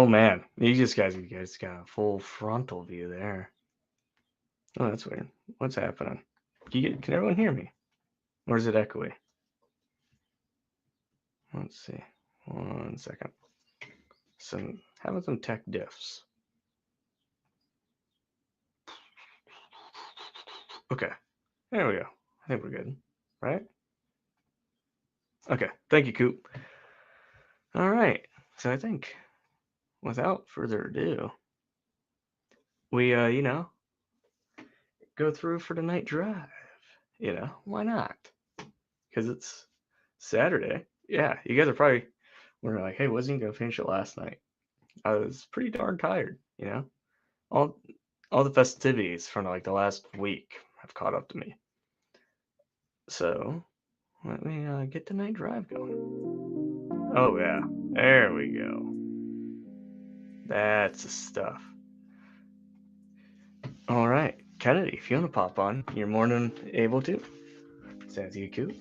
man, you guys got a full frontal view there. Oh, that's weird. What's happening? Can everyone hear me? Or is it echoey? Let's see. 1 second. Having some tech diffs. Okay, there we go. I think we're good, right? Okay, thank you, Coop. All right, so I think without further ado, we go through for the night drive. Why not? Because it's Saturday. Yeah, you guys are probably were like, hey, wasn't gonna finish it last night. I was pretty darn tired. All all the festivities from like the last week have caught up to me. So let me get the night drive going. Oh yeah, there we go. That's the stuff. All right, Kennedy, if you want to pop on, you're more than able to. Sounds you, Coop.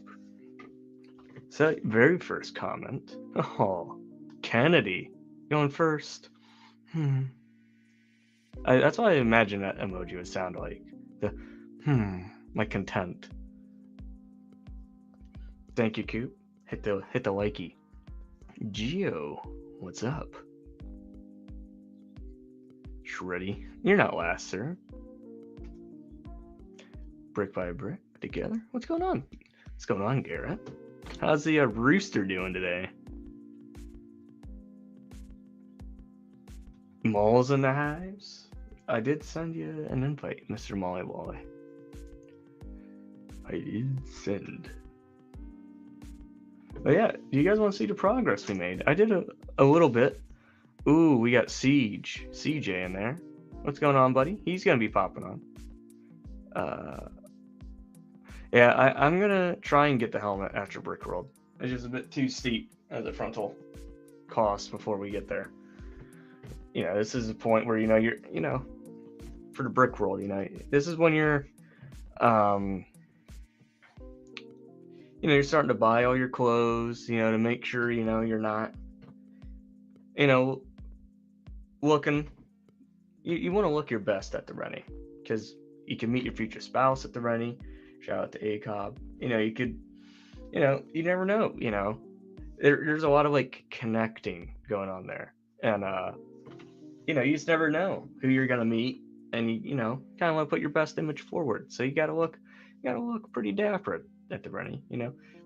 So, very first comment. Oh, Kennedy, going first. That's what I imagine that emoji would sound like. The like content. Thank you, Coop. Hit the likey. Geo, what's up? Shreddy, you're not last, sir. Brick by brick, together. What's going on? What's going on, Garrett? How's the rooster doing today? Moles in the hives? I did send you an invite, Mr. Molly Wally. I did send. But yeah, do you guys want to see the progress we made? I did a little bit. Ooh, we got CJ in there. What's going on, buddy? He's gonna be popping on. Yeah, I'm gonna try and get the helmet after Brick World. It's just a bit too steep as a frontal cost before we get there. This is a point where you're for the Brick World, this is when you're you're starting to buy all your clothes, to make sure you're not looking. You want to look your best at the Rennie, because you can meet your future spouse at the Rennie. Shout out to ACOB. You could, you never know. There's a lot of like connecting going on there, and you just never know who you're gonna meet, and you kind of want to put your best image forward. So you gotta look pretty dapper at the Rennie.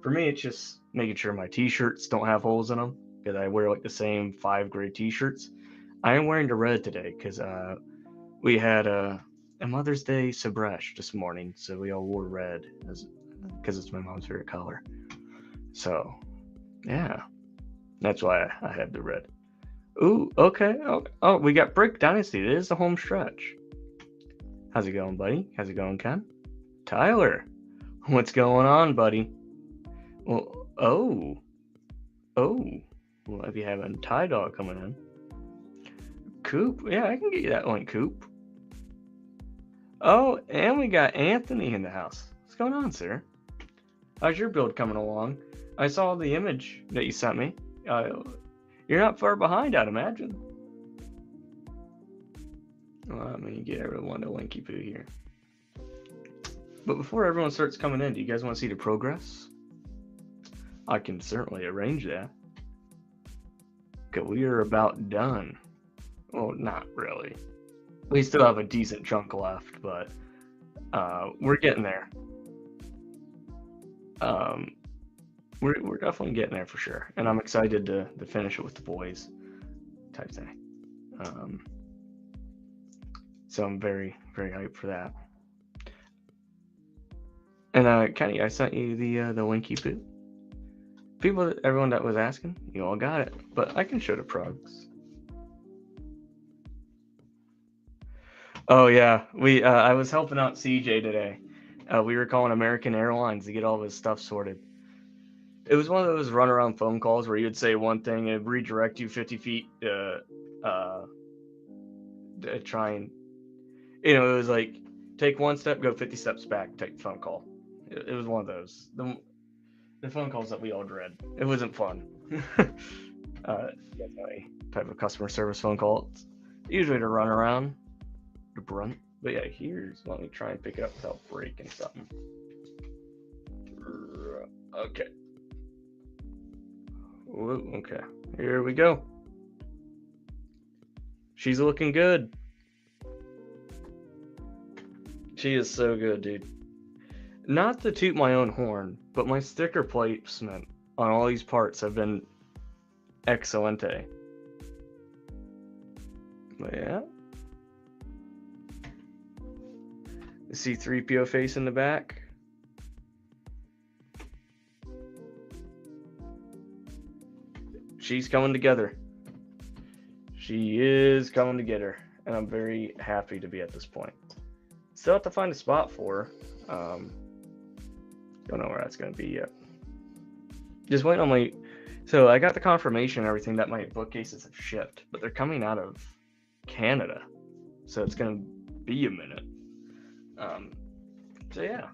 For me, it's just making sure my t-shirts don't have holes in them, because I wear like the same 5 gray t-shirts. I am wearing the red today because we had a Mother's Day sabresh this morning, so we all wore red because it's my mom's favorite color. So, yeah, that's why I have the red. Ooh, okay. Oh, we got Brick Dynasty. It is the home stretch. How's it going, buddy? How's it going, Ken? Tyler, what's going on, buddy? Well, we'll be having Ty Dog coming in. Coop, yeah, I can get you that link, Coop. Oh, and we got Anthony in the house. What's going on, sir? How's your build coming along? I saw the image that you sent me. You're not far behind, I'd imagine. Let me get everyone to linky poo here. But before everyone starts coming in, do you guys want to see the progress? I can certainly arrange that. Okay, we are about done. Well, not really. We still have a decent chunk left, but we're getting there. We're definitely getting there for sure, and I'm excited to finish it with the boys, type thing. So I'm very, very hyped for that. And Kenny, I sent you the linky poo. Everyone that was asking, you all got it, but I can show the progs. Oh yeah, I was helping out CJ today. We were calling American Airlines to get all of his stuff sorted. It was one of those runaround phone calls where you'd say one thing and it'd redirect you 50 feet to try and, it was like, take one step, go 50 steps back, take the phone call. It was one of those. The phone calls that we all dread. It wasn't fun. You know, a type of customer service phone call. It's usually to run around, to grunt. But yeah, let me try and pick it up without breaking something. Okay. Whoa, okay. Here we go. She's looking good. She is so good, dude. Not to toot my own horn, but my sticker placement on all these parts have been excelente. But yeah. The C3PO face in the back. She's coming together. She is coming together, and I'm very happy to be at this point. Still have to find a spot for her. Don't know where that's going to be yet. Just waiting on my... So I got the confirmation and everything that my bookcases have shipped, but they're coming out of Canada. So it's going to be a minute. So yeah.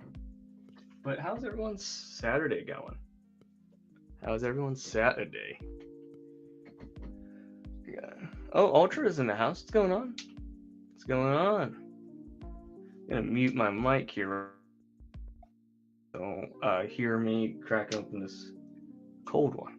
But how's everyone's Saturday going? How's everyone's Saturday? Yeah. Oh, Ultra's in the house. What's going on? What's going on? I'm going to mute my mic here. Don't hear me crack open this cold one.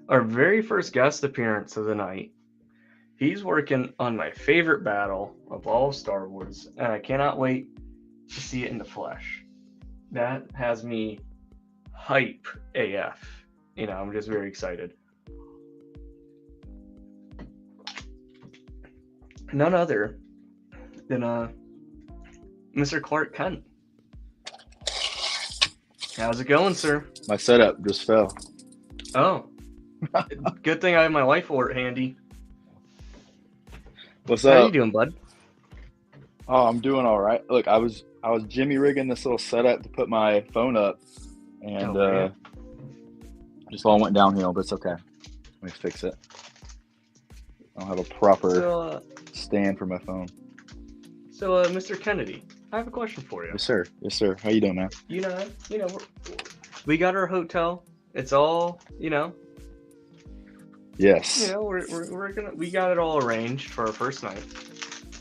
Our very first guest appearance of the night. He's working on my favorite battle of all of Star Wars, and I cannot wait to see it in the flesh. That has me hype AF. You know, I'm just very excited. None other than Mr. Clark Kent. How's it going, sir? My setup just fell. Oh. Good thing I have my life alert handy. What's How up? How you doing, bud? Oh, I'm doing all right. Look, I was jimmy rigging this little setup to put my phone up, and just all went downhill. But it's okay. Let me fix it. I don't have a proper stand for my phone. So, Mr. Kennedy, I have a question for you. Yes, sir. Yes, sir. How you doing, man? You know, we got our hotel. It's all, Yes. We got it all arranged for our first night.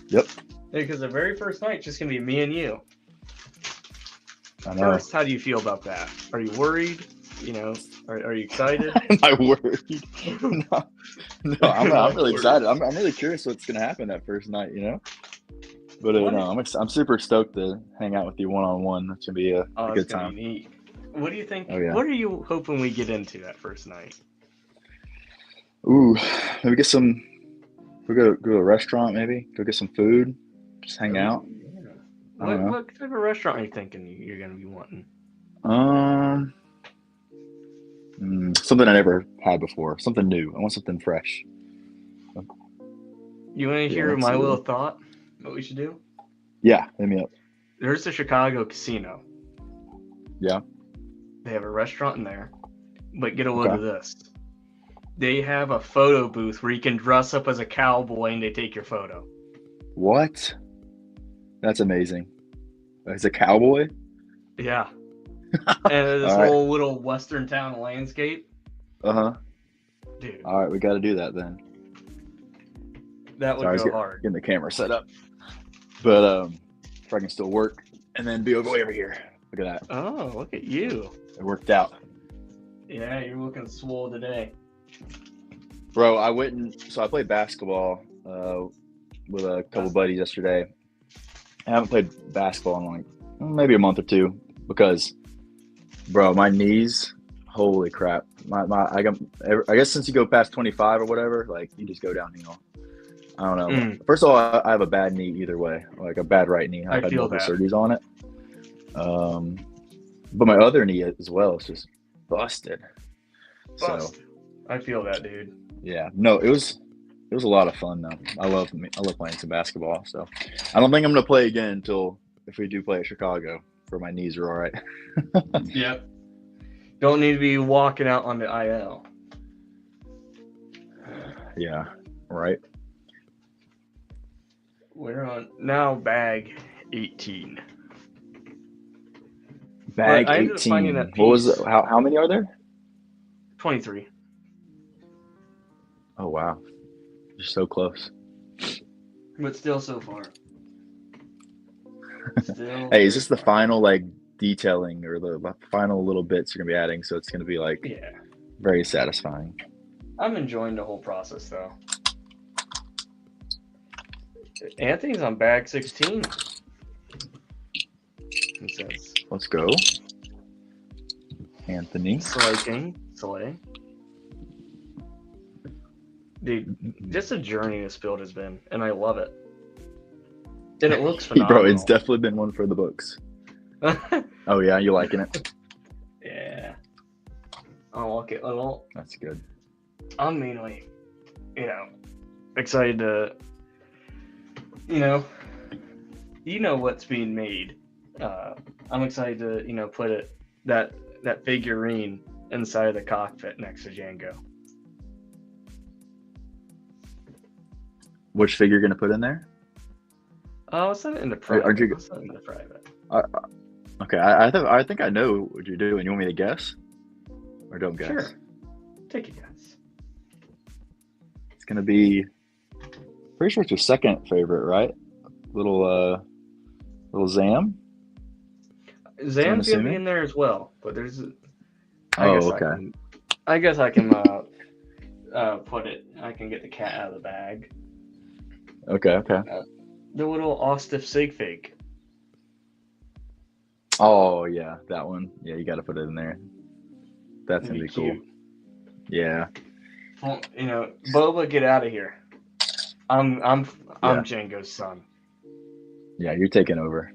Yep. Because the very first night, just gonna be me and you. I know. First, how do you feel about that? Are you worried? Are you excited? Am I worried? No, I'm really excited. I'm really curious what's gonna happen that first night. But I'm super stoked to hang out with you one-on-one. It's gonna be a good time. Be neat. What do you think? Oh, yeah. What are you hoping we get into that first night? Ooh, maybe get some. We go to a restaurant. Maybe go get some food. Just hang out. Yeah. What type of restaurant are you thinking you're gonna be wanting? Something I never had before. Something new. I want something fresh. You want to hear my little thought? What we should do? Yeah, hit me up. There's the Chicago casino. Yeah. They have a restaurant in there, but get a load of this. They have a photo booth where you can dress up as a cowboy and they take your photo. What? That's amazing. As a cowboy? Yeah. And this whole little western town landscape. Uh-huh. Dude. All right, we got to do that then. That would go hard. Getting the camera set up. But if I can still work and then be over here. Look at that. Oh, look at you. It worked out. Yeah, you're looking swole today. Bro, I played basketball with a couple buddies yesterday. I haven't played basketball in like maybe a month or two because, bro, my knees, holy crap. I guess since you go past 25 or whatever, like you just go downhill. I don't know. First of all, I have a bad knee either way, like a bad right knee. I've had multiple surgeries on it. But my other knee as well is just busted. So I feel that, dude. Yeah, no, it was a lot of fun though. I love playing some basketball. So I don't think I'm gonna play again until if we do play at Chicago, for my knees are all right. Yep. Don't need to be walking out on the IL. Yeah. right? We're on now bag 18. Bag But I ended up finding 18. that What was piece. it? How many are there? 23. Oh wow, you're so close. But still so far. Still Hey, is very this the far. final like detailing or the final little bits you're gonna be adding? So it's gonna be like Yeah. very satisfying. I'm enjoying the whole process though. Anthony's on bag 16. He says. Let's go, Anthony. Slay King. Slay. Dude, just a journey this build has been, and I love it. And it looks phenomenal. Bro, it's definitely been one for the books. Oh yeah, you liking it? Yeah. I like it a lot. That's good. I'm mainly, excited to, you know what's being made. I'm excited to, put that figurine inside the cockpit next to Jango. Which figure you're gonna put in there? I'll send it into private. Aren't you? I'll send it into private. Okay, I think I know what you're doing. You want me to guess, or don't guess? Sure. Take a guess. It's gonna be. Pretty sure it's your second favorite, right? Little Zam. Zam's gonna be in there as well, but there's. Okay. I guess I can put it. I can get the cat out of the bag. Okay. The little Ostiff Sig Fig. Oh yeah, that one. Yeah, you got to put it in there. That's It'd gonna be be cool. cute. Yeah. Well, Boba, get out of here. I'm Jango's son. Yeah, you're taking over.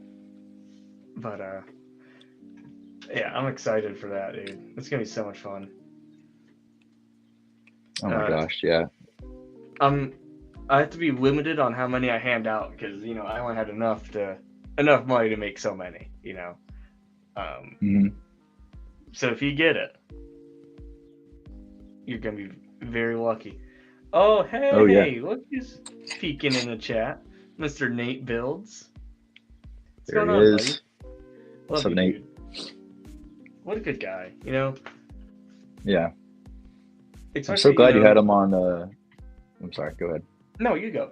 But yeah, I'm excited for that, dude. It's gonna be so much fun. Oh my gosh, yeah. I have to be limited on how many I hand out because I only had enough money to make so many. So if you get it, you're gonna be very lucky. Oh hey, Oh, yeah. look who's peeking in the chat, Mr. Nate Builds. What's There going he on, is. buddy? What's Love up, you, Nate? dude. What a good guy, Yeah. Especially, I'm so glad you had him on. I'm sorry. Go ahead. No, you go.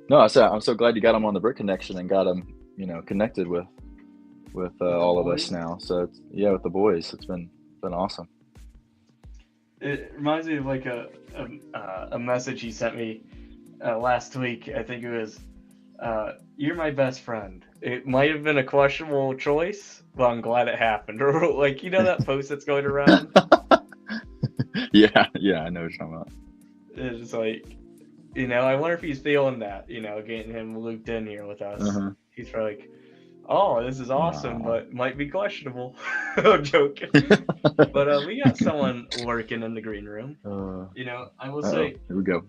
No, I said I'm so glad you got him on the Brick Connection and got him, connected with all of us now. So with the boys, it's been awesome. It reminds me of like a message he sent me last week. I think it was, "You're my best friend. It might have been a questionable choice, but I'm glad it happened." Or like that post that's going around. Yeah, I know what you're talking about. It's just like, I wonder if he's feeling that. Getting him looped in here with us. Uh-huh. He's probably like, "Oh, this is awesome, Nah. but might be questionable." I'm joking. But we got someone working in the green room. I will say, here we go.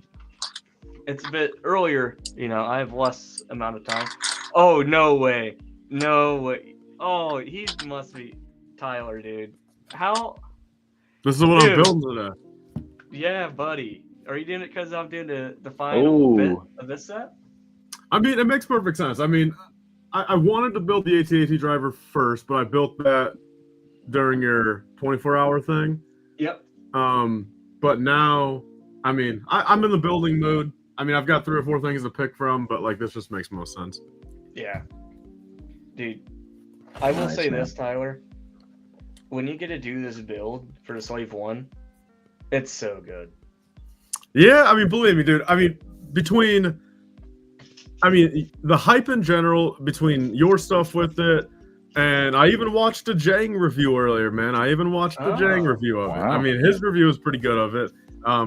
it's a bit earlier. I have less amount of time. Oh, no way. Oh, he must be Tyler, dude. How? This is what I'm building today. Yeah, buddy. Are you doing it because I'm doing the final bit of this set? I mean, it makes perfect sense. I mean, I wanted to build the AT-AT driver first, but I built that during your 24-hour thing. Yep. But now, I mean, I'm in the building mood. I mean, I've got 3 or 4 things to pick from, but like this just makes most sense. Yeah. Dude, I will say man. this, Tyler. When you get to do this build for the Slave 1, it's so good. Yeah, I mean, believe me, dude. I mean, the hype in general, between your stuff with it, and I even watched a Jang review earlier, man. I even watched the Jang review of it. I mean, his review is pretty good of it.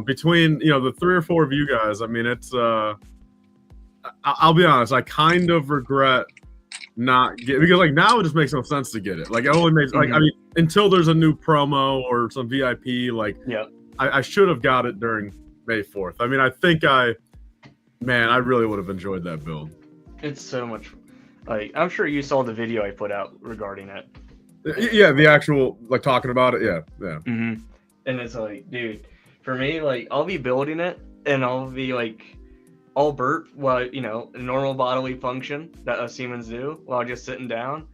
Between, the 3 or 4 of you guys, I mean, it's, I'll be honest, I kind of regret not get, because like now it just makes no sense to get it. Like it only makes like, I mean, until there's a new promo or some VIP, like I should have got it during May 4th. I mean, I think I really would have enjoyed that build. It's so much, like, I'm sure you saw the video I put out regarding it. Yeah, the actual, like, talking about it, yeah. Mm-hmm. And it's like, dude, for me, like, I'll be building it, and I'll be like, all burp while, you know, a normal bodily function that us humans do while just sitting down.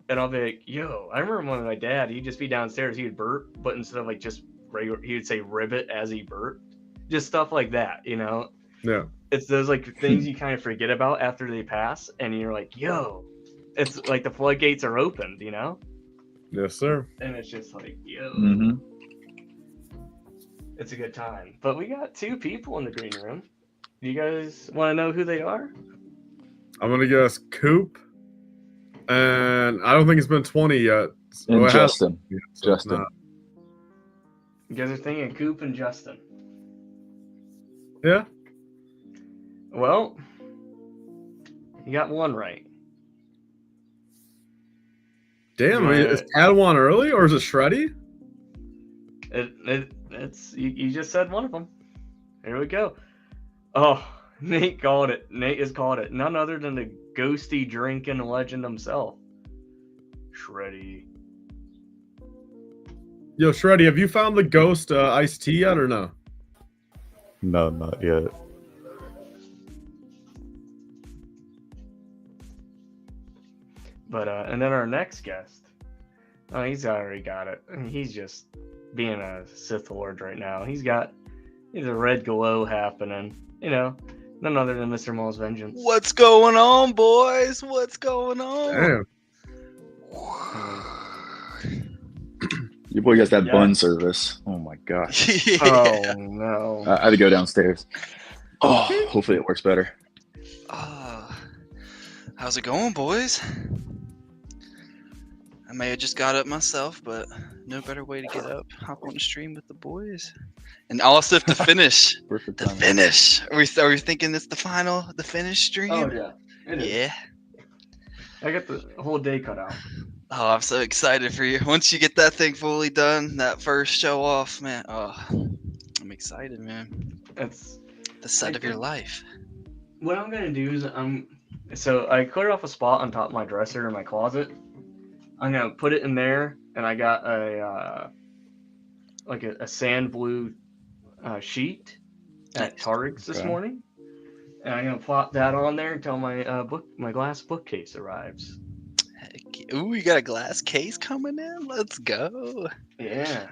And I'll be like, yo, I remember when my dad, he'd just be downstairs, he would burp, but instead of like just regular, he would say ribbit as he burped. Just stuff like that, you know? Yeah. It's those like things you kind of forget about after they pass, and you're like, yo, it's like the floodgates are opened, you know? Yes, sir. And it's just like, yo, Mm-hmm. it's a good time. But we got 2 people in the green room. Do you guys want to know who they are? I'm gonna guess Coop, and I don't think it's been 20 yet. So And it has- Justin. yeah, so it's Justin. not. You guys are thinking Coop and Justin. Yeah. Well, you got one right. Damn, Yeah. is Padawan early or is it Shreddy? It's you just said one of them. Here we go. Oh, Nate called it. Nate has called it. None other than the ghosty drinking legend himself, Shreddy. Yo, Shreddy, have you found the ghost iced tea yet or no? No, not yet. But and then our next guest, oh, he's already got it. He's just being a Sith Lord right now. He's a red glow happening. You know, none other than Mr. Maul's vengeance. What's going on, boys? What's going on? Damn. Your boy gets that Yeah. bun service. Oh my gosh. Yeah. Oh no. I had to go downstairs. Oh, hopefully it works better. How's it going, boys? I may have just got up myself, but no better way to get up. Hop on the stream with the boys. And also to finish. Perfect The timing. finish. Are we thinking it's the finish stream? Oh yeah. It is. Yeah. I got the whole day cut out. Oh, I'm so excited for you. Once you get that thing fully done, that first show off, man. Oh, I'm excited, man. It's The set of your life. what I'm gonna do is so I cleared off a spot on top of my dresser in my closet. I'm gonna put it in there, and I got a sand blue sheet at Nice. Targ's this Okay. morning, and I'm gonna plop that on there until my glass bookcase arrives. Heck, ooh, you got a glass case coming in? Let's go. Yeah.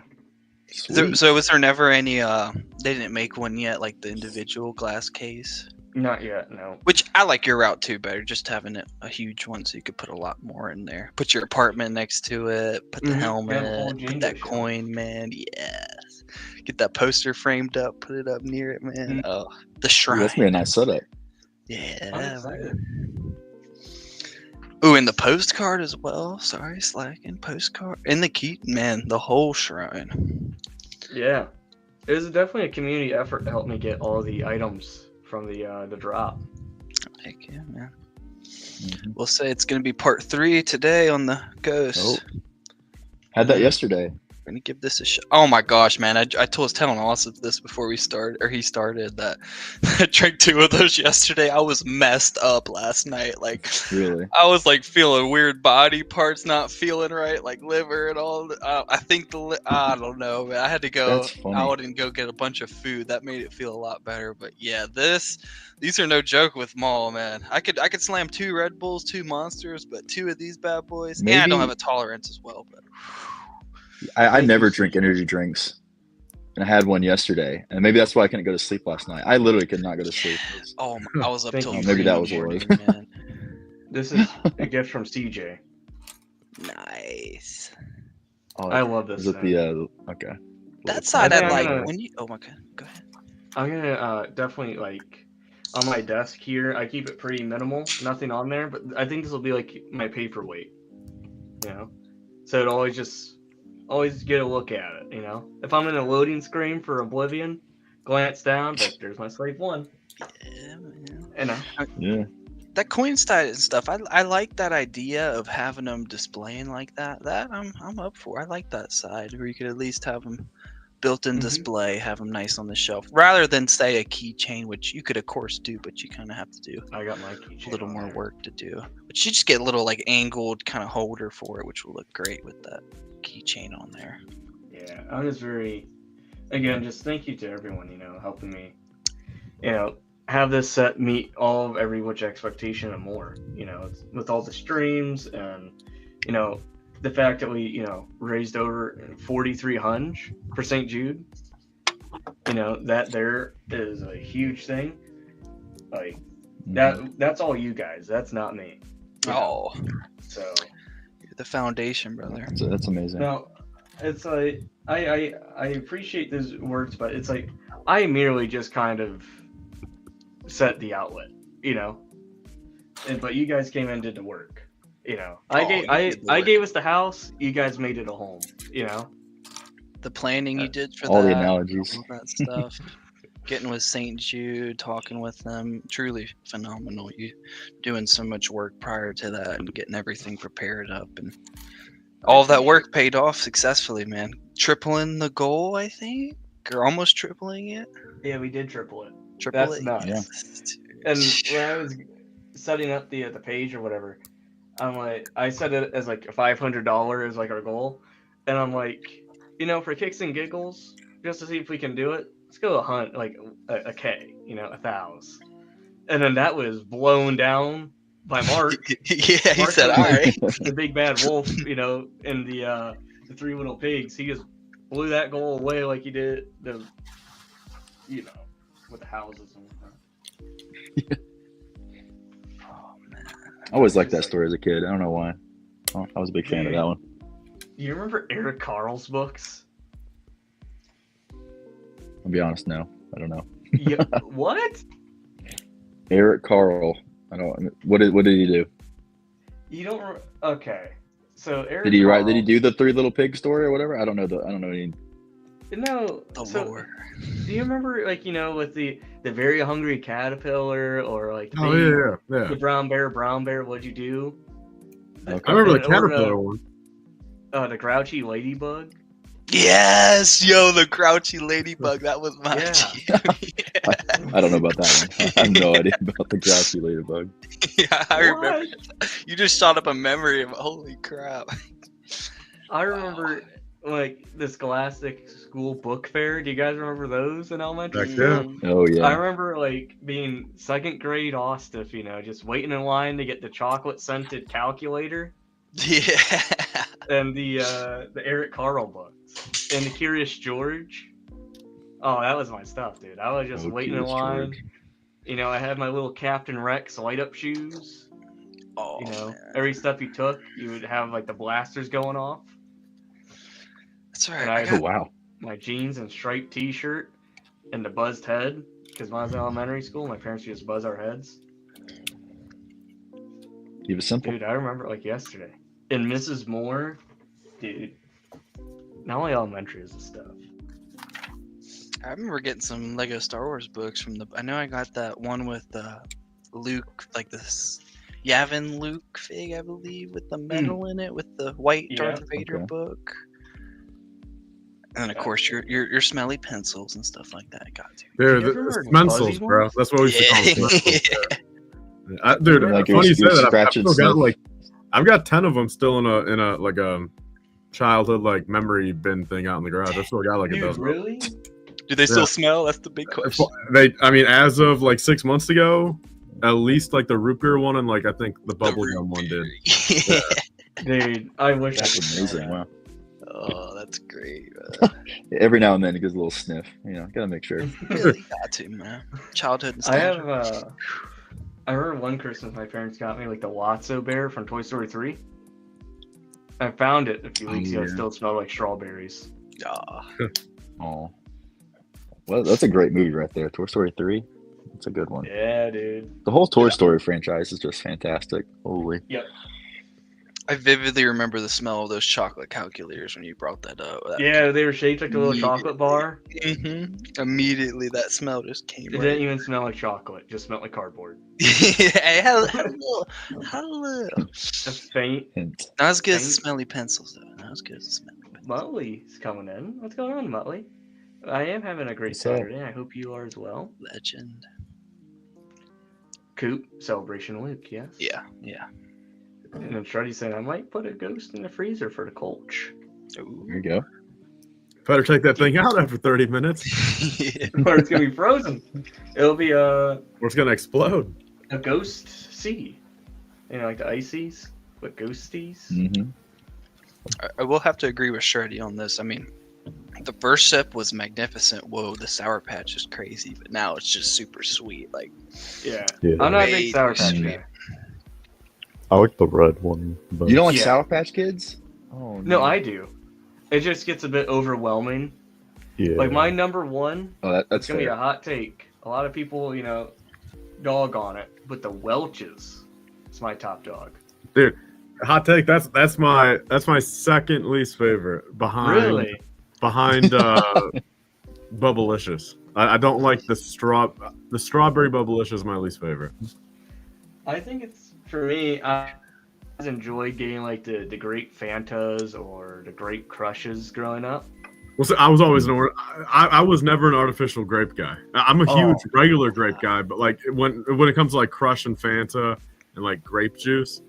Sweet. So was there never any they didn't make one yet, like the individual glass case? Not yet, no. Which I like your route too better, just having it a huge one so you could put a lot more in there. Put your apartment next to it, put the Mhm. helmet, Yeah, the whole put Jango that show. coin, man. Yes. Get that poster framed up, put it up near it, man. Mhm. Oh, the Ooh, shrine. that's gonna be a nice setup. Yeah. I'm excited. man. Ooh, and the postcard as well. Sorry, slacking. Postcard. And the key, man, the whole shrine. Yeah. It was definitely a community effort to help me get all the items from the drop. Heck yeah, man. Mhm. We'll say it's going to be part 3 today on the Ghost. Oh. Had that yesterday. We're going to give this a shot. Oh my gosh, man. I was telling Austin this before he started that I drank 2 of those yesterday. I was messed up last night. Like, Really. I was like feeling weird body parts not feeling right, like liver and all. I think I don't know, man. I had to go That's funny. out and go get a bunch of food. That made it feel a lot better. But yeah, these are no joke with Maul, man. I could slam 2 Red Bulls, 2 Monsters, but 2 of these bad boys. And I don't Maybe- have a tolerance as well. But I never drink energy drinks. And I had one yesterday. And maybe that's why I couldn't go to sleep last night. I literally could not go to sleep. oh, I was up Thank till you. 3 Maybe that in was the what it morning, man. This is a gift from CJ. Nice. Oh, I love this is it thing. the okay. That side think I I'm like gonna- when you. Oh my god, go ahead. I'm gonna definitely like on my desk here. I keep it pretty minimal, nothing on there. But I think this will be like my paperweight, you know. So it always get a look at it, you know. If I'm in a loading screen for Oblivion, glance down, but there's my slave 1, Yeah, man. you know. Yeah. That coin side and stuff. I like that idea of having them displaying like that. That I'm up for. I like that side where you could at least have them built-in Mhm. display, have them nice on the shelf, rather than say a keychain, which you could of course do, but you kind of have to do I got my keychain. a little on more there. work to do. But you just get a little like angled kind of holder for it, which will look great with that keychain on there. Yeah, I'm just very, again, just thank you to everyone, you know, helping me you know, have this set meet all of every which expectation and more. You know, with all the streams and you know the fact that we raised over 4,300 for St. Jude. You know that there is a huge thing. Like that's all you guys. That's not me. You know? Oh, So you're the foundation, brother. That's amazing. now it's like I appreciate those words, but it's like I merely just kind of set the outlet, you know. But you guys came in and did the work, you know. Oh, you did the I work. gave us the house. You guys made it a home, you know. The planning you did for All the that, analogies. all that stuff. Getting with St. Jude, talking with them, truly phenomenal. You doing so much work prior to that and getting everything prepared up, and all of that work paid off successfully, man. Tripling the goal, I think, or almost tripling it. Yeah, we did triple it. Triple That's it. nuts. Yeah. And when I was setting up the page or whatever, I'm like, I set it as like $500 as like our goal, and I'm like, you know, for kicks and giggles, just to see if we can do it, let's go like a K, you know, 1,000, and then that was blown down by Mark. Yeah, he Mark said, was all like right. the big bad wolf, you know, in the Three Little Pigs. He just blew that goal away like he did the, you know, with the houses and whatnot. Oh, man. I always liked that story as a kid. I don't know why. Oh, I was a big fan of that one. You remember Eric Carl's books? I'll be honest, no. I don't know. Yeah, what? Eric Carl. I don't. What did he do? You don't? Okay. So Eric. Did he write? Did he Carle- do the Three Little Pig story or whatever? I don't know. I don't know any. No. The so, lore. do you remember, like, you know, with the very hungry caterpillar, or like Oh yeah. the brown bear? What'd you do? Okay. I remember the Or, caterpillar one. the grouchy ladybug. Yes, yo, the grouchy ladybug. That was my Yeah. I don't know about that one. I have no idea about the grouchy ladybug. Yeah, I remember. What? You just shot up a memory of holy crap. I remember like the Scholastic School Book Fair. Do you guys remember those in elementary Heck school? yeah. Oh yeah. I remember like being second grade Ostiff, you know, just waiting in line to get the chocolate scented calculator Yeah. and the Eric Carle books and the Curious George. Oh, that was my stuff, dude. I was just Oh, waiting in Curious line. George. You know, I had my little Captain Rex light up shoes. Oh, You know, man. every step you took, you would have like the blasters going off. That's And right. I I Oh got, wow. my jeans and striped T-shirt and the buzzed head, because when I was in elementary school, my parents would just buzz our heads. Keep it simple. Dude, I remember like yesterday. And Mrs. Moore, dude, not only elementary is the stuff. I remember getting some Lego Star Wars books from the. I know I got that one with Luke, like this Yavin Luke fig, I believe, with the medal in it, with the white Yeah, Darth Vader okay. book. And of course, your smelly pencils and stuff like that. Got to. Dude, You guys the remember Smensels, Fuzzy bro. ones? That's what we used to call them. Smensels. Yeah. Dude, Like funny you say your that. I've scratch and still got sniff. I've got 10 of them still in a like a childhood like memory bin thing out in the garage. I've still got like a Dude, dozen. really? Do they still Yeah. smell? That's the big question. I mean, as of like 6 months ago, at least like the root beer one and like I think the bubblegum one did. Yeah. Dude, I wish That's I could smell amazing. that. Wow. Oh, that's great. Every now and then it gives a little sniff. You know, gotta make sure. Really got to, man. Childhood I nostalgia. have I remember one Christmas my parents got me like the Lotso bear from Toy Story 3. I found it a few weeks ago. It yeah. still smelled like strawberries. Ah. Oh. Well, that's a great movie right there. Toy Story 3. It's a good one. Yeah, dude. The whole Toy Story franchise is just fantastic. Holy. I vividly remember the smell of those chocolate calculators when you brought that up. Yeah, they were shaped like a little chocolate bar. Immediately, that smell just came. It didn't even smell like chocolate. It just smelled like cardboard. Hey, hello. Just faint. Hint. Not as good as the Thank- smelly pencils, though. Not as good as the smelly pencils. Muttley's coming in. What's going on, Muttley? I am having a great What's up? Saturday. I hope you are as well. Legend. Coop, Celebration Luke, yes. Yeah. And then Shreddy saying, I might put a ghost in the freezer for the Colch. There Ooh. you go. Better take that thing out after 30 minutes, Or it's gonna be frozen. It'll be or it's gonna explode. a ghost sea. You know, like the ices, but ghosties. Mm-hmm. I will have to agree with Shreddy on this. I mean, the first sip was magnificent. Whoa, the Sour Patch is crazy, but now it's just super sweet. Like, Yeah. Yeah. I'm not a way big Sour too Patch sweet. guy. I like the red one. But You don't like Yeah. Sour Patch Kids? Oh No, I do. It just gets a bit overwhelming. yeah. Like my number one, Oh, it's that's gonna be fair. a hot take. A lot of people, dog on it, but the Welch's is my top dog. Dude, hot take. That's my second least favorite behind Really? Bubblicious. I don't like the strawberry Bubblicious is my least favorite. I think it's for me. I always enjoyed getting like the grape Fantas or the grape Crushes growing up. Well, so I was always I was never an artificial grape guy. I'm a huge regular grape guy, but like when it comes to like Crush and Fanta and like grape juice,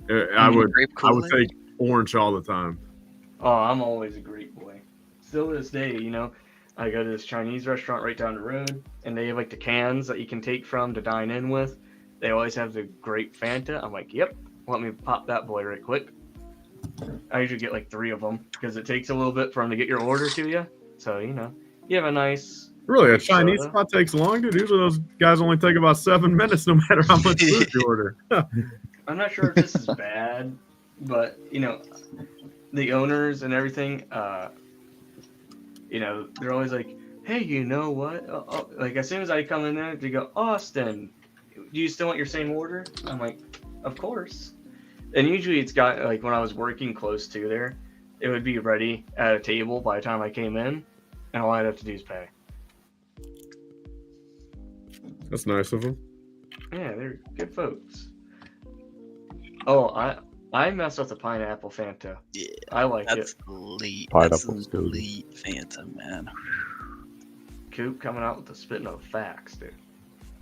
I would take orange all the time. Oh, I'm always a grape boy. Still to this day, I go to this Chinese restaurant right down the road, and they have like the cans that you can take from to dine in with. They always have the grape Fanta. I'm like, yep, let me pop that boy right quick. I usually get like 3 of them because it takes a little bit for them to get your order to you. So, you have a nice. Really, a Chinese soda. spot takes long, dude. Usually those guys only take about 7 minutes, no matter how much food you order. I'm not sure if this is bad, but the owners and everything, they're always like, hey, you know what? Like as soon as I come in there, they go, Austin, do you still want your same order? I'm like, of course. And usually it's got like when I was working close to there, it would be ready at a table by the time I came in, and all I'd have to do is pay. That's nice of them. Yeah, they're good folks. Oh, I mess with the pineapple Fanta. Yeah, I like that's it. elite. Pineapple's That's good. elite Fanta, man. Coop coming out with the spitting of facts, dude.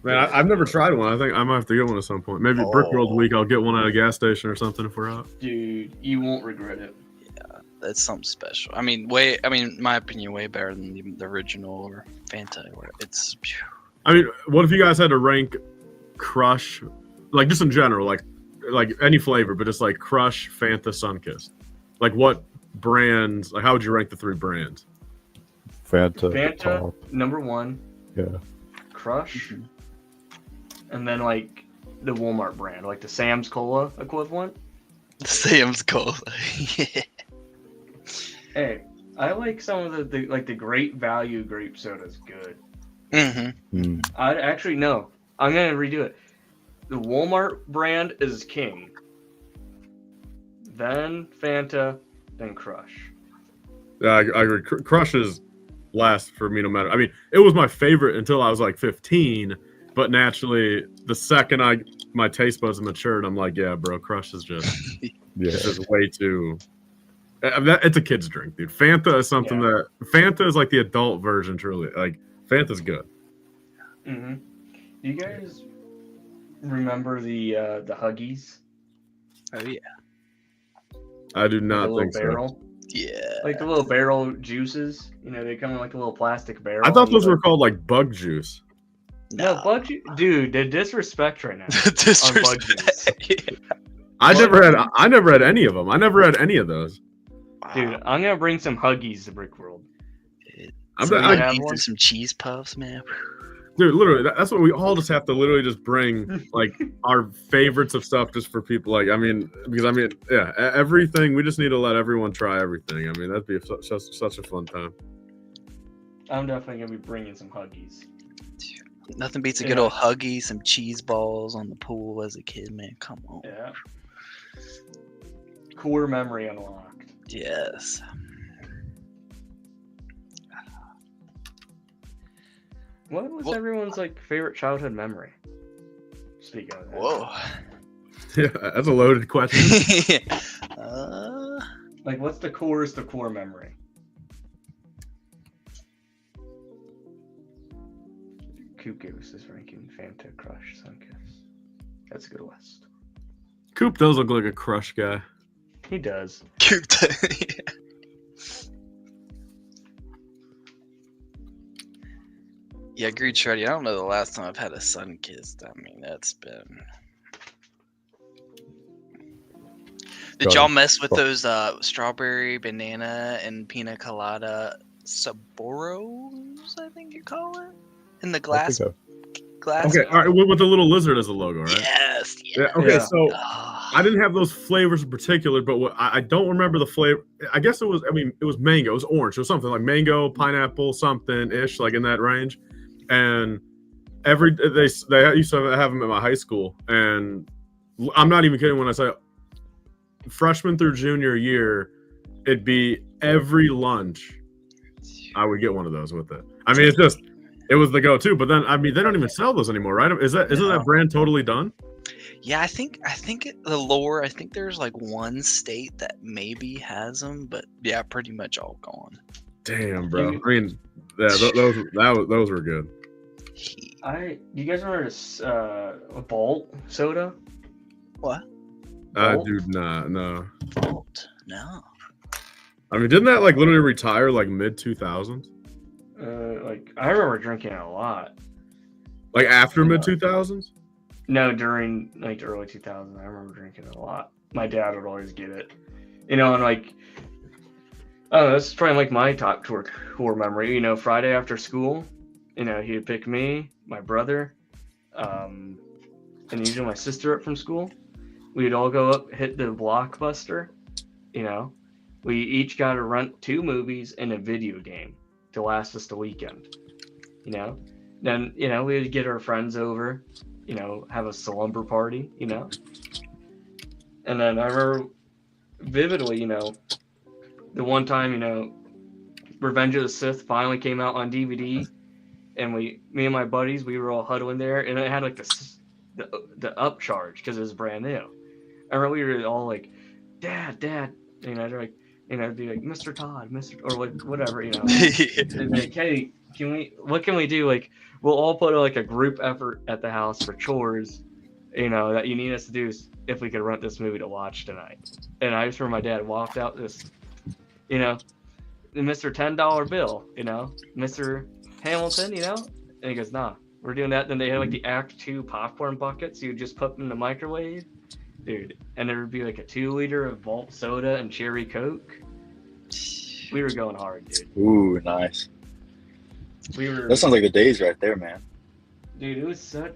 Man, I've never tried one. I think I might have to get one at some point. Maybe Brick World Oh. Week, I'll get one at a gas station or something if we're out. Dude, you won't regret it. That's something special. I mean, in my opinion, way better than the original or Fanta. It's phew. I mean, what if you guys had to rank Crush, like just in general, like any flavor, but just like Crush, Fanta, Sunkist? Like what brands? Like how would you rank the 3 brands? Fanta, Fanta, top. number 1. Yeah. Crush. And then like the Walmart brand, like the Sam's Cola equivalent. Sam's Cola. Yeah. Hey, I like some of the great value grape sodas good. Mm-hmm. Mm. I actually no. I'm gonna redo it. The Walmart brand is king. Then Fanta, then Crush. Yeah, I agree. Crush is last for me no matter. I mean, it was my favorite until I was like 15, but naturally, the second my taste buds matured, I'm like, yeah, bro, Crush is just Yeah. it's just way too. It's a kid's drink, dude. Fanta is something that Fanta is like the adult version. Truly, like Fanta's good. Mm-hmm. Do you guys remember the Huggies? Oh yeah. I do The not little think so. barrel? Yeah. Like the little barrel juices. They come in like a little plastic barrel. I thought and you those were called like bug juice. No, bug juice. Dude, the disrespect right now. Disrespect. I never had any of them. I never had any of those. Dude, I'm gonna bring some Huggies to Brick World. I have need one? some cheese puffs, man. Dude, literally, that's what we all just have to literally just bring like our favorites of stuff just for people. Like, yeah, everything. We just need to let everyone try everything. I mean, that'd be such a fun time. I'm definitely gonna be bringing some Huggies. Nothing beats a good old Huggy, some cheese balls on the pool as a kid, man. Come on. Yeah. Core memory unlocked. Yes. What was everyone's favorite childhood memory? Speaking of that. Whoa. Yeah, that's a loaded question. What's the core memory? Coop gave us this ranking: Fanta, Crush, Sunkist. That's a good list. Coop does look like a Crush guy. He does. Cute. Yeah, agreed, Shreddy. I don't know the last time I've had a sun kissed. I mean, that's been. Did Got y'all it. mess with Oh. those strawberry, banana, and pina colada Saboros? I think you call it in the I glass. think Glass. Okay, all right, with the little lizard as a logo, right? Yes. Yeah. Okay, Yeah. so Ah. I didn't have those flavors in particular, but what I don't remember the flavor. I guess it was. I mean, it was mango. It was orange. It was something like mango, pineapple, something ish, like in that range. And they used to have them at my high school, and I'm not even kidding when I say freshman through junior year, it'd be every lunch I would get one of those with it. I mean, it was the go-to. But then, I mean, they don't even sell those anymore, right? Isn't that brand totally done? Yeah, I think the lore. I think there's like one state that maybe has them, but yeah, pretty much all gone. Damn, bro. I mean, yeah, those were good. You guys remember this Bolt soda? What? Bolt? Dude, no. Bolt? No. I mean, didn't that like literally retire like mid 2000s? Like I remember drinking it a lot. Like after mid 2000s? No, during like the early 2000s, I remember drinking it a lot. My dad would always get it, you know, and like, oh, that's probably like my top core memory. You know, Friday after school, you know, he would pick me, my brother, and usually my sister up from school. We'd all go up, hit the Blockbuster. You know, we each got to rent 2 movies and a video game to last us the weekend. You know, then you know we'd get our friends over. You know, have a slumber party, you know. And then I remember vividly, you know, the one time, you know, Revenge of the Sith finally came out on DVD, and me and my buddies, we were all huddling there, and it had like the upcharge because it was brand new. I remember we were all like, Dad, you know, they're like, you know, be like, Mr. Todd, or like whatever, you know. And like, hey, what can we do? Like, we'll all put like a group effort at the house for chores, you know, that you need us to do if we could rent this movie to watch tonight. And I just remember my dad walked out this, you know, the Mr. $10 bill, you know, Mr. Hamilton, you know, and he goes, nah, we're doing that. Then they had like the Act 2 popcorn buckets. You would just put them in the microwave, dude. And there would be like a 2-liter of Vault soda and cherry Coke. We were going hard, dude. Ooh, nice. That sounds like the days right there, man. Dude, it was such.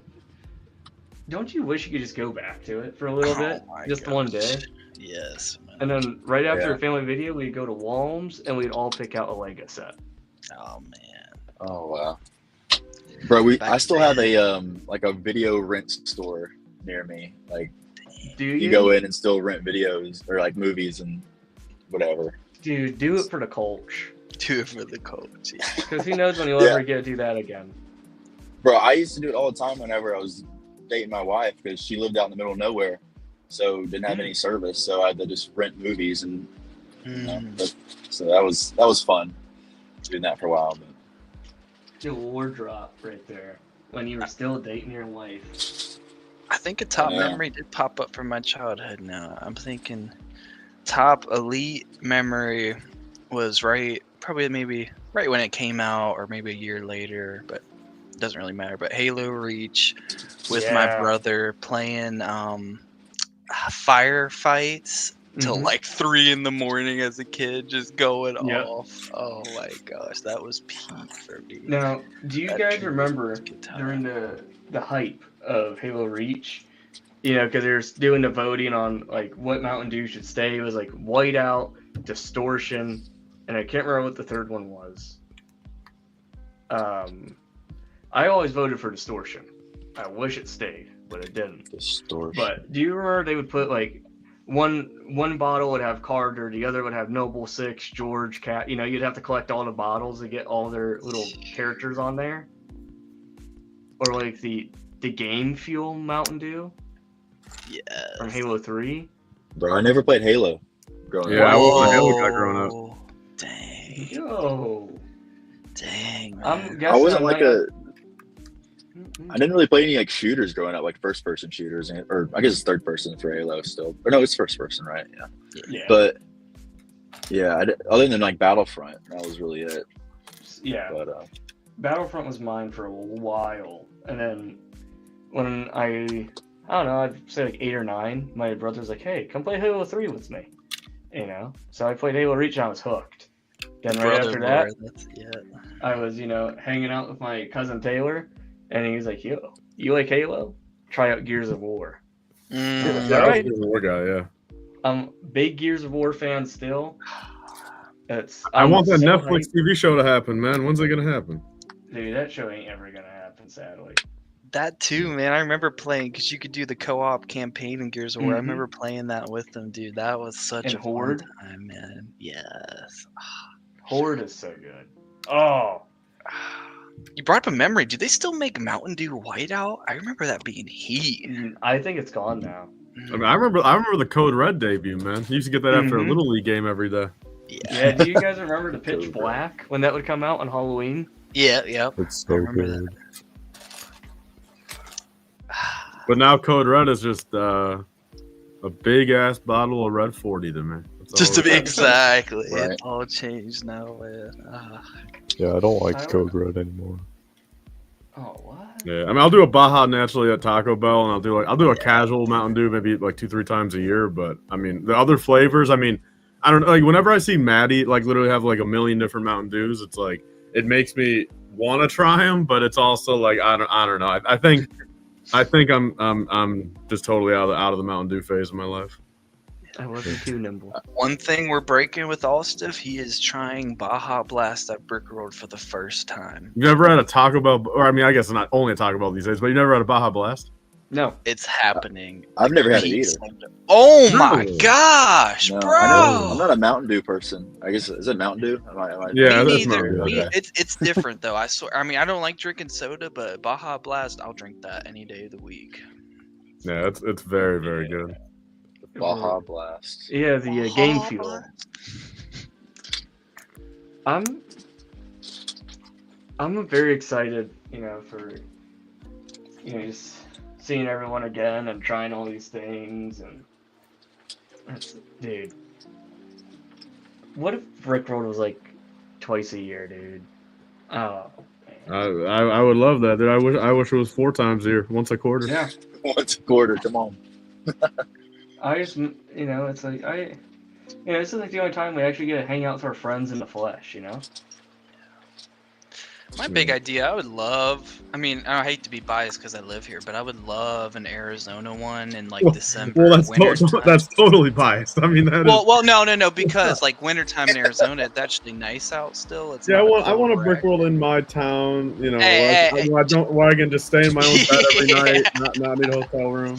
Don't you wish you could just go back to it for a little bit, just one day? Yes. Man. And then right after a family video, we'd go to Walm's and we'd all pick out a Lego set. Oh man. Oh wow. Bro, I still have a like a video rent store near me. Like, do you go in and still rent videos or like movies and whatever. Dude, do it for the culture. Do it for the coach. Because who knows when you'll ever get to do that again. Bro, I used to do it all the time whenever I was dating my wife because she lived out in the middle of nowhere, so didn't have any service. So I had to just rent movies and you know, so that was fun doing that for a while. But The war drop right there when you were still dating your wife. I think a top memory did pop up from my childhood. Now I'm thinking top elite memory was probably maybe right when it came out or maybe a year later, but it doesn't really matter. But Halo Reach with my brother playing firefights till like 3 a.m. as a kid, just going off. Oh my gosh, that was peak for me. Now, do you guys remember during the hype of Halo Reach? You know, because they're doing the voting on like what Mountain Dew should stay. It was like Whiteout, Distortion, and I can't remember what the third one was. I always voted for Distortion. I wish it stayed, but it didn't. Distortion. But do you remember they would put like one bottle would have Carter, the other would have Noble Six, George, Cat. You know, you'd have to collect all the bottles to get all their little characters on there. Or like the Game Fuel Mountain Dew. Yeah. From Halo 3. Bro, I never played Halo growing up. I wasn't a Halo guy growing up. Dang. Yo. Dang, man. I'm guessing I wasn't like I didn't really play any like shooters growing up, like first person shooters, or I guess it's third person for Halo still. Or no, it's first person, right? Yeah. But yeah, other than like Battlefront, that was really it. Yeah. But Battlefront was mine for a while, and then when I don't know, I'd say like 8 or 9, my brother's like, "Hey, come play Halo 3 with me," you know. So I played Halo Reach and I was hooked. Then right after that, I was hanging out with my cousin Taylor, and he was like, "Yo, you like Halo? Try out Gears of War." Yeah, I was Alright. a War guy, yeah. I'm big Gears of War fan still. I want that so Netflix hyped. TV show to happen, man. When's it gonna happen? Dude, that show ain't ever gonna happen, sadly. That too, man. I remember playing because you could do the co-op campaign in Gears of War. I remember playing that with them, dude. That was such And a Horde? fun time, man. Yes. Horde is so good. Oh, You brought up a memory. Do they still make Mountain Dew Whiteout? I remember that being heat. I think it's gone now. I mean, I remember the Code Red debut, man. You used to get that after a Little League game every day. Yeah, do you guys remember the Pitch Black when that would come out on Halloween? Yeah. It's so good. But now Code Red is just a big ass bottle of Red 40 to me. That's Just all to it be is. exactly. Right. It's all changed now, man. Yeah, I don't like I Code Red anymore. Oh, what? Yeah, I mean, I'll do a Baja naturally at Taco Bell, and I'll do a casual Mountain Dew maybe like 2-3 times a year. But I mean, the other flavors, I mean, I don't know. Like whenever I see Maddie like literally have like a million different Mountain Dews, it's like it makes me want to try them, but it's also like I don't know. I think I'm just totally out of the Mountain Dew phase of my life. I wasn't too nimble. One thing we're breaking with Allstuff, he is trying Baja Blast at Brick Road for the first time. You never had a Taco Bell, or I mean, I guess not only a Taco Bell these days, but you never had a Baja Blast? No. It's happening. I've never had it either. Oh my Really? gosh, No, bro! I'm not a Mountain Dew person. I guess is it Mountain Dew? Yeah, Me that's neither. Mountain Dew. Okay. It's different though. I swear. I mean, I don't like drinking soda, but Baja Blast, I'll drink that any day of the week. Yeah, it's very, very good. Baja Blast. Yeah, the game fuel. I'm very excited, for just seeing everyone again and trying all these things and dude. What if Brick Road was like twice a year, dude? Oh man. I would love that, dude. I wish it was 4 times a year, once a quarter. Yeah. Once a quarter, come on. I just it's like this is like the only time we actually get to hang out with our friends in the flesh, My big idea, I would love. I mean, I hate to be biased because I live here, but I would love an Arizona one in like December. Well, wintertime. that's totally biased. I mean, that is. Well, no, because like wintertime in Arizona, it's actually nice out still. It's Yeah, not I want a cold brick wreck. roll in my town. Hey, Where I can just stay in my own bed every Yeah. night, not need a hotel room.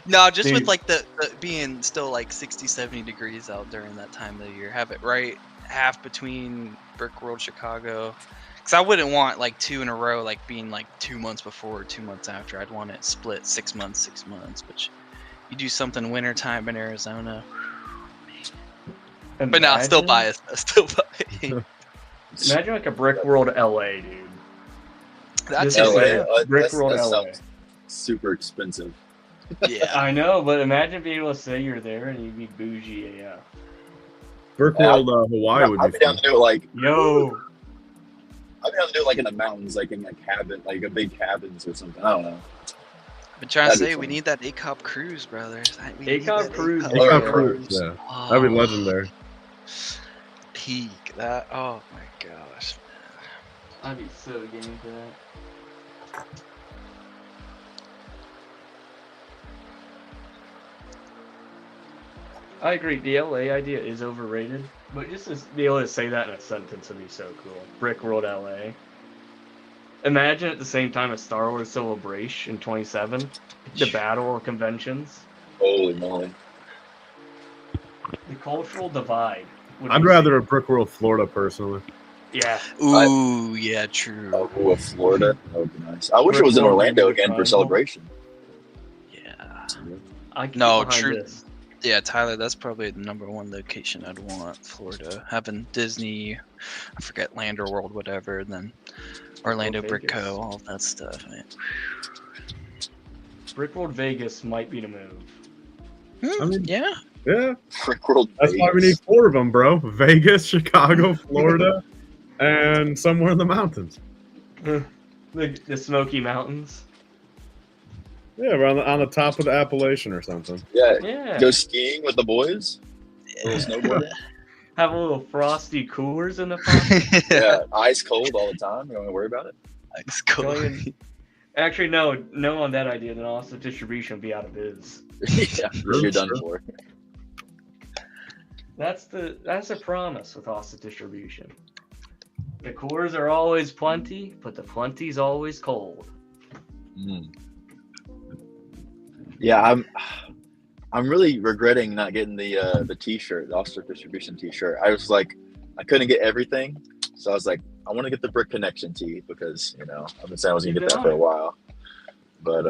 No, just with Dude. like the being still like 60, 70 degrees out during that time of the year. Have it right half between Brick World, Chicago. Because I wouldn't want like 2 in a row, like being like 2 months before or 2 months after. I'd want it split 6 months, 6 months. But you do something wintertime in Arizona. But no, still biased. Still biased. Imagine like a Brick World LA, dude. That's This is it. LA. Brick World that LA. sounds super expensive. Yeah. I know, but imagine being able to say you're there and you'd be bougie AF. Brick World, Hawaii would I'd be be down fun. to do it like Yo. I'd be down to do it like in the mountains, like in a cabin, like a big cabins or something. I don't know. Been trying to That'd be say we fun. need that ACOP cruise, brothers. We need ACOP that cruise. ACOP ACOP yeah. cruise, yeah. Oh, That'd be legendary. Peak. That. Oh my gosh. I'd be so game for that. I agree. The LA idea is overrated, but just to be able to say that in a sentence would be so cool. Brick World LA. Imagine at the same time as Star Wars Celebration 27, the Battle of Conventions. Holy moly! The cultural divide. would I'd be rather a Brick World, Florida, personally. Yeah. Ooh, yeah, true. Oh, Florida. That would be nice. I wish it was in Orlando again for Celebration. Yeah. I can No, get behind true. this. Yeah, Tyler, that's probably the #1 location I'd want. Florida, having Disney, I forget Land or World, whatever, and then Orlando Vegas. Brick Co, all that stuff, man. Brick World Vegas might be the move. I mean, Yeah. Yeah, Brick World. that's why we need 4 of them, bro. Vegas, Chicago, Florida, and somewhere in the mountains. The Smoky Mountains. Yeah, we're on the top of the Appalachian or something. Yeah. Yeah. Go skiing with the boys. A little snowboarding. Have a little frosty coolers in the pocket. Yeah. Ice cold all the time. You don't have to worry about it. It's cool. Actually, no on that idea. Then also distribution will be out of biz. Yeah. You're done for. That's a promise with Austin Distribution. The coolers are always plenty, but the plenty's always cold. Mm. Yeah, I'm really regretting not getting the T-shirt, the Austin Distribution T-shirt. I was like, I couldn't get everything, so I was like, I want to get the Brick Connection tee because I've been saying I was gonna get that for a while, but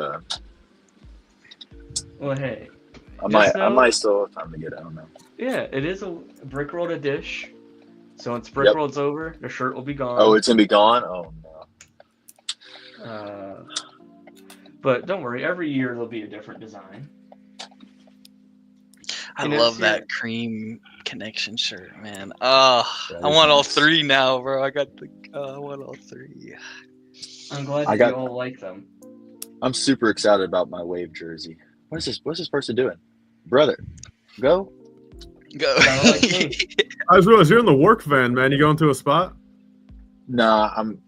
Well, hey, I might still have time to get it. I don't know. yeah, it is a brick roll to dish. So once brick roll's over, the shirt will be gone. Oh, it's gonna be gone. Oh no. But don't worry, every year there'll be a different design. I love that cream connection shirt, man. I want all three now, bro. I want all three. I'm glad that you all like them. I'm super excited about my Wave jersey. What's this person doing? Brother, go. Go. I just realized you're in the work van, man. You going to a spot? Nah, I'm.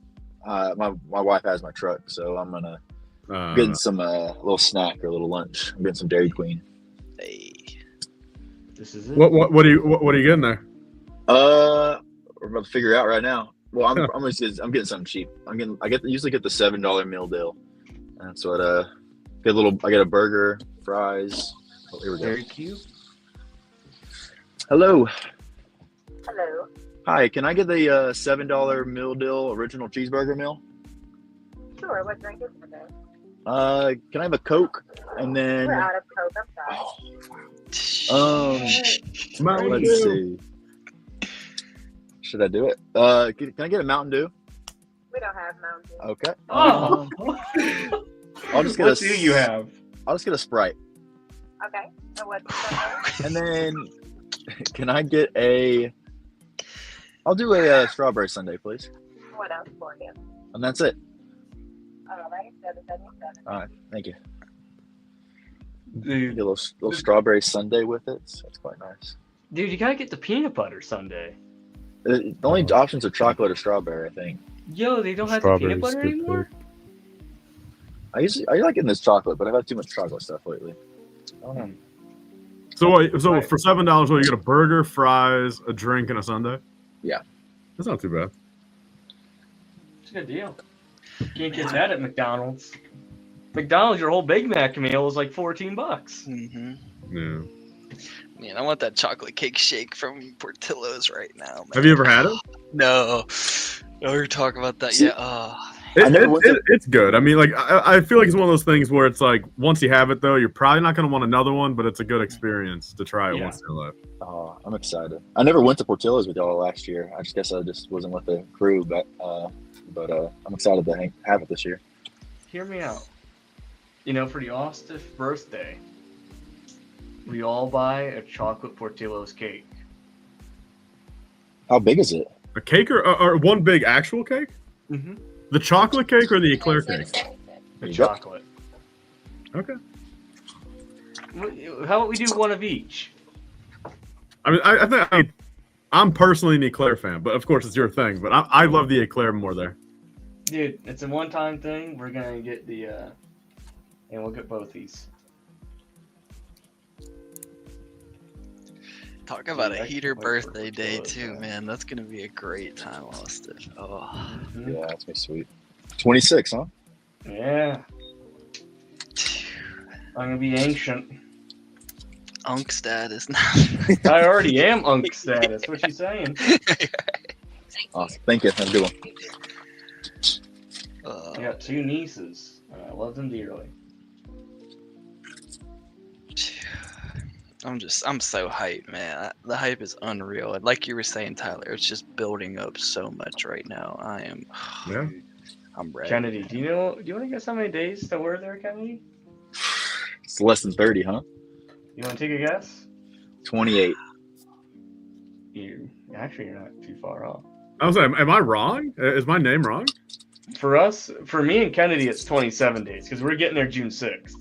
My wife has my truck, so I'm gonna getting some little snack or a little lunch. I'm getting some Dairy Queen. Hey. This is it. What are you getting there? We're about to figure it out right now. Well, I'm getting something cheap. Usually get the $7 meal deal. That's what I get a burger, fries. Oh, here we go. Very cute. Hello. Hello. Hi, can I get the $7 meal deal original cheeseburger meal? Sure. What drink is it? Can I have a Coke and then? We're out of Coke. I'm sorry. Let's see. Should I do it? Can I get a Mountain Dew? We don't have Mountain Dew. Okay. Oh. I'll just get What do you have? I'll just get a Sprite. Okay. So what's And then, can I get I'll do a strawberry sundae, please. what else for you? And that's it. All right. 777. All right, thank you. Dude, Get a little strawberry sundae with it. So that's quite nice. Dude, you gotta get the peanut butter sundae. The only options are chocolate or strawberry, I think. Yo, they don't have the peanut butter good anymore? I like getting this chocolate, but I've had too much chocolate stuff lately. I don't know. So for $7, you get a burger, fries, a drink, and a sundae? Yeah. That's not too bad. It's a good deal. Can't get that at McDonald's. McDonald's, your whole Big Mac meal is like $14. Mm-hmm. Yeah. Man, I want that chocolate cake shake from Portillo's right now, man. Have you ever had it? No. No, we were talking about that. See, Yeah. It's good. I mean, like, I feel like it's one of those things where it's like, once you have it, though, you're probably not going to want another one, but it's a good experience to try it once in your life. Oh, I'm excited. I never went to Portillo's with y'all last year. I guess I just wasn't with the crew, but I'm excited to have it this year. Hear me out. For the Austin birthday, we all buy a chocolate Portillo's cake. How big is it? A cake or one big actual cake? Mm-hmm. The chocolate cake or the eclair cake? The chocolate. Okay. How about we do one of each? I mean, I think I'm personally an eclair fan, but of course it's your thing. But I love the eclair more there. Dude, it's a one-time thing. We're gonna get and we'll get both these. Talk about a heater birthday day too, man. That's gonna be a great time, Austin. Oh. Mm-hmm. Yeah, that's gonna be sweet. 26, huh? Yeah. I'm gonna be ancient. Unk status now. I already am unk status. What you saying? Awesome. Thank you. Have a good one. I got 2 nieces. And I love them dearly. I'm so hyped, man. The hype is unreal. And like you were saying, Tyler, it's just building up so much right now. I'm ready. Kennedy, do you want to guess how many days that we're there, Kennedy? It's less than 30, huh? You want to take a guess? 28. You're not too far off. I was like, am I wrong? Is my name wrong? For us, for me and Kennedy, it's 27 days because we're getting there June 6th.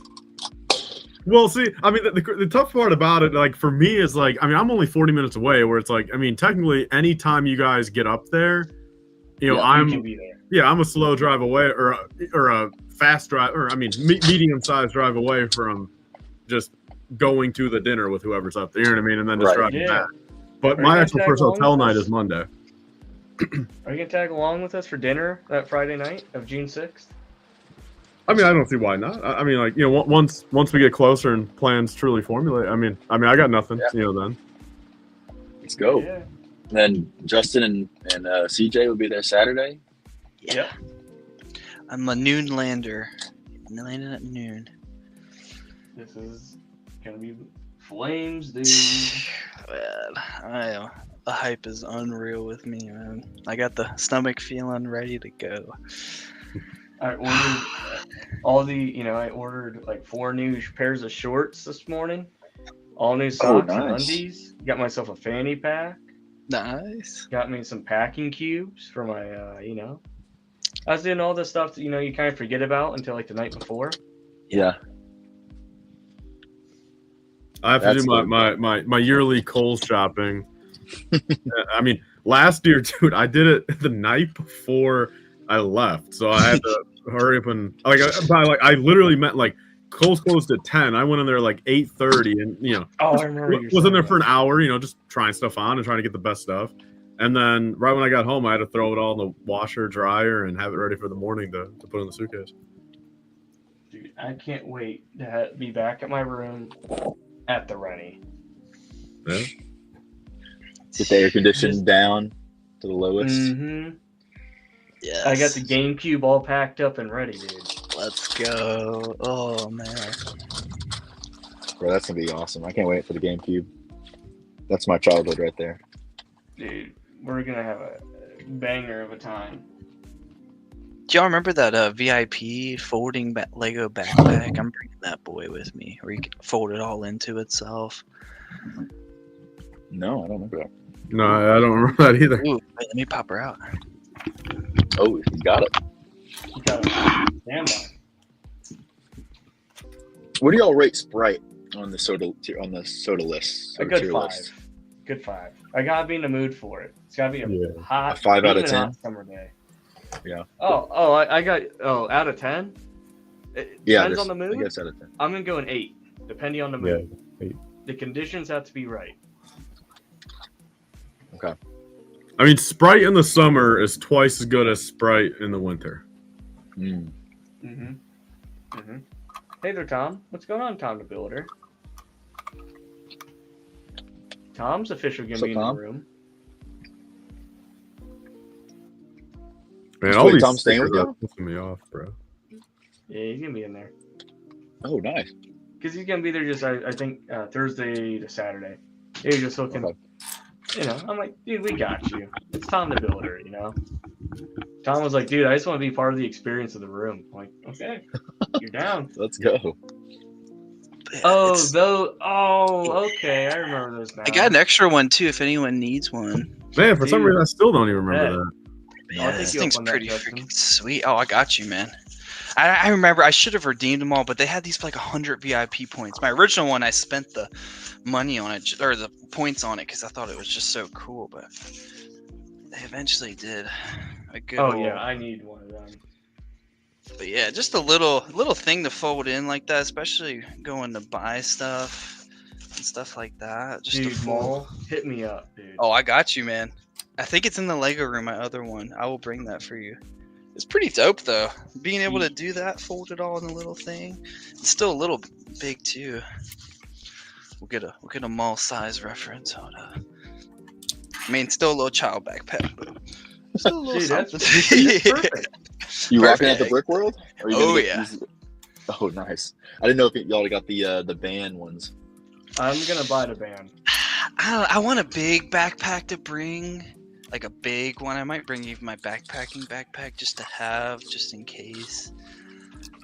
Well, see, I mean, the tough part about it, like for me, is like, I mean, I'm only 40 minutes away. Where it's like, I mean, technically, anytime you guys get up there, you know, Yeah, We can be there. yeah, I'm a slow drive away, or a fast drive, or I mean, medium-sized drive away from just going to the dinner with whoever's up there. You know what I mean? And then just Right. driving Yeah. back. But Are my you actual gonna first tag along hotel with night us? is Monday. Are you gonna tag along with us for dinner that Friday night of June 6th? I mean, I don't see why not. I mean, like, you know, once we get closer and plans truly formulate, I mean, I got nothing, Yeah. you know, then. Let's go. Yeah. And then Justin and CJ will be there Saturday. Yep. I'm a noon lander. Landing at noon. This is gonna be flames, dude. Man, the hype is unreal with me, man. I got the stomach feeling ready to go. I ordered like 4 new pairs of shorts this morning. All new socks and nice. undies. Got myself a fanny pack. Nice. Got me some packing cubes for my, I was doing all the stuff that, you kind of forget about until like the night before. Yeah. I have to That's do cool. my yearly Kohl's shopping. I mean, last year, dude, I did it the night before I left, so I had to hurry up and I literally meant like Kohl's closed at 10. I went in there like 8:30, and Oh, I remember. was in there for an hour, just trying stuff on and trying to get the best stuff. And then right when I got home, I had to throw it all in the washer, dryer, and have it ready for the morning to put in the suitcase. Dude, I can't wait to be back at my room at the Rennie. Yeah. Get the air conditioning down to the lowest. Mm-hmm. Yeah. I got the GameCube all packed up and ready, dude. Let's go. Oh man. Bro, that's gonna be awesome. I can't wait for the GameCube. That's my childhood right there. Dude, we're gonna have a banger of a time. Do y'all remember that VIP folding Lego backpack? I'm bringing that boy with me, where you can fold it all into itself. No, I don't remember that. No, I don't remember that either. Ooh, wait, let me pop her out. Oh, you got it. You gotta stand by. What do y'all rate Sprite on the soda list? A good tier 5. list? Good 5. I gotta be in the mood for it. It's gotta be a hot A 5 out of even 10? hot summer day. Yeah. I got out of 10. It Yeah, depends on the I mood. guess out of 10. I'm gonna go an 8, depending on the Yeah, mood. 8. The conditions have to be right. Okay. I mean, Sprite in the summer is twice as good as Sprite in the winter. Mm. Hey there, Tom. What's going on, Tom the Builder? Tom's officially gonna What's be in up, Tom? the room. Man, Wait, all these Tom staying stickers with are you? pissing me off, bro. Yeah, he's gonna be in there. Oh, nice. Because he's gonna be there just I think Thursday to Saturday. He's just looking. Okay. I'm like, dude, we got you. It's Tom the Builder, Tom was like, dude, I just want to be part of the experience of the room. I'm like, okay, you're down. Let's go. Okay, I remember those now. I got an extra one too if anyone needs one. Man, for some Dude. reason, I still don't even remember Yeah. that. I'll Man, take this you up thing's on that, pretty Justin. freaking sweet. Oh, I got you, man. I remember I should have redeemed them all, but they had these for like 100 VIP points. My original one, I spent the money on it, or the points on it, because I thought it was just so cool, but they eventually did a good Yeah, I need one of them. But yeah, just a little thing to fold in like that, especially going to buy stuff and stuff like that. Just Dude, to fold. Maul, hit me up, dude. Oh, I got you, man. I think it's in the Lego room, my other one. I will bring that for you. It's pretty dope, though. Being able to do that, fold it all in a little thing. It's still a little big, too. We'll get a mall size reference on I mean, still a little child backpack, but still a little Dude, that's something. perfect. You rocking at the Perfect. Brick World? Or are you Oh, gonna yeah. Oh, nice. I didn't know if y'all got the band ones. I'm gonna buy the band. I want a big backpack to bring. Like a big one. I might bring even my backpacking backpack just to have, just in case.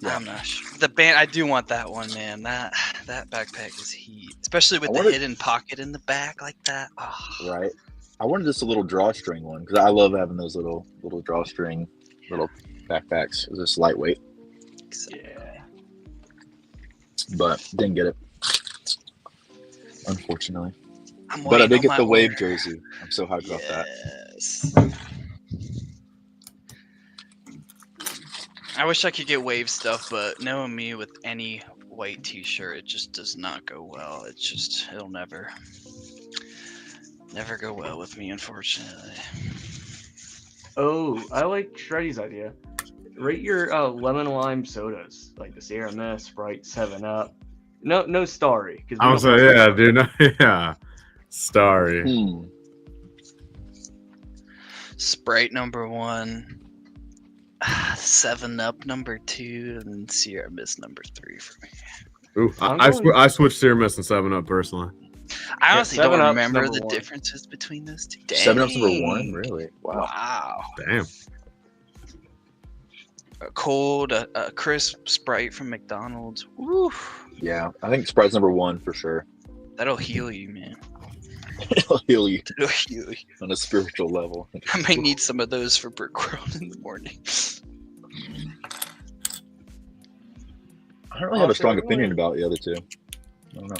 Yeah. I'm not sure. The band, I do want that one, man. That backpack is heat, especially with I the wanted- hidden pocket in the back like that. Oh, Right. I wanted just a little drawstring one because I love having those little drawstring little backpacks. It was just lightweight, Yeah. but didn't get it, unfortunately. I'm But I waiting did on get my the wave order. jersey. I'm so hyped about that. Yes. I wish I could get wave stuff, but knowing me with any white t-shirt, it just does not go well. It'll never go well with me, unfortunately. Oh, I like Shreddy's idea. Rate your lemon lime sodas, like the Sierra Mist, Sprite, 7-Up. No Starry. I was like, yeah, dude. No, yeah. Starry. Sprite number 1, 7-Up number 2, and Sierra Mist number 3 for me. Ooh, I switched Sierra Mist and 7-Up personally. I honestly don't 7-Up's remember number the 1. differences between those two. 7-Up's number Dang. 1, really? Wow. Damn. A cold, a crisp Sprite from McDonald's. Woo. Yeah, I think Sprite's number 1 for sure. That'll heal you, man. It'll heal you That'll heal you. on a spiritual level. I might need some of those for Brick World in the morning. I don't really have a strong opinion about the other two. I don't know.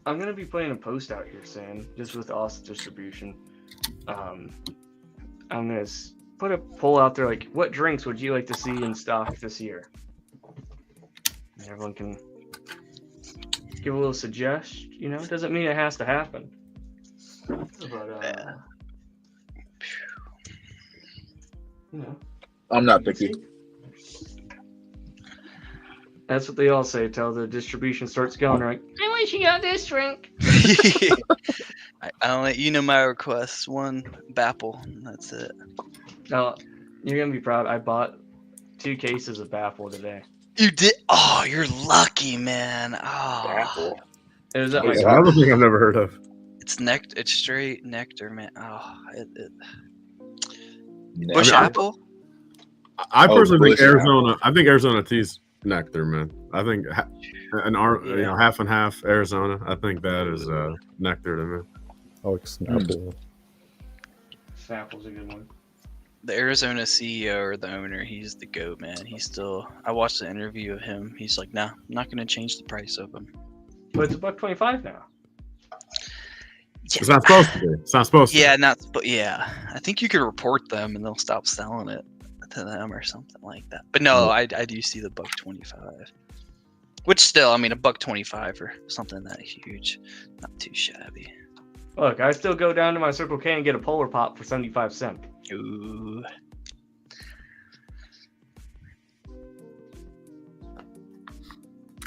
I'm gonna be putting a post out here soon, just with Austin distribution. I'm gonna put a poll out there, like, what drinks would you like to see in stock this year? And everyone can give a little suggestion. You know, it doesn't mean it has to happen. But you know, I'm not picky. that's what they all say till the distribution starts going, right? I wish you got this drink. I'll let you know my request. 1 Bapple, and that's it. Now, you're gonna be proud. I bought 2 cases of Baffle today. You did? Oh, you're lucky, man. Oh, Apple. It was at What my is Yeah, another thing I've never heard of. it's nectar. It's straight nectar, man. Oh, No. Bush I mean, apple. I personally think Bush Arizona. I think Arizona tea's nectar, man. I think you know, half and half Arizona. I think that is nectar to me. I like Snapple. Snapple's a good one. The Arizona CEO or the owner, he's the GOAT, man. I watched the interview of him. He's like, nah, I'm not going to change the price of them. But it's $1.25 now. It's not supposed to be. It's not supposed to. Yeah, yeah. I think you could report them and they'll stop selling it to them or something like that. But no, I do see the $1.25. Which still, I mean, $1.25 for something that huge, not too shabby. Look, I still go down to my Circle K and get a Polar Pop for 75 cents. Ooh.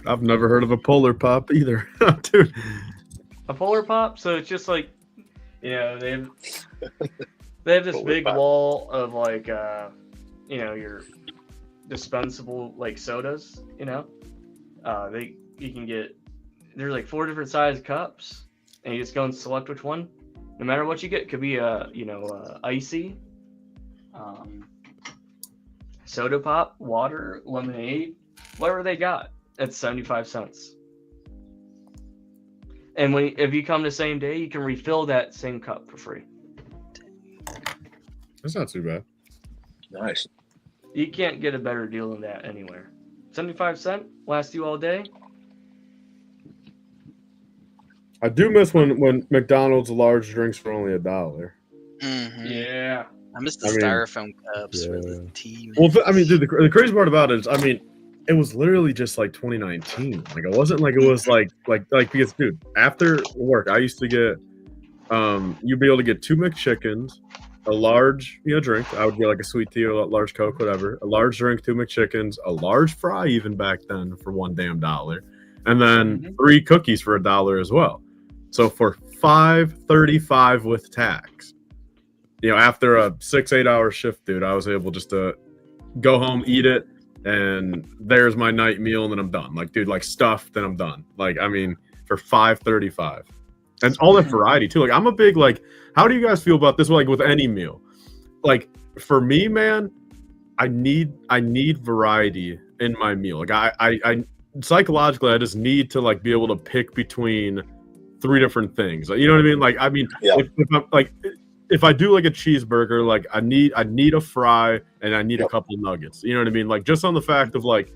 I've never heard of a Polar Pop either, dude. A Polar Pop, so it's just like, you know, they have this Polar big Pop. wall of like, you know, your dispensable like sodas. You know, you can get, there's like 4 different size cups, and you just go and select which one. No matter what you get, it could be icy, soda pop, water, lemonade, whatever they got. It's 75 cents. And if you come the same day, you can refill that same cup for free. That's not too bad. Nice. You can't get a better deal than that anywhere. 75 cents lasts you all day. I do miss when McDonald's large drinks were only $1. Mm-hmm. Yeah. I miss the I mean, styrofoam cups for yeah. the tea. Well, I mean, dude, the crazy part about it is, I mean, it was literally just like 2019. Like, it wasn't like it was like because, dude, after work, I used to get, you'd be able to get 2 McChickens, a large, drink. I would get like a sweet tea or a large Coke, whatever. A large drink, 2 McChickens, a large fry even back then for $1 damn, and then 3 cookies for $1 as well. So for $5.35 with tax, after a 6-8 hour shift, dude, I was able just to go home, eat it, and there's my night meal, and then I'm done. Like, dude, like stuffed, then I'm done. Like, I mean, for $5.35, and all that variety too. Like, I'm a big like. How do you guys feel about this? Like with any meal, like for me, man, I need variety in my meal. Like I psychologically, I just need to like be able to pick between 3 different things. Like, you know what I mean? Like, I mean, Yeah. if I'm like, if I do like a cheeseburger, like I need a fry and I need a couple nuggets. You know what I mean? Like just on the fact of like,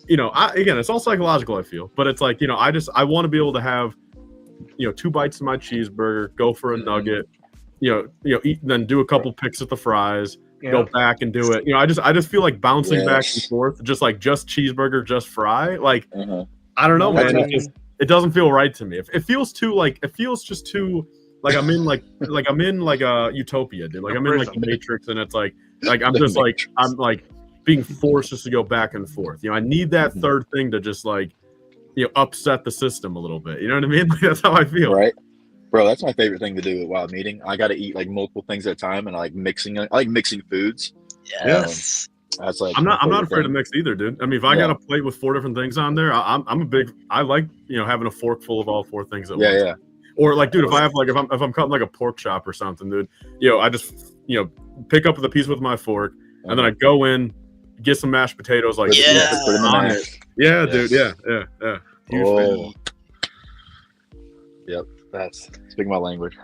again, it's all psychological, I feel, but it's like, I want to be able to have, 2 bites of my cheeseburger, go for a nugget, eat, then do a couple picks at the fries, go back and do it. I just feel like bouncing back and forth, just cheeseburger, just fry. Like, I don't know, man. It doesn't feel right to me. It feels just too like I'm in like a utopia, dude. Like I'm in like the Matrix, and it's like I'm just like I'm like being forced just to go back and forth. I need that third thing to just like upset the system a little bit. You know what I mean? Like, that's how I feel. Right. Bro, that's my favorite thing to do while I'm eating. I got to eat like multiple things at a time, and I like mixing foods. Yes. That's like I'm not afraid to mix either, dude. I mean, if I got a plate with 4 different things on there, I like having a fork full of all 4 things at once. Yeah. Or like, dude, if I'm cutting like a pork chop or something, dude, I just pick up the piece with my fork, and then I go in, get some mashed potatoes, like put it in the on mash. it. Yeah, dude. Yeah. Oh. Yep. That's speaking my language.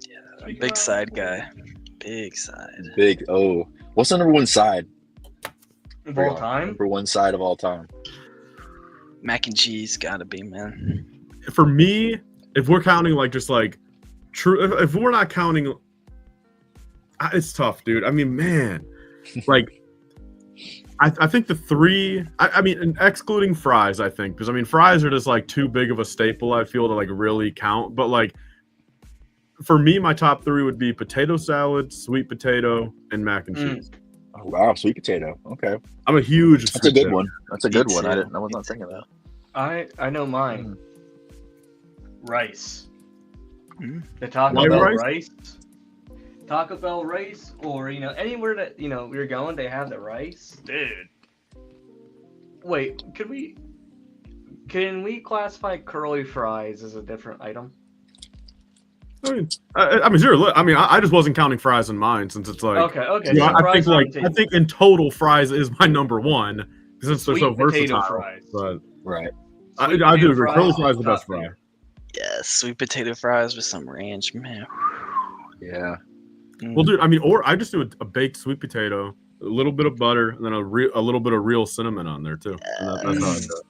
Yeah, big side guy. Big side. Big. Oh, what's the number 1 side Of all time? Number 1 side of all time. Mac and cheese gotta be, man. For me, if we're counting like just like true, if we're not counting, it's tough, dude. I mean, man, like I think the 3. I mean, and excluding fries, I think, because I mean, fries are just like too big of a staple, I feel, to like really count. But like for me, my top 3 would be potato salad, sweet potato, and mac and cheese. Oh wow, sweet potato. Okay, I'm a huge. That's a good one. That's a Me good one. too. I was not thinking of that. I know mine. Rice. Mm. The Taco White Bell rice? rice. Taco Bell rice, or anywhere that you're going, they have the rice, dude. Wait, can we classify curly fries as a different item? I mean, sure. I mean, I just wasn't counting fries in mine, since it's like Okay. Yeah, so I fries think on like the I table. think in total, fries is my number 1 since they're so Sweet potato versatile. fries. But Right. I Sweet do potato agree. Curly fries is the top best fry. tier. Yeah, sweet potato fries with some ranch, man. Yeah. Well, dude, I mean, or I just do a baked sweet potato, a little bit of butter, and then a little bit of real cinnamon on there too. And that's how I do it.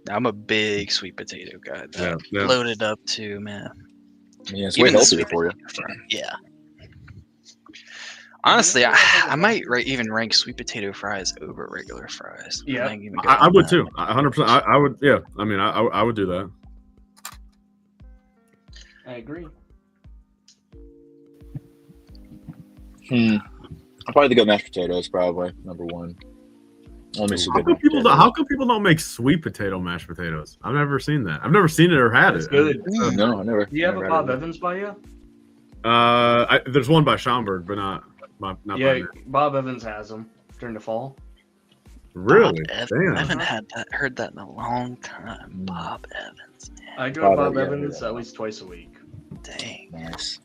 I'm a big sweet potato guy. Yeah. Loaded up too, man. Yeah, it's Even way the healthier sweet for you. Yeah. Honestly, I might even rank sweet potato fries over regular fries. Yeah. might even go I on would that. too. 100%. I would. Yeah. I mean, I would do that. I agree. I'll probably go mashed potatoes. Probably number 1. I'll miss a How good come mashed people? potatoes. How come people don't make sweet potato mashed potatoes? I've never seen that. I've never seen it or had It's it. good. No, I never. Do you have a never Bob had it. Evans by you? There's one by Schaumburg, but not by Yeah, me. Bob Evans has them during the fall. Really? Bob Evans. Damn. I haven't heard that in a long time. Bob Evans, man. I go to Bob Bob Evans, Evans yeah. at least twice a week. Dang. Nice.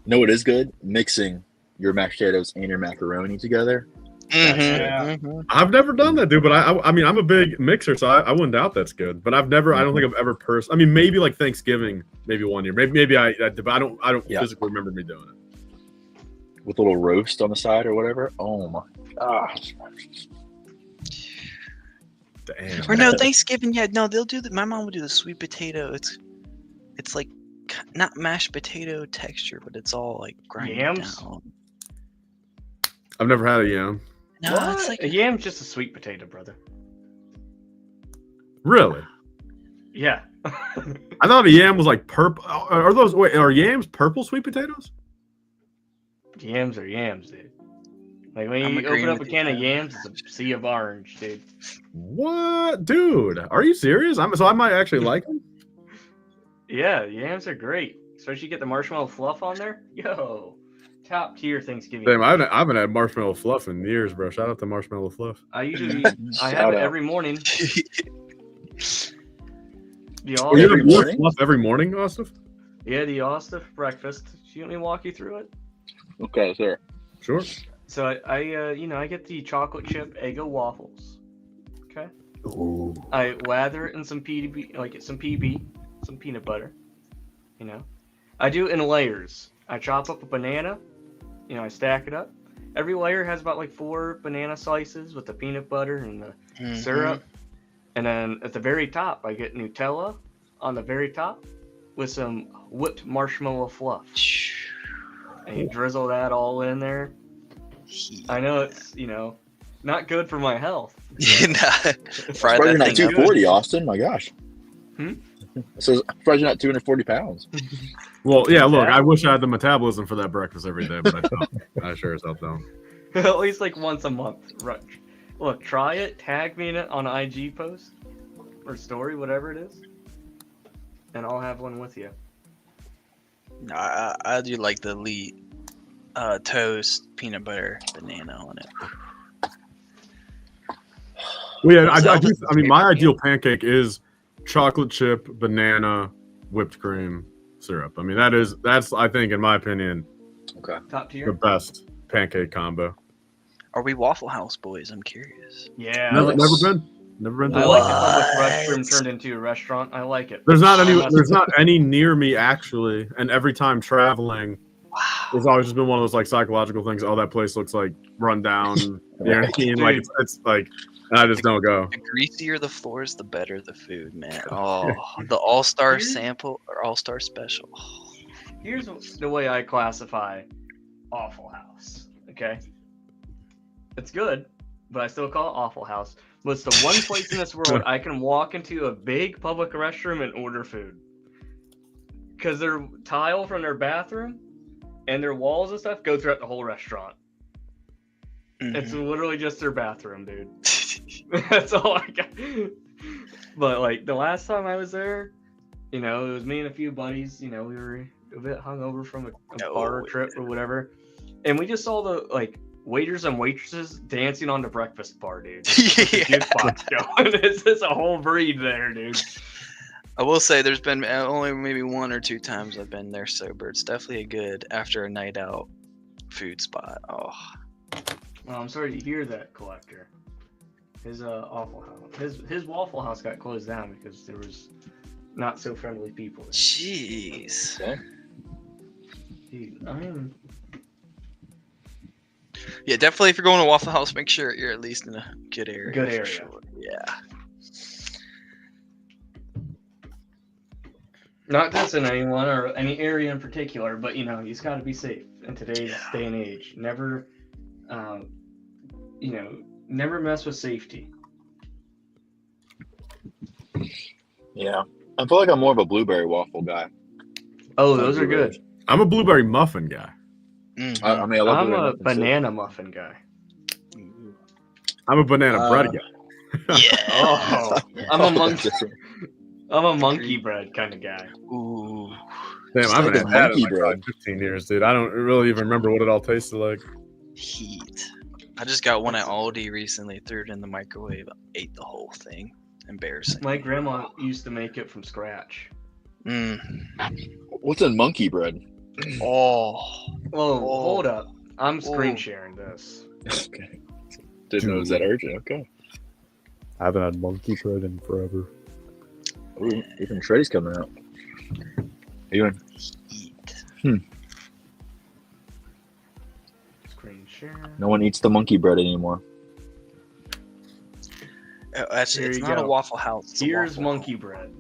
No, what is good? Mixing your mashed potatoes and your macaroni together. I've never done that, dude. But I mean, I'm a big mixer, so I wouldn't doubt that's good. But I don't think I've ever I mean, maybe like Thanksgiving, maybe one year, maybe but I don't Yeah. physically remember me doing it. With a little roast on the side or whatever. Oh my gosh. Damn. Or no, Thanksgiving. Yeah, no, they'll do my mom would do the sweet potato. It's like not mashed potato texture, but it's all like grinded Yams? down. I've never had a yam. No, What? it's like A yam's just a sweet potato, brother. Really? Yeah. I thought a yam was like purple. Are yams purple sweet potatoes? Yams are yams, dude. Like when I'm you agreeing open up a with you, can of man. yams, it's a sea of orange, dude. What, dude? Are you serious? So I might actually like them. Yeah, yams are great. Especially you get the marshmallow fluff on there. Yo, top tier Thanksgiving. Damn, I haven't had marshmallow fluff in years, bro. Shout out to marshmallow fluff. I usually I Shout have it out. every morning. The Oh, you All have morning? fluff every morning, Austin? Yeah, the All-Stuff breakfast. Do you want me to walk you through it? Okay, sir. Sure. So I get the chocolate chip Eggo waffles. Okay. Ooh. I lather it in some PB, some peanut butter. I do it in layers. I chop up a banana. You know, I stack it up. Every layer has about like 4 banana slices with the peanut butter and the syrup. And then at the very top, I get Nutella on the very top with some whipped marshmallow fluff. And you drizzle that all in there. I know it's, you know, not good for my health. Fry Probably that not thing 240, Austin. My gosh. Hmm? So probably not 240 pounds. Well, yeah. Look, I wish I had the metabolism for that breakfast every day, but I don't. I sure as hell don't. At least like once a month. Right. Look, try it. Tag me in it on an IG post or story, whatever it is, and I'll have one with you. I do like the elite toast, peanut butter, banana on it. Well, yeah, I mean, my ideal pancake is chocolate chip, banana, whipped cream, syrup. I mean, that's I think, in my opinion, Okay. Top the tier. best pancake combo. Are we Waffle House boys? I'm curious. Yeah. Never I been. like the public restroom turned into a restaurant. I like it. There's not any near me actually, and every time traveling, there's always just been one of those like psychological things. Oh, that place looks like run down. You know what I mean? Like it's like, and I just don't go. The greasier the floors, the better the food, man. Oh, the all-star sample or all-star special. Oh. Here's the way I classify Waffle House. Okay. It's good, but I still call it Waffle House. But it's the one place in this world I can walk into a big public restroom and order food. Because their tile from their bathroom and their walls and stuff go throughout the whole restaurant. It's literally just their bathroom, dude. That's all I got. But like the last time I was there, you know, it was me and a few buddies. You know, we were a bit hungover from a bar trip or whatever, and we just saw the like waiters and waitresses dancing on the breakfast bar, dude. Jukebox going. It's just a whole breed there, dude. I will say there's been only maybe 1 or 2 times I've been there sober. It's definitely a good after a night out food spot. Oh. Well, I'm sorry to hear that, Collector. His Waffle House, his Waffle House got closed down because there was not so friendly people there. Jeez. Dude, I am. Yeah, definitely. If you're going to Waffle House, make sure you're at least in a good area. Good for area. Sure. Yeah. Not dissing anyone or any area in particular, but you know, you just got to be safe in today's day and age. Never, you know, never mess with safety. Yeah. I feel like I'm more of a blueberry waffle guy. Oh, those are good. I'm a blueberry muffin guy. I mean, I love I'm blueberry a muffins, too. banana muffin guy. I'm a banana bread guy. Yeah. Oh, I'm a monkey. Different. I'm a monkey bread kind of guy. Ooh. Damn, Just I haven't like had a that monkey in like bread. 15 years, dude. I don't really even remember what it all tasted like. Heat. I just got one at Aldi recently. Threw it in the microwave. Ate the whole thing. Embarrassing. My grandma used to make it from scratch. What's in monkey bread? Oh. Whoa, hold up. I'm screen Oh. sharing this. Okay. Didn't know it was that urgent. Okay. I haven't had monkey bread in forever. Ooh, even Shreddy's coming out. Even Heat. Screen share. no one eats the monkey bread anymore. Actually, Here it's you not go. a Waffle House. It's a Here's Waffle monkey bread.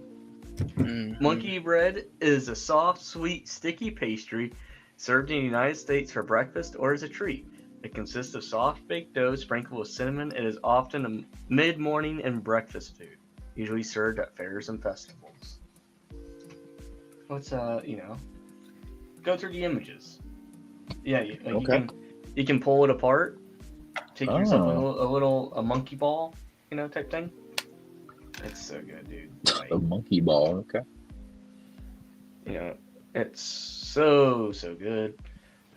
Mhm. Monkey bread is a soft, sweet, sticky pastry served in the United States for breakfast or as a treat. It consists of soft baked dough sprinkled with cinnamon. It is often a mid-morning and breakfast food, usually served at fairs and festivals. Let's you know, go through the images. Yeah, Okay. you can pull it apart, take yourself Oh. a monkey ball, you know, type thing. It's so good, dude. Like, A monkey ball. Okay. you know, it's so good.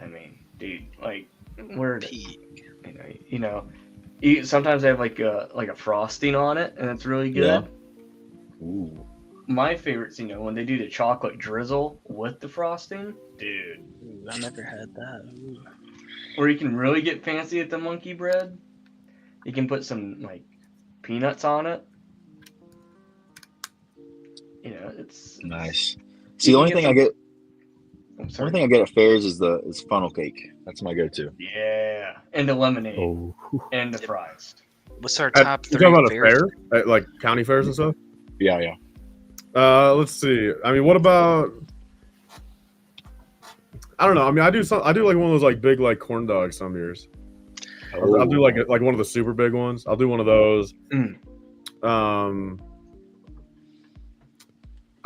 I mean, dude, like where Peak. sometimes they have like a frosting on it, and it's really good. Yeah. Ooh. My favorites, you know, when they do the chocolate drizzle with the frosting, dude. Ooh, I never had that. Ooh. Or you can really get fancy at the monkey bread. You can put some like peanuts on it. You know, it's Nice. You See, the can only get thing I some- get I'm The sorry. only thing I get at fairs is funnel cake. That's my go-to. Yeah, and the lemonade Oh, and the fries. What's our You top talking 3 about a fairs? fair, at, like county fairs and stuff? Yeah. Let's see. I mean, what about? I don't know. I mean, I do like one of those like big like corn dogs some years. I'll do like one of the super big ones. I'll do one of those. Mm.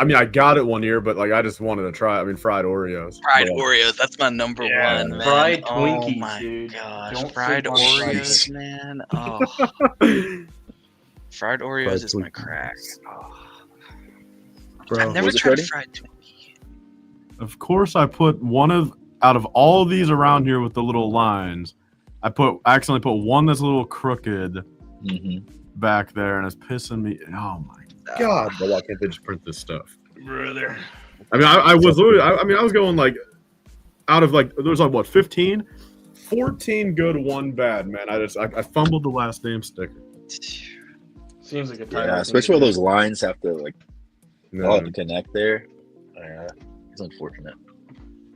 I mean, I got it one year, but like I just wanted to try it. I mean, fried Oreos. Fried But, Oreos. That's my number Yeah, one, man. fried Oh Twinkies, my dude. gosh. Don't Fried sleep on fried Oreos, Twinkies. man. Oh, fried Oreos Fried is my Twinkies. crack. Oh. bro, I've never Was it tried ready? a fried Twinkie. of course, I put out of all of these around here with the little lines, I accidentally put one that's a little crooked back there, and it's pissing me. Oh my god! But why can't they just print this stuff? Brother. I mean, I was literally. I mean, I was going like out of like there was like what 15, 14 good, one bad. Man, I fumbled the last damn sticker. Seems like a time. Yeah, especially when those lines have to like all have Yeah. to connect there. Yeah, it's unfortunate.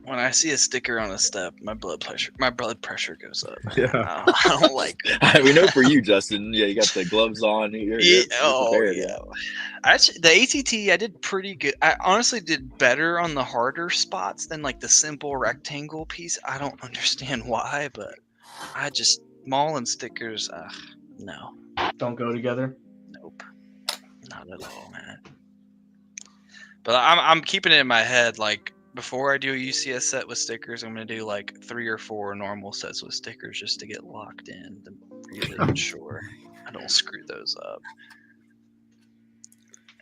When I see a sticker on a step, my blood pressure goes up. Yeah. I don't like it. We know for you, Justin. Yeah, you got the gloves on. You're prepared. Yeah. Actually, the ATT, I did pretty good. I honestly did better on the harder spots than like the simple rectangle piece. I don't understand why, but I just mall and stickers. No, Don't go together. nope, not at all, man. But I'm keeping it in my head like. Before I do a UCS set with stickers, I'm going to do like 3 or 4 normal sets with stickers just to get locked in to really ensure I don't screw those up.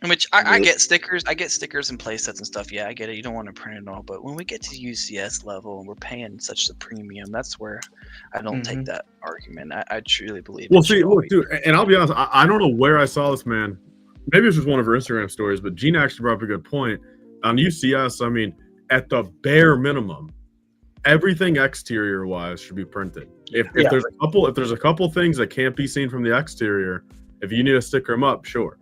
In which I get stickers. I get stickers and play sets and stuff. Yeah, I get it. You don't want to print it all. But when we get to UCS level and we're paying such a premium, that's where I don't take that argument. I truly believe Well, it see, should look, always dude, and I'll be honest. I don't know where I saw this, man. Maybe it's just one of her Instagram stories, but Gina actually brought up a good point. On UCS, I mean, at the bare minimum, everything exterior wise should be printed. If there's a couple things that can't be seen from the exterior, if you need to sticker them up, sure.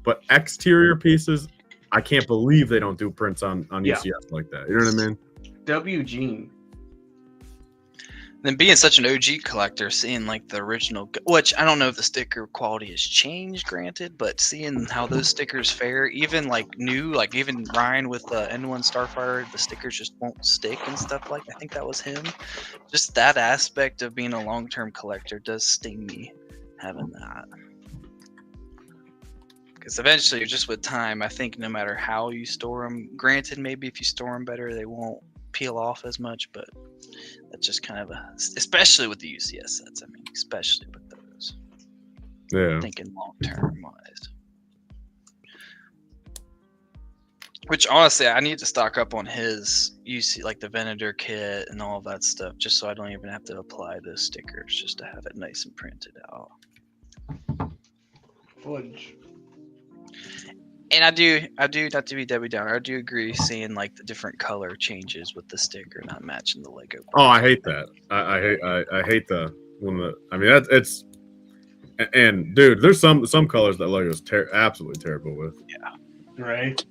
But exterior pieces, I can't believe they don't do prints on UCS like that. You know what I mean? W. Gene. Then being such an OG collector, seeing like the original, which I don't know if the sticker quality has changed, granted, but seeing how those stickers fare, even like new, like even Ryan with the N1 Starfire, the stickers just won't stick and stuff like. I think that was him. Just that aspect of being a long-term collector does sting me having that. Because eventually, just with time, I think no matter how you store them, granted, maybe if you store them better, they won't peel off as much, but that's just kind of especially with the UCS sets. I mean, especially with those. Yeah. Thinking long term wise. Which honestly, I need to stock up on his UC, like the Venator kit and all of that stuff, just so I don't even have to apply those stickers, just to have it nice and printed out. Fudge. And I do not to be Debbie Downer. I do agree seeing like the different color changes with the sticker not matching the Lego. Oh, I hate that. I hate the when the. I mean, it's. And dude, there's some colors that Lego's absolutely terrible with. Yeah. Right.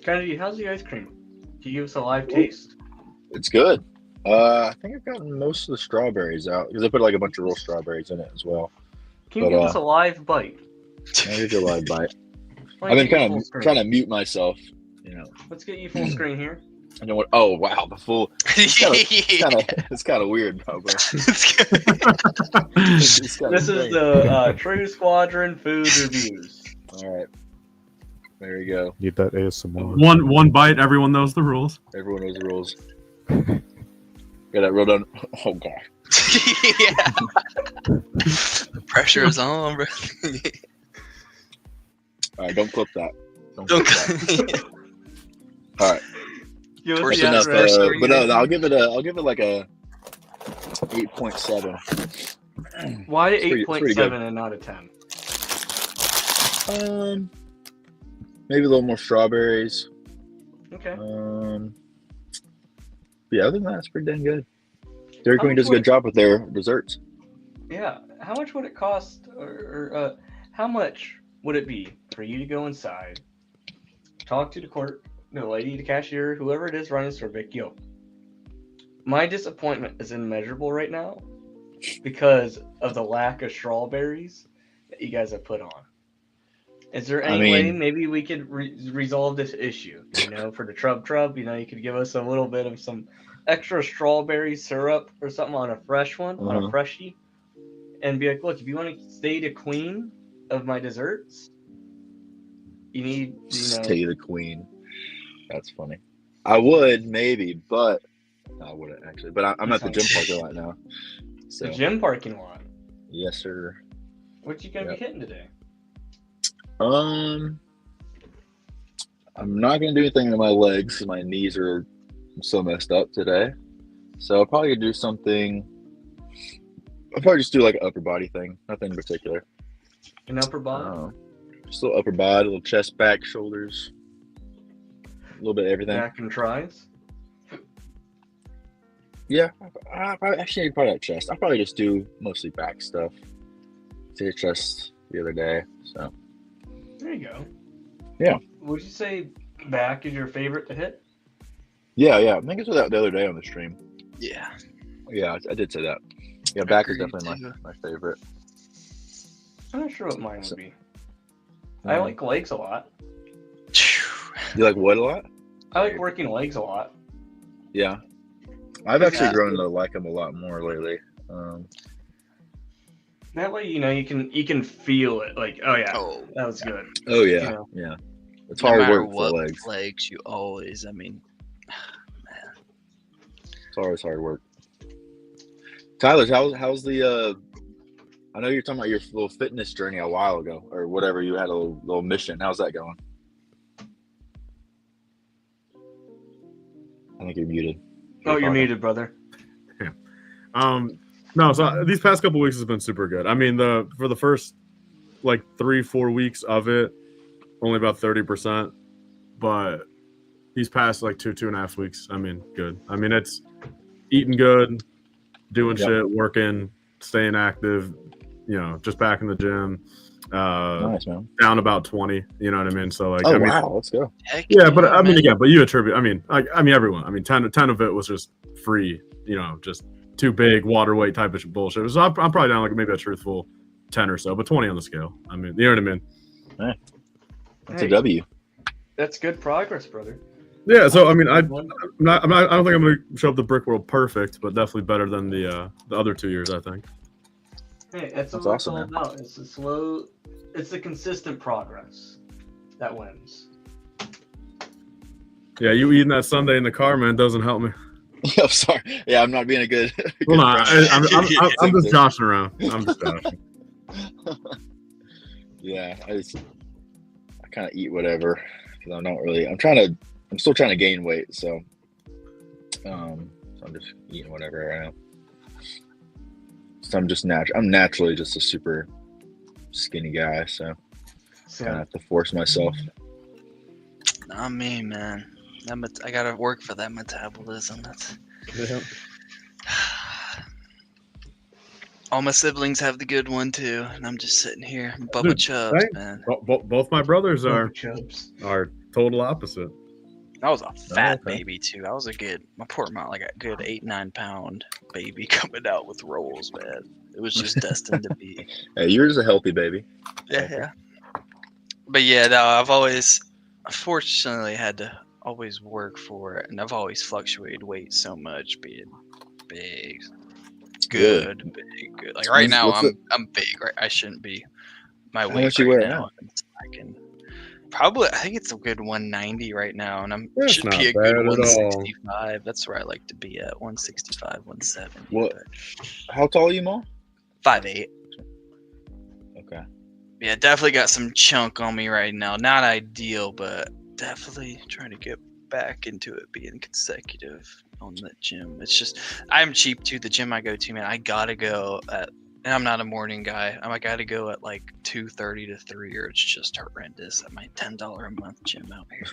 Kennedy, how's the ice cream? Can you give us a live taste? It's good. I think I've gotten most of the strawberries out because I put like a bunch of real strawberries in it as well. Can you give us a live bite? I'll give you a live bite. Let's I've been get you kind full of screen. trying to mute myself, you know. Let's get you full screen here. I know what. Oh wow, the full. It's kind of weird, probably. It's kinda This is strange. the True Squadron food reviews. All right. There you go. need that ASMR. One bite, everyone knows the rules. Everyone knows the rules. Got that real done. Oh god. Yeah. The pressure is on, bro. All right, don't clip that. Don't Don't clip that. All right. Give us Torch the enough, address. But no, I'll give it like a 8.7. Why It's pretty 8.7 good. and not a 10? Maybe a little more strawberries. Okay. Yeah, other than that, it's pretty dang good. Dairy How Queen much does a would good job with their desserts. Yeah. How much would it cost, or how much would it be for you to go inside, talk to the clerk, the lady, the cashier, whoever it is running the store, Vic, yo, my disappointment is immeasurable right now because of the lack of strawberries that you guys have put on. Is there any way maybe we could resolve this issue? You know, for the trub, you know, you could give us a little bit of some extra strawberry syrup or something on a fresh one, on a freshie, and be like, look, if you want to stay the queen of my desserts, you need, you know, stay the queen. That's funny. I would maybe, but no, I wouldn't actually. But I'm at the gym parking lot now. So. The gym parking lot. Yes, sir. What you gonna be hitting today? I'm not gonna do anything to my legs. My knees are so messed up today. So I'll probably do something. I'll probably just do like an upper body thing. Nothing in particular. An upper body? Just a little upper body, a little chest, back, shoulders. A little bit of everything. Back and tries? Yeah. Probably have chest. I'll probably just do mostly back stuff. Did chest the other day. So. There you go. Yeah. Would you say back is your favorite to hit? Yeah. I think I said that the other day on the stream. Yeah. Yeah, I did say that. Yeah, back is definitely my favorite. I'm not sure what mine would be. I like legs a lot. You like what a lot? I like working legs a lot. Yeah. I've actually grown to like them a lot more lately. That way, you know, you can feel it. Like, oh yeah, that was good. Oh yeah, You know? yeah. It's No hard matter work for what legs. legs you always, I mean, man. It's always hard work. Tyler, how's the? I know you're talking about your little fitness journey a while ago, or whatever. You had a little mission. How's that going? I think you're muted. You're muted, brother. Yeah. No, so these past couple weeks has been super good. I mean, for the first like 3-4 weeks of it, only about 30%, but these past like 2.5 weeks, I mean, good. I mean, it's eating good, doing shit, working, staying active, you know, just back in the gym. Nice, man. Down about 20, you know what I mean? So like, I mean, wow, let's go. Yeah, but I mean, again, but you attribute. I mean, everyone. I mean, 10 of it was just free, you know, just too big water weight type of bullshit. So I'm probably down like maybe a truthful 10 or so, but 20 on the scale. I mean, you know what I mean? Hey, that's a W. That's good progress, brother. Yeah. So I mean, I don't think I'm gonna show up the brick world perfect, but definitely better than the other 2 years, I think. Hey, that's what it's all about. It's the slow, it's the consistent progress that wins. Yeah, you eating that Sunday in the car, man, doesn't help me. I'm sorry. Yeah, I'm not being a good. Well, no, I'm just joshing around. I'm just joshing. Yeah, I kind of eat whatever because I'm still trying to gain weight, so I'm just eating whatever right now. So I'm naturally just a super skinny guy, so kind of have to force myself. Not me, man. I gotta work for that metabolism. All my siblings have the good one too, and I'm just sitting here, Bubba Chubbs, man. Both my brothers are total opposite. I was a fat baby too. I was my poor mom, like a good 8-9 pound baby coming out with rolls, man. It was just destined to be. Hey, you're just a healthy baby. Yeah. But yeah, no, I've always, unfortunately, had to always work for it, and I've always fluctuated weight so much, being big, good, big, good. Like right now, I'm big. Right, I shouldn't be. My weight much you weigh now? I think it's a good 190 right now, and should be a good 165. That's where I like to be at, 165, 170. What? How tall are you, Mom? 5'8". Okay. Yeah, definitely got some chunk on me right now. Not ideal, but definitely trying to get back into it, being consecutive on the gym. It's just, I'm cheap too. The gym I go to, man, I gotta go at, and I'm not a morning guy. I gotta go at like 2:30 to 3, or it's just horrendous at my $10 a month gym out here.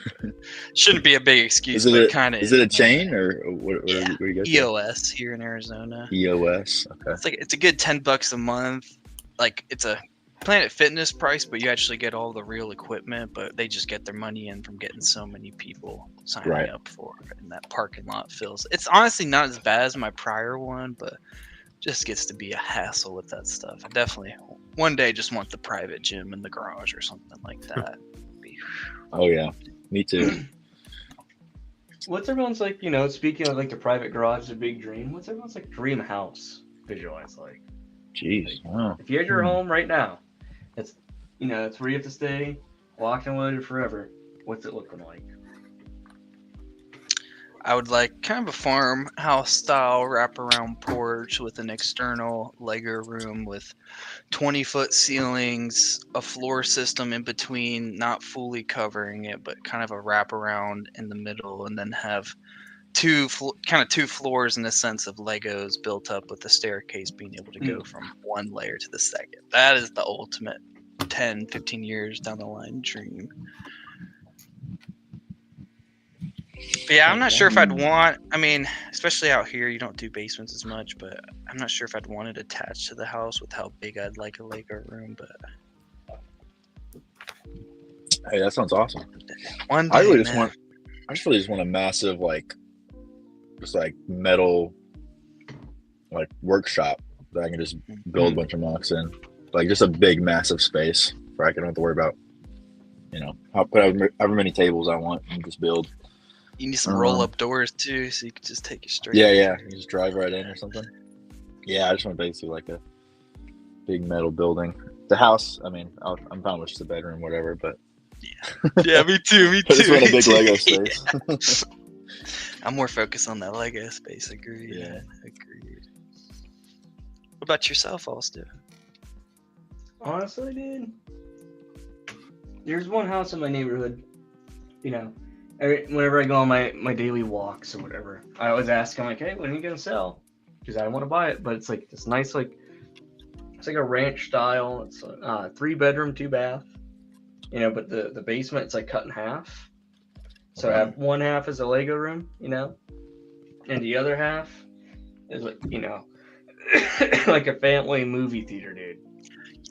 Shouldn't be a big excuse, but it kind of is. Is it a chain or where you go? EOS here in Arizona. EOS, okay. It's a good $10 a month. Like it's a Planet Fitness price, but you actually get all the real equipment, but they just get their money in from getting so many people signing Right. up for it, and that parking lot fills. It's honestly not as bad as my prior one, but just gets to be a hassle with that stuff. I definitely one day just want the private gym in the garage or something like that. Oh yeah, me too. What's everyone's like? Speaking of like the private garage, the big dream. What's everyone's like dream house visualize like? Jeez. Wow. If you had your home right now, it's where you have to stay, locked and loaded forever. What's it looking like? I would like kind of a farmhouse style wraparound porch with an external Lego room with 20-foot ceilings, a floor system in between, not fully covering it, but kind of a wraparound in the middle, and then have two floors in the sense of Legos built up with the staircase being able to go from one layer to the second. That is the ultimate 10, 15 years down the line dream. But yeah, I'm not sure if I'd want, especially out here, you don't do basements as much, but I'm not sure if I'd want it attached to the house with how big I'd like a Lego room, but Hey, that sounds awesome. one day, I really man. just really want a massive metal workshop that I can just build a bunch of mocks in. Like just a big massive space where I don't have to worry about, I'll put however many tables I want and just build. You need some roll-up doors too, so you can just take it straight. Yeah. You just drive right in or something. Yeah, I just want basically like a big metal building. The house, I'm fine with just a bedroom, whatever, but Yeah, me too. I just want a big Lego space. I'm more focused on that Lego space. Agreed. Yeah. Agreed. What about yourself, Austin? Honestly, dude, there's one house in my neighborhood. Whenever I go on my daily walks or whatever, I always ask him like, "Hey, when are you gonna sell?" Because I want to buy it. But it's like this nice it's like a ranch style. It's 3-bedroom, 2-bath. But the basement it's like cut in half. So I have one half is a Lego room, and the other half is like a family movie theater, dude.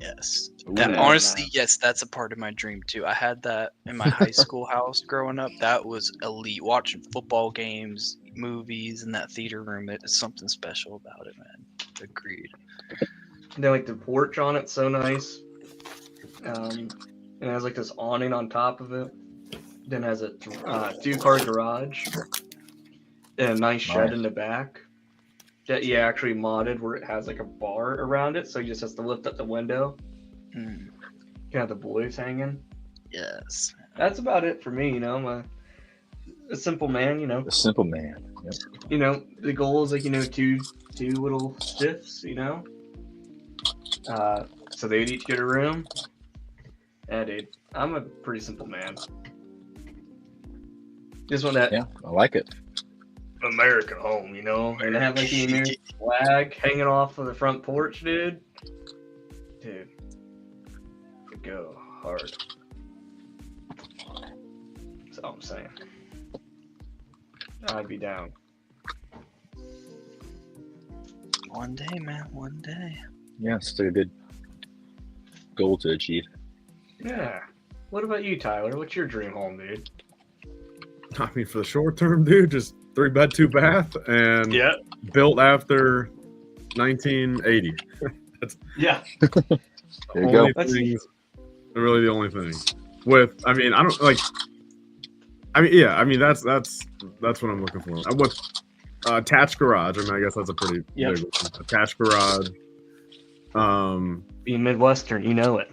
Yes. Ooh. Honestly, yes, that's a part of my dream too. I had that in my high school house growing up. That was elite. Watching football games, movies in that theater room. It's something special about it, man. Agreed. And then the porch on it's so nice. And it has this awning on top of it. Then it has a 2-car garage. And a nice shed in the back. That you actually modded where it has a bar around it, so you just have to lift up the window. You can have the boys hanging. Yes. That's about it for me, I'm a simple man, A simple man. Yep. The goal is two little stiffs, so they would each get a room. Yeah, dude, I'm a pretty simple man. Just want that. Yeah, I like it. American home, and have the American flag hanging off of the front porch, dude. Go hard. That's all I'm saying. I'd be down. One day, man. One day. Yeah, it's a good goal to achieve. Yeah. What about you, Tyler? What's your dream home, dude? For the short term, dude, just 3-bed, 2-bath, and built after 1980. Yeah. There you go. Really the only thing. With, I don't like. That's what I'm looking for. With attached garage. I guess that's a pretty big one. Attached garage. Being Midwestern, you know it.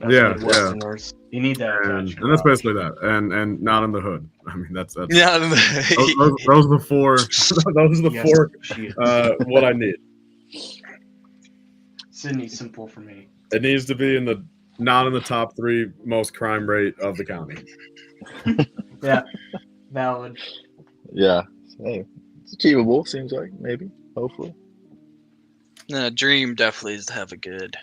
That's Midwesterners. You need that. And that's basically that. And not in the hood. That's Yeah. those are the four. Those are the four. What I need. Sydney's simple for me. It needs to be not in the top 3 most crime rate of the county. Yeah, valid. Yeah, hey, it's achievable. Seems like maybe, hopefully. No, dream definitely is to have a good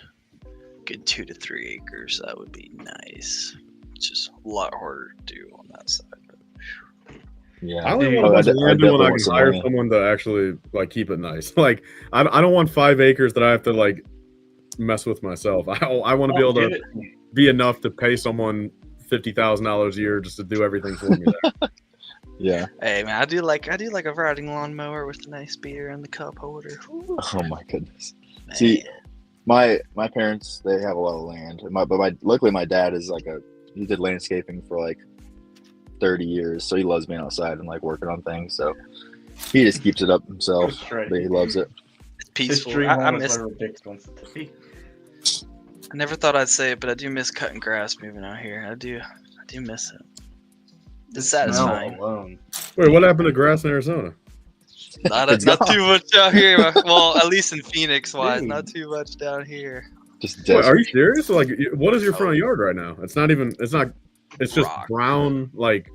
2 to 3 acres. That would be nice. It's just a lot harder to do on that side. Yeah, I only want land when I can hire someone to actually keep it nice. I don't want 5 acres that I have to mess with myself. I want to be able to be enough to pay someone $50,000 a year just to do everything for me there. Yeah. Hey man, I do like a riding lawnmower with a nice beer in the cup holder. Ooh, Oh my goodness. man. See, my parents, they have a lot of land. Luckily my dad is he did landscaping for like 30 years, so he loves being outside and like working on things. So he just keeps it up himself, That's right. but he loves it. It's peaceful. His dream I home is miss. whatever Dick wants it to be. I never thought I'd say it, but I do miss cutting grass moving out here. I do miss it. It's satisfying. Smell alone. Wait, what happened to grass in Arizona? Not It's not gone. too much out here. Well, at least in Phoenix wise, Dude. not too much down here. Just Wait, desert. are you serious? Like, what is your front yard right now? It's not even. It's not. It's just Rock. brown, like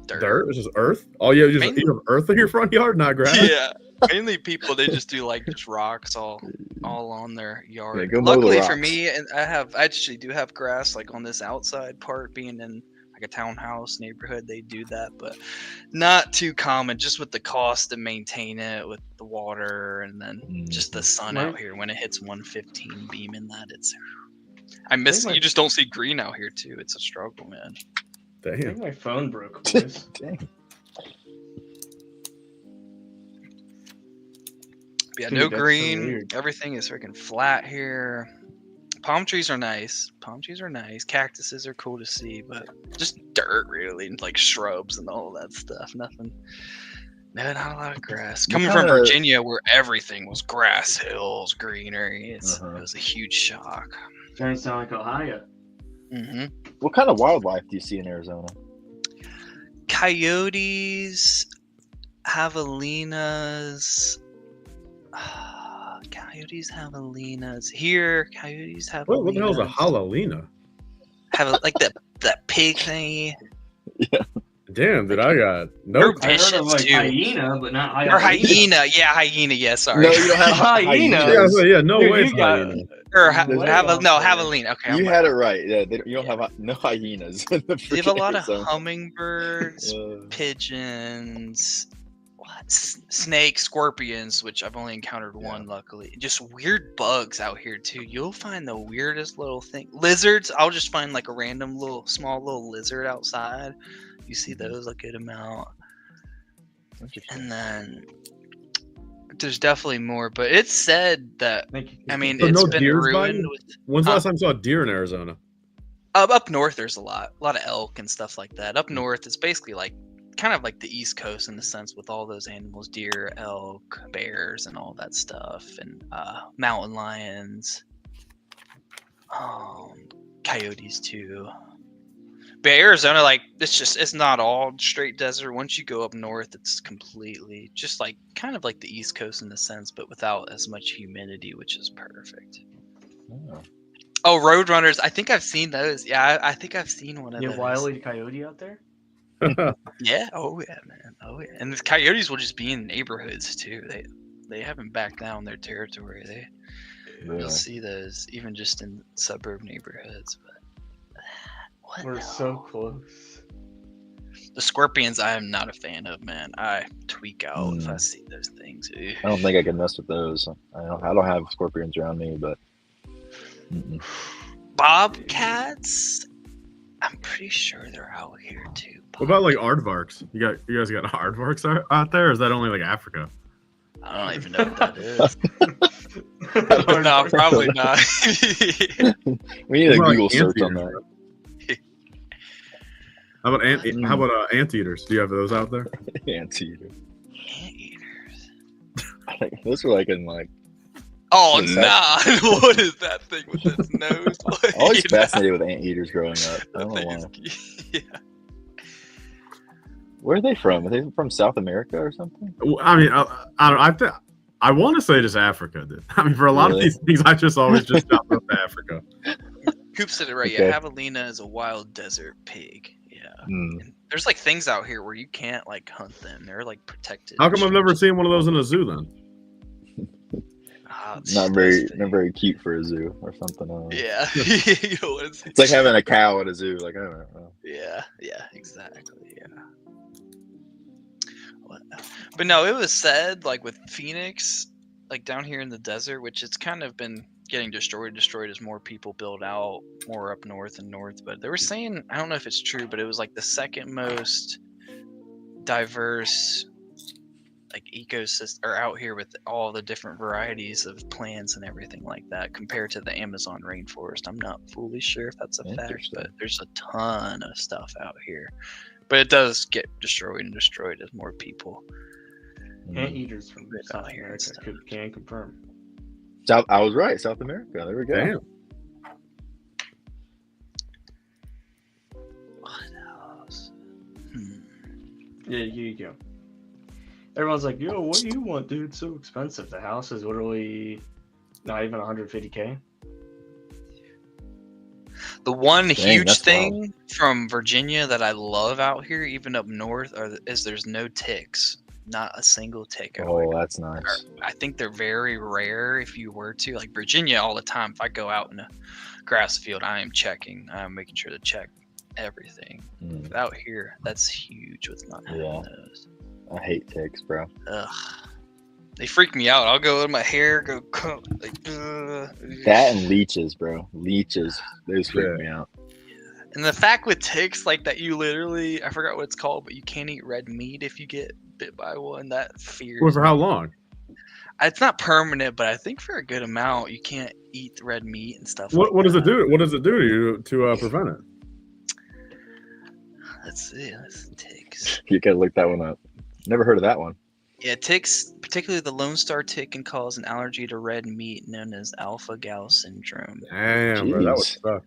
dirt. It's just earth. Oh yeah, you have earth in your front yard, not grass. Yeah. Mainly people, they just do like just rocks all on their yard. Yeah, go mow the Luckily for rocks. me, and I actually do have grass like on this outside part, being in like a townhouse neighborhood, they do that, but not too common. Just with the cost to maintain it, with the water, and then just the sun out here when it hits 115 beaming that it's. I miss. You just don't see green out here too. It's a struggle, man. I think Damn. my phone broke, boys. Dang. Yeah, Dude, no that's so green. weird. Everything is freaking flat here. Palm trees are nice. Cactuses are cool to see, but just dirt, really, and like shrubs and all that stuff. Nothing. No, not a lot of grass. Coming from Virginia, where everything was grass, hills, greenery, it was a huge shock. Trying to sound like Ohio. Mm-hmm. What kind of wildlife do you see in Arizona? Coyotes, javelinas. Here, coyotes have. What the hell is a javelina? Have like that pig thingy. Yeah. Damn, dude, I got no. They're I heard vicious of like too. hyena, but not hyena. Or hyena, yeah, hyena. Yeah, sorry. No, you don't have Hyena. Yeah, no Dude, way. you It's got- hyena. Or There's javelina. Okay, You had it right. Yeah, you don't have no hyenas. In the They have a lot of Arizona. hummingbirds, pigeons, snakes, scorpions, which I've only encountered one, luckily. Just weird bugs out here too. You'll find the weirdest little thing. Lizards. I'll just find like a random small little lizard outside. You see those a good amount. And then there's definitely more, but it's said that Thank you. I mean So it's no been deers ruined biting? with When's the last time you saw a deer in Arizona? up north. There's a lot of elk and stuff like that. Up north, it's basically like kind of like the East Coast in the sense with all those animals: deer, elk, bears, and all that stuff, and mountain lions, coyotes too. But Arizona, like it's not all straight desert. Once you go up north, it's completely just like kind of like the East Coast in the sense, but without as much humidity, which is perfect. Oh, roadrunners! I think I've seen those. Yeah, I think I've seen one of You those. have Wile E. Coyote out there? Yeah. Oh yeah, man. Oh yeah. And the coyotes will just be in neighborhoods too. They haven't backed down their territory. You'll see those even just in suburb neighborhoods. But what? We're so close. The scorpions, I am not a fan of, man. I tweak out if I see those things. Ugh. I don't think I can mess with those. I don't have scorpions around me, but Bobcats. I'm pretty sure they're out here too. What about like aardvarks? You guys got aardvarks out there? Or is that only like Africa? I don't even know what that is. No, probably not. we need a What about Google search on anteaters? that. How about anteaters? Do you have those out there? Anteater. Anteaters. I think those were like in like. Oh Is nah! that- What is that thing with its nose? I was fascinated with anteaters growing up. I don't know why. Yeah. Where are they from? Are they from South America or something? I mean, I don't. I want to say just Africa. Dude. I mean, for a lot of Really? these things, I just always just jump up to Africa. Coop said it right. Okay. Yeah, javelina is a wild desert pig. Yeah. And there's like things out here where you can't like hunt them. They're like protected. How come I've never seen one of those in a zoo then? Not very cute for a zoo or something. I don't know. Yeah. You know, It's like having a cow at a zoo. Like I don't know. Yeah, exactly. Yeah. But no, it was said like with Phoenix, like down here in the desert, which it's kind of been getting destroyed as more people build out more up north and north. But they were saying, I don't know if it's true, but it was like the second most diverse like ecosystem or out here with all the different varieties of plants and everything like that compared to the Amazon rainforest. I'm not fully sure if that's a fact, but there's a ton of stuff out here. But it does get destroyed as more people. Anteaters from South America can confirm. I was right. South America. There we go. Damn. What else? Yeah, here you go. Everyone's like, yo, what do you want, dude? It's so expensive. The house is literally not even 150K. The one huge that's thing from Virginia that I love out here, even up north, is there's no ticks. Not a single tick. Oh, that's nice. I think they're very rare if you were to. Like Virginia, all the time, if I go out in a grass field, I'm making sure to check everything. But out here, that's huge with not having those. I hate ticks, bro. Ugh. They freak me out. I'll go in my hair, like. That and leeches, bro. Leeches. Those freak me out. And the fact with ticks, like that, you literally, I forgot what it's called, but you can't eat red meat if you get bit by one. That fears. Well, for how long? It's not permanent, but I think for a good amount, you can't eat the red meat and stuff. What does it do? What does it do to you to prevent it? Let's see. Ticks. You gotta look that one up. Never heard of that one. Yeah, ticks, particularly the Lone Star tick, can cause an allergy to red meat known as alpha-gal syndrome. Damn, bro, that would suck.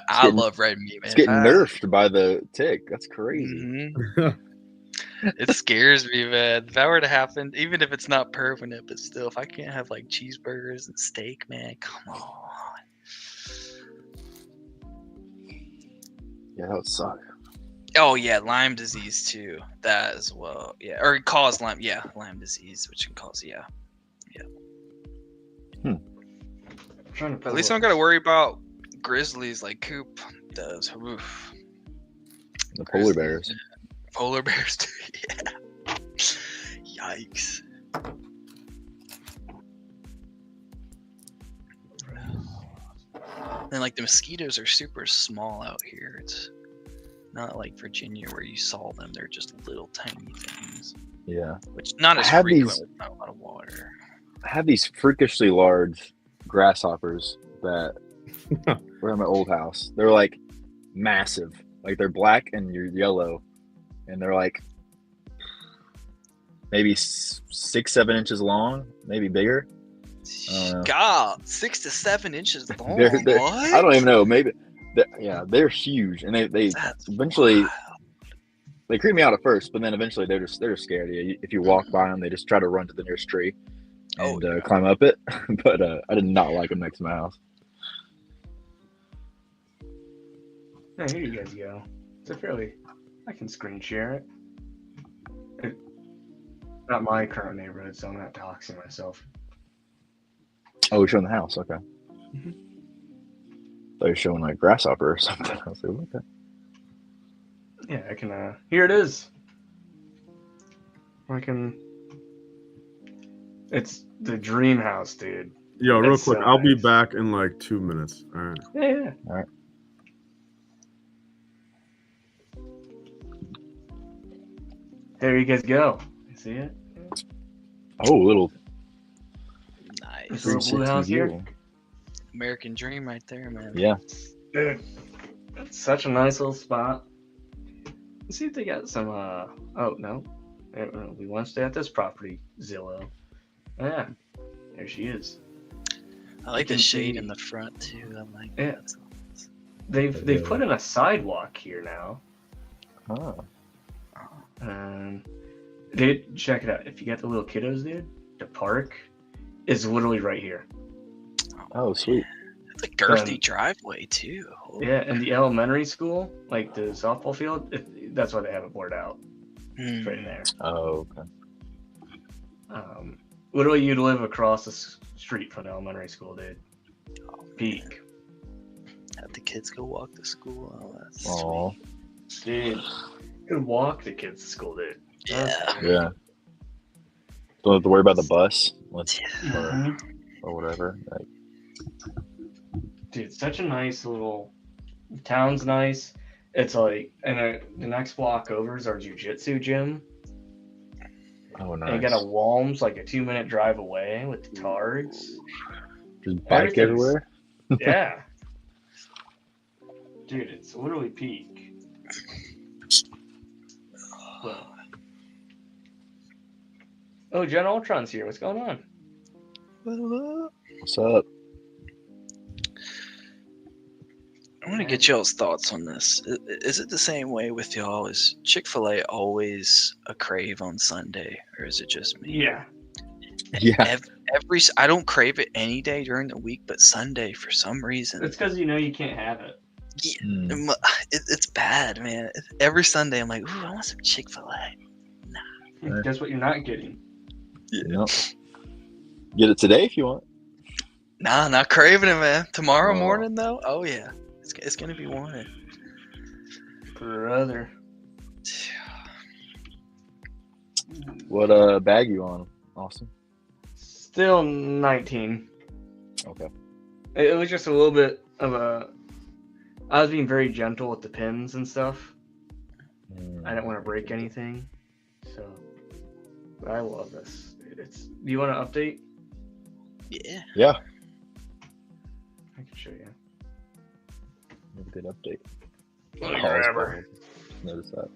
I love red meat, man. It's getting nerfed by the tick. That's crazy. It scares me, man. If that were to happen, even if it's not permanent, but still, if I can't have like cheeseburgers and steak, man, come on. Yeah, that would suck. Oh yeah, Lyme disease too. That as well. Yeah, or cause Lyme. Yeah, Lyme disease, which can cause But at least I don't got to worry about grizzlies like Coop does. Oof. The polar bears. Polar bears too. Yeah. Yikes. And like the mosquitoes are super small out here. It's not like Virginia where you saw them. They're just little tiny things. Yeah. Which not as frequent with not a lot of water. I have these freakishly large grasshoppers that were in my old house. They're like massive. Like they're black and you're yellow. And they're like maybe 6-7 inches long, maybe bigger. God, 6 to 7 inches long. They're, what? I don't even know. Maybe. They're huge, and they eventually they creep me out at first, but then eventually they're just scared of you. If you walk by them, they just try to run to the nearest tree and climb up it. But I did not like them next to my house. Yeah, here you guys go. It's I can screen share it. Not my current neighborhood, so I'm not doxing myself. Oh, we're showing the house. Okay. Mm-hmm. Thought you were showing like grasshopper or something. I was like, okay. Yeah, I can. Here it is. It's the dream house, dude. Yo, real quick, I'll be back in like 2 minutes. All right. Yeah. All right. There you guys go. You see it? Oh, little. Nice. Little blue house here. American dream right there, man. Yeah. Dude, it's such a nice little spot. Let's see if they got some, oh, no. We want to stay at this property, Zillow. Yeah, there she is. I like the shade in the front, too. I like that. They've put in a sidewalk here now. Oh. Dude, check it out. If you got the little kiddos, dude, the park is literally right here. Oh, sweet. It's a girthy driveway, too. Yeah, and the elementary school, like the softball field, that's why they have it boarded out. It's right in there. Oh, okay. Literally, you'd live across the street from the elementary school, dude. Peak. Have the kids go walk to school. Oh, that's sweet. Dude, you could walk the kids to school, dude. Yeah. Yeah. Don't have to worry about the bus. or whatever. Like, Dude, such a nice little town's nice. It's like, and the next block over is our jujitsu gym. oh, And you nice. got a Walm's like a 2-minute drive away with the targs. Just bike everything's- everywhere. Yeah. Dude, it's literally peak. But... Oh, Jen Ultron's here. What's going on? What's up? I want to get y'all's thoughts on this. Is it the same way with y'all? Is Chick-fil-A always a crave on Sunday, or is it just me? Yeah. Yeah. I don't crave it any day during the week, but Sunday for some reason. It's because you know you can't have it. Mm. It's bad, man. Every Sunday I'm like, ooh, I want some Chick-fil-A. Right. Guess what you're not getting? Yep. Get it today if you want. Nah, not craving it, man. Tomorrow Oh. morning though, oh yeah, it's gonna be wanted. Brother. What bag you on, Austin? Still 19. Okay. It was just a little bit of a... I was being very gentle with the pins and stuff. I didn't want to break anything. So... But I love this. Do you want to update? Yeah. Yeah. I can show you. Have a good update. Let me Oh, it's grab her. cold. Notice that.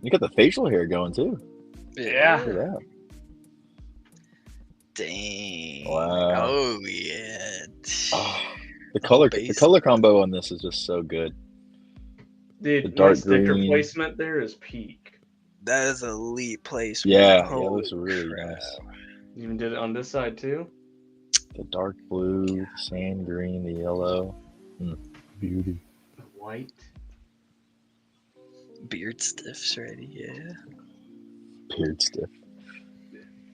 You got the facial hair going too. Yeah. Look at that. Dang. Wow. Oh yeah. Oh, the The whole color base. combo on this is just so good. Dude, The dark my sticker green. placement there is peak. That is elite placement. Yeah, it Holy looks really crap. nice. You even did it on this side too? The dark blue, the sand green, the yellow. Beauty. The white. Beard stiffs ready, yeah. Beard stiff.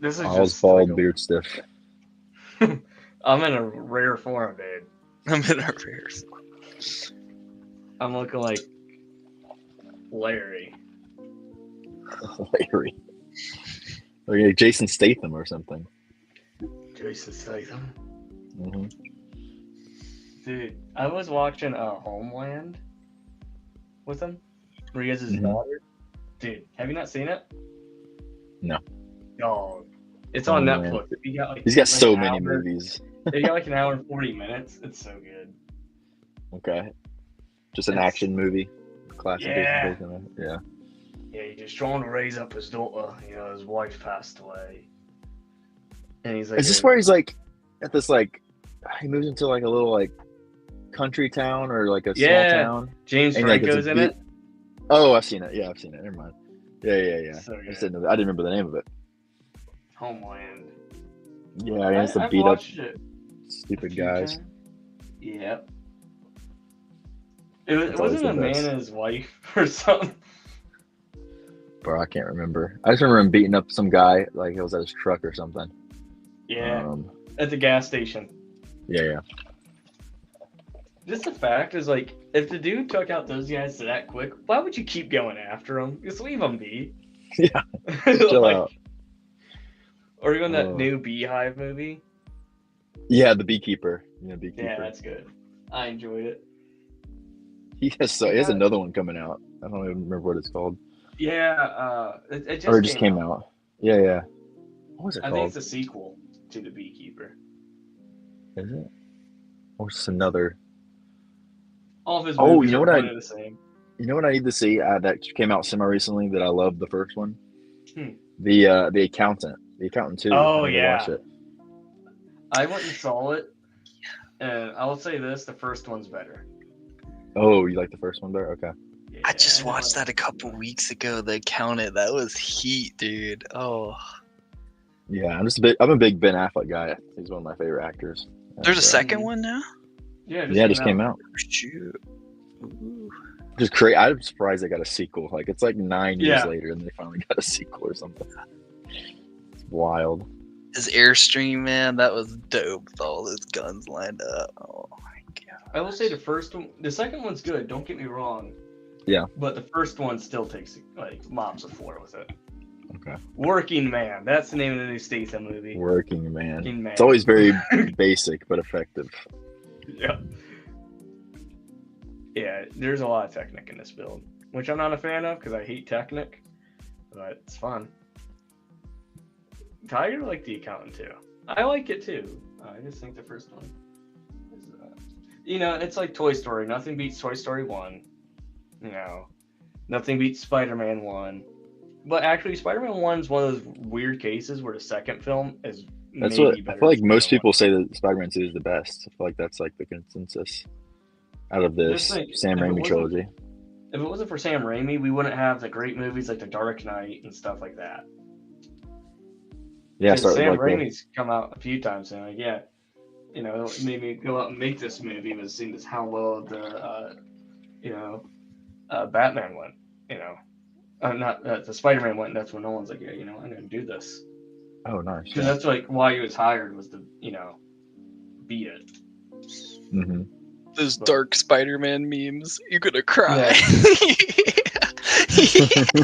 This is Owl's just bald, like beard stiff. I'm in a rare form, dude. I'm in our prayers. I'm looking like Larry. Larry. Or yeah, Jason Statham or something. Jason Statham. hmm Dude, I was watching Homeland with him, where he has his Mhm. daughter. Dude, have you not seen it? No. Oh, it's on Homeland. Netflix. He got He's got so an many hour- movies. He got like an hour and 40 minutes. It's so good. Okay. Just an It's- action movie. Classic Yeah. Jason Statham. Yeah. Yeah, he's just trying to raise up his daughter. You know, his wife passed away, and he's like, Is this where he's like at this like he moves into like a little like country town or like a Yeah. small town? James and, like, it's a Franco's in bit- it? Oh, I've seen it. Yeah, I've seen it. Never mind. Yeah. So I just good. didn't know. I didn't remember the name of it. Homeland. Yeah, I mean, it's the I've beat up watched it a stupid few guys. times. Yep. It That's always wasn't a the man best. and his wife or something. Bro, I can't remember. I just remember him beating up some guy like it was at his truck or something. Yeah, at the gas station. Yeah. Just the fact is, like, if the dude took out those guys that quick, why would you keep going after them? Just leave them be. Yeah. Chill Like, out. or even that Oh. new Beehive movie. Yeah, the beekeeper. Yeah, beekeeper. Yeah, that's good. I enjoyed it. He has another one coming out. I don't even remember what it's called. Yeah, it just Or it just came out. Yeah. What was it I think called? it's a sequel to The Beekeeper. Is it? Or just another? All of his Oh, movies you know are what kind of the same. You know what I need to see that came out semi recently that I loved the first one? Hmm. The Accountant. The Accountant 2. Oh, I need to yeah. watch it. I went and saw it, and I will say this: the first one's better. Oh, you like the first one better? Okay. I just Yeah. watched that a couple weeks ago. The Accountant. That was heat, dude. Oh, Yeah, I'm a big Ben Affleck guy. He's one of my favorite actors. there's a And, second one now. Yeah, Yeah, it just came out. Shoot. Ooh. Just crazy. I'm surprised they got a sequel. Like it's like 9 years Yeah. later, and they finally got a sequel or something. It's wild. His Airstream, man, that was dope with all those guns lined up. Oh my god. I will say the first one, the second one's good. Don't get me wrong. Yeah. But the first one still takes like mops the floor with it. Okay. Working Man. That's the name of the new Statham movie. Working Man. Working Man. It's always very basic but effective. Yeah. Yeah, there's a lot of Technic in this build, which I'm not a fan of because I hate Technic, but it's fun. Tiger liked the Accountant too. I like it too. I just think the first one is, it's like Toy Story. Nothing beats Toy Story 1. Nothing beats Spider-Man 1. But actually, Spider-Man 1 is one of those weird cases where the second film is That's maybe what I better feel like than most Spider-Man people say that Spider-Man 2 is the best. I feel like that's like the consensus out of this Just think, Sam if it Raimi wasn't- trilogy. If it wasn't for Sam Raimi, we wouldn't have the great movies like The Dark Knight and stuff like that. Yeah, 'Cause start with Sam like Raimi's come out a few times and it made me go out and make this movie was seeing as how well the Batman went. Not the Spider-Man went. And that's when no one's like, yeah, I'm gonna do this oh nice. because Yeah. that's like why he was hired was to beat it. Mm-hmm. Those But- dark Spider-Man memes. You're gonna cry.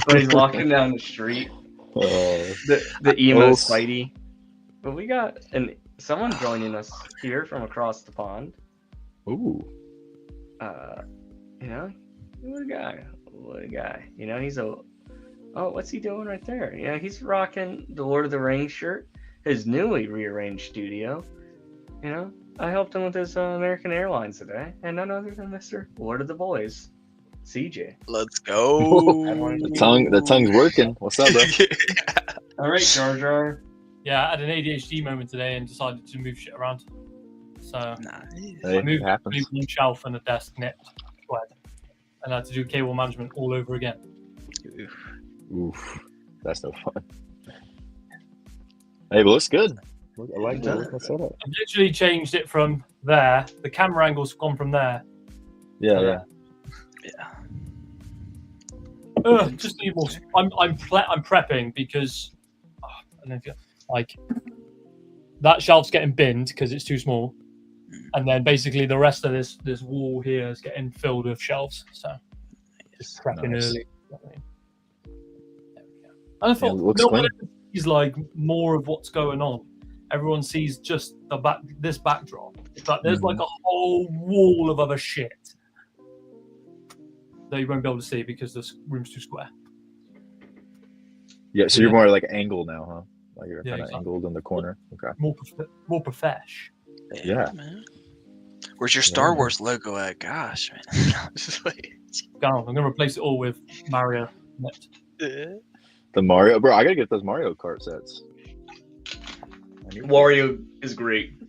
When he's walking down the street, Oh, the emo Well, Spidey. But we got someone joining us here from across the pond. ooh. What a guy. What a guy. He's what's he doing right there? He's rocking the Lord of the Rings shirt, his newly rearranged studio. I helped him with his American Airlines today, and none other than Mr. Lord of the Boys, CJ. Let's go. The tongue's working. What's up, bro? All right, Jar Jar. Yeah, I had an ADHD moment today and decided to move shit around. So Nice. Hey, I moved it happens. one shelf and a desk nipped squared, and I had to do cable management all over again. Oof, that's no fun. Hey, but looks good. I like that. What's that? I literally changed it from there. The camera angle's gone from there. Yeah. Just need more. I'm prepping because I don't know if that shelf's getting binned because it's too small, and then basically the rest of this wall here is getting filled with shelves. So just prepping Nice. early. There we go. And I thought it looks no one clean. sees like more of what's going on. Everyone sees just this backdrop. It's like there's like a whole wall of other shit that you won't be able to see because this room's too square. Yeah, so you're more like angled now, huh? Like you're Yeah, kind of exactly. angled in the corner. Okay. More profesh. Yeah. Man. Where's your Star Yeah. Wars logo at? Gosh, man. Just wait. I'm gonna replace it all with Mario. The Mario, bro. I gotta get those Mario Kart sets. Wario is great.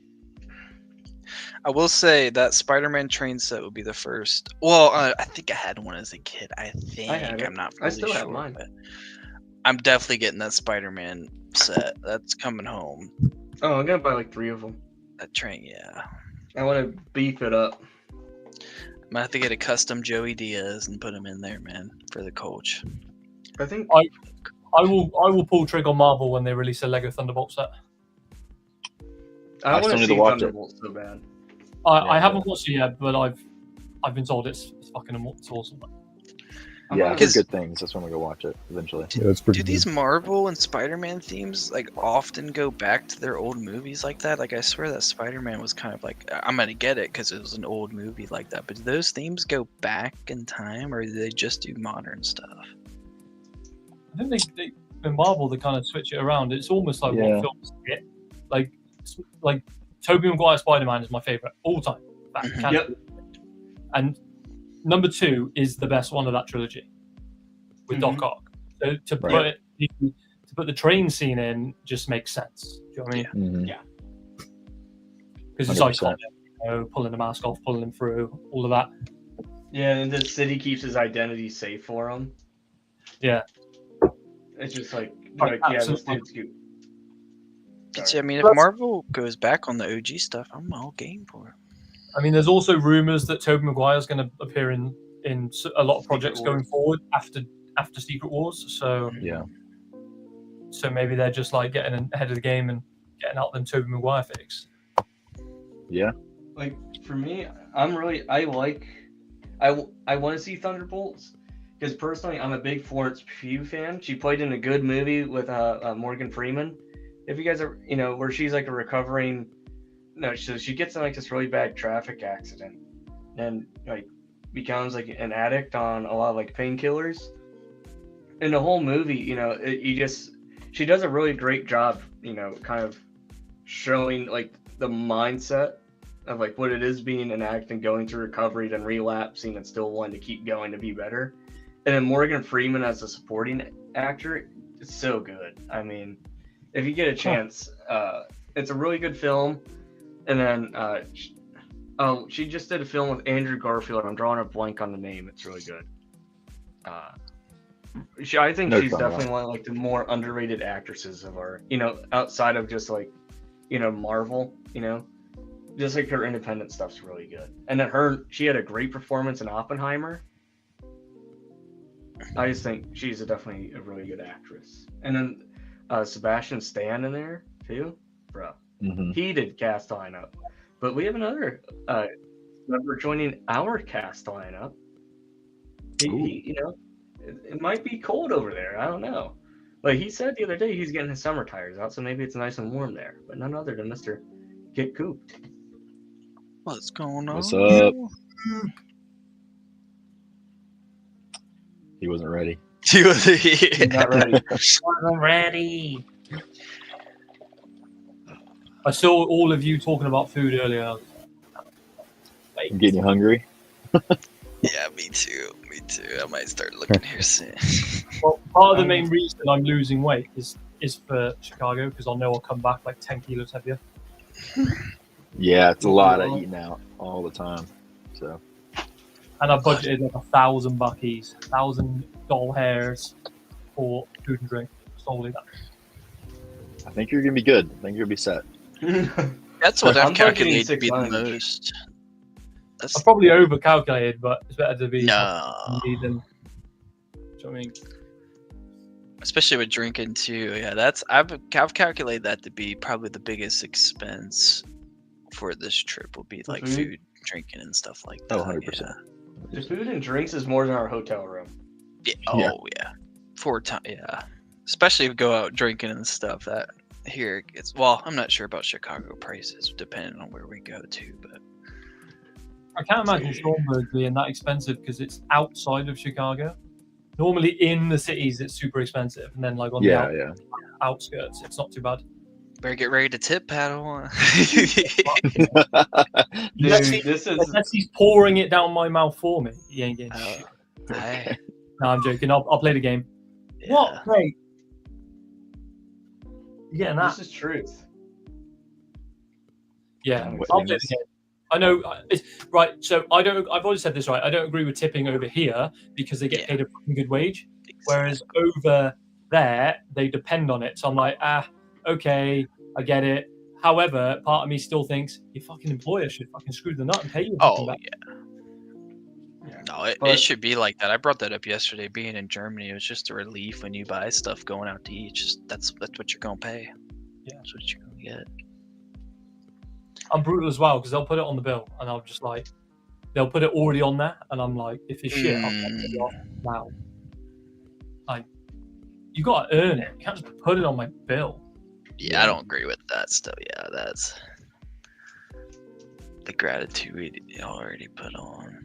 I will say that Spider-Man train set would be the first. Well, I think I had one as a kid. I think had it. I'm not I really still sure, have mine. but I'm definitely getting that Spider-Man set. That's coming home. Oh, I'm gonna buy like 3 of them. That train, yeah. I want to beef it up. I'm gonna have to get a custom Joey Diaz and put him in there, man, for the coach. I think I will pull trigger on Marvel when they release a Lego Thunderbolt set. I I want still to need see to watch it. Thunderbolt so bad. I Yeah. haven't watched it yet, but I've been told it's fucking awesome. Yeah, I'm I've gonna- heard good things. That's when we go watch it eventually. Yeah, that's pretty Do good. these Marvel and Spider-Man themes like often go back to their old movies like that? Like I swear that Spider-Man was kind of like I'm gonna get it because it was an old movie like that. But do those themes go back in time, or do they just do modern stuff? I think they in Marvel they kind of switch it around. It's almost like Yeah. what films get. Like Tobey Maguire Spider-Man is my favorite all time. Mhm. Yep. And number 2 is the best one of that trilogy with Doc Ock. So to put the train scene in just makes sense. Do you know what I mean? Mhm. Because it's 100%. iconic, pulling the mask off, pulling him through, all of that. Yeah, and the city keeps his identity safe for him. Yeah. It's just like Right, yeah, this absolutely. dude's cute. I mean, if That's- Marvel goes back on the OG stuff, I'm all game for it. I mean, there's also rumors that Tobey Maguire is going to appear in a lot of projects Secret going forward after Secret Wars. So Yeah. maybe they're just like getting ahead of the game and getting out them Tobey Maguire fix. Yeah. Like for me, I want to see Thunderbolts because personally, I'm a big Florence Pugh fan. She played in a good movie with Morgan Freeman. If you guys are, where she's like a recovering, no, so she gets in like this really bad traffic accident, and like becomes like an addict on a lot of like painkillers. In the whole movie, she does a really great job, kind of showing like the mindset of like what it is being an addict and going through recovery, then relapsing and still wanting to keep going to be better. And then Morgan Freeman as a supporting actor, it's so good. I mean, if you get a chance, it's a really good film. And then, she just did a film with Andrew Garfield. I'm drawing a blank on the name. It's really good. I think she's definitely one of like the more underrated actresses of our, outside of just like, Marvel, just like her independent stuff's really good. And then she had a great performance in Oppenheimer. I just think she's definitely a really good actress. And then Sebastian Stan in there too, bro. Mm-hmm. He did cast lineup, but we have another member joining our cast lineup. He it might be cold over there. I don't know. But he said the other day he's getting his summer tires out, so maybe it's nice and warm there. But none other than Mr. Get Cooped. What's going on? What's up? He wasn't ready. He was Not ready. I'm ready. I saw all of you talking about food earlier. I'm getting you hungry. Yeah, me too. Me too. I might start looking here soon. Well, part of the main reason I'm losing weight is for Chicago, because I know I'll come back like 10 kilos heavier. Yeah, it's a lot of eating out all the time. So. And I budgeted like $1,000, $1,000 for food and drink. Solely that. I think you're gonna be good. I think you're gonna be set. That's what I'm I've calculated to budgeting be the 600. most. That's I probably overcalculated, but it's better to be no. than. Do you know what I mean? Especially with drinking too. Yeah, I've calculated that to be probably the biggest expense for this trip will be like food, drinking, and stuff like that. Oh, 100%. Yeah. The food and drinks is more than our hotel room. Yeah. Oh yeah. 4 times. Yeah. Especially if we go out drinking and stuff. That here it's I'm not sure about Chicago prices depending on where we go to, but I can't imagine Schaumburg being that expensive because it's outside of Chicago. Normally in the cities it's super expensive, and then like on the outskirts it's not too bad. better get ready to tip paddle. Dude, Unless he's pouring it down my mouth for me, he ain't getting shit. Hey. No, I'm joking. I'll play the game. Yeah. What? Wait. You getting that? This is truth. Yeah, What I'll thing play is- the game. I know, right? So I've always said this, right? I don't agree with tipping over here because they get paid a fucking good wage, whereas over there they depend on it. So I'm like, okay, I get it. However, part of me still thinks your fucking employer should fucking screw the nut and pay you. Back. Yeah. No, it should be like that. I brought that up yesterday. Being in Germany, it was just a relief when you buy stuff going out to eat. Just that's what you're gonna pay. Yeah, that's what you're gonna get. I'm brutal as well because they'll put it on the bill, and I'm just like, they'll put it already on there, and I'm like, if it's shit, I'll put it off now. Like, you gotta earn it. You can't just put it on my bill. Yeah, I don't agree with that stuff. Yeah, that's the gratitude you already put on.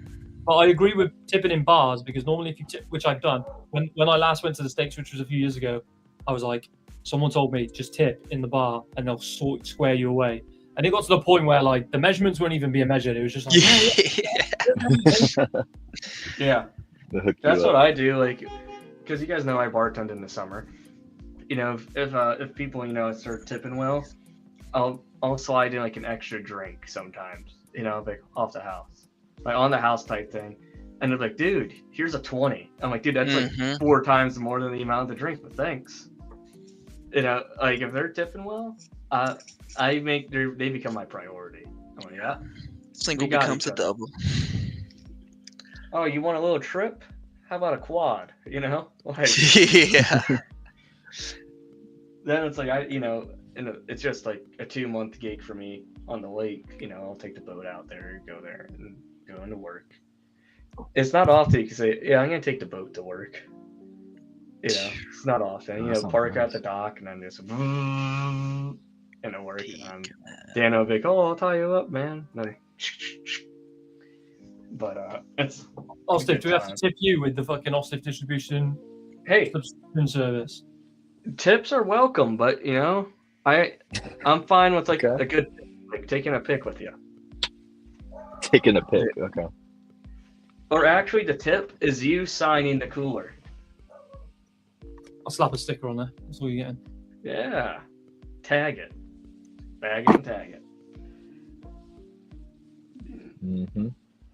But I agree with tipping in bars because normally if you tip, which I've done, when I last went to the States, which was a few years ago, I was like, someone told me just tip in the bar and they'll square you away. And it got to the point where like the measurements weren't even being measured. It was just like, yeah. That's what I do. Like, because you guys know I bartend in the summer. You know, if people start tipping well, I'll slide in like an extra drink sometimes. You know, like off the house, like on the house type thing. And they're like, dude, here's a 20. I'm like, dude, that's like 4 times more than the amount of the drink, but thanks. You know, like if they're tipping well, they become my priority. I'm like, yeah. Single becomes a double. Oh, you want a little trip? How about a quad? You know, like yeah. Then it's like it's just like a 2-month gig for me on the lake. You know, I'll take the boat out there, go there, and go into work. It's not often you can say, "Yeah, I'm gonna take the boat to work." You know, it's not often. That sounds Park nice. at the dock and then just and it work. Peak, And man. Dan will be like, "Oh, I'll tie you up, man." And then, but it's Ostif, good do we have to time. tip you with the fucking Ostif distribution Hey, subscription service? tips are welcome, but I'm fine with like Okay. a good like taking a pic with you. Taking a pic. Okay. Or actually, the tip is you signing the cooler. I'll slap a sticker on there. That's all you're getting. Yeah, tag it, bag it, and tag it. Mm-hmm.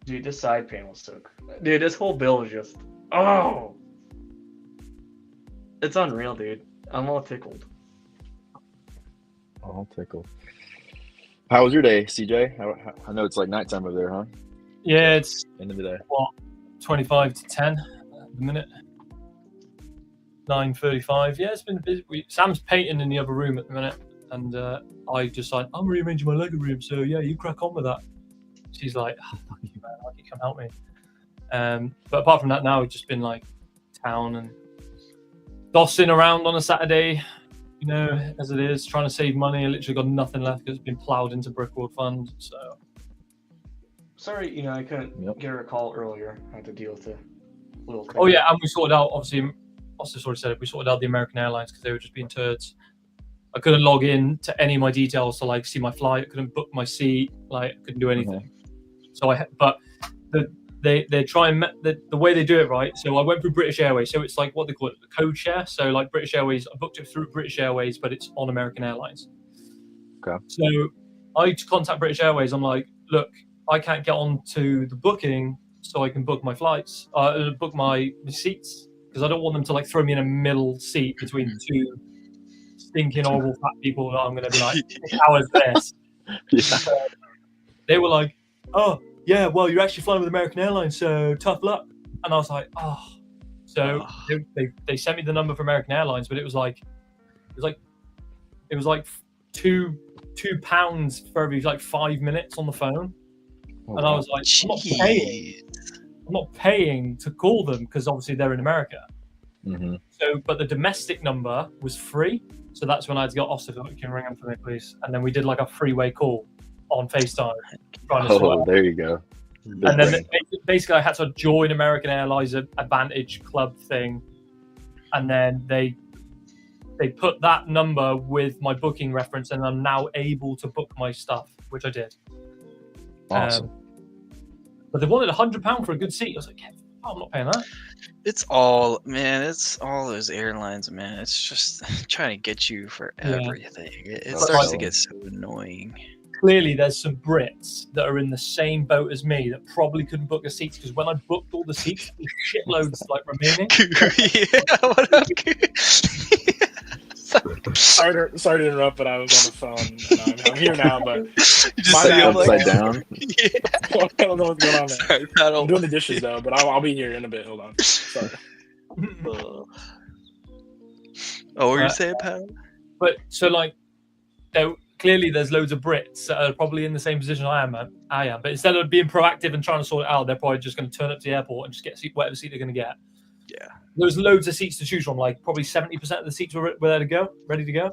Dude, this side panel's so cool. Dude, this whole build is just it's unreal, dude. I'm all tickled. All tickled. How was your day, CJ? I know it's like nighttime over there, huh? Yeah, it's End of the day. 25 to 10 at the minute. 9:35. Yeah, it's been busy. Sam's painting in the other room at the minute, and I just like, I'm rearranging my Lego room, so yeah, you crack on with that. She's like, oh, fuck you, man, like you come help me. But apart from that, now it's just been like town and dossing around on a Saturday, you know, as it is, trying to save money. I literally got nothing left because it's been ploughed into Brickworld Fund. So Sorry, I couldn't get her a call earlier. I had to deal with the little thing. oh yeah, and we sorted out, obviously, Austin sort of said it, we sorted out the American Airlines because they were just being turds. I couldn't log in to any of my details to like see my flight. I couldn't book my seat. Like I couldn't do anything. So but they try and the way they do it, right? So I went through British Airways. So it's like what they call it, the code share. So like British Airways, I booked it through British Airways, but it's on American Airlines. Okay. So I contact British Airways. I'm like, look, I can't get on to the booking, so I can book my flights, book my seats, because I don't want them to like throw me in a middle seat between two stinking horrible fat people that I'm going to be like, 6 hours this. Yeah. So they were like, oh yeah, well you're actually flying with American Airlines, so tough luck. And I was like, oh. So they sent me the number for American Airlines, but it was like £2 for every like 5 minutes on the phone. And I was like, I'm not paying to call them because obviously they're in America. Mm-hmm. So, but the domestic number was free. So that's when I had to go, Austin, you can ring them for me, please. And then we did like a freeway call on FaceTime. There you go. And then basically I had to join American Airlines Advantage Club thing. And then they put that number with my booking reference, and I'm now able to book my stuff, which I did. Awesome. But they wanted £100 for a good seat. I was like, yeah, I'm not paying that. It's all those airlines, man. It's just trying to get you for everything. It starts to get so annoying. Clearly, there's some Brits that are in the same boat as me that probably couldn't book the seats, because when I booked all the seats, there's shitloads like remaining. Yeah, what up? Sorry to interrupt, but I was on the phone. And I'm here now, but You just my say bad. Upside down. Yeah. I don't know what's going on there. Sorry, Paddle. I'm doing the dishes though, but I'll be here in a bit. Hold on. Sorry. Oh, what were you saying, Paddle? But so like, clearly there's loads of Brits that are probably in the same position I am. But instead of being proactive and trying to sort it out, they're probably just going to turn up to the airport and just get whatever seat they're going to get. Yeah. There was loads of seats to choose from. Like probably 70% of the seats were there to go, ready to go.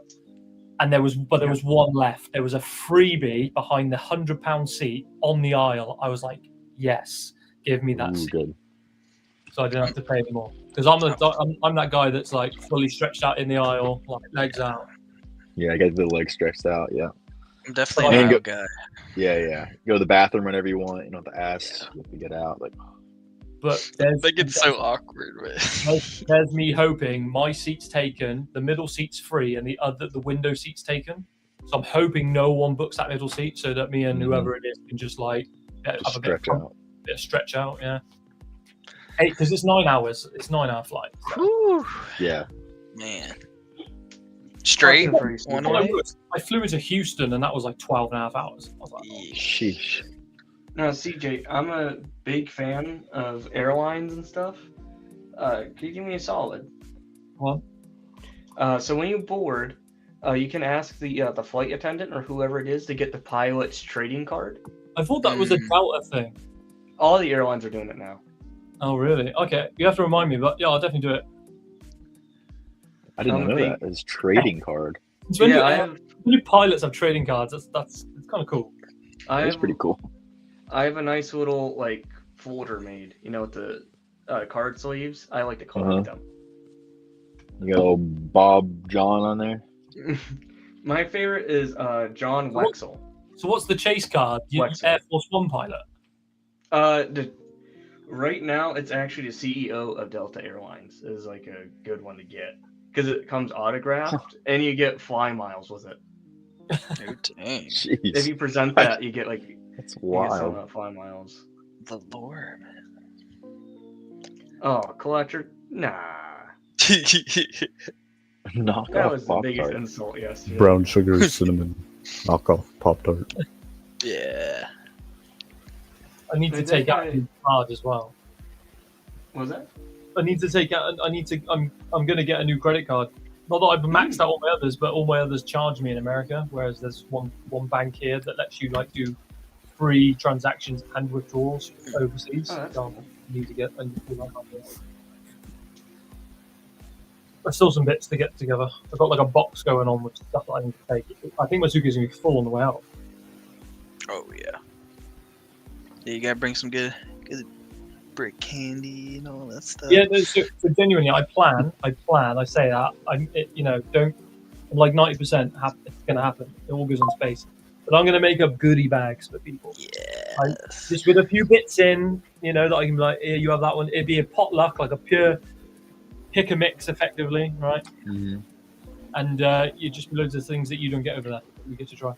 And there was one left. There was a freebie behind the £100 seat on the aisle. I was like, yes, give me that seat. Good. So I didn't have to pay anymore. Because I'm that guy that's like fully stretched out in the aisle, like legs out. Yeah, I got the legs stretched out. Yeah. I'm definitely an aisle guy. Yeah. Go to the bathroom whenever you want. You don't have to ask. You have to get out. Like. But they get so awkward, man. There's me hoping my seat's taken, the middle seat's free, and the window seat's taken. So I'm hoping no one books that middle seat, so that me and whoever it is can just like have a bit of stretch out. Yeah. Because it's 9 hours. It's 9-hour flight. So. Yeah. Man. Straight. I flew into Houston, and that was like 12 and a half hours. I was like, oh. Sheesh. Now, CJ, I'm a big fan of airlines and stuff. Can you give me a solid? What? So when you board, you can ask the flight attendant or whoever it is to get the pilot's trading card. I thought that was a Delta thing. All the airlines are doing it now. Oh, really? Okay, you have to remind me, but yeah, I'll definitely do it. I didn't know that. It's trading card. So when, Yeah, when you pilots have trading cards, it's kind of cool. It's pretty cool. I have a nice little like folder made, with the card sleeves. I like to collect them. You got a little Bob John on there. My favorite is John Wexel. So what's the chase card? Air Force One pilot? Right now it's actually the CEO of Delta Airlines is like a good one to get because it comes autographed and you get fly miles with it. Oh, dang. Jeez. If you present that, you get like That's you wild. get some fly miles. The lore, man. Oh, collector? Nah. Knock That off was the biggest Pop-Tart. insult yesterday. Brown sugar, cinnamon, knockoff Pop-Tart. Yeah. I need to But take that out guy- a new card as well. What was that? I need to take out. I'm gonna get a new credit card. Not that I've maxed out all my others, but all my others charge me in America. Whereas there's one bank here that lets you like do free transactions and withdrawals overseas. Oh, that's So cool. I need to get. I need to do that. There's still some bits to get together. I've got like a box going on with stuff that I need to take. I think my suitcase is gonna be full on the way out. Oh yeah. Yeah, you gotta bring some good brick candy and all that stuff. Yeah, no, so genuinely, I plan. I say that. Don't. I'm like 90%. It's gonna happen. It all goes on space. But I'm gonna make up goodie bags for people. Yeah. Just with a few bits in, that I can be like, here, you have that one. It'd be a potluck, like a pure pick a mix, effectively, right? Mm-hmm. And you just loads of things that you don't get over there. You get to try.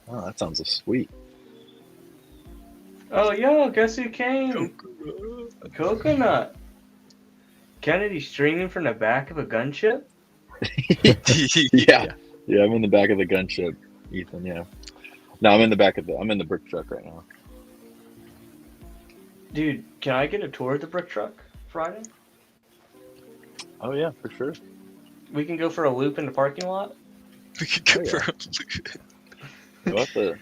Oh, that sounds sweet. Oh, yo, guess who came? Coconut. Kennedy streaming from the back of a gunship? Yeah. Yeah, I'm in the back of the gunship, Ethan, yeah. No, I'm in the brick truck right now. Dude, can I get a tour of the brick truck Friday? Oh yeah, for sure. We can go for a loop in the parking lot? We could go Oh, yeah. for We'll have to.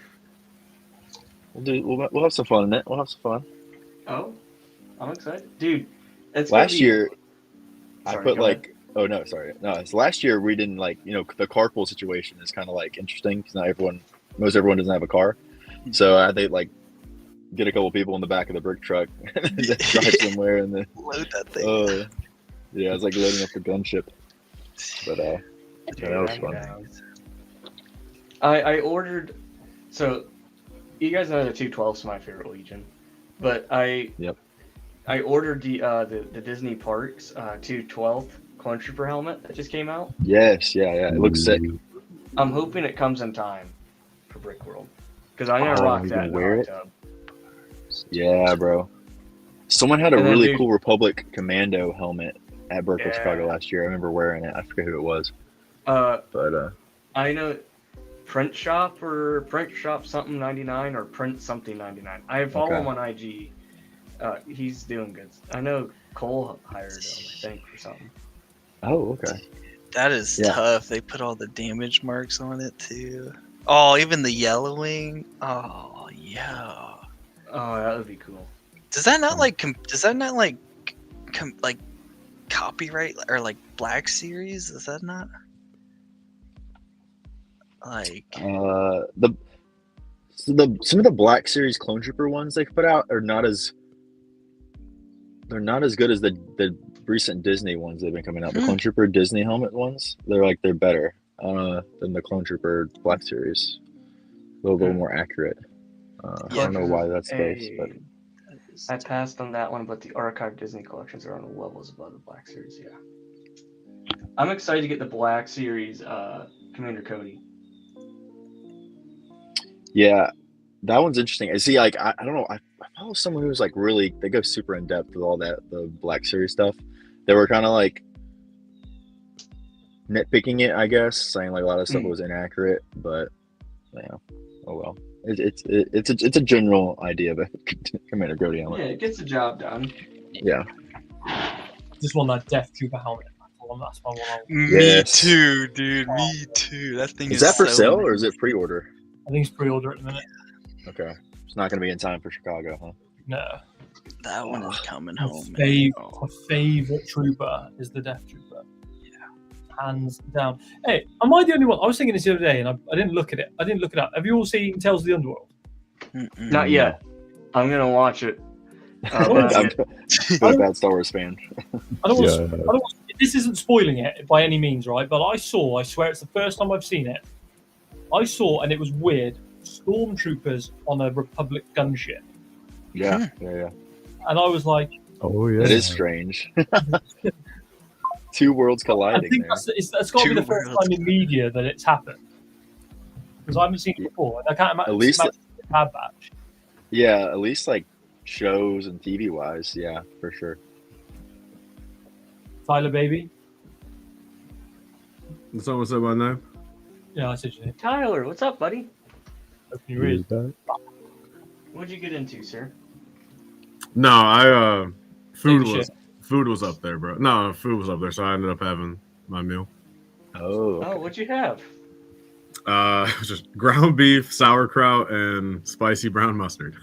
We'll have some fun in it. We'll have some fun. Oh, I'm excited. Dude, it's Last year, Sorry, I put go like. Oh no, sorry. No, it's last year we didn't like. The carpool situation is kind of like interesting because most everyone doesn't have a car, so I had to like get a couple people in the back of the brick truck and then drive somewhere and then. load that thing. Yeah, it's like loading up the gunship. But Dude, that was I'm fun. down. I ordered. So, you guys know the 212 is my favorite Legion, but I ordered the Disney Parks 212 Clone Trooper helmet that just came out. Yes, yeah, it looks sick. I'm hoping it comes in time for Brick World because I never rocked you that. can in wear the it? hot tub. Yeah, bro. Someone had a And then, really dude- cool Republic Commando helmet at Berkeley, Yeah. Chicago last year. I remember wearing it. I forget who it was, but I know Print Shop something 99 or Print something 99. I follow Okay. him on IG. He's doing good. I know Cole hired him, I think, for something. oh, okay. That is Yeah. tough. They put all the damage marks on it too. Oh, even the yellowing. Oh, yeah. Oh, that would be cool. Does that not like copyright or like Black Series? Is that not like? Some of the Black Series Clone Trooper ones they put out are not as good as the recent Disney ones they've been coming out. The Clone Trooper Disney helmet ones, they're better than the Clone Trooper Black Series. A little more accurate. I don't know why that's the case, but I passed on that one, but the archive Disney collections are on the levels above the Black Series. Yeah, I'm excited to get the Black Series Commander Cody. yeah, that one's interesting. I see, like I don't know. I follow someone who's like they go super in depth with all the Black Series stuff. They were kind of like nitpicking it, I guess, saying like a lot of stuff was inaccurate, but yeah, oh well. It's a general idea of a Commander Cody helmet. Yeah, it gets the job done. Yeah. Just want that Death Trooper helmet. That's my one. Me Yes. too, dude. Me too. That thing Is that for so sale or is it pre-order? I think it's pre-order at the minute. Okay. It's not going to be in time for Chicago, huh? No. That one is coming home, man. My favorite trooper is the Death Trooper. Yeah. Hands down. Hey, am I the only one? I was thinking this the other day and I didn't look at it. I didn't look it up. Have you all seen Tales of the Underworld? Not yet. I'm gonna watch it. I'm a bad Star Wars fan. This isn't spoiling it by any means, right? But I swear it's the first time I've seen it. I saw, and it was weird, stormtroopers on a Republic gunship. Yeah. And I was like, Oh yeah. It is strange. Two worlds colliding. I think that's got to be the first time in media that it's happened. Because I haven't seen it before. And I can't imagine At least Bad Batch. Yeah, at least like shows and TV wise, yeah, for sure. Tyler, baby. Did someone say my name? Yeah, I said your name. Tyler, what's up, buddy? Hope you read. What'd you get into, sir? No, food Take a was up there, bro. No, food was up there, so I ended up having my meal. Oh. Oh, what'd you have? It was just ground beef, sauerkraut, and spicy brown mustard.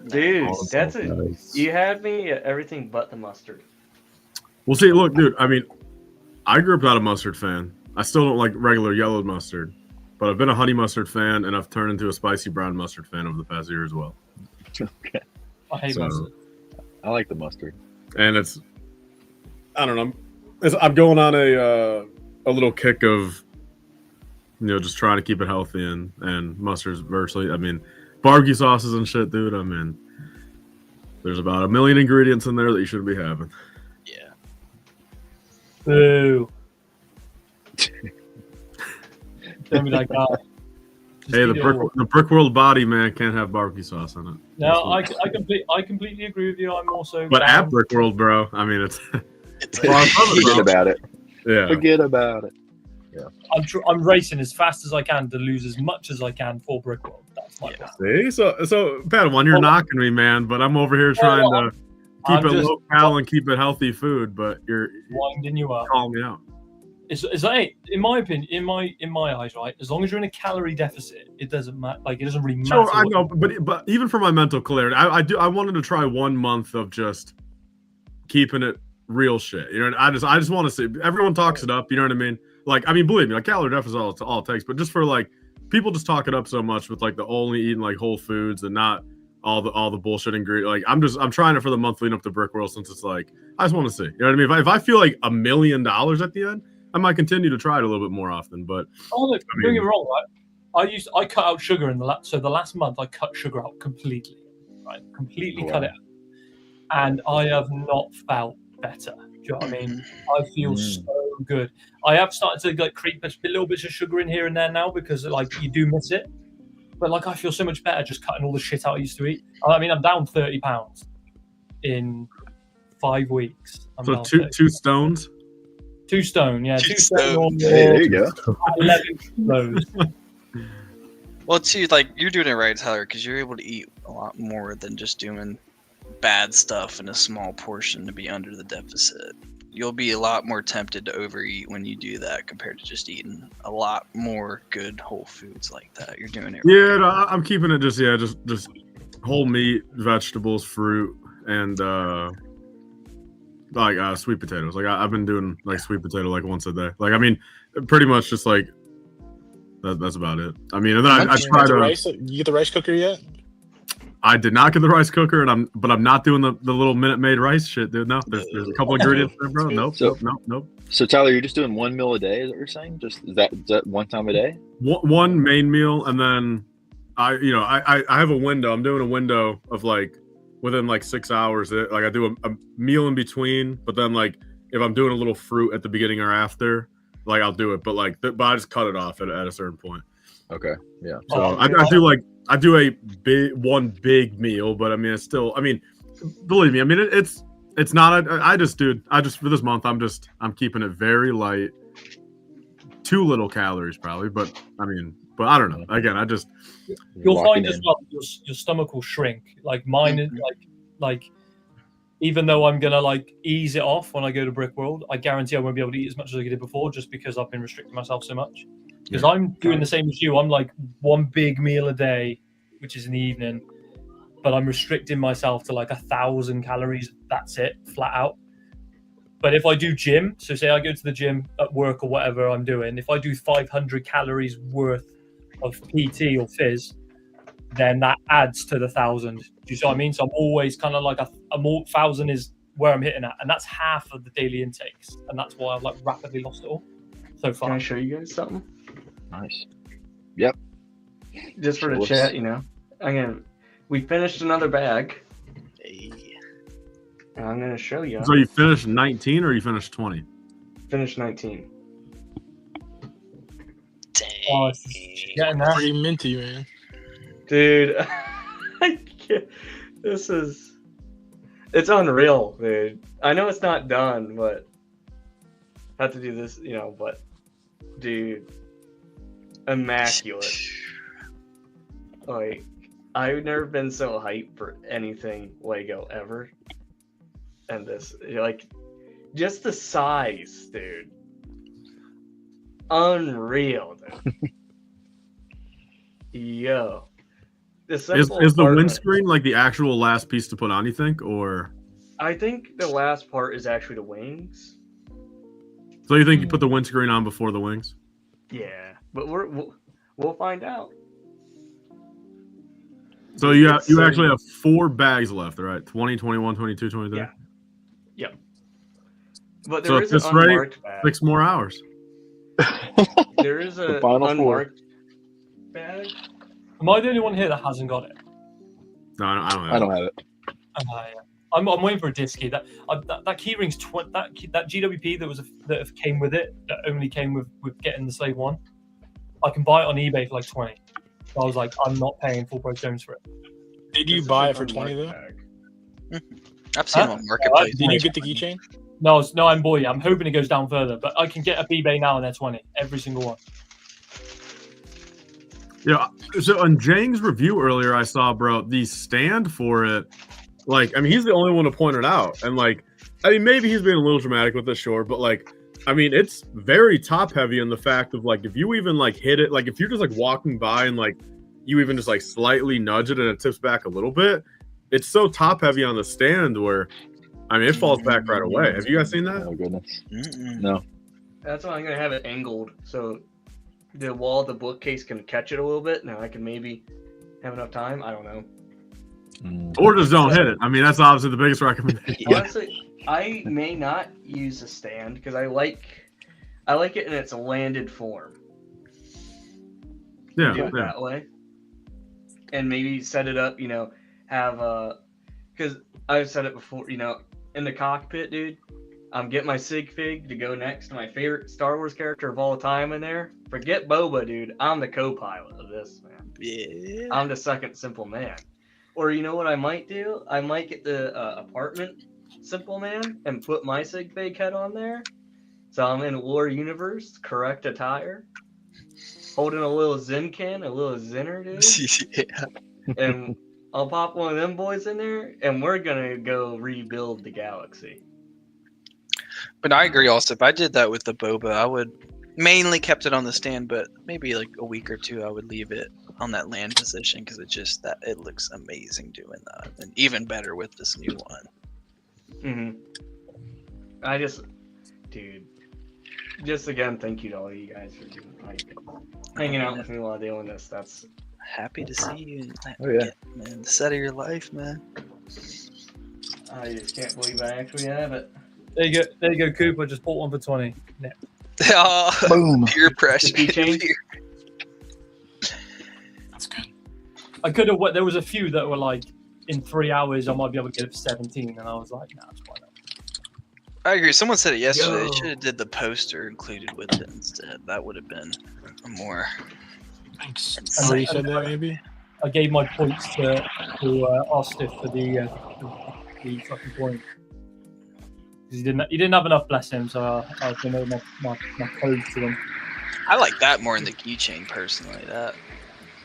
Dude, Oh, that's it. nice. You had me at everything but the mustard. Well, see, look, dude. I mean, I grew up not a mustard fan. I still don't like regular yellow mustard, but I've been a honey mustard fan, and I've turned into a spicy brown mustard fan over the past year as well. Okay. I hate mustard. I like the mustard. And it's, I don't know. I'm going on a little kick of, just trying to keep it healthy, and mustard's virtually. I mean, barbecue sauces and shit, dude. I mean, there's about 1 million ingredients in there that you shouldn't be having. Yeah. Boo. Tell me that guy. Just Hey, eat it all. the brick world body, man, can't have barbecue sauce on it. No, I completely agree with you. I'm also. But down. at brick world, bro, I mean, it's Forget about it. yeah. Forget about it. I'm racing as fast as I can to lose as much as I can for Brickworld. That's my plan. See, so Padawan, you're knocking me, man, but I'm over here trying to keep I'm it just- low cal and keep it healthy food, but you're Winding you up. calling me out. It's like, in my opinion, in my eyes, right? As long as you're in a calorie deficit, it doesn't matter. Like, it doesn't really matter. Sure, I what- know, but even for my mental clarity, I wanted to try 1 month of just keeping it real shit. You know, I just want to see. Everyone talks it up. You know what I mean? Like, I mean, believe me, like calorie deficit is all it takes. But just for like, people just talk it up so much with like the only eating like whole foods and not all the bullshit ingredients. Like, I'm trying it for the month leading up to Brick World, since it's like I just want to see. You know what I mean? If I feel like $1 million at the end, I might continue to try it a little bit more often. But look, don't get me wrong, right? I cut out sugar in the last month I cut sugar out completely, right? Completely cut it out, and I have not felt better. Do you know what I mean? I feel so good. I have started to like creep a little bit of sugar in here and there now because like you do miss it, but like I feel so much better just cutting all the shit out I used to eat. I mean, I'm down 30 pounds in 5 weeks. I'm so down two 30. stones. 2 stone, yeah, 2 stone. Or Hey, there you go. 11 kilos. Well, too, like you're doing it right, Tyler, because you're able to eat a lot more than just doing bad stuff in a small portion to be under the deficit. You'll be a lot more tempted to overeat when you do that compared to just eating a lot more good whole foods like that. You're doing it right. Yeah, no, I'm keeping it just whole meat, vegetables, fruit, and like sweet potatoes. Like I've been doing like sweet potato like once a day. Like I mean, pretty much just like that's about it. I mean, and then I try to. You get the rice cooker yet? I did not get the rice cooker, and I'm not doing the little Minute Maid rice shit, dude. No, there's a couple ingredients there, bro. Nope. So Tyler, you're just doing 1 meal a day, is what you're saying? Is that one time a day? One main meal, and then I have a window. I'm doing a window of like within like 6 hours. Like I do a meal in between, but then like if I'm doing a little fruit at the beginning or after, like I'll do it. But like, but I just cut it off at a certain point. Okay, yeah. So I do a one big meal, but I mean, it's still. I mean, believe me. I mean, it's not. I just for this month, I'm keeping it very light. Too little calories, probably, but I don't know. Again, You'll find as well your stomach will shrink. Like mine is like even though I'm gonna like ease it off when I go to Brick World, I guarantee I won't be able to eat as much as I did before, just because I've been restricting myself so much. Because I'm doing the same as you. I'm like one big meal a day, which is in the evening, but I'm restricting myself to like 1,000 calories. That's it, flat out. But if I do gym, so say I go to the gym at work or whatever I'm doing, if I do 500 calories worth of PT or phys, then that adds to the 1,000. Do you see what I mean? So I'm always kind of like a more 1,000 is where I'm hitting at, and that's half of the daily intakes, and that's why I've like rapidly lost it all so far. Can I show you guys something? Nice. Yep. Just for the chat, you know. We finished another bag. And I'm gonna show you. So you finished 19 or you finished 20? Finished 19. Dang. Oh, it's getting there. Pretty minty, man. Dude, I can't, it's unreal, dude. I know it's not done, but I have to do this, you know, but dude, immaculate. Like, I've never been so hyped for anything Lego ever. And this, like, just the size, dude. Unreal, dude. Yo. Is the windscreen like the actual last piece to put on, you think? Or I think the last part is actually the wings. so you think you put the windscreen on before the wings? Yeah, but we'll find out. So you actually have 4 bags left, right? 20, 21, 22, 23? Yeah. Yep. But So there at is this an rate, unmarked bag. 6 more hours. There is The a final unmarked bag. Am I the only one here that hasn't got it? No, I don't have I don't have it. Yeah. I'm waiting for a disc key. That keyring's that GWP that came with it, that only came with getting the Slave 1. I can buy it on eBay for like 20. So I was like, I'm not paying full price Jones for it. Did you This is buy an it for 20 unmarked though? bag. I've seen them on Marketplace. Did you get the keychain? No, I'm boy. I'm hoping it goes down further, but I can get a eBay now and they're 20. Every single one. Yeah, so on Jang's review earlier, I saw, bro, the stand for it. Like, I mean, he's the only one to point it out, and like, I mean, maybe he's being a little dramatic with this, sure, but like, I mean, it's very top heavy in the fact of like, if you even like hit it, like if you're just like walking by and like you even just like slightly nudge it and it tips back a little bit, it's so top heavy on the stand where, I mean, it falls back right away. Have you guys seen that? Oh goodness. Mm-mm. No. That's why I'm gonna have it angled so the wall of the bookcase can catch it a little bit. Now I can maybe have enough time. I don't know. Or just don't hit it. I mean, that's obviously the biggest recommendation. Honestly, I may not use a stand because I like it in its landed form. Yeah, Do it that way, and maybe set it up. You know, have because I've said it before. You know, in the cockpit, dude. I'm getting my sig fig to go next to my favorite Star Wars character of all time in there. Forget Boba, dude. I'm the co-pilot of this, man. Yeah. I'm the second simple man. Or you know what I might do? I might get the apartment simple man and put my sig fig head on there. So I'm in War Universe, correct attire. Holding a little Zen can, a little Zenner, dude. Yeah. And I'll pop one of them boys in there, and we're going to go rebuild the galaxy. But I agree also. If I did that with the boba, I would mainly kept it on the stand, but maybe like a week or two I would leave it on that land position because it just that it looks amazing doing that, and even better with this new one. Dude, just again, thank you to all you guys for hanging out with me while doing this. That's Happy to see you. Oh yeah, Man, the set of your life, man. I just can't believe I actually have it. There you go, Cooper. Just bought one for 20. Yeah. Oh, boom. peer pressure. The keychain? That's good. I could have. There was a few that were like, in 3 hours, I might be able to get it for 17, and I was like, nah, it's fine. I agree. Someone said it yesterday. Yo. They should have did the poster included with it instead. That would have been more. Thanks. And Somebody then- said that maybe? I gave my points to Ostif for the fucking point. 'Cause he didn't have enough, bless him. So I was gonna make my codes to him. I like that more in the keychain personally. That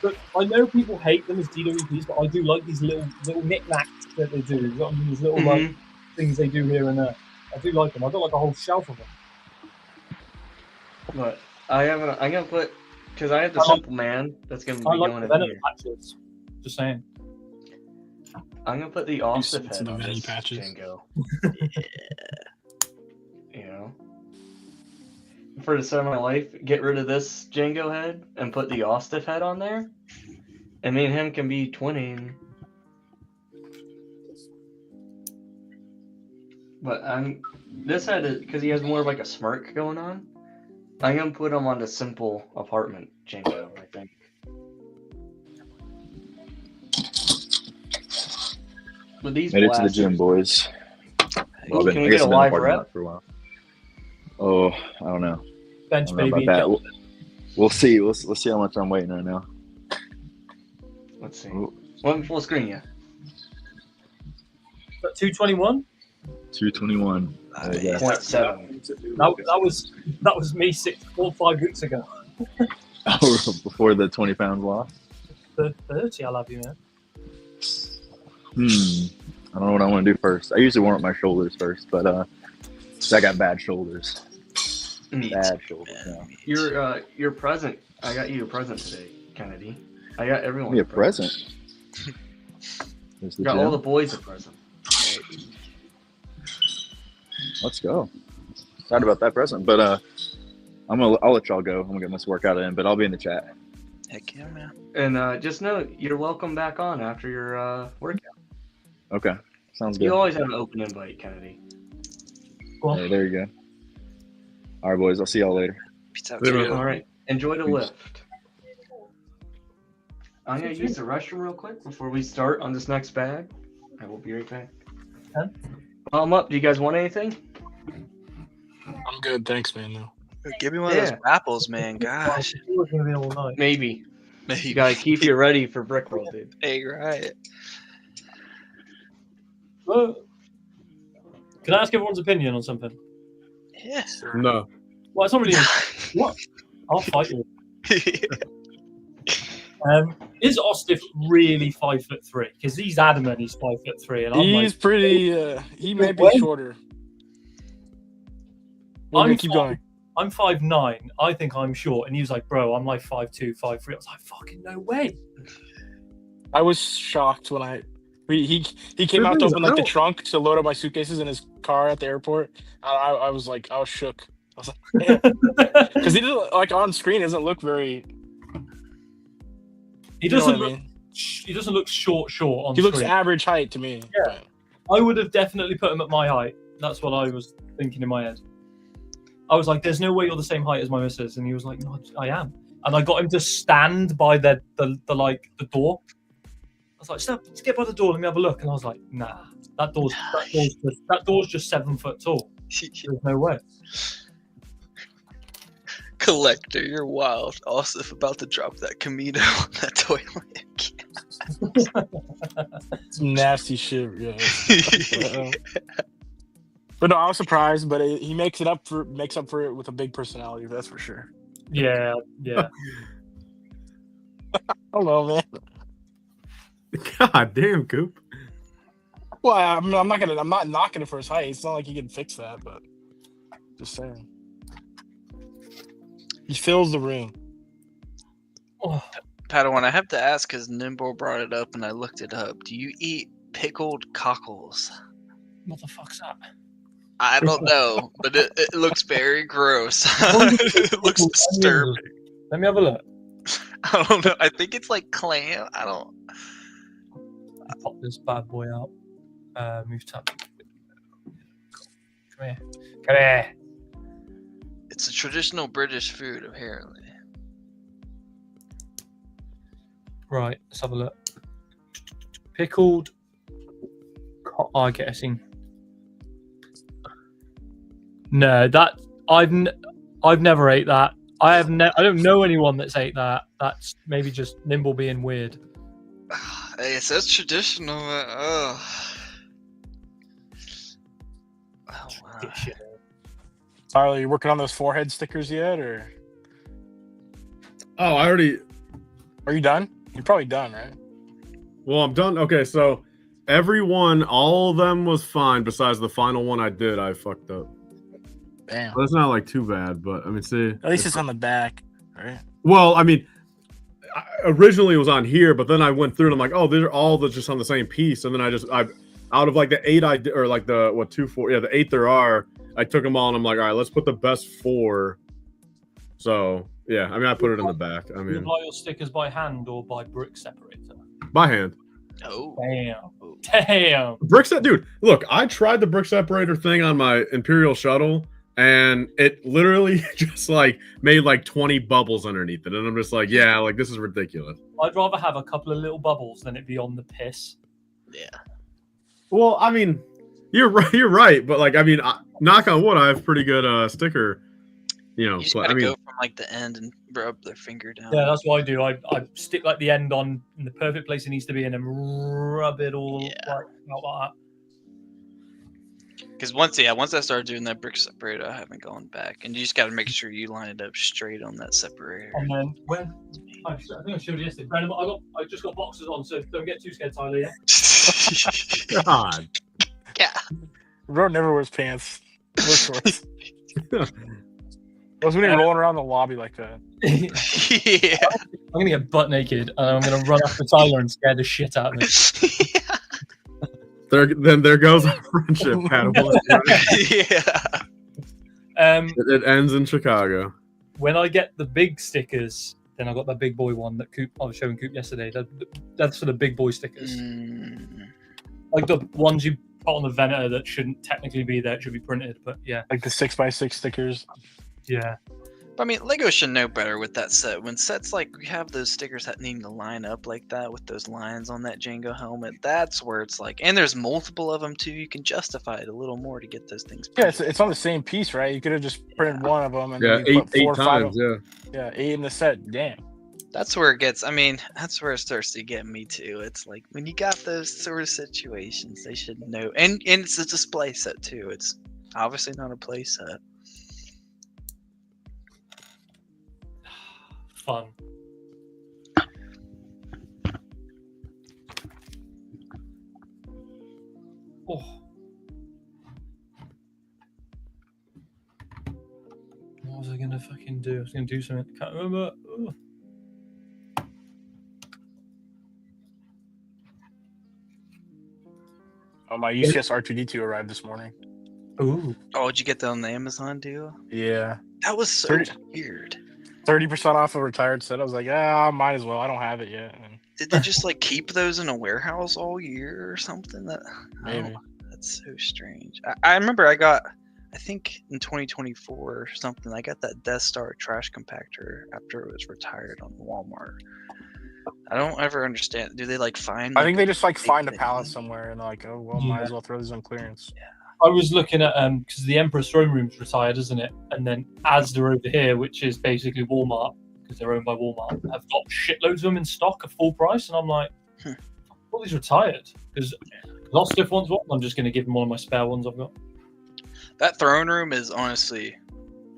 But I know people hate them as DWPs, but I do like these little knickknacks that they do. You know what I mean? These little like things they do here and there. I do like them. I've got like a whole shelf of them. But I'm gonna put, because I have the simple man that's gonna be I like going the in Venom here. patches. Just saying. I'm gonna put the Austin It's head the on Venny this patches. Jango. You know, for the start of my life, get rid of this Jango head and put the Austin head on there, and me and him can be twinning. But this head is because he has more of like a smirk going on. I'm gonna put him on the simple apartment Jango, I think. With these Made it to the blasters, gym, boys. Well, Can we get a I've been in the live parking rep? lot for a while. Oh, I don't know. Bench I don't know baby. about that. We'll see. We'll see how much I'm waiting right now. Let's see. Ooh. What full screen, yeah. 221. 221. Yeah. 0.7. That was me 4 or 5 weeks ago. Before the 20 pounds lost. 30, I love you, man. I don't know what I want to do first. I usually warm up my shoulders first, but I got bad shoulders. Bad shoulders now. Your present. I got you a present today, Kennedy. I got everyone Give me a present. Got all the boys a present. Let's go. Excited about that present, but I'll let y'all go. I'm gonna get this workout in, but I'll be in the chat. Heck yeah, man. And just know you're welcome back on after your workout. Okay, sounds good. You always have an open invite, Kennedy. Cool. Hey, there you go. All right, boys. I'll see y'all later. Peace out. Later. All right. Enjoy the Peace. lift. I'm gonna use the restroom real quick before we start on this next bag. I will be right back. Huh? While I'm up, do you guys want anything? I'm good, thanks, man. No. Give me one of those apples, man. Gosh. It was gonna be all night. Maybe. You gotta keep you ready for Brick World, dude. Hey, right. Well, can I ask everyone's opinion on something? Yeah. No. Well, it's not really. What? I'll fight you. Is Ostif really 5'3"? Because he's adamant he's 5'3", and I'm He's like, pretty. He may be When? shorter. We're gonna keep going. I'm 5'9". I think I'm short, and he was like, "Bro, I'm like 5'2", 5'3". I was like, "Fucking no way!" I was shocked when he came out to open like the trunk to load up my suitcases in his car at the airport. I was like, I was shook. I was like, because he doesn't like on screen. Doesn't look very. He doesn't look. He doesn't look short on He looks screen. average height to me. Yeah. I would have definitely put him at my height. That's what I was thinking in my head. I was like, "There's no way you're the same height as my missus," and he was like, "No, I am." And I got him to stand by the door. I was like, "Stop! Let's get by the door. Let me have a look." And I was like, "Nah, that door's just 7 foot tall. There's no way." Collector, you're wild. Also, if about to drop that Camino on that toilet. Some nasty shit, yeah. But no, I was surprised. But he makes up for it with a big personality. That's for sure. Yeah. I don't know, man. God damn, Coop. Well, I'm not knocking it for his height. It's not like he can fix that, but just saying. He fills the room. Oh, Padawan, I have to ask because Nimble brought it up and I looked it up. Do you eat pickled cockles? what the fuck's that? I don't know, but it looks very gross. It looks disturbing. Let me have a look. I don't know. I think it's like clam. I don't. Pop this bad boy out. Move tab. Come here. Come here. It's a traditional British food, apparently. Right, let's have a look. Pickled. I guessing. No, that I've never ate that. I don't know anyone that's ate that. That's maybe just Nimble being weird. Hey, it says traditional. Oh, wow. Tyler, you working on those forehead stickers yet, or Oh, I already. are you done? You're probably done, right? Well, I'm done. Okay, so everyone, all of them was fine. Besides the final one I did, I fucked up. Damn. Well, it's not like too bad, but I mean, see. At least it's on the back, right? Well, I mean, originally it was on here, but then I went through and I'm like, oh, these are all just on the same piece. And then I out of like the 8 or like the the 8 there are, I took them all and I'm like, all right, let's put the best 4. So yeah, I mean, I put it in the back. I Do you mean, apply your stickers by hand or by brick separator? by hand. Oh, Damn. Brick set, dude. Look, I tried the brick separator thing on my Imperial shuttle, and it literally just like made like 20 bubbles underneath it, and I'm just like, yeah, like this is ridiculous. I'd rather have a couple of little bubbles than it be on the piss. yeah. Well, I mean, you're right, but like, I mean, knock on wood, I have pretty good sticker. You know, You just but gotta I mean, go from like the end and rub their finger down. Yeah, that's what I do. I stick like the end on in the perfect place it needs to be, and then rub it all like that. Because once I started doing that brick separator, I haven't gone back. And you just gotta make sure you line it up straight on that separator. And then when I think I showed you yesterday, Brandon, I just got boxes on, so don't get too scared, Tyler. Yeah. God. Yeah. Bro never wears pants. No shorts. I was when he rolling around the lobby like that. Yeah. I'm gonna get butt naked and I'm gonna run after Tyler and scare the shit out of me. There goes our friendship, Padawan. Yeah. It ends in Chicago. When I get the big stickers, then I got that big boy one that I was showing Coop yesterday. That's for the big boy stickers. Like the ones you put on the Venator that shouldn't technically be there, it should be printed, but yeah. Like the 6x6 stickers. Yeah. But I mean, Lego should know better with that set. When sets like we have those stickers that need to line up like that with those lines on that Jango helmet, that's where it's like, and there's multiple of them too. You can justify it a little more to get those things. Yeah, it's on the same piece, right? You could have just printed one of them and Yeah, then you put 4 eight or 5 times. of, Yeah. 8 in the set. Damn. That's where it gets. I mean, that's where it starts to get me too. It's like when you got those sort of situations, they should know. And it's a display set too. It's obviously not a play set. Fun. Oh. What was I gonna fucking do? I was gonna do something. Can't remember. Oh. Oh, my UCS R2D2 arrived this morning. Ooh. Oh, did you get that on the Amazon deal? Yeah. That was so 30 weird. 30% off a retired set. I was like, I might as well. I don't have it yet. And Did they just like keep those in a warehouse all year or something? maybe. That's so strange. I remember I think in 2024 or something, I got that Death Star trash compactor after it was retired on Walmart. I don't ever understand. Do they like find? I think they just like big find a thing? pallet somewhere and they're like, oh, well, might as well throw these on clearance. I was looking at because the Emperor's throne room's retired, isn't it? And then Asda over here, which is basically Walmart because they're owned by Walmart, have got shitloads of them in stock at full price, and I'm like, all these retired because lots of different ones. I'm just going to give them one of my spare ones I've got. That throne room is honestly,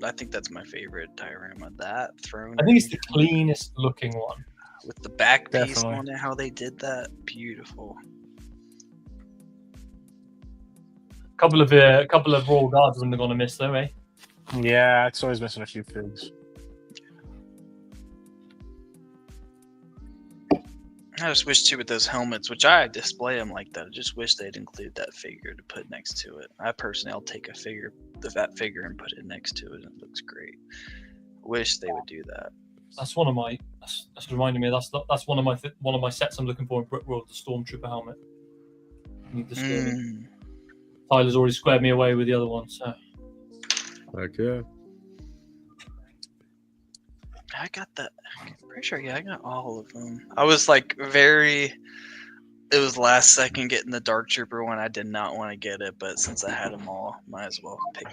I think that's my favorite diorama. That throne. I think it's room the cleanest looking one. with the back piece Definitely. on it. How they did that, beautiful. Couple of Royal Guards wouldn't have gone amiss though, eh? Yeah, it's always missing a few figs. I just wish too with those helmets, which I display them like that. I just wish they'd include that figure to put next to it. I personally, I'll take a figure, that figure, and put it next to it, and it looks great. Wish they would do that. That's one of my. That's reminding me. That's one of my sets I'm looking for in Brick World. The Stormtrooper helmet. I need the Stormtrooper. Tyler's already squared me away with the other one, so. Heck yeah. I got that. I'm pretty sure, yeah, I got all of them. I was like it was last second getting the Dark Trooper one. I did not want to get it, but since I had them all, might as well pick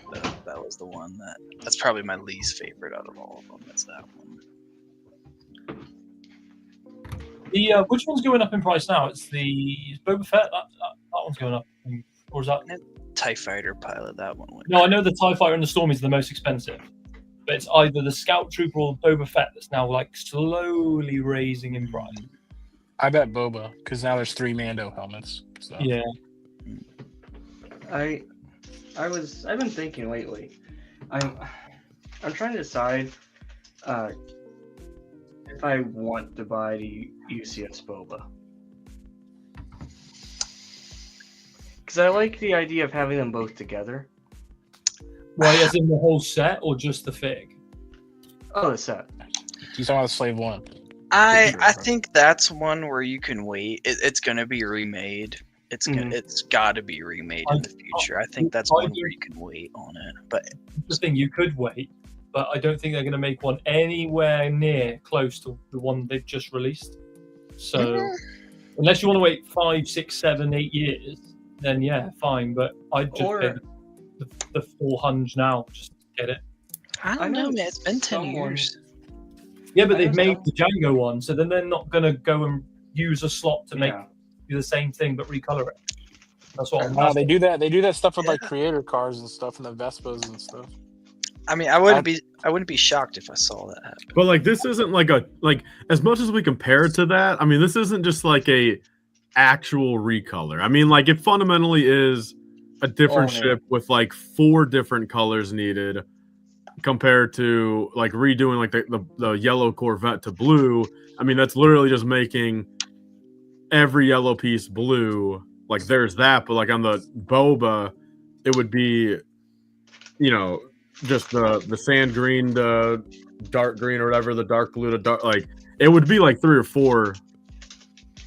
that was the one that's probably my least favorite out of all of them. That's that one. The which one's going up in price now? It's Boba Fett. That one's going up, or is that? TIE Fighter pilot, that one went. No, I know the TIE Fighter and the Storm is the most expensive, but it's either the Scout Trooper or Boba Fett that's now like slowly raising in price. I bet Boba, because now there's 3 Mando helmets. So. Yeah. I've been thinking lately. I'm trying to decide if I want to buy the UCS Boba. Because I like the idea of having them both together. Why, as in the whole set or just the fig? Oh, the set. He's talking about the Slave 1. I think that's one where you can wait. It's gonna be remade. It's got to be remade in the future. I think that's one where you can wait on it. But the thing, you could wait, but I don't think they're going to make one anywhere near close to the one they've just released. So unless you want to wait 5, 6, 7, 8 years, then yeah, fine. But I'd just pay the 400 now, just get it. I don't know, man. It's been 10 years. Yeah, but they've made the Jango one, so then they're not going to go and use a slot to make do the same thing but recolor it. That's what I'm they do that. They do that stuff with like creator cars and stuff, and the Vespas and stuff. I mean, I wouldn't be shocked if I saw that happen. But like, this isn't like as much as we compare it to that. I mean, this isn't just like a actual recolor. I mean, like, it fundamentally is a different ship with like 4 different colors needed, compared to like redoing like the yellow Corvette to blue. I mean, that's literally just making every yellow piece blue. Like, there's that, but like on the Boba, it would be, you know, just the sand green, the dark green, or whatever, the dark blue to dark. Like, it would be like 3 or 4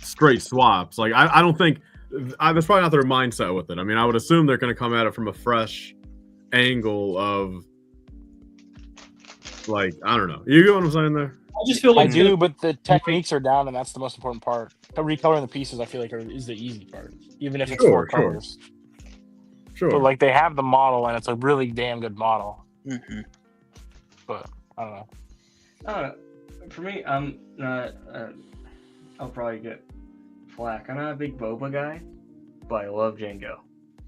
straight swaps. Like, I don't think that's probably not their mindset with it. I mean, I would assume they're going to come at it from a fresh angle of, like, I don't know. You get what I'm saying there? I just feel like I do, but the techniques are down, and that's the most important part. Recoloring the pieces, I feel like, is the easy part, even if it's 4 colors. Sure. But like, they have the model, and it's a really damn good model. Mm-hmm. But I don't know. For me, I'm not. I'll probably get flack. I'm not a big Boba guy, but I love Jango.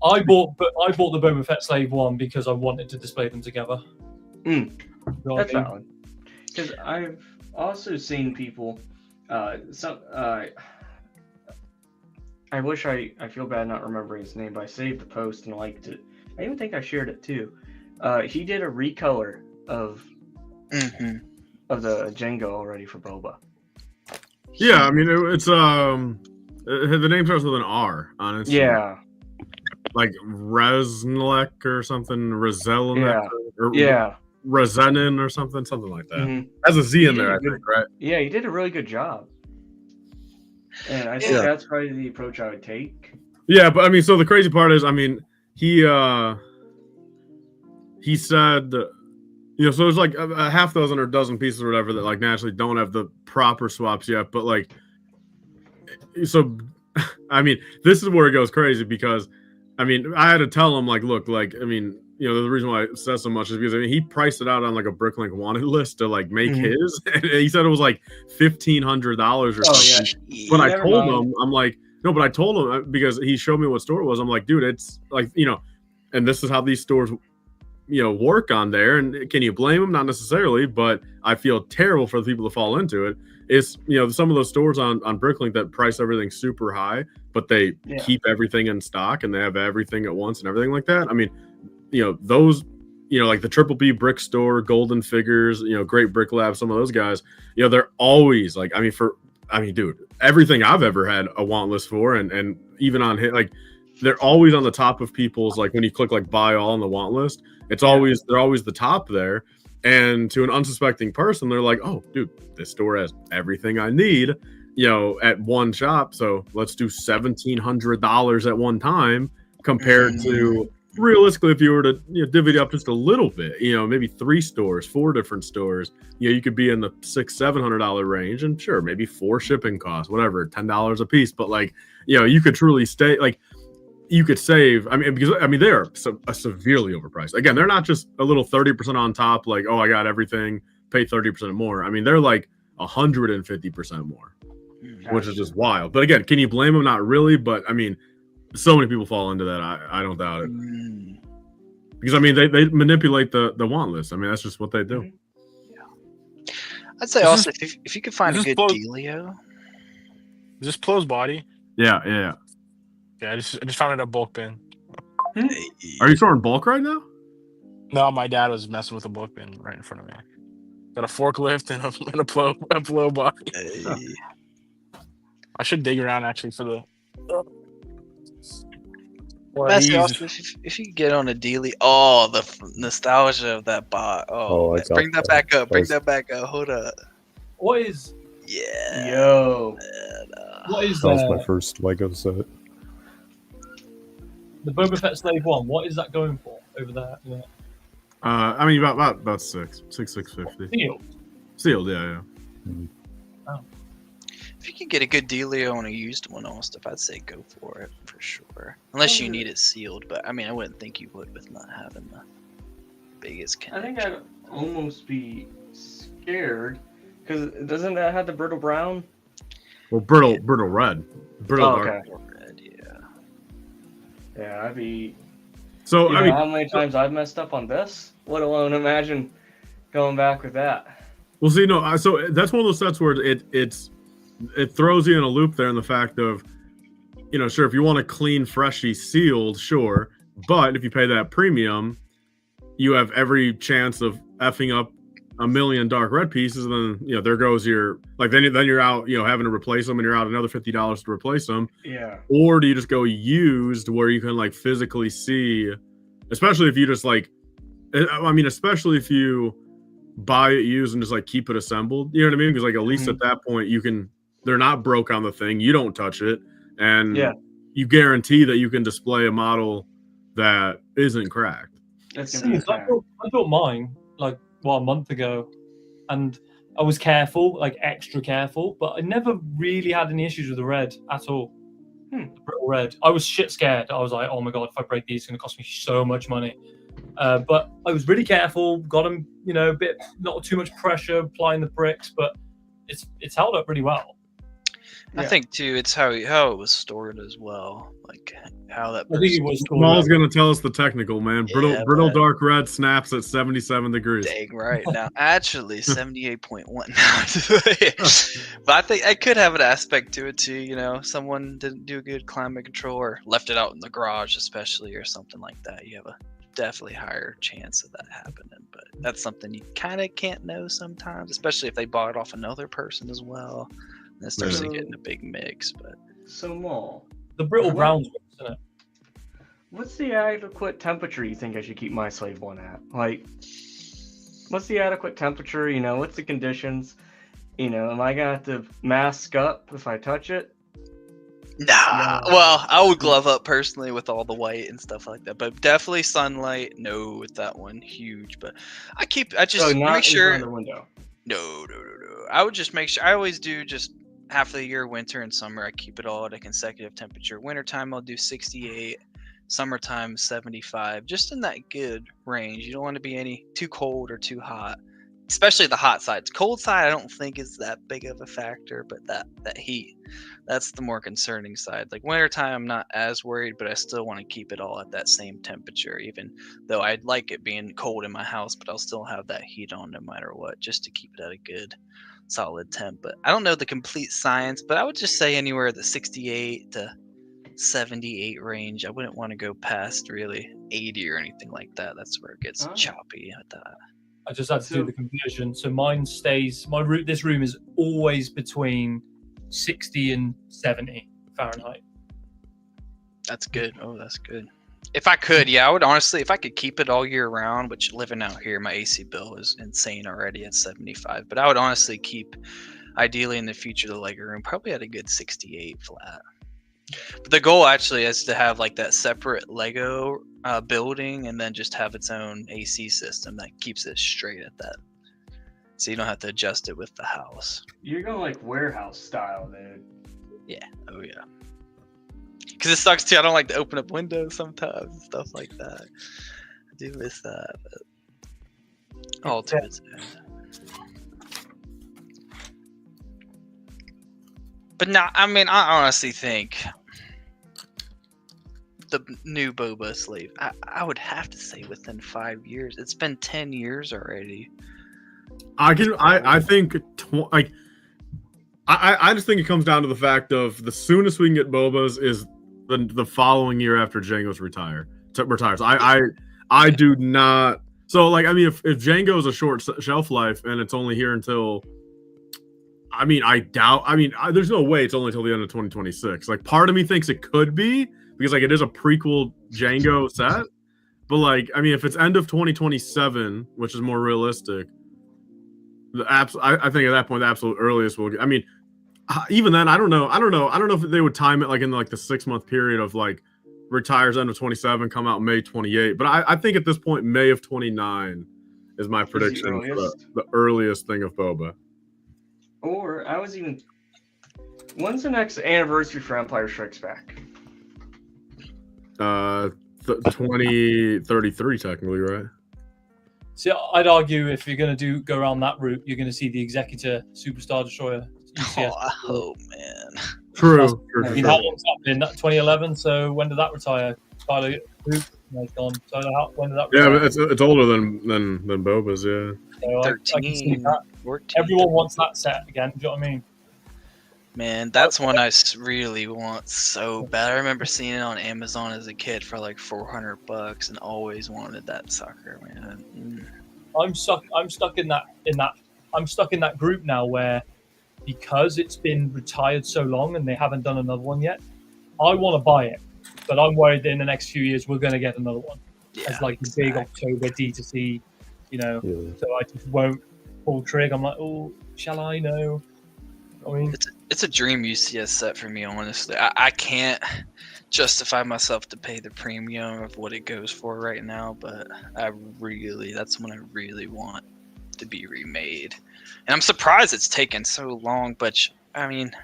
I bought the Boba Fett Slave 1 because I wanted to display them together. That's valid. Because I've also seen people. I wish I feel bad not remembering his name, but I saved the post and liked it. I even think I shared it too. He did a recolor of the Jango already for Boba. Yeah, I mean, it's the name starts with an R on it. Yeah. Like Resnelek or something, Rozelnek, yeah. Rozenin or something like that. Has a Z in there, I think, right? Yeah, he did a really good job. And I think that's probably the approach I would take. Yeah, but I mean, so the crazy part is, I mean, he said, you know, so there's like a half dozen or dozen pieces or whatever that like naturally don't have the proper swaps yet, but like, so, I mean, this is where it goes crazy because, I mean, I had to tell him, like, look, like, I mean, you know, the reason why I said so much is because, I mean, he priced it out on like a Bricklink wanted list to like make his, and he said it was like $1,500 or something. Yeah. When I told him, I'm like, no, but I told him because he showed me what store it was. I'm like, dude, it's like, you know, and this is how these stores, you know, work on there. And can you blame them? Not necessarily, but I feel terrible for the people that fall into it. It's, you know, some of those stores on Bricklink that price everything super high, but they keep everything in stock and they have everything at once and everything like that. I mean, you know, those, you know, like the Triple B Brick Store, Golden Figures, you know, Great Brick Lab, some of those guys, you know, they're always like, I mean, dude, everything I've ever had a want list for, and even on hit, like, they're always on the top of people's, like, when you click like buy all on the want list, they're always the top there. And to an unsuspecting person, they're like, oh, dude, this store has everything I need, you know, at one shop. So let's do $1,700 at one time compared to, realistically, if you were to, you know, divvy it up just a little bit, you know, maybe 3 stores, 4 different stores, you know, you could be in the $600-$700 range, and sure, maybe 4 shipping costs, whatever, $10 a piece. But like, you know, you could truly stay, like, you could save. I mean, because I mean, they are severely overpriced. Again, they're not just a little 30% on top, like, oh, I got everything, pay 30% more. I mean, they're like 150% more, which is just wild. But again, can you blame them? Not really. But I mean, so many people fall into that. I don't doubt it. Because I mean, they manipulate the want list. I mean, that's just what they do. Yeah. I'd say also, if you could find a good dealio. Is this closed body? Yeah. Yeah, I just found it at a bulk bin. Are you storing bulk right now? No, my dad was messing with a bulk bin right in front of me. Got a forklift and a blow body. Hey. I should dig around actually for the. That's also if you get on a dealie. Oh, the nostalgia of that bot. Oh, I man. got Bring that that. back up. Bring Those- that back up. Hold up. What is Yeah. Yo. what is That was my first Lego set. the Boba Fett Slave 1? What is that going for over there? Yeah. I mean, about 650. Deal. Sealed, yeah. If you can get a good dealio on a used one, almost, if I'd say go for it for sure. Unless you need it sealed, but I mean, I wouldn't think you would with not having the biggest I connection. think I'd almost be scared because doesn't that have the brittle brown? Well, brittle red. Brittle Oh, dark. okay. Red, yeah. Yeah, I'd be. So, You I know mean, how many times I've messed up on this? Let alone imagine going back with that. well, see, no, so that's one of those sets where it throws you in a loop there in the fact of, you know, sure, if you want a clean, freshy, sealed, sure, but if you pay that premium, you have every chance of effing up a million dark red pieces, and then, you know, there goes your, like, then you're out, you know, having to replace them, and you're out another $50 to replace them. Yeah. Or do you just go used where you can, like, physically see, especially if you just, like, I mean, especially if you buy it used and just, like, keep it assembled, you know what I mean? Because, like, at least at that point, you can, they're not broke on the thing, you don't touch it, and Yeah. you guarantee that you can display a model that isn't cracked. That's gonna be See, I built mine like a month ago, and I was careful, like extra careful, but I never really had any issues with the red at all. The brittle red. I was shit scared. I was like, oh my god, if I break these, it's gonna cost me so much money. But I was really careful. Got them, you know, a bit, not too much pressure applying the bricks, but it's held up really well. I think too, it's how it was stored as well, like how that. I think it was stored Small's well. gonna tell us the technical, man. Yeah, Brittle but- dark red snaps at 77 degrees. Dang right now, actually 78.1 now. But I think I could have an aspect to it too. You know, someone didn't do a good climate control or left it out in the garage, especially, or something like that. You have a definitely higher chance of that happening. But that's something you kind of can't know sometimes, especially if they bought it off another person as well. And it starts to Yeah. get in a big mix. But So Maul, The brittle What? browns, isn't it? what's the adequate temperature you think I should keep my slave one at? Like, what's the adequate temperature? You know, what's the conditions? You know, am I gonna have to mask up if I touch it? nah, No. well, I would glove up personally with all the white and stuff like that, but definitely sunlight. No, with that one, huge. But I just So not make in sure. front of the window. No. I would just make sure. I always do just half of the year, winter and summer. I keep it all at a consecutive temperature. Wintertime, I'll do 68. Summertime, 75. Just in that good range. You don't want to be any too cold or too hot. Especially the hot side. Cold side, I don't think is that big of a factor, but that heat, that's the more concerning side. Like wintertime, I'm not as worried, but I still want to keep it all at that same temperature, even though I'd like it being cold in my house, but I'll still have that heat on no matter what, just to keep it at a good solid temp. But I don't know the complete science, but I would just say anywhere the 68 to 78 range. I wouldn't want to go past really 80 or anything like that. That's where it gets Oh. choppy at that. I just had to So- do the conversion. So mine stays. This room is always between 60 and 70 Fahrenheit. That's good. Oh, that's good. If I could, yeah, I would honestly, if I could keep it all year round, which living out here, my AC bill is insane already at 75. But I would honestly keep, ideally in the future, the Lego room probably at a good 68 flat. But the goal actually is to have like that separate Lego building and then just have its own AC system that keeps it straight at that. So you don't have to adjust it with the house. You're going like warehouse style, dude. Yeah. Oh yeah. Because it sucks too. I don't like to open up windows sometimes and stuff like that. I do miss that. But all to its own. But no, I mean, I honestly think the new Boba slave, I would have to say within 5 years. It's been 10 years already. I think I just think it comes down to the fact of the soonest we can get Boba's is the following year after Jango's retires. So I do not So, like, I mean, if Jango is a short shelf life and it's only here until, I mean, there's no way it's only until the end of 2026. Like, part of me thinks it could be because, like, it is a prequel Jango set. But, like, I mean, if it's end of 2027, which is more realistic, I think at that point the absolute earliest will. I mean, even then, I don't know if they would time it like in like the 6-month period of like retires end of 27, come out May 28. But I think at this point, May of 29 is my prediction for the earliest thing of Boba. Or when's the next anniversary for Empire Strikes Back? 2033 technically, right? See, I'd argue if you're going to go around that route, you're going to see the Executor Superstar Destroyer. Oh, I hope, man. True. I mean, how long's that been? 2011. So when did that retire? Tyler, no, gone. So when did that retire? Yeah, but it's older than Boba's. Yeah. So 13, I can see that. 14. Everyone wants that set again. Do you know what I mean? Man, that's one I really want so bad. I remember seeing it on Amazon as a kid for like $400 and always wanted that sucker, man. I'm stuck in that group now where, because it's been retired so long and they haven't done another one yet, I want to buy it, but I'm worried that in the next few years we're going to get another one. Yeah, as like the big October D2C, so I just won't pull trigger. I'm like, oh, shall I? No. I mean, it's a dream UCS set for me, honestly. I can't justify myself to pay the premium of what it goes for right now, but that's one I really want to be remade. And I'm surprised it's taken so long, but I mean,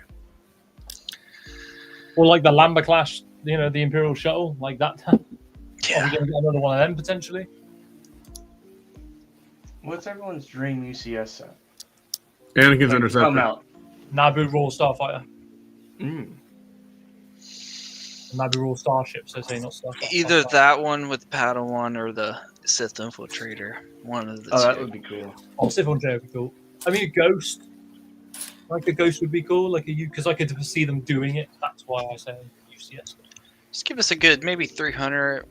or like the Lambda Clash, the Imperial Shuttle, like that. Yeah, we're gonna get another one of them potentially. What's everyone's dream UCS set? Anakin's Interceptor. Come out. Naboo Raw Starfighter. Mm. Naboo Raw Starship, so say not Starfighter. either that one with Padawan or the Sith Infiltrator. One of the two. That would be cool. Oh, Sith Infiltrator would be cool. I mean, a Ghost. Like a Ghost would be cool, because I could see them doing it. That's why I say UCS. Just give us a good maybe $240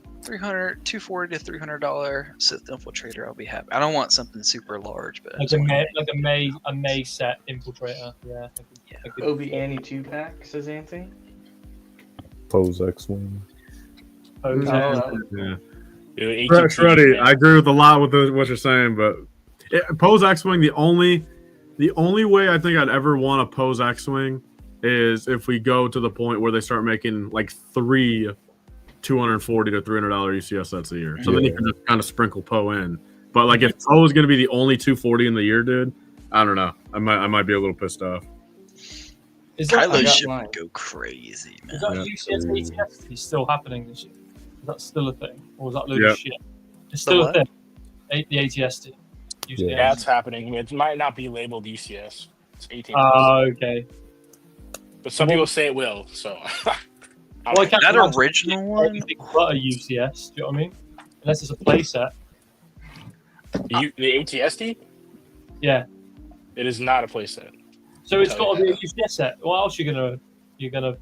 to $300 Sith Infiltrator. I'll be happy. I don't want something super large, but Like a May set Infiltrator. Yeah. Obi-Annie 2-pack, says Anthony. Pose X-Wing. Yeah. Dude, Shreddy, I agree with a lot with what you're saying, but Pose X-Wing, the only way I think I'd ever want a Pose X-Wing is if we go to the point where they start making like 3 $240 to $300 UCS sets a year. So then you can just kind of sprinkle Poe in. But like if Poe is going to be the only 240 in the year, dude, I don't know. I might be a little pissed off. Kylo ship would go crazy, man. Is that UCS ATST still happening this year? Is that still a thing? Or was that load of shit? It's still a thing. The ATST. Yeah, it's happening. It might not be labeled UCS. It's 18. Okay. But some people say it will, so. Well, that original one? But a UCS, do you know what I mean? Unless it's a playset. The ATST? Yeah. It is not a playset. So it's got to be a UCS set. What else you're gonna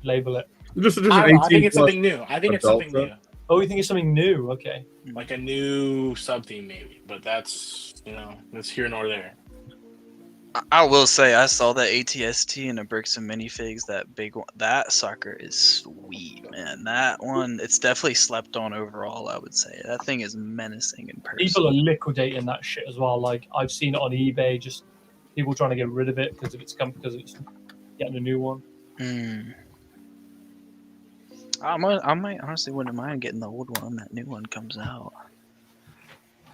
label it? Just I think it's something new. Oh, you think it's something new? Okay. Like a new sub theme, maybe. But that's that's here nor there. I will say I saw that ATST in a Bricks and Minifigs, that big one. That sucker is sweet, man. That one, it's definitely slept on overall, I would say. That thing is menacing in person. People are liquidating that shit as well. Like, I've seen it on eBay, just people trying to get rid of it because it's getting a new one. I might honestly wouldn't mind getting the old one when that new one comes out.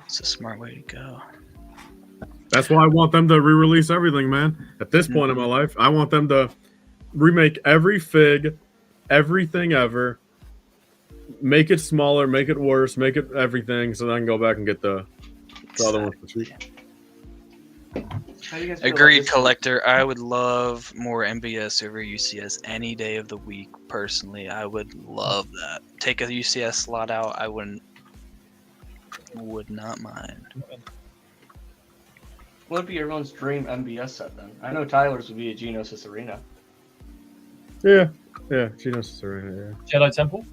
It's a smart way to go. That's why I want them to re-release everything, man. At this point in my life, I want them to remake every fig, everything ever, make it smaller, make it worse, make it everything, so then I can go back and get the other one for cheap. Agreed, collector. I would love more MBS over UCS any day of the week. Personally, I would love that. Take a UCS slot out. I would not mind. What would be everyone's dream MBS set then? I know Tyler's would be a Geonosis Arena. Yeah, Geonosis Arena. Yeah. Jedi Temple.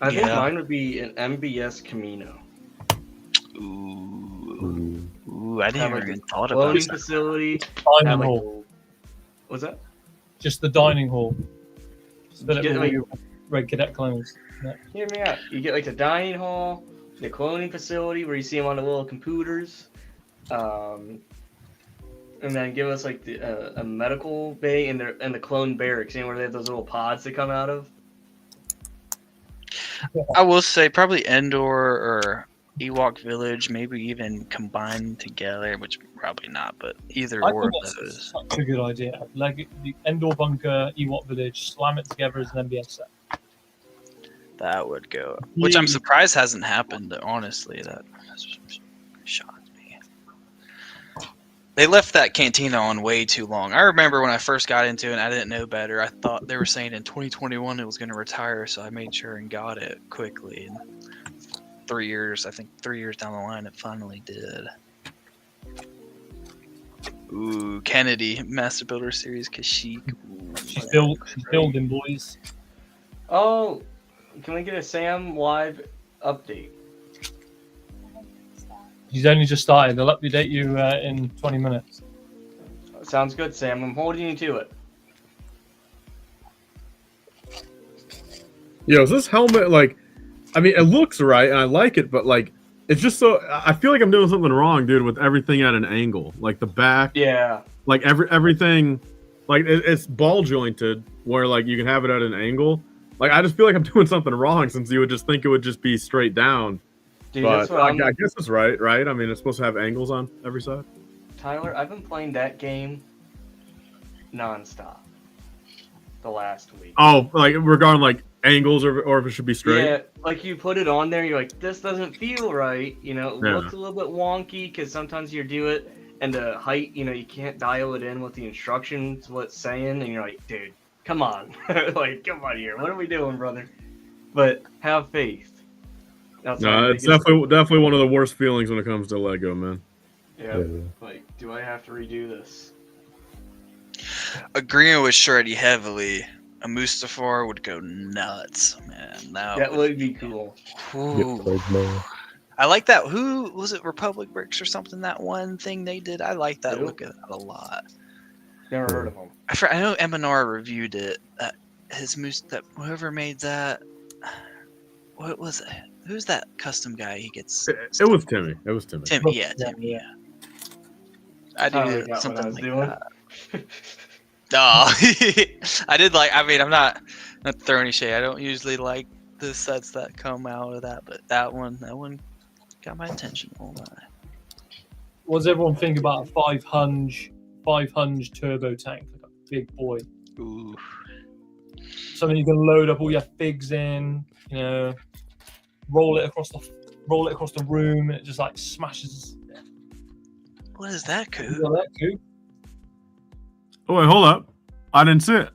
I think Yeah. mine would be an MBS Camino. Ooh, I didn't Have like even a thought about cloning that. facility. Dining Have like hall. what's that? Just the dining hall. Fill it Get, with like- all your Red Cadet clones. Yeah. Hear me out. You get like the dining hall, the cloning facility where you see them on the little computers, and then give us like a medical bay and the clone barracks, where they have those little pods that come out of. I will say probably Endor or Ewok Village, maybe even combined together, which probably not, but either I or think of that's those. such a good idea. Like the Endor bunker, Ewok village, slam it together as an MBS set. That would go. Which I'm Yeah. surprised hasn't happened, honestly. That shocked me. They left that cantina on way too long. I remember when I first got into it and I didn't know better. I thought they were saying in 2021 it was going to retire, so I made sure and got it quickly. And 3 years, I think 3 years down the line, it finally did. Ooh, Kennedy, Master Builder Series, Kashyyyk. Ooh, She's that'd be great. building, boys. Oh, can we get a Sam live update? She's only just started. They'll update you in 20 minutes. Sounds good, Sam. I'm holding you to it. Yo, is this helmet like? I mean, it looks right, and I like it, but like, it's just so. I feel like I'm doing something wrong, dude, with everything at an angle, like the back, Yeah. like everything, like it's ball jointed, where like you can have it at an angle. Like I just feel like I'm doing something wrong, since you would just think it would just be straight down. Dude, But that's what I I'm. guess it's right, right? I mean, it's supposed to have angles on every side. Tyler, I've been playing that game nonstop the last week. Oh, like regarding like angles or if it should be straight. Yeah, like you put it on there, you're like, this doesn't feel right. It Yeah. looks a little bit wonky because sometimes you do it and the height, you can't dial it in with the instructions, what it's saying, and you're like, dude, come on. Like, come on here. What are we doing, brother? But have faith. That's my No, it's biggest- definitely one of the worst feelings when it comes to Lego, man. Yeah. Yeah. Like, do I have to redo this? Agreeing with Shreddy heavily, a Mustafar would go nuts, man. That would be cool. Ooh. Like, no. I like that. Who was it? Republic Bricks or something? That one thing they did. I like that Who? look of that a lot. Never heard of them. I know Eminar reviewed it. That whoever made that. What was it? Who's that custom guy? He gets. It was Timmy. It was Timmy. Timmy. Yeah, Timmy. Yeah. I Tyler do got what I something was like doing. that. No, I did like. I mean, I'm not throwing any shade. I don't usually like the sets that come out of that, but that one got my attention. All right. What does everyone think about a 500 turbo tank, like a big boy? Ooh. Something you can load up all your figs in, roll it across the room, and it just like smashes. What is that, You Coop? got that, Coop? Oh wait, hold up. I didn't see it.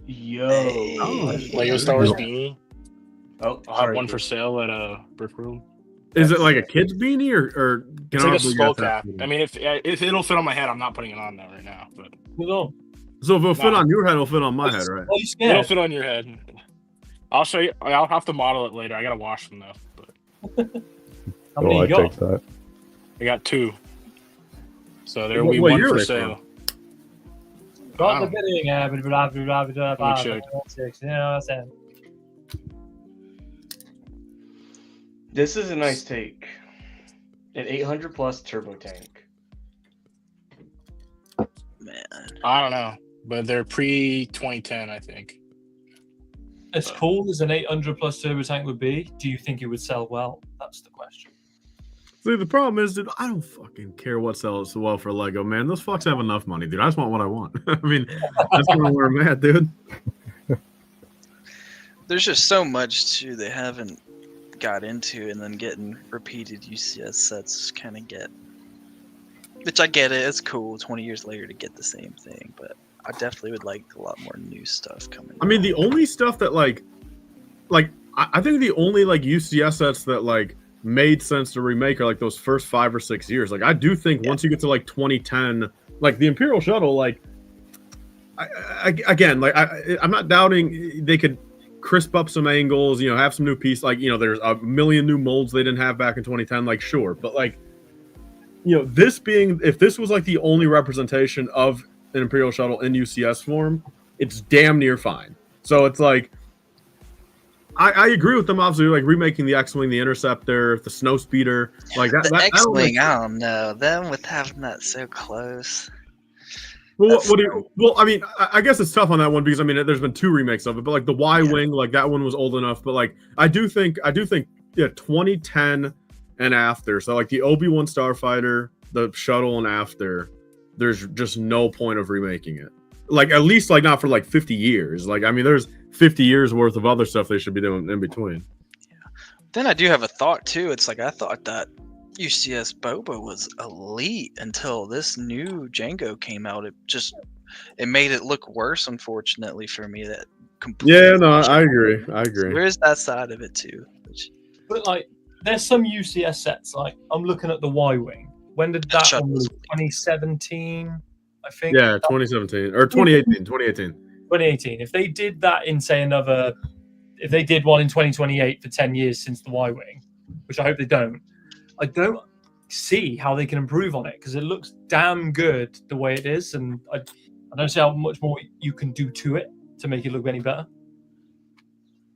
Yo. Hey. Oh. Lego Star Wars beanie. Oh, I'll have sorry, one for dude. sale at a Brick Room. Is it like a kid's beanie or It's can like a I skull get that? cap. I mean, if it'll fit on my head, I'm not putting it on there right now. But Hold on. So if it'll fit Nah. on your head, it'll fit on my head, right? Are you it'll scared? fit on your head. I'll show you. I'll have to model it later. I gotta wash them though. But How many Oh, I you got? take that. I got 2. So there will What- be what one year for are they sale. Got the Wow. bidding. Let me check. That's it. This is a nice take. An 800 plus turbo tank. Man, I don't know, but they're pre 2010, I think. As cool as an 800 plus turbo tank would be, do you think it would sell well? That's the question. See, the problem is, dude, I don't fucking care what sells so well for Lego, man. Those fucks have enough money, dude. I just want what I want. I mean, that's kind of where I'm at, dude. there's just so much too they haven't got into, and then getting repeated UCS sets kind of get. Which I get it. It's cool 20 years later to get the same thing, but I definitely would like a lot more new stuff coming. I mean, out. the only stuff that I think the only like UCS sets that like made sense to remake are like those first 5 or 6 years. Like I do think once you get to like 2010, like the Imperial Shuttle, like again, like I'm not doubting they could crisp up some angles, have some new pieces. Like, there's a million new molds they didn't have back in 2010. Like, sure, but like, this being, if this was like the only representation of an Imperial shuttle in UCS form, it's damn near fine. So it's like, I agree with them, obviously, like remaking the X-Wing, the Interceptor, the Snowspeeder, like that. The that X-Wing, I don't know. Them with having that so close. Well, what do you? Well, I mean, I guess it's tough on that one because I mean, there's been 2 remakes of it, but like the Y-Wing, like that one was old enough. But like, I do think, yeah, 2010 and after. So like the Obi-Wan Starfighter, the shuttle, and after, there's just no point of remaking it. Like at least like not for like 50 years. Like I mean, there's 50 years worth of other stuff they should be doing in between. Yeah. Then I do have a thought too. It's like I thought that UCS Boba was elite until this new Jango came out. It made it look worse, unfortunately for me. That completely. Yeah, no, I agree. So there is that side of it too. But like, there's some UCS sets. Like I'm looking at the Y-Wing. When did that one was? 2017, I think. Yeah, 2017 or 2018. 2018. If they did that in say if they did one in 2028 for 10 years since the Y-Wing, which I hope they don't, I don't see how they can improve on it because it looks damn good the way it is, and I don't see how much more you can do to it to make it look any better.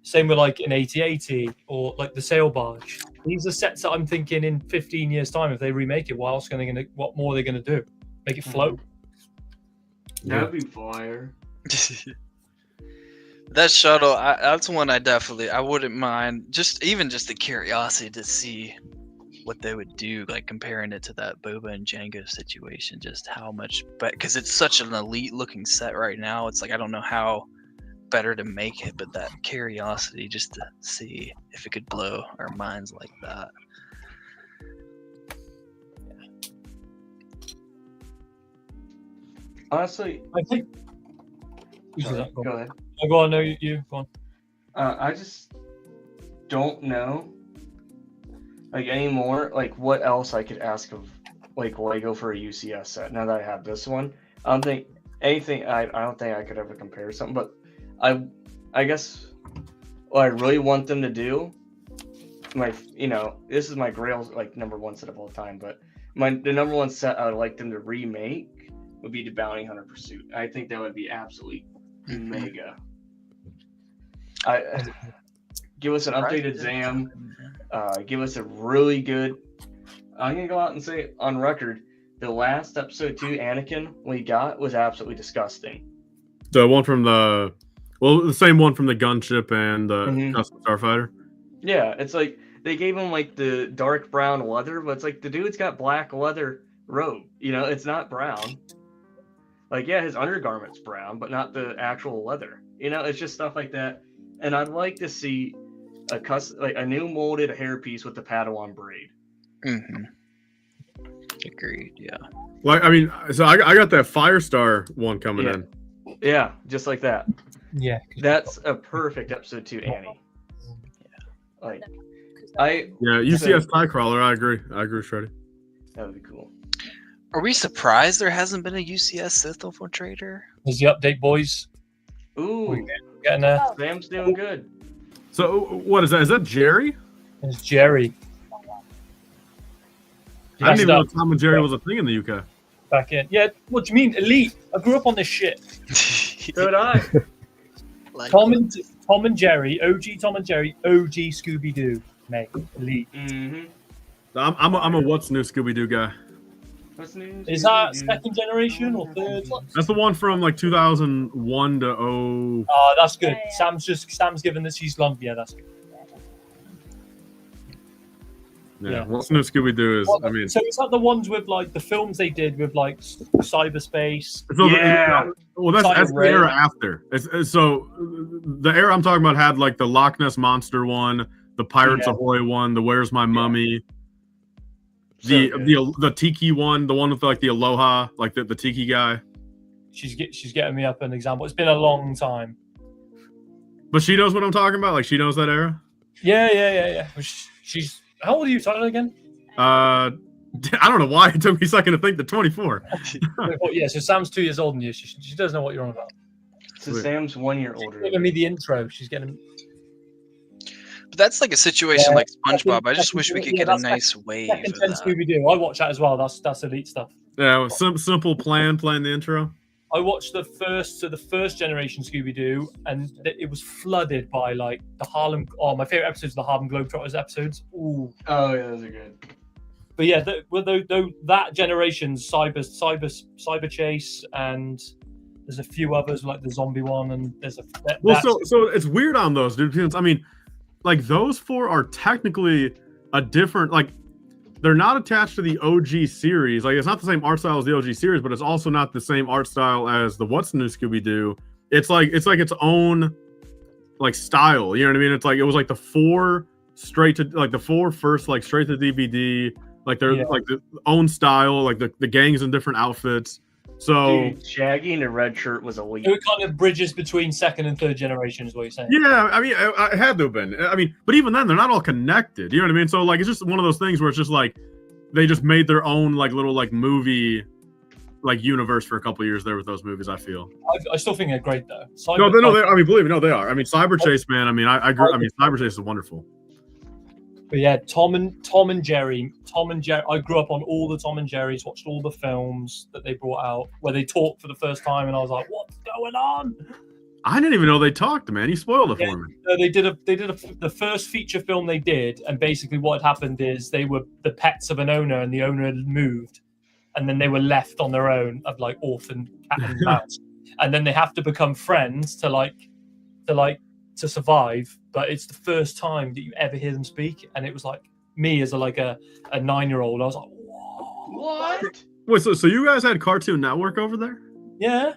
Same with like an 8080 or like the sail barge. These are sets that I'm thinking in 15 years' time, if they remake it, what more are they going to do? Make it float? That'd be fire. That shuttle, that's one I wouldn't mind. Just the curiosity to see what they would do, like comparing it to that Boba and Jango situation, just how much, but because it's such an elite looking set right now, it's like I don't know how better to make it, but that curiosity just to see if it could blow our minds like that. Honestly, I think. Sorry, go ahead. Go on, no, you go on. I just don't know, like anymore, like what else I could ask of like Lego for a UCS set. Now that I have this one, I don't think anything. I don't think I could ever compare something. But I guess what I really want them to do, this is my Grail like #1 set of all time. But the #1 set I would like them to remake would be the Bounty Hunter Pursuit. I think that would be absolutely mega. Give us an updated Zam. Give us a really good. I'm gonna go out and say on record, the last episode 2 Anakin we got was absolutely disgusting. The one from the same one from the gunship and the custom starfighter. Yeah, it's like they gave him like the dark brown leather, but it's like the dude's got black leather robe. It's not brown. Like, yeah, his undergarment's brown, but not the actual leather. It's just stuff like that. And I'd like to see a new molded hairpiece with the Padawan braid. Agreed. Yeah. Like, I mean, so I got that Firestar one coming in. Yeah, just like that. Yeah. That's a perfect episode 2 Annie. Like, UCS TIE Crawler. I agree, Shreddy. That would be cool. Are we surprised there hasn't been a UCS Sith Infiltrator? There's the update, boys. Ooh, getting there. Sam's doing good. So what is that? Is that Jerry? It's Jerry. I didn't even know Tom and Jerry was a thing in the UK. Back in. Yeah, what do you mean? Elite. I grew up on this shit. So did I. Tom and Jerry, OG Tom and Jerry, OG Scooby-Doo, mate. Elite. I'm a What's New Scooby-Doo guy. Is that second generation or third? That's the one from like 2001 to 0. Oh, that's good. Sam's given this. She's long. Yeah, that's good. Yeah. What's New Scooby-Doo is, I mean. So is that the ones with like the films they did with like cyberspace? Well, that's the era after. So the era I'm talking about had like the Loch Ness Monster one, the Pirates Ahoy one, the Where's My Mummy. The Tiki one, the one with like the Aloha, like the Tiki guy. She's getting me up an example. It's been a long time. But she knows what I'm talking about. Like she knows that era. Yeah. She's how old are you, Tyler, again? I don't know why it took me a second to think the 24. Yeah, so Sam's 2 years older than you. She does know what you're on about. So Sam's 1 year older. She's giving me the intro. She's getting. But that's like a situation Yeah, like SpongeBob. I that's- just wish we could get a nice wave Second of 10 that. Scooby Doo. I watch that as well. That's elite stuff. Yeah, simple plan playing the intro. I watched the first generation Scooby Doo, and it was flooded by like the Harlem. Oh, my favorite episodes are the Harlem Globetrotters episodes. Ooh. Oh yeah, those are good. But yeah, that generation's cyber chase, and there's a few others like the zombie one, and there's a. So it's weird on those, dude. Because I mean, like those 4 are technically a different like. They're not attached to the OG series. Like it's not the same art style as the OG series, but it's also not the same art style as the What's New Scooby-Doo. It's like its own like style. You know what I mean? It's like it was like the 4 straight to like the 4 first like straight to DVD. Like they're like the own style. Like the gangs in different outfits. So Dude, Shaggy in a red shirt was elite. It kind of bridges between second and third generation, is what you're saying. yeah, I mean, it had to have been. I mean, but even then, they're not all connected. You know what I mean? So like, it's just one of those things where it's just like they just made their own like little like movie like universe for a couple of years there with those movies. I feel. I still think they're great though. No, I mean, believe me, no, they are. I mean, Cyber Chase, man. I mean, I agree. I mean, Cyber Chase is wonderful. But yeah, Tom and Jerry. I grew up on all the Tom and Jerry's. Watched all the films that they brought out where they talked for the first time, and I was like, "What's going on?" I didn't even know they talked, man. You spoiled it for me. They did the first feature film they did, and basically what had happened is they were the pets of an owner, and the owner had moved, and then they were left on their own of like orphan cat and mouse, and then they have to become friends to survive. But it's the first time that you ever hear them speak, and it was like me as a 9-year-old. I was like, "Whoa, What? Wait, so you guys had Cartoon Network over there? yeah,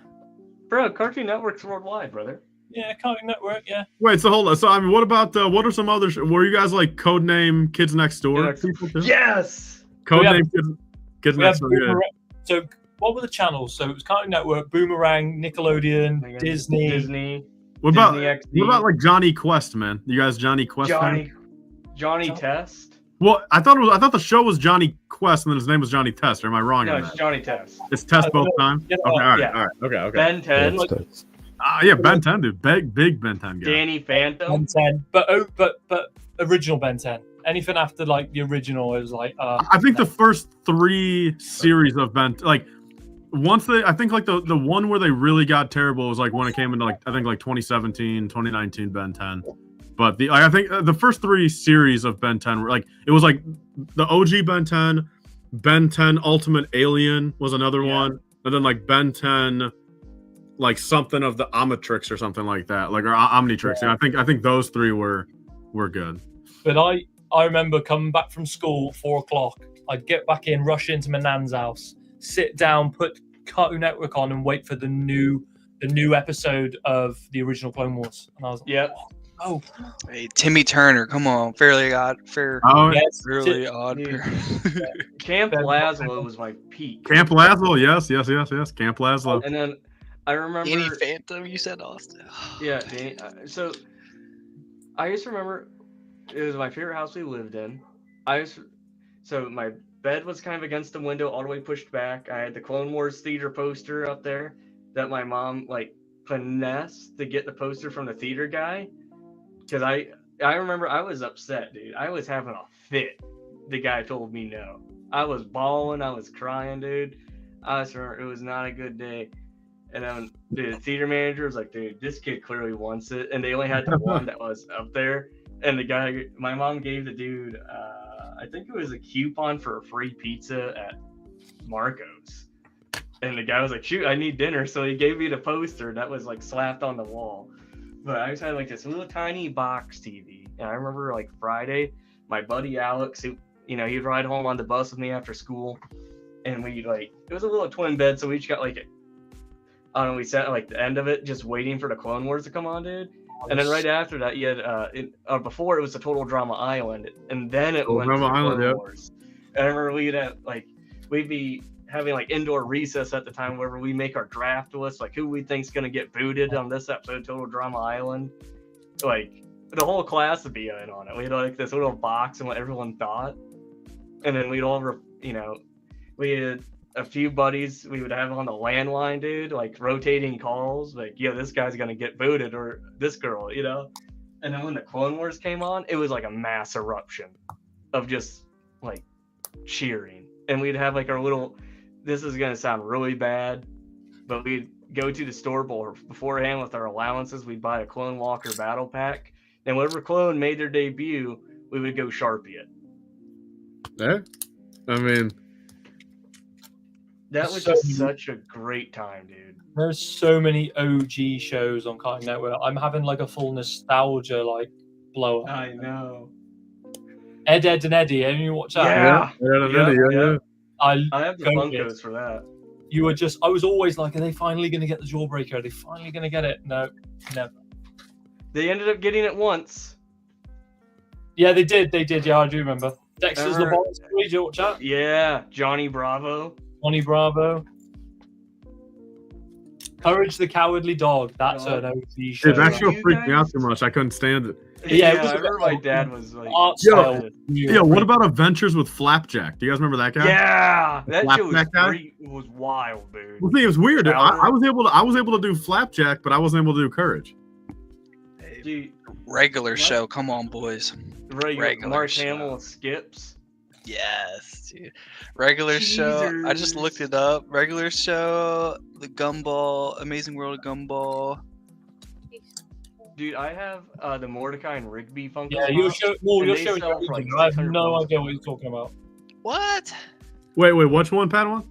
Bro, Cartoon Network's worldwide, brother. yeah, Cartoon Network, yeah." Wait, so hold on. So I mean, what about what are some other? Were you guys like Codename Kids Next Door people too? Yes. Codename Kids We Next have Door. Yeah. Boomerang. So what were the channels? So it was Cartoon Network, Boomerang, Nickelodeon, Disney. What about Disney XD. what about like Johnny Quest, man? You guys Johnny Quest fans? Johnny Test. Well, I thought the show was Johnny Quest and then his name was Johnny Test. Or am I wrong No, on it's that? Johnny Test. It's Test both times. Yeah, Okay, all right, yeah. all right, okay. Ben 10. Yeah, Ben 10, dude, big Ben 10 guy. Danny Phantom. Ben 10, but original Ben 10. Anything after like the original is like. I think the first 3 series of Ben, like once I think like the one where they really got terrible was like when it came into like I think like 2017, 2019 Ben 10. But I think the first 3 series of Ben 10 were like it was like the OG Ben 10 Ultimate Alien was another one, and then like Ben 10 like something of the Omnitrix or something like that, like or Omnitrix. Yeah. I think those 3 were good. But I remember coming back from school 4:00. I'd get back in, rush into my nan's house, sit down, put Cartoon Network on, and wait for the new episode of the original Clone Wars. And I was like, Yep. oh, Hey, Timmy Turner, come on, Fairly Odd. yes, Really odd. Dude. Camp Lazlo was my peak. Camp Lazlo, yes. Camp Lazlo. And then I remember. Danny Phantom, you said Austin. Yeah, Danny. So I just remember it was my favorite house we lived in. So my bed was kind of against the window, all the way pushed back. I had the Clone Wars theater poster up there that my mom like finessed to get the poster from the theater guy. Because I remember I was upset, dude. I was having a fit. The guy told me no. I was bawling. I was crying, dude. I just remember it was not a good day. And then the theater manager was like, dude, this kid clearly wants it. And they only had the one that was up there. And the guy, my mom gave the dude, I think it was a coupon for a free pizza at Marco's. And the guy was like, shoot, I need dinner. So he gave me the poster that was like slapped on the wall. But I just had like this little tiny box TV. And I remember like Friday, my buddy Alex, who, he'd ride home on the bus with me after school. And we it was a little twin bed. So we each got I don't know, we sat at like the end of it just waiting for the Clone Wars to come on, dude. And then right after that, you had, before it was the Total Drama Island. And then it went to Clone Wars. And I remember we'd be having like indoor recess at the time where we make our draft list, like who we think's gonna get booted on this episode of Total Drama Island. Like the whole class would be in on it. We had like this little box and what everyone thought, and then we'd all you know, we had a few buddies we would have on the landline, dude, like rotating calls, like, yo, this guy's gonna get booted, or this girl, you know. And then when the Clone Wars came on, it was like a mass eruption of just like cheering. And we'd have like our little, this is gonna sound really bad, but we'd go to the store beforehand with our allowances. We'd buy a Clone Walker battle pack, and whatever clone made their debut, we would go Sharpie it. Yeah, I mean, that was So just many- such a great time, dude. There's so many OG shows on Cartoon Network. I'm having like a full nostalgia like blow up. I know. Ed, and Eddie. Anyone you watch that? Yeah. yeah. I have the Go Funkos for that. You were just. I was always like, are they finally going to get the Jawbreaker? Are they finally going to get it? No, never. They ended up getting it once. Yeah, they did. They did. Yeah, I do remember. Dexter's Remember- Laboratory. Did you watch that? Yeah, Johnny Bravo. Johnny Bravo. Courage the Cowardly Dog. That's God. an OG show. Dude, that show You freaked me out guys- too much. I couldn't stand it. Yeah, it was I a remember bit- my dad was like, Art Yo, style. Yeah, what about Adventures with Flapjack? Do you guys remember that guy? yeah, that Slap shit was that guy? was wild, dude. The thing was weird. I Chowder. was able to do Flapjack, but I wasn't able to do Courage. Dude, Regular What? show. Come on, boys. regular Mark show. Hamill skips. Yes, dude. Regular show. I just looked it up. Regular show. The Gumball. Amazing World of Gumball. Dude, I have the Mordecai and Rigby Funko Yeah, you're Pops, showing. Well, and you're they showing. sell for, like, I have 600 no bucks. idea what you're talking about. What? Wait, which one, Padawan?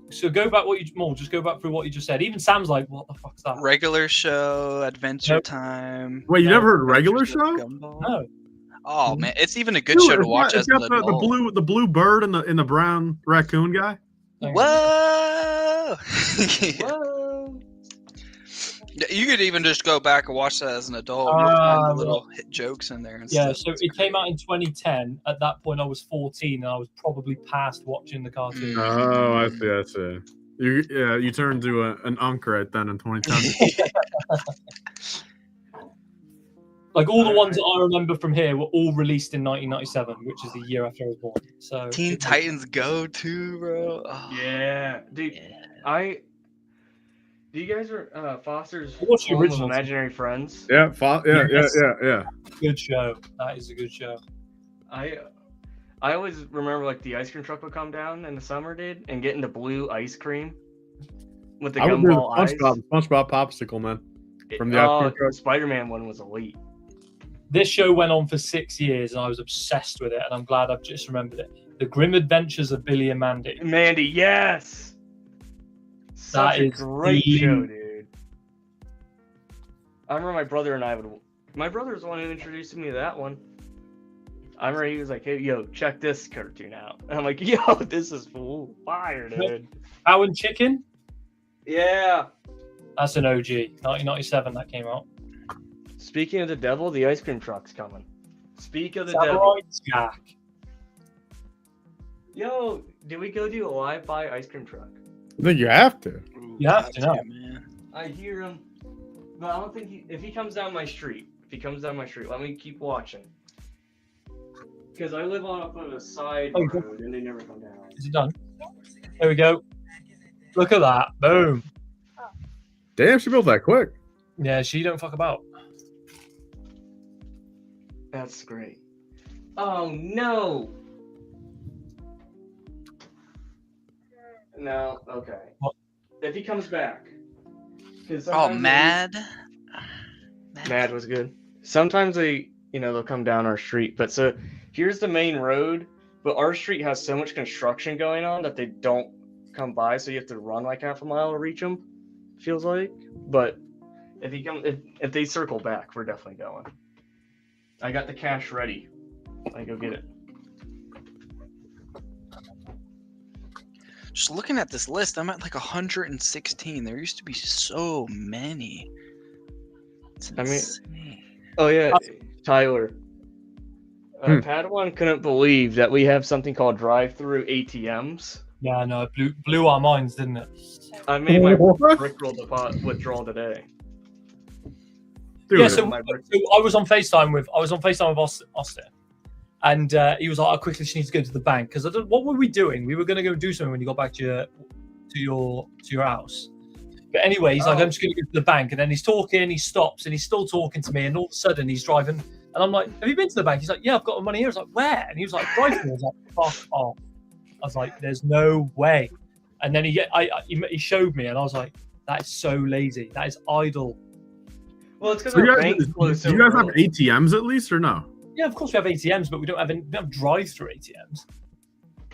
So go back what you more. Just go back through what you just said. Even Sam's like, "What the fuck's that?" Regular show. Adventure Nope. Time. Wait, you No, never heard regular Adventures with show? Gumball. No. Oh man, it's even a good Dude, show to it's watch got- as it's an got the adult. blue bird and the brown raccoon guy. Whoa! Whoa. You could even just go back and watch that as an adult. You'll Ah, find the little hit jokes in there and Yeah, stuff. so It's it came great. out in 2010. At that point, I was 14, and I was probably past watching the cartoon. Oh, I see. You turned to an unk right then in 2010. Like all the ones that I remember from here were all released in 1997, which is the year after I was born. So Teen Titans Go too, bro. Oh, Yeah, dude. yeah. Do you guys are Foster's What's the Home of original? Imaginary Friends? yeah, Yes. yeah. Good show. That is a good show. I always remember like the ice cream truck would come down in the summer, dude, and get into blue ice cream with the I would do the gumball eyes. SpongeBob popsicle, man. from the ice cream truck. Spider-Man one was elite. This show went on for 6 years, and I was obsessed with it. And I'm glad I've just remembered it. The Grim Adventures of Billy and Mandy. Mandy, yes. Such That a is great the- show, dude. I remember my brother and I would. My brother was the one who introduced me to that one. I remember he was like, "Hey, yo, check this cartoon out." And I'm like, "Yo, this is full fire, dude." Cow and Chicken. Yeah. That's an OG. 1997 that came out. Speaking of the devil, the ice cream truck's coming. Speak of the devil. Samurai Jack. Yo, did we go do a live buy ice cream truck? I think you have to. Ooh, You have got to know. man. I hear him, but I don't think if he comes down my street, let me keep watching. Because I live on a side Oh, road and they never come down. Is it done? There we go. Look at that. Boom. Damn, she built that quick. Yeah, she don't fuck about. That's great. Oh no! No, okay. What? If he comes back. 'Cause Oh, sometimes Mad. Mad was good. Sometimes they'll come down our street. But so here's the main road, but our street has so much construction going on that they don't come by. So you have to run like half a mile to reach them. Feels like. But if they circle back, we're definitely going. I got the cash ready. I go get it. Just looking at this list, I'm at like 116. There used to be so many. It's I mean- insane. Oh yeah, Tyler. Padawan couldn't believe that we have something called drive-through ATMs. Yeah, no, it blew our minds, didn't it? I made my What? Rickroll deposit withdrawal today. Dude, Yeah, so my I was on FaceTime with Austin, And he was like, "I quickly just need to go to the bank," because what were we doing? We were going to go do something when you got back to your house. But anyway, he's like, "I'm just going to go to the bank," and then he's talking. He stops, and he's still talking to me. And all of a sudden, he's driving, and I'm like, "Have you been to the bank?" He's like, "Yeah, I've got my money here." I was like, "Where?" And he was like, "Drive through." I was like, "Fuck off!" I was like, "There's no way." And then he showed me, and I was like, "That is so lazy. That is idle." Well, it's because So our bank closed so do you guys have early. ATMs at least, or no? Yeah, of course we have ATMs, but we don't have drive-through ATMs.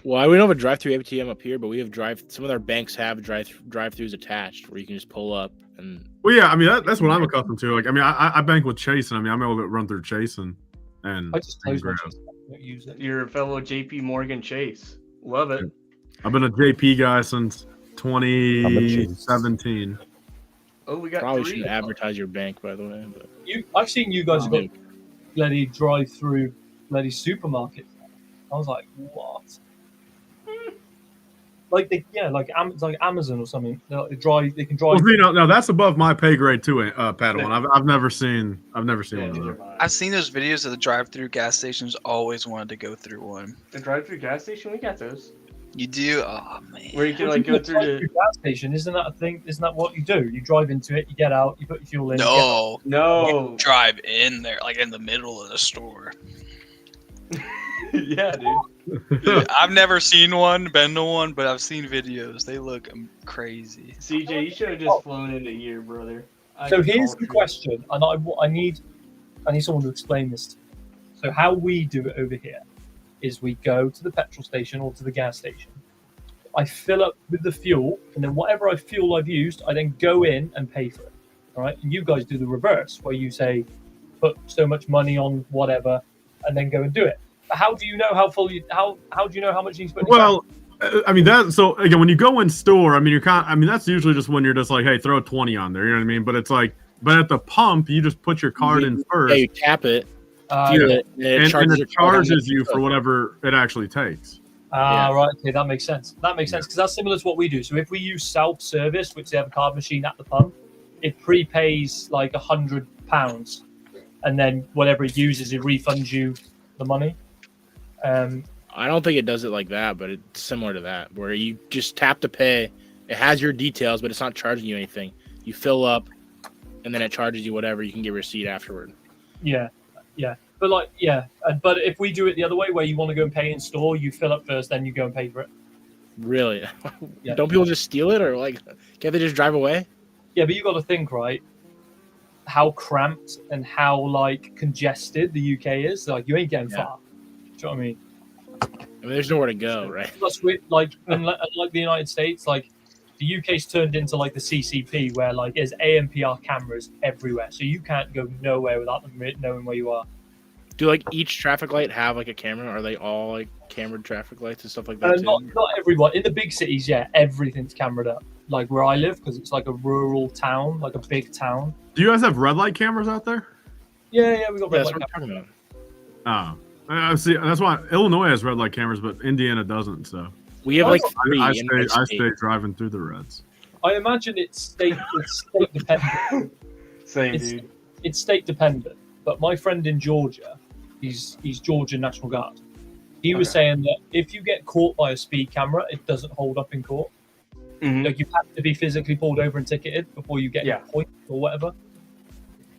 Well, we don't have a drive-through ATM up here, but we have some of our banks have drive-throughs attached where you can just pull up and. Well, yeah, I mean that's what I'm accustomed to. Like, I mean, I bank with Chase, and I mean I'm able to run through Chase and I just close my grab. Chase. I don't use it. Your fellow JP Morgan Chase. Love it. I've been a JP guy since 2017. Oh, we got Probably 3. should advertise your bank, by the way. But I've seen you guys got bloody drive-through bloody supermarket. I was like, what? Like like Amazon or something. They can drive. Well, see, no, that's above my pay grade too, Padawan. I've never seen one of those. I've seen those videos of the drive-through gas stations. Always wanted to go through one. The drive-through gas station, we got those. You do? Oh man. Where you can like go through the gas station. Isn't that a thing? Isn't that what you do? You drive into it, you get out, you put your fuel in. No, no. Drive in there, like in the middle of the store. Yeah, dude. Dude, I've never seen one, been to one, but I've seen videos. They look crazy. CJ, you should have just flown into here, brother. So here's the question, and I need someone to explain this to me. So how we do it over here is we go to the petrol station or to the gas station. I fill up with the fuel, and then whatever fuel I've used, I then go in and pay for it. All right, and you guys do the reverse, where you say, put so much money on whatever, and then go and do it. But how do you know how full you? How do you know how much you spend? Well, I mean so again, when you go in store, I mean that's usually just when you're just like, hey, throw 20 on there. You know what I mean? But it's like, but at the pump, you just put your card in first. Yeah, you tap it, fuel it, and it charges you for whatever it actually takes. Right. Okay, that makes sense. That makes sense because that's similar to what we do. So if we use self-service, which they have a card machine at the pump, it prepays like £100, and then whatever it uses, it refunds you the money. I don't think it does it like that, but it's similar to that, where you just tap to pay. It has your details, but it's not charging you anything. You fill up, and then it charges you whatever. You can get a receipt afterward. Yeah. But but if we do it the other way, where you want to go and pay in store, you fill up first, then you go and pay for it. Really? Yeah. Don't people just steal it, or like can't they just drive away? Yeah, but you got to think, right? How cramped and how like congested the UK is. Like you ain't getting far. Do you know what I mean? I mean, there's nowhere to go, right? Plus, like the United States, like the UK's turned into like the CCP, where like there's ANPR cameras everywhere, so you can't go nowhere without them knowing where you are. Do like each traffic light have like a camera? Are they all like cameraed traffic lights and stuff like that? Not everyone. In the big cities, yeah, everything's cameraed up. Like where I live, because it's like a rural town, like a big town. Do you guys have red light cameras out there? Yeah, we got red light cameras. Talking about. Oh, see, that's why Illinois has red light cameras, but Indiana doesn't. So we have like 3. I stay driving through the reds. I imagine it's state dependent. Same, dude. It's state dependent. But my friend in Georgia, he's Georgian National Guard. He was saying that if you get caught by a speed camera, it doesn't hold up in court. Mm-hmm. Like you have to be physically pulled over and ticketed before you get a point or whatever.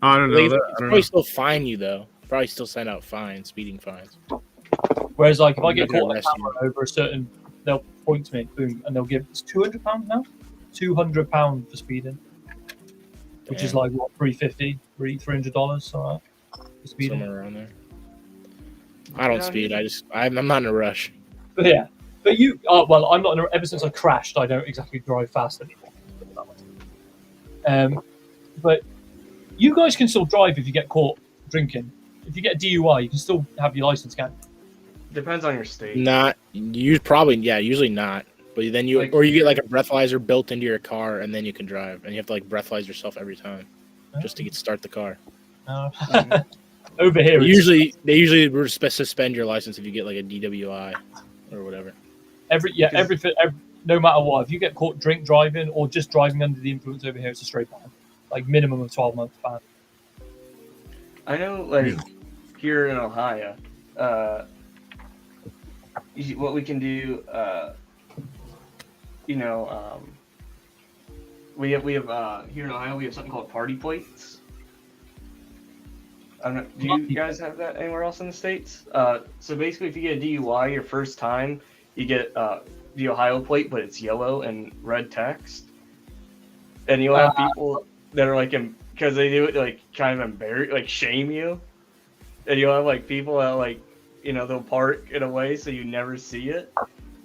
I don't know. They probably still fine you though. Probably still send out fines, speeding fines. Whereas like if I get caught on camera over a certain, they'll point to me, boom, and they'll give it's £200 now, £200 for speeding, which is like what $350, $300, something for speeding. Somewhere around there. I don't speed. I'm not in a rush. But yeah, but you. Well, I'm not. Ever since I crashed, I don't exactly drive fast anymore. But you guys can still drive if you get caught drinking. If you get a DUI, you can still have your license, can't you? Depends on your state. Not you probably usually not. But then you or you get like a breathalyzer built into your car and then you can drive, and you have to like breathalyze yourself every time just to start the car. Over here, they usually suspend your license if you get like a DWI or whatever. Everything, no matter what, if you get caught drink driving or just driving under the influence over here, it's a straight ban, like minimum of 12 months ban. I know, like here in Ohio, what we can do, you know, we have here in Ohio we have something called party plates. I don't know, do you guys have that anywhere else in the States? So basically, if you get a DUI your first time, you get the Ohio plate, but it's yellow and red text. And you'll have people that are like, because they do it like kind of embarrass, like shame you. And you'll have like people that like, you know, they'll park in a way so you never see it.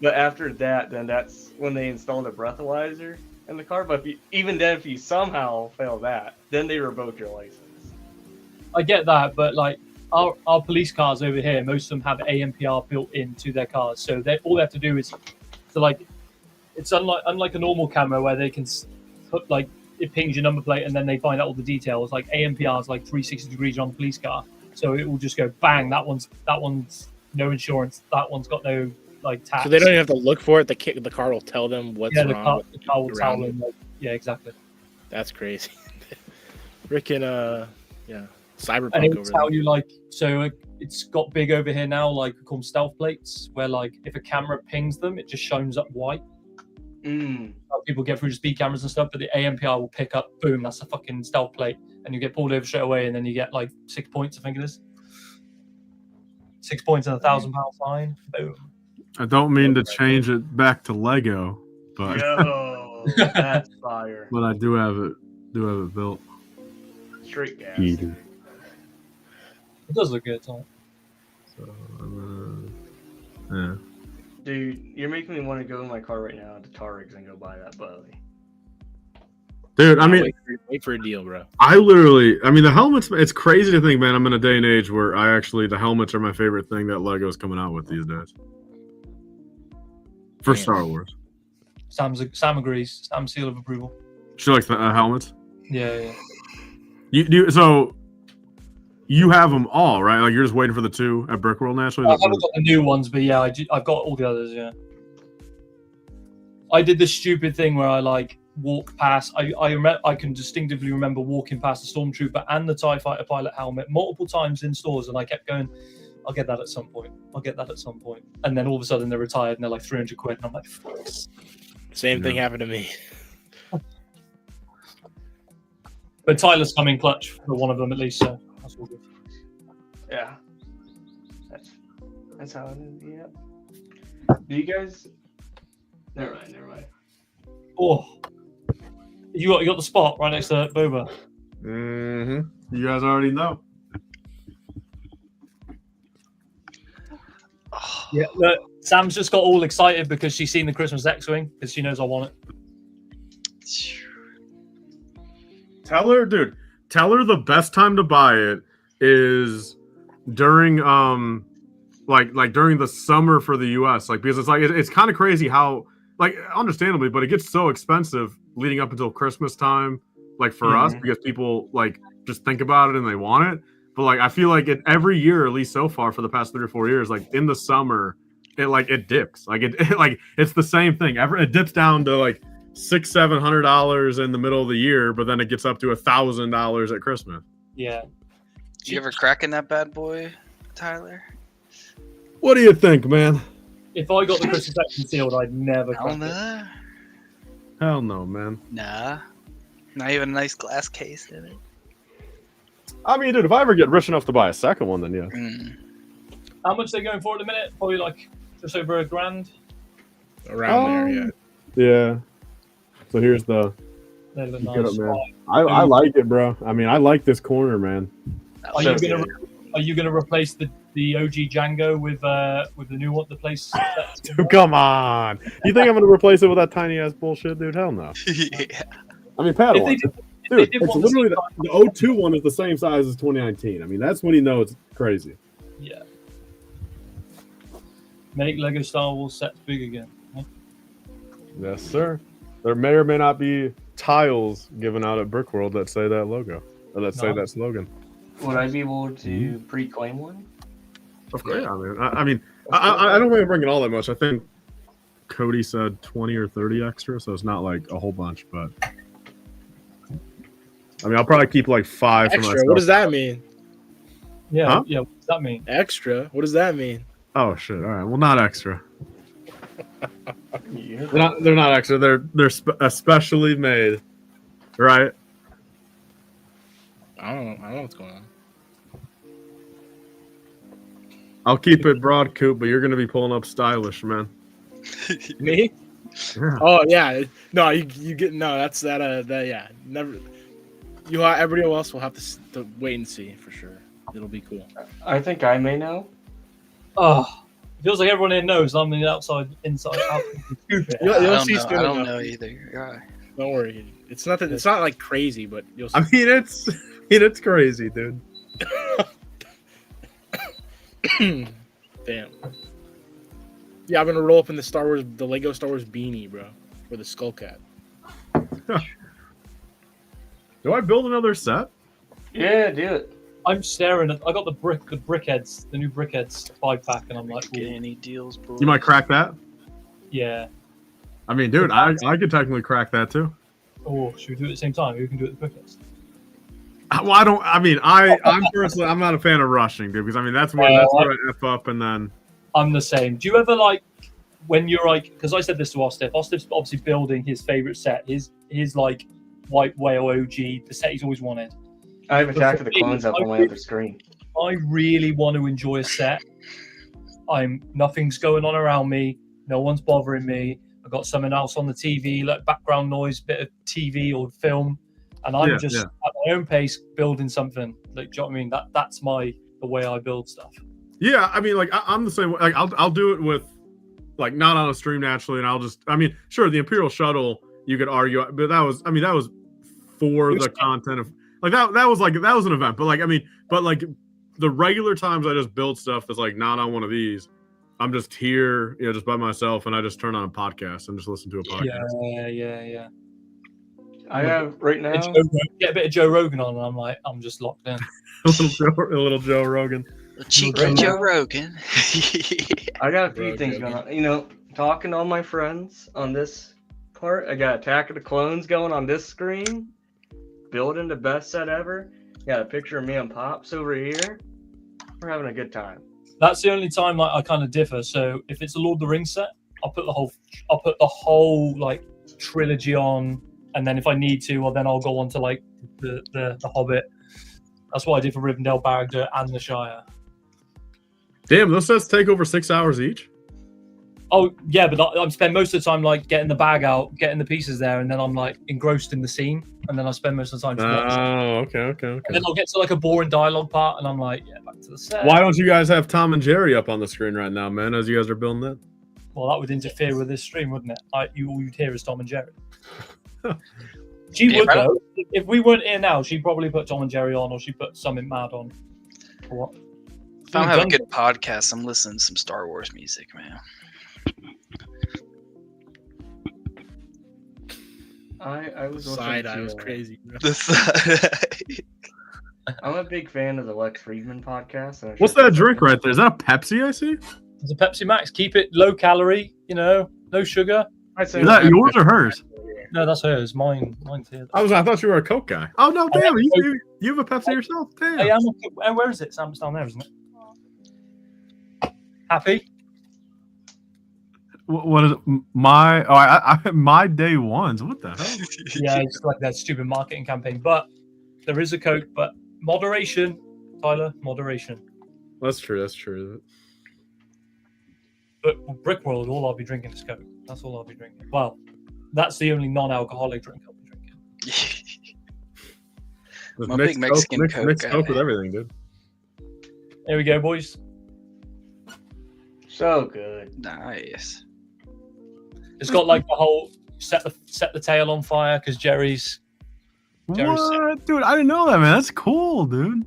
But after that, then that's when they install the breathalyzer in the car. But even then, if you somehow fail that, then they revoke your license. I get that, but like our police cars over here, most of them have ANPR built into their cars, so all they have to do is, so like, it's unlike a normal camera where they can put like it pings your number plate and then they find out all the details. Like ANPR is like 360 degrees on the police car, so it will just go bang. That one's no insurance. That one's got no like tax. So they don't even have to look for it. The car will tell them what's wrong. The car will tell them. Like, yeah, exactly. That's crazy. Freaking yeah. Cyberpunk and it'll over tell there. you like, so it's got big over here now, like we call them stealth plates, where like if a camera pings them, it just shows up white. People get through the speed cameras and stuff, but the ANPR will pick up, boom, that's a fucking stealth plate, and you get pulled over straight away, and then you get like 6 points, I think it is. 6 points and £1,000 fine. Boom. I don't mean to change it back to Lego, but that's fire. But I do have it built. Straight gas. Eater. It does look good, Tom. So yeah. Dude, you're making me want to go in my car right now to Targ's and go buy that belly. Dude, I mean, wait for a deal, bro. The helmets, it's crazy to think, man, I'm in a day and age where the helmets are my favorite thing that Lego's coming out with these days. For Star Wars. Sam agrees. Sam seal of approval. She likes the helmets? Yeah. You have them all, right? Like you're just waiting for the two at Brickworld naturally? I haven't got the new ones, but yeah, I've got all the others, yeah. I did this stupid thing where I like walk past. I can distinctively remember walking past the Stormtrooper and the TIE Fighter pilot helmet multiple times in stores, and I kept going, I'll get that at some point. And then all of a sudden they're retired and they're like 300 quid, and I'm like, fuck. Same thing happened to me. But Tyler's coming clutch for one of them at least, so that's all good. Yeah. That's how it is, yeah. Do you guys... Never mind. Oh. You got the spot right next to Boba. Mm-hmm. You guys already know. Yeah, look, Sam's just got all excited because she's seen the Christmas X-Wing, because she knows I want it. Tell her the best time to buy it is during during the summer for the US, like, because it's kind of crazy how, like, understandably, but it gets so expensive leading up until Christmas time, like for us, because people like just think about it and they want it. But like I feel like every year, at least so far for the past 3 or 4 years, like in the summer, it dips. Like it's the same thing. It dips down to like $600-700 in the middle of the year, but then it gets up to $1,000 at Christmas. Yeah. You ever cracking that bad boy, Tyler? What do you think, man? If I got the Christmas X sealed, I'd never crack it. Hell no, man. Nah. Not even a nice glass case in it. I mean, dude, if I ever get rich enough to buy a second one, then yeah. How much are they going for at the minute? Probably like just over $1,000. Around there, yeah. Yeah. So here's the. They look Get nice. up, man. I like it, bro. I mean, I like this corner, man. Are you gonna replace the OG Jango with the new one? The place. Dude, come on. You think I'm gonna replace it with that tiny ass bullshit, dude? Hell no. Yeah. I mean, Padawan. Dude, it's literally the 02 one is the same size as 2019. I mean, that's when you know it's crazy. Yeah. Make Lego Star Wars sets big again. Huh? Yes, sir. There may or may not be tiles given out at Brickworld that say that logo or that say that slogan. Would I be able to pre-claim one? Of course. Yeah, I mean, I don't really bring it all that much. I think Cody said 20 or 30 extra, so it's not like a whole bunch, but I mean, I'll probably keep like 5 for Extra? myself. What does that mean? Yeah, Huh? yeah. What does that mean? Extra? What does that mean? Oh shit! All right, well, not extra. Yeah. They're not extra. They're especially made, right? I don't know what's going on. I'll keep it broad, Coop, but you're gonna be pulling up stylish, man. Me? Yeah. Oh yeah. No, you get no. That's that. Yeah. Never. Everybody else will have to wait and see for sure. It'll be cool. I think I may know. Oh, it feels like everyone here knows. I'm the outside, inside, out. You'll see soon I don't enough. know either. Yeah. Don't worry. It's nothing. It's not like crazy, but you'll see. I mean, it's crazy, dude. Damn. Yeah, I'm gonna roll up in the Lego Star Wars beanie, bro, for the Skull Cat. Do I build another set? Yeah, do it. I'm staring at. I got the brickheads, the new brickheads 5-pack, and I'm like, Get ooh, any deals, bro? You might crack that. yeah. I mean, dude, I could technically crack that too. Oh, should we do it at the same time? Who can do it the quickest? Well, I don't. I mean, I'm personally, I'm not a fan of rushing, dude, because I mean that's where I f up, and then I'm the same. Do you ever like when you're like? Because I said this to Ostif. Ostif's obviously building his favorite set. His like White Whale OG, the set he's always wanted. I have Attack of the Clones up on my other screen. I really want to enjoy a set. Nothing's going on around me. No one's bothering me. I've got something else on the TV, like background noise, bit of TV or film, and I'm at my own pace building something. Like, do you know what I mean? That's the way I build stuff. Yeah, I mean, like I'm the same way. Like I'll do it with, like, not on a stream naturally, and I'll just. I mean, sure, the Imperial Shuttle you could argue, but that was for the content of. Like that was an event, but like I mean, but like the regular times I just build stuff that's like not on one of these. I'm just here, just by myself, and I just turn on a podcast and just listen to a podcast. Yeah. I have right now. Get a bit of Joe Rogan on, and I'm just locked in. a little Joe Rogan. Cheeky Joe Rogan. I got a few things going on. Talking to all my friends on this part. I got Attack of the Clones going on this screen. Building the best set ever. Got a picture of me and Pops over here. We're having a good time. That's the only time I kind of differ. So if it's a Lord of the Rings set, I'll put the whole like trilogy on, and then if I need to, well, then I'll go on to like the Hobbit. That's what I did for Rivendell, Barad-dûr, and the Shire. Damn, those sets take over 6 hours each. Oh yeah, but I spend most of the time like getting the bag out, getting the pieces there, and then I'm like engrossed in the scene, and then I spend most of the time. Okay. And then I'll get to like a boring dialogue part, and I'm like, yeah, back to the set. Why don't you guys have Tom and Jerry up on the screen right now, man? As you guys are building that. Well, that would interfere with this stream, wouldn't it? All you'd hear is Tom and Jerry. She would though. If we weren't here now, she'd probably put Tom and Jerry on, or she'd put something mad on. Or what? If I don't have a good podcast, I'm listening to some Star Wars music, man. I was Side eye was crazy. I'm a big fan of the Lex Friedman podcast. What's that drink right there? Is that a Pepsi I see? It's a Pepsi Max. Keep it low calorie, no sugar. Is that yours or hers? No, that's hers. Mine's here. I thought you were a Coke guy. Oh no, damn! You have a Pepsi yourself. Damn. I am. Where is it? Sam's down there, isn't it? Happy? What is it? My day ones. What the hell? Yeah, it's like that stupid marketing campaign. But there is a Coke. But moderation, Tyler. Moderation. That's true. But Brick World, all I'll be drinking is Coke. That's all I'll be drinking. Well, that's the only non-alcoholic drink I'll be drinking. I'm a big Mexican Coke mixed guy. Coke with everything, dude. There we go, boys. So good. Nice. It's got like the whole set the tail on fire because Jerry's what, dude? I didn't know that, man. That's cool, dude.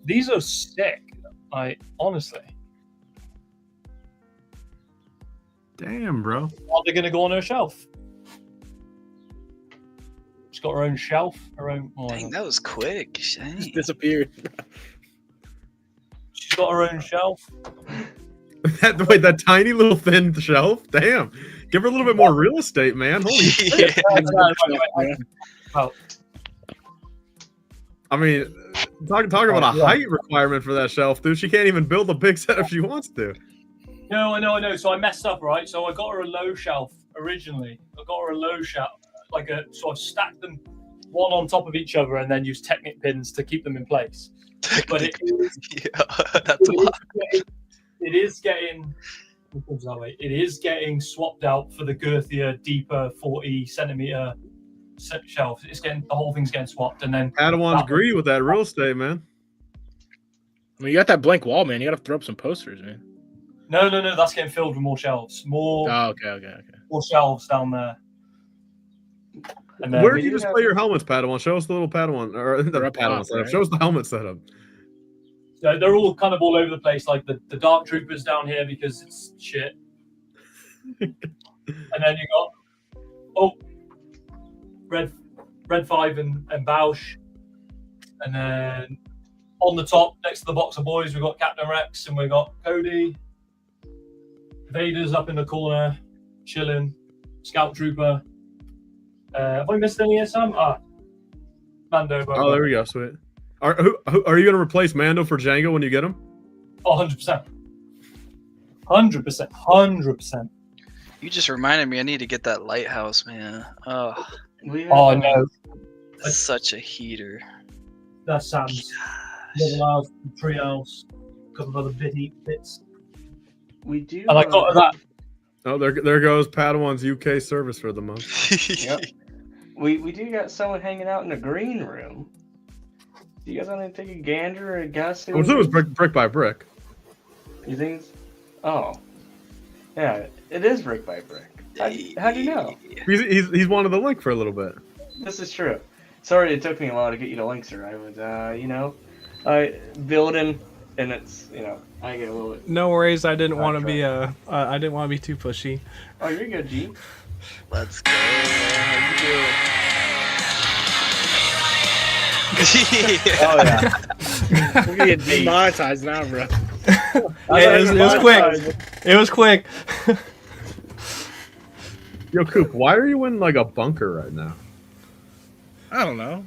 These are sick. Honestly. Damn, bro. Are they gonna go on her shelf? She's got her own shelf, her own. Dang, that was quick. Just disappeared. She's got her own shelf. That tiny little thin shelf. Damn, give her a little bit more real estate, man. Holy shit. Well, I mean, talk about a height requirement for that shelf, dude. She can't even build a big set if she wants to. No, I know. So I messed up, right? So I got her a low shelf originally. I got her a low shelf, so I stacked them one on top of each other and then used Technic pins to keep them in place. But it is getting swapped out for the girthier, deeper 40 centimeter shelf. The whole thing's getting swapped, and then Padawans agree with that real estate, man. I mean, you got that blank wall, man. You got to throw up some posters, man. No. That's getting filled with more shelves. Oh, okay. More shelves down there. And then where do you display your helmets, Padawan? Show us the little Padawan or the Padawan setup. Right? Show us the helmet setup. So they're all kind of all over the place. Like the Dark Troopers down here because it's shit. And then you got Red 5 and Bausch. And then on the top, next to the box of boys, we've got Captain Rex and we've got Cody. Vader's up in the corner, chilling. Scout Trooper. Have I missed any here, Sam? Mando. Oh, there we go. Sweet. Are you going to replace Mando for Jango when you get him? Oh, 100%. 100%. You just reminded me I need to get that lighthouse, man. Oh, no. that's such a heater. That's Sam's. Little house, tree house, a couple of other bits. We do. And I got that. Oh, there goes Padawan's UK service for the month. Yep. We do got someone hanging out in the green room. Do you guys want to take a gander or a guess? It was brick by brick. You think it's... Oh. Yeah, it is brick by brick. How'd you know? He's wanted the link for a little bit. This is true. Sorry it took me a while to get you to link, sir. I was, building, and it's, I get a little bit... No worries, I didn't want to be I didn't want to be too pushy. Oh, you're good, G. Let's go. How you doing? Oh, yeah. We're gonna get demonetized now, bro. It was quick. It was quick. Yo, Coop, why are you in like a bunker right now? I don't know.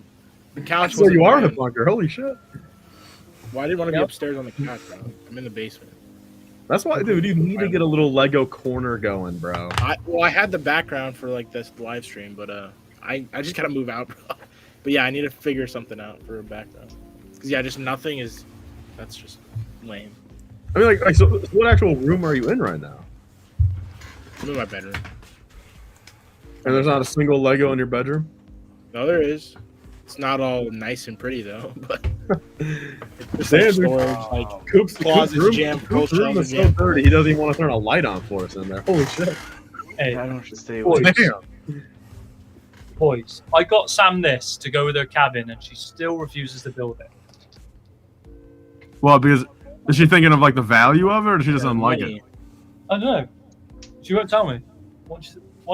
The couch. So you are in a bunker. Holy shit. Well, I didn't want to be upstairs on the couch, bro. I'm in the basement. That's why, dude. You need to get a little Lego corner going, bro. I had the background for like this live stream, but I just gotta move out, bro. But yeah, I need to figure something out for a background. Cause yeah, just nothing is. That's just lame. I mean, like, so what actual room are you in right now? I'm in my bedroom. And there's not a single Lego in your bedroom? No, there is. It's not all nice and pretty though, but it's just Damn, like dude. storage, like Coop's closets jammed, Coop's room shelves is so jammed. dirty. He doesn't even want to turn a light on for us in there. Holy shit! Hey, I don't stay boys, away. Damn. boys, I got Sam this to go with her cabin, and she still refuses to build it. Well, because is she thinking of like the value of it, or does she just doesn't like it? I don't know. She won't tell me. Why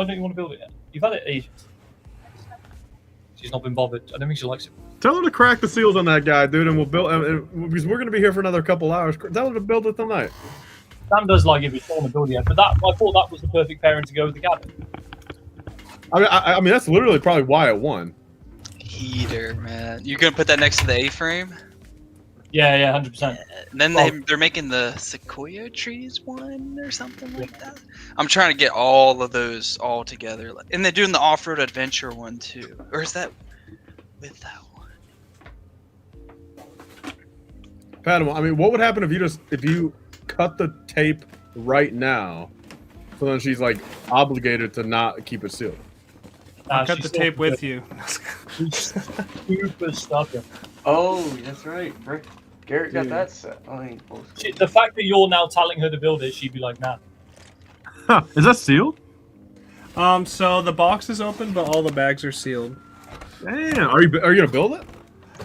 don't you want to build it yet? You've had it ages. She's not been bothered. I don't think she likes it. Tell her to crack the seals on that guy, dude, and we'll build. Because we're gonna be here for another couple hours. Tell her to build it tonight. Sam does like it, but she don't want to build it yet. But I thought that was the perfect pairing to go with the cabin. I mean, that's literally probably why it won. Heater, man. You're gonna put that next to the A-frame? Yeah, 100%. And then they're making the sequoia trees one or something like that. I'm trying to get all of those all together, and they're doing the off-road adventure one too. Or is that with that one? Padawan, I mean, what would happen if you cut the tape right now? So then she's like obligated to not keep it sealed. I'll cut the tape with you. Super stucker. Oh, that's right. Garrett got that set. The fact that you're now telling her to build it, she'd be like, nah. Huh, is that sealed? So the box is open, but all the bags are sealed. Damn, are you gonna build it?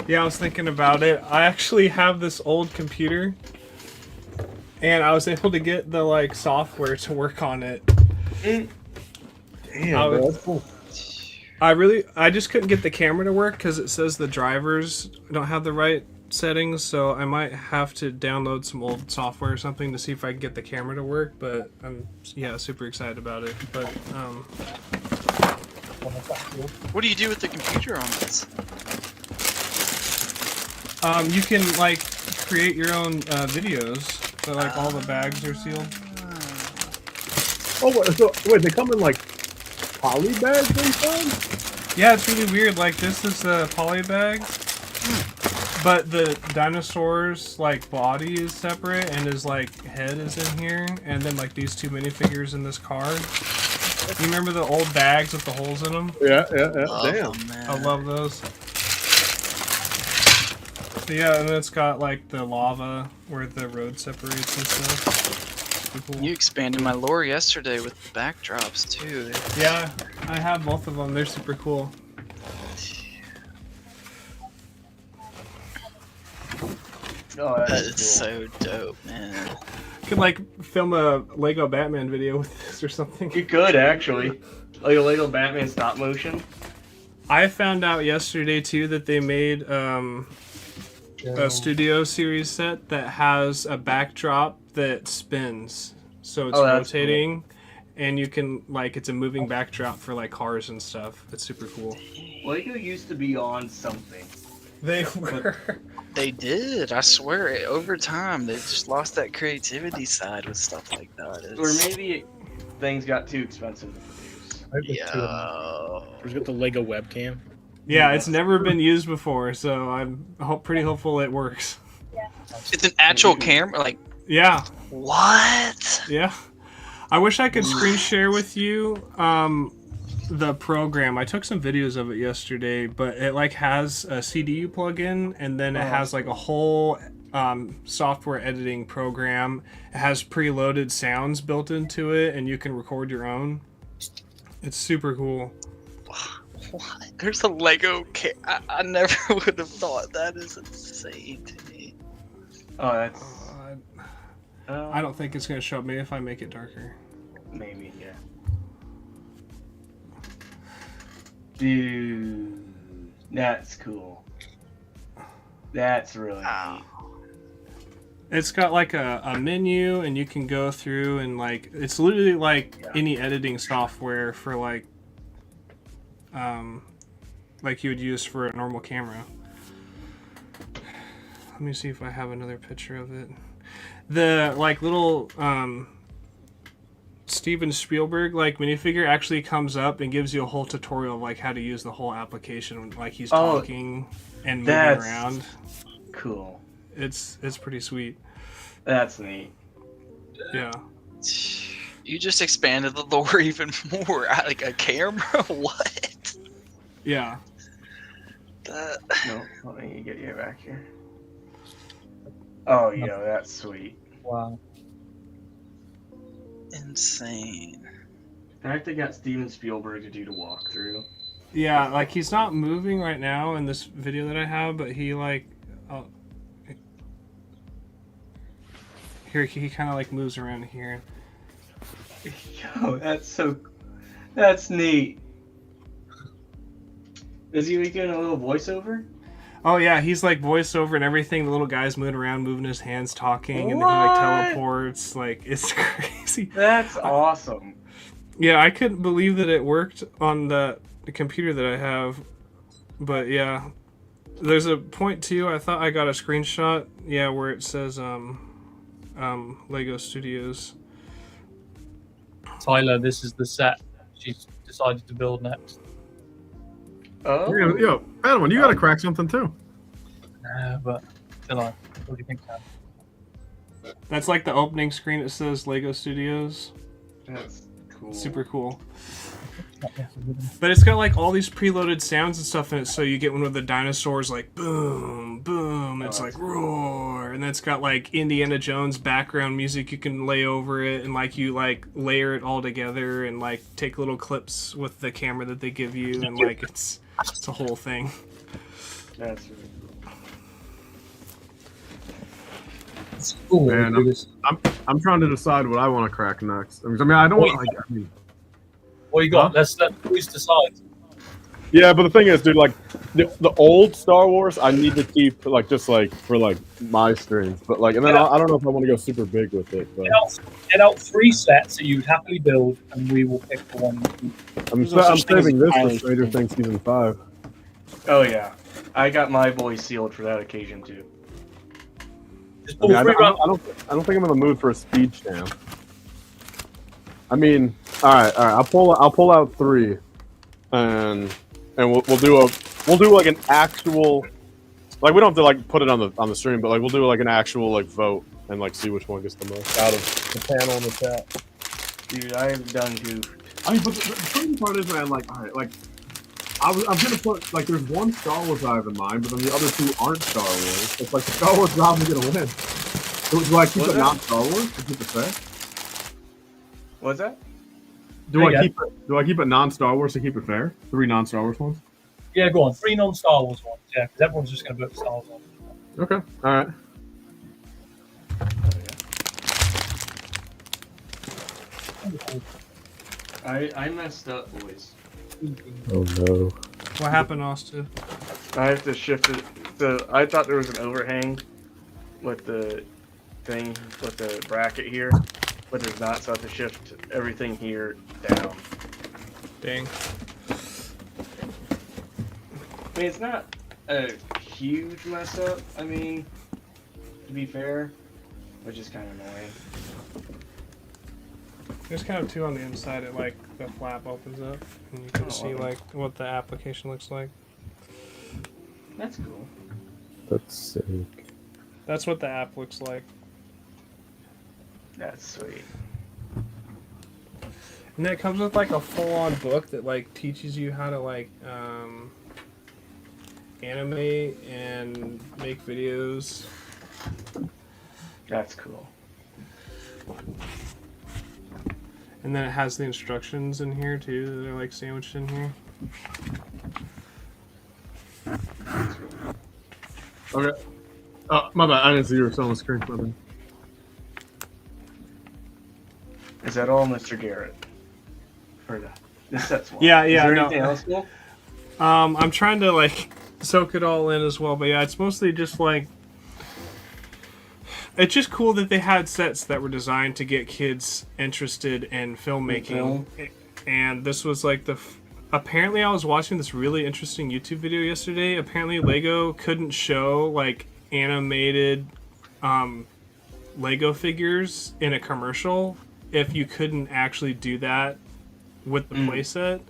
Yeah, I was thinking about it. I actually have this old computer, and I was able to get the software to work on it. Damn, bro, that's cool. I just couldn't get the camera to work because it says the drivers don't have the right settings, so I might have to download some old software or something to see if I can get the camera to work, but I'm super excited about it. But What do you do with the computer on this? You can like create your own videos, so like all the bags are sealed. Wait, they come in like poly bags inside? Yeah, it's really weird. Like this is a poly bag, but the dinosaur's like body is separate and his like head is in here, and then like these two minifigures in this car. You remember the old bags with the holes in them? Yeah. Oh, Damn. man. I love those. So yeah, and it's got like the lava where the road separates and stuff. Super cool. You expanded my lore yesterday with the backdrops too. Yeah, I have both of them. They're super cool. Oh, That that's is cool. so dope, man. Could like film a Lego Batman video with this or something. You could actually, like a Lego Batman stop motion. I found out yesterday too that they made a studio series set that has a backdrop that spins, so it's that's rotating, and you can like it's a moving backdrop for like cars and stuff. It's super cool. Lego used to be on something. They were. They did. I swear. Over time, they just lost that creativity side with stuff like that. Or maybe things got too expensive to produce. Yo. Where's got the Lego webcam? Yeah, it's never been used before, so I'm pretty hopeful it works. It's an actual camera? Like, Yeah, what? yeah. I wish I could screen share with you the program. I took some videos of it yesterday, but it like has a CD you plug in, and then it has like a whole software editing program. It has preloaded sounds built into it, and you can record your own. It's super cool. What? There's a Lego I never would have thought. That is insane to me. Oh, that's I don't think it's gonna show up. Maybe if I make it darker. maybe, yeah. Dude, that's cool. That's really neat. It's got like a menu, and you can go through and like it's literally like any editing software for like you would use for a normal camera. Let me see if I have another picture of it. The like little Steven Spielberg like minifigure actually comes up and gives you a whole tutorial of like how to use the whole application, like he's talking and moving around. Cool. It's pretty sweet. That's neat. Yeah. You just expanded the lore even more. Like a camera? What? Yeah. No, let me get you back here. Oh, yeah, that's sweet. Wow. Insane. I think they got Steven Spielberg to do the walkthrough. Yeah, like he's not moving right now in this video that I have, but he like here he kind of like moves around here. Yo, that's neat. Is he making a little voiceover? Oh yeah, he's like voiceover and everything. The little guy's moving around, moving his hands, talking, and then he like teleports. Like it's crazy. That's awesome. Yeah, I couldn't believe that it worked on the computer that I have. But yeah, there's a point too. I thought I got a screenshot. Yeah, where it says Lego Studios. Tyler, this is the set she's decided to build next. Oh, Yo, Adam, you gotta crack something too. But still, what do you think, Sam? That's like the opening screen. It says Lego Studios. that's cool. Super cool. But it's got like all these preloaded sounds and stuff in it, so you get one with the dinosaurs like boom, boom. It's like roar, and then it's got like Indiana Jones background music you can lay over it, and like you like layer it all together and like take little clips with the camera that they give you, and like it's a whole thing. That's really cool. It's cool. Man, I'm trying to decide what I want to crack next. I mean, I don't want like. I mean, What you got? Let's let Bruce decide. Yeah, but the thing is, dude, like the old Star Wars, I need to keep like just like for like my streams, but like, and then I don't know if I want to go super big with it. But Get out 3 sets that you'd happily build, and we will pick the one. I'm saving this for Stranger Things season 5. Oh yeah. I got my boys sealed for that occasion too. Just I, mean, I, pull three don't, I don't think I'm in the mood for a speed champ. I mean, all right. I'll pull out 3, and we'll do like an actual, like, we don't have to like put it on the stream, but like we'll do like an actual like vote and like see which one gets the most out of the panel and the chat. Dude, I have done goofed. I mean, but the funny part is, man, like, all right, like, I'm gonna put, like, there's one Star Wars I have in mind, but then the other 2 aren't Star Wars. It's like the Star Wars job is gonna win. Do I keep it not Star Wars to keep it fair? What's that? Do I keep it non-Star Wars to keep it fair? 3 non-Star Wars ones? Yeah, go on. 3 non-Star Wars ones. Yeah, because everyone's just going to vote for Star Wars ones. Okay, all right. I messed up, boys. Oh no! What happened, Austin? I have to shift it. I thought there was an overhang with the thing, with the bracket here, but there's not, so I have to shift everything here down. Dang. I mean, it's not a huge mess up, I mean, to be fair, which is kind of annoying. There's kind of 2 on the inside. It like the flap opens up, and you can see like what the application looks like. That's cool. That's sick. That's what the app looks like. That's sweet. And then it comes with like a full-on book that like teaches you how to like animate and make videos. That's cool. And then it has the instructions in here too that are like sandwiched in here. Okay. My bad. I didn't see you were still on the screen. My bad. Is that all, Mr. Garrett? For this sets one. Yeah, Is there no. anything else cool? I'm trying to like soak it all in as well, but yeah, it's mostly just like it's just cool that they had sets that were designed to get kids interested in filmmaking. And this was like apparently I was watching this really interesting YouTube video yesterday. Apparently Lego couldn't show like animated Lego figures in a commercial if you couldn't actually do that with the playset.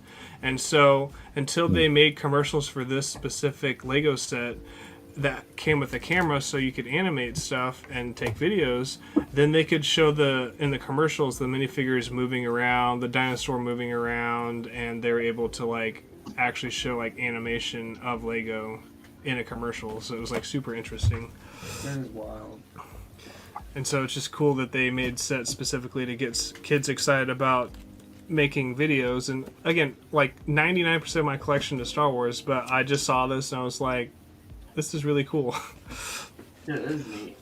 And so until they made commercials for this specific Lego set that came with a camera so you could animate stuff and take videos, then they could show in the commercials the minifigures moving around, the dinosaur moving around, and they were able to like actually show like animation of Lego in a commercial. So it was like super interesting. That is wild. And so it's just cool that they made sets specifically to get kids excited about making videos. And again, like 99% of my collection is Star Wars, but I just saw this and I was like, this is really cool. Yeah, that is neat.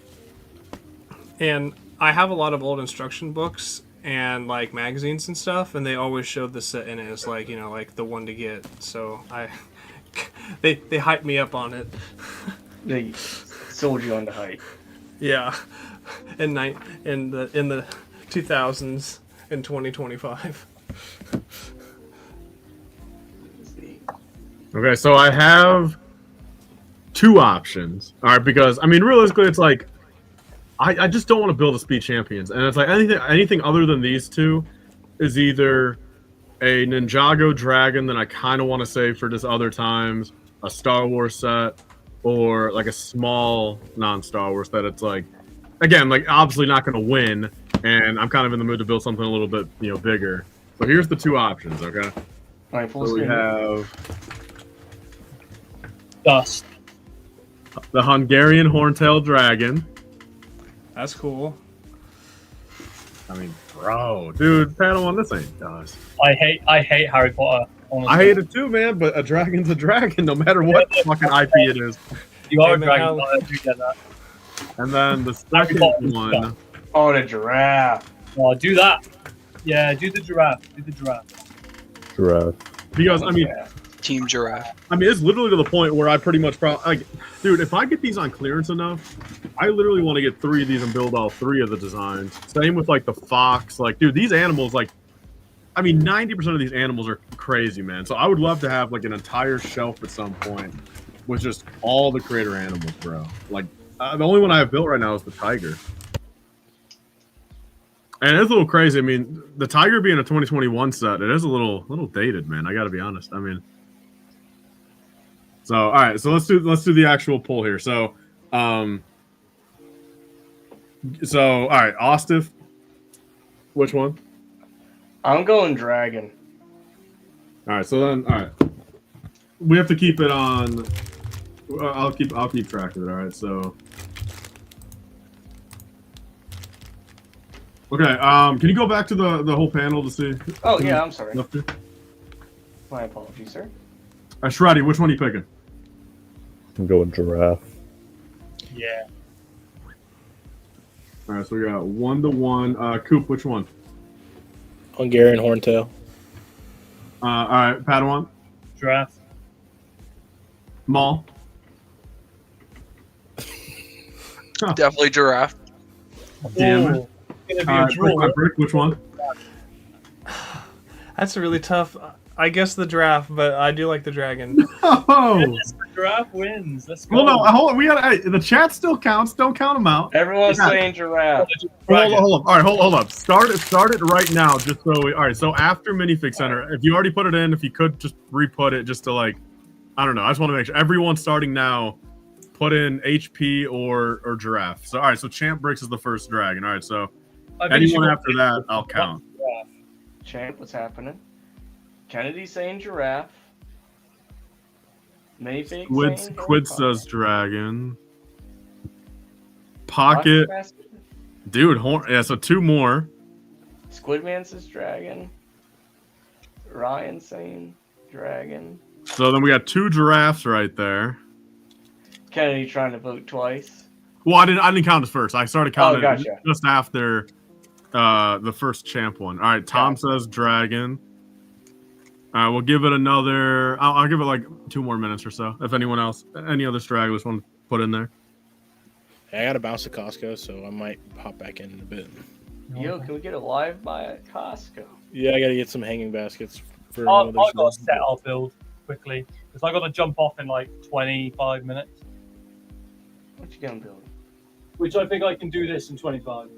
And I have a lot of old instruction books and like magazines and stuff, and they always showed the set in it as like, you know, like the one to get. So they hyped me up on it. They sold you on the hype. Yeah. In the 2000s in 2025. Okay, so I have 2 options. All right, because I mean, realistically, it's like I just don't want to build a Speed Champions, and it's like anything other than these 2 is either a Ninjago Dragon that I kind of want to save for just other times, a Star Wars set, or like a small non-Star Wars that it's like, again, like obviously not going to win, and I'm kind of in the mood to build something a little bit, you know, bigger. So here's the 2 options, okay? All right, full So we screen. have Dust. the Hungarian Horntail Dragon. That's cool. I mean, bro, dude, Padawan, this ain't dust. I hate Harry Potter. Honestly. I hate it too, man, but a dragon's a dragon, no matter what fucking IP it is. You are a Hey, man, dragon. how- I do get that. And then the Harry second Potter one, Oh, the giraffe. Oh, do that. Yeah, do the giraffe. Do the giraffe. Giraffe. because I mean, Team Giraffe. it's literally to the point where I pretty much like, dude, if I get these on clearance enough, I literally want to get 3 of these and build all 3 of the designs. Same with like the fox, like, dude, these animals, like, I mean, 90% of these animals are crazy, man. So I would love to have like an entire shelf at some point with just all the creator animals, bro. Like the only one I have built right now is the tiger. And it's a little crazy. I mean, the tiger being a 2021 set, it is a little dated, man. I got to be honest. I mean, so all right. So let's do the actual poll here. So, all right, Ostif. Which one? I'm going dragon. All right. So then, all right, we have to keep it on. I'll keep track of it. All right. So. Okay, can you go back to the whole panel to see? Oh, yeah, I'm sorry. My apologies, sir. Shreddy, which one are you picking? I'm going giraffe. Yeah. All right, so we got 1-1. Coop, which one? Hungarian horntail. All right, Padawan. Giraffe. Maul. Definitely giraffe. Damn it. Brick, which one? That's really tough. I guess the giraffe, but I do like the dragon. Oh, Yes, the giraffe wins. Let's go. well, no, hold on. We got the chat still counts. Don't count them out. Everyone's saying giraffe. Hold up. All right, hold up. Start it right now, just so we. All right, so after Minifig Center, if you already put it in, if you could just re-put it, just to like, I don't know. I just want to make sure everyone starting now, put in HP or giraffe. So all right, so Champ Bricks is the first dragon. All right, so. Anyone after that, I'll count. Champ, what's happening? Kennedy saying giraffe. Minifig saying Quid says dragon. Pocket. Dude, yeah, so 2 more. Squidman says dragon. Ryan saying dragon. So then we got 2 giraffes right there. Kennedy trying to vote twice. Well, I didn't count as first. I started counting gotcha. just after the first champ one. All right, Tom says dragon. We'll give it another. I'll give it like 2 more minutes or so. If any other stragglers want to put in there. Hey, I got to bounce to Costco, so I might pop back in a bit. Yo, can we get a live buy at Costco? Yeah, I got to get some hanging baskets for. I've got to set our build quickly because I got to jump off in like 25 minutes. What you gonna build? Which I think I can do this in 25.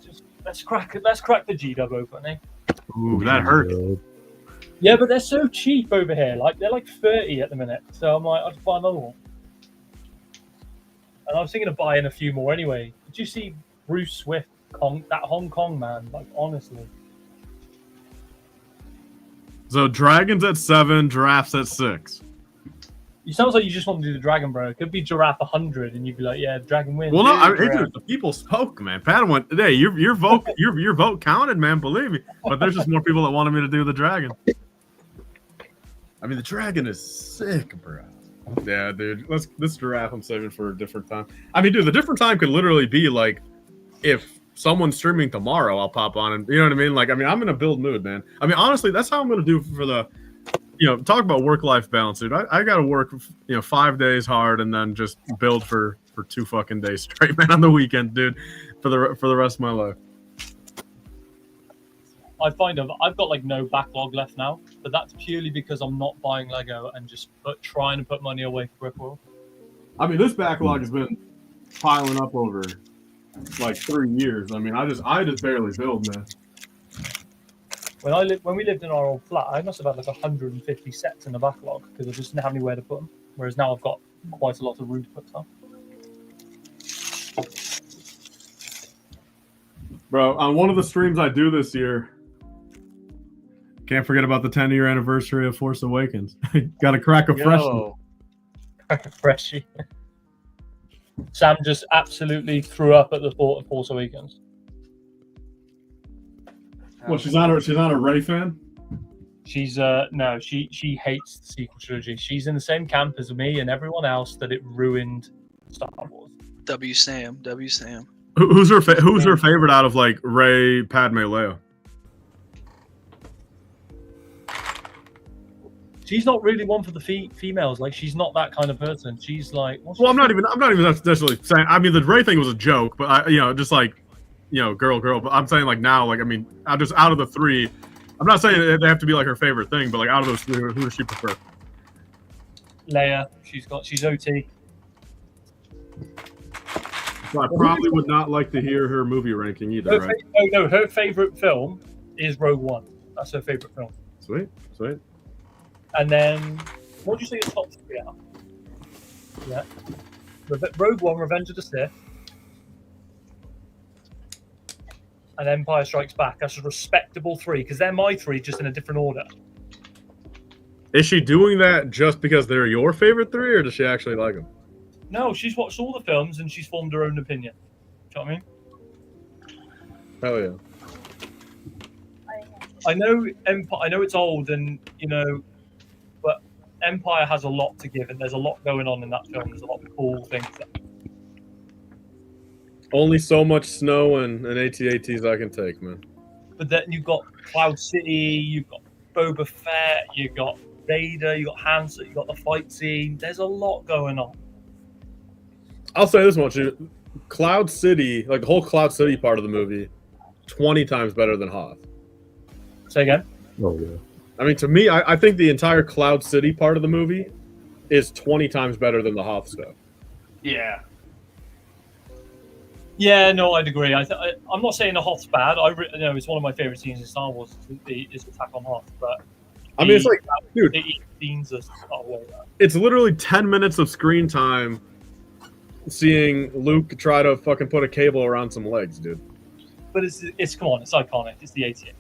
Just, let's crack the G-Dub open, eh? Ooh, that hurt. Yeah, but they're so cheap over here. Like they're like 30 at the minute. So I'm like, I'll just buy another one. And I was thinking of buying a few more anyway. Did you see Bruce Swift, that Hong Kong man? Like honestly. So dragons at 7, giraffes at 6. You sounds like you just want to do the dragon, bro. It could be giraffe 100, and you'd be like, "Yeah, dragon wins." Well, no, the people spoke, man. Padawan, today your vote your vote counted, man. Believe me. But there's just more people that wanted me to do the dragon. I mean, the dragon is sick, bro. Yeah, dude. This giraffe I'm saving for a different time. I mean, dude, the different time could literally be like if someone's streaming tomorrow, I'll pop on and you know what I mean. Like, I mean, I'm in a build mood, man. I mean, honestly, that's how I'm gonna do for the. Talk about work-life balance, dude. I got to work, 5 days hard and then just build for 2 fucking days straight, man, on the weekend, dude, for the rest of my life. I've got like no backlog left now, but that's purely because I'm not buying Lego and just trying to put money away for Brickworld. I mean, this backlog has been piling up over like 3 years. I mean, I just barely build, man. When we lived in our old flat, I must have had like 150 sets in the backlog because I just didn't have anywhere to put them. Whereas now I've got quite a lot of room to put stuff. Bro, on one of the streams I do this year, can't forget about the 10-year anniversary of Force Awakens. Got to crack a freshie. Crack a freshie. Sam just absolutely threw up at the thought of Force Awakens. Well, she's not a Rey fan. She's no, she hates the sequel trilogy. She's in the same camp as me and everyone else that it ruined Star Wars. W Sam. Who's her favorite out of like Rey, Padme, Leia? She's not really one for the females. Like she's not that kind of person. She's like. Well, I'm not even necessarily saying. I mean, the Rey thing was a joke, but just like. Girl, but I'm saying like now, like I mean, just out of the 3, I'm not saying they have to be like her favorite thing, but like out of those 3, who does she prefer? Leia. She's OT. So I probably would not like to hear her movie ranking either, right? No, her favorite film is Rogue One. That's her favorite film. Sweet. And then, what do you say your top 3 are? Yeah. Rogue One, Revenge of the Sith, and Empire Strikes Back. That's a respectable 3 because they're my 3, just in a different order. Is she doing that just because they're your favorite 3, or does she actually like them? No, she's watched all the films and she's formed her own opinion. Do you know what I mean? Hell yeah. I know Empire. I know it's old, and but Empire has a lot to give, and there's a lot going on in that film. There's a lot of cool things. Only so much snow and AT-ATs I can take, man. But then you've got Cloud City, you've got Boba Fett, you've got Vader, you've got Han Solo, you've got the fight scene. There's a lot going on. I'll say this much: Cloud City, like the whole Cloud City part of the movie, 20 times better than Hoth. Say again? Oh yeah. I mean, to me, I think the entire Cloud City part of the movie is 20 times better than the Hoth stuff. Yeah. Yeah, no, I'd agree. I'm not saying the Hoth's bad. It's one of my favorite scenes in Star Wars is Attack on Hoth, but I mean, it's like, dude, the scenes are it's literally 10 minutes of screen time seeing Luke try to fucking put a cable around some legs, dude. But it's come on, it's iconic. It's the AT-AT.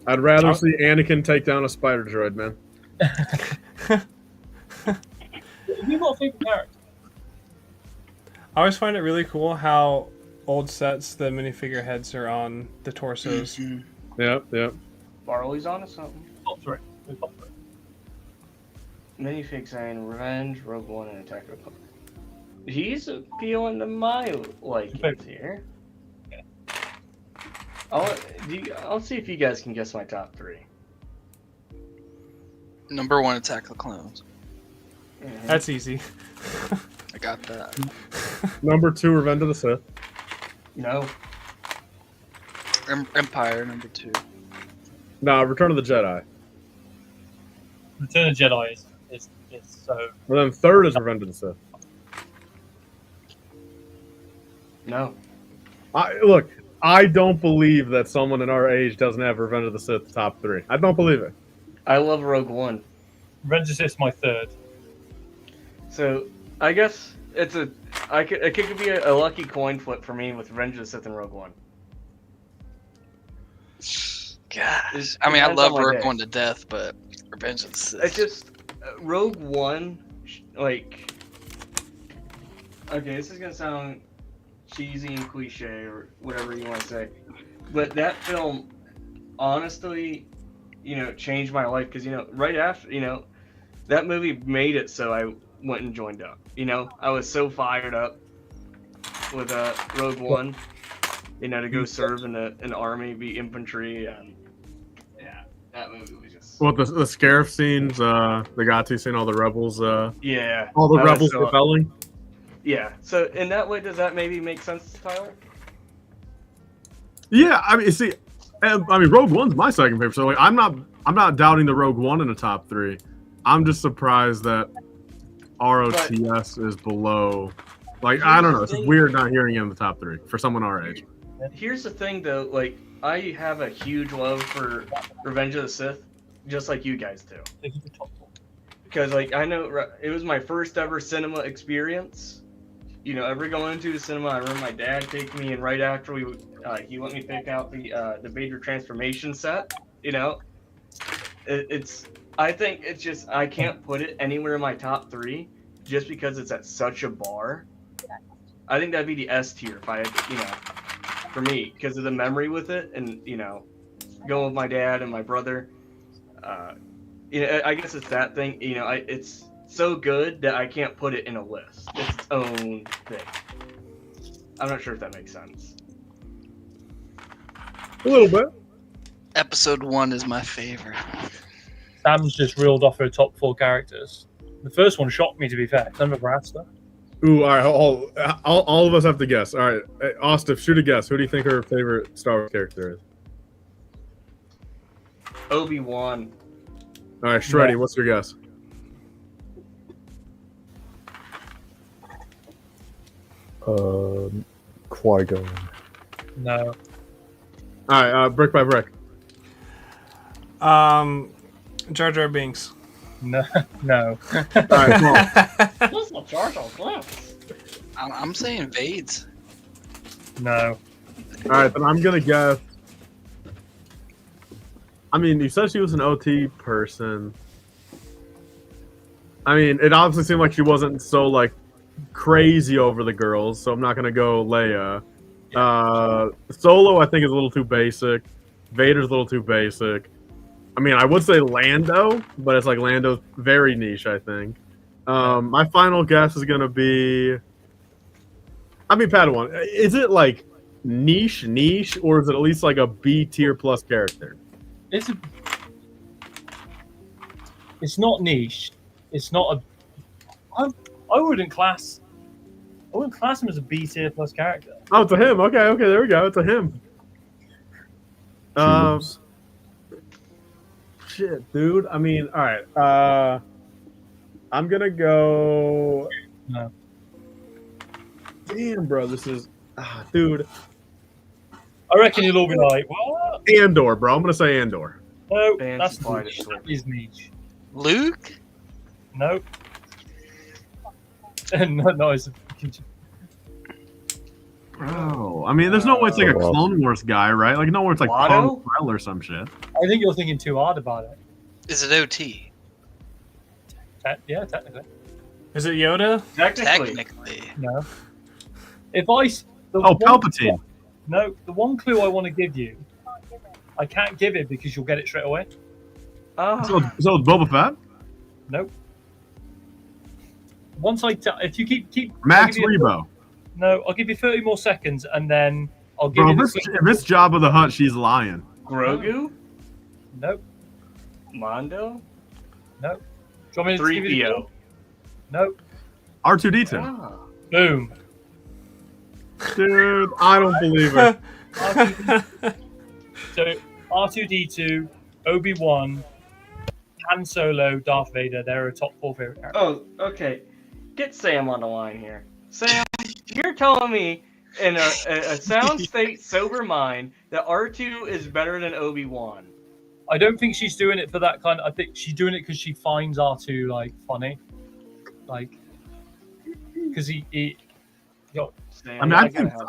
I'd rather see Anakin take down a spider droid, man. You got a favorite character? I always find it really cool how old sets the minifigure heads are on the torsos. Mm-hmm. Yep. Barley's on to something. Top 3. Minifig saying Revenge, Rogue One, and Attack of the Republic. He's appealing to my likings here. I'll see if you guys can guess my top 3. Number 1, Attack of the Clones. Mm-hmm. That's easy. I got that. Number 2, Revenge of the Sith. No. Empire, number 2. Nah, Return of the Jedi. Return of the Jedi is so. And then 3rd is Revenge of the Sith. No. I don't believe that someone in our age doesn't have Revenge of the Sith top 3. I don't believe it. I love Rogue One. Revenge of the Sith is my 3rd. So I guess it could be a lucky coin flip for me with Revenge of the Sith and Rogue One. Gosh, I mean, I love Rogue One to death, but Revenge of the Sith. It's just Rogue One, like. Okay, this is gonna sound cheesy and cliche or whatever you want to say, but that film, honestly, changed my life because right after that movie made it so I went and joined up. I was so fired up with Rogue One, to go serve in an army, be infantry, and yeah, that movie was just. What the Scarif scenes, the Gatu scene, all the rebels, yeah, all the rebels rebelling. Yeah. So in that way, does that maybe make sense, Tyler? Yeah, I mean, Rogue One's my second favorite. So I'm not doubting the Rogue One in the top 3. I'm just surprised that ROTS is below. I don't know. It's weird not hearing it in the top 3 for someone our age. Here's the thing, though. I have a huge love for Revenge of the Sith, just like you guys do. Because I know it was my first ever cinema experience. Ever going into the cinema, I remember my dad taking me, and right after he let me pick out the Vader transformation set. I think it's just I can't put it anywhere in my top 3 just because it's at such a bar. I think that'd be the S tier if I had, for me, because of the memory with it, and going with my dad and my brother. I guess it's that thing. It's so good that I can't put it in a list. It's its own thing. I'm not sure if that makes sense. A little bit. Episode 1 is my favorite. Sam's just reeled off her top 4 characters. The first one shocked me, to be fair. I never asked her. Ooh, all right. All of us have to guess. All right, Austin, shoot a guess. Who do you think her favorite Star Wars character is? Obi-Wan. All right, Shreddy, Yeah. what's your guess? Qui-Gon. No. All right, brick by brick. Jar Jar Binks. No. No. All right, Paul. What's the Jar Jar Binks? I'm saying Vades. No. All right, then I'm gonna guess. I mean, you said she was an OT person. I mean, it obviously seemed like she wasn't so like crazy over the girls, so I'm not gonna go Leia. Solo, I think, is a little too basic. Vader's a little too basic. I mean, I would say Lando, but it's like Lando's very niche, I think. My final guess is gonna be. I mean, Padawan. Is it like niche, or is it at least like a B tier plus character? It's not niche. It's not a. I wouldn't class him as a B tier plus character. Oh, it's a him. Okay, there we go. It's a him. Shit, dude. I mean, all right. I'm gonna go. No. Damn, bro. This is, dude. I reckon you'll all be like, what? Andor, bro. I'm gonna say Andor. No, Fans that's find niche. it That is niche. Luke? No. No, it's a. Bro, I mean, there's no way it's like a Clone Wars guy, right? Like, no way it's like Watto? Kong or some shit. I think you're thinking too hard about it. Is it OT? Yeah, technically. Is it Yoda? Technically. No. If I. Palpatine. No, the one clue I want to give you, I can't give it because you'll get it straight away. So it's Boba Fett? Nope. Once if you keep Max I'll give you Rebo. No, I'll give you 30 more seconds and then I'll give Bro, you if it's Jabba the Hutt, she's lying. Grogu? Nope. Mondo? Nope. Do you want me to give you the 3PO. Nope. R2D2. Ah. Boom. Dude, I don't believe it. So R2D2, Obi-Wan, Han Solo, Darth Vader, they're a top 4 favorite characters. Oh, okay. Get Sam on the line here. Sam, you're telling me in a sound state, sober mind that R2 is better than Obi-Wan. I don't think she's doing it for that kind. I think she's doing it because she finds R2 like funny, like because he Sam, I mean,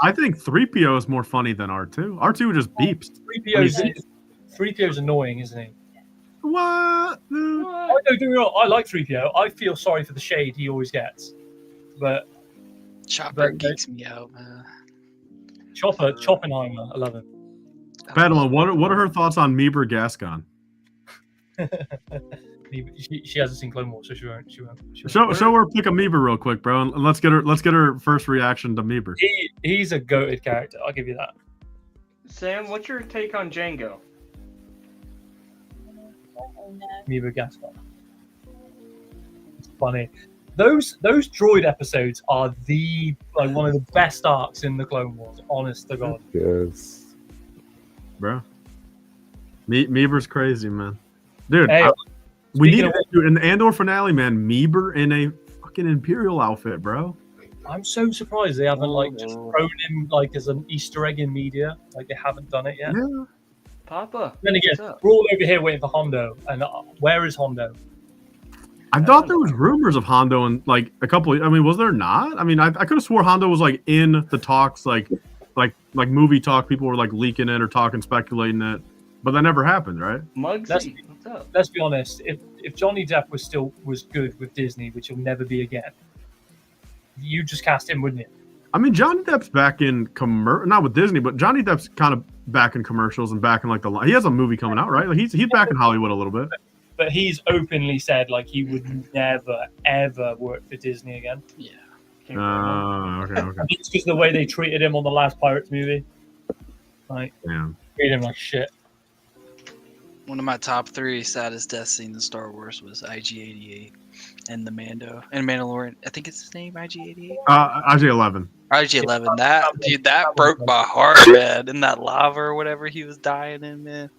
I think 3PO is more funny than R2. R2 just beeps. 3PO's annoying, isn't he? What? I don't do it. I like 3PO. I feel sorry for the shade he always gets, but Chopper geeks me out, man. Choppenheimer, I love him. Padawan, what are her thoughts on Meeber Gascon? She hasn't seen Clone Wars, so she won't. Show her pick a Meeber real quick, bro, and let's get her first reaction to Meeber. He's a goated character. I'll give you that. Sam, what's your take on Jango? Meeber Gascon. It's funny. Those droid episodes are one of the best arcs in the Clone Wars. Honest to God. Yes. Bro. Meeber's crazy, man. Dude, Hey, we need in the Andor finale, man. Meeber in a fucking Imperial outfit, bro. I'm so surprised they haven't just thrown him as an Easter egg in media. Like they haven't done it yet. Yeah. Papa. Then again, we're all over here waiting for Hondo, and where is Hondo? I thought there was rumors of Hondo and a couple. I mean, was there not? I mean, I could have swore Hondo was in the talks, like movie talk. People were leaking it or talking, speculating it, but that never happened, right? Muggsy, what's up? Let's be honest. If Johnny Depp was good with Disney, which he'll never be again, you just cast him, wouldn't you? I mean, Johnny Depp's back in not with Disney, but Johnny Depp's kind of back in commercials and back in he has a movie coming out, right? He's back in Hollywood a little bit. But he's openly said he would never ever work for Disney again. Yeah. Okay. I think it's because of the way they treated him on the last Pirates movie. Treated him like shit. One of my top 3 saddest death scenes in Star Wars was IG-88 and the Mando and Mandalorian. I think it's his name, IG-88. IG-11. IG-11. That broke my heart, man. In that lava or whatever he was dying in, man.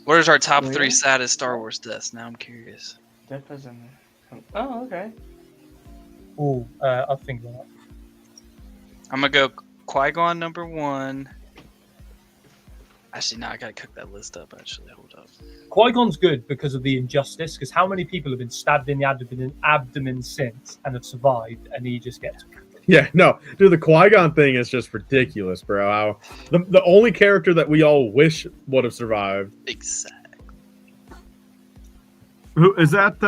What is our top Where? 3 saddest Star Wars deaths? Now I'm curious. That doesn't. Oh, okay. Oh, I'll think about that. I'm gonna go Qui-Gon number 1. Actually, no, I gotta cook that list up. Actually, hold up. Qui-Gon's good because of the injustice. Because how many people have been stabbed in the abdomen since and have survived, and he just gets. Yeah, no, dude, the Qui-Gon thing is just ridiculous, bro. How the only character that we all wish would have survived. Exactly. Who is that?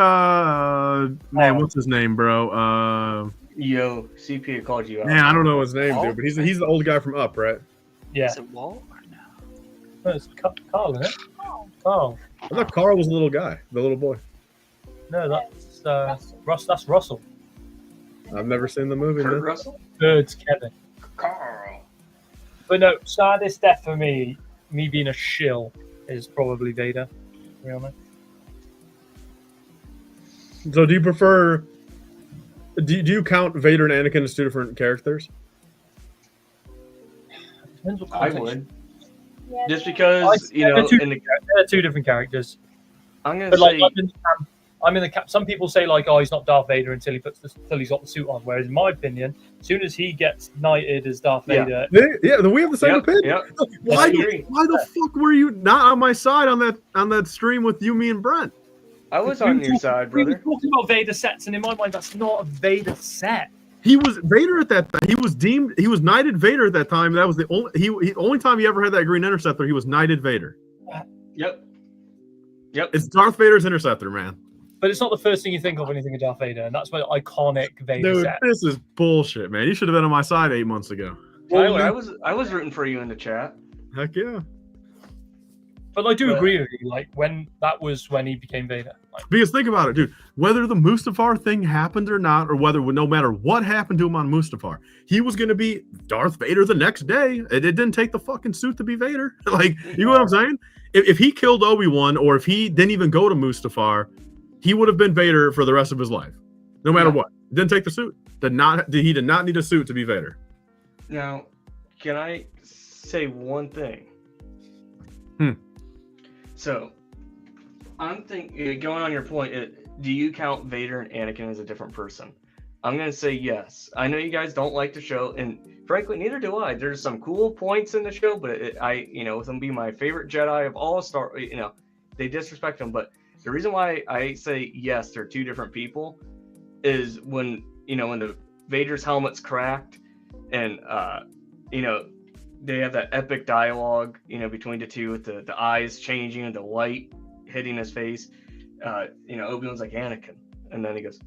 Man, what's his name, bro? Yo, CP called you out. Man, I don't know his name, Walt? dude, but he's the old guy from Up, right? Yeah. Is it Walt or no? No, it's Carl, isn't it? Carl. I thought Carl was the little guy, the little boy. No, that's Russ. That's Russell. I've never seen the movie. Kurt Man. Russell? Bird's Kevin. Carl. But no, saddest death for me being a shill, is probably Vader. To be honest. So, do you prefer? Do you count Vader and Anakin as two different characters? Depends what I context. would. Just because, you know, they're two different characters. I'm gonna But like, say, I'm in the camp. Some people say like, oh, he's not Darth Vader until he's got the suit on. Whereas in my opinion, as soon as he gets knighted as Darth Vader, Yeah, we have the same Yep, opinion. yep. Why? I agree. Why the fuck were you not on my side on that stream with you, me, and Brent? I was on your side, we were brother. talking about Vader sets, and in my mind, that's not a Vader set. He was Vader at that time. He was knighted Vader at that time. That was the only time he ever had that green interceptor. He was knighted Vader. Yep. Yep. It's Darth Vader's interceptor, man. But it's not the first thing you think of when you think of Darth Vader, and that's my iconic Vader Dude, set. this is bullshit, man. You should have been on my side 8 months ago. Tyler, I was rooting for you in the chat. Heck yeah. But I do agree with you. Like when he became Vader. Like, Because think about it, dude. Whether the Mustafar thing happened or not, or whether no matter what happened to him on Mustafar, he was going to be Darth Vader the next day. It didn't take the fucking suit to be Vader. Like, you know what I'm saying? If he killed Obi-Wan, or if he didn't even go to Mustafar, he would have been Vader for the rest of his life, no matter what. Didn't take the suit. He did not need a suit to be Vader. Now, can I say one thing? So, I'm thinking, going on your point, do you count Vader and Anakin as a different person? I'm going to say yes. I know you guys don't like the show, and frankly, neither do I. There's some cool points in the show, but with them being my favorite Jedi of all Star, they disrespect them. But the reason why I say yes, they're two different people, is when the Vader's helmet's cracked, and they have that epic dialogue, between the two, with the eyes changing and the light hitting his face. Obi-Wan's like, Anakin, and then he goes,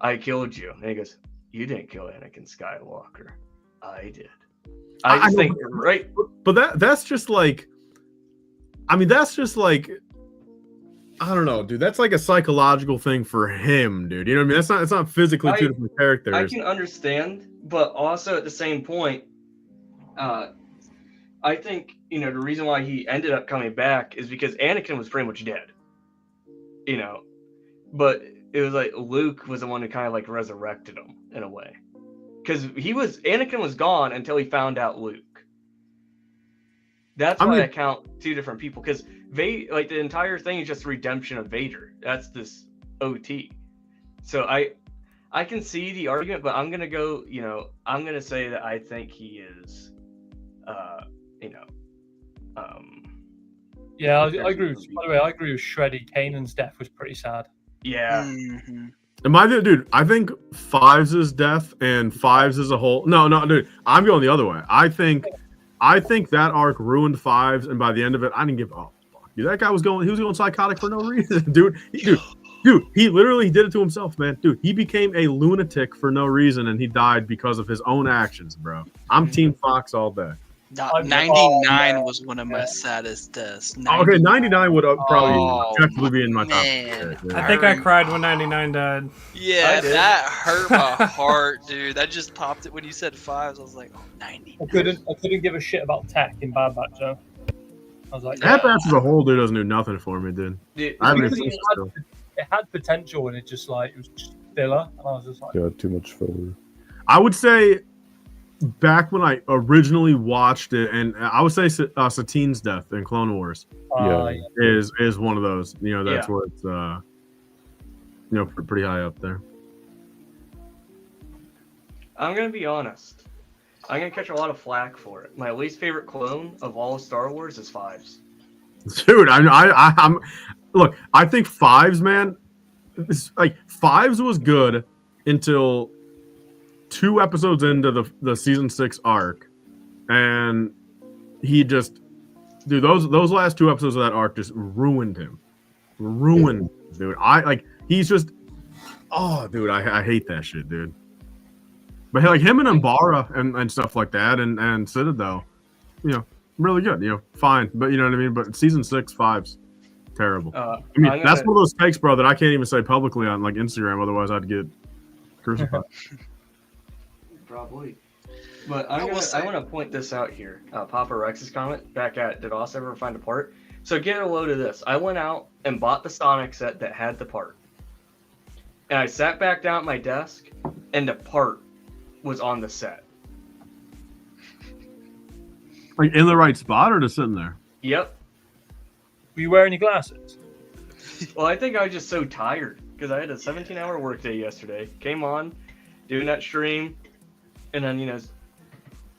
I killed you, and he goes, you didn't kill Anakin Skywalker, I did. I just think, right? But that's just like, I don't know, dude. That's like a psychological thing for him, dude. You know what I mean? It's not physically two different characters. I can understand, but also at the same point, I think, the reason why he ended up coming back is because Anakin was pretty much dead. But it was like Luke was the one who kind of like resurrected him in a way. Because Anakin was gone until he found out Luke. That's why I count two different people, because the entire thing is just redemption of Vader. That's this OT. So I can see the argument, but I'm gonna go, I'm gonna say that I think he is yeah, I agree. By the way, I agree with Shreddy. Kanan's death was pretty sad. Yeah. Mm-hmm. Dude, I think Fives' death and Fives as a whole. No, dude, I'm going the other way. I think that arc ruined Fives, and by the end of it, I didn't give a fuck. Dude, that guy was going psychotic for no reason, dude. Dude, he literally did it to himself, man. Dude, he became a lunatic for no reason, and he died because of his own actions, bro. I'm Team Fox all day. 99 was one of my saddest deaths. 99 would probably objectively be in my top. I think I cried when 99 died. Yeah, that hurt my heart, dude. That just popped it when you said Fives. I was like, 90. I couldn't give a shit about Tech in Bad Batch, though. I was like, Bad Batch as a whole, dude, doesn't do nothing for me, dude. It had potential, and it was just filler, and I was just like, Yeah, too much filler. I would say back when I originally watched it, and I would say Satine's death in Clone Wars is one of those. You know, that's where it's pretty high up there. I'm gonna be honest. I'm gonna catch a lot of flack for it. My least favorite clone of all of Star Wars is Fives. Dude, I'm look. I think Fives, man. Like Fives was good until 2 episodes into the season 6 arc, and he just, dude, those last 2 episodes of that arc just ruined him. Dude. He's just, oh, dude, I hate that shit, dude. But like him and Umbara and stuff like that, and Citadel, really good, fine. But you know what I mean. But season 6, Fives, terrible. That's one of those takes, bro, that I can't even say publicly on like Instagram. Otherwise, I'd get crucified. Probably. But I want to point this out here. Papa Rex's comment back at Did Oss ever find a part? So get a load of this. I went out and bought the Sonic set that had the part, and I sat back down at my desk, and the part was on the set. Like in the right spot or just sitting there? Yep. Were you wearing your glasses? Well, I think I was just so tired because I had a 17-hour workday yesterday. Came on, doing that stream, and then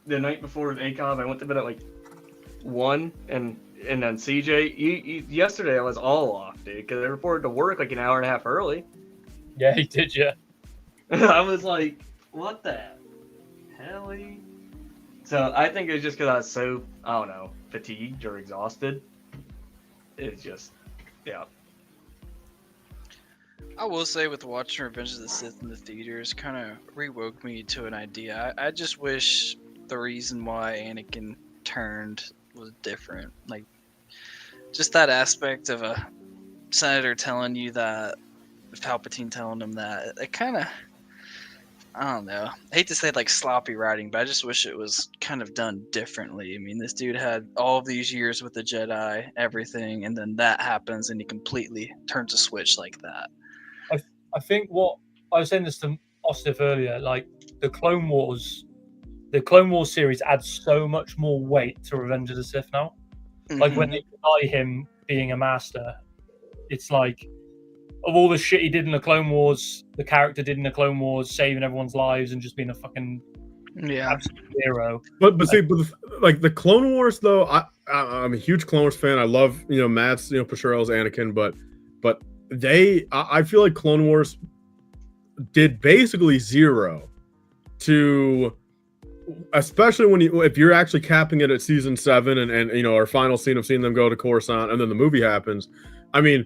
the night before ACOB, I went to bed at like 1, and then CJ, yesterday I was all off, dude, because I reported to work like an hour and a half early. Yeah, he did, yeah. I was like, what the hell? So I think it was just because I was so, I don't know, fatigued or exhausted. It's just, yeah. I will say with watching Revenge of the Sith in the theaters kind of rewoke me to an idea. I just wish the reason why Anakin turned was different. Like, just that aspect of a senator telling you that, Palpatine telling him that, it kind of, I don't know. I hate to say like sloppy writing, but I just wish it was kind of done differently. I mean, this dude had all of these years with the Jedi, everything, and then that happens and he completely turns a switch like that. I think what I was saying this to Ostif earlier, like the Clone Wars series adds so much more weight to Revenge of the Sith now. Mm-hmm. Like when they deny him being a master, it's like, of all the shit he did in the Clone Wars, the character did in the Clone Wars, saving everyone's lives and just being a fucking absolute hero. But the Clone Wars though, I'm a huge Clone Wars fan. I love Matt's portrayal as Anakin, but I feel like Clone Wars did basically zero to, especially if you're actually capping it at season 7 and our final scene of seeing them go to Coruscant and then the movie happens. I mean,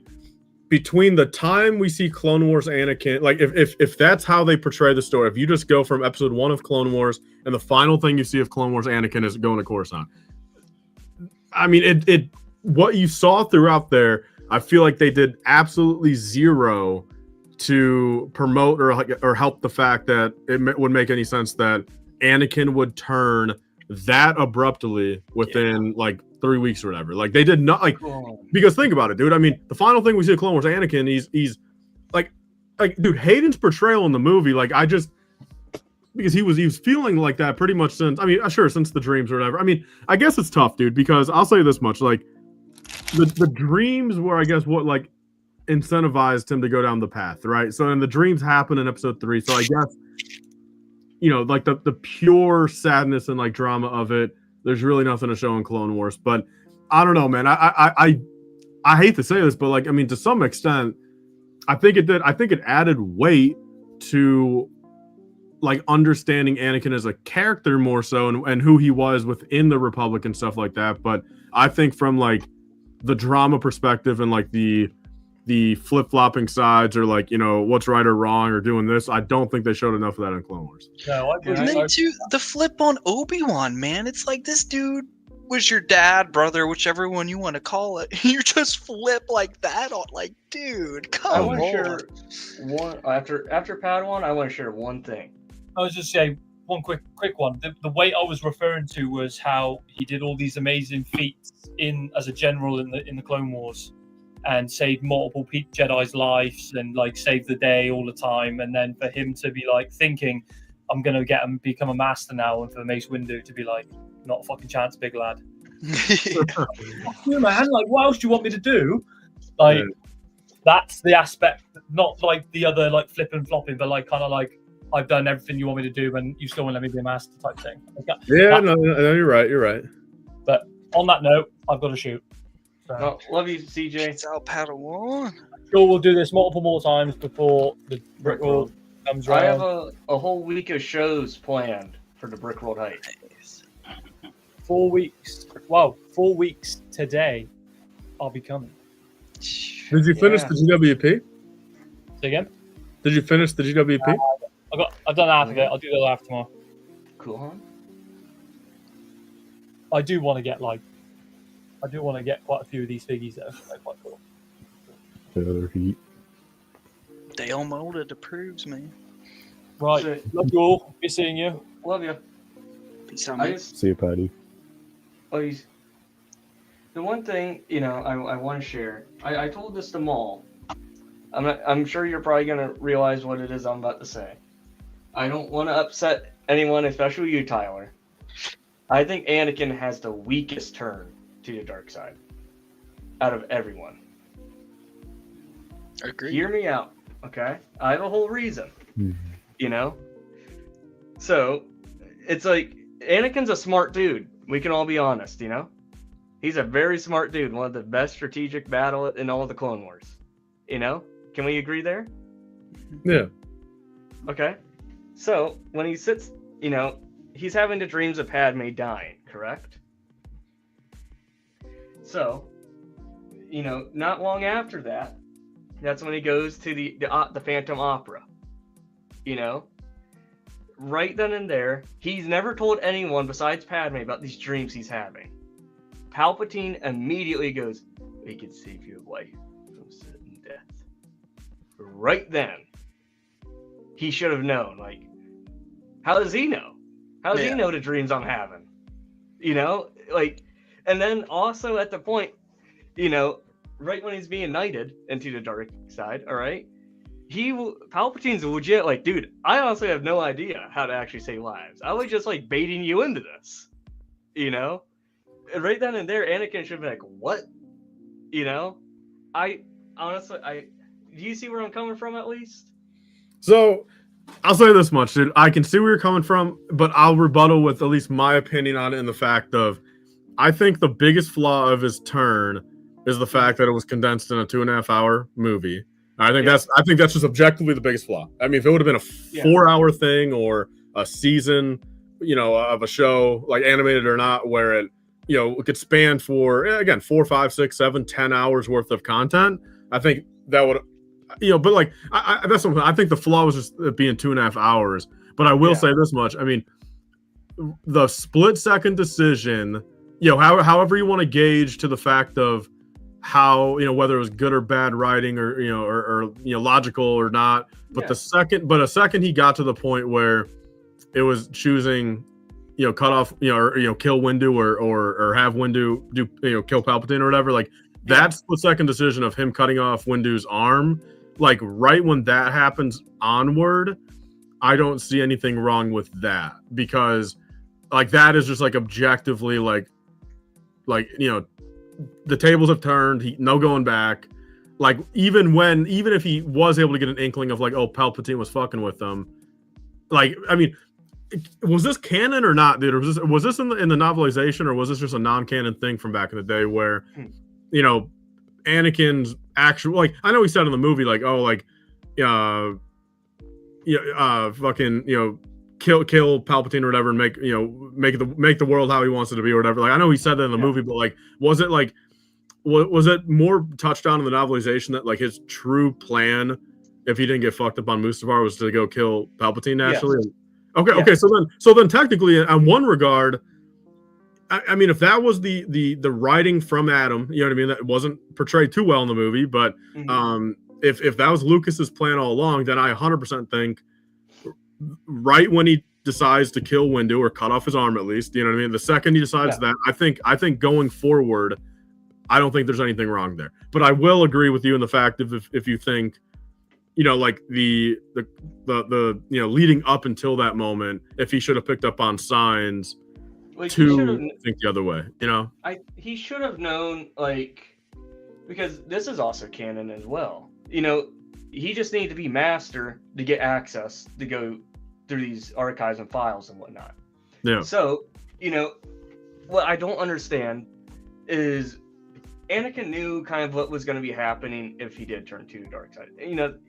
between the time we see Clone Wars Anakin, like if that's how they portray the story, if you just go from episode 1 of Clone Wars and the final thing you see of Clone Wars Anakin is going to Coruscant. I mean, it what you saw throughout there, I feel like they did absolutely zero to promote or help the fact that it would make any sense that Anakin would turn that abruptly within like 3 weeks or whatever. Like they did not because think about it, dude. I mean, the final thing we see of Clone Wars Anakin, he's like dude, Hayden's portrayal in the movie, like because he was feeling like that pretty much since since the dreams or whatever. I mean, I guess it's tough, dude, because I'll say this much, like the dreams were, I guess, what like incentivized him to go down the path, right? So and the dreams happen in episode 3. So I guess like the pure sadness and like drama of it, there's really nothing to show in Clone Wars. But I don't know, man. I hate to say this, but like, I mean, to some extent, I think it did. I think it added weight to like understanding Anakin as a character more so, and who he was within the Republic and stuff like that. But I think from like the drama perspective and like the flip-flopping sides or like what's right or wrong or doing this, I don't think they showed enough of that in Clone Wars. No, and then too, the flip on Obi-Wan, man, it's like this dude was your dad, brother, whichever one you want to call it. You just flip like that on, like, dude, come on. I want to share one after Padawan. I want to share one thing. I was just saying one quick one. The weight I was referring to was how he did all these amazing feats as a general in the Clone Wars, and saved multiple Jedi's lives and like saved the day all the time. And then for him to be like thinking, I'm gonna become a master now, and for Mace Windu to be like, not a fucking chance, big lad. You man, like, what else do you want me to do? Like, that's the aspect, not like the other like flipping flopping, but like kind of like I've done everything you want me to do, and you still want to let me be a master type thing. Like no, you're right. But on that note, I've got to shoot. So. Oh, love you, CJ. It's out Padawan. Sure, we'll do this multiple more times before the Brick World comes around. I have a whole week of shows planned for the Brick World Height. 4 weeks. Wow, 4 weeks today. I'll be coming. Did you finish the GWP? Say again? Did you finish the GWP? I've done half of it. I'll do the other half tomorrow. Cool, huh? I do want to get quite a few of these figgies though. They're quite cool. The other heat. Dale molded approves, man. Right. So, Love you all. Good seeing you. love you. Peace out, man. See you, Patty. The one thing, I want to share. I told this to Maul. I'm sure you're probably gonna realize what it is I'm about to say. I don't want to upset anyone, especially you, Tyler. I think Anakin has the weakest turn to the dark side out of everyone. Agreed. Hear me out, okay? I have a whole reason. Mm-hmm. So it's like Anakin's a smart dude. We can all be honest, He's a very smart dude, one of the best strategic battle in all of the Clone Wars. Can we agree there? Yeah. Okay. So when he sits, he's having the dreams of Padme dying, correct? So, not long after that, that's when he goes to the Phantom Opera. Right then and there, he's never told anyone besides Padme about these dreams he's having. Palpatine immediately goes, "We can save your wife from certain death." Right then, he should have known. Like, how does he know? How does he know the dreams I'm having? And then also at the point, right when he's being knighted into the dark side, all right, Palpatine's legit like, dude, I honestly have no idea how to actually save lives. I was just like baiting you into this, And right then and there, Anakin should be like, what? I honestly, do you see where I'm coming from at least? So I'll say this much, dude. I can see where you're coming from, but I'll rebuttal with at least my opinion on it in the fact of, I think the biggest flaw of his turn is the fact that it was condensed in a 2.5 hour movie. I think that's just objectively the biggest flaw. I mean, if it would have been a 4 hour thing or a season, of a show, like animated or not, where it, it could span for, again, 4, 5, 6, 7, 10 hours worth of content, I think that would, but like, that's something. I think the flaw was just it being 2.5 hours. But I will say this much. I mean, the split second decision, however you want to gauge to the fact of how, whether it was good or bad writing or, or logical or not. But a second he got to the point where it was choosing, cut off, or, kill Windu or have Windu do, kill Palpatine or whatever. Like that split second decision of him cutting off Windu's arm, like right when that happens onward, I don't see anything wrong with that, because like that is just like objectively like the tables have turned, no going back. Like even if he was able to get an inkling of like, oh, Palpatine was fucking with them, like, I mean, was this canon or not, dude? Or was this in the novelization, or was this just a non-canon thing from back in the day where Anakin's actual, like, I know he said in the movie like, oh, like fucking kill Palpatine or whatever and make the world how he wants it to be or whatever. Like I know he said that in the movie, but like was it more touched on in the novelization that like his true plan, if he didn't get fucked up on Mustafar, was to go kill Palpatine naturally? Yes. Okay. So then technically, in one regard, I mean, if that was the writing from Adam, you know what I mean, that wasn't portrayed too well in the movie, but if that was Lucas's plan all along, then I 100% think right when he decides to kill Windu or cut off his arm, at least, you know what I mean, the second he decides that, I think going forward, I don't think there's anything wrong there. But I will agree with you in the fact if you think, like the leading up until that moment, if he should have picked up on signs Like, to think the other way, he should have known, like, because this is also canon as well. He just needed to be master to get access to go through these archives and files and whatnot. Yeah. So, what I don't understand is Anakin knew kind of what was going to be happening if he did turn to the dark side.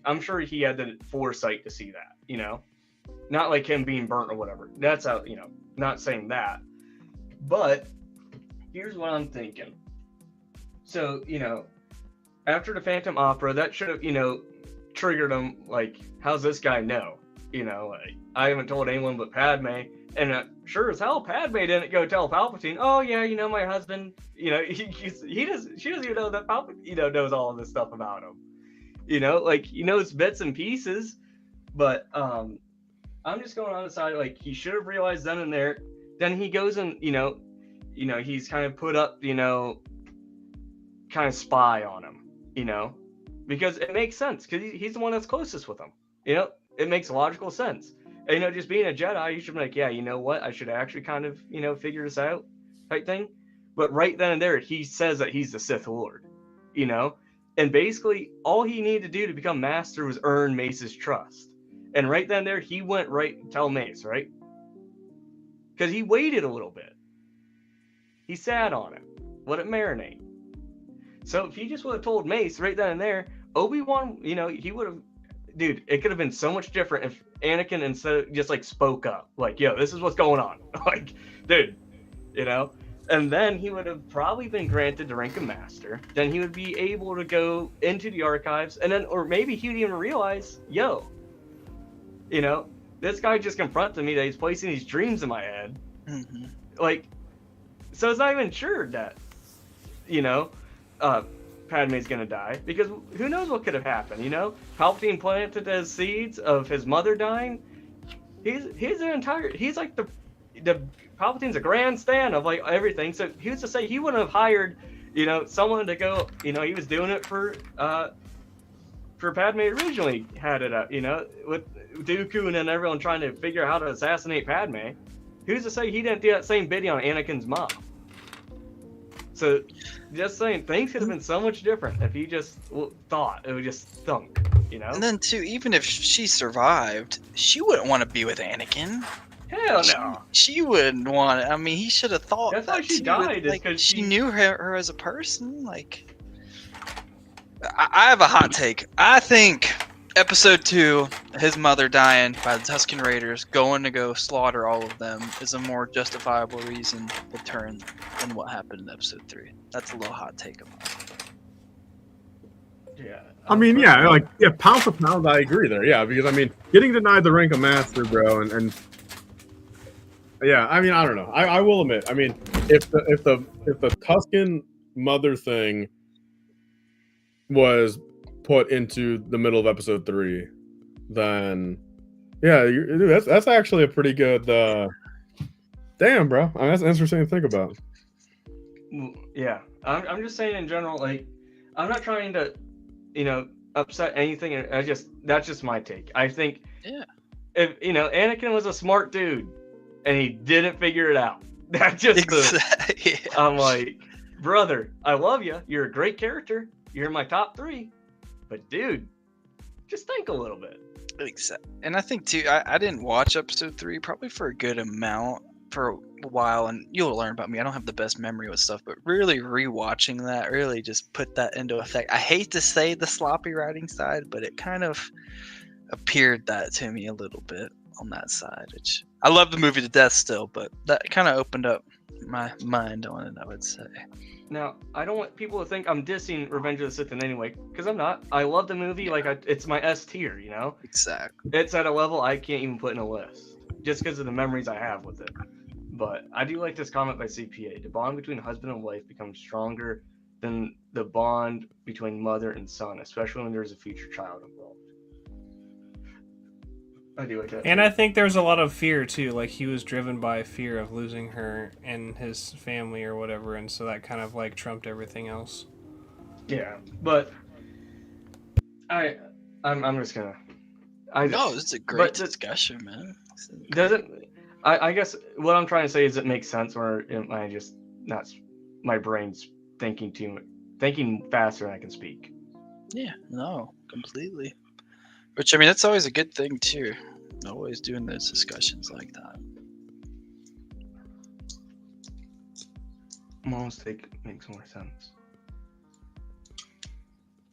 I'm sure he had the foresight to see that, not like him being burnt or whatever. That's how, not saying that. But here's what I'm thinking. So, after the Phantom Opera, that should have, triggered him, like, how's this guy know? Like, I haven't told anyone but Padme. And sure as hell, Padme didn't go tell Palpatine, oh, yeah, my husband, she doesn't even know that Palpatine, knows all of this stuff about him. Like, he knows bits and pieces. But I'm just going on the side, like, he should have realized then and there. Then he goes and, he's kind of put up, kind of spy on him, because it makes sense, because he's the one that's closest with him. It makes logical sense. And, just being a Jedi, you should be like, yeah, you know what? I should actually kind of, figure this out type thing. But right then and there, he says that he's the Sith Lord, and basically all he needed to do to become master was earn Mace's trust. And right then and there, he went right and tell Mace, right? Because he waited a little bit. He sat on it, let it marinate. So if he just would have told Mace right then and there, Obi-Wan, he would have, dude, it could have been so much different if Anakin instead of just like spoke up, like, yo, this is what's going on. Like, dude, and then he would have probably been granted the rank of master. Then he would be able to go into the archives, and then, or maybe he would even realize, yo, this guy just confronted me that he's placing these dreams in my head. Mm-hmm. Like, so it's not even sure that, Padme's gonna die, because who knows what could have happened, Palpatine planted the seeds of his mother dying. He's like the Palpatine's a grandstand of like everything. So who's to say he wouldn't have hired, someone to go, he was doing it for Padme originally had it up, with Dooku and then everyone trying to figure out how to assassinate Padme. Who's to say he didn't do that same bidding on Anakin's mom? So, just saying, things could have been so much different if he just thought it would just thunk, And then, too, even if she survived, she wouldn't want to be with Anakin. Hell no. She wouldn't want it. I mean, he should have thought that's that why she too. died. Like, because she knew her as a person. Like, I have a hot take. I think Episode 2, his mother dying by the Tusken Raiders, going to go slaughter all of them, is a more justifiable reason to turn than what happened in Episode 3. That's a little hot take of mine. Yeah. I mean, pound for pound, I agree there. Yeah, because I mean, getting denied the rank of master, bro, and yeah, I mean, I don't know. I will admit, I mean, if the Tusken mother thing was put into the middle of Episode 3, then yeah, dude, that's actually a pretty good. Damn, bro, I mean, that's interesting to think about. Yeah, I'm just saying in general, like, I'm not trying to, upset anything. That's just my take. I think, if Anakin was a smart dude and he didn't figure it out, that's just I'm like, brother, I love you. You're a great character. You're in my top 3. But dude, just think a little bit. Exactly. And I think too, I didn't watch Episode 3 probably for a good amount for a while, and you'll learn about me. I don't have the best memory with stuff, but really rewatching that really just put that into effect. I hate to say the sloppy writing side, but it kind of appeared that to me a little bit on that side. Which I love the movie to death still, but that kind of opened up my mind on it, I would say. Now, I don't want people to think I'm dissing Revenge of the Sith in any way, because I'm not. I love the movie, it's my S tier, Exactly. It's at a level I can't even put in a list, just because of the memories I have with it. But I do like this comment by CPA. The bond between husband and wife becomes stronger than the bond between mother and son, especially when there's a future child involved. I do like that. And I think there's a lot of fear too. Like, he was driven by fear of losing her and his family or whatever, and so that kind of like trumped everything else. Yeah, but I'm just gonna. No, it's a great discussion, man. I guess what I'm trying to say is it makes sense, or am I just not? My brain's thinking faster than I can speak. Yeah, no, completely. Which, I mean, that's always a good thing, too. Always doing those discussions like that. Mom's take makes more sense.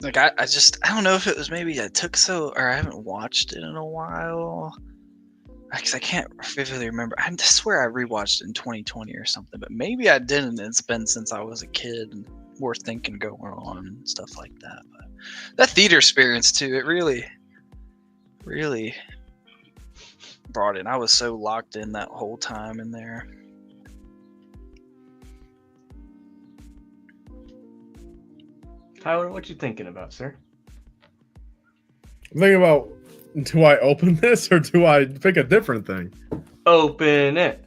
Like, I don't know if it was maybe I haven't watched it in a while. Because I can't vividly remember. I swear I rewatched it in 2020 or something, but maybe I didn't. It's been since I was a kid and more thinking going on and stuff like that. But that theater experience, too, it really brought in. I was so locked in that whole time in there. Tyler, what you thinking about, sir? I'm thinking about, do I open this or do I pick a different thing? Open it.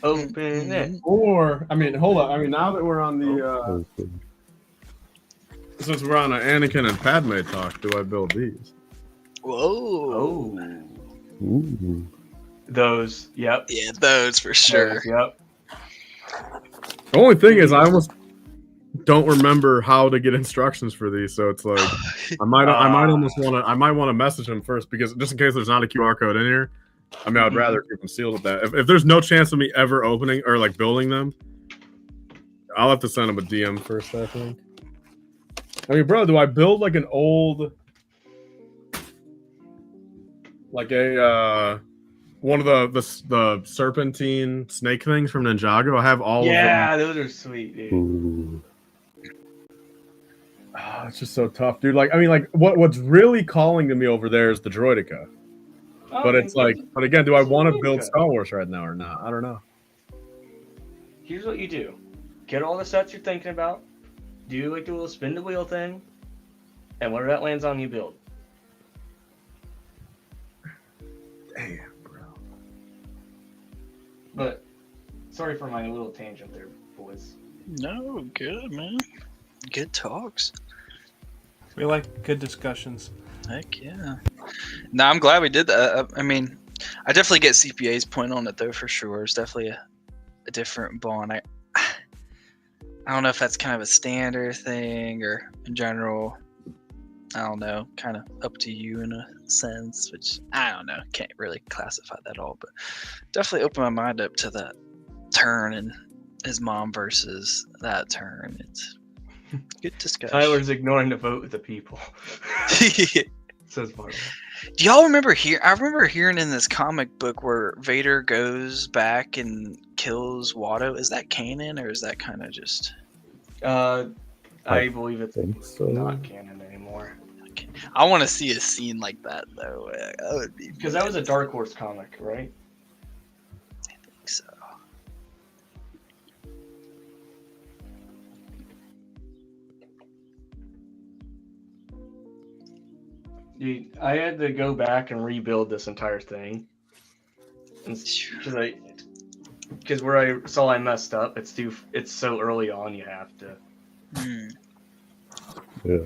Open it. Or, I mean, hold on. I mean, now that we're on the, since we're on an Anakin and Padme talk, do I build these? Whoa. Oh. Ooh. Those, yep. Yeah, those for sure. Those, yep. The only thing is, I almost don't remember how to get instructions for these, so it's like I might want to message him first, because just in case there's not a QR code in here. I mean, I'd rather keep them sealed at that. If there's no chance of me ever opening or like building them, I'll have to send him a DM first, I think. I mean, bro, do I build like an old, like a one of the serpentine snake things from Ninjago? I have all of them. Yeah, those are sweet, dude. Ooh. Oh, it's just so tough, dude. Like, I mean, like, what's really calling to me over there is the Droideka. But it's like, but again, do I want to build Star Wars right now or not? I don't know. Here's what you do: get all the sets you're thinking about, do like the little spin the wheel thing, and whatever that lands on, you build. Damn, bro. But sorry for my little tangent there, boys. No, good, man. Good talks. We like good discussions. Heck yeah. No, I'm glad we did that. I mean, I definitely get CPA's point on it, though, for sure. It's definitely a different bond. I don't know if that's kind of a standard thing or in general. I don't know. Kind of up to you in a sense, which I don't know. Can't really classify that all, but definitely open my mind up to that turn and his mom versus that turn. It's good discussion. Tyler's ignoring the vote with the people. Says Marvel. Do y'all remember I remember hearing in this comic book where Vader goes back and kills Watto. Is that canon or is that kind of just? I believe it's not canon anymore. Okay. I want to see a scene like that though. That would be because that was a Dark Horse comic, right? I think so. Dude, I had to go back and rebuild this entire thing. Because where I saw I messed up, it's so early on you have to. Yeah.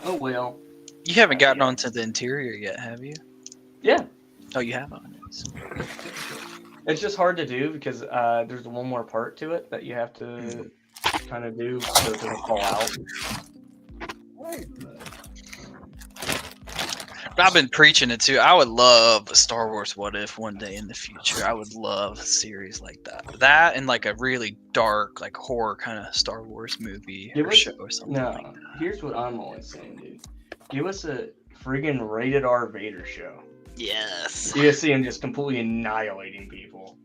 Oh well. You haven't gotten onto the interior yet, have you? Yeah. Oh, you have on it. It's just hard to do because there's one more part to it that you have to kind of do so it doesn't fall out. I've been preaching it too. I would love a Star Wars What If one day in the future. I would love a series like that. That and like a really dark, like horror kind of Star Wars movie or show or something like that. Here's what I'm always saying, dude. Give us a friggin' rated R Vader show. Yes. You see him just completely annihilating people.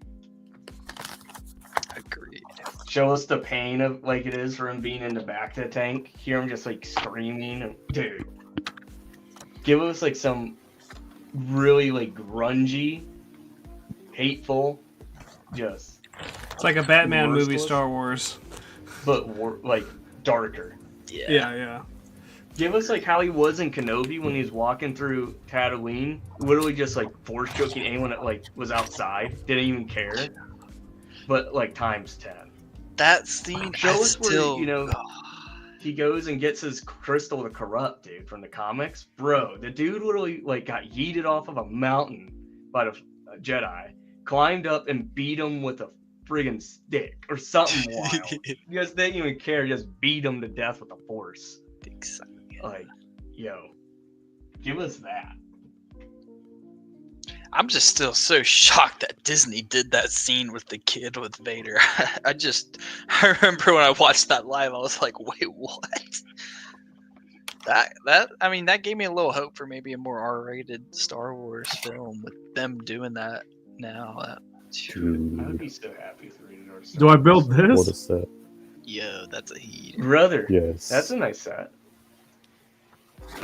Agreed. Show us the pain of like it is for him being in the back of the tank. Hear him just like screaming. Dude. Give us like some really like grungy, hateful, just. It's like a Batman movie, Star Wars. But like darker. Yeah. Give us like how he was in Kenobi when he was walking through Tatooine, literally just like force choking anyone that like was outside, didn't even care. But like times 10. That scene. Show us where he goes and gets his crystal to corrupt, dude, from the comics. Bro, the dude literally like got yeeted off of a mountain by the Jedi, climbed up and beat him with a friggin' stick or something wild. You guys didn't even care, just beat him to death with the Force. Like, yo, give us that. I'm just still so shocked that Disney did that scene with the kid with Vader. I remember when I watched that live, I was like, wait, what? That gave me a little hope for maybe a more R-rated Star Wars film with them doing that now. I would be so happy with rated R. Do I build What this? a set. Yo, that's a heat. Brother, Yes. that's a nice set.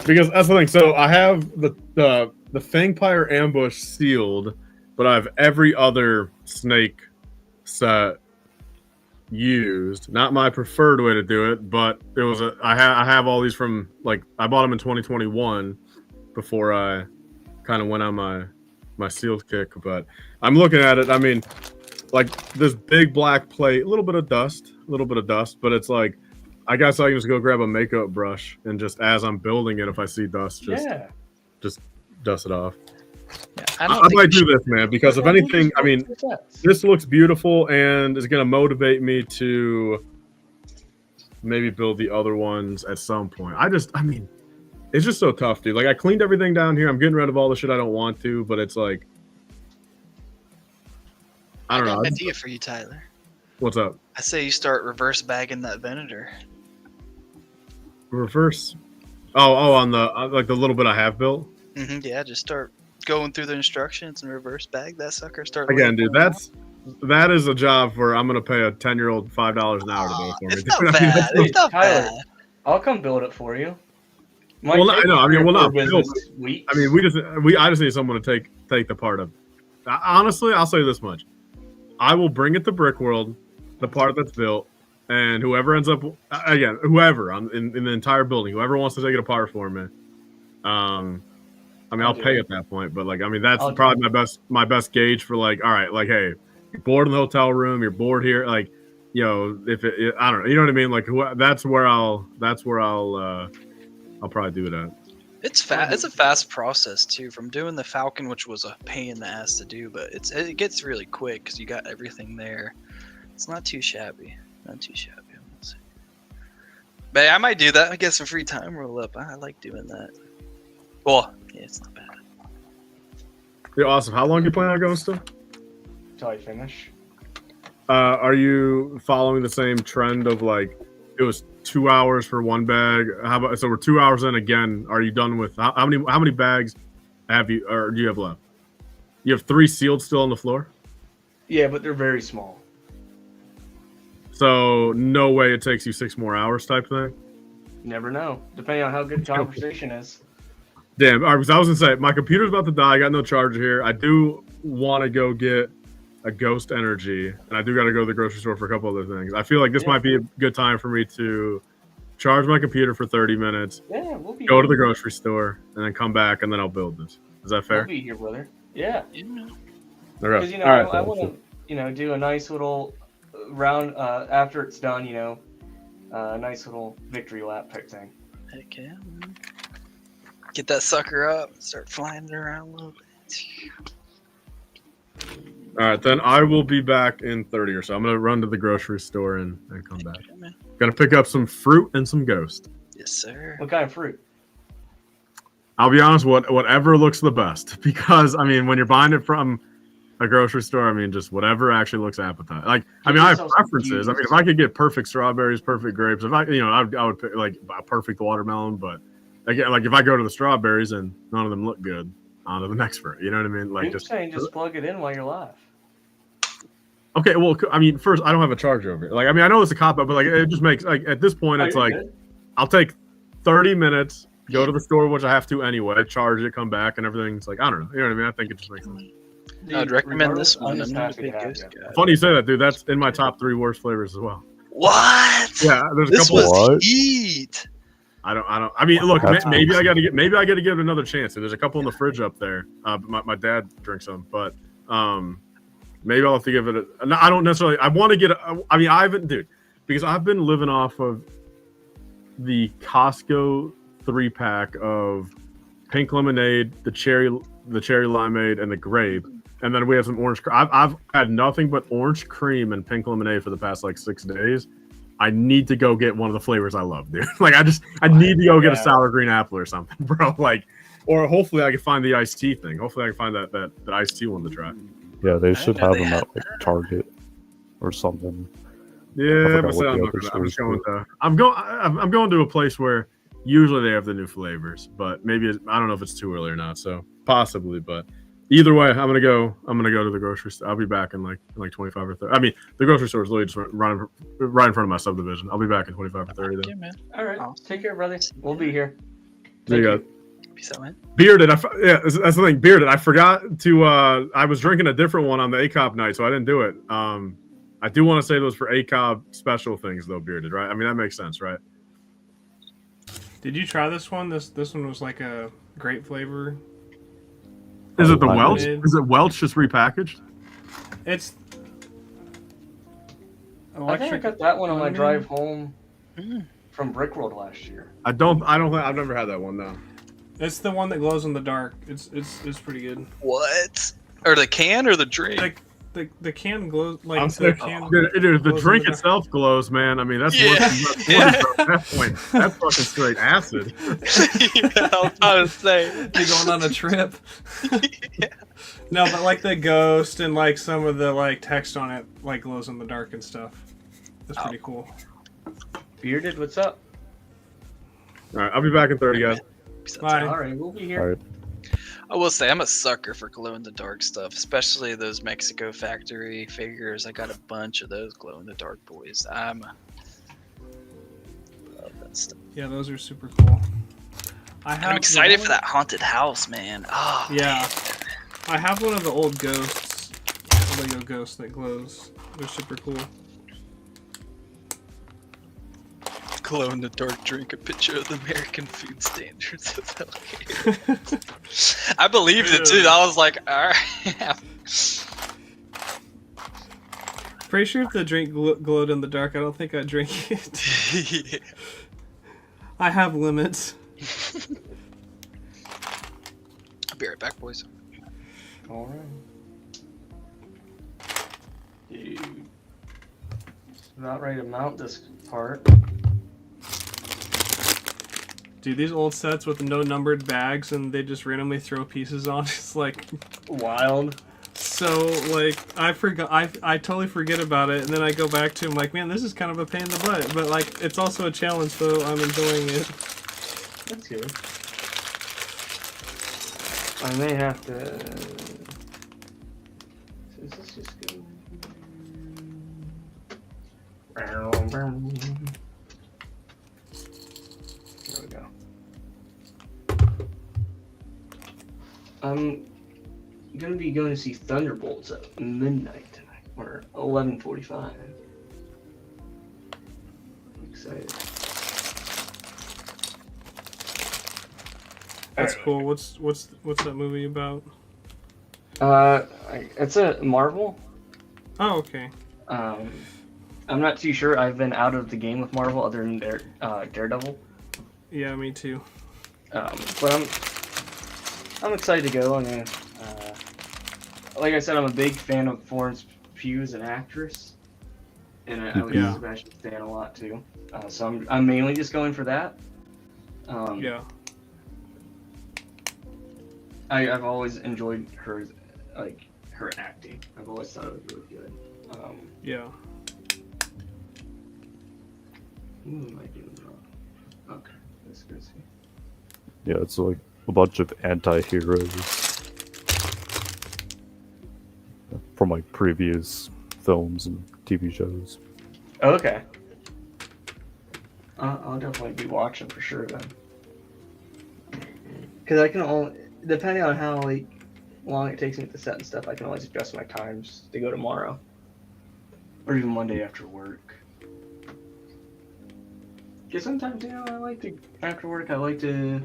Because that's the thing. So I have the Fangpire ambush sealed, but I have every other snake set used. Not my preferred way to do it, but it was I have all these from, like, I bought them in 2021 before I kind of went on my sealed kick. But I'm looking at it. I mean, like, this big black plate, a little bit of dust, but it's like, I guess I can just go grab a makeup brush and just, as I'm building it, if I see dust, just dust it off. Yeah, I might do this, man, because if anything, I mean, this looks beautiful and is going to motivate me to maybe build the other ones at some point. I mean, it's just so tough, dude. Like, I cleaned everything down here. I'm getting rid of all the shit I don't want to, but it's like, I don't know. got an idea for you, Tyler. What's up? I say you start reverse bagging that Venator. Reverse? Oh, on the like the little bit I have built. Yeah, just start going through the instructions and reverse bag that sucker. Start again, dude. That is a job where I'm gonna pay a 10-year-old $5 an hour to do it for me. It's not bad. It's not bad. I'll come build it for you. Well, I know. I mean, well, not build. Weeks. I mean, I just need someone to take the part of. Honestly, I'll say this much: I will bring it to Brick World, the part that's built, and whoever ends up whoever in the entire building, whoever wants to take it apart for me, I mean, I'll pay at that point. But, like, I mean, that's probably my best gauge for, like, all right, like, hey, you're bored in the hotel room, you're bored here, like, you know, if it I don't know, you know what I mean? Like, that's where I'll probably do it at. It's fast. It's a fast process too. From doing the Falcon, which was a pain in the ass to do, but it gets really quick because you got everything there. It's not too shabby. Not too shabby. We'll see. But I might do that. I get some free time. Roll up. I like doing that. Well, yeah, it's not bad. Yeah, awesome. How long do you plan on going still? Till I finish. Are you following the same trend of, like, it was 2 hours for one bag? How about, so we're 2 hours in again? Are you done with how many bags have you, or do you have left? You have 3 sealed still on the floor? Yeah, but they're very small. So no way it takes you 6 more hours type thing? You never know, depending on how good the conversation is. Damn, all right, because I was gonna say my computer's about to die. I got no charger here. I do want to go get a Ghost Energy, and I do got to go to the grocery store for a couple other things. I feel like this might be a good time for me to charge my computer for 30 minutes. Yeah, we'll be go to the grocery store, and then come back, and then I'll build this. Is that fair? We'll be here, brother. Yeah. Okay. Because, you know, I want to, you know, do a nice little round after it's done. You know, a nice little victory lap type thing. Heck yeah. Get that sucker up and start flying it around a little bit. All right, then I will be back in 30 or so. I'm going to run to the grocery store and come back. Going to pick up some fruit and some Ghost. Yes, sir. What kind of fruit? I'll be honest, whatever looks the best. Because, I mean, when you're buying it from a grocery store, I mean, just whatever actually looks appetizing. Like, I mean, I have preferences. I mean, if I could get perfect strawberries, perfect grapes, if I would pick, like, a perfect watermelon. But, again, like, if I go to the strawberries and none of them look good, on to the next fruit. You know what I mean? Like, you're saying just plug it in while you're live. Okay, well, I mean, first, I don't have a charger over here. Like, I mean, I know it's a cop-out, but, like, it just makes, like, at this point, it's like, good. I'll take 30 minutes, go to the store, which I have to anyway, charge it, come back, and everything's like, I don't know. You know what I mean? I think it just makes sense. I'd recommend this one. I'm not a big Ghost guy. Funny you say that, dude. That's in my top 3 worst flavors as well. What? Yeah, there's a this couple. Was heat. I mean, look, maybe I got to give it another chance. There's a couple in the fridge up there. My dad drinks them, but maybe I'll have to give it I don't necessarily. I want to get. I mean, I haven't, dude, because I've been living off of the Costco 3-pack of pink lemonade, the cherry limeade, and the grape. And then we have some orange. I've had nothing but orange cream and pink lemonade for the past like 6 days. I need to go get one of the flavors I love, dude. Like I need to go get a sour green apple or something, bro. Like, or hopefully I can find the iced tea thing. Hopefully I can find that iced tea one to try. Yeah, they should have them at like Target or something. Yeah, but I'm going to a place where usually they have the new flavors, but maybe I don't know if it's too early or not. So possibly, but either way, I'm gonna go to the grocery store. I'll be back in like 25 or 30. I mean, the grocery store is literally just right in front of my subdivision. I'll be back in 25 or 30 then. All right, take care, brother. We'll be here. There you go. Peace out, man. Bearded, that's the thing. Bearded, I forgot to. I was drinking a different one on the ACOB night, so I didn't do it. I do want to say those for ACOB special things, though. Bearded, right? I mean, that makes sense, right? Did you try this one? This one was like a grape flavor. Is it the Welch? Is it Welch just repackaged? It's. I think I got that one on my drive home from Brickworld last year. I've never had that one though. It's the one that glows in the dark. It's pretty good. What? Or the can or the drink? The can glows like the drink itself glows, man. I mean that's worse than at that point. That's fucking straight acid. Yeah, I was about to say you're going on a trip. Yeah. No, but like the ghost and like some of the like text on it like glows in the dark and stuff. That's pretty cool. Bearded, what's up? All right, I'll be back in 30, guys. Bye. All right, we'll be here. All right. I will say I'm a sucker for glow in the dark stuff, especially those Mexico factory figures. I got a bunch of those glow in the dark boys. Love that stuff. Yeah, those are super cool. I'm excited for that haunted house, man. Oh, yeah. Man. I have one of the old ghosts, Lego ghosts that glows. They're super cool. Glow in the dark drink, a picture of the American food standards. I believed it too. I was like, all right. Pretty sure if the drink glowed in the dark, I don't think I'd drink it. Yeah. I have limits. I'll be right back, boys. All right. Dude. About ready to mount this part. Dude, these old sets with no numbered bags and they just randomly throw pieces on, it's like wild. So like I totally forget about it and then I go back to them like, man, this is kind of a pain in the butt. But like it's also a challenge, so I'm enjoying it. That's good. I may have to. Is this just good? There we go. I'm gonna be going to see Thunderbolts at midnight tonight, or 11:45. I'm excited. That's cool. What's that movie about? It's a Marvel. Oh, okay. I'm not too sure. I've been out of the game with Marvel other than Daredevil. Yeah, me too. But I'm excited to go. I mean, like I said, I'm a big fan of Florence Pugh as an actress, and I like Sebastian Stan a lot too. So I'm mainly just going for that. Yeah. I've always enjoyed her, like her acting. I've always thought it was really good. Yeah. Who am I doing wrong? Okay, let's go see. Yeah, it's like a bunch of anti-heroes from like previous films and TV shows. Okay. I'll definitely be watching for sure then. Because I can only, depending on how like long it takes me to set and stuff, I can always adjust my times to go tomorrow, or even Monday after work. Because sometimes, you know, after work, I like to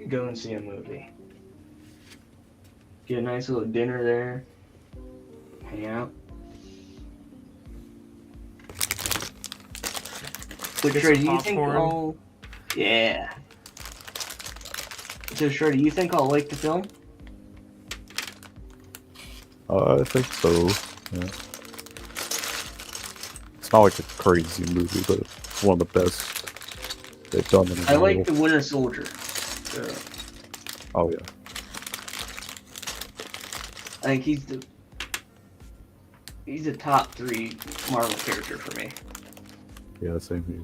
go and see a movie. Get a nice little dinner there. Hang out. So Get Trey, some do you think popcorn. I'll... Yeah. So Trey, do you think I'll like the film? I think so. Yeah. It's not like a crazy movie, but it's one of the best they've done in a I while. like the Winter Soldier. So Oh yeah. I think he's a top 3 Marvel character for me. Yeah, same here.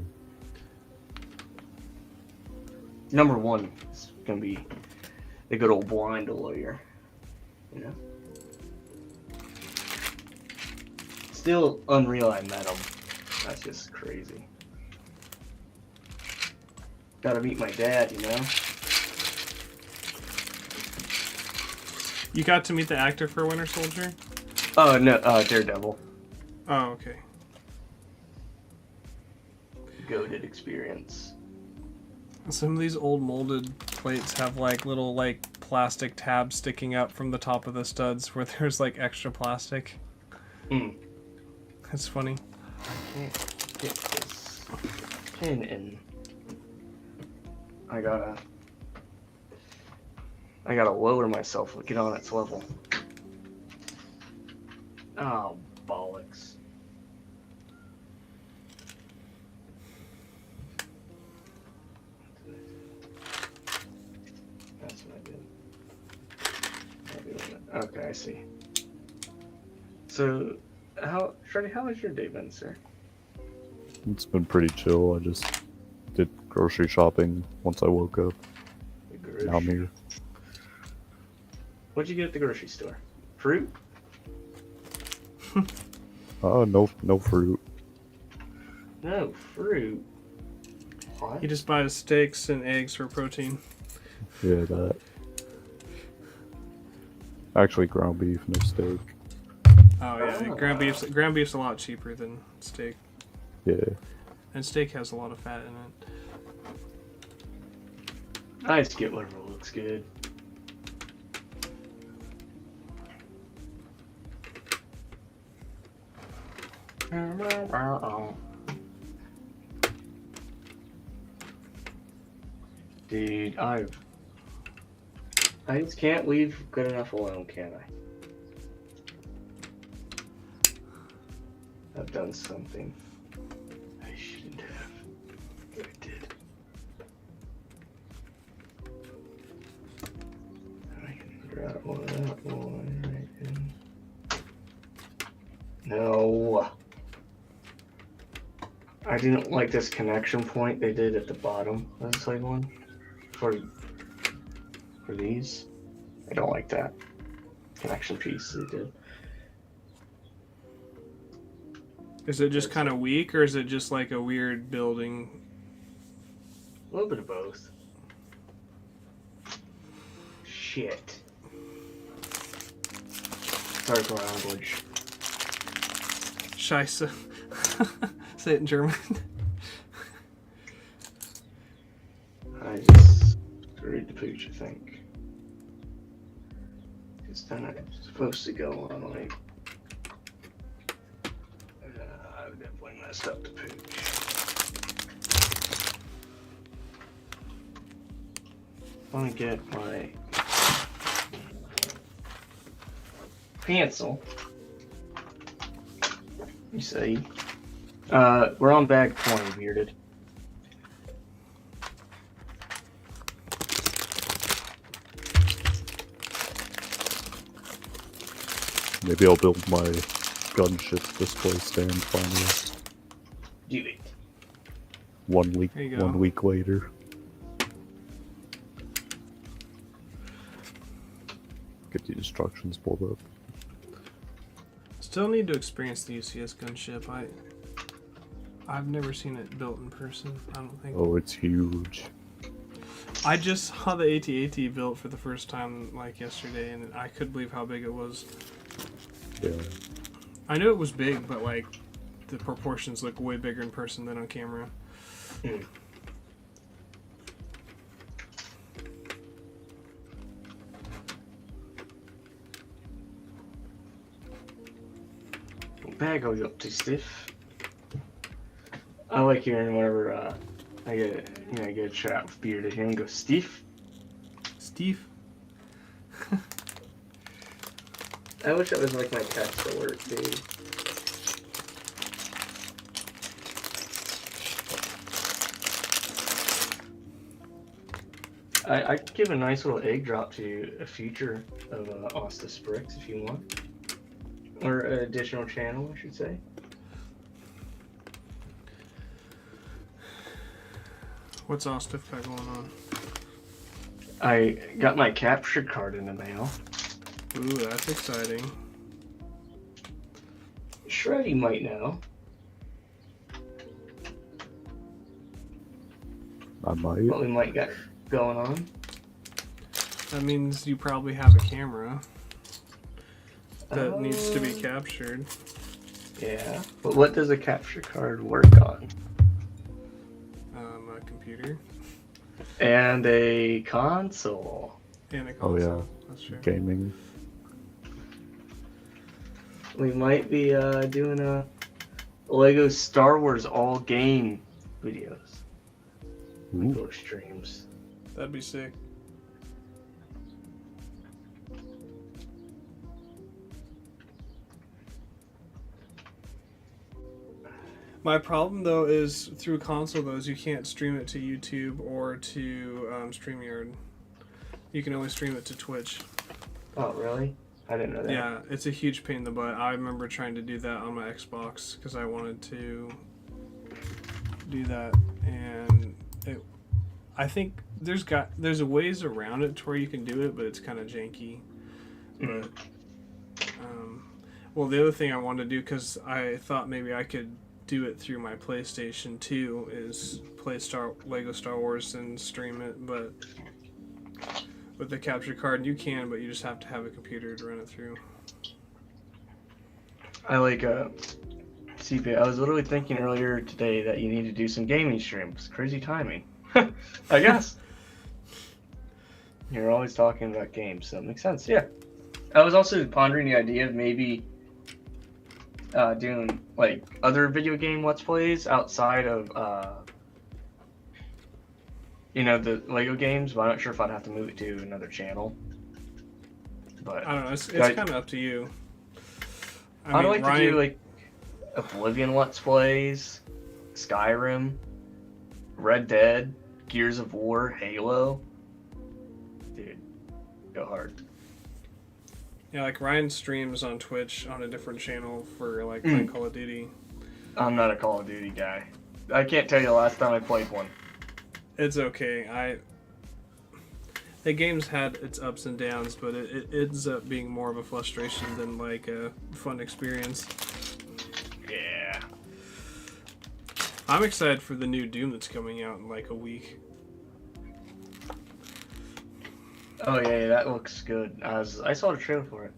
Number 1 is gonna be the good old blind lawyer. You know? Still unreal I met him. That's just crazy. Gotta meet my dad, you know? You got to meet the actor for Winter Soldier? Oh, no, Daredevil. Oh, okay. Goated experience. Some of these old molded plates have like little like plastic tabs sticking up from the top of the studs where there's like extra plastic. Hmm. That's funny. I can't get this pin in. I gotta lower myself to get on its level. Oh, bollocks. That's what I did. Okay, I see. So, Shreddy, how has your day been, sir? It's been pretty chill. I just did grocery shopping once I woke up. Now I'm here. What'd you get at the grocery store? Fruit? No fruit. No fruit. What? He just buys steaks and eggs for protein. Yeah, that. Actually, ground beef, no steak. Oh yeah, ground beef's a lot cheaper than steak. Yeah. And steak has a lot of fat in it. I just get whatever looks good. Dude, I just can't leave good enough alone, can I? I've done something I shouldn't have. But I did. I can grab one of that one right in. No. I didn't like this connection point they did at the bottom of the side one for these. I don't like that connection piece they did. Is it just kind of weak, or is it just like a weird building? A little bit of both. Shit. Sorry for my language. Scheiße. Say it in German. I just screwed the pooch, I think. It's then it's supposed to go on like. I definitely messed up the pooch. Let me get my pencil. You see. We're on bag 20, Bearded. Maybe I'll build my gunship display stand finally. Do it. 1 week. There you go. 1 week later. Get the instructions pulled up. Still need to experience the UCS gunship. I've never seen it built in person. I don't think. Oh, it's huge. I just saw the AT-AT built for the first time like yesterday, and I couldn't believe how big it was. Yeah. I knew it was big, but like the proportions look way bigger in person than on camera. Mm. Bag goes up too stiff. I like hearing whenever I get a chat with Bearded here and go, Steve. Steve. I wish that was like my text alert, dude. I could give a nice little egg drop to a feature of Ostis Bricks if you want. Or an additional channel, I should say. What's Ostif got going on? I got my capture card in the mail. Ooh, that's exciting. Shreddy might know. I might. What we might got going on. That means you probably have a camera that needs to be captured. Yeah, but what does a capture card work on? A computer. And a console. And a Oh console. yeah. That's true. Gaming. We might be doing a Lego Star Wars all game videos. Ooh. Little streams. That'd be sick. My problem though is through console though is you can't stream it to YouTube or to StreamYard. You can only stream it to Twitch. Oh really? I didn't know that. Yeah, it's a huge pain in the butt. I remember trying to do that on my Xbox because I wanted to do that, and I think there's a ways around it to where you can do it, but it's kind of janky. But well, the other thing I wanted to do because I thought maybe I could do it through my PlayStation 2 is play Lego Star Wars and stream it, but with the capture card you can, but you just have to have a computer to run it through. I like CP. I was literally thinking earlier today that you need to do some gaming streams. Crazy timing. I guess. You're always talking about games, so it makes sense. Yeah. I was also pondering the idea of maybe doing like other video game Let's Plays outside of the Lego games, but I'm not sure if I'd have to move it to another channel. But I don't know. It's kind of up to you. I'd like to do like Oblivion Let's Plays, Skyrim, Red Dead, Gears of War, Halo. Dude, go hard. Yeah, like Ryan streams on Twitch on a different channel for like playing Call of Duty. I'm not a Call of Duty guy. I can't tell you the last time I played one. It's okay. The game's had its ups and downs, but it ends up being more of a frustration than like a fun experience. Yeah. I'm excited for the new Doom that's coming out in like a week. Oh yeah, that looks good. I saw the trailer for it.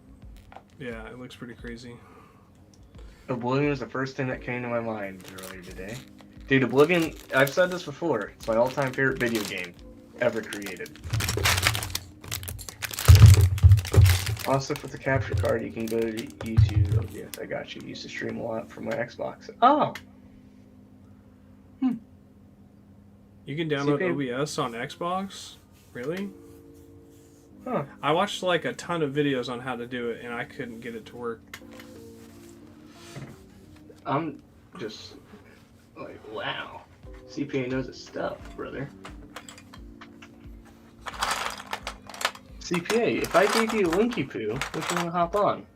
Yeah, it looks pretty crazy. Oblivion was the first thing that came to my mind earlier today. Dude, Oblivion, I've said this before, it's my all-time favorite video game ever created. Also, with the capture card, you can go to YouTube. Oh, yes, I got you. Used to stream a lot from my Xbox. Oh! You can download OBS on Xbox? Really? Huh. I watched like a ton of videos on how to do it, and I couldn't get it to work. I'm just like, wow. CPA knows his stuff, brother. CPA, if I gave you a Winky Poo, would you want to hop on?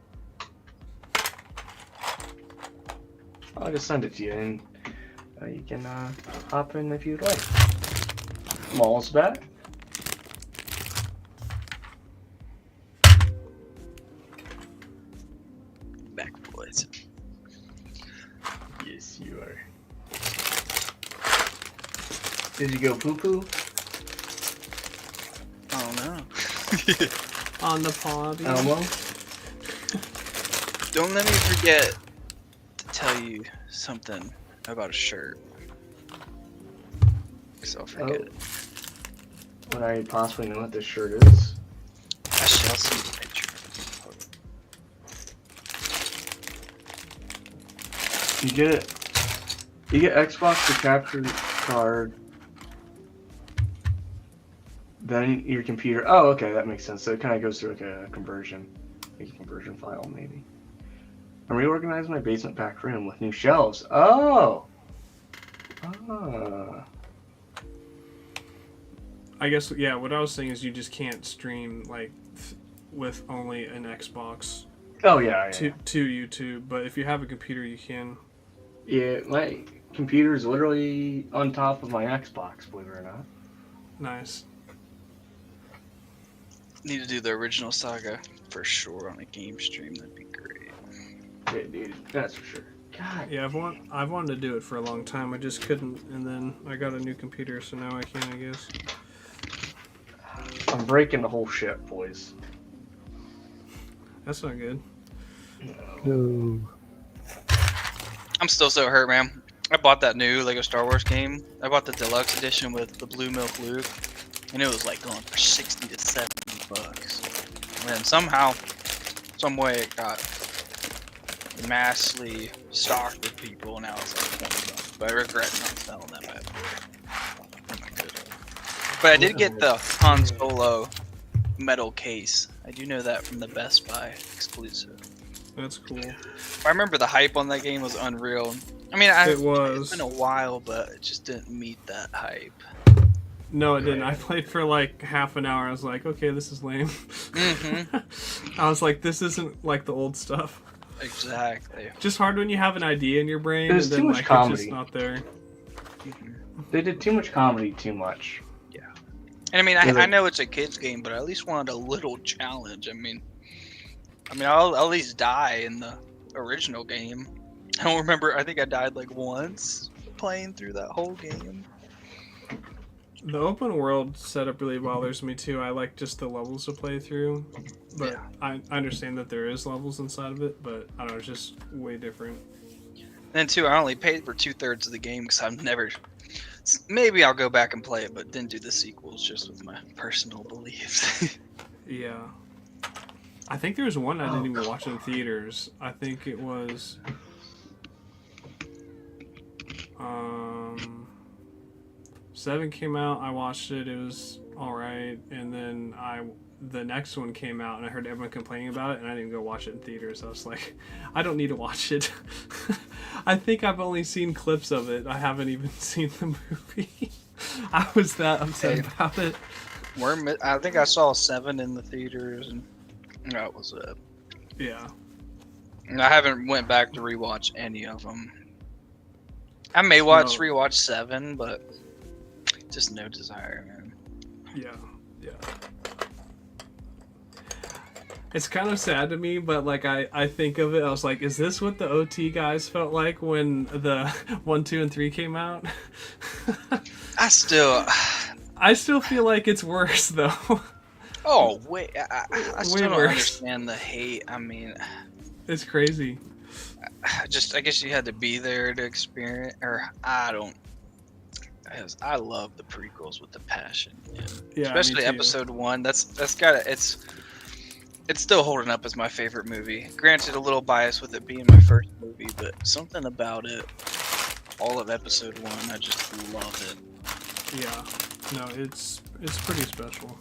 I'll just send it to you, and you can hop in if you'd like. Maul's back. Back, boys. Yes, you are. Did you go poo-poo? Oh no. On the party. Elmo? Don't let me forget to tell you something about a shirt. Because I'll forget it. Would I possibly know what this shirt is? Actually, I'll send you a picture. You get it You get Xbox to capture card, then your computer. Oh, okay, that makes sense. So it kind of goes through like a conversion file, maybe. I'm reorganizing my basement pack room with new shelves. Oh. Ah. I guess, yeah, what I was saying is you just can't stream, like, with only an Xbox Oh yeah. to YouTube, but if you have a computer, you can. Yeah, my computer is literally on top of my Xbox, believe it or not. Nice. Need to do the original Saga for sure on a game stream. That'd be great. Yeah, dude, that's for sure. God. Yeah, I've wanted to do it for a long time. I just couldn't, and then I got a new computer, so now I can, I guess. I'm breaking the whole ship, boys. That's not good. No. I'm still so hurt, man. I bought that new Lego Star Wars game. I bought the deluxe edition with the blue milk Luke, and it was like going for $60 to $70. And then somehow, some way, it got massively stocked with people, and now it's like $20. But I regret not selling that bad. But I did get the Han Solo metal case. I do know that from the Best Buy exclusive. That's cool. I remember the hype on that game was unreal. I mean, it's been a while, but it just didn't meet that hype. No, it didn't. I played for like half an hour. I was like, okay, this is lame. I was like, this isn't like the old stuff. Exactly. Just hard when you have an idea in your brain There's and then too much like comedy. it's just not there. They did too much comedy too much. Yeah. And I mean, I know it's a kid's game, but I at least wanted a little challenge. I mean, I'll at least die in the original game. I don't remember. I think I died like once playing through that whole game. The open world setup really bothers me too. I like just the levels to play through, but Yeah. I understand that there is levels inside of it, but I don't know, it's just way different. And two, I only paid for 2/3 of the game because I've never. Maybe I'll go back and play it, but didn't do the sequels just with my personal beliefs. Yeah. I think there was one I didn't even watch in theaters. I think it was 7 came out, I watched it, it was alright, and then the next one came out and I heard everyone complaining about it and I didn't go watch it in theaters. I was like, I don't need to watch it. I think I've only seen clips of it. I haven't even seen the movie. I was that upset about it. I think I saw 7 in the theaters, and that was it. Yeah. And I haven't went back to rewatch any of them. I may rewatch 7, but just no desire, man. Yeah. It's kind of sad to me, but like I think of it, I was like, is this what the OT guys felt like when the 1, 2, and 3 came out? I still feel like it's worse though. Oh wait, I still don't worse. understand the hate. I mean, It's crazy. I guess you had to be there to experience, or I don't. I love the prequels with the passion, Yeah, especially me too. Episode 1. That's got it's still holding up as my favorite movie. Granted, a little biased with it being my first movie, but something about it, all of Episode 1, I just love it. Yeah. No, it's pretty special.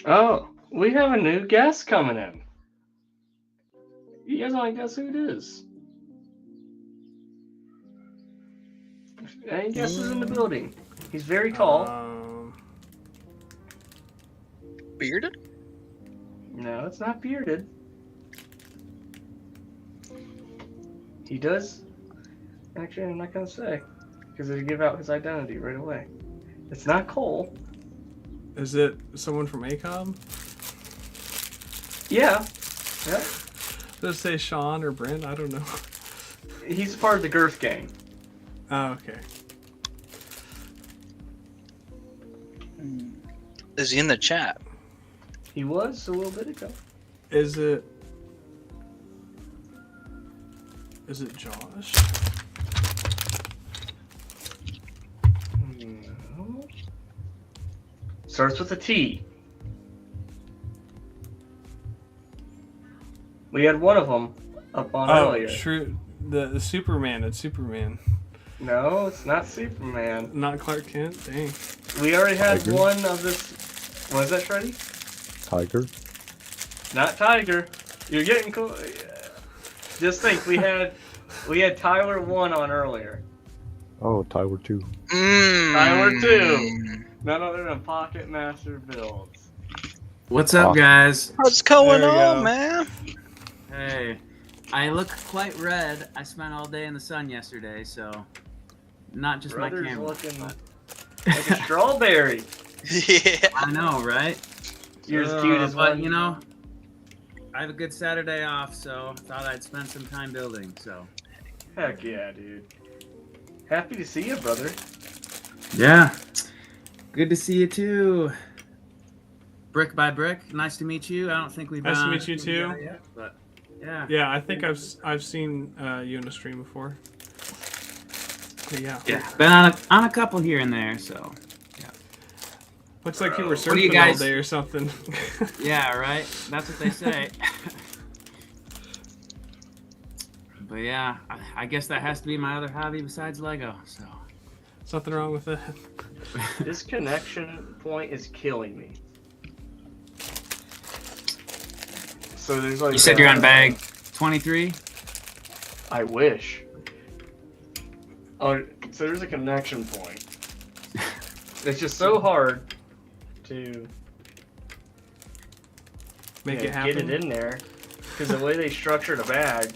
Oh, we have a new guest coming in. You guys want to guess who it is? Any guesses in the building? He's very tall. Bearded? No, it's not bearded. He does. Actually, I'm not gonna say because it'd give out his identity right away. It's not Cole. Is it someone from ACOM? Yeah. Yeah. Does it say Sean or Brent? I don't know. He's part of the Girth gang. Oh, okay. Is he in the chat? He was a little bit ago. Is it Josh? No. Starts with a T. We had one of them up on earlier. True. The Superman. It's Superman. No, it's not Superman. Not Clark Kent. Dang. We already had Tiger? one of this. Was that Shreddy? Tiger? Not Tiger. You're getting cool. Just think, we had Tyler 1 on earlier. Oh, Tyler 2. Tyler 2. None other than Pocket Master Builds. What's up, guys? What's going There we on, go. man? Hey, I look quite red. I spent all day in the sun yesterday, so not just Brother's my camera. looking but- like a strawberry. Yeah. I know, right? You're as cute as But one. you know, I have a good Saturday off, so thought I'd spend some time building. So Heck yeah, dude. Happy to see you, brother. yeah, good to see you too. Brick by brick, nice to meet you. I don't think we've Nice to done meet you anything too. together yet, but yeah. Yeah, I think I've seen you in a stream before. But yeah. Yeah, been on a couple here and there, so Looks like you were What do you surfing guys- all day or something. yeah, right. That's what they say. But yeah, I guess that has to be my other hobby besides Lego. So Something wrong with it. This connection point is killing me. So there's like. you said you're on bag 23. I wish. Oh, so there's a connection point. It's just so hard to Make you it know, happen. get it in there, because the way they structure the bag,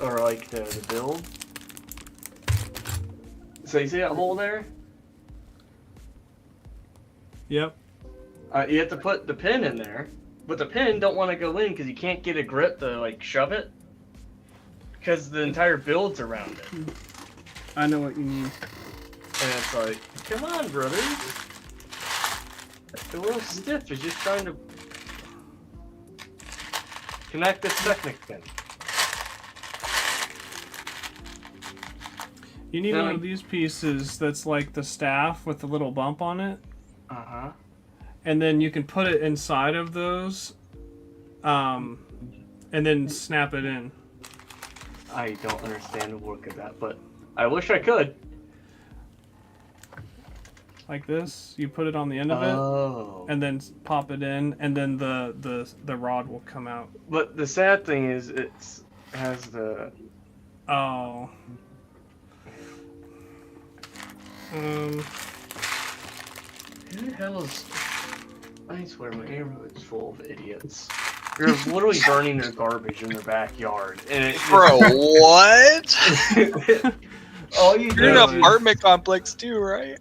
or like the build. So you see that hole there? Yep. You have to put the pin in there, but the pin don't want to go in because you can't get a grip to like shove it, because the entire build's around it. I know what you mean. And it's like, come on, brother. The real stiff is just trying to connect this Technic pin. You need Then one I- of these pieces that's like the staff with the little bump on it, Uh-huh. and then you can put it inside of those, and then snap it in. I don't understand the work of that, but I wish I could. Like this, you put it on the end of it, Oh. and then pop it in, and then the rod will come out. But the sad thing is, it has the. Oh. Who the hell is? I swear my neighborhood's full of idiots. They're literally burning their garbage in their backyard, and it's Bro, what? all you You're in do an is, apartment complex too, right?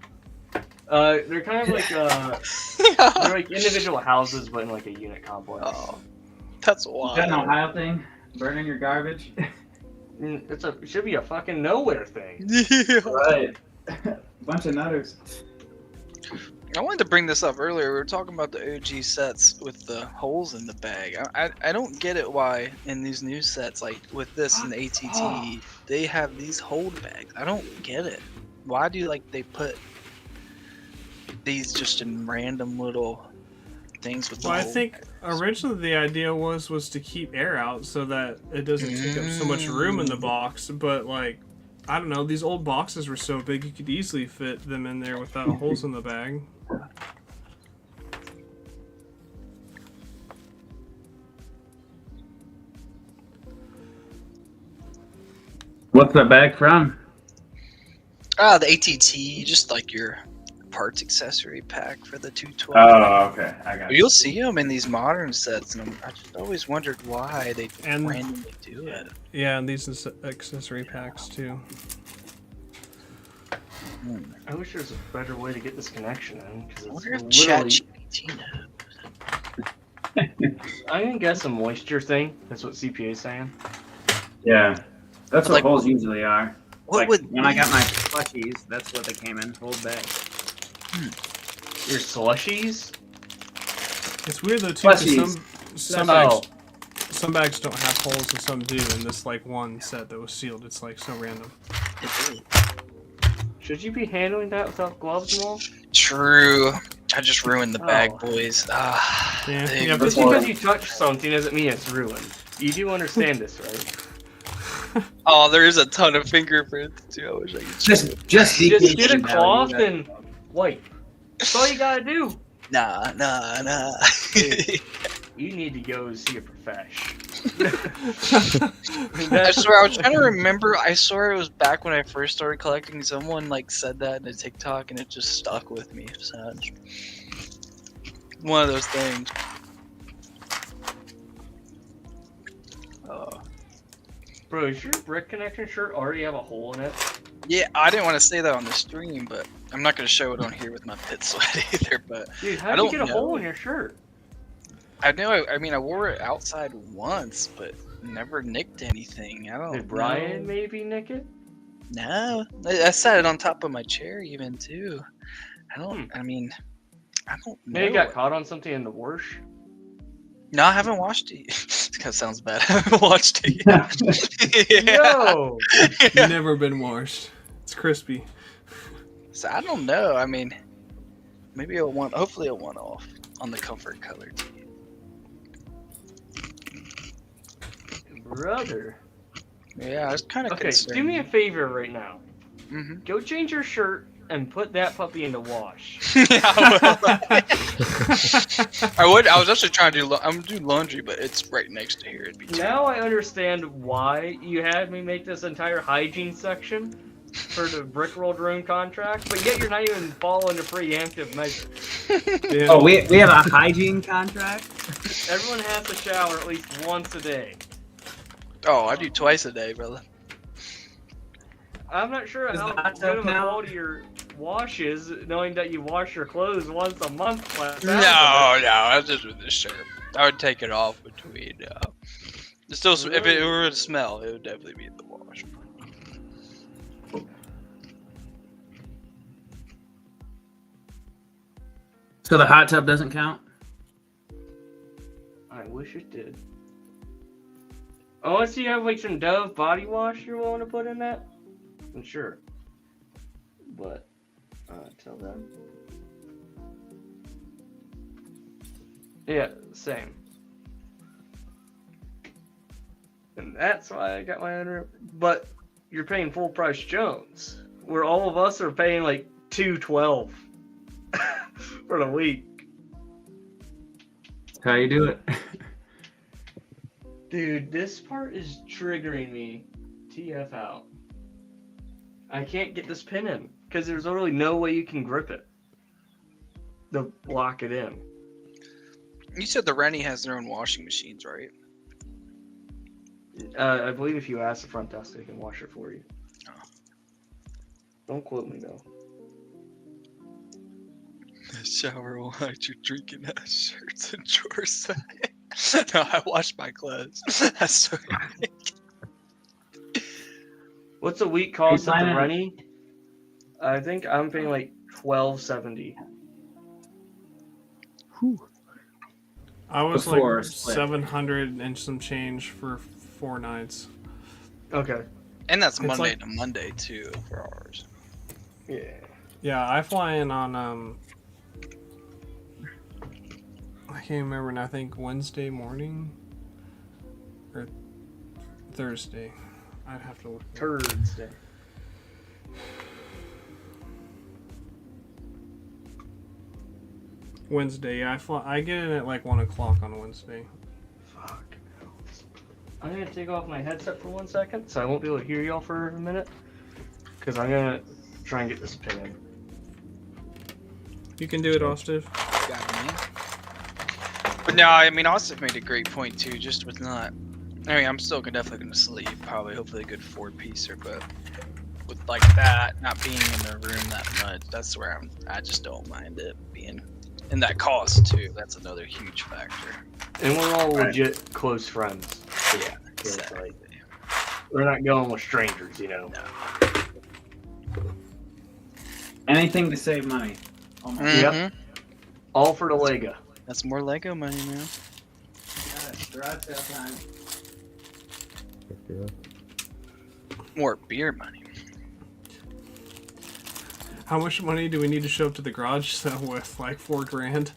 they're kind of like they're like individual houses, but in like a unit complex. Oh, that's Is wild. that an Ohio thing? Burning your garbage? It should be a fucking nowhere thing. Right. Bunch of nutters. I wanted to bring this up earlier. We were talking about the OG sets with the holes in the bag. I don't get it why in these new sets, like with this and the ATT, they have these hold bags. I don't get it. Why do they put these just in random little things with the Well, I hole think bags? originally the idea was to keep air out so that it doesn't take up so much room in the box. But like, I don't know, these old boxes were so big you could easily fit them in there without holes in the bag. What's that bag from? The ATT, just like your parts accessory pack for the 212. Oh, okay. I got You'll see them in these modern sets, and I just always wondered why they And- randomly do it. Yeah, and these accessory packs too. I wish there was a better way to get this connection in, because I it's wonder if literally. ChatGPT knows. I can guess a moisture thing. That's what CPA is saying. Yeah. That's what holes usually are. What would when I got my plushies, that's what they came in. Hold bag. Your slushies? It's weird though too, 'cause Plushies. some Oh. bags don't have holes and some do. And this like one set that was sealed, it's like so random. Should Should you be handling that without gloves and all? True. I just ruined the bag, Oh. boys. Yeah. Dang. Yeah, Just because you touch something doesn't mean it's ruined. You do understand this, right? Oh, there is a ton of fingerprints too. I wish I could. Just Just get a DK cloth value. and wipe. That's all you gotta do. Nah. Dude, you need to go see a profession. I swear, I was trying to remember. I swear it was back when I first started collecting. Someone like said that in a TikTok, and it just stuck with me. So it's one of those things. Bro, does your brick connection shirt already have a hole in it? Yeah, I didn't want to say that on the stream, but I'm not gonna show it on here with my pit sweat either. But Dude, I how did don't you get a know. hole in your shirt? I know. I mean, I wore it outside once, but never nicked anything. I don't. Did Brian know. maybe nick it? No, I sat it on top of my chair even too. I don't. I mean, I don't know. Maybe got caught on something in the wash. No, I haven't watched it. It kind of sounds bad. I haven't watched it yet. No. Never been washed. It's crispy. So I don't know. I mean, maybe a one. Hopefully a one-off on the comfort color tee. Brother. Yeah, I was kind of Okay, concerned. do me a favor right now. Mm-hmm. Go change your shirt and put that puppy in the wash. I would. I was actually trying to do. I'm doing laundry, but it's right next to here. It'd be too. Now I understand why you had me make this entire hygiene section for the Brick Roll Drone contract, but yet you're not even following the preemptive measures. Yeah. Oh, we have a hygiene contract? Everyone has to shower at least once a day. Oh, I do twice a day, brother. I'm not sure Does how the hot good tub of a count? quality your wash is, knowing that you wash your clothes once a month. No, I just with this shirt. I would take it off between. It's still, if it were to smell, it would definitely be in the wash. So the hot tub doesn't count? I wish it did. Unless you have like some Dove body wash you're willing to put in that, then sure. But tell them. Yeah, same. And that's why I got my own. But you're paying full price Jones, where all of us are paying like $212 for the week. That's how you do it. Dude, this part is triggering me. TF out. I can't get this pin in because there's literally no way you can grip it to lock it in. You said the Rennie has their own washing machines, right? I believe if you ask the front desk, they can wash it for you. Don't quote me though. Shower while you're drinking that shirts and drawers. No, I wash my clothes. That's so What's a week cost at the Simon. Rennie? I think I'm paying like $12.70. I was Before like a split. 700 and some change for 4 nights. Okay. And that's It's Monday like- to Monday too for ours. Yeah. Yeah, I fly in on I can't remember now. I think Wednesday morning or Thursday. I'd have to look. Thursday. Wednesday. Yeah, I get in at like 1 o'clock on Wednesday. Fuck. I'm gonna take off my headset for 1 second, so I won't be able to hear y'all for a minute. Cause I'm gonna try and get this pin in. You can do it, Austin. Got it, man. But no, I mean, Austin made a great point too. Just with not, I mean, I'm still definitely gonna sleep. Probably, hopefully, a good 4-piecer. But with like that, not being in the room that much, that's where I just don't mind it being. And that cost too. That's another huge factor. And we're all legit close friends. Yeah, So it's exactly. like, we're not going with strangers, you know. Anything to save money. Oh my Mhm. Yep. All for the Lego. That's more Lego money, man. God, garage sale time. Yeah. More beer money. How much money do we need to show up to the garage sale with? Like $4 grand.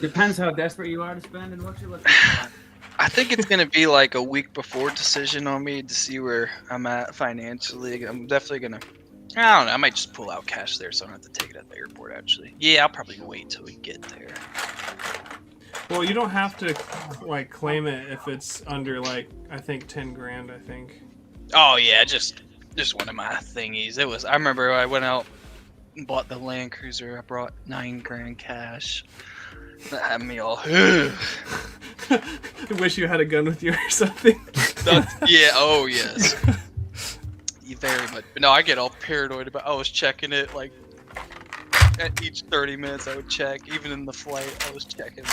Depends how desperate you are to spend and what you're looking for. I think it's gonna be like a week before decision on me to see where I'm at financially. I'm definitely gonna. I don't know. I might just pull out cash there, so I don't have to take it at the airport. Actually, yeah, I'll probably wait till we get there. Well, you don't have to like claim it if it's under like I think 10 grand. I think. Oh yeah, just one of my thingies. It was. I remember I went out and bought the Land Cruiser. I brought 9 grand cash. That had me all. I wish you had a gun with you or something. Yeah. Oh yes. You very much. No, I get all paranoid about. I was checking it like at each 30 minutes. I would check. Even in the flight, I was checking.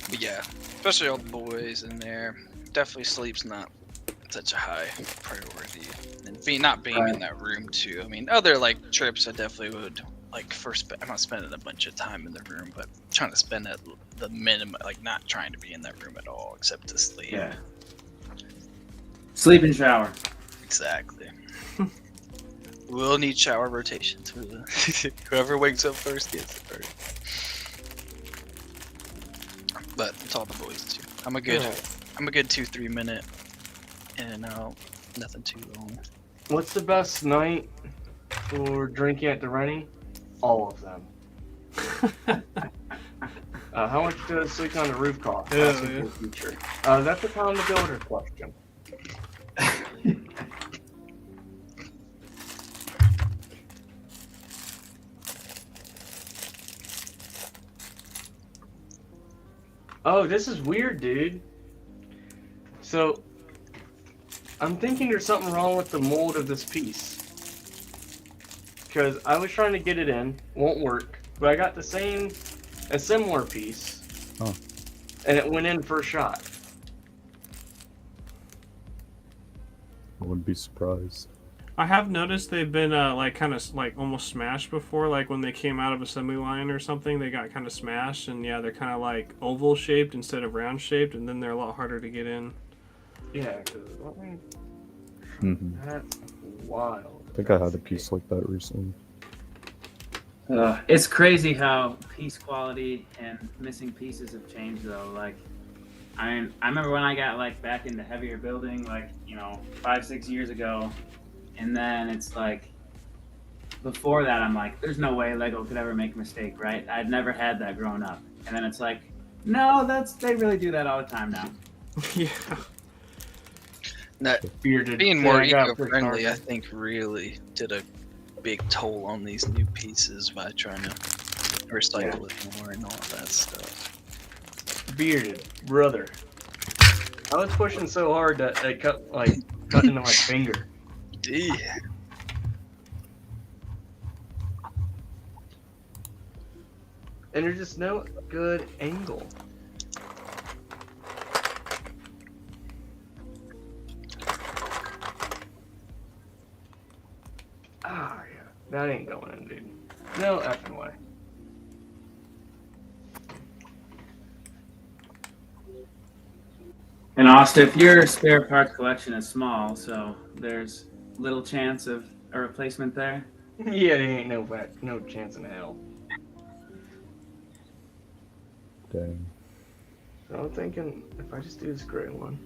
But yeah, especially all the boys in there. Definitely sleep's not such a high priority, and not being in that room too. I mean, other like trips, I definitely would like I'm not spending a bunch of time in the room, but trying to spend at the minimum, like not trying to be in that room at all except to sleep. Yeah. Sleep and shower. Exactly. We'll need shower rotations for the whoever wakes up first gets it first. But it's all the boys too. I'm a good 2-3 minute in and out. Nothing too long. What's the best night for drinking at the Rennie? All of them. How much does sleeping on the roof cost? That's the future. That's the Tom the Builder question. Oh, this is weird, dude. So, I'm thinking there's something wrong with the mold of this piece. Because I was trying to get it in, won't work, but I got a similar piece, and it went in first shot. I wouldn't be surprised. I have noticed they've been like kind of like almost smashed before. Like when they came out of assembly line or something, they got kind of smashed, and yeah, they're kind of like oval shaped instead of round shaped, and then they're a lot harder to get in. Yeah, because that's wild. I think I had a piece like that recently. It's crazy how piece quality and missing pieces have changed though. Like, I remember when I got like back into heavier building, like 5-6 years ago, and then it's like before that I'm like, there's no way Lego could ever make a mistake, right? I'd never had that growing up, and then it's like, no, they really do that all the time now. Yeah. Being more eco-friendly, I think, really did a big toll on these new pieces by trying to recycle it more and all that stuff. Bearded brother, I was pushing so hard that it cut into my finger. Yeah. And there's just no good angle. Ah, yeah. That ain't going in, dude. No effing way. And Austin, if your spare parts collection is small, so there's little chance of a replacement there. Yeah, there ain't no chance in hell. Dang. So I'm thinking if I just do this gray one.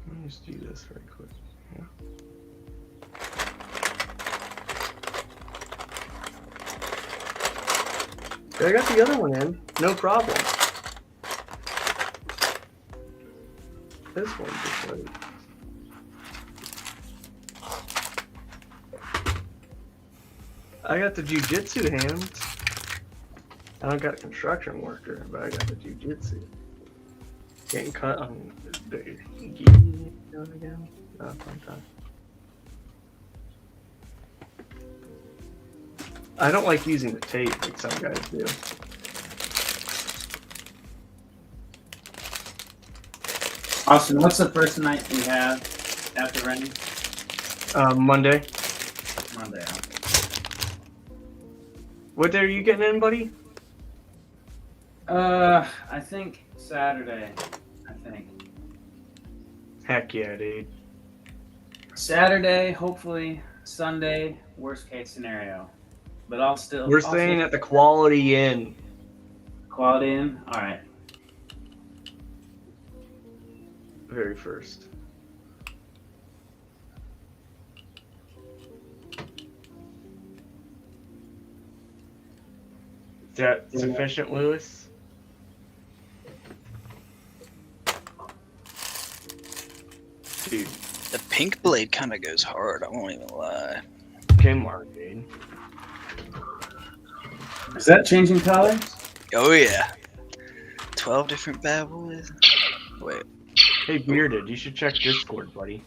Let me just do this very quick. Yeah. I got the other one in, no problem. This one just like... I got the jiu-jitsu hands. I don't got a construction worker, but I got the jiu-jitsu. Getting cut on the gi again. No, sometimes. I don't like using the tape like some guys do. Austin, what's the first night we have at the Rennie? Monday. Monday. What day are you getting in, buddy? I think Saturday. I think Heck yeah, dude. Saturday. Hopefully Sunday. Worst case scenario, but I'll still. We're staying at the Quality Inn. Quality Inn. All right. Very first. Is that sufficient, Lewis? Dude. The pink blade kind of goes hard. I won't even lie. Okay, Mark, dude. Is that changing colors? Oh yeah. 12 different bad boys. Wait. Hey, Bearded, you should check Discord, buddy.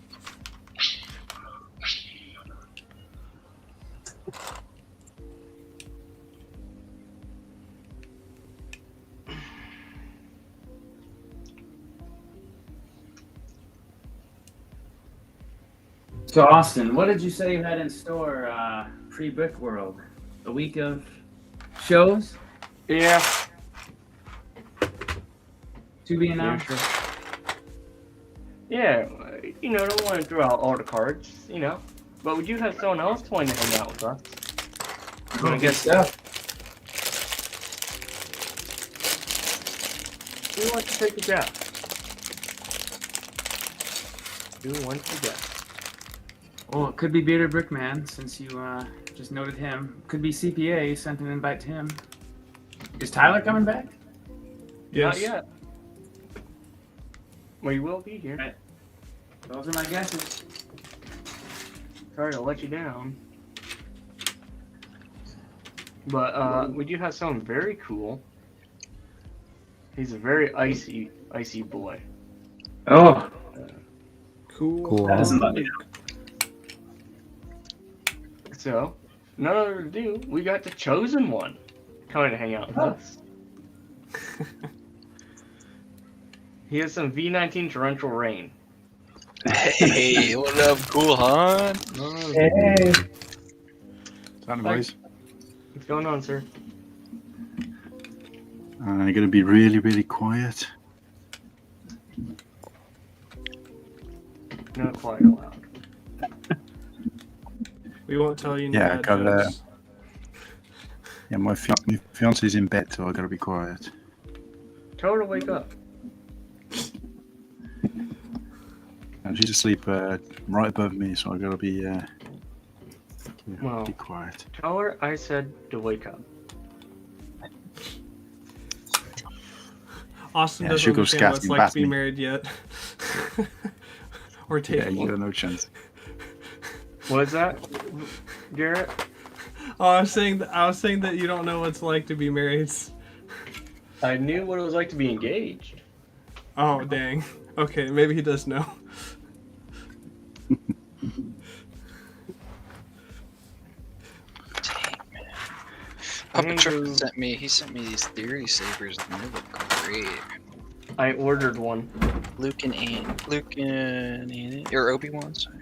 So Austin, what did you say you had in store pre-Brick World? A week of shows? Yeah. To be announced? Yeah, don't want to throw out all the cards, But we do have someone else wanting to hang out with us. I guess so. Who wants to take a guess? Who wants to guess? Well, it could be Bearded Brickman, since you just noted him. Could be CPA, sent an invite to him. Is Tyler coming back? Not yet. Well, you will be here. Right. Those are my guesses. Sorry to let you down. But we do have someone very cool. He's a very icy boy. Oh. Cool. That doesn't let me know. So, none other ado, we got the chosen one coming to hang out with us. He has some V19 torrential rain. Hey, what up, cool, hon? Hey. Howdy, boys. What's going on, sir? You're going to be really, really quiet. Not quite allowed. We won't tell you. Yeah, bad got jokes. Yeah, my fiance's in bed, so I got to be quiet. Tell her to wake up. And she's asleep right above me, so I got to be Well, be quiet. Tell her I said to wake up. Austin Yeah, doesn't she'll go understand what it's scatting like past to be me. married yet. Or Yeah, table. you got no chance. What is that, Garrett? Oh, I was saying that you don't know what it's like to be married. I knew what it was like to be engaged. Oh, dang. Okay, maybe he does know. Papa Truck sent me these theory sabers and they look great. I ordered one. Luke and Annie, or Obi-Wan, sorry.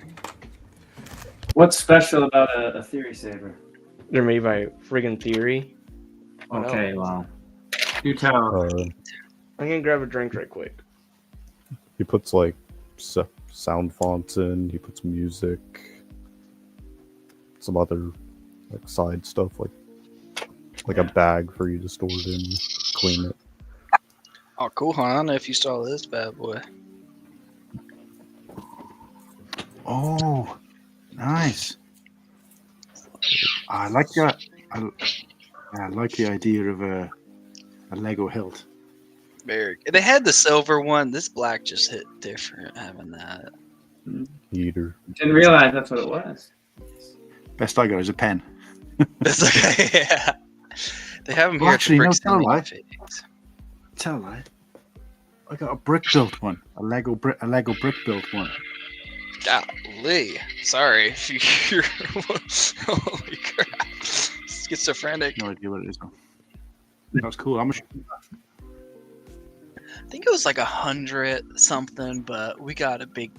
What's special about a theory saber? They're made by friggin' Theory. Okay, well. You tell. I'm gonna grab a drink right quick. He puts like sound fonts in. He puts music, some other like side stuff, like a bag for you to store it in, clean it. Oh, cool, huh? I don't know if you saw this bad boy. Oh, nice. I like that. I like the idea of a Lego hilt. Very good. They had the silver one. This black just hit different having that. Heater. Didn't realize that's what it was. Best I got is a pen. That's okay. Yeah. They have them Well, here actually, at no, the tell a lie. Brick Tell a lie. I got a brick built one. A Lego brick built one. Golly. Sorry if you're holy crap. Schizophrenic. No idea what it is though. That was cool. How much? I think it was like 100 something, but we got like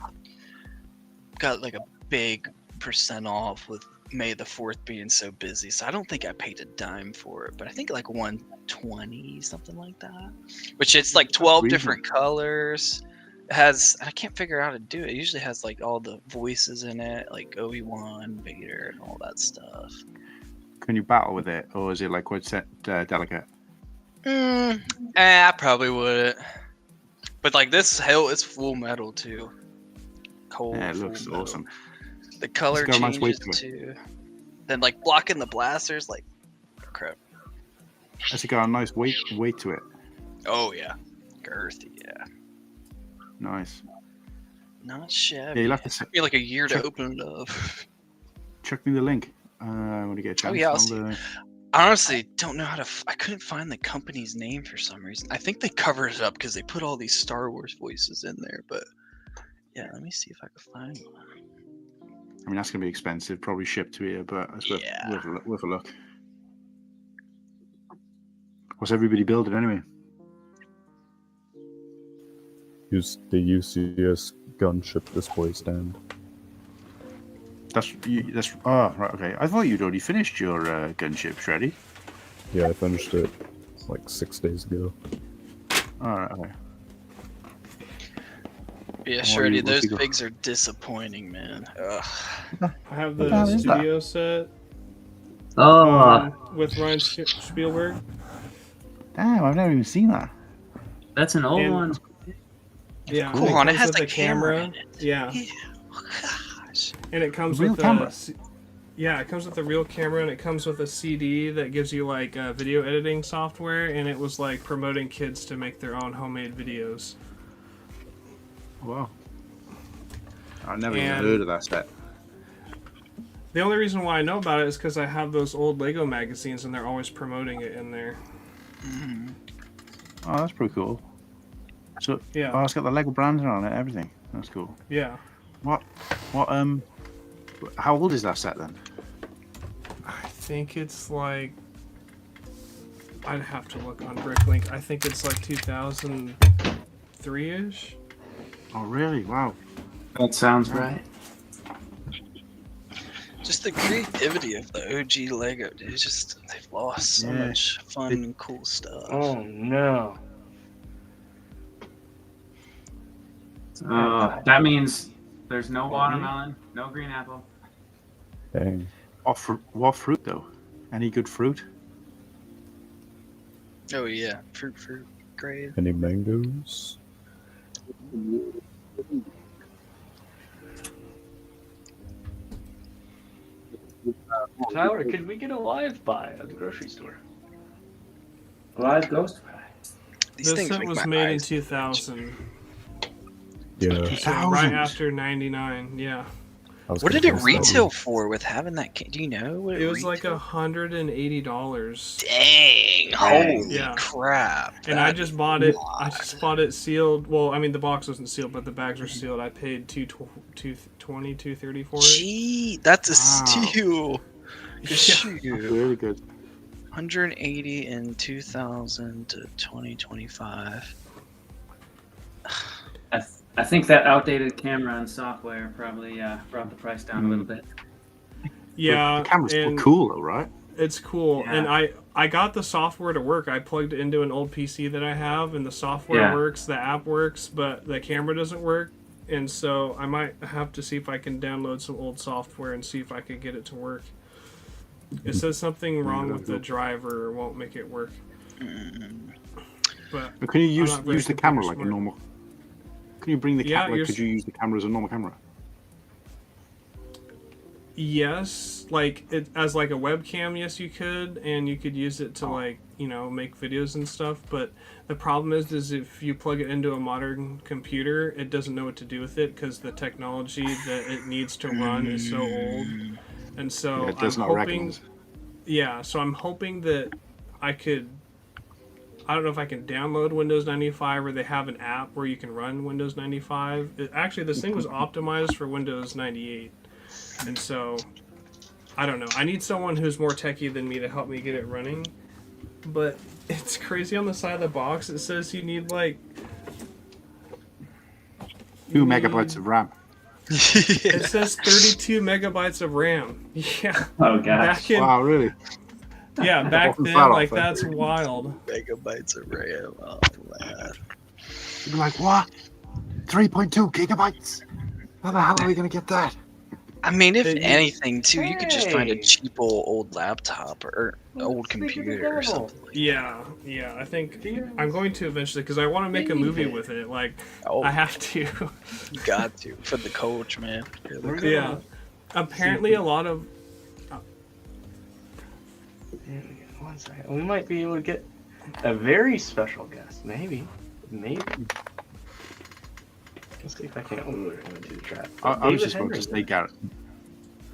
a big percent off with May the 4th being so busy. So I don't think I paid a dime for it, but I think like 120, something like that. Which it's like 12 different colors. It has, I can't figure out how to do it. It usually has like all the voices in it, like Obi-Wan, Vader, and all that stuff. Can you battle with it, or is it like quite delicate? I probably wouldn't. But like this hell is full metal too. Cold. Yeah, it looks metal. awesome. The color It's got a nice weight changes to it. too. Then like blocking the blasters, like crap. Has it got a nice weight to it? Oh yeah, girthy. Yeah, Nice. not shabby. Yeah, you'll have to Took me like a year to check- open it up. Check me the link when you get a chance. Oh yeah, I'll I'll, see. I honestly don't know how to. I couldn't find the company's name for some reason. I think they covered it up because they put all these Star Wars voices in there. But yeah, let me see if I can find one. I mean, that's going to be expensive, probably shipped to here, but it's worth a look. What's everybody building anyway? Use the UCS gunship display stand. That's oh right, okay. I thought you'd already finished your gunship, Shreddy. Yeah, I finished it like 6 days ago. All right, okay. Yeah, What are Shreddy, you- those what's he go- figs are disappointing, man. Ugh. I have What the hell the is that? studio set Oh, with Ryan Spielberg. Damn, I've never even seen that. that's an old And- one. Yeah, Cool, and and it comes has with the a camera in it. Yeah, Oh, gosh. and it comes Real with camera? yeah, it comes with a real camera, and it comes with a CD that gives you like video editing software, and it was like promoting kids to make their own homemade videos. Wow. I've never even And- heard of that set. The only reason why I know about it is because I have those old Lego magazines, and they're always promoting it in there. Oh, that's pretty cool. So Yeah. oh, it's got the Lego branding on it, everything. That's cool. Yeah, What how old is that set then? I think it's like I'd have to look on Bricklink. I think it's like 2003-ish. Oh really? Wow. That sounds right. Just the creativity of the OG Lego, dude. It's just they've lost so Yeah. much fun and cool stuff. Oh no. That means there's no watermelon, no green apple. Dang. What fruit though? Any good fruit? Oh yeah, fruit, great. Any mangoes? Tyler, could we get a live buy at the grocery store? Live ghost pie. These This things set make was my made in eyes 2000, Yeah. so right 2000? after 99. Yeah, I was What did gonna it say something. retail for with having that? Do you know what it was like retailed? $180. Dang! Holy Yeah. crap! And I That just is bought it. a lot. I just bought it sealed. Well, I mean the box wasn't sealed, but the bags were sealed. I paid $220, $230 for it. Gee, that's a Wow. steal. Yeah. That's Shoot. really good. 180 in 2000 to 2025. I think that outdated camera and software probably brought the price down a little bit. Yeah, The camera's still and cool though, right? it's cool. Yeah. And I got the software to work. I plugged it into an old PC that I have, and the software Yeah. works, the app works, but the camera doesn't work. And so I might have to see if I can download some old software and see if I could get it to work. It says something wrong with the driver or won't make it work. But But can you I'm use not very the camera like a computer normal? Can you bring the Yeah, camera? you're Could you use the camera as a normal camera? yes, like it as like a webcam, yes you could, and you could use it to like, make videos and stuff, but the problem is if you plug it into a modern computer, it doesn't know what to do with it because the technology that it needs to run is so old. And so Yeah, it does I'm not hoping recognize. yeah, so I'm hoping that I don't know if I can download Windows 95 or they have an app where you can run Windows 95. Actually, this thing was optimized for Windows 98. And so, I don't know. I need someone who's more techie than me to help me get it running. But it's crazy on the side of the box. It says you need like 2 megabytes of RAM. It says 32 megabytes of RAM. Yeah. Oh, gosh. Back in, Wow, really? yeah, back Wasn't then, far like off, that's wild. Megabytes of RAM. Oh man. You'd be like, what? 3.2 gigabytes? How the hell are we gonna get that? I mean, if Hey. anything, too, you could just find a Hey. cheap old laptop or old Speak of the computer or devil. something. Yeah, I think I'm going to eventually because I want to make a movie with it. Like, Oh, I have to. you got to for the coach, man. You're the We're coach. Yeah. Apparently, a lot of One second. We might be able to get a very special guest. Maybe. Let's see if I can lure him into the trap. I was David just about Henry. to say, Garrett.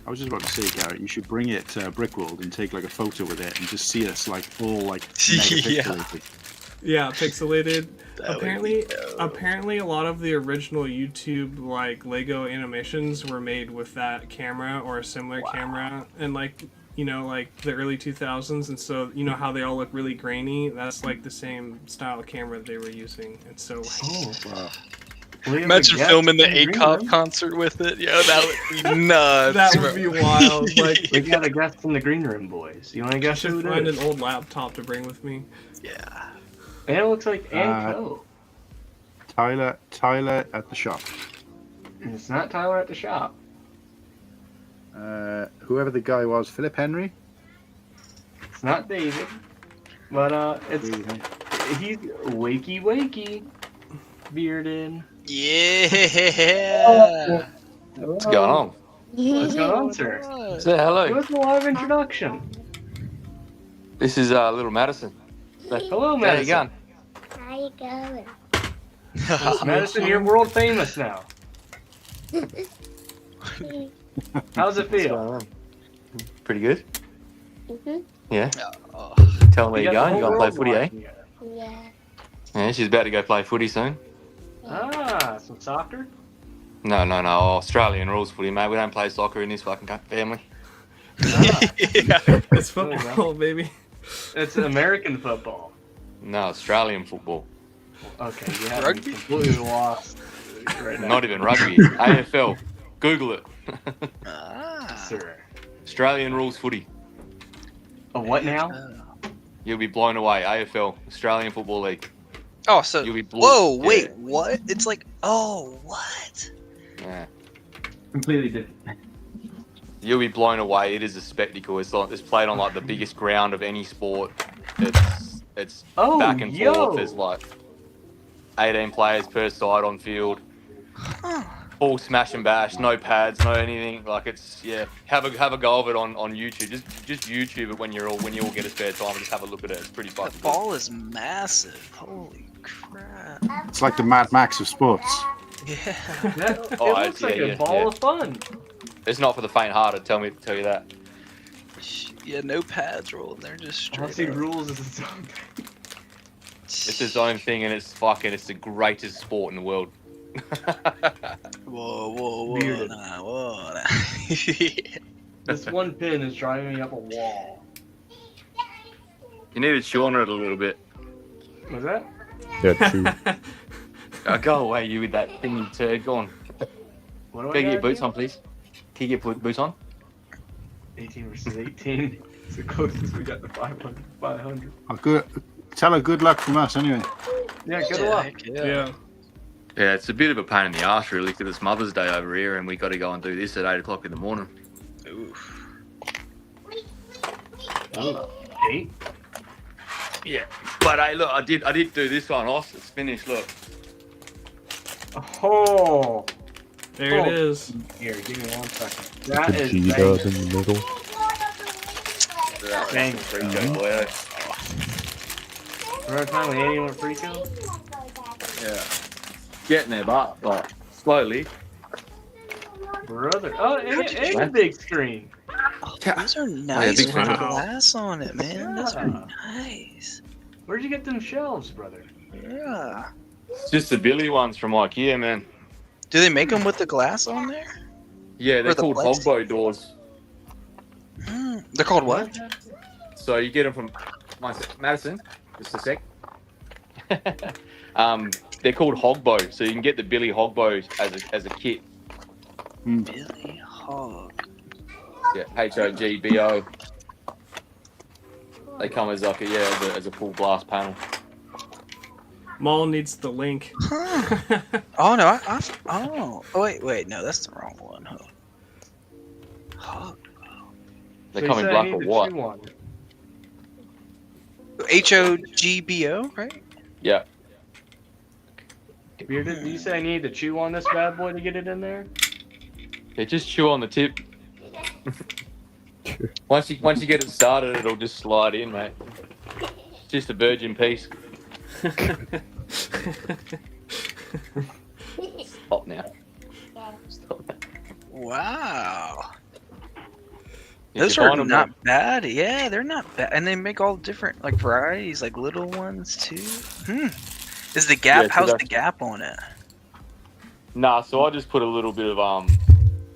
I was just about to say, Garrett, you should bring it to Brickworld and take like a photo with it and just see us like all like mega pixelated. yeah, pixelated. That would Apparently, be dope. apparently, a lot of the original YouTube like Lego animations were made with that camera or a similar camera, and like like the early 2000s, and so you know how they all look really grainy. That's like the same style of camera they were using, and so. Oh, Wow. we have a Imagine guest filming the in green ACOP room. concert with it. Yo, that would be nuts. That would be wild. Like, We got a guest in the green room, boys. You want to I guess who should it find is? an old laptop to bring with me. Yeah. And it looks like Uh, Co. Tyler at the shop. And it's not Tyler at the shop. Whoever the guy was, Philip Henry. It's not David. But it's he's wakey, bearded. Yeah. What's going on? What's going on, sir? Say hello. Give us a live introduction. This is little Madison. Hello, How you Madison. going? How you going? Madison, you're world famous now. How's it feel? Pretty good. Mhm. Yeah. Oh, Tell me where you're going. You going to play footy, eh? Yeah. Yeah, she's about to go play footy soon. Ah, some soccer? No. Australian rules footy, mate. We don't play soccer in this fucking family. It's There you football, baby. It's American football. No, Australian football. Okay, you have me Rugby? completely lost right now. Not even rugby. AFL. Google it. ah. Sir. Australian rules footy. A what now? You'll be blown away. AFL, Australian Football League. Oh, so. You'll be blown. Whoa, yeah. wait, what? It's like, oh, what? Yeah. Completely different. You'll be blown away. It is a spectacle. It's played on like the biggest ground of any sport. It's Oh, back and yo. forth. There's like 18 players per side on field. All smash and bash, no pads, no anything. Like it's Have a go of it on YouTube. Just YouTube it when you all get a spare time and just have a look at it. It's pretty The fucking ball is massive. Holy crap. It's like the Mad Max of sports. Yeah. It Oh, looks like a yeah, ball yeah. of fun. It's not for the faint-hearted. Tell you that. Yeah, no pads rolling. They're just straight Aussie up. rules is its own. It's its own thing, and it's the greatest sport in the world. Whoa, Bearded. nah. This one pin is driving me up a wall. You need to chew on it a little bit. Was that? Yeah, true. Go away, you with that thing, you turd. Go on. What do I Can you get your gotta boots do? on, please? Can you get boots on? 18 versus 18. It's the closest we got to 500. Oh, good. Tell her good luck from us anyway. Yeah, good Yeah, luck. heck yeah. Yeah. Yeah, it's a bit of a pain in the arse, really, because it's Mother's Day over here, and we got to go and do this at 8 o'clock in the morning. Oof. Oh, 8? Yeah, but hey, look, I did do this one off. It's finished. Look. Oh. There it is. Here, give me 1 second. That The is G dot banging. in the middle. Bang. Boy. Remember the time we ate on free kill? Yeah. Getting there, but like slowly. Brother. Oh, and a big screen. Oh, those are nice big with the fan. glass on it, man. Those are Yeah. nice. Where'd you get them shelves, brother? Yeah. It's just the Billy ones from IKEA, man. Do they make them with the glass on there? Yeah, they're Or the called plexi? Hogbo doors. They're called what? So you get them from Madison. Just a sec. They're called Hogbo, so you can get the Billy Hogbo as a kit. Billy Hog. Yeah, HOGBO. They come as like as a full glass panel. Maul needs the link. Oh no, wait, no, that's the wrong one. Hog. They So come you in said I black need or the white. chew one. HOGBO, right? Yeah. Bearded, did you say I need to chew on this bad boy to get it in there? Yeah, just chew on the tip. once you get it started, it'll just slide in, mate. Just a virgin piece. Stop now. Wow. If Those you are find 'em, not bad. Yeah, they're not bad. And they make all different like varieties, like little ones too. Is the gap? Yeah, so how's the that's- gap on it? Nah, so I just put a little bit of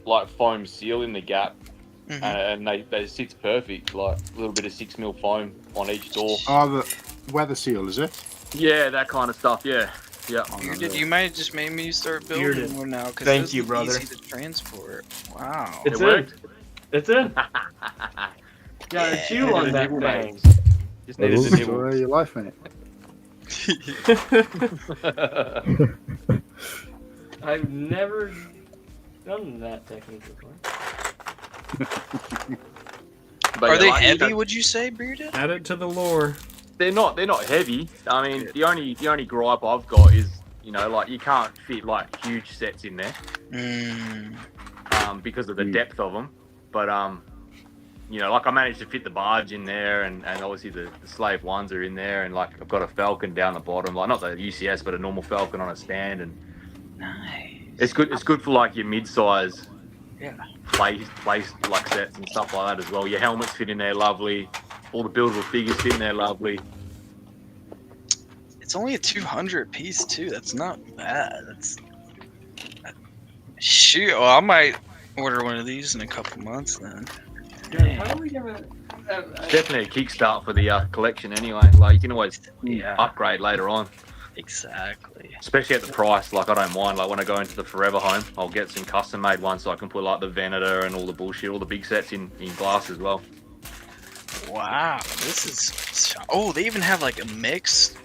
like foam seal in the gap, and they sits perfect. Like a little bit of 6mm foam on each door. Oh, the weather seal, is it? Yeah, that kind of stuff. Yeah, yeah. You might have just made me start building Bearded. one now. Cause Thank those you, look brother. Easy to transport. Wow. It's It worked. It's in. Gotta chew on that nibble, thing. mate. Just needed to nibble. Enjoy your life, mate. I've never done that technique before. But Are yeah, they like, heavy? Would you say, Bearded? Add it to the lore. They're not heavy. I mean, the only gripe I've got is, like you can't fit like huge sets in there, because of the depth of them. But like I managed to fit the barge in there, and obviously the slave ones are in there, and like I've got a Falcon down the bottom, like not the UCS, but a normal Falcon on a stand, and nice. It's good for like your mid-size Yeah. play like sets and stuff like that as well. Your helmets fit in there lovely. All the buildable figures fit in there lovely. It's only a 200 piece too. That's not bad. Shoot. Well, I might order one of these in a couple months then. How do we get Definitely a kickstart for the collection anyway. Like you can always upgrade later on. Exactly. Especially at the price. Like I don't mind. Like when I go into the Forever Home, I'll get some custom made ones so I can put like the Venator and all the bullshit, all the big sets in glass as well. Wow. This is. Oh, they even have like a mix.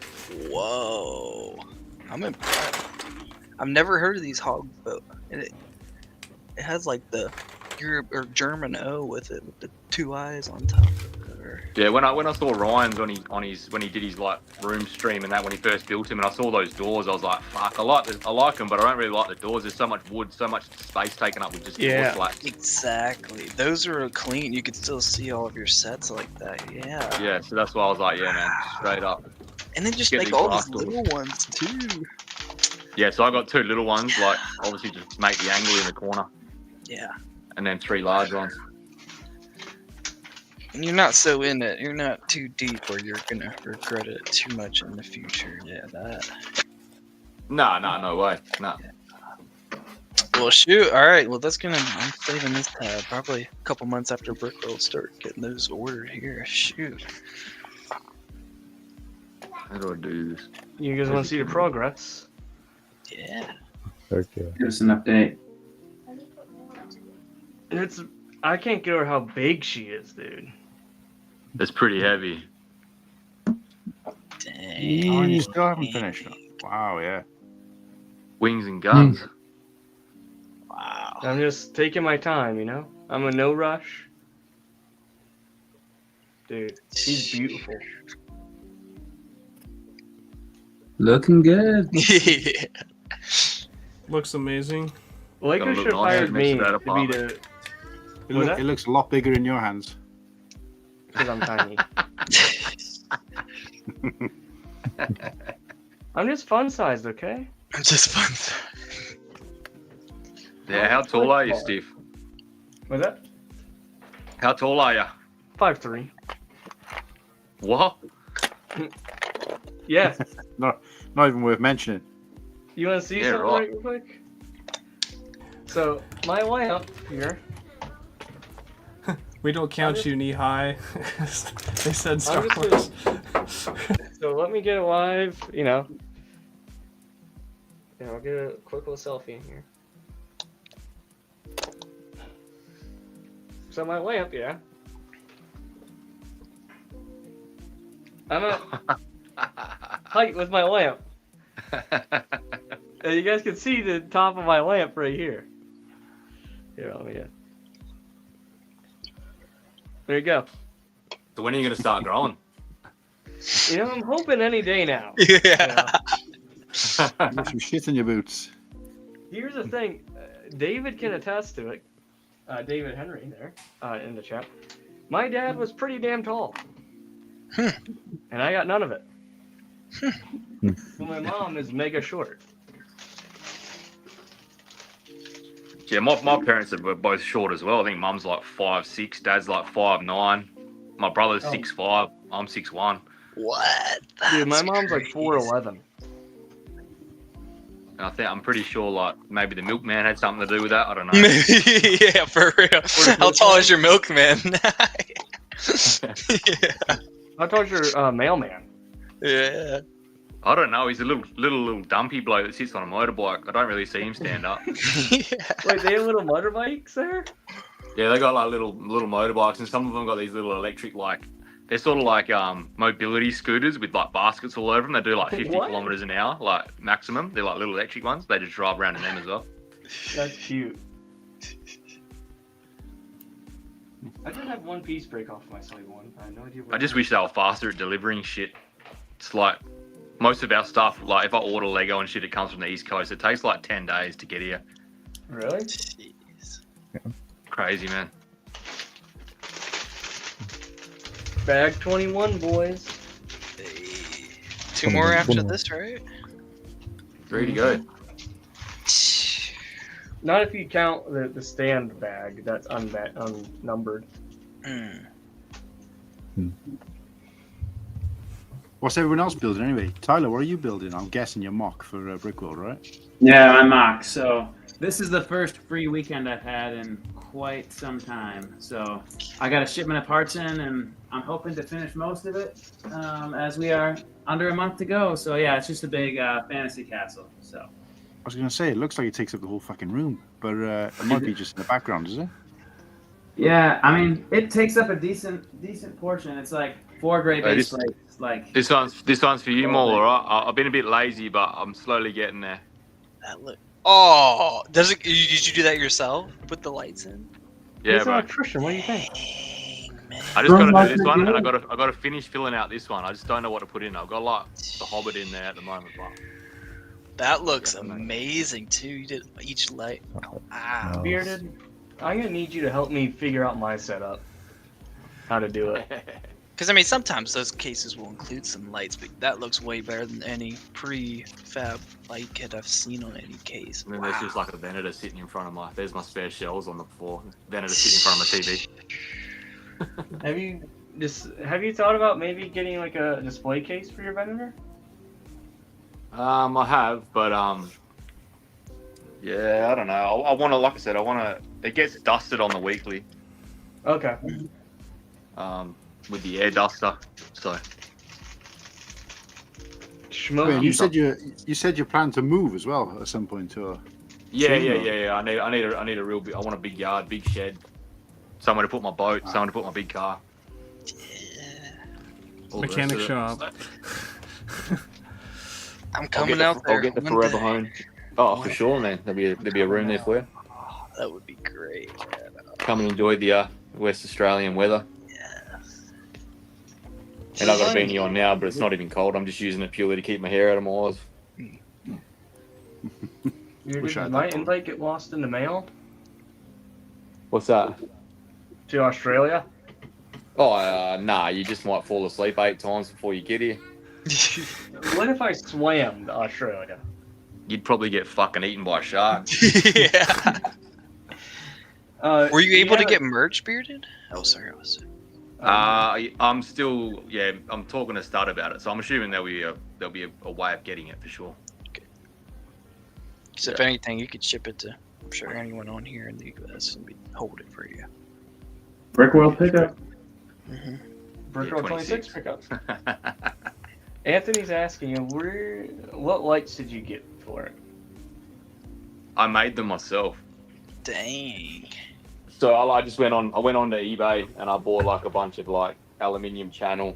Whoa. I'm impressed. I've never heard of these hog boat. It has like the Europe or German O with it, with the two eyes on top of it. Yeah, when I saw Ryan's when he did his like room stream and that when he first built him, and I saw those doors, I was like, fuck, I like them, but I don't really like the doors. There's so much wood, so much space taken up with just door slats. Exactly. Those are clean. You could still see all of your sets like that. Yeah. Yeah, so that's why I was like, yeah, man, straight up. And then just Get make these all glass these little ones too. Yeah, so I got 2 little ones, like obviously just make the angle in the corner, Yeah. and then 3 large ones. And you're not so in it. You're not too deep where you're gonna regret it too much in the future. Yeah, that. No way, no. Well, shoot. All right. Well, I'm saving this tab. Probably a couple months after Brickworld start getting those ordered here. Shoot. How do I do this? You guys want to see the progress? Yeah. Okay. Give us an update. I can't get over how big she is, dude. It's pretty heavy. Oh, and you still haven't finished it. Wow, yeah. Wings and guns. Wow. I'm just taking my time, I'm a no rush. Dude, she's beautiful. Looking good. Yeah. Looks amazing. Lakers should have hired me to be the. It looks a lot bigger in your hands. Because I'm tiny. I'm just fun sized, okay? I'm just fun. Yeah, how tall are you, Steve? What's that? How tall are you? 5'3". What? Yeah. Not even worth mentioning. You want to see something right real quick? So, my lamp here. We don't count you knee high. They said Star I'm Wars. So let me get a live, Yeah, I'll get a quick little selfie in here. So my lamp, yeah. I'm at height with my lamp. And you guys can see the top of my lamp right here. Here, let me get. There you go. So when are you going to start growing? You know, I'm hoping any day now. Yeah. You know? Get some shit in your boots. Here's the thing. David can attest to it. David Henry there in the chat. My dad was pretty damn tall. And I got none of it. Well, my mom is mega short. Yeah, my parents are both short as well. I think mum's like 5'6", dad's like 5'9". My brother's 6'5", I'm 6'1". What? Dude, my That's mom's like crazy. 4'11". And I'm pretty sure like maybe the milkman had something to do with that. I don't know. Yeah, for real. How tall is your milkman? How tall's your mailman? Yeah. I don't know. He's a little dumpy bloke that sits on a motorbike. I don't really see him stand up. Wait, they have little motorbikes there? Yeah, they got like little motorbikes, and some of them got these little electric they're sort of like mobility scooters with like baskets all over them. They do like 50 What? kilometers an hour, like maximum. They're like little electric ones. They just drive around in them as well. That's cute. I did have one piece break off my side one. I had no idea what I just wish they were faster at delivering shit. It's like most of our stuff, like if I order Lego and shit, it comes from the East Coast. It takes like 10 days to get here. Really? Jeez. Crazy, man. Bag 21, boys. Hey. 2 more after this, right? Ready to go. Not if you count the stand bag. That's unnumbered. What's everyone else building anyway? Tyler, what are you building? I'm guessing your mock for Brickworld, right? Yeah, my mock. So this is the first free weekend I've had in quite some time. So I got a shipment of parts in, and I'm hoping to finish most of it as we are under a month to go. So yeah, it's just a big fantasy castle. So I was going to say, it looks like it takes up the whole fucking room, but it might be just in the background, is it? yeah, I mean, it takes up a decent portion. It's like 4 gray base plates. Like This one's for you, Maul. All right. I've been a bit lazy, but I'm slowly getting there. That look. Oh, does it? Did you do that yourself? Put the lights in. Yeah, He's an bro. electrician. What do you think? I just got to do this one, and I got to finish filling out this one. I just don't know what to put in. I've got like the Hobbit in there at the moment, but That looks amazing too. You did each light. Wow. Bearded, I'm gonna need you to help me figure out my setup. How to do it. Because I mean, sometimes those cases will include some lights, but that looks way better than any prefab light kit I've seen on any case. and then there's just like a Venator sitting in front of there's my spare shells on the floor. Venator sitting in front of my TV. Have you thought about maybe getting like a display case for your Venator? I have, but yeah, I don't know. I want to, like I said, it gets dusted on the weekly. Okay. With the air duster, so. Wait, you said you plan to move as well at some point to. Yeah. I need a real big. I want a big yard, big shed, somewhere to put my boat, somewhere to put my big car. All the Mechanic rest of it. shop. I'm coming out there. I'll get the one forever day. home. Oh, for sure, man. There'll be a room there for you. That would be great. Come and enjoy the West Australian weather. And I've got a beanie on now, but it's not even cold. I'm just using it purely to keep my hair out of my eyes. Did my invite get lost in the mail What's that? to Australia? Oh, nah. You just might fall asleep 8 times before you get here. What if I swam to Australia? You'd probably get fucking eaten by a shark. Yeah. Were you able to yeah. get merch, Bearded? Oh, sorry, I was. I'm still, I'm talking to Stud about it, so I'm assuming there'll be a way of getting it for sure. Because if anything, you could ship it to, I'm sure, anyone on here in the US and hold it for you. Brickworld pickup. Brickworld 26 pickups. Anthony's asking you, what lights did you get for it? I made them myself. Dang. So I just went on. I went on to eBay and I bought like a bunch of like aluminium channel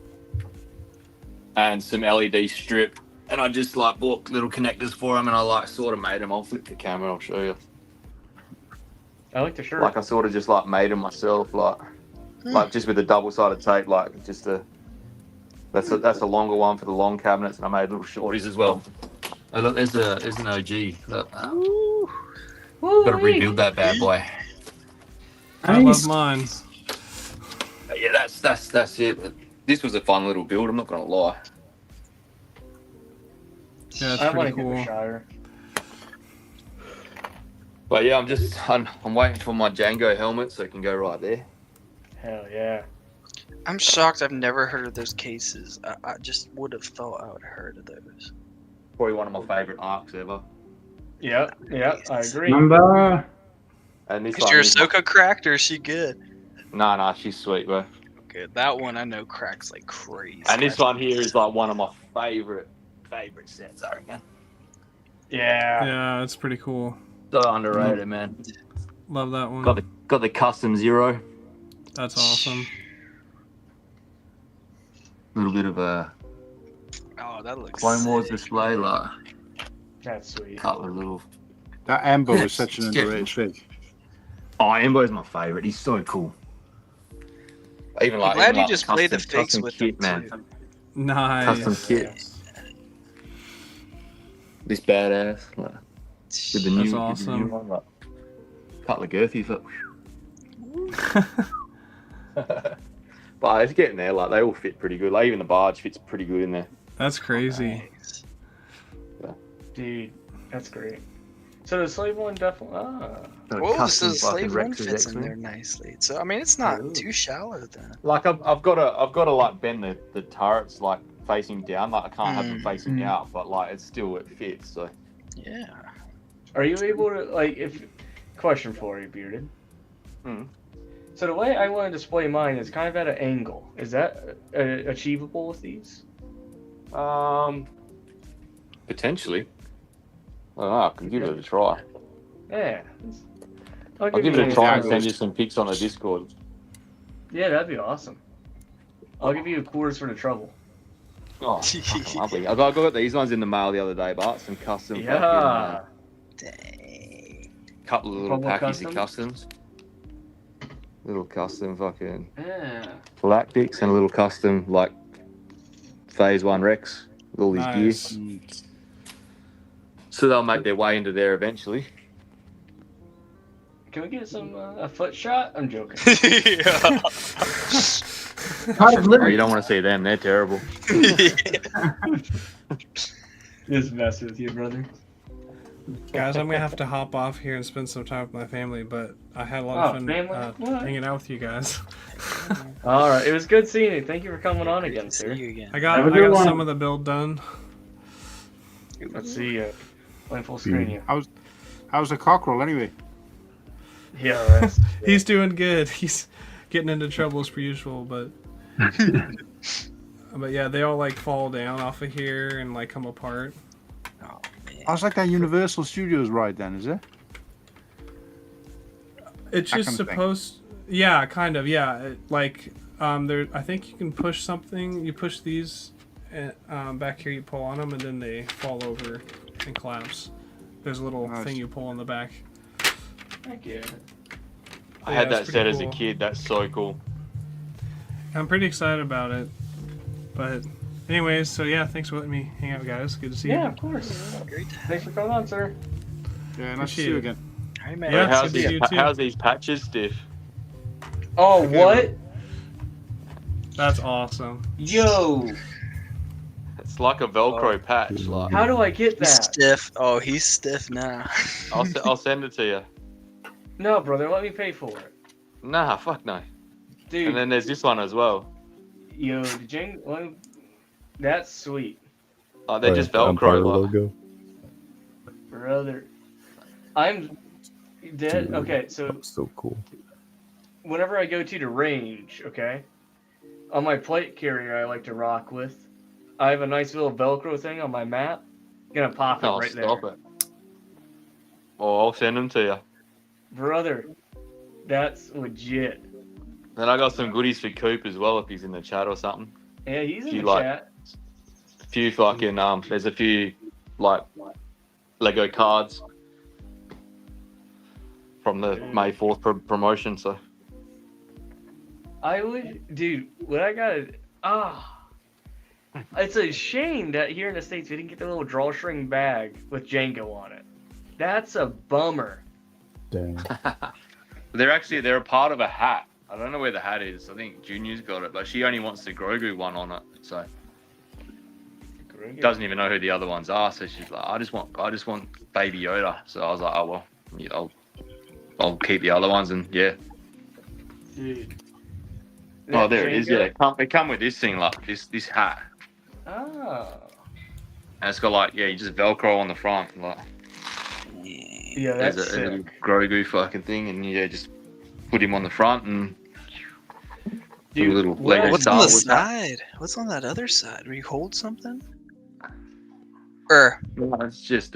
and some LED strip, and I just like bought little connectors for them, and I like sort of made them. I'll flip the camera. I'll show you. I like the shirt. Like I sort of just like made them myself, like just with the double-sided tape, like just a. That's a longer one for the long cabinets, and I made little shorties as well. Oh, look, there's an OG. Look, got to rebuild that bad boy. I love mine. Yeah, that's it. This was a fun little build. I'm not gonna lie. Yeah, that's I pretty want to get the cool. Shire. But yeah, I'm waiting for my Jango helmet so it can go right there. Hell yeah. I'm shocked I've never heard of those cases. I just would have thought I would have heard of those. Probably one of my favorite arcs ever. Yeah, I agree. Number. And this Is one your is Ahsoka cracked or is she good? nah, she's sweet, bro. Okay, that one I know cracks like crazy. And this one here is like one of my favorite sets, I reckon. Yeah. Yeah, it's pretty cool. So underrated, man. Love that one. Got the custom zero. That's awesome. Little bit of a Oh, that looks Clone Wars sick. display, like That's sweet. couple of little. That Embo is such an underrated fig. Oh, Embo's my favorite. He's so cool. Even like, I'm glad even you like just played the custom figs with kit, them man. too. Nice. Custom kit. This badass. Like, with the new, That's with the awesome. new one, like, couple of girthies. But it's getting there. Like they all fit pretty good. Like even the barge fits pretty good in there. That's crazy. Dude, that's great. So the slave one definitely. Whoa, so the slave one Rex's fits in X-Men. there nicely. So I mean, it's not too shallow then. Like I've got to like bend the turrets like facing down. Like I can't have them facing out, but like it fits. So yeah. Are you able to question for you, Bearded? So the way I want to display mine is kind of at an angle. Is that achievable with these? potentially. I don't know, I can give it a try. Yeah. I'll give it a try and send you some pics on the Discord. Yeah, that'd be awesome. I'll give you a quarters for the trouble. Oh, fucking lovely. I got these ones in the mail the other day, but some custom. Yeah. Couple of little Promo packages of customs. Little custom fucking galactics and a little custom like Phase 1 Rex with all these Nice. gears. So they'll make their way into there eventually. Can we get some a foot shot? I'm joking. Oh, you don't want to see them; they're terrible. Just mess with you, brother. Guys, I'm gonna have to hop off here and spend some time with my family, but I had a lot of fun hanging out with you guys. All right, it was good seeing you. Thank you for coming on again, sir. I got some of the build done. Let's see. Playing full screen here. How's the cockerel anyway? Yeah, right. He's doing good. He's getting into trouble as per usual, but but yeah, they all like fall down off of here and like come apart. I was like that Universal Studios ride then, is it? It's That just kind of thing. supposed, yeah, kind of, yeah. Like, there, I think you can push something. You push these back here. You pull on them, and then they fall over and collapse. There's a little Nice. thing you pull on the back. Thank you. I had that it's set pretty as a cool. kid. That's so cool. I'm pretty excited about it. But, anyways, so yeah, thanks for letting me hang out, guys. Good to see you. Yeah, of course. Great. Thanks for coming on, sir. Yeah, nice to see Appreciate you it. again. Hey man. Yeah, how's, it's good to see you too. how's these patches stiff? Oh, what? That's awesome. Yo, It's like a Velcro patch. Like how do I get He's that? stiff. Oh, he's stiff now. I'll send it to you. No, brother, let me pay for it. Nah, fuck no. Dude, And then there's this one as well. yo, the Jango, that's sweet. Oh, they're just the Empire Velcro. Like. logo. Brother, I'm dead. Dude, Okay, so that's so cool. whenever I go to the range, okay, on my plate carrier I like to rock with, I have a nice little Velcro thing on my map. Gonna pop it Oh, right stop there. it. Oh, I'll send them to you. Brother, That's legit. Then I got some goodies for Coop as well if he's in the chat or something. Yeah, he's in Few, the like, chat. A few fucking there's a few like Lego cards from the May 4th promotion. So I would, dude. What I got? It's a shame that here in the States we didn't get the little drawstring bag with Jango on it. That's a bummer. Dang. they're a part of a hat. I don't know where the hat is. I think Junior's got it, but she only wants the Grogu one on it. So doesn't even know who the other ones are. So she's like, I just want Baby Yoda. So I was like, oh well, yeah, I'll keep the other ones, and yeah. Dude. Oh, there it is. Yeah, it come with this thing, like this hat. Oh. And it's got like, yeah, you just Velcro on the front, like. Yeah, that's there's a sick. little Grogu fucking thing, and yeah, just put him on the front and do a little Lego What's Star on the Wars hat. side? What's on that other side? Where you hold something? Or No, it's just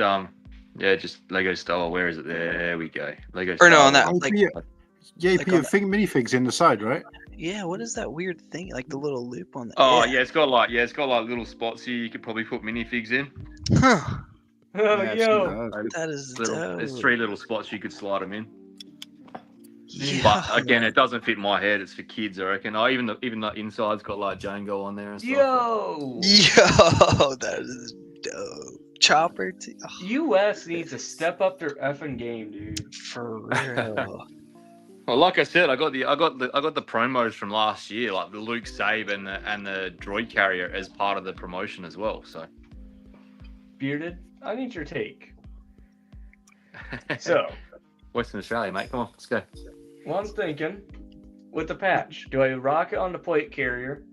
just Lego Star Wars. Where is it? There we go. Lego. Or no, Star on that, Wars. like- Yeah, like you on put your minifigs in the side, right? yeah, what is that weird thing? Like the little loop on the. Oh yeah, it's got like little spots here. You could probably put minifigs in. Huh. Oh, Yeah, yo. That is There's 3 little spots you could slide them in. Yeah. But again, it doesn't fit my head. It's for kids, I reckon. Oh, even the inside's got like Jango on there and stuff. Yo. Yo, that is dope. Chopper. US needs to step up their effing game, dude. For real. Well, like I said, I got the promos from last year, like the Luke Save and the droid carrier as part of the promotion as well. So Bearded, I need your take. So, Western Australia, mate, come on, let's go. well, I'm thinking, with the patch, do I rock it on the plate carrier,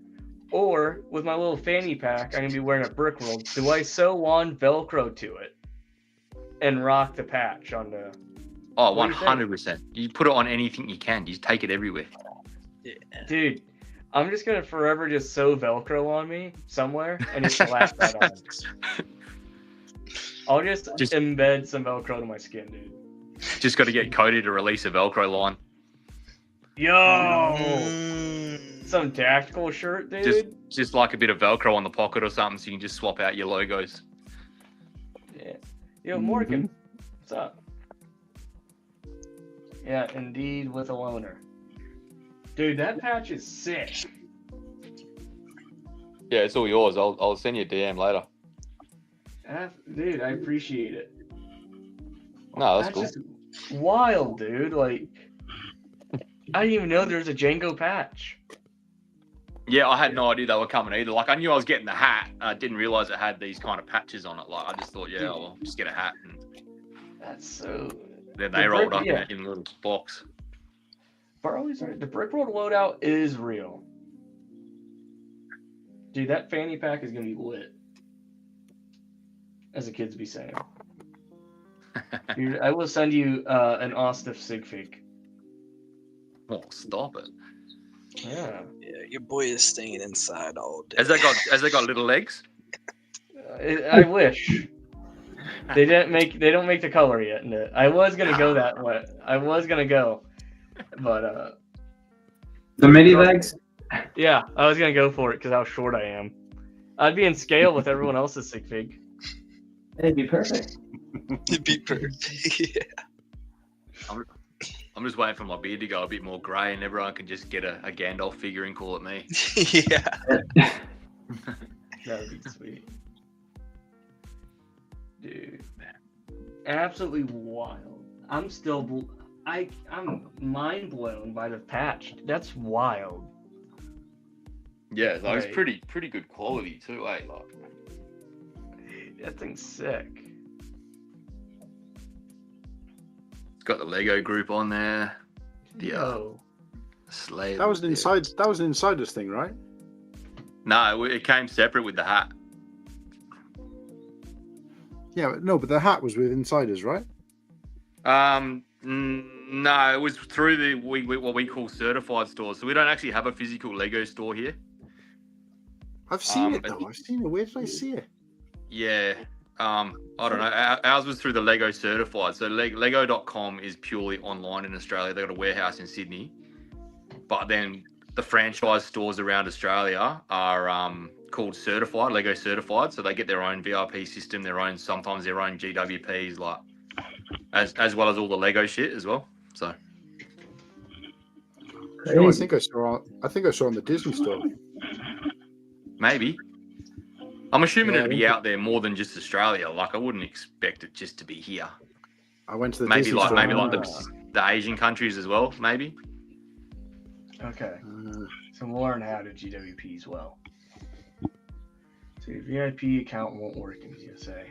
or with my little fanny pack, I'm gonna be wearing a brick roll. Do I sew on Velcro to it and rock the patch on the? Oh, What do you think? 100%. You put it on anything you can. You take it everywhere. Dude, I'm just gonna forever just sew Velcro on me somewhere and just slap that on. I'll just embed some Velcro to my skin, dude. Just got to get Cody to release a Velcro line. Yo, some tactical shirt, dude. Just like a bit of Velcro on the pocket or something, so you can just swap out your logos. Yeah. Yo, Morgan, what's up? Yeah, indeed, with a loner. Dude, that patch is sick. Yeah, it's all yours. I'll send you a DM later. Dude, I appreciate it. No, that's cool. Just wild, dude. Like, I didn't even know there was a Jango patch. Yeah, I had no idea they were coming either. Like, I knew I was getting the hat. I didn't realize it had these kind of patches on it. Like, I just thought, yeah, I'll just get a hat. And That's so. then they The rolled brick- up yeah. in a little box. Barley's right. The brick road loadout is real. Dude, that fanny pack is gonna be lit. As the kids be saying. Dude, I will send you an Ostiff sig fig. Oh, stop it. Yeah. Yeah, your boy is staying inside all day. Has they got little legs? I wish. They don't make the color yet. No. I was gonna go that way. I was gonna go, but The mini legs? yeah, I was gonna go for it because how short I am. I'd be in scale with everyone else's sig fig. It'd be perfect. It'd be perfect. Yeah. I'm just waiting for my beard to go a bit more grey and everyone can just get a Gandalf figure and call it me. Yeah. That would be sweet. Dude, absolutely wild. I'm mind blown by the patch. That's wild. Yeah, like, Right. it's pretty good quality too, eh? Like, That thing's sick. it's got the Lego group on there. The Yo. slave. That was an insider's thing, right? No, it came separate with the hat. Yeah, but the hat was with insiders, right? No, it was through what we call certified stores. So we don't actually have a physical Lego store here. I've seen it though. I've seen it. Where did I see it? Yeah. I don't know. Ours was through the Lego Certified. So Lego.com is purely online in Australia. They've got a warehouse in Sydney, but then the franchise stores around Australia are called Certified, Lego Certified. So they get their own VIP system, sometimes their own GWPs, like as well as all the Lego shit as well. So. No, I think I saw on the Disney store. Maybe. I'm assuming it'd be out there more than just Australia. Like I wouldn't expect it just to be here. I went to the maybe Disney like store. maybe like the Asian countries as well. Maybe. Okay. So we'll learn how to GWP as well. So your VIP account won't work in USA.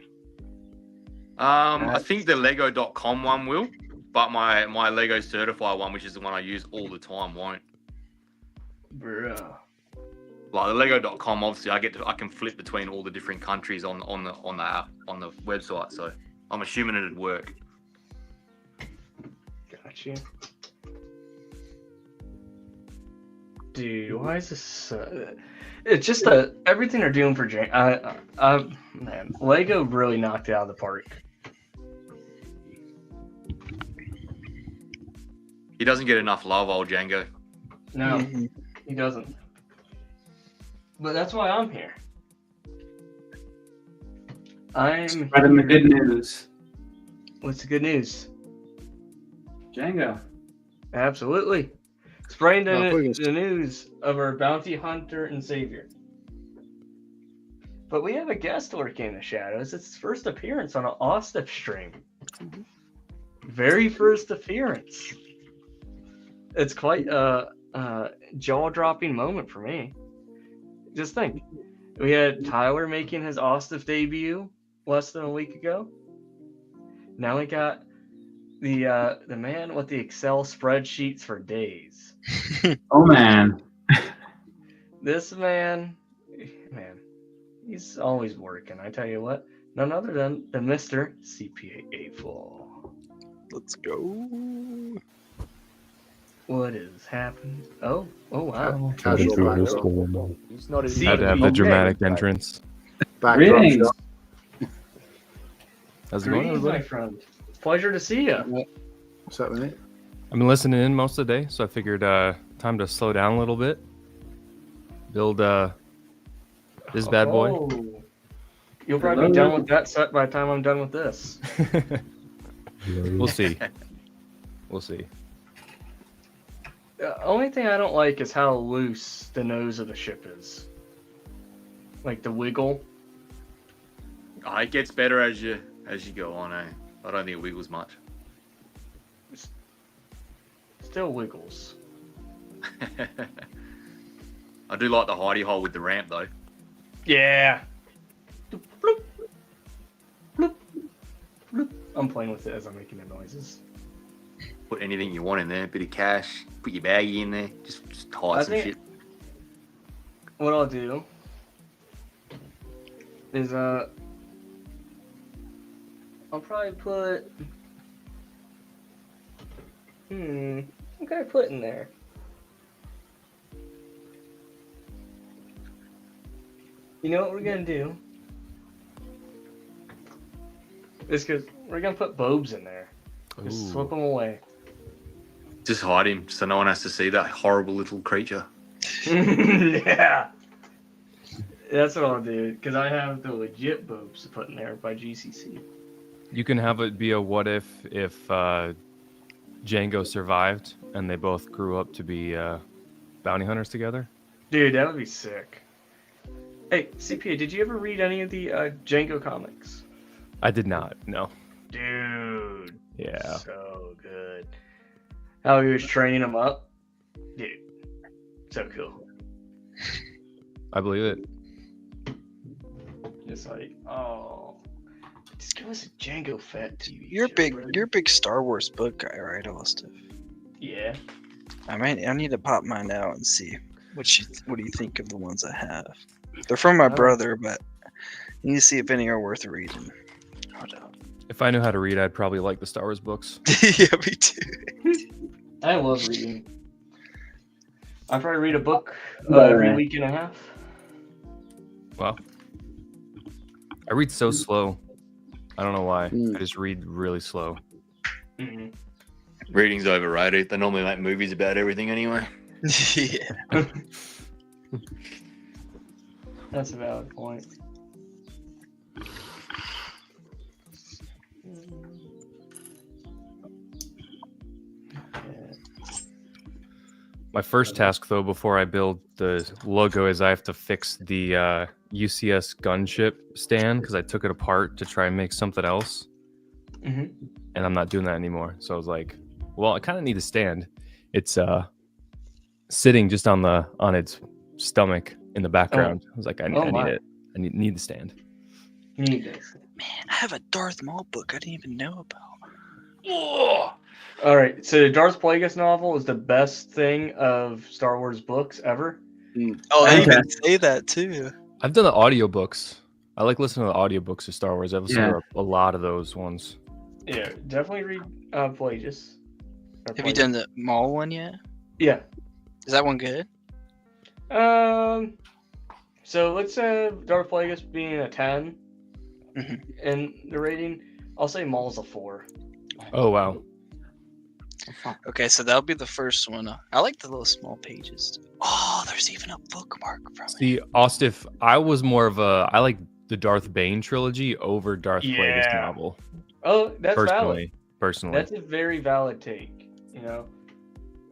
I think the Lego.com one will, but my Lego Certified one, which is the one I use all the time, won't. Bruh. Like the Lego.com, obviously, I can flip between all the different countries on the website, so I'm assuming it'd work. Gotcha. Dude, why is this? It's just everything they're doing for man, Lego really knocked it out of the park. He doesn't get enough love, old Jango. No, he doesn't. But that's why I'm here. I'm spreading the good news. What's the good news? Jango. Absolutely. Spreading the news of our bounty hunter and savior. But we have a guest lurking in the shadows. It's his first appearance on an Ostef stream. Very first appearance. It's quite a jaw-dropping moment for me. Just think, we had Tyler making his Ostef debut less than a week ago. Now we got the man with the Excel spreadsheets for days. Oh man. This man, he's always working. I tell you what, none other than the Mr. CPA A4. Let's go. What is happening? Oh wow. Casual He's not as had to have the dramatic entrance. Greetings. How's it going, Greetings, everybody? my friend. Pleasure to see you. What's up, mate? I've been listening in most of the day, so I figured time to slow down a little bit. Build this bad boy. Oh. You'll probably be done with that set by the time I'm done with this. We'll see. We'll see. The only thing I don't like is how loose the nose of the ship is. Like the wiggle. Oh, it gets better as you go on, eh? I don't think it wiggles much. Still wiggles. I do like the hidey hole with the ramp though. Yeah. Bloop, bloop, bloop. I'm playing with it as I'm making the noises. Put anything you want in there, a bit of cash, put your baggie in there, just hide some shit. What I'll do is I'll probably put what can I put in there? You know what we're gonna do? Is because we're gonna put Bobes in there. Just slip them away. Just hide him so no one has to see that horrible little creature. Yeah. That's what I'll do, because I have the legit Bobes to put in there by GCC. You can have it be a what if Jango survived and they both grew up to be bounty hunters together. Dude, that would be sick. Hey, CPA, did you ever read any of the Jango comics? I did not, no. Dude. Yeah. So good. How he was training them up. Dude. So cool. I believe it. Just like, oh. Just give us a Jango Fett TV You're show, a big Star Wars book guy, right, Austin? Yeah. I need to pop mine out and see what do you think of the ones I have. They're from my brother, but you need to see if any are worth reading. Hold on. If I knew how to read, I'd probably like the Star Wars books. Yeah, me too. I love reading. I probably read a book every week and a half. Wow. I read so slow. I don't know why. Mm. I just read really slow. Mhm. Reading's overrated. They normally make movies about everything anyway. Yeah. That's a valid point. My first task, though, before I build the logo, is I have to fix the UCS gunship stand because I took it apart to try and make something else, Mhm. and I'm not doing that anymore. So I was like, well, I kind of need a stand. It's sitting just on its stomach in the background. I was like, I need my. it. I need the stand. Need this. Man, I have a Darth Maul book I didn't even know about. Oh. All right, so the Darth Plagueis novel is the best thing of Star Wars books ever. Oh, they Okay. even say that too. I've done the audiobooks. I like listening to the audiobooks of Star Wars. I've listened Yeah. to a lot of those ones. Yeah, definitely read Plagueis. Have you done the Maul one yet? Yeah. Is that one good? So let's say Darth Plagueis being a 10 and the rating, I'll say Maul's a 4. Oh wow. Okay, so that'll be the first one. I like the little small pages. Oh, there's even a bookmark from it. See, Ostif, I was more of I like the Darth Bane trilogy over Darth Plagueis Yeah. novel. Oh, that's valid. Personally. That's a very valid take. You know,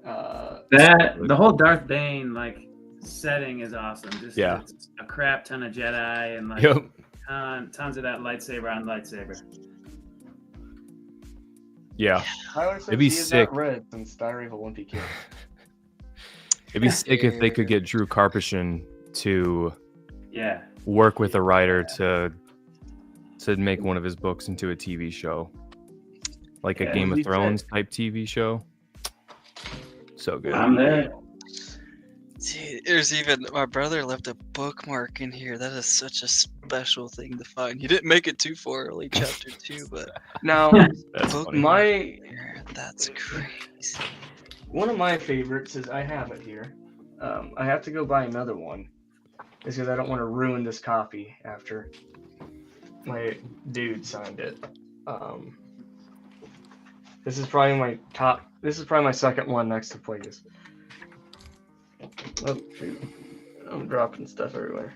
That the whole Darth Bane like setting is awesome. Just Yeah. it's a crap ton of Jedi and like Yep. tons of that lightsaber on lightsaber. Yeah. Tyler says It'd be he has sick. not read since Diary of a Wimpy Kid. It'd be sick if they could get Drew Karpyshyn to Yeah. work with a writer to make one of his books into a TV show. Like Yeah, a Game it'd be of Thrones type TV show. So good. I'm there. Dude, there's even my brother left a bookmark in here. That is such a special thing to find. You didn't make it too far early, chapter 2, but Now, That's funny. that's crazy. One of my favorites is I have it here. I have to go buy another one. Is because I don't want to ruin this copy after my dude signed it. This is probably my top. This is probably my second one next to Plagueis. Oh shoot! I'm dropping stuff everywhere.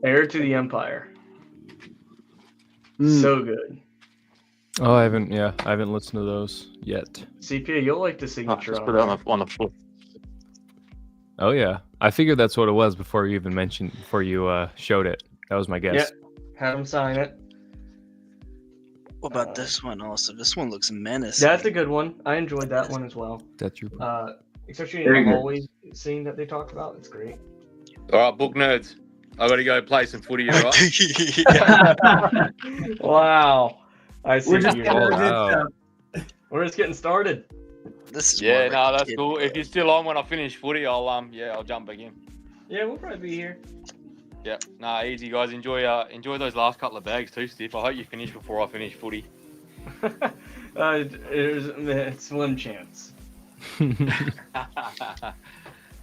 Heir to the Empire. So good. Oh, I haven't listened to those yet. CPA, you'll like the signature Just on put there. it on the floor. Oh yeah. I figured that's what it was before you showed it. That was my guess. Yeah, had him sign it. What about this one also? This one looks menacing. That's a good one. I enjoyed that one as well. That's your Especially in Very the good. hallway scene that they talked about. It's great. All right, book nerds. I got to go play some footy, all right? Wow. I see We're what just you're getting doing. the good Wow. stuff. We're just getting started. This is Yeah, no, that's cool. If you're still on when I finish footy, I'll jump back in. Yeah, we'll probably be here. Yeah, nah, easy guys. Enjoy those last couple of bags too, Stiff. I hope you finish before I finish footy. There's a slim chance. Oh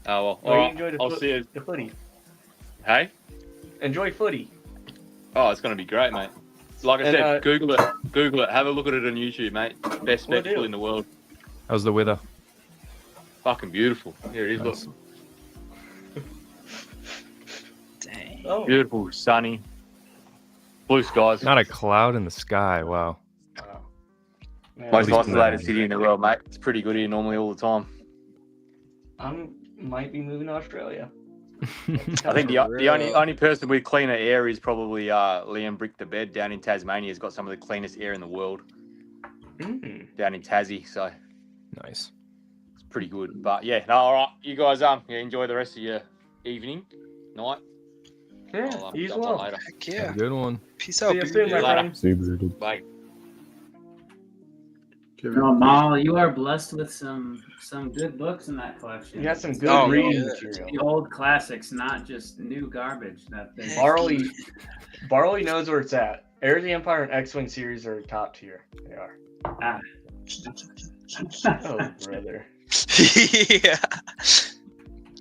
well. Well, All you right. enjoy I'll see you. the footy. Hey. Enjoy footy. Oh, it's gonna be great, mate. Like I And, said, Google it. Have a look at it on YouTube, mate. Best Will spectacle do. in the world. How's the weather? Fucking beautiful. Here it is. Nice. Look. Dang. Oh. Beautiful, sunny, blue skies. Not a cloud in the sky. Wow. Man, Most least isolated in city in the world, mate. It's pretty good here normally all the time. I might be moving to Australia. I think the only person with cleaner air is probably Liam Brick the Bed down in Tasmania. Has got some of the cleanest air in the world down in Tassie, so Nice. it's pretty good. But yeah, no, all right, you guys enjoy the rest of your evening, night. Yeah, I'll, you as jump on well. later. Heck yeah. Good one. Peace See out, you soon, people. my later. friend. See you, Bearded. Bye. No, Mal, you are blessed with some good books in that collection. You got some good Oh, reading yeah. material. The old classics, not just new garbage. That they Barley knows where it's at. Heir to the Empire and X-Wing series are top tier. They are. Ah. Oh, brother. Yeah.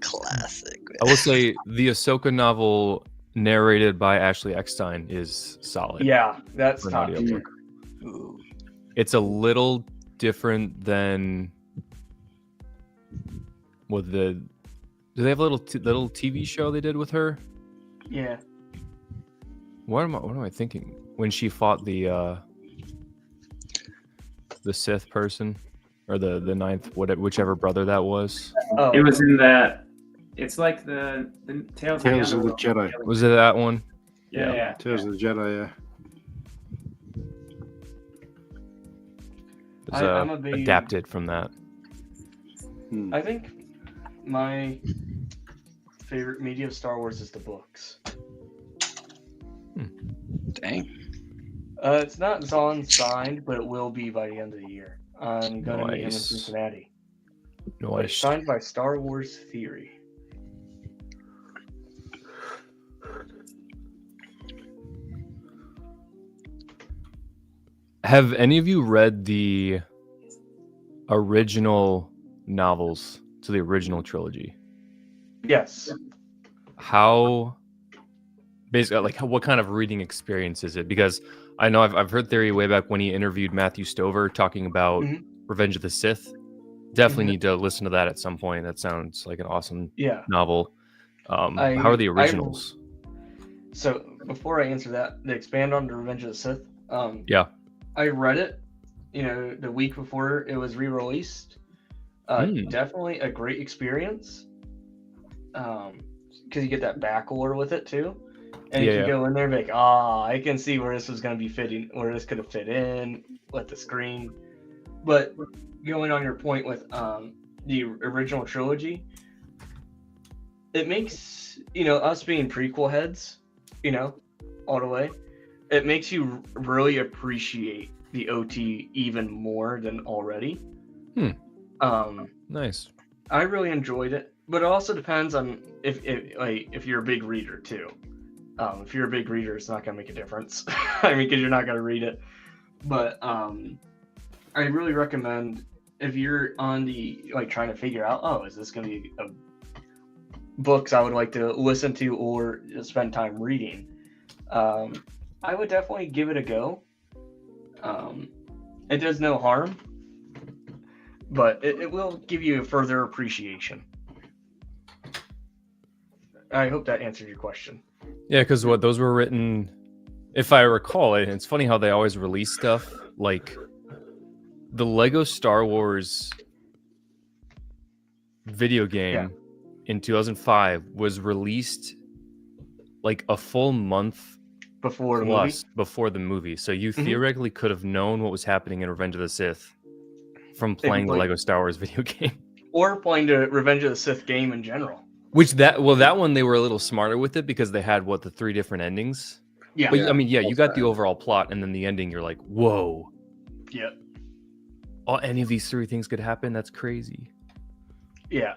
Classic. I will say the Ahsoka novel narrated by Ashley Eckstein is solid. Yeah, that's for an top audiobook. tier. It's a little different than with the. Do they have a little TV show they did with her? Yeah. What am I thinking? When she fought the Sith person, or the ninth, whichever brother that was. Oh. It was in that. It's like the Tales of the Jedi. Jedi. Was it that one? Yeah. Tales of the Jedi, yeah. It was I'm a big- adapted from that. I think my favorite media of Star Wars is the books. Dang. It's not Zahn signed, but it will be by the end of the year. I'm gonna meet him in Nice. Cincinnati. But Nice. it's signed by Star Wars Theory. Have any of you read the original novels to the original trilogy? Yes. How, basically, like, what kind of reading experience is it? Because I know I've heard Theory way back when he interviewed Matthew Stover talking about Revenge of the Sith. Definitely need to listen to that at some point. That sounds like an awesome novel. How are the originals? So before I answer that, to expand on the Revenge of the Sith, Yeah. I read it, the week before it was re-released. Definitely a great experience. Because you get that back lore with it too, and you can go in there and be like, I can see where this was going to be fitting, where this could have fit in with the screen. But going on your point with the original trilogy, it makes us being prequel heads, all the way. It makes you really appreciate the OT even more than already. Nice. I really enjoyed it, but it also depends on if you're a big reader too. If you're a big reader, it's not gonna make a difference. I mean, because you're not gonna read it. But I really recommend if you're on the trying to figure out, is this gonna be books I would like to listen to or spend time reading. I would definitely give it a go. It does no harm, but it will give you a further appreciation. I hope that answered your question. Yeah, because those were written, if I recall, and it's funny how they always release stuff like the Lego Star Wars video game in 2005 was released like a full month before the movie. So you theoretically could have known what was happening in Revenge of the Sith from playing the Lego Star Wars video game. Or playing the Revenge of the Sith game in general. That one they were a little smarter with it because they had the 3 different endings. Yeah. But I mean, you got the overall plot, and then the ending, you're like, whoa. Yeah. Any of these 3 things could happen? That's crazy. Yeah.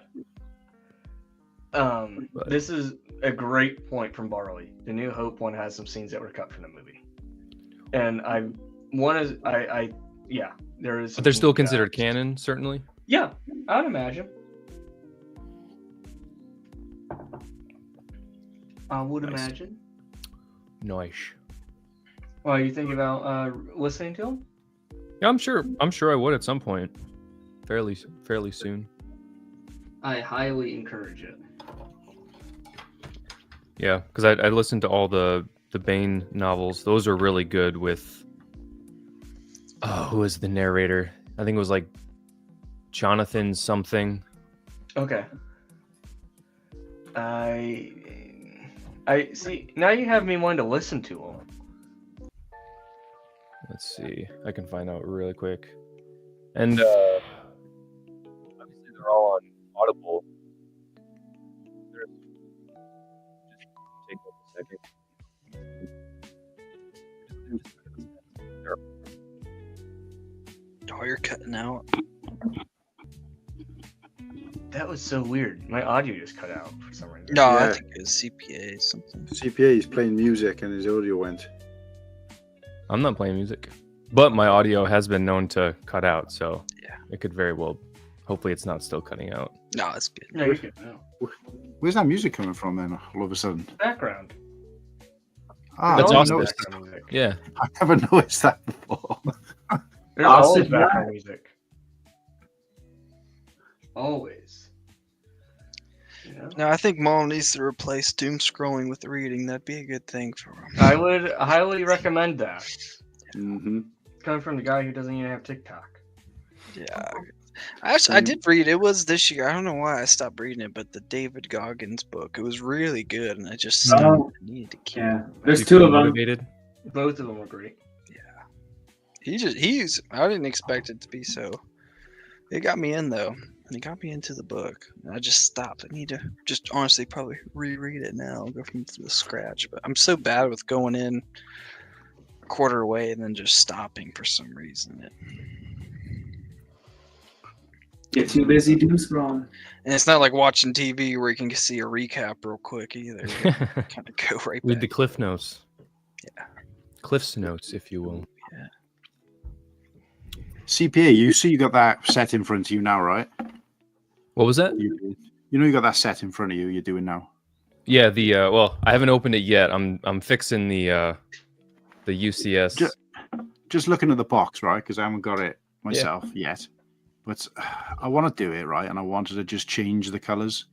This is a great point from Barley. The New Hope one has some scenes that were cut from the movie, and there is. But they're still considered canon, certainly. Yeah, I would imagine. Imagine. Nice. Well, you think about listening to them? Yeah, I'm sure I would at some point, fairly soon. I highly encourage it. Yeah, because I listened to all the Bane novels. Those are really good with. Who is the narrator? I think it was like Jonathan something. Okay. I see. Now you have me wanting to listen to them. Let's see. I can find out really quick. And obviously they're all on Audible. Just take a second. Oh, you're cutting out. That was so weird. My audio just cut out for some reason. No, I think it was CPA something. CPA is playing music and his audio went. I'm not playing music, but my audio has been known to cut out, so it could very well. Hopefully, it's not still cutting out. No, it's good. No, you're good now. Where's that music coming from then? All of a sudden. Background. Ah, That's I awesome. noticed Background music. Yeah. I never noticed that before. There's I'll always sit background back. music. Always. You know? No, I think Mom needs to replace doom scrolling with reading. That'd be a good thing for him. I would highly recommend that. Mm-hmm. It's coming from the guy who doesn't even have TikTok. Yeah. I did read. It was this year. I don't know why I stopped reading it, but the David Goggins book. It was really good, and I just stopped. Oh, I needed to keep. Yeah, there's two of them. Motivated. Both of them were great. He's. I didn't expect it to be so. It got me in though. It got me into the book. And I just stopped. I need to just honestly probably reread it now. Go from the scratch. But I'm so bad with going in a quarter away and then just stopping for some reason. Get too busy doom scrolling. And it's not like watching TV where you can see a recap real quick either. You kind of go right Read back. the Cliff Notes. Yeah. Cliff's Notes, if you will. CPA, you see, you got that set in front of you now, right? What was that? You know, you got that set in front of you. You're doing now. Yeah, the well, I haven't opened it yet. I'm fixing the UCS. Just looking at the box, right? Because I haven't got it myself yet. But I want to do it right, and I wanted to just change the colors.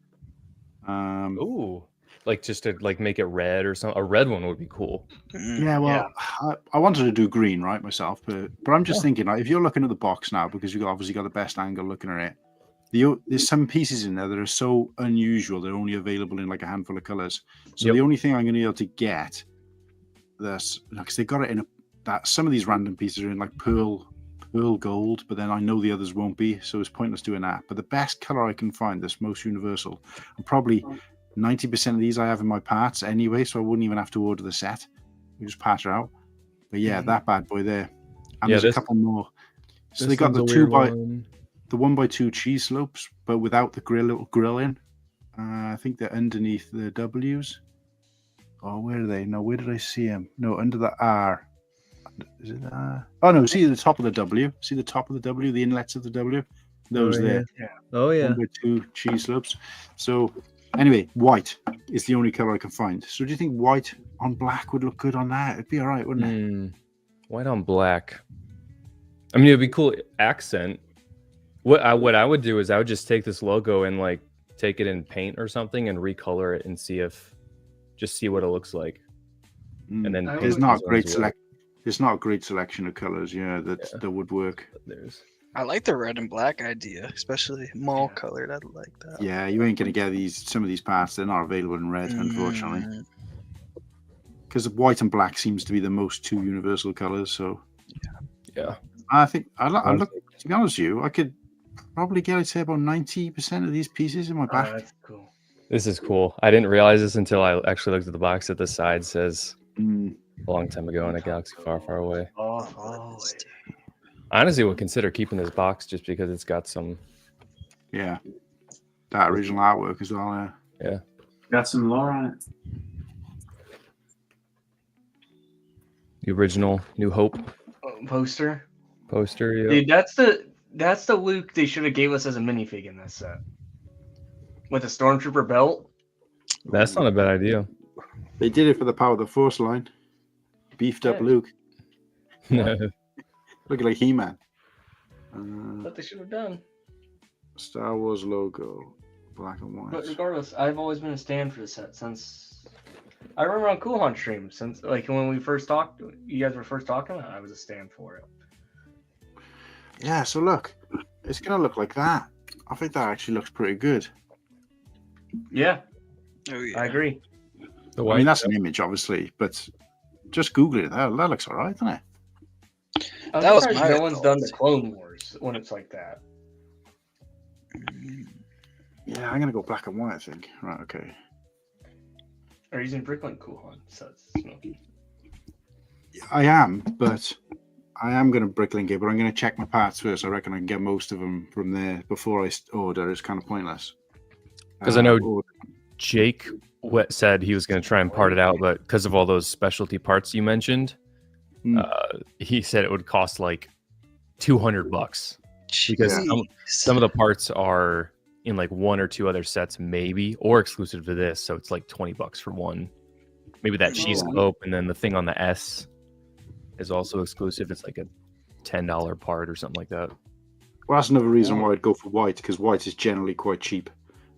Ooh, like just to like make it red or something. A red one would be cool. Yeah, well, I wanted to do green, right, myself. But I'm just thinking, like, if you're looking at the box now, because you've obviously got the best angle looking at it, there's some pieces in there that are so unusual. They're only available in like a handful of colors. So the only thing I'm going to be able to get, this because they got it in that some of these random pieces are in like pearl gold, but then I know the others won't be, so it's pointless doing that. But the best color I can find that's most universal, and probably 90% of these I have in my parts anyway, so I wouldn't even have to order the set. We just patch it out. But yeah, that bad boy there. And there's a couple more. So they got the 1x2 cheese slopes, but without the grill in. I think they're underneath the W's. Oh, where are they? No, where did I see them? No, under the R. Is it R? Oh no, see the top of the W. See the top of the W, the inlets of the W? Those there. Yeah. Oh yeah. 1x2 cheese slopes. So anyway, white is the only color I can find. So do you think white on black would look good on that? It'd be all right, wouldn't it? White on black. I mean, it'd be cool accent. What I would do is I would just take this logo and like take it in paint or something and recolor it and see what it looks like. And then there's not a great selection of colors, that would work. I like the red and black idea, especially mall colored. I like that. Yeah, you ain't gonna get some of these parts. They're not available in red, unfortunately. Because white and black seems to be the most two universal colors. So yeah, I think I look. To be honest with you, I could probably get, I'd say, about 90% of these pieces in my back. That's cool. This is cool. I didn't realize this until I actually looked at the box at the side. Says a long time ago in a galaxy far, far away. I honestly would consider keeping this box just because it's got some. Yeah, that original artwork as well. Yeah, got some lore on it. The original New Hope Poster. Yeah. Dude, that's the Luke they should have gave us as a minifig in this set. With a Stormtrooper belt. That's not a bad idea. They did it for the Power of the Force line. Beefed up Luke. Looking like He-Man. What they should have done. Star Wars logo, black and white. But regardless, I've always been a stand for the set since I remember on Cool Hunt stream, since like when we first talked, you guys were first talking, I was a stand for it. Yeah, so look, it's gonna look like that. I think that actually looks pretty good. Yeah. Oh yeah. I agree. I mean, that's an image, obviously, but just Google it. That looks all right, doesn't it? I'm That was surprised my no one's done the Clone Wars when it's like that. Yeah, I'm gonna go black and white, I think. Right, okay. Or using Bricklink Cool Hunt, so it's smoky. I am, but I am going to bricklink it, but I'm going to check my parts first. I reckon I can get most of them from there before I order. It's kind of pointless. Because I know Jake said he was going to try and part it out, but because of all those specialty parts you mentioned, he said it would cost like $200 because some of the parts are in like one or two other sets, maybe, or exclusive to this. So it's like $20 for one. maybe that cheese Oh. scope, and then the thing on the S is also exclusive. It's like a $10 part or something like that. Well, that's another reason why I'd go for white, because white is generally quite cheap.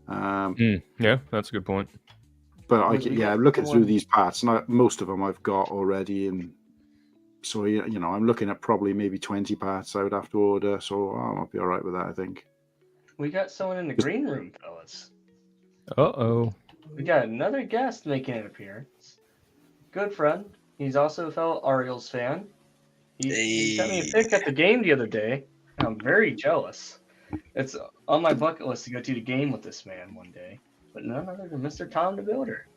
Yeah, that's a good point. But I'm looking through these parts, and most of them I've got already, and so I'm looking at probably maybe 20 parts I would have to order. So I'll be all right with that, I think. We got someone in the green room, fellas. Uh-oh. We got another guest making an appearance. Good friend. He's also a fellow Orioles fan. He sent me a pic at the game the other day. And I'm very jealous. It's on my bucket list to go to the game with this man one day. But none other than Mr. Tom the Builder.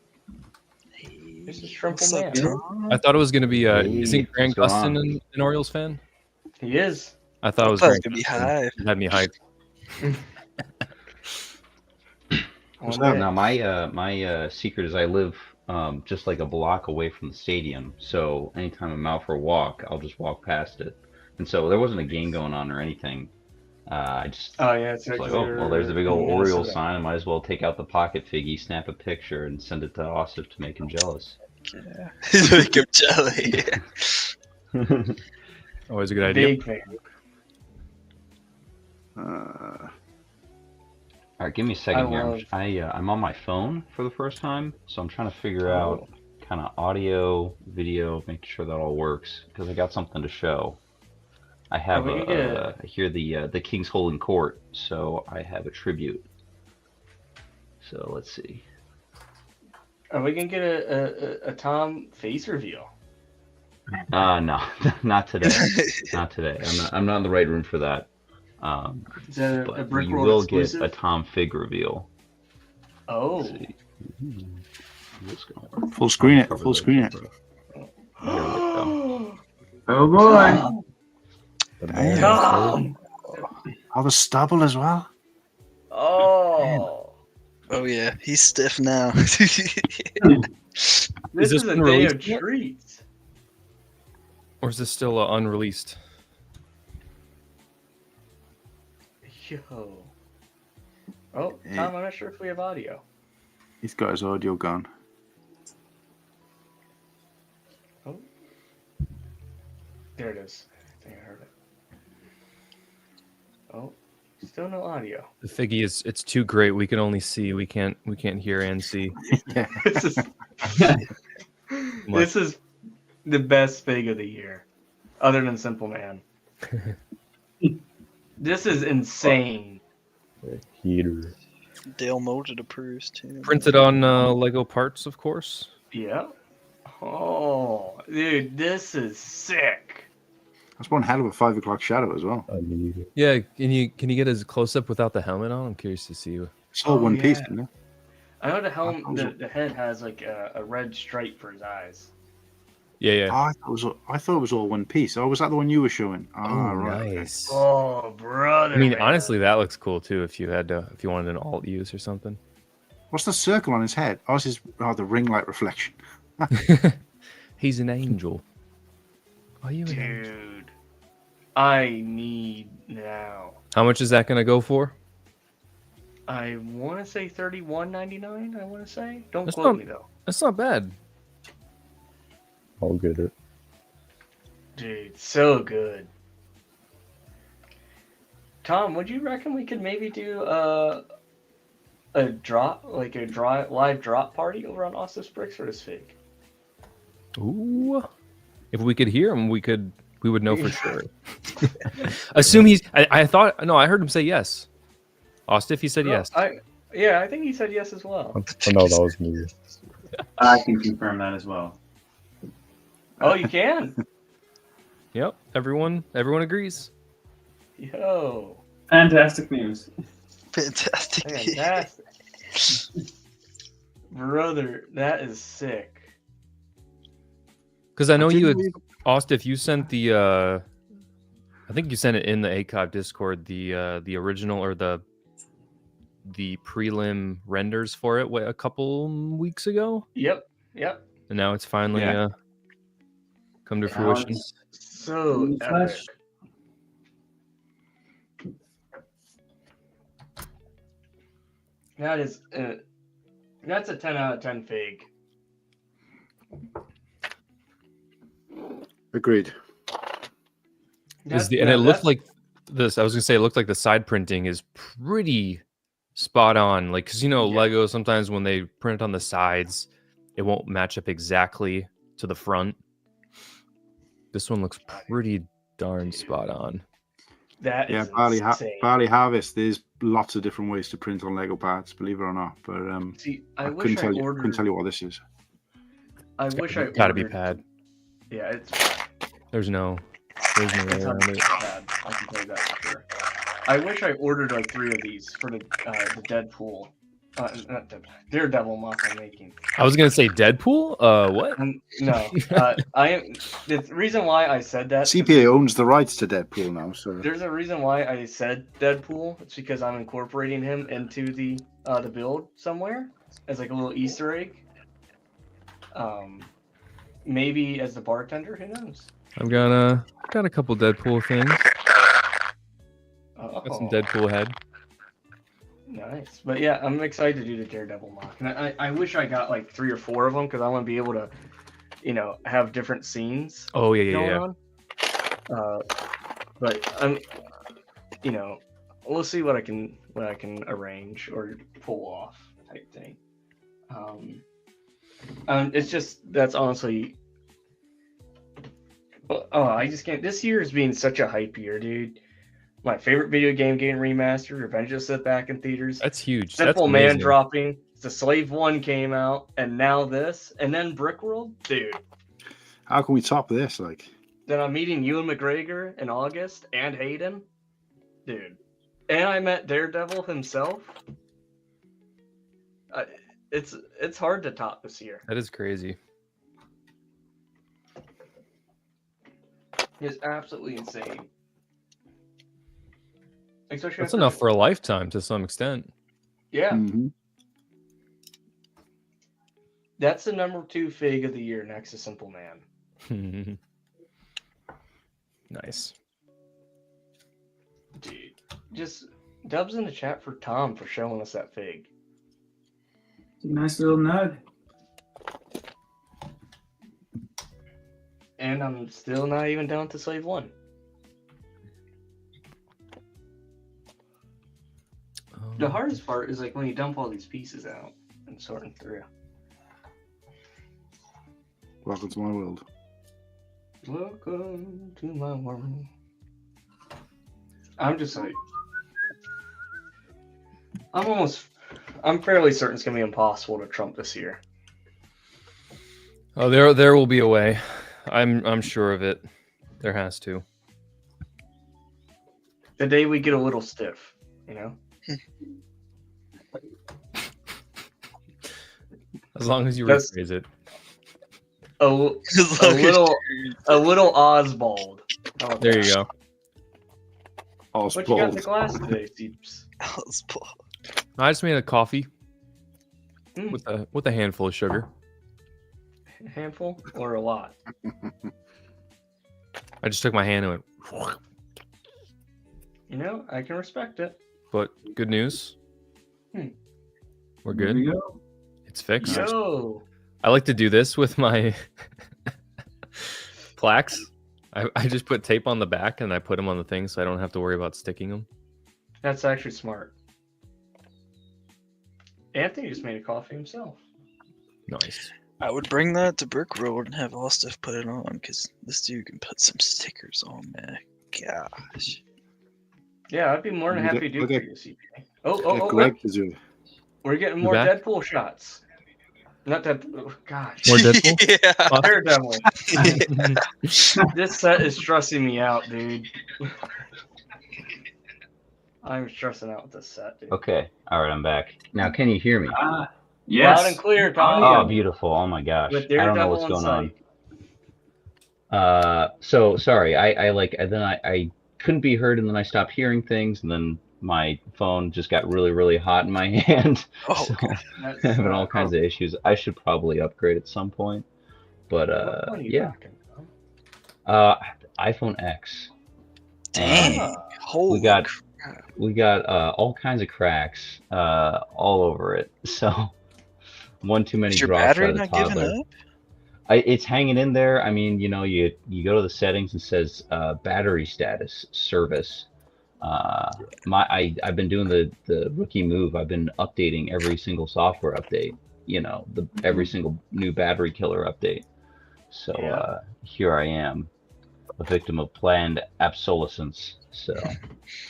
This is Shrimple Man. I thought it was going to be, isn't Grant what's going Gustin an Orioles fan? He is. I thought it was Grant Gustin. It had me hyped. Now my secret is I live just like a block away from the stadium, so anytime I'm out for a walk, I'll just walk past it. And so there wasn't a game going on or anything. I just it's was like, actually oh well, there's a big old Minnesota. Orioles sign. I might as well take out the pocket figgy, snap a picture, and send it to Osip to make him jealous. Make him jelly. Always a good idea. Big fan. All right, give me a second here. I'm on my phone for the first time, so I'm trying to figure out kind of audio, video, making sure that all works because I got something to show. I have I hear the King's holding court, so I have a tribute. So let's see. Are we gonna get a Tom face reveal? No, not today. Not today. I'm not in the right room for that. Is that a But Brick we World will exclusive? get a Tom Fig reveal. Oh. Full screen it. Full screen it. Oh boy. Damn. Oh, the stubble as well. Oh. Oh yeah, he's stiff now. This is a been day released of yet? treats. Or is this still unreleased? Yo. Oh, Tom, I'm not sure if we have audio. He's got his audio gone. Oh. There it is. I think I heard it. Oh, still no audio. The figgy it's too great. We can only see. We can't hear and see. This is the best fig of the year, other than Simple Man. This is insane. Heater. Dale Molded approves too. Printed on Lego parts, of course. Yeah. Oh, dude, this is sick. That's one hell of a 5 o'clock shadow as well. Yeah, can you get his close up without the helmet on? I'm curious to see. It's all one piece, isn't it? I know the head has like a red stripe for his eyes. Yeah. Oh, I thought it was all one piece. Oh, was that the one you were showing? Oh, right. Nice. Oh, brother. I mean, man. honestly, that looks cool too. If you wanted an alt use or something. What's the circle on his head? Oh, it's the ring light reflection. He's an angel. Are you an Dude, angel? I need now. How much is that gonna go for? I want to say $31.99. I want to say. Don't That's quote not- me though. That's not bad. I'll get it. Dude, so good. Tom, would you reckon we could maybe do a live drop party over on Austin Bricks for this fig? Ooh. If we could hear him, we would know for sure. Assume he's. I thought. No, I heard him say yes. Austin, he said yes. I think he said yes as well. Oh, no, that was me. I can confirm that as well. Oh, you can. Yep. Everyone agrees. Yo. Fantastic news. Fantastic. Fantastic. Brother, that is sick. Because I know you had, Austin, if you sent the, I think you sent it in the ACOB Discord, the original or the prelim renders for it a couple weeks ago. Yep. And now it's finally come to fruition. So epic. That is that's a 10 out of 10 fig. Agreed. And it looked like this. I was gonna say, it looked like the side printing is pretty spot on. Like, cause Lego sometimes when they print on the sides, it won't match up exactly to the front. This one looks pretty darn spot on. That is insane. Barley Harvest. There's lots of different ways to print on Lego parts, believe it or not. But see, I couldn't tell you what this is. I wish I gotta be pad. Yeah, it's. There's no way around it. Pad. I can tell you that for sure. I wish I ordered like 3 of these for the Deadpool. Not Daredevil mock I'm making. I was gonna say Deadpool. What? No. The reason why I said that. CPA owns the rights to Deadpool now, so. There's a reason why I said Deadpool. It's because I'm incorporating him into the build somewhere as like a little Easter egg. Maybe as the bartender. Who knows? I've got a couple Deadpool things. Got some Deadpool head. Nice, but yeah, I'm excited to do the Daredevil mock, and I wish I got like 3 or 4 of them because I want to be able to, have different scenes. Oh yeah. On. But I'm, we'll see what I can arrange or pull off type thing. It's just that's honestly. Oh, I just can't. This year has been such a hype year, dude. My favorite video game getting remastered, Revenge of the Sith back in theaters. That's huge. Simple Man dropping. The Slave 1 came out, and now this, and then Brickworld, dude. How can we top this? Like, then I'm meeting Ewan McGregor in August and Hayden, dude. And I met Daredevil himself. It's hard to top this year. That is crazy. It's absolutely insane. Especially That's enough for a lifetime to some extent. Yeah. Mm-hmm. That's the number 2 fig of the year next to Simple Man. Nice. Dude, just dubs in the chat for Tom for showing us that fig. Nice little nug. And I'm still not even down to Slave 1. The hardest part is like when you dump all these pieces out and sorting through. Welcome to my world. Welcome to my world. I'm just like, I'm fairly certain it's gonna be impossible to trump this year. Oh, there will be a way. I'm sure of it. There has to. The day we get a little stiff, As long as you rephrase it. A little Oswald. There you go. What you got in the glass today, Seeps? Oswald. I just made a coffee with a handful of sugar. A handful or a lot? I just took my hand and went. I can respect it. But good news. We're good. There we go. It's fixed. Yo. I like to do this with my plaques. I just put tape on the back and I put them on the thing so I don't have to worry about sticking them. That's actually smart. Anthony just made a coffee himself. Nice. I would bring that to Brickworld and have Ostef put it on because this dude can put some stickers on there. Gosh. Yeah, I'd be more than happy to do it for you, CPA. Oh, Greg wait. We're getting more Deadpool shots. Not Deadpool. Oh, gosh. More Deadpool? Yeah. Daredevil. This set is stressing me out, dude. I'm stressing out with this set, dude. Okay. All right, I'm back. Now, can you hear me? Yes. Loud and clear, Tommy. Oh, beautiful. Oh, my gosh. I don't know what's going on. So, sorry. I couldn't be heard, and then I stopped hearing things, and then my phone just got really, really hot in my hand. Oh, so I'm having all kinds of issues. I should probably upgrade at some point. But, yeah. iPhone X. Dang. Holy we got all kinds of cracks all over it. So one too many Is your drops battery by the not toddler. giving up? It's hanging in there. I mean, you go to the settings and says battery status service. I've been doing the rookie move. I've been updating every single software update. Every single new battery killer update. So here I am, a victim of planned obsolescence. So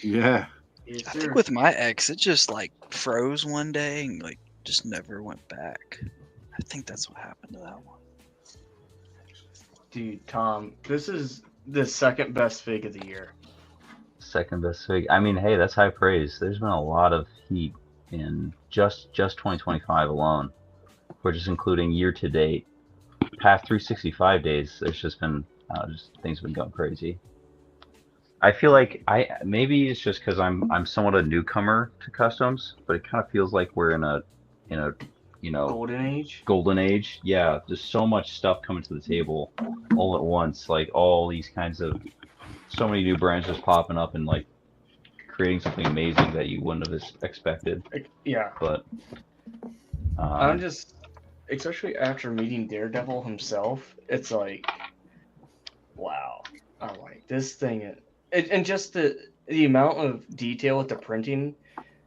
yeah. I think with my ex, it just like froze one day and like just never went back. I think that's what happened to that one. Dude, Tom, this is the second best fig of the year. Second best fig. I mean, hey, that's high praise. There's been a lot of heat in just 2025 alone. We're just including year to date. Past 365 days, there's just been things have been going crazy. I feel like maybe it's just because I'm somewhat a newcomer to customs, but it kind of feels like we're in a golden age. Golden age, yeah. There's so much stuff coming to the table all at once, like all these kinds of so many new brands just popping up and like creating something amazing that you wouldn't have expected. Yeah. But I'm just, especially after meeting Daredevil himself, it's like, wow. I'm like, this thing, and just the amount of detail with the printing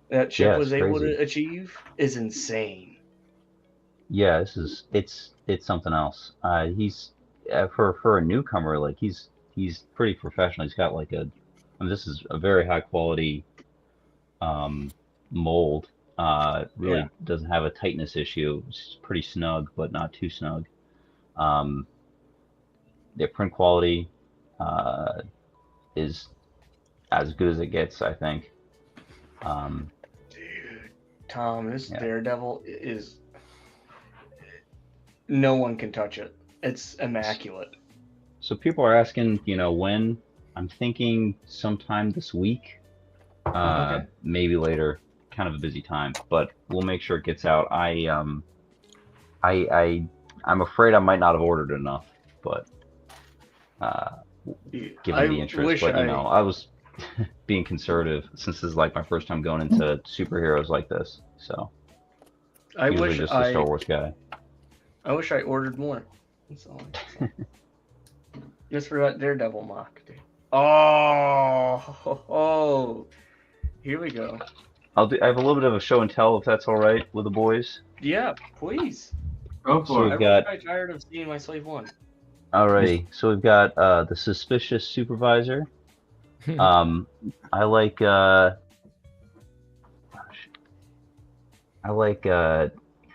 that Chip was able to achieve is insane. Yeah, it's something else. He's for a newcomer, like he's pretty professional. He's got like this is a very high quality mold. Really doesn't have a tightness issue. It's pretty snug, but not too snug. The print quality is as good as it gets, I think. Dude, Tom, this Daredevil is, no one can touch it. It's immaculate. So people are asking, when. I'm thinking sometime this week, maybe later. Kind of a busy time, but we'll make sure it gets out. I'm afraid I might not have ordered enough, but given the interest, but I was being conservative since this is like my first time going into superheroes like this. So I usually wish just a Star Wars guy. I wish I ordered more. That's all. Just for that Daredevil mock, dude. Oh, here we go. I have a little bit of a show and tell if that's all right with the boys. Yeah, please. Go for it. I'm tired of seeing my slave one. Alrighty, so we've got the suspicious supervisor. I like kind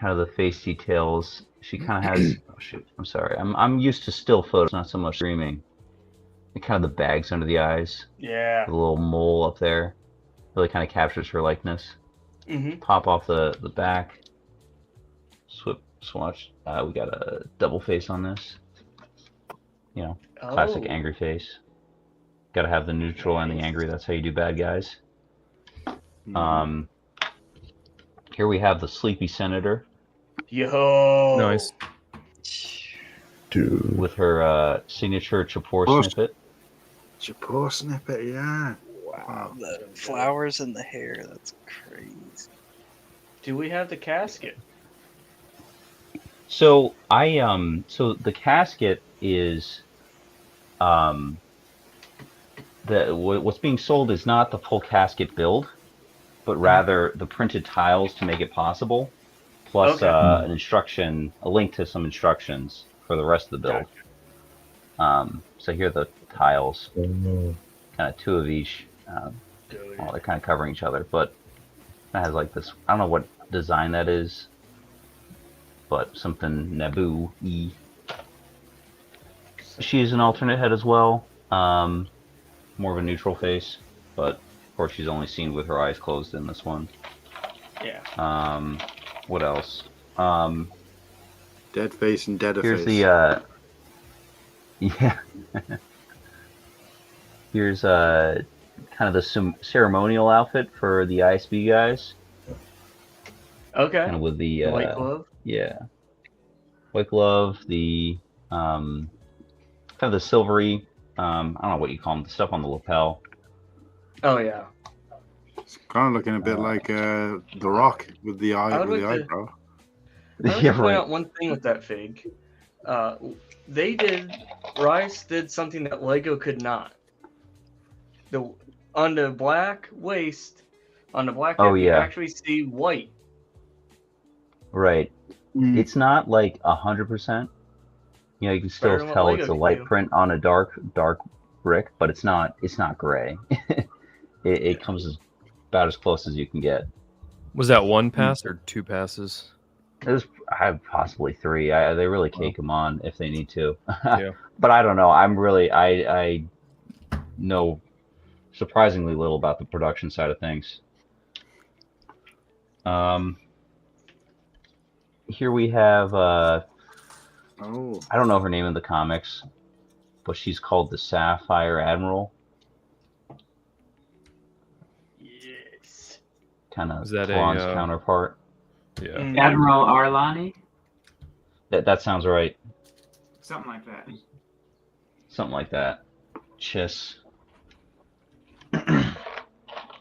of the face details. She kind of has. Oh shoot! I'm sorry. I'm used to still photos, not so much streaming. And kind of the bags under the eyes. Yeah. The little mole up there really kind of captures her likeness. Mm-hmm. Pop off the back. Swatch. We got a double face on this. Classic angry face. Got to have the neutral and the angry. That's how you do bad guys. Here we have the sleepy senator. Yo. Nice. Dude. With her signature Chapor snippet. Chapor snippet, yeah. Wow. The flowers in the hair. That's crazy. Do we have the casket? So so the casket is what's being sold is not the full casket build, but rather the printed tiles to make it possible, plus a link to some instructions for the rest of the build. So here are the tiles, kind of two of each. They're kind of covering each other, but it has like this. I don't know what design that is, but something Naboo-y. She's an alternate head as well, more of a neutral face, but of course she's only seen with her eyes closed in this one. Yeah. What else? Dead face and deader here's face. The yeah. Here's kind of the ceremonial outfit for the ISB guys. Okay. Kind of with the white glove. Yeah. White glove. The kind of the silvery. I don't know what you call them. The stuff on the lapel. Oh yeah. It's kind of looking a bit like The Rock with the eye with the eyebrow. I would point out one thing with that fig. Rice did something that Lego could not. On the black waist, on the black Oh, hip, you yeah. actually see white. Right. Mm. It's not like 100%. You know, you can still Better than what tell Lego it's a can light do. print on a dark brick, but it's not gray. it comes about as close as you can get. Was that one pass or 2 passes? I have possibly 3. They really cake them on if they need to. Yeah. But I don't know. I know surprisingly little about the production side of things. Here we have I don't know her name in the comics, but she's called the Sapphire Admiral. Yes. Kind of Is that Thrawn's counterpart. Yeah. Admiral Arlani? That sounds right. Something like that. Something like that. Chiss.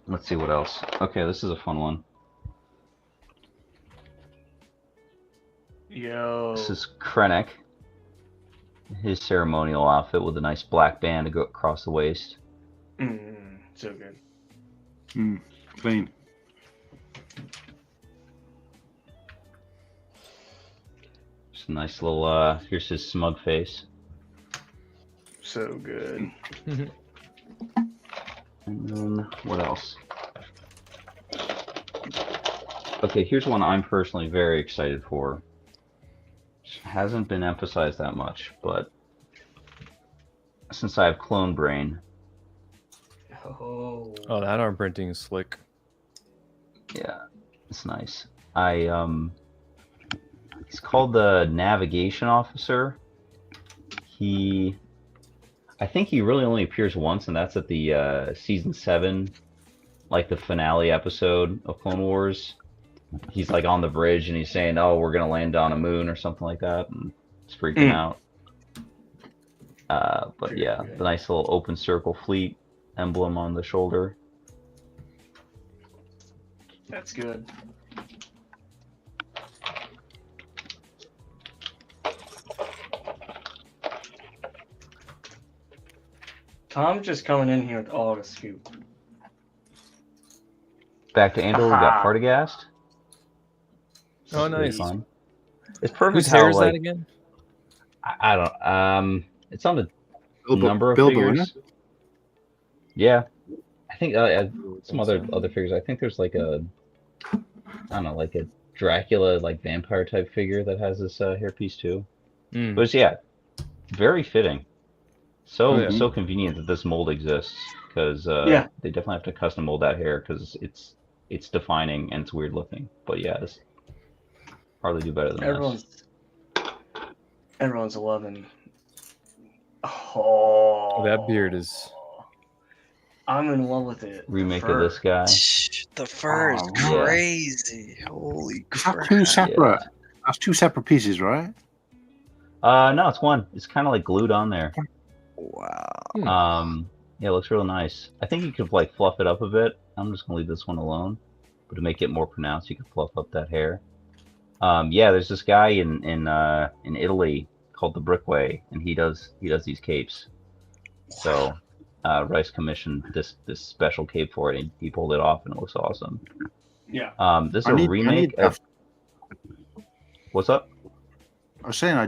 Let's see what else. Okay, this is a fun one. Yo. This is Krennic. His ceremonial outfit with a nice black band to go across the waist. So good. Clean. Just a nice little, here's his smug face. So good. And then, what else? Okay, here's one I'm personally very excited for. Hasn't been emphasized that much, but since I have clone brain. Oh, that arm printing is slick. Yeah, it's nice. He's called the navigation officer. I think he really only appears once, and that's at the season 7, like the finale episode of Clone Wars. He's like on the bridge and he's saying, "Oh, we're gonna land on a moon" or something like that, and it's freaking out. But yeah, the nice little open circle fleet emblem on the shoulder. That's good. Tom's just coming in here with all the scoop. Back to Andor, we got Partagast. Oh, nice. Fun. It's perfect. Whose how, hair is like, that again? I don't. It's on the Bilbo, number of Bilbo, figures. Yeah, I think some other figures. I think there's like I don't know, like a Dracula like vampire type figure that has this hairpiece too. But it's, yeah, very fitting. So so convenient that this mold exists, because they definitely have to custom mold that hair because it's defining and it's weird looking. But yeah, this hardly do better than this. Everyone's loving. Oh, that beard is. I'm in love with it. Remake of this guy. The fur is crazy. Holy crap! Two separate. That's 2 separate pieces, right? No, it's one. It's kind of like glued on there. Wow. Yeah, it looks real nice. I think you could like fluff it up a bit. I'm just gonna leave this one alone, but to make it more pronounced, you can fluff up that hair. Yeah, there's this guy in Italy called the Brickway, and he does these capes. So Rice commissioned this special cape for it, and he pulled it off, and it looks awesome. Yeah. This is a remake of. What's up? I was saying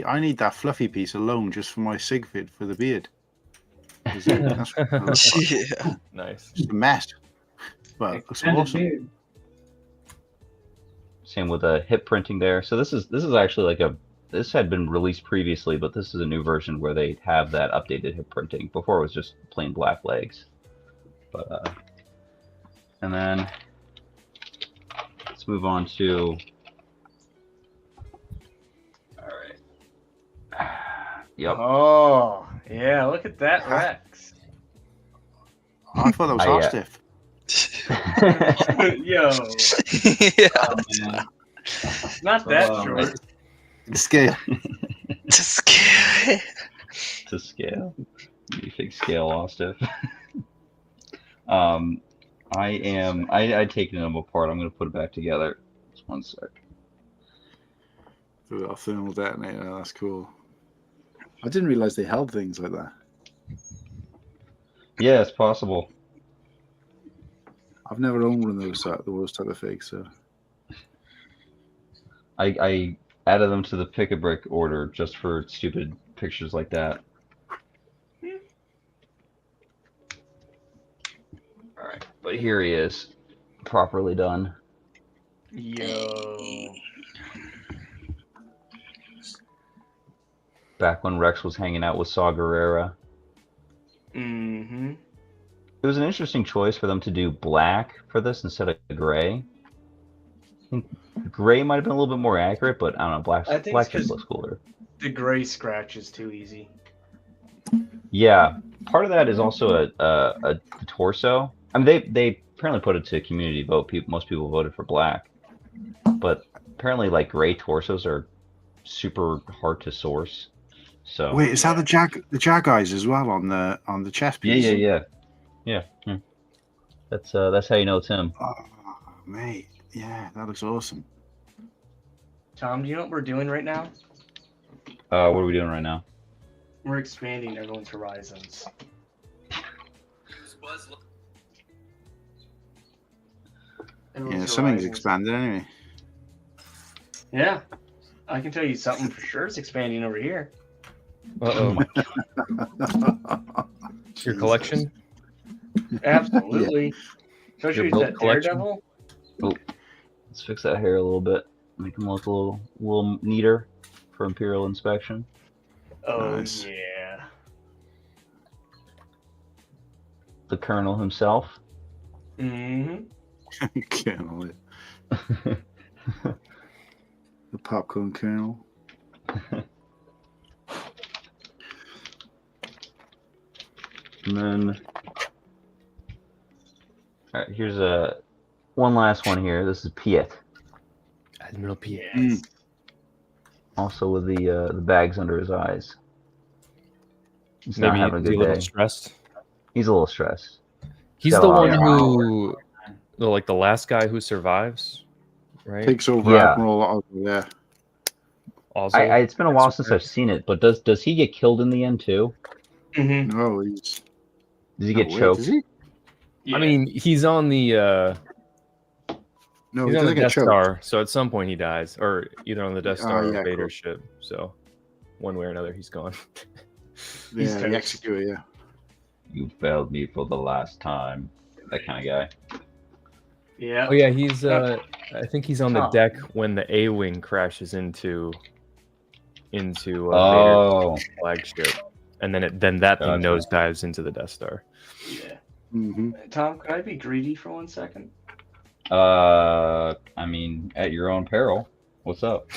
I need that fluffy piece alone just for my Sigfrid for the beard. That's Yeah. Nice. Just a mess. But it looks awesome. Same with the hip printing there. So this is actually like this had been released previously, but this is a new version where they have that updated hip printing. Before it was just plain black legs. But and then let's move on to. All right. Yep. Oh yeah, look at that Rex. I thought that was hot stiff. Yo. Yeah. Not that short. The scale. To scale. To scale. You think scale Ostiff. I'd taken them apart. I'm gonna put it back together. Just one sec. So we got a thermal detonator. That's cool. I didn't realize they held things like that. Yeah, it's possible. I've never owned one of those type of figs. So I added them to the pick a brick order just for stupid pictures like that. All right, but here he is, properly done. Yo. Back when Rex was hanging out with Saw Gerrera. Mm-hmm. It was an interesting choice for them to do black for this instead of gray. I think gray might have been a little bit more accurate, but I don't know, black just looks cooler. The gray scratch is too easy. Yeah, part of that is also a torso. I mean, they apparently put it to community vote. Most people voted for black, but apparently, like, gray torsos are super hard to source. So wait, is that the jag eyes as well on the chest piece? Yeah. That's how you know it's him. Oh, mate, yeah, that looks awesome. Tom, do you know what we're doing right now? What are we doing right now? We're expanding everyone's horizons. Yeah, something's expanded anyway. Yeah, I can tell you something for sure is expanding over here. Uh-oh. Your collection? Absolutely. Especially Your with that collection? Daredevil. Oh, let's fix that hair a little bit. Make him look a little neater for Imperial inspection. Oh, Nice. yeah. The Colonel himself. Mm-hmm. Colonel. The popcorn Colonel. And then, all right, here's one last one here. This is Piet. Admiral Piet. Also with the bags under his eyes. He's Maybe not having a he's good a little day. stressed. He's a little stressed. He's Got the a lot one of- who, like, the last guy who survives, right? Takes over Yeah. Admiral. Yeah. Also, it's been a while since I've seen it, but does he get killed in the end too? Mm-hmm. No, he's. Does he get wait, choked? does he? I mean, he's on the No, he's he on the doesn't get Death choked. Star, so at some point he dies, or either on the Death Star yeah, or Vader's cool. ship. So one way or another, he's gone. He's Yeah, toast. the executor. Yeah. You failed me for the last time. That kind of guy. Yeah. Oh yeah, he's I think he's on the Oh. deck when the A-wing crashes into Oh. Vader's flagship, and then that thing Gotcha. nosedives into the Death Star. Yeah. Mm-hmm. Tom, could I be greedy for 1 second? I mean, at your own peril. What's up?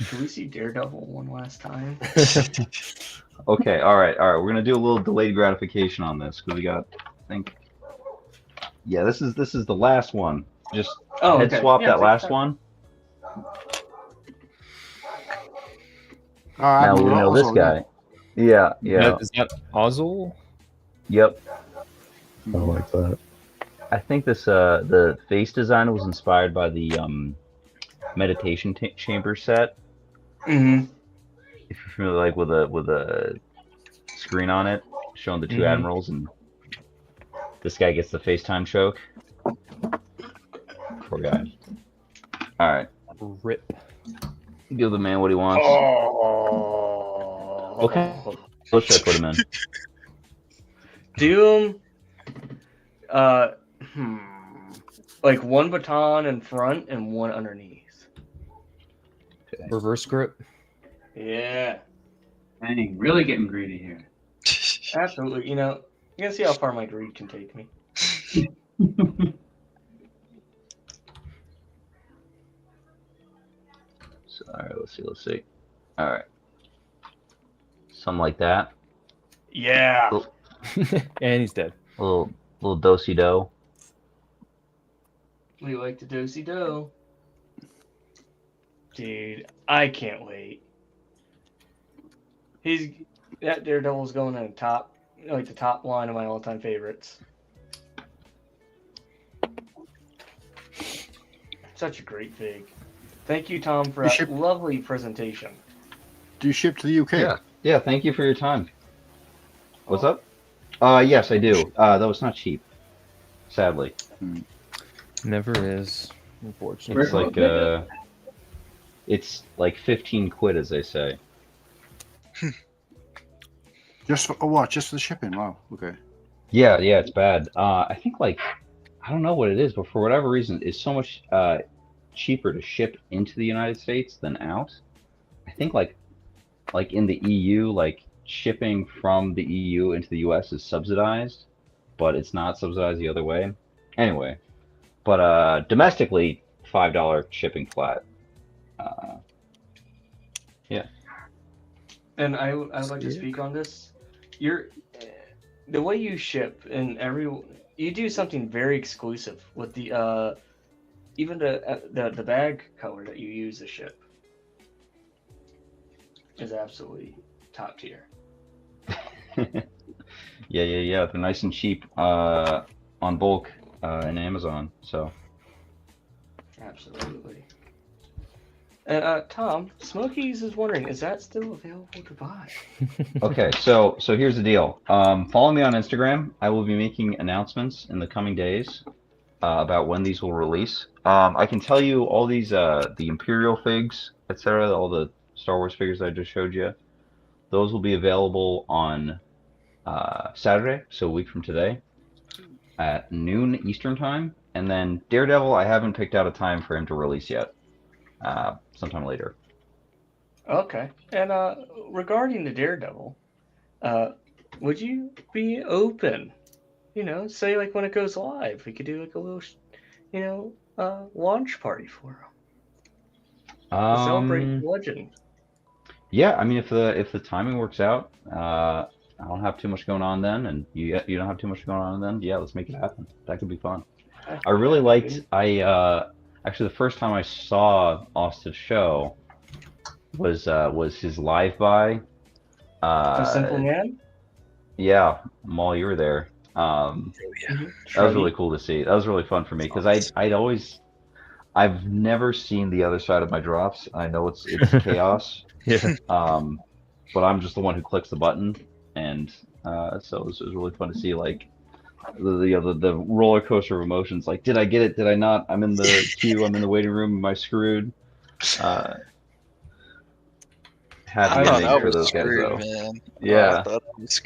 Can we see Daredevil one last time? Okay, all right. We're gonna do a little delayed gratification on this because we got, I think, yeah, this is the last one. Just head okay. swap Yeah, that take last time. one. Oh, Now we Admiral know this Ozzel, guy. Yeah. Is that Ozzel? Yep. I like that. I think this the face design was inspired by the meditation chamber set. Mm-hmm. If you're familiar, like with a screen on it showing the two Mhm. admirals, and this guy gets the FaceTime choke. Poor guy. All right, Rip. give the man what he wants. Oh. Okay. What should I put him in? Do him, like one baton in front and one underneath. Reverse grip. Yeah, Dang, really getting greedy here. absolutely. You know, you're gonna see how far my greed can take me. So, all right, let's see. All right, something like that. Yeah. And he's dead. Little do-si do. We like to do-si do. Dude, I can't wait. That Daredevil's going in the top line of my all-time favorites. Such a great fig. Thank you, Tom, for that lovely presentation. Do you ship to the UK? Yeah. Yeah. Thank you for your time. What's up? Yes, I do. Though it's not cheap, sadly. Never is, unfortunately. It's like 15 quid, as they say. Just for what? Just for the shipping? Wow. Okay. Yeah, it's bad. I think I don't know what it is, but for whatever reason, it's so much cheaper to ship into the United States than out. I think like in the EU, like shipping from the EU into the US is subsidized, but it's not subsidized the other way. Anyway, but domestically, $5 shipping flat. Yeah. And I would like to speak on this. The way you ship and you do something very exclusive with the even the bag color that you use to ship is absolutely top tier. Yeah. They're nice and cheap on bulk in Amazon. So. Absolutely. And Tom, Smokies is wondering, is that still available to buy? Okay, so here's the deal. Follow me on Instagram. I will be making announcements in the coming days about when these will release. I can tell you all these, the Imperial figs, etc., all the Star Wars figures I just showed you. Those will be available on Saturday, so a week from today, at noon Eastern time. And then Daredevil, I haven't picked out a time for him to release yet. Sometime later. Okay. And regarding the Daredevil, would you be open? Say like when it goes live, we could do like a little, launch party for him. Celebrate Legend. Yeah, I mean, if the timing works out, I don't have too much going on then, and you don't have too much going on then. Yeah, let's make it happen. That could be fun. I really liked. Actually, the first time I saw Austin's show was his live by. Simple Man? Yeah, Maul, you were there. That was really cool to see. That was really fun for me because I've never seen the other side of my drops. I know it's chaos. Yeah. But I'm just the one who clicks the button, and so it was really fun to see the roller coaster of emotions. Like, did I get it? Did I not? I'm in the queue. I'm in the waiting room. Am I screwed? Happy ending for those guys, though. Man. Yeah.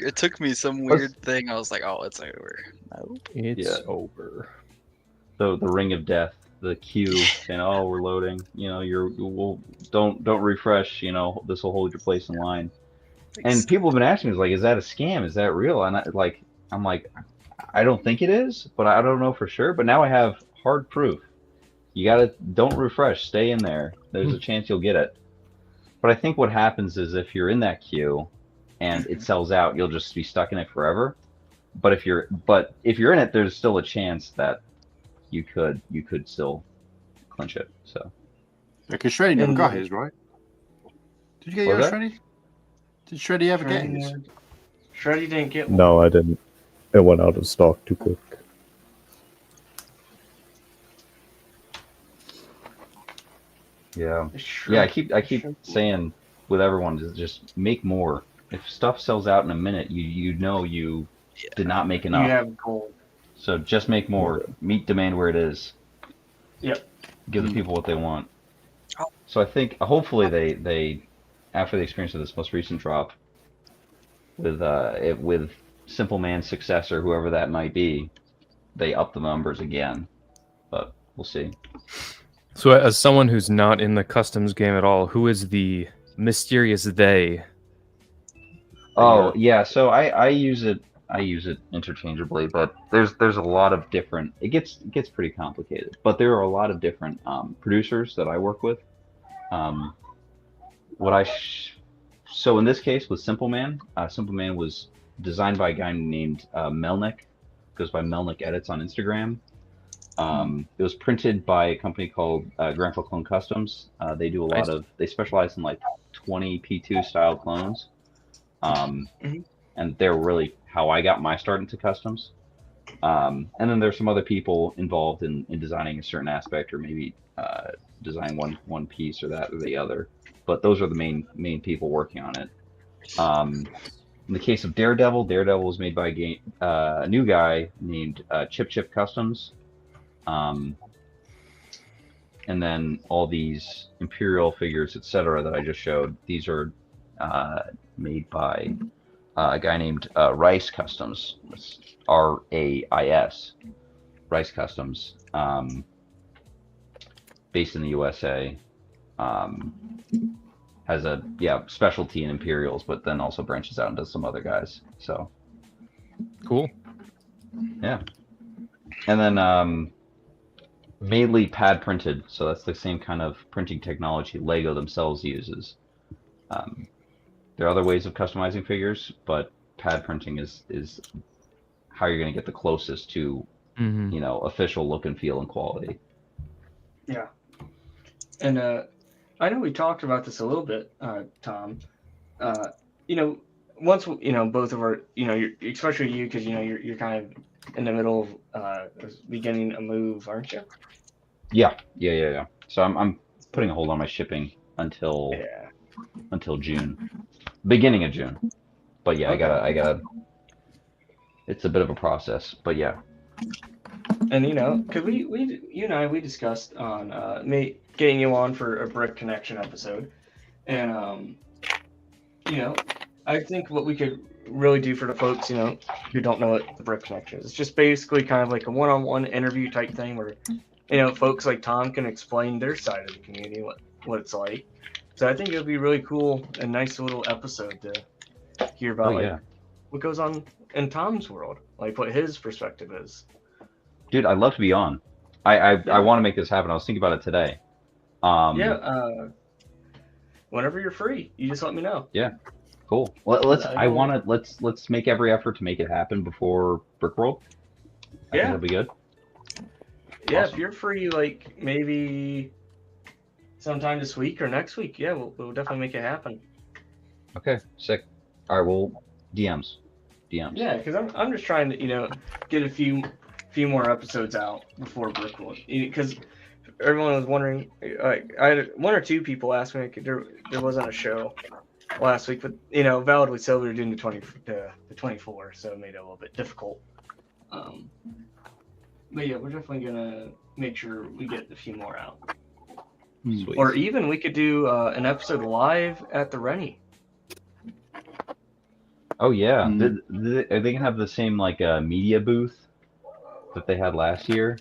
It took me some weird thing. I was like, oh, it's over. Nope. It's over. So the ring of death, the queue, saying, "Oh, we're loading." Don't refresh. This will hold your place in line. And people have been asking me, like, is that a scam? Is that real? And I'm like, I don't think it is, but I don't know for sure. But now I have hard proof. Don't refresh. Stay in there. There's a chance you'll get it. But I think what happens is if you're in that queue and it sells out, you'll just be stuck in it forever. But if you're in it, there's still a chance that you could still clinch it. So. Yeah, because Shreddy never got his, right? Did you get yours, Shreddy? Did Shreddy ever get his? Shreddy didn't get one. No, I didn't. It went out of stock too quick. Yeah. I keep saying with everyone to just make more. If stuff sells out in a minute, you did not make enough. You have gold. So just make more. Meet demand where it is. Yep. Give the people what they want. So I think hopefully they after the experience of this most recent drop with Simple Man's successor, whoever that might be, they up the numbers again. But we'll see. So as someone who's not in the customs game at all, who is the mysterious they? Oh yeah, so I use it interchangeably, but there's a lot of different. It gets pretty complicated, but there are a lot of different producers that I work with. So in this case with Simple Man was designed by a guy named Melnick, goes by Melnick Edits on Instagram. It was printed by a company called Grandpa Clone Customs. They do a lot of. They specialize in like 20 P2 style clones, and they're really how I got my start into customs. And then there's some other people involved in designing a certain aspect or maybe design one piece or that or the other. But those are the main people working on it. In the case of Daredevil was made by a new guy named Chip Customs. And then all these Imperial figures, etc., that I just showed, these are made by a guy named Rice Customs. It's RAIS, Rice Customs, based in the USA. Has a specialty in Imperials, but then also branches out into some other guys. So cool. Yeah, and then mainly pad printed, so that's the same kind of printing technology Lego themselves uses. There are other ways of customizing figures, but pad printing is how you're going to get the closest to official look and feel and quality. Yeah, and I know we talked about this a little bit, Tom. Once both of our, especially you, because you're kind of in the middle of beginning a move, aren't you? Yeah. So I'm putting a hold on my shipping until June, beginning of June. But yeah, okay. I gotta. It's a bit of a process, but yeah. And because you and I discussed on getting you on for a Brick Connection episode, and I think what we could really do for the folks who don't know what the Brick Connection is, it's just basically kind of like a one-on-one interview type thing where folks like Tom can explain their side of the community, what it's like. So I think it would be really cool, a nice little episode to hear about what goes on in Tom's world, like what his perspective is. Dude, I'd love to be on. I want to make this happen. I was thinking about it today. Whenever you're free, you just let me know. Yeah, cool. Well, let's make every effort to make it happen before Brickworld. I think that'll be good. Yeah, Awesome. If you're free, like maybe sometime this week or next week, we'll definitely make it happen. Okay, sick. All right, well, DMs. Yeah, because I'm just trying to get a few more episodes out before Brickworld, because everyone was wondering. Like, I had one or two people ask me, like, there wasn't a show last week, but validly so, we were doing the 24, so it made it a little bit difficult. But yeah, we're definitely gonna make sure we get a few more out. Sweet. Or even we could do an episode live at the Rennie. Oh yeah, are they gonna have the same media booth that they had last year?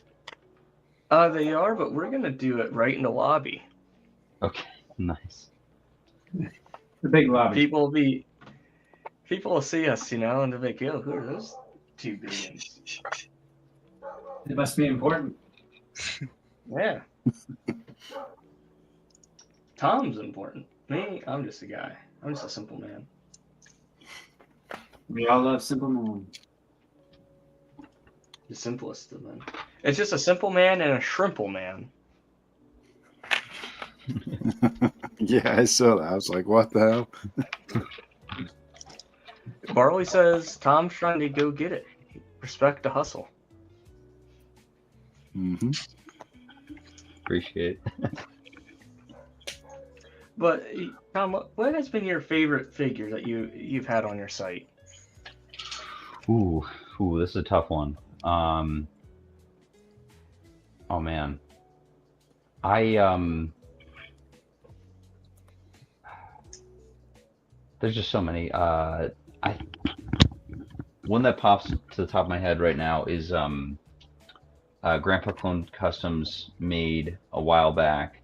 They are, but we're gonna do it right in the lobby. Okay, nice. The big lobby. People will see us, and they'll be like, "Yo, who are those two billions?" It must be important. Yeah. Tom's important. Me, I'm just a guy. I'm just a simple man. We all love simple men. The simplest of men. It's just a simple man and a shrimple man. Yeah, I saw that. I was like, what the hell? Barley says Tom's trying to go get it. Respect the hustle. Mm-hmm. Appreciate it. But Tom, what has been your favorite figure that you've had on your site? Ooh, this is a tough one. Oh man, there's just so many. One that pops to the top of my head right now is Grandpa Clone Customs made a while back.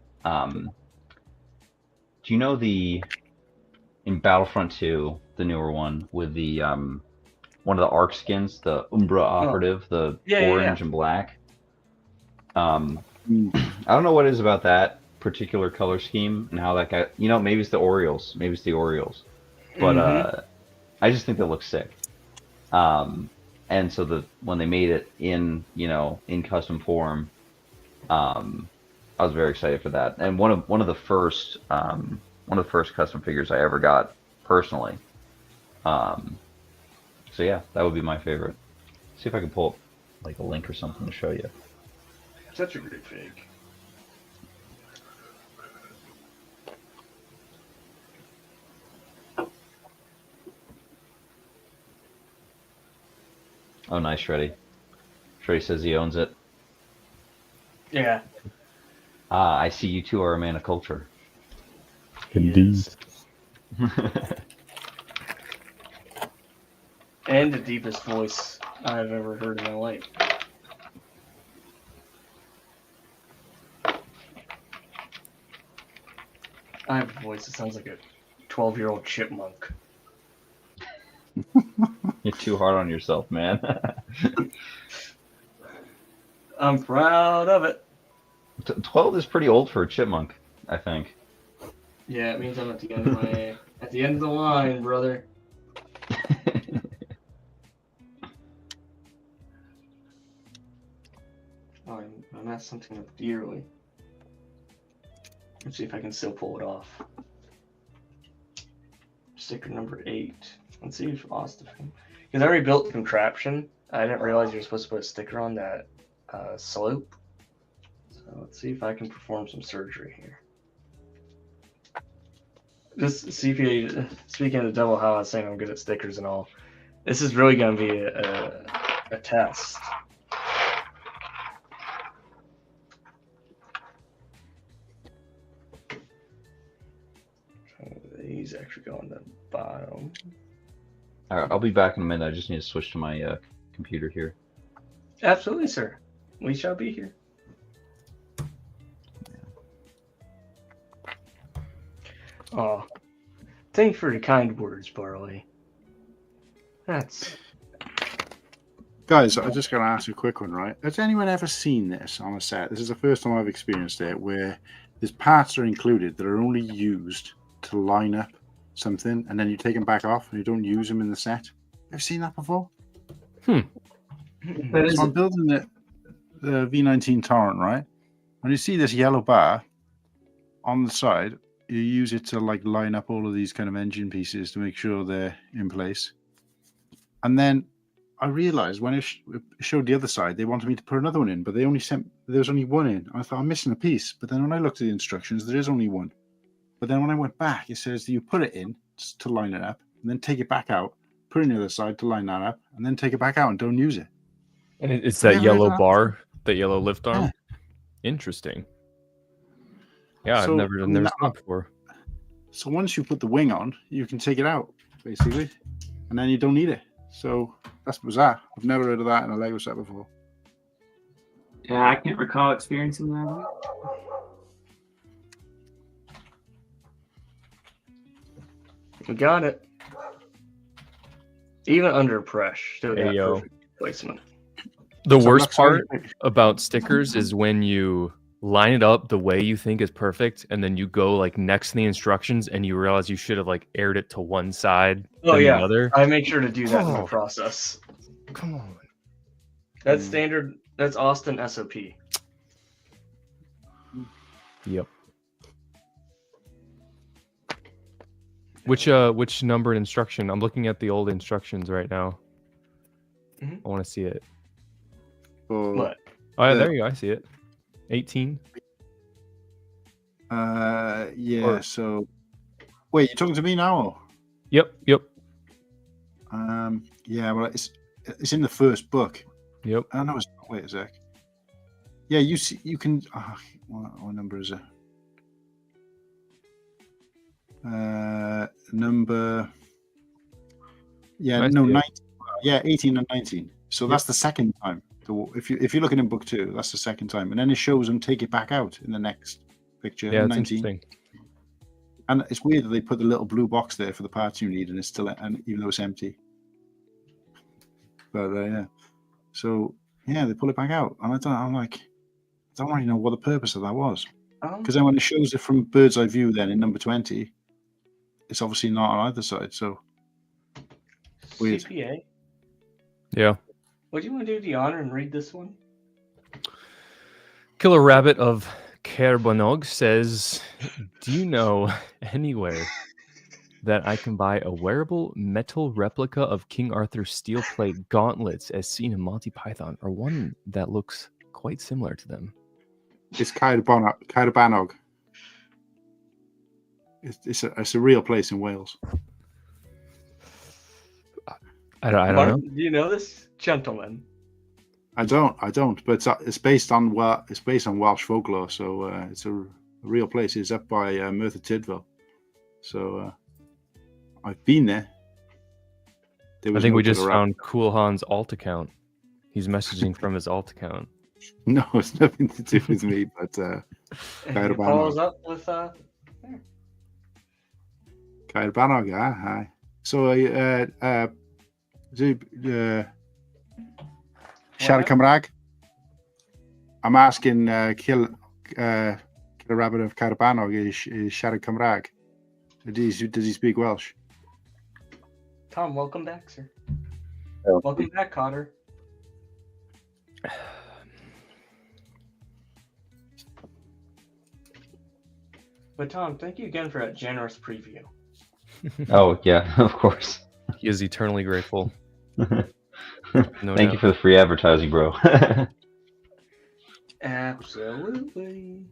Do you know in Battlefront 2, the newer one with the one of the ARC skins, the Umbra operative, the orange and black? I don't know what it is about that particular color scheme and how that got. Maybe it's the Orioles. But I just think that looks sick. And so when they made it in custom form, I was very excited for that. And one of the first custom figures I ever got personally. So yeah, that would be my favorite. See if I can pull up a link or something to show you. Such a great fig. Oh, nice, Shreddy. Shreddy says he owns it. Yeah. Ah, I see you two are a man of culture. Indeed. And the deepest voice I've ever heard in my life. I have a voice that sounds like a 12-year-old chipmunk. You're too hard on yourself, man. I'm proud of it. 12 is pretty old for a chipmunk, I think. Yeah, it means I'm at the end of at the end of the line, brother. Oh, I'm at something up dearly. Let's see if I can still pull it off. Sticker number 8. Let's see if Austin. Because I already built the contraption. I didn't realize you're supposed to put a sticker on that slope. So let's see if I can perform some surgery here. Just CPA, speaking of the devil, how I was saying I'm good at stickers and all. This is really going to be a test. These actually go on the bottom. All right, I'll be back in a minute. I just need to switch to my computer here. Absolutely, sir. We shall be here. Oh, thank you for the kind words, Barley. That's... Guys, I just got to ask you a quick one, right? Has anyone ever seen this on a set? This is the first time I've experienced it, where there's parts are included that are only used to line up something, and then you take them back off and you don't use them in the set. Ever seen that before? But So I'm building the V19 Torrent, right? When you see this yellow bar on the side, you use it to like line up all of these kind of engine pieces to make sure they're in place. And then I realized when it showed the other side, they wanted me to put another one in, but they only sent, there was only one in. I thought I'm missing a piece. But then when I looked at the instructions, there is only one. But then when I went back, it says that you put it in to line it up, and then take it back out, put it on the other side to line that up, and then take it back out and don't use it. And it's Have that you ever yellow heard of bar, that yellow lift arm. Yeah. Interesting. Yeah, So, I've never seen that before. So once you put the wing on, you can take it out, basically, and then you don't need it. So that's bizarre. I've never heard of that in a Lego set before. Yeah, I can't recall experiencing that. We got it. Even under pressure, still got Ayo. perfect placement. The So worst that's how you part about stickers is when you line it up the way you think is perfect, and then you go like next to the instructions, and you realize you should have like aired it to one side Oh than yeah, the other. I make sure to do that in the Oh. process. Come on. That's standard. That's Austin SOP. Yep. Which numbered instruction? I'm looking at the old instructions right now. Mhm. I want to see it. What? Oh, yeah, there you go. I see it. 18. Yeah. Or- So, wait, you're talking to me now? Or? Yep. Yeah. Well, it's in the first book. Yep. I know it's not. Wait a sec. Yeah, you see, you can. What number is it? Number. Yeah, I no, see it. 19. Yeah, 18 and 19. So that's the second time. So if you're looking in book 2, that's the second time, and then it shows them take it back out in the next picture. Yeah, it's 19. interesting. And it's weird that they put the little blue box there for the parts you need, and it's still, and even though it's empty. But yeah, so yeah, they pull it back out, and I'm like, I don't really know what the purpose of that was, because then when it shows it from bird's eye view, then in number 20, it's obviously not on either side. So weird. CPA. Yeah. Would you want to do the honor and read this one? Killer Rabbit of Kerbonog says, do you know anywhere that I can buy a wearable metal replica of King Arthur's steel plate gauntlets as seen in Monty Python, or one that looks quite similar to them? It's Caerbannog. It's a real place in Wales. I don't Martin, know. do you know this gentleman? I don't. But it's based on Welsh folklore, so it's a real place. It's up by Merthyr Tydfil. So I've been there. I think we just found Cool Han's alt account. He's messaging from his alt account. No, it's nothing to do with me, but He follows up with Caerbannog, hi. So Siarad Cymraeg. I'm asking Kill a Rabbit of Caerbannog is Siarad Cymraeg. Does he speak Welsh? Tom, welcome back, sir. Oh. Welcome back, Cotter. But Tom, thank you again for that generous preview. Oh yeah, of course. He is eternally grateful. Thank you for the free advertising, bro. Absolutely.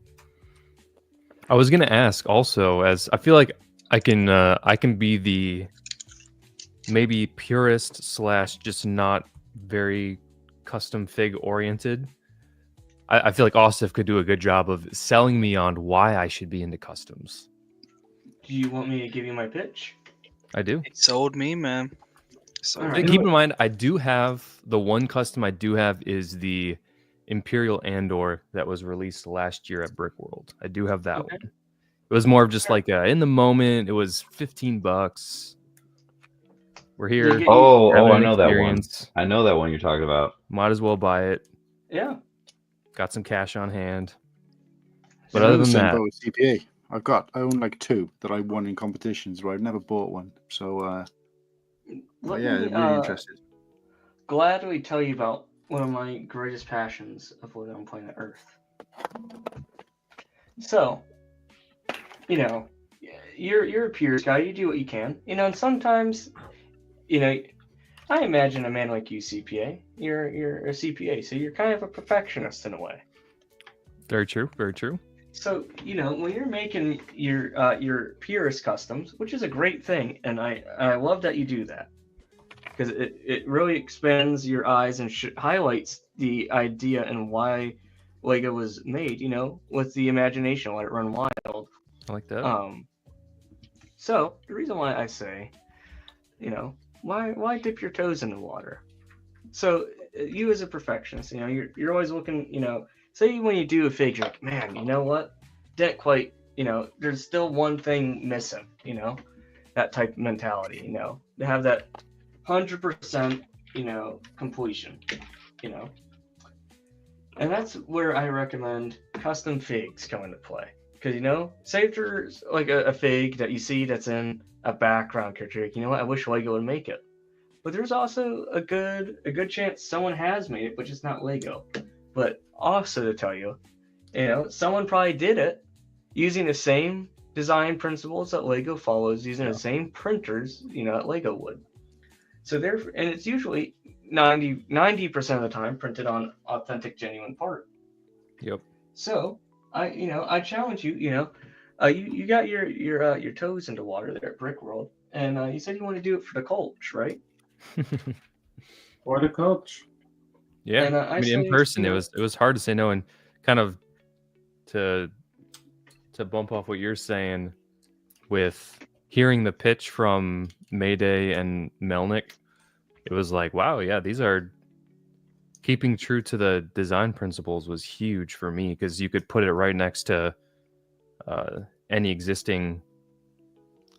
I was gonna ask also, as I feel like I can be the maybe purist / just not very custom fig oriented. I feel like Osif could do a good job of selling me on why I should be into customs. Do you want me to give you my pitch? I do. It sold me, man. Sold me. Keep in mind, I do have the one custom I do have is the Imperial Andor that was released last year at Brickworld. I do have that one. It was more of just like in the moment. It was $15. We're here. Oh, having I an know that one. experience. I know that one you're talking about. Might as well buy it. Yeah. Got some cash on hand. But But other than that, CPA, I own like 2 that I won in competitions where I've never bought one. So Let yeah, me, really interested. Gladly tell you about one of my greatest passions of living on planet Earth. So, you know, you're a purist guy. You do what you can, you know. And sometimes, you know, I imagine a man like you, CPA. You're a CPA, so you're kind of a perfectionist in a way. very true, very true. So, you know, when you're making your purist customs, which is a great thing, and I love that you do that, because it really expands your eyes and highlights the idea and why Lego was made, you know, with the imagination, let it run wild. I like that. So the reason why I say, you know, why dip your toes in the water? So you as a perfectionist, you know, you're always looking, you know, say when you do a fig, you're like, man, you know what? Didn't quite, you know, there's still one thing missing, you know, that type of mentality, you know, to have that 100%, you know, completion, you know. And that's where I recommend custom figs come into play. Because, you know, say if there's like a fig that you see that's in a background character, like, you know what, I wish Lego would make it. But there's also a good chance someone has made it, but it's not Lego. But also to tell you, you know, someone probably did it using the same design principles that Lego follows, using the same printers, you know, that Lego would. So therefore, and it's usually 90% of the time printed on authentic, genuine part. Yep. So I challenge you. You know, you got your toes into water there at Brickworld, and you said you want to do it for the coach, right? For the coach. Yeah, And, I mean, say, in person, you know, it was hard to say no, and kind of to bump off what you're saying with hearing the pitch from Mayday and Melnick, it was like, wow, yeah, these are keeping true to the design principles was huge for me, because you could put it right next to any existing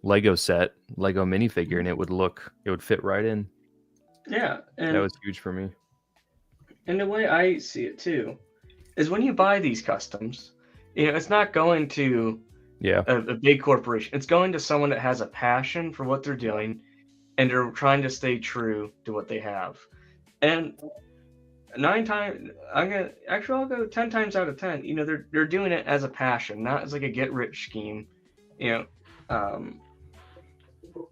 Lego set, Lego minifigure, and it would fit right in. Yeah, and that was huge for me. And the way I see it too is when you buy these customs, you know, it's not going to a big corporation. It's going to someone that has a passion for what they're doing, and they're trying to stay true to what they have. And 9 times, I'll go 10 times out of 10. You know, they're doing it as a passion, not as like a get rich scheme. You know,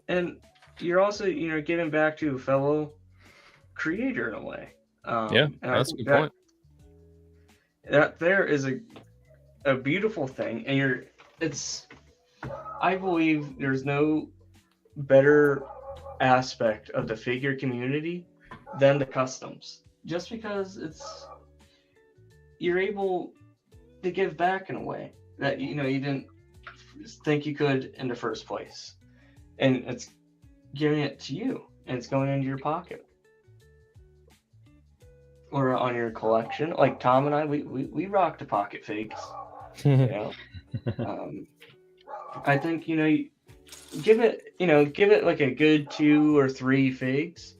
and you're also, you know, giving back to a fellow creator in a way. Yeah, that's a good point. That there is a beautiful thing, and I believe there's no better aspect of the figure community than the customs, just because you're able to give back in a way that you didn't think you could in the first place, and it's giving it to you, and it's going into your pocket or on your collection. Like Tom and I, we rock the pocket figs. I think give it like a good 2 or 3 figs.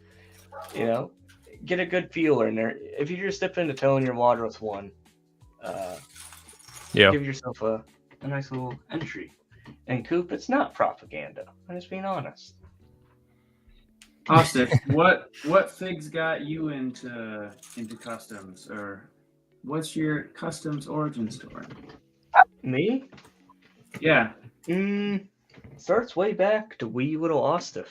Get a good feeler in there. If you're just dipping the toe in your water with one, give yourself a nice little entry. And Coop, it's not propaganda. I'm just being honest. Austin, what figs got you into customs, or what's your customs origin story? Me? Yeah. Starts way back to wee little Ostef.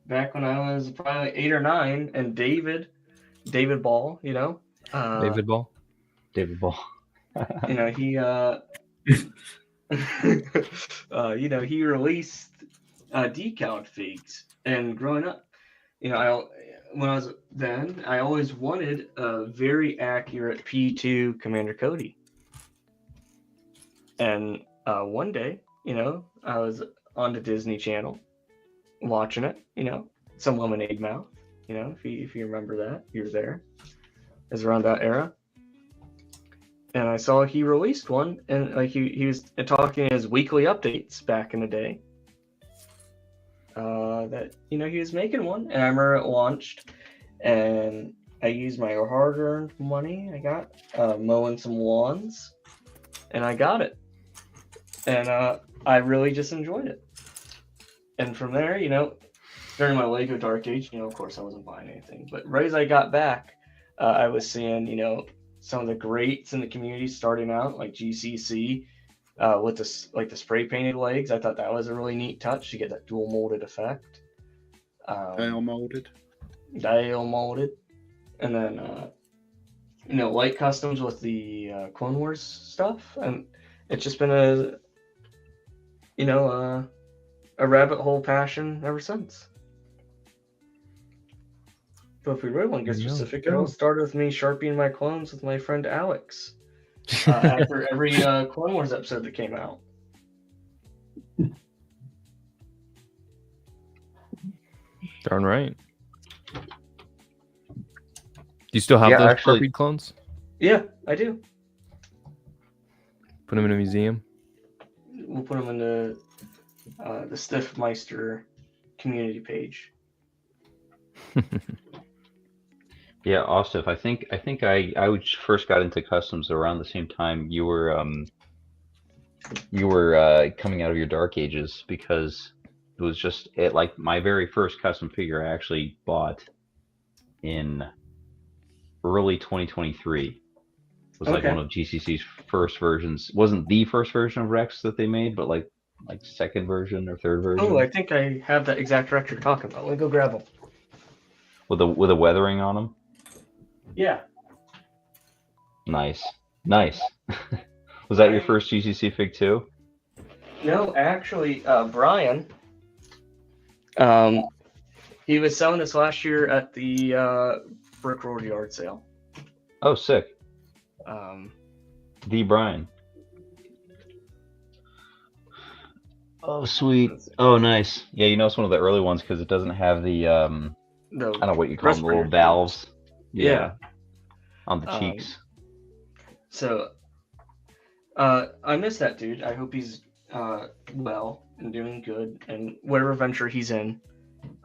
Back when I was probably 8 or 9, and David Ball, David Ball. He released decal figs, and growing up, when I was then, I always wanted a very accurate P2 Commander Cody. And one day, I was on the Disney Channel watching it, some Lemonade Mouth, if you remember that, you were there. It was around that era. And I saw he released one, and like he was talking his weekly updates back in the day. That he was making one, and I remember it launched, and I used my hard-earned money I got mowing some lawns, and I got it, and I really just enjoyed it. And from there, during my Lego Dark Age, of course I wasn't buying anything, but right as I got back, I was seeing some of the greats in the community starting out, like GCC. With the spray painted legs. I thought that was a really neat touch to get that dual molded effect. Dial molded. And then light customs with the Clone Wars stuff, and it's just been a rabbit hole passion ever since. But if we really want to get specific, it all started with me sharpening my clones with my friend Alex. After every Clone Wars episode that came out. Darn right. Do you still have those Sharpie clones? Yeah, I do. Put them in a museum? We'll put them in the Stiffmeister community page. Yeah, Ostef, I think I first got into customs around the same time you were coming out of your Dark Ages, because it was just like my very first custom figure I actually bought in early 2023 was like one of GCC's first versions. Wasn't the first version of Rex that they made, but like second version or third version. Oh, I think I have that exact Rex you're talking about. Let me go grab them. With a weathering on them. Yeah. Nice. Was that your first GCC fig too? No, actually, Brian. He was selling this last year at the Brick Road yard sale. Oh, sick. The Brian. Oh, sweet. Oh, nice. Yeah, it's one of the early ones because it doesn't have the I don't know what you call them, the little valves. Yeah. On the cheeks. So, I miss that dude. I hope he's well and doing good, and whatever venture he's in,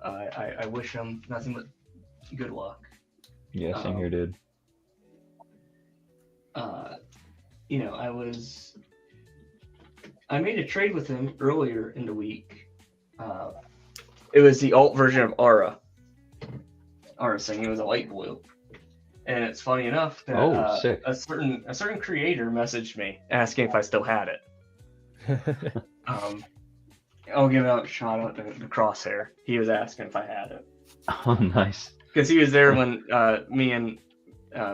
I wish him nothing but good luck. Yeah, same here, dude. I made a trade with him earlier in the week. It was the alt version of Aura. Aura Singh. It was a light blue. And it's funny enough that sick. a certain creator messaged me asking if I still had it. I'll give out a shout out to the Crosshair. He was asking if I had it. Oh, nice. Because he was there when me and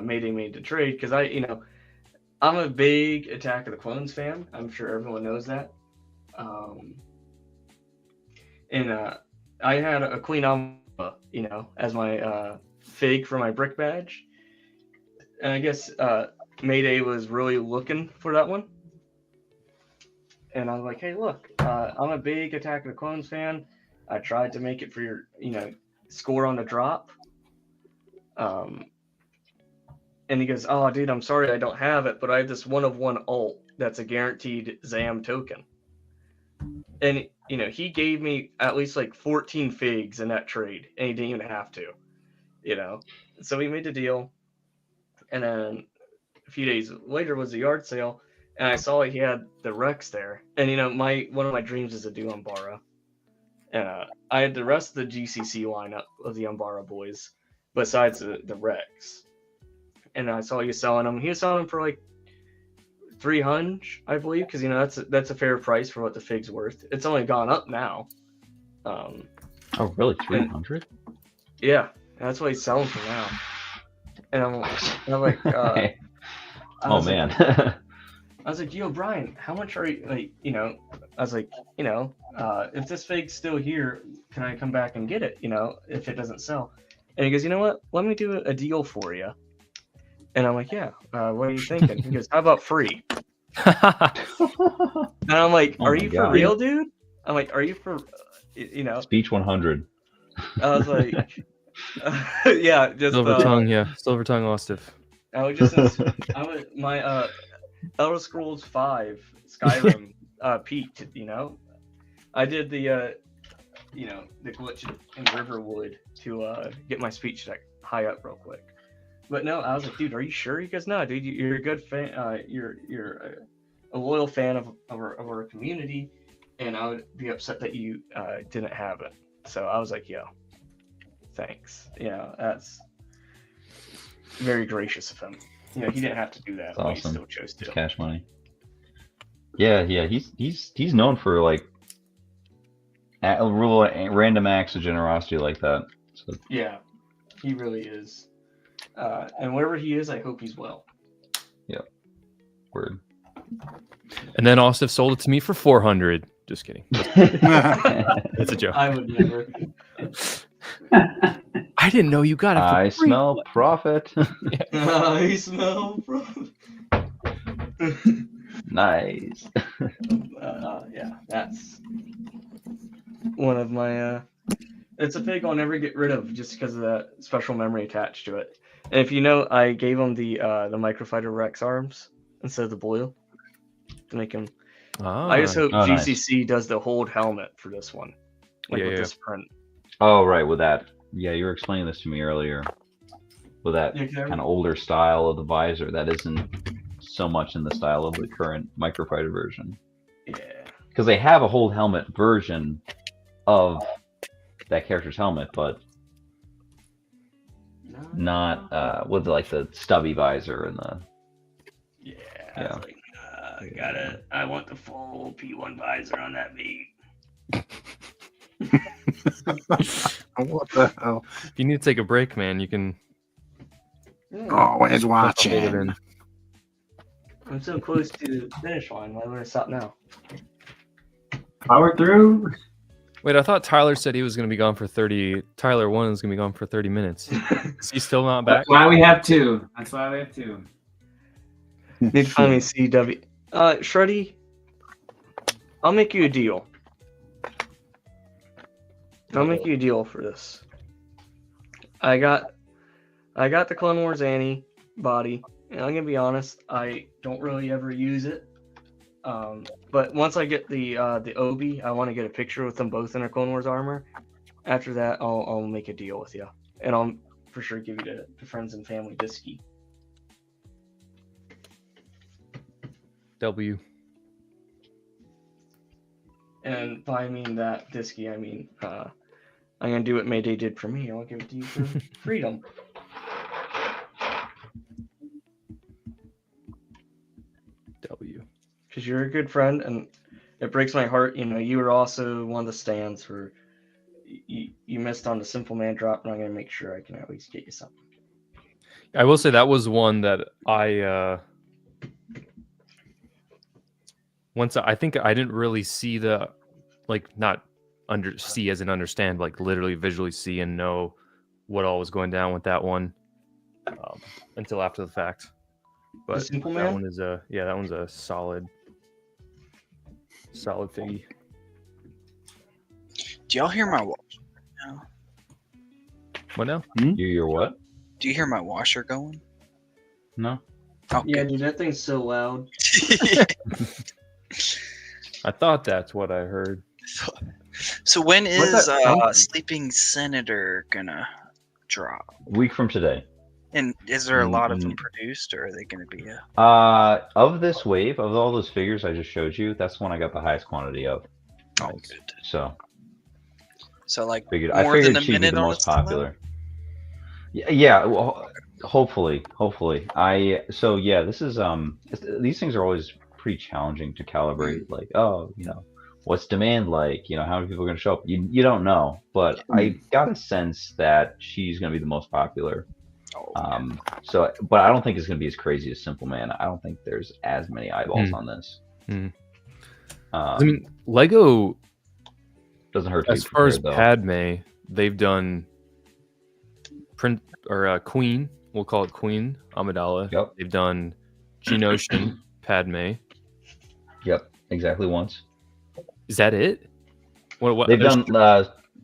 Mayday made the trade. Because I'm a big Attack of the Clones fan. I'm sure everyone knows that. and I had a Queen Alma, as my fig for my brick badge, and I guess Mayday was really looking for that one. And I was like, hey, look, I'm a big Attack of the Clones fan. I tried to make it for your, score on the drop. And he goes, oh, dude, I'm sorry I don't have it, but I have this 1-of-1 ult that's a guaranteed ZAM token. And, he gave me at least like 14 figs in that trade, and he didn't even have to, So we made the deal. And then a few days later was the yard sale. And I saw he had the Rex there. And, one of my dreams is to do Umbara. And I had the rest of the GCC lineup of the Umbara boys, besides the Rex. And I saw you selling them. He was selling them for like 300, I believe, because, that's a fair price for what the fig's worth. It's only gone up now. Oh, really? 300? Yeah, that's what he's selling for now. And I'm like, oh, man. I was like, yo, Brian, how much are you, I was like, if this fig's still here, can I come back and get it, if it doesn't sell? And he goes, you know what? Let me do a deal for you. And I'm like, yeah, what are you thinking? He goes, how about free? And I'm like, are you for real, dude? I'm like, are you for, Speech 100. I was like, yeah, just Silver tongue Ostif. I was just, my Elder Scrolls 5 Skyrim peaked, I did the the glitch in Riverwood to get my speech like high up real quick. But no, I was like, dude, are you sure? He goes, no, dude, you're a good fan. You're a loyal fan of our community, and I would be upset that you didn't have it. So I was like, yo, thanks. That's very gracious of him. He didn't have to do that, but he still chose to. It's cash money. Yeah, he's known for like random acts of generosity like that. So. Yeah, he really is. And wherever he is, I hope he's well. Yeah. Word. And then Ostif sold it to me for 400. Just kidding. That's a joke. I would never. I didn't know you got it. I smell profit. I smell profit. Nice. Yeah, that's one of my. It's a fig I'll never get rid of just because of that special memory attached to it. And if I gave him the Microfighter Rex arms instead of the Boyle to make him. I just hope GCC does the hold helmet for this one, with this print. Oh, right, with that. Yeah, you were explaining this to me earlier. With that kind of older style of the visor that isn't so much in the style of the current Microfighter version. Yeah. Because they have a hold helmet version of that character's helmet, but not with like the stubby visor and the. Yeah. I want the full P1 visor on that meat. What the hell? If you need to take a break, man, you can. Always watching. I'm so close to the finish line. Why would I stop now? Power through. Wait, I thought Tyler said he was going to be gone for 30. Tyler 1 is going to be gone for 30 minutes. Is he still not back? That's why we have two. Need to find me CW. Shreddy, I'll make you a deal. I'll make you a deal for this. I got the Clone Wars Annie body, and I'm gonna be honest, I don't really ever use it. But once I get the Obi, I want to get a picture with them both in their Clone Wars armor. After that, I'll make a deal with you, and I'll for sure give you the friends and family disky. W. And by I mean that disky, I mean I'm gonna do what Mayday did for me. I'll give it to you for freedom. W. Because you're a good friend, and it breaks my heart. You were also one of the stands where you missed on the Simple Man drop, and I'm gonna make sure I can at least get you something. I will say that was one that I once I think I didn't really see the not see as an understand, like literally visually see and know what all was going down with that one until after the fact. But Simple that Man? one is that one's a solid figgy. Do y'all hear my washer now? What now? You hear what? Do you hear my washer going? No. Oh, Yeah, dude, that thing's so loud. I thought that's what I heard. So when What's is that thumping? Sleeping Senator gonna drop? Week from today. And is there a lot of them produced, or are they gonna be a? Of this wave, of all those figures I just showed you, that's one I got the highest quantity of. Oh, good. So like I more figured than a she'd be minute the on most its time? popular. Yeah, well, hopefully. So yeah, this is these things are always pretty challenging to calibrate. Like, what's demand like? How many people are going to show up? You don't know, but I got a sense that she's going to be the most popular. So, but I don't think it's going to be as crazy as Simple Man. I don't think there's as many eyeballs on this. I mean, Lego doesn't hurt to as be far as prepared, though. Padme. They've done Queen. We'll call it Queen Amidala. Yep. They've done Genoshin Padme. Yep, exactly once. Is that it? What They've done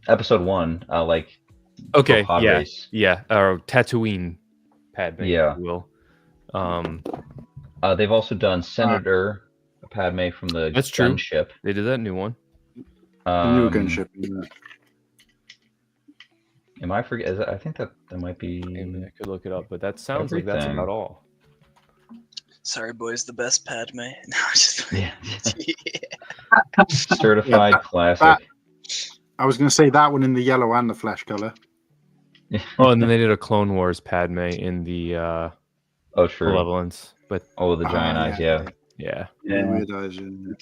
episode 1, like Okay, pod yeah, race. yeah, or Tatooine Padme, Yeah. if you will. They've also done Senator Padme from the That's true. gunship. They did that new one. The new gunship. Yeah. Am I forget? I think that might be. Maybe I could look it up, but that sounds like that's everything. about all. Sorry, boys, the best Padme. No, just Certified classic. I was going to say that one in the yellow and the flesh color. Oh, and then they did a Clone Wars Padme in the true. Malevolence, but the giant eyes, yeah. Weird eyes, yeah.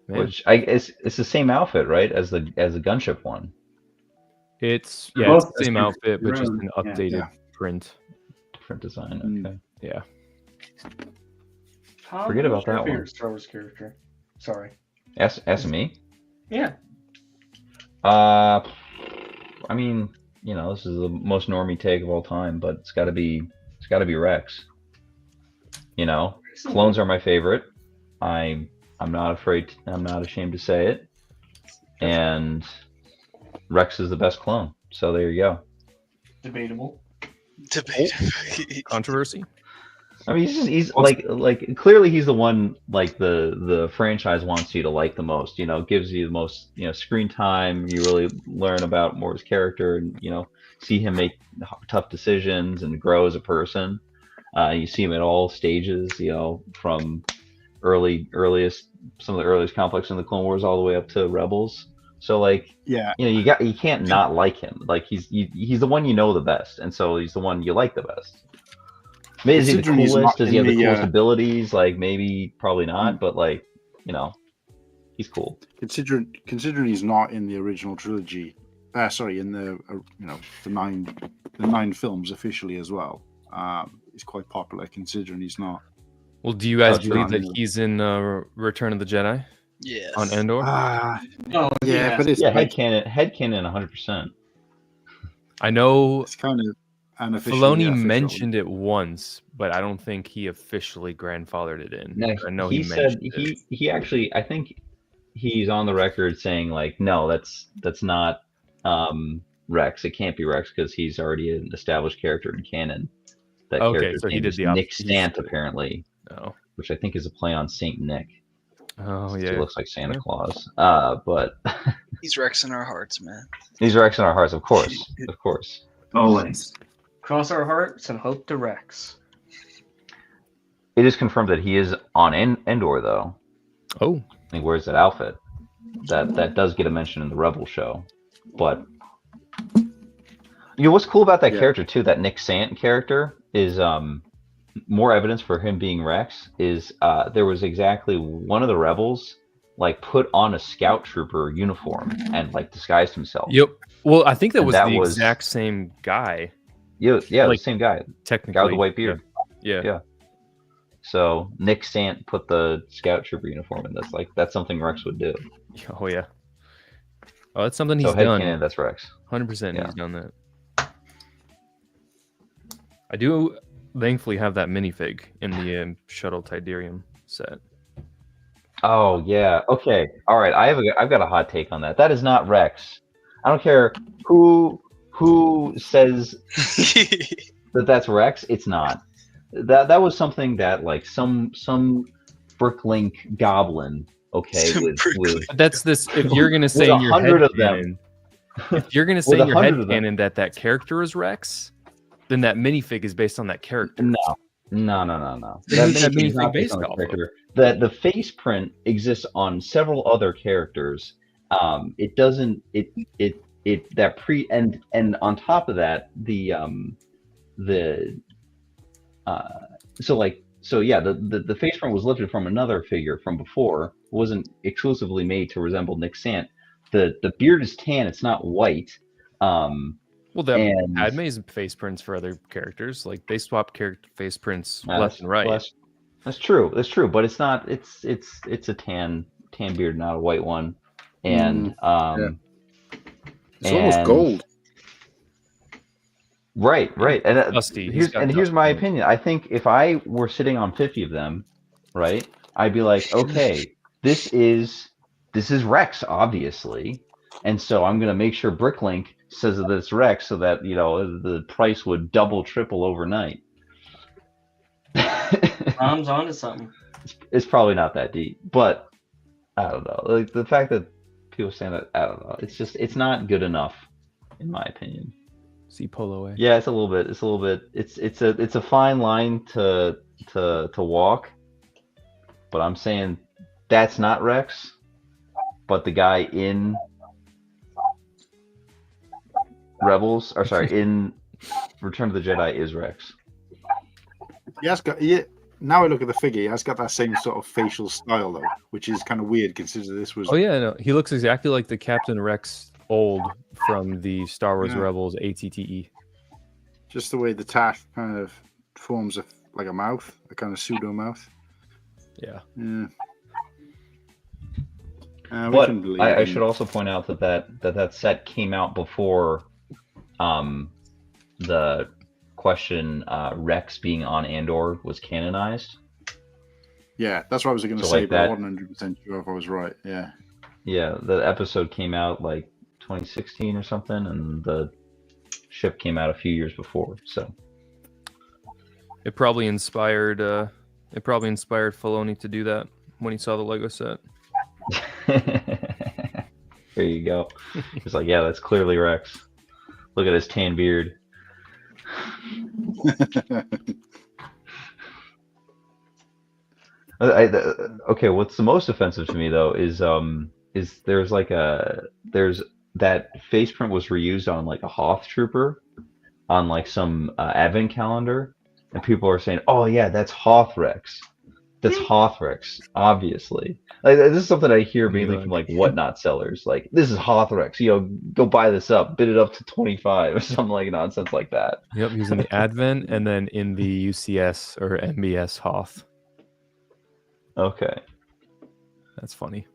Which it's the same outfit, right, as the gunship one. It's They're it's both the same outfit, but just around. an updated print. Different design. Okay. Yeah. Forget about that one. Star Wars character. Sorry. Ask me. Yeah. I mean, this is the most normie take of all time, but it's got to be Rex. Clones are my favorite. I'm not ashamed to say it. And Rex is the best clone. So there you go. Debatable. Controversy. I mean, he's like clearly he's the one like the franchise wants you to like the most. Gives you the most screen time. You really learn about more his character, and see him make tough decisions and grow as a person. You see him at all stages. From some of the earliest conflicts in the Clone Wars all the way up to Rebels. So you can't not like him. Like he's the one the best, and so he's the one you like the best. Maybe is he the coolest? Does he have the coolest abilities? Like maybe, probably not, but he's cool. Considering he's not in the original trilogy, in the the nine films officially as well. He's quite popular considering he's not. Well, do you guys believe that he's in Return of the Jedi? Yes. On Endor? But it's headcanon 100%. I know it's kind of unofficially. Filoni mentioned it once, but I don't think he officially grandfathered it in. No, I know he said mentioned it. he actually, I think he's on the record saying no, that's not Rex. It can't be Rex because he's already an established character in canon. That character's so he name did is the Nick Sant apparently, which I think is a play on Saint Nick. Oh He yeah, looks like Santa Claus. But He's Rex in our hearts, man. he's Rex in our hearts, of course. Always. Cross our hearts and hope to Rex. It is confirmed that he is on Endor, though. Oh, he wears that outfit. That does get a mention in the Rebel show. But what's cool about that character too? That Nick Sant character is more evidence for him being Rex. Is there was exactly one of the rebels put on a scout trooper uniform and disguised himself. Yep. Well, I think that And was that the was- exact same guy. Yeah, the same guy. Technically, Guy with the white beard. Yeah. So Nick Sant put the scout trooper uniform in. That's something Rex would do. Oh yeah. Oh, that's something So he's done. headcanon, that's Rex. 100% Yeah. he's done that. I do thankfully have that minifig in the Shuttle Tidarium set. Oh yeah. Okay. All right. I've got a hot take on that. That is not Rex. I don't care who says that's Rex. It's not. That was something that like some Bricklink goblin. Okay. With That's this. If you're gonna say with in your 100 head of them. if you're gonna say With in your head 100 of them. canon that character is Rex, then that minifig is based on that character. No. Then That who's that minifig is minifig not based based on the off of? character. The face print exists on several other characters. It doesn't. It that pre and on top of that the face print was lifted from another figure from before. It wasn't exclusively made to resemble Nick Sant. The beard is tan. It's not white. Well, Padme's face prints for other characters, like they swap character face prints left and right. Well, that's true. That's true, but it's not. It's a tan beard, not a white one, and it's almost gold. Right, and Dusty. here's my opinion. I think if I were sitting on 50 of them, right, I'd be like, okay, this is Rex, obviously, and so I'm gonna make sure Bricklink says that it's Rex, so that the price would double, triple overnight. Tom's onto something. It's probably not that deep, but I don't know. Like the fact that people saying that, I don't know. It's not good enough, in my opinion. See Polo A. Yeah, it's a little bit. It's a fine line to walk, but I'm saying that's not Rex, but the guy in in Return of the Jedi is Rex. Now I look at the figure, he has got that same sort of facial style though, which is kind of weird considering this was. Oh yeah, no, he looks exactly like the Captain Rex old from the Star Wars Rebels ATTE. Just the way the taff kind of forms like a mouth, a kind of pseudo mouth. Yeah. But I should also point out that set came out before the question Rex being on Andor was canonized. Yeah, that's what I was going to say, but I wasn't 100% sure if I was right. Yeah. Yeah, the episode came out like 2016 or something, and the ship came out a few years before. So it probably inspired Filoni to do that when he saw the Lego set. There you go. He's like, yeah, that's clearly Rex. Look at his tan beard. Okay, what's the most offensive to me though is there's that face print was reused on like a Hoth trooper on like some advent calendar, and people are saying, oh yeah, that's Hoth Rex. That's Hoth Rex, obviously. Like, this is something I hear mainly from like whatnot sellers. Like, this is Hoth Rex. Go buy this up, bid it up to 25 or something like nonsense like that. Yep, he was in the Advent and then in the UCS or MBS Hoth. Okay, that's funny.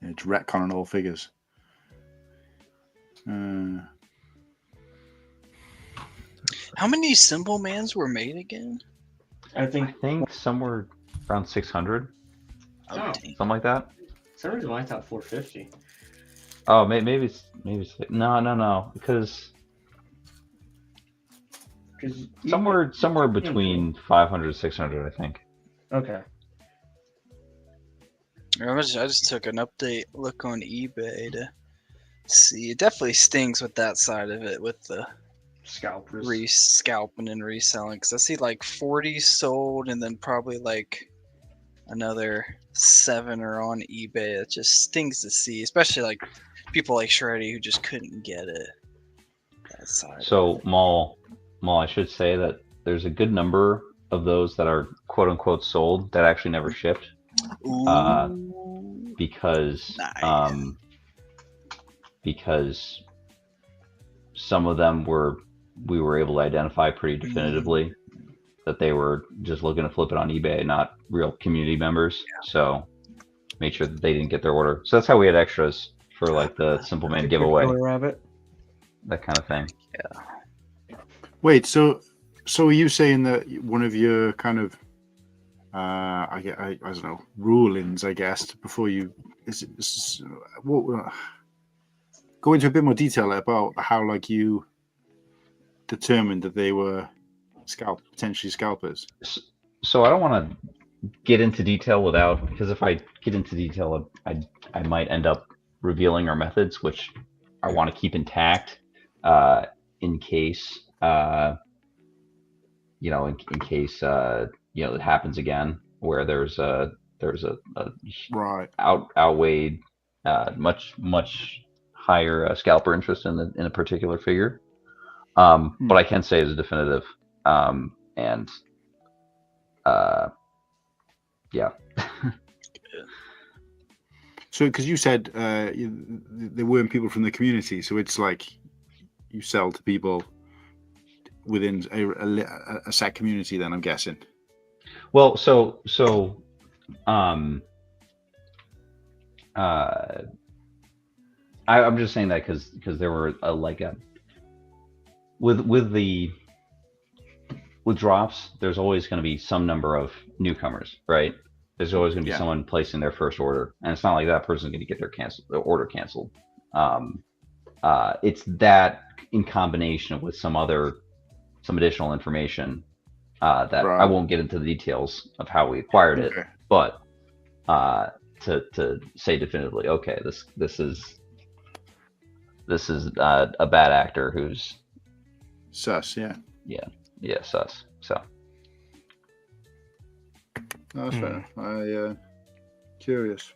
It's retconning all figures. How many Symbol Mans were made again? I think somewhere around 600. Oh, something like that. Some reason I thought 450. Oh, maybe it's no, because somewhere between 500 and 600, I think. Okay. I just took an update look on eBay to see. It definitely stings with that side of it, with the scalpers scalping and reselling. Because I see like 40 sold, and then probably like another 7 are on eBay. It just stings to see, especially like people like Shreddy who just couldn't get it. That side. So Maul, I should say that there's a good number of those that are quote unquote sold that actually never shipped. Because because some of them we were able to identify pretty definitively. that they were just looking to flip it on eBay, not real community members. So made sure that they didn't get their order. So that's how we had extras for like the Simple Man giveaway, Rabbit. that kind of thing. Yeah. Wait, so are you saying that one of your kind of I don't know, rulings, I guess, before you go into a bit more detail about how like you determined that they were potentially scalpers? So I don't want to get into detail because if I get into detail, I might end up revealing our methods, which I want to keep intact in case in case it happens again, where there's a right outweighed much higher scalper interest in a particular figure. But I can say is definitive, and yeah. So, because you said there weren't people from the community, so it's like you sell to people within a set community. Then I'm guessing. Well, I'm just saying that because there were with drops, there's always going to be some number of newcomers, right? There's always going to be someone placing their first order, and it's not like that person's going to get their order canceled. It's that in combination with some additional information that Right. I won't get into the details of how we acquired it, but to say definitively, okay, this is a bad actor who's sus. Yeah, sus. So. No, that's fair. Curious.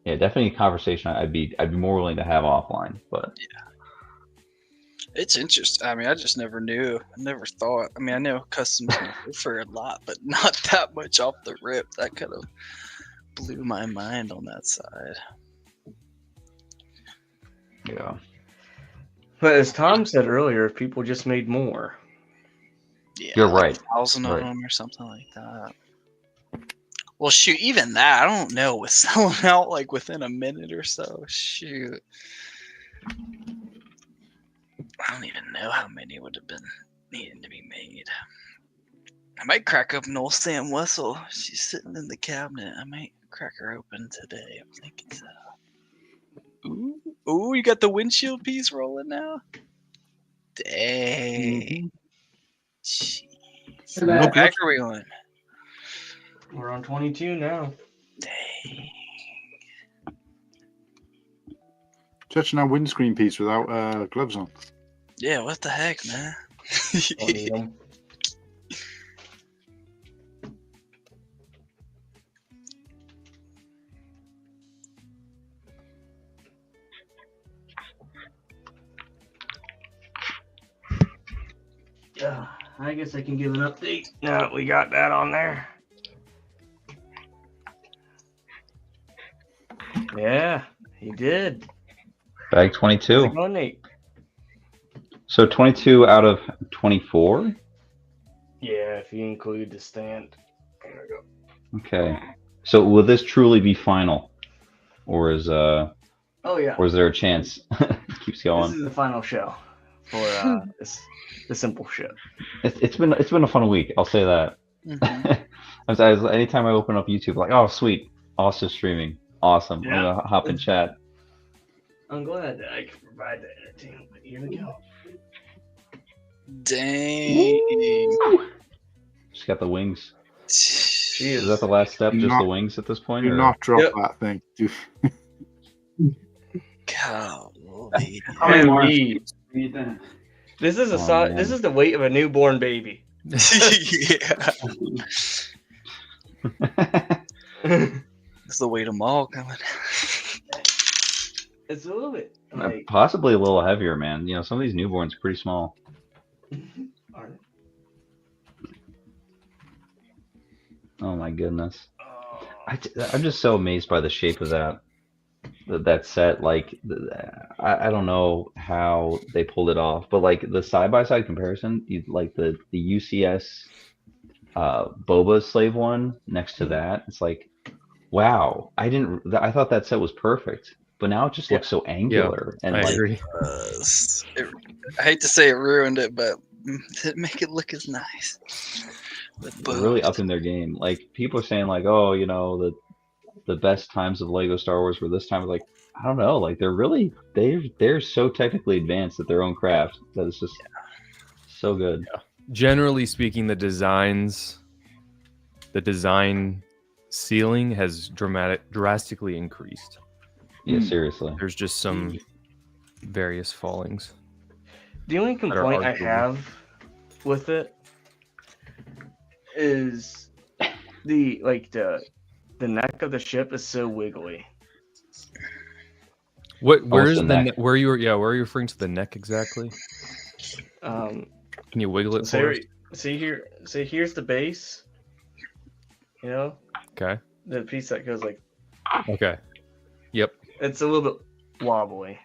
Yeah, definitely a conversation I'd be more willing to have offline, but yeah, it's interesting. I mean, I just never knew. I never thought. I mean, I know customs for a lot, but not that much off the rip. That kind of blew my mind on that side. Yeah. But as Tom said earlier, if people just made more. Yeah, you're right. 1,000 of them or something like that. Well, shoot, even that, I don't know, with selling out like within a minute or so. Shoot. I don't even know how many would have been needing to be made. I might crack up an old Sam Wessel. She's sitting in the cabinet. I might crack her open today. I'm thinking so. Ooh, you got the windshield piece rolling now? Dang. Jeez. What back are we on? We're on 22 now. Dang. Touching our windscreen piece without gloves on. Yeah, what the heck, man? Don't need 'em. Yeah, I guess I can give an update. Now we got that on there. Yeah, he did. Bag 22. How's it going, Nate? So 22 out of 24. Yeah, if you include the stand. There we go. Okay. So will this truly be final, or is Oh yeah. or is there a chance it keeps going? This is the final show for the simple shit. It's been a fun week. I'll say that. Anytime I open up YouTube, like, oh sweet, also streaming, awesome. Yeah. I'm gonna hop in chat. I'm glad that I can provide the entertainment. Here we go. Dang. She's got the wings. She Is that the last step? Do Just not- the wings at this point? Do or- not drop that thing. Golly. How many more? Heavy. This is Oh, this is the weight of a newborn baby. Yeah. It's the weight of them all coming. It's a little bit like Possibly a little heavier, man. You know, some of these newborns are pretty small. aren't- Oh my goodness. I'm just so amazed by the shape of that set. Like, I don't know how they pulled it off, but like the side by side comparison, like the UCS Boba Slave one next to that, it's like, wow, I thought that set was perfect, but now it just looks so angular and I like agree. I hate to say it ruined it, but to make it look as nice. they're really upping their game. Like people are saying, like, oh, you know, the best times of Lego Star Wars were this time. Like, I don't know, like they're so technically advanced at their own craft that it's just so good. Yeah. Generally speaking, the design ceiling has drastically increased. Yeah, seriously. There's just some various fallings. The only that are complaint I arguable. have with it is the neck of the ship is so wiggly. Where is the the neck. neck? Where are you referring to the neck exactly? Can you wiggle it for us? Here's the base. You know? Okay. The piece that goes like. Okay. Yep. It's a little bit wobbly.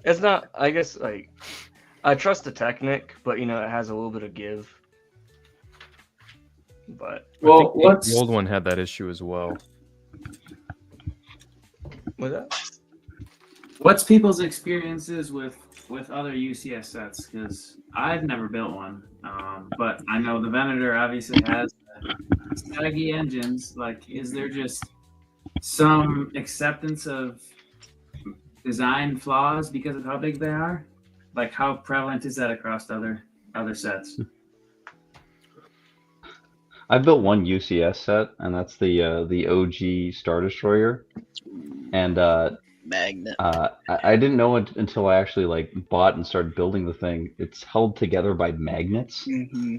It's not. I guess like I trust the Technic, but you know it has a little bit of give. But I think the old one had that issue as well. With that? What's people's experiences with other UCS sets? Because I've never built one, but I know the Venator obviously has saggy engines. Like, is there just some acceptance of design flaws because of how big they are? Like, how prevalent is that across other sets? I built one UCS set, and that's the OG Star Destroyer, and magnet. I didn't know it until I actually like bought and started building the thing. It's held together by magnets. Mm-hmm.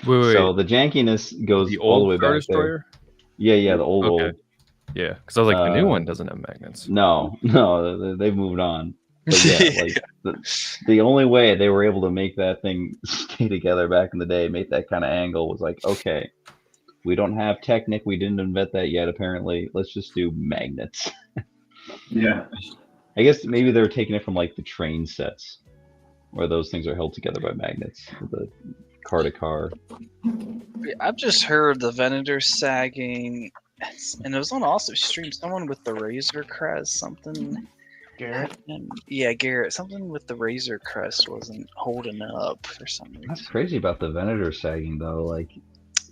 Wait. So the jankiness goes The all the old way Star back Destroyer? there. Yeah, the old. Yeah, because I was like, the new one doesn't have magnets. No, they've moved on. But yeah, like the only way they were able to make that thing stay together back in the day, make that kind of angle, was like, okay, we don't have Technic, we didn't invent that yet. Apparently, let's just do magnets. Yeah. I guess maybe they were taking it from like the train sets, where those things are held together by magnets, the car to car. I've just heard the Venator sagging, and it was on also stream. Someone with the Razor Crest, something. Garrett? Yeah, Garrett. Something with the Razor Crest wasn't holding up for some reason. That's crazy about the Venator sagging though. Like,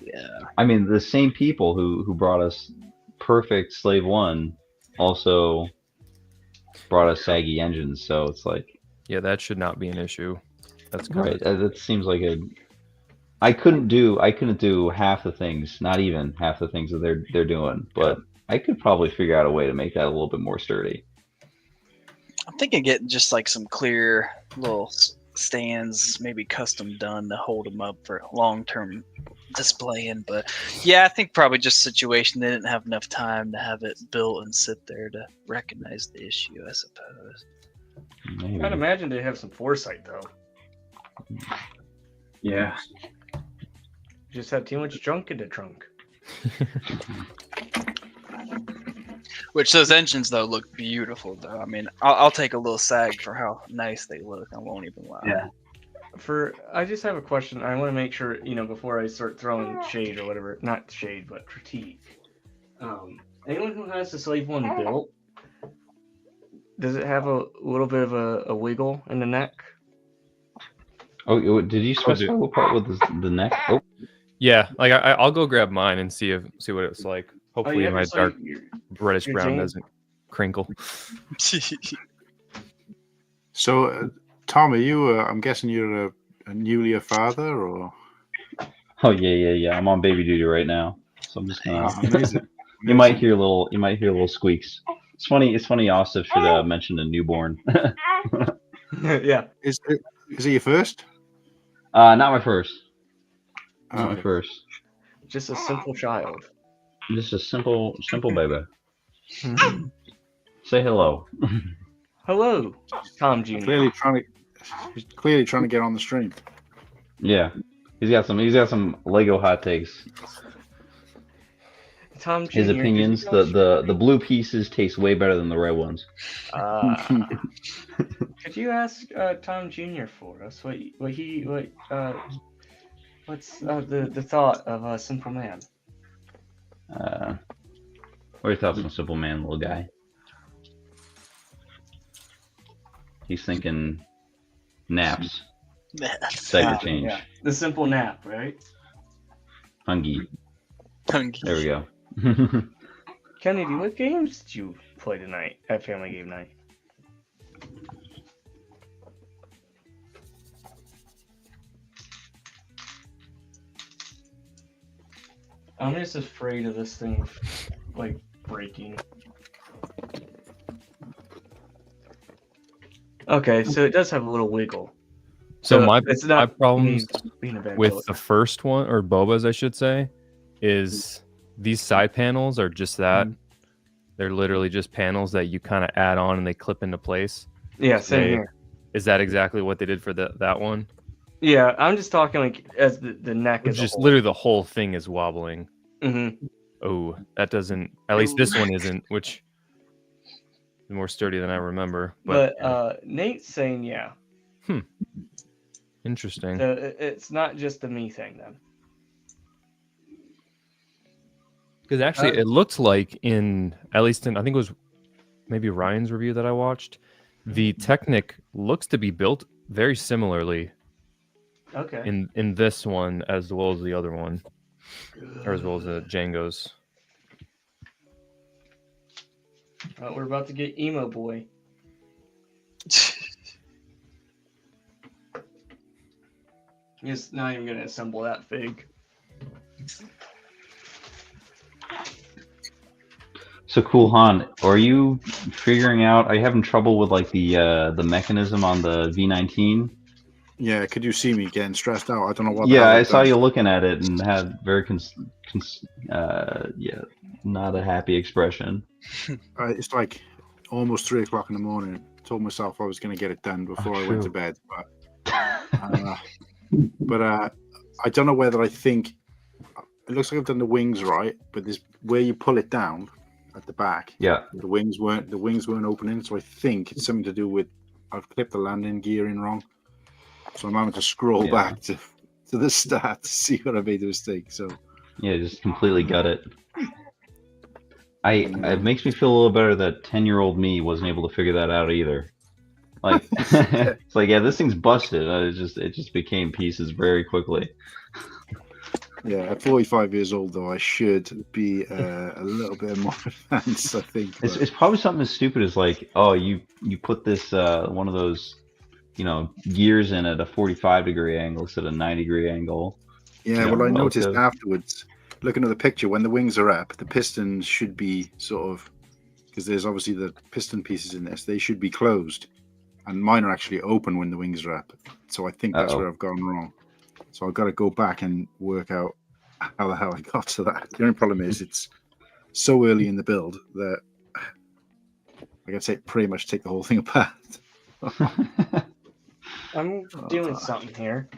yeah. I mean, the same people who brought us perfect Slave 1 also brought us saggy engines. So it's like, yeah, that should not be an issue. That's right. That seems like I couldn't do half the things, not even half the things that they're doing, but I could probably figure out a way to make that a little bit more sturdy. I'm thinking getting just like some clear little stands, maybe custom done to hold them up for long-term displaying. But yeah, I think probably just situation they didn't have enough time to have it built and sit there to recognize the issue, I suppose. Maybe. I'd imagine they have some foresight though. Yeah. Just have too much junk in the trunk. Which those engines though look beautiful though. I mean, I'll take a little sag for how nice they look. I won't even lie. Yeah. I just have a question. I want to make sure, before I start throwing shade or whatever, not shade, but critique. Anyone who has the Slave 1 built, does it have a little bit of a wiggle in the neck? Oh, did you specify what part with the neck? Oh. Yeah, like I'll go grab mine and see what it's like. Hopefully yeah, my just dark like reddish your brown jeans. doesn't crinkle. So, Tom, are you? I'm guessing you're newly a father, or? Oh yeah. I'm on baby duty right now, so I'm just gonna. Amazing. You might hear little squeaks. It's funny. Osif should mention a newborn. Yeah. Is it your first? Not my first. Not my first. Just a simple child. Just a simple baby. Say hello. Hello, Tom Jr. Clearly trying to get on the stream. Yeah, he's got some Lego hot takes. Tom Jr. His opinions: the blue pieces taste way better than the red ones. Could you ask Tom Jr. for us what's the thought of a Simple Man? What are your thoughts on Simple Man, little guy? He's thinking naps. Diaper change. Yeah. The simple nap, right? Hungy. Hungy. There we go. Kennedy, what games did you play tonight at Family Game Night? I'm just afraid of this thing, like, breaking. Okay, so it does have a little wiggle. So it's my not problems being a bad with build. the first one, or Boba's, I should say, is these side panels are just that. They're literally just panels that you kind of add on and they clip into place. Yeah, same here. Is that exactly what they did for that one? Yeah, I'm just talking like as the neck It's is just literally the whole thing is wobbling. Mm-hmm. Oh, that doesn't. At least this one isn't, which is more sturdy than I remember. But Nate's saying yeah. Interesting. So it's not just the me thing then. Because actually, it looked like at least in I think it was maybe Ryan's review that I watched, the Technic looks to be built very similarly. Okay. In this one as well as the other one, or as well as the Jango's. We're about to get emo boy. He's not even gonna assemble that fig. So Cool Han, are you figuring out? Are you having trouble with like the mechanism on the V19? Yeah, could you see me getting stressed out? I don't know what. Yeah, I saw you looking at it and had very not a happy expression. It's like almost 3 o'clock in the morning. I told myself I was going to get it done before I went to bed, but I don't know whether I think it looks like I've done the wings right, but there's where you pull it down at the back. Yeah, the wings weren't opening, so I think it's something to do with I've clipped the landing gear in wrong. So I'm having to scroll back to the start to see what I made the mistake. So yeah, just completely gut it. It makes me feel a little better that 10-year-old me wasn't able to figure that out either. Like it's like, yeah, this thing's busted. It just became pieces very quickly. Yeah, at 45 years old though, I should be a little bit more advanced. I think it's probably something as stupid as like, oh, you put this one of those, gears in at a 45-degree angle instead of a 90-degree angle. Yeah, well, I noticed afterwards, looking at the picture, when the wings are up, the pistons should be sort of, because there's obviously the piston pieces in this, they should be closed, and mine are actually open when the wings are up. So I think that's where I've gone wrong. So I've got to go back and work out how the hell I got to that. The only problem is it's so early in the build that I got to pretty much take the whole thing apart. I'm doing something here.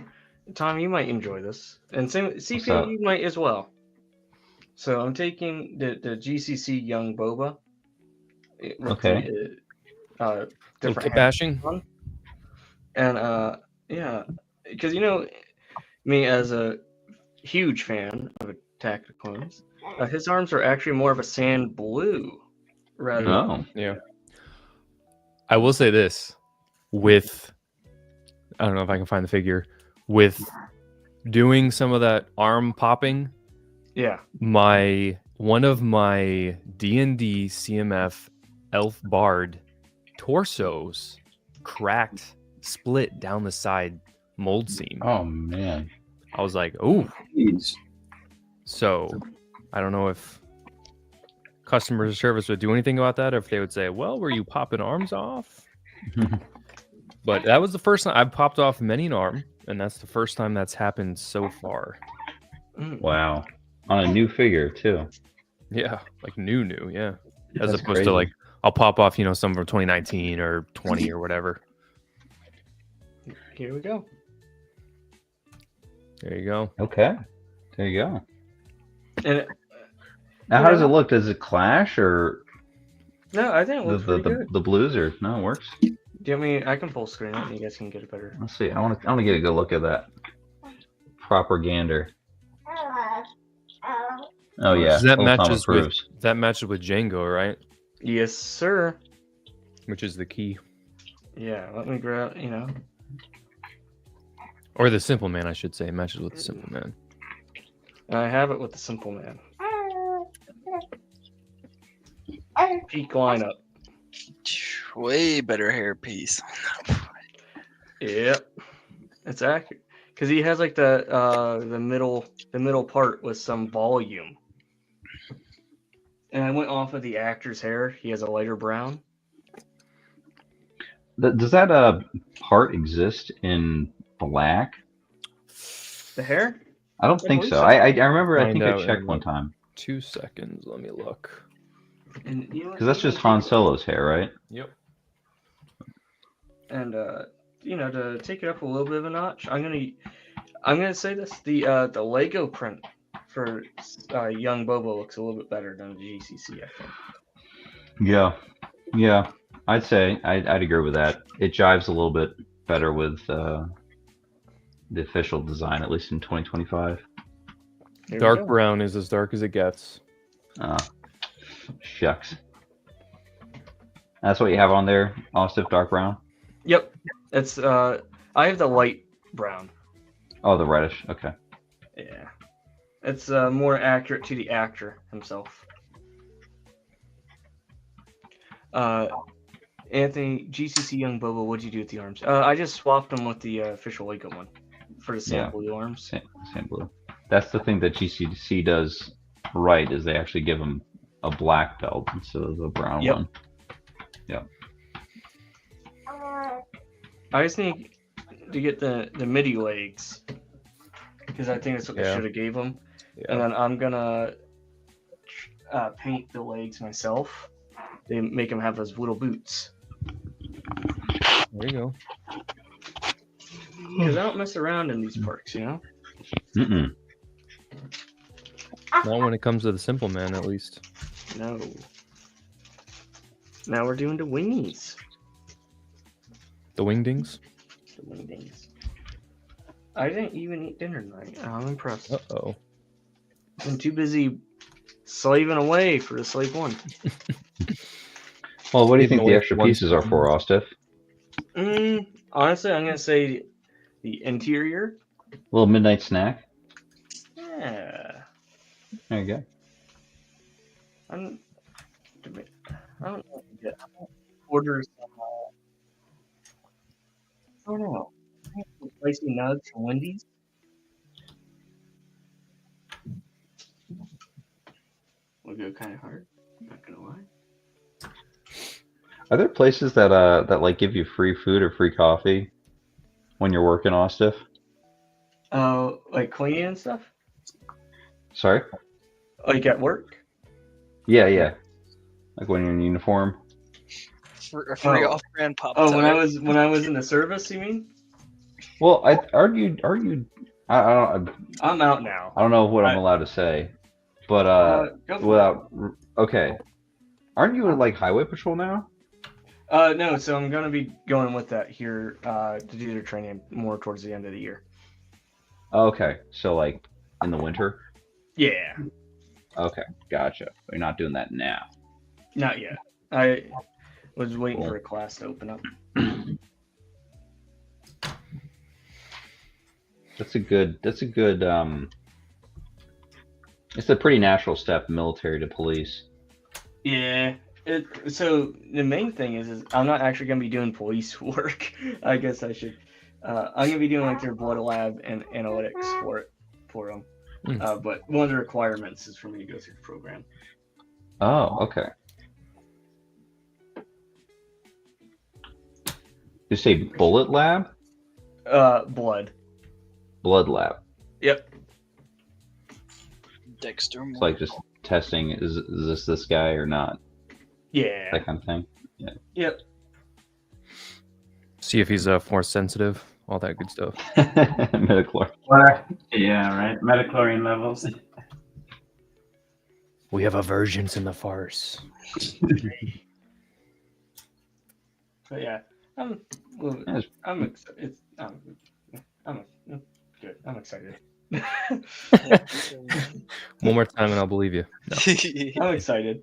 Tom, you might enjoy this. And same CPO, you might as well. So I'm taking the GCC Young Boba. Okay. Different tip bashing. And yeah, because me as a huge fan of Attack of the Clones, his arms are actually more of a sand blue rather than yeah. I will say this, with I don't know if I can find the figure, with doing some of that arm popping. Yeah. One of my D&D CMF Elf Bard torsos cracked, split down the side mold seam. Oh man. I was like, oh. So I don't know if customer service would do anything about that, or if they would say, well, were you popping arms off? But that was the first time I've popped off many an arm, and that's the first time that's happened so far. Wow. On a new figure too. Yeah, like new, yeah. As That's opposed crazy. to like I'll pop off, some from 2019 or 20 or whatever. Here we go. There you go. Okay. There you go. And Now, how does it look? Does it clash or No, I think it looks pretty good. the blues or no? It works. Do you want me? I can full screen it, and you guys can get a better. Let's see. I want to get a good look at that. Propagander. Oh yeah, That Old Tom matches with approves. with Jango, right? Yes, sir. Which is the key, Yeah, let me grab. or the Simple Man, I should say. It matches with the Simple Man. I have it with the Simple Man. Peak lineup. Way better hairpiece. Yep, it's accurate because he has like the middle part with some volume. And I went off of the actor's hair. He has a lighter brown. Does that part exist in black? The hair? I don't think so. I remember. I Find think I out checked in one time 2 seconds. Let me look. And because that's just Han Solo's hair, right? Yep. And to take it up a little bit of a notch, I'm gonna say this: the Lego print for young Bobo looks a little bit better than the GCC, I think. Yeah. I'd say I'd agree with that. It jives a little bit better with the official design, at least in 2025. Dark brown is as dark as it gets. Shucks. That's what you have on there, Austin, dark brown? Yep. It's I have the light brown. Oh, the reddish. Okay. Yeah. It's more accurate to the actor himself. Anthony, GCC Young Bobo, what'd you do with the arms? I just swapped them with the official Lego one for the sand blue arms. Sand blue. That's the thing that GCC does right, is they actually give them a black belt instead of the brown one. Yep. I just need to get the MIDI legs because I think that's what I should have gave them. And then I'm gonna paint the legs myself. They make them have those little boots. There you go. Because I don't mess around in these parks, Mm-mm. Not when it comes to the Simple Man, at least. No. Now we're doing the wingies. The wingdings? The wingdings. I didn't even eat dinner tonight. I'm impressed. Uh-oh. I'm too busy slaving away for the slave one. Well, what do you think the extra pieces are for, Austin? Honestly, I'm going to say the interior. A little midnight snack? Yeah. There you go. I don't know what to get. I'm gonna order some, I don't know. Some spicy nugs from Wendy's. We'll go kind of hard. Not gonna lie. Are there places that like give you free food or free coffee when you're working, Austin? Oh, like cleaning and stuff? Sorry? Like at work? Yeah. Like when you're in uniform. A free off-brand pop. Oh, when I was in the service, you mean? Well, I argued. I'm out now. I don't know what I'm allowed to say, but go for without. Okay, aren't you in like highway patrol now? No, so I'm gonna be going with that here to do their training more towards the end of the year. Okay, so like in the winter. Yeah. Okay, gotcha. You're not doing that now. Not yet. I was waiting for a class to open up. That's a good. It's a pretty natural step, military to police. Yeah. So the main thing is I'm not actually gonna be doing police work. I guess I should. I'm gonna be doing like their blood lab and analytics for them. But one of the requirements is for me to go through the program. Oh, okay. You say bullet lab? Blood. Blood lab. Yep. Dexter. It's like just testing. Is this guy or not? Yeah. That kind of thing. Yeah. Yep. See if he's force sensitive, all that good stuff. Metachlor. Yeah, right. Metachlorine levels. We have aversions in the farce. But yeah, I'm excited. I'm good. I'm excited. One more time and I'll believe you. No. I'm excited.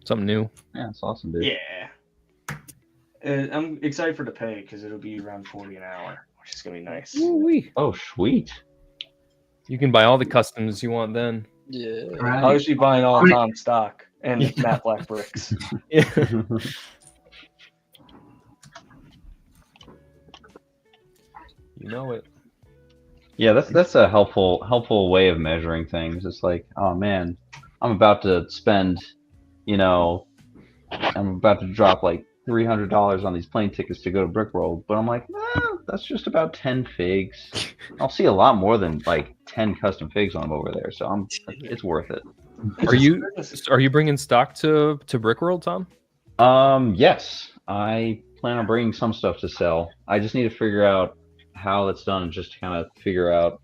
Something new. Yeah, it's awesome, dude. Yeah. I'm excited for the pay because it'll be around 40 an hour, which is gonna be nice. Ooh-wee. Oh, sweet. You can buy all the customs you want then. Yeah. I'll just be buying all Tom stock and matte black bricks. Yeah. You know it. Yeah, that's a helpful way of measuring things. It's like, oh man, I'm about to spend, I'm about to drop like $300 on these plane tickets to go to Brickworld, but I'm like, that's just about 10 figs. I'll see a lot more than like 10 custom figs on them over there, so it's worth it. Are you bringing stock to Brickworld, Tom? Yes, I plan on bringing some stuff to sell. I just need to figure out how that's done, and just to kind of figure out,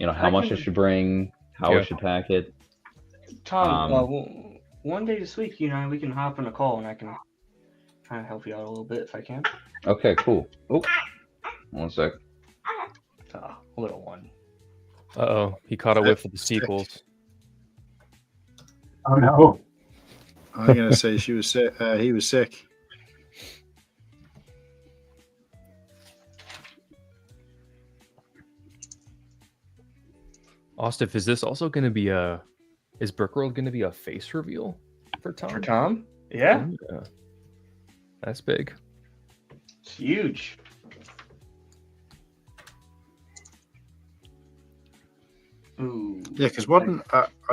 how much I should bring, how I should pack it. Tom, one day this week, we can hop on a call and I can kind of help you out a little bit if I can. Okay, cool. Oh, one sec. Little one. Uh-oh, he caught a whiff of the sequels. Oh no! I'm gonna say she was sick. He was sick. Ostef, is this also going to be is Brickworld going to be a face reveal for Tom? For Tom? Yeah. Yeah. That's big. It's huge. Ooh. Yeah, because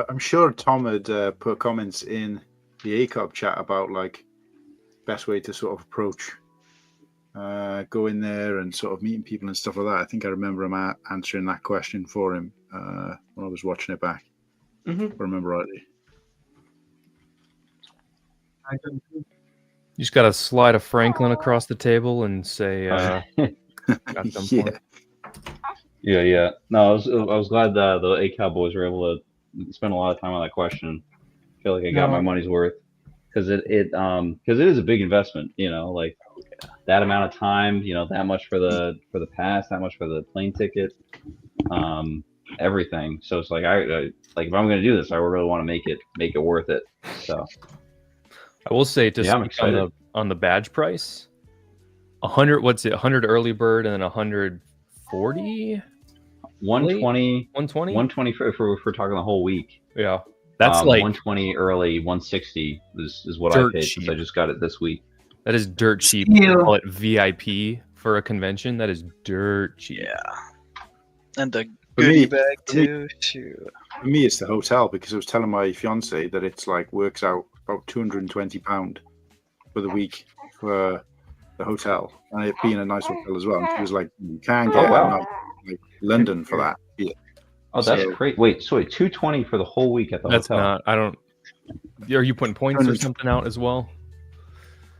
I'm sure Tom had put comments in the ACOB chat about like best way to sort of approach, go in there and sort of meeting people and stuff like that. I think I remember him answering that question for him when I was watching it back. Mm-hmm. If I remember rightly. You just got to slide a Franklin across the table and say, got them for it. Yeah. No, I was glad that the ACOB boys were able to spend a lot of time on that question. I feel like I got my money's worth, because it is a big investment. Like that amount of time. That much for the pass, that much for the plane ticket, everything. So it's like I if I'm going to do this, I really want to make it worth it. So I will say to I'm excited on the badge price, 100. What's it? 100 early bird and then 140. 120, 120, 120 if we're talking the whole week. Yeah, that's like 120 early, 160 is what I paid since I just got it this week. That is dirt cheap. They call it VIP for a convention. That is dirt cheap. Yeah, and the For goodie me- bag for me- too. Shoot. For me, it's the hotel, because I was telling my fiance that it's like works out about £220 for the week for the hotel, and it being a nice hotel as well. And she was like, "You can get like London for that." Yeah. Oh, that's So- great. Wait, so 220 for the whole week at the That's hotel? not. I don't. Are you putting points or something out as well?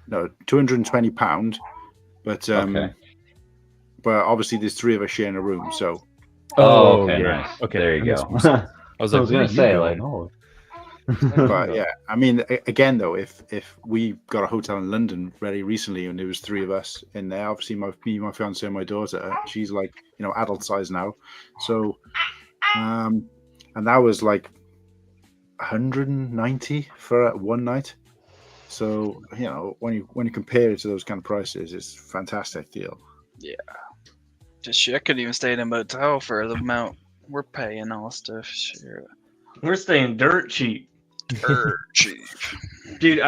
No, £220, but Okay. but obviously there's three of us sharing a room, so. Oh, okay, yeah. nice. Okay, There you that go. makes more sense. I was like, gonna where are you say, going? like, But yeah, I mean, again though, if we got a hotel in London very recently and there was three of us in there, obviously me, my fiance, and my daughter, she's like adult size now, so and that was like 190 for one night. So when you compare it to those kind of prices, it's a fantastic deal. Yeah. Just shit, I couldn't even stay in a motel for the amount we're paying all stuff. Shit. We're staying dirt cheap. Dirt cheap. Dude,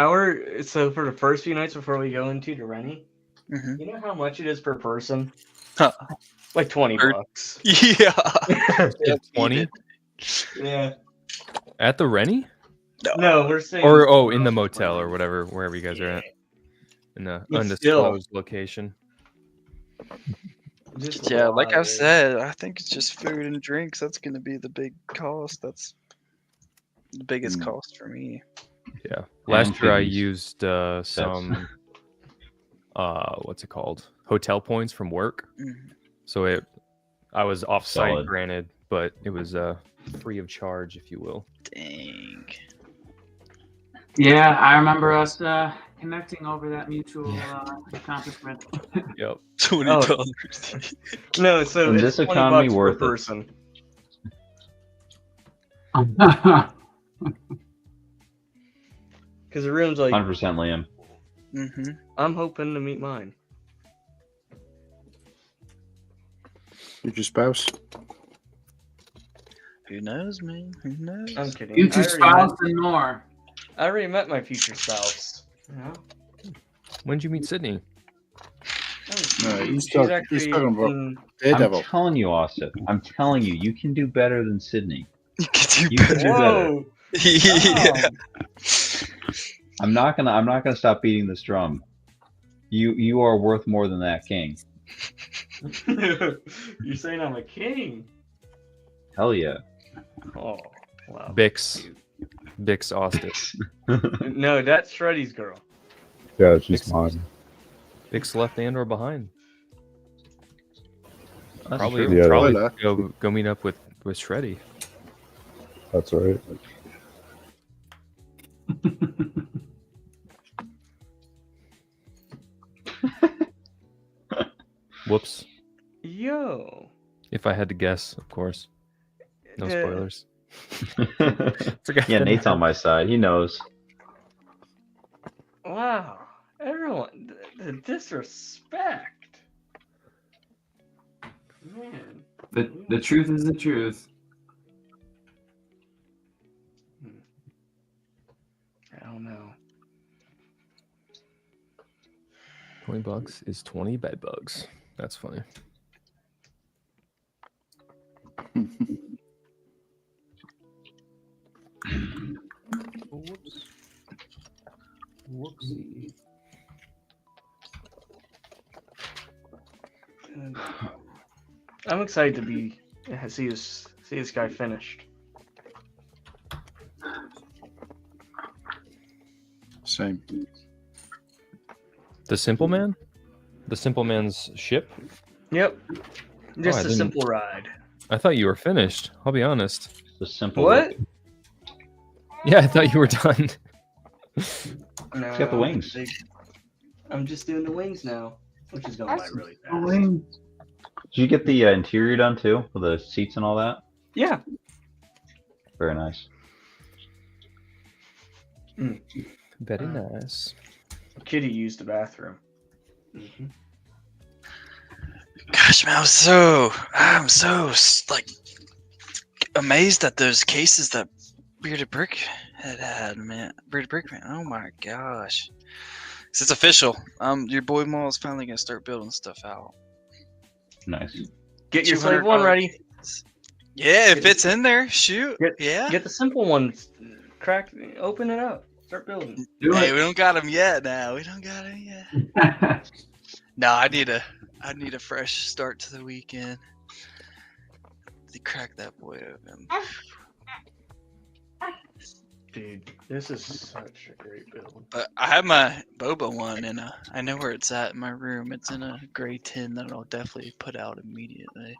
so for the first few nights before we go into the Rennie, you know how much it is per person? Like $20. Yeah. 20 Yeah. at the Rennie? No, we're staying. Or in the motel or whatever, wherever you guys are at, in the But undisclosed location. Yeah, like I've said, I think it's just food and drinks. That's going to be the big cost. That's the biggest cost for me. Yeah. Last year I fees. used some what's it called? Hotel points from work. Mhm. So I was off site, Solid. granted, but it was free of charge, if you will. Dang. Yeah, I remember us connecting over that mutual accomplishment. Yep. $20. No, so In it's this $20 economy, per worth it. person. Because the room's like 100% Liam. Mm-hmm. I'm hoping to meet mine. Future spouse. Who knows, man? Who knows? I'm kidding. Future I already spouse met- and more. I already met my future spouse. Yeah. When'd you meet Sydney? No, he's She's talking actually about in- Daredevil. I'm telling you, Austin. I'm telling you, you can do better than Sydney. You can do You can do better. Whoa. Yeah. I'm not gonna stop beating this drum. You are worth more than that, King. You're saying I'm a king? Hell yeah. Oh, wow. Bix Austin. No, that's Shreddy's girl. Yeah, she's mine. Bix left and or behind. That's Probably true. Yeah. probably go meet up with Shreddy. That's right. Whoops. Yo. If I had to guess, of course. No Uh, spoilers. Yeah, Nate's on my side. He knows. Wow. Everyone, the disrespect. Man. The truth is the truth. I don't know. $20 is 20 bed bugs. That's funny. Whoops. Whoopsie. I'm excited to see this guy finished. Same. The Simple Man? The Simple Man's ship? Yep. Just I a didn't- simple ride. I thought you were finished. I'll be honest. The simple. What? Yeah, I thought you were done. No, got the wings. I'm just doing the wings now, which is going by really fast. Did you get the interior done too, with the seats and all that? Yeah. Very nice. Very nice. Kitty used the bathroom. Gosh, man, I'm so like amazed at those cases that Bearded Brick had, man. Bearded Brick, man. Oh my gosh, it's official. Your boy Maul is finally gonna start building stuff out. Nice. Get your slave one $200. ready. Yeah, if it's in there, shoot. Yeah. Get the simple ones. Crack. Open it up. Start building. Hey, we don't got him yet. Now we don't got him yet. No, I need a fresh start to the weekend. To crack that boy open. Dude, this is such a great build. But I have my boba one, and I know where it's at in my room. It's in a gray tin that I'll definitely put out immediately.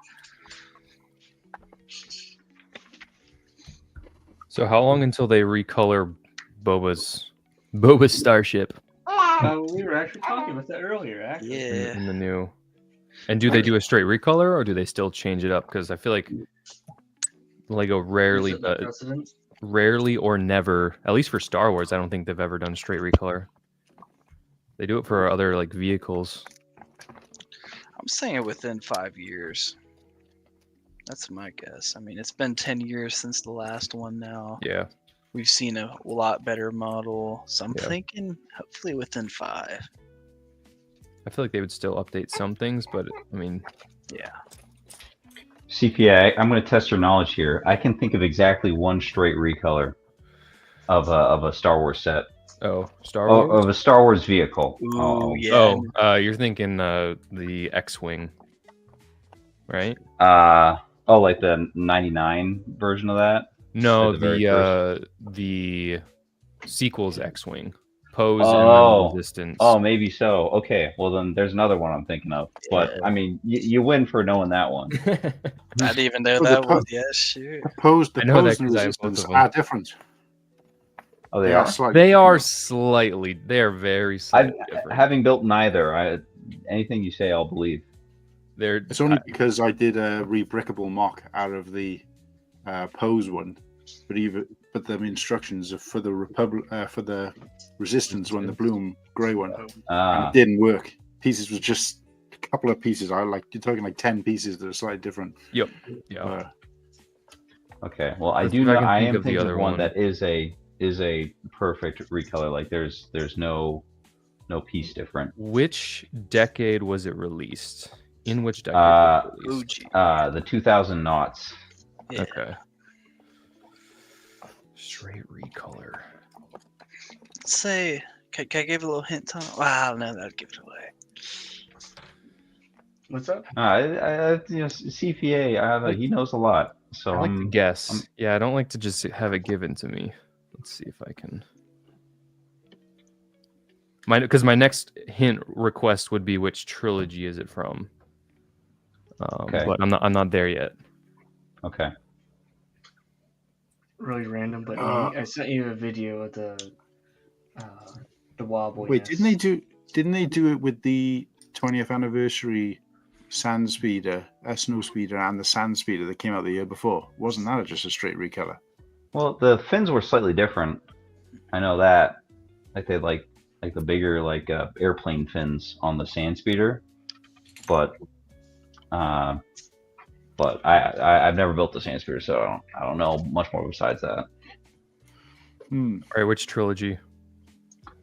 So how long until they recolor Boba's starship? We were actually talking about that earlier, actually. In the new. And do they do a straight recolor or do they still change it up? Because I feel like Lego rarely, Is it the precedent? rarely or never, at least for Star Wars, I don't think they've ever done straight recolor. They do it for other like vehicles. I'm saying within 5 years. That's my guess. I mean, it's been 10 years since the last one now. Yeah. We've seen a lot better model. So I'm Yeah. thinking hopefully within 5. I feel like they would still update some things, but I mean, yeah. CPA, I'm going to test your knowledge here. I can think of exactly one straight recolor of a Star Wars set. Oh, Star Wars? Of a Star Wars vehicle. You're thinking the X-wing, right? Like the 99 version of that. No, Or the very first? the sequel's X-wing, pose and then Oh, resistance. oh, maybe so. Okay, well then there's another one I'm thinking of. But I mean, you win for knowing that one. I didn't even know Well, that was. Yeah, shoot. The pose I know that and 'cause I have both resistance of them. are different. Oh, They they are are. slightly They are different. slightly. They are very I, slightly different. having built neither, anything you say, I'll believe. They're. It's only because I did a rebrickable mock out of the pose one, but the instructions are for the resistance one, the blue and grey one, and it didn't work. Pieces was just a couple of pieces. You're talking like 10 pieces that are slightly different. Yep. Yeah. Okay. Well, I Let's do see if I know. can I think am of the thinking of other one one. that is a perfect recolor. Like there's no piece different. Which decade was it released? In which decade was it released? The 2000 knots. Yeah. Okay. Straight recolor. Let's say, can I give a little hint, Tom? Wow, no, that'd give it away. What's up? CPA. He knows a lot. So I like to guess. Yeah, I don't like to just have it given to me. Let's see if I can. Because my next hint request would be which trilogy is it from? Okay. But I'm not there yet. Okay. Really random, but I sent you a video of the wobbly. Wait, didn't they do it with the 20th anniversary sand speeder, snow speeder, and the sand speeder that came out the year before? Wasn't that just a straight recolor? Well, the fins were slightly different. I know that. Like they like the bigger airplane fins on the sand speeder, but I've never built the sand speeder, so I don't know much more besides that. All right, which trilogy?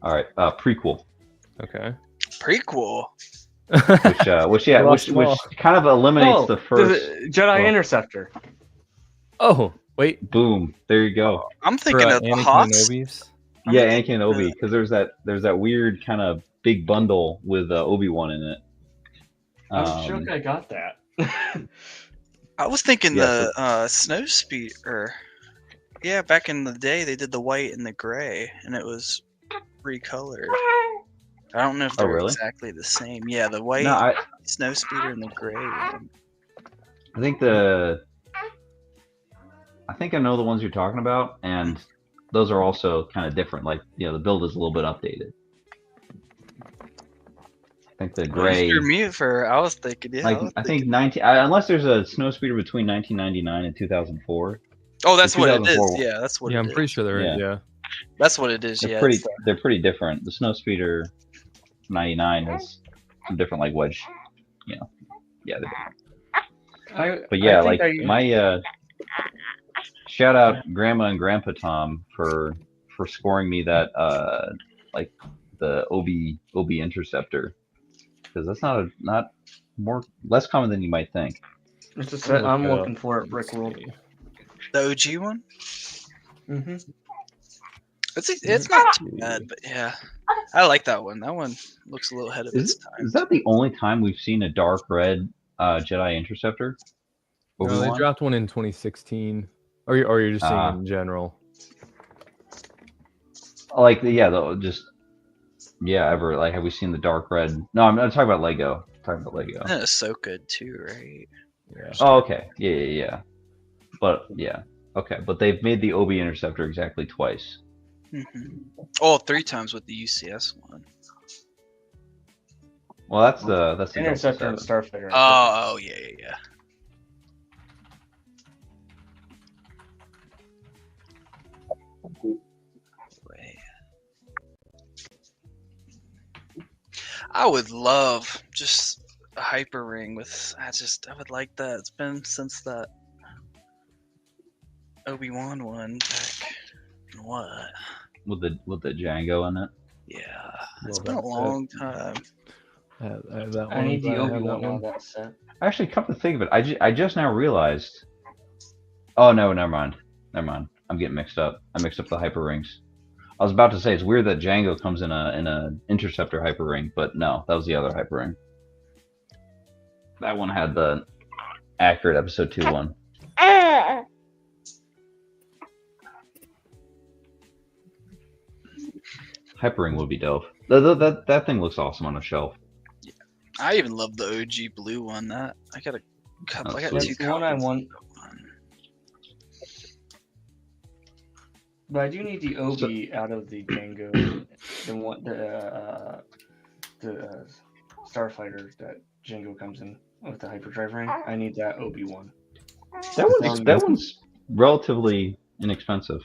All right, prequel. Okay. Prequel. Which kind of eliminates the first Jedi Interceptor. Oh, wait. Boom. There you go. I'm thinking of the Hots. Yeah, Anakin and Obi, because there's that weird kind of big bundle with Obi-Wan in it. I was shocked I got that. I was thinking Snow Speeder. Yeah, back in the day, they did the white and the gray, and it was recolored. I don't know if they're really? exactly the same. Yeah, the white Snow Speeder and the gray one. I think I know the ones you're talking about, and those are also kind of different. Like, the build is a little bit updated. I think the gray. You're mute for. I was thinking, yeah. I think 19. Unless there's a snow speeder between 1999 and 2004. Oh, that's what it is. Yeah, that's what. Yeah, it I'm is. pretty sure there is. Yeah. That's what it is. They're Yeah. they're pretty different. The snow speeder 99 has some different wedge. Yeah, they're different. But yeah, my shout out Grandma and Grandpa Tom for scoring me that the Obi Interceptor, because that's not less common than you might think. It's a set. I'm looking for it. Brickworld. The OG one. Mm-hmm. It's not too bad, but yeah, I like that one. That one looks a little ahead of its time. Is that the only time we've seen a dark red Jedi Interceptor? No, they dropped one in 2016. Or you're just saying in general? Ever have we seen the dark red? No, I'm talking about Lego. That's so good too, right? Yeah. Oh, okay. Yeah. But yeah, okay. But they've made the Obi Interceptor exactly twice. Mm-hmm. Oh, 3 times with the UCS one. Well, that's the Interceptor and Starfighter. Oh, yeah. I would love just a hyper ring with. I would like that. It's been since that Obi-Wan one back. What? With the Jango in it. Yeah, it's been a long time. I need the Obi-Wan on that set. Actually, come to think of it, I just now realized. Oh no, never mind. I'm getting mixed up. I mixed up the hyper rings. I was about to say it's weird that Jango comes in a Interceptor hyper ring, but no, that was the other hyper ring. That one had the accurate episode 2 one. Hyperring would be dope. That thing looks awesome on a shelf. I even love the OG blue one. That I got a couple. I got That's two the one I copies. want. But I do need the OB out of the Jango, the Starfighter that Jango comes in with the hyperdrive ring. I need that OB one. That one's relatively inexpensive.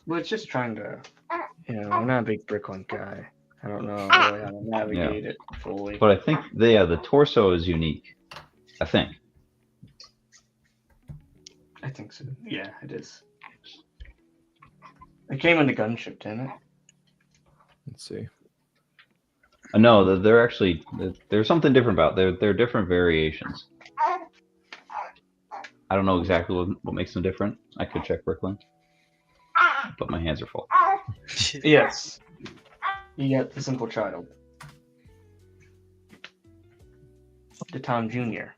Well, it's just trying to, I'm not a big Bricklink guy. I don't know really how to navigate it fully. But I think the torso is unique. I think. I think so. Yeah, it is. It came in the gunship, didn't it? Let's see. No, they're actually there's something different about they're different variations. I don't know exactly what makes them different. I could check Bricklink, but my hands are full. Yes. You got the simple child. The Tom Jr.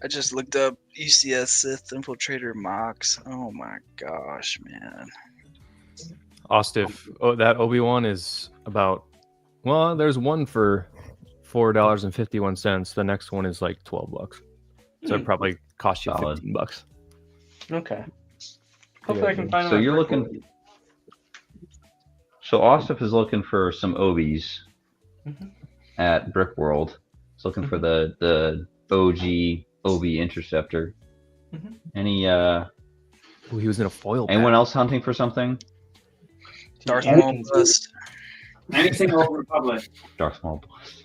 I just looked up UCS Sith Infiltrator mocks. Oh my gosh, man. Ostif, that Obi-Wan is about, well, there's one for $4.51. The next one is like $12. So it probably cost you $15. Okay. Hopefully I can find So you're looking. So Ostif is looking for some Obies at Brick World. He's looking for the OG Obi Interceptor. Any he was in a foil. Anyone else hunting for something? Darth Maul bust. Anything Old Republic. Darth Maul bust.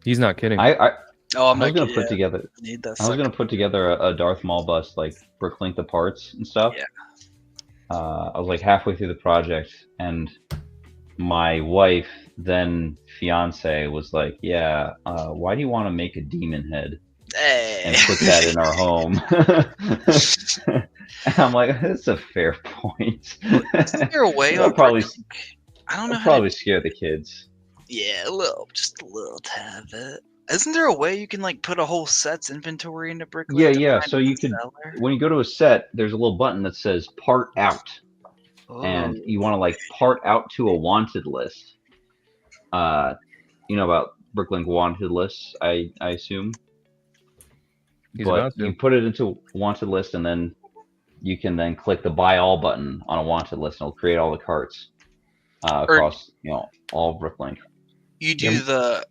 He's not kidding. I I'm was not gonna kidding, put yeah. together. Need that I was gonna put together a Darth Maul bust, like Bricklink the parts and stuff. Yeah. I was like halfway through the project, and my wife, then fiance, was like, "Yeah, why do you want to make a demon head and put that in our home?" And I'm like, "That's a fair point." Isn't there a way I'll on probably, I don't know I'll how probably scare the kids. Yeah, just a little tad bit. Isn't there a way you can like put a whole set's inventory into Bricklink? Yeah. So you could, when you go to a set, there's a little button that says "Part Out," and you want to like part out to a wanted list. You know about Bricklink wanted lists, I assume. But you put it into a wanted list, and then you can then click the Buy All button on a wanted list, and it'll create all the carts across all Bricklink. You do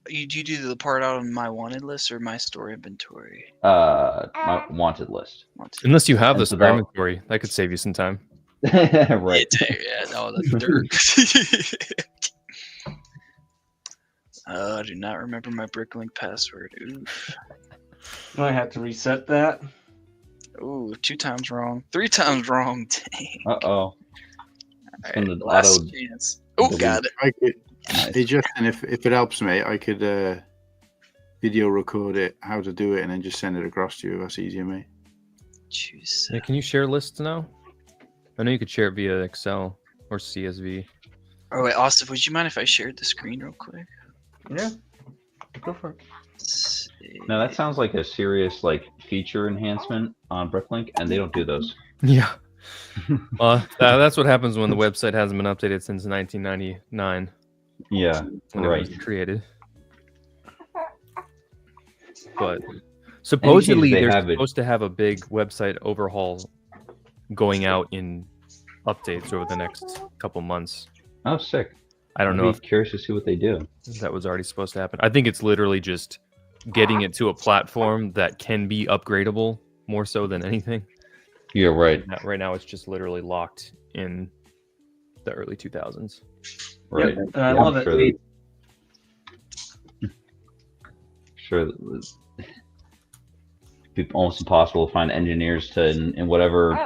you do the part out on my wanted list or my store inventory? My wanted list. Unless you have And this so inventory, that could save you some time. Right. Yeah, no, that's dirt. I do not remember my Bricklink password. Oof. I have to reset that. Ooh, 2 times wrong. 3 times wrong. Dang. Uh-oh. Right, last chance. Oh, got it. I could, hey Justin, if it helps, mate, I could video record it, how to do it, and then just send it across to you. That's easier, mate. Jeez. Yeah, can you share lists now? I know you could share it via Excel or CSV. Oh wait, Austin, would you mind if I shared the screen real quick? Yeah, go for it. Now that sounds like a serious feature enhancement on Bricklink, and they don't do those. Yeah. That's what happens when the website hasn't been updated since 1999. Yeah, when it right. was created. But supposedly they're supposed to have a big website overhaul going out in updates over the next couple months. Oh, sick. I don't know if curious to see what they do. That was already supposed to happen. I think it's literally just getting it to a platform that can be upgradable more so than anything. Yeah, right. Right now it's just literally locked in the early 2000s. Right. Yep, and I love it. Sure. It's almost impossible to find engineers in whatever,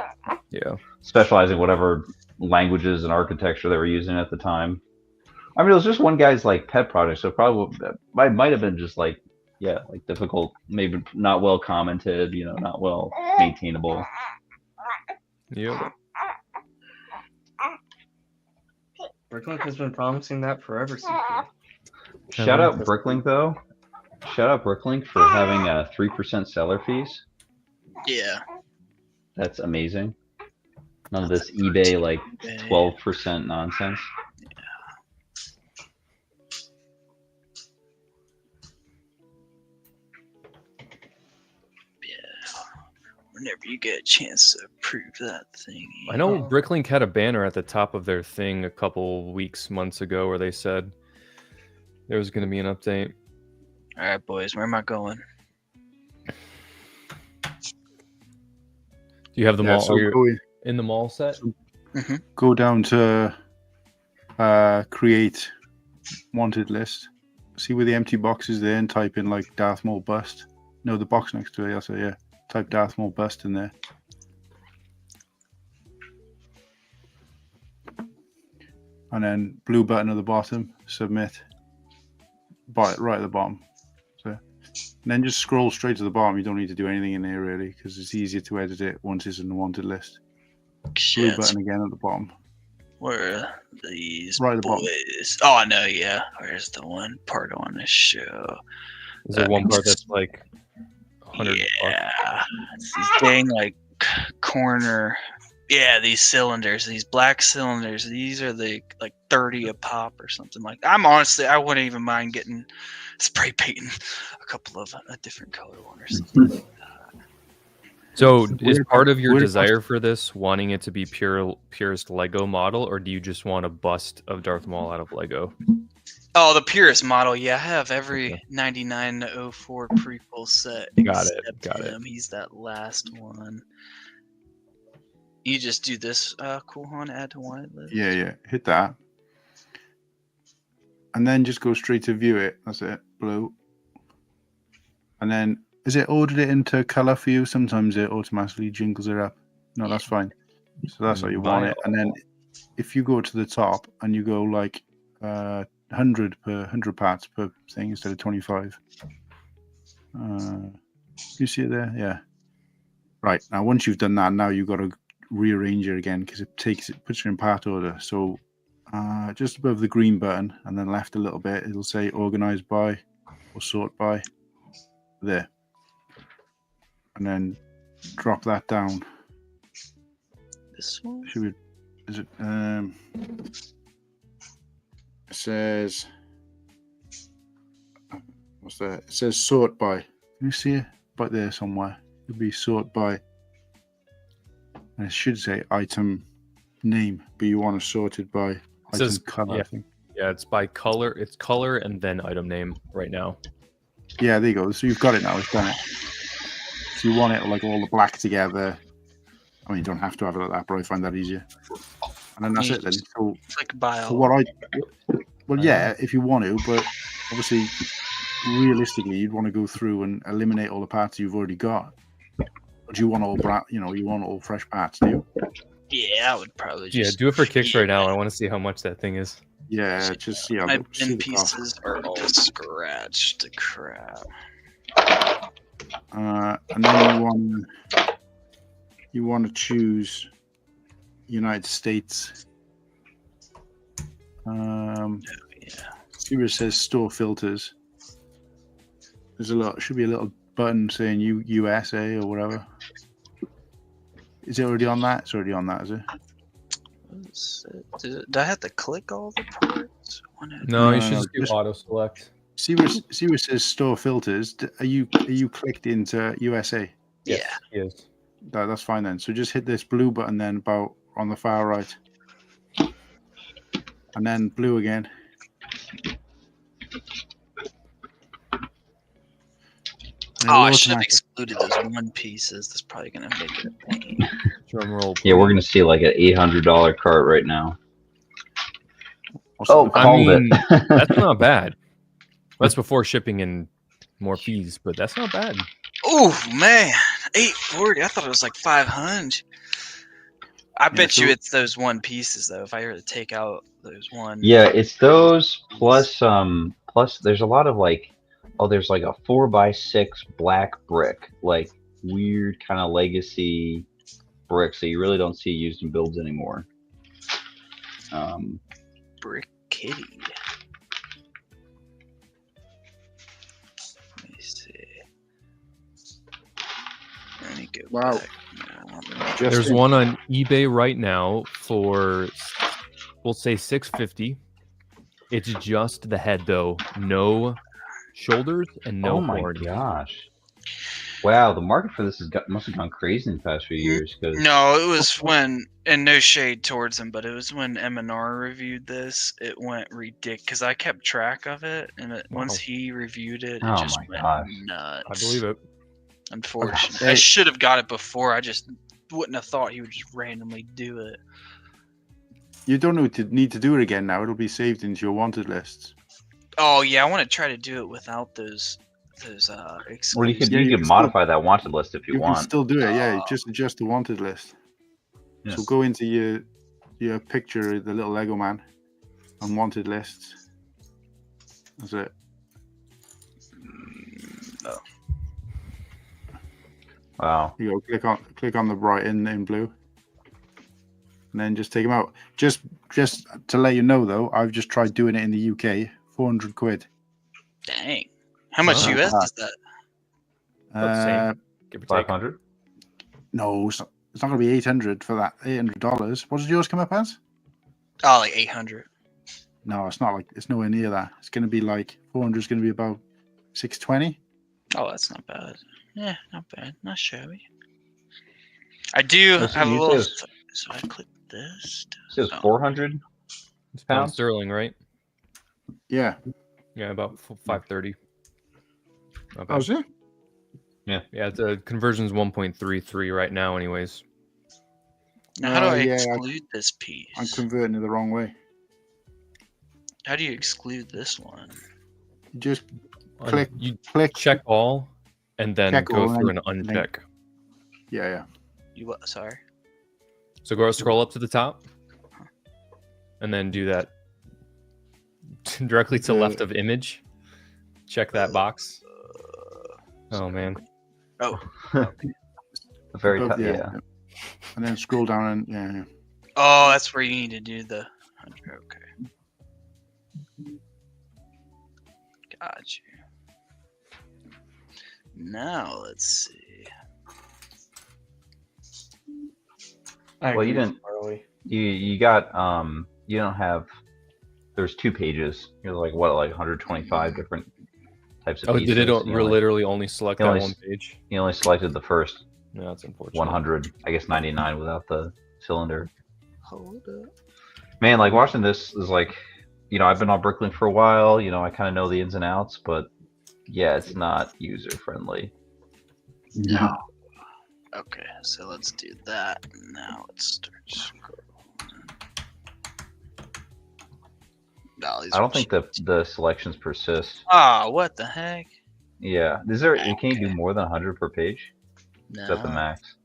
specialize in whatever languages and architecture they were using at the time. I mean, it was just one guy's pet project, so probably might have been just difficult, maybe not well commented, not well maintainable. Yeah. Bricklink has been promising that forever. Shout out Bricklink though. Shout out Bricklink for having 3% seller fees. Yeah. That's amazing. None of this eBay like 12% nonsense. Whenever you get a chance to approve that thing. I know Bricklink had a banner at the top of their thing a couple months ago where they said there was going to be an update. All right, boys, where am I going? Do you have the mall? So Are you in the mall set? Go down to create wanted list. See where the empty box is there and type in like Darth Maul bust. No, the box next to it. That's it, yeah. Type Darth Maul bust in there. And then blue button at the bottom, submit. Right at the bottom. So, and then just scroll straight to the bottom. You don't need to do anything in there really, because it's easier to edit it once it's in the wanted list. Blue button again at the bottom. Where are these Right at the bottom. boys? Oh, I know, yeah. Where's the one part I want to show? Is there one part that's like 100 Yeah. It's these dang, like, corner... Yeah, these cylinders, these black cylinders, these are the like 30 a pop or something like that. I wouldn't even mind getting spray painting a couple of a different color one or something. So is part of your desire for this wanting it to be purest Lego model, or do you just want a bust of Darth Maul out of Lego? Oh, the purest model, yeah. I have every 9904 prequel set Got it. except him. He's that last one. You just do this, cool Han, add to wanted list. Yeah. Hit that. And then just go straight to view it. That's it. Blue. And then, is it ordered it into color for you? Sometimes it automatically jingles it up. No, that's fine. So that's how you want it. And then if you go to the top and you go like 100 per 100 parts per thing instead of 25. You see it there? Yeah. Right. Now, once you've done that, now you've got to rearrange it again because it puts you in part order. So just above the green button and then left a little bit, it'll say organize by or sort by. There. And then drop that down. This one? Is it it says what's that? It says sort by. Can you see it? Right there somewhere. It'll be sort by. And it should say item name, but you want to sort it by item color, yeah. I think. Yeah, it's by color. It's color and then item name right now. Yeah, there you go. So you've got it now. It's done it. So you want it like all the black together. I mean, you don't have to have it like that, but I find that easier. And then that's it then. So, it's like bio. Well, yeah, if you want to, but obviously, realistically, you'd want to go through and eliminate all the parts you've already got. Or do you want all you want all fresh parts, do you? Yeah, I would probably just... do it for kicks right now. I want to see how much that thing is. Yeah, just my bin pieces are all scratched to crap. And then you want to choose United States. See where it says store filters. There's should be a little button saying USA or whatever. Is it already on that? It's already on that, is it? Do I have to click all the parts? No, you should just do auto select. See where it says store filters. Are you clicked into USA? Yeah. Yes. That's fine then. So just hit this blue button then about on the far right. And then blue again. I should have excluded those one pieces. That's probably going to make it a pain. Drum roll. Yeah, we're going to see like an $800 cart right now. Oh, called it. That's not bad. That's before shipping and more fees, but that's not bad. Oh man, $840. I thought it was like $500. I bet you it's those one pieces though. If I were to take out those one. Yeah, it's those plus there's a lot of like, there's like a 4x6 black brick, like weird kind of legacy bricks that you really don't see used in builds anymore. Brick Kitty. Let me see. me go Wow. back. There's one on eBay right now for, we'll say, $650. It's just the head though, no shoulders and no Oh my horn. gosh! Wow, the market for this must have gone crazy in the past few years. Because No, it was when, and no shade towards him, but it was when M&R reviewed this. It went ridiculous because I kept track of it, and once he reviewed it, it just went nuts. I believe it. Unfortunately, I should have got it before. I just wouldn't have thought he would just randomly do it. You don't need to do it again now. It'll be saved into your wanted lists. Oh yeah, I want to try to do it without those exclusive. well, you could modify that wanted list if you You want. can still do it, yeah. Just adjust the wanted list. Yes. So go into your picture, the little Lego man, and wanted lists. That's it. No. Wow. You go click on the bright in blue, and then just take them out. Just to let you know though, I've just tried doing it in the UK. 400 quid. Dang. How much US is that? Give or take. 500. No, it's not going to be 800 for that. $800. What did yours come up as? Oh, like 800. No, it's not like it's nowhere near that. It's going to be like 400 is going to be about 620. Oh, that's not bad. Yeah, not bad. Not shabby. I do Listen, have a you little. says- So I click this. It says 400 Pound pounds. sterling, right? Yeah. Yeah, about 530. Oh, is it? Yeah, the conversion's 1.33 right now, anyways. Now, how do I yeah, exclude this piece? I'm converting it the wrong way. How do you exclude this one? Just Click. You check all, and then Check go all through and and then- uncheck. Yeah. You what? Sorry. So go scroll up to the top, and then do that directly to left of image. Check that box. Oh man. Oh. The very Oh, top. yeah. Yeah. And then scroll down and yeah. Oh, that's where you need to do the 100. Okay. Got you. Now let's see. Well, you didn't. You got You don't have. There's 2 pages. You're like 125 different types of Oh, pieces. did it You literally only select you that only one s- page? You only selected the first. No, that's unfortunate. 100. I guess 99 without the cylinder. Hold up. Man, like watching this is like, I've been on Brooklyn for a while. I kind of know the ins and outs, but yeah, it's not user friendly. No. Okay, so let's do that. Now let's start scrolling. Oh, these I are don't think the selections persist. Ah, what the heck? Yeah, can you do more than 100 per page? Is that the No. max?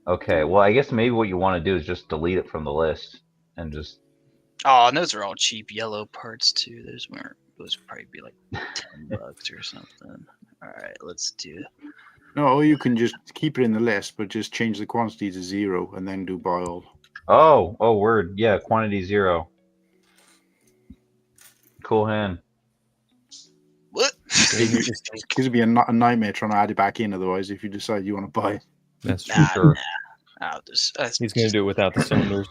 Okay, well, I guess maybe what you want to do is just delete it from the list and just. Oh, and those are all cheap yellow parts too. Those would probably be like $10 or something. All right, let's do. No, or you can just keep it in the list, but just change the quantity to 0 and then do by all. Oh, word. Yeah, quantity 0. Cool hand. What? Because it'd be a nightmare trying to add it back in otherwise if you decide you want to buy. That's Nah, sure. He's gonna do it without the cylinders.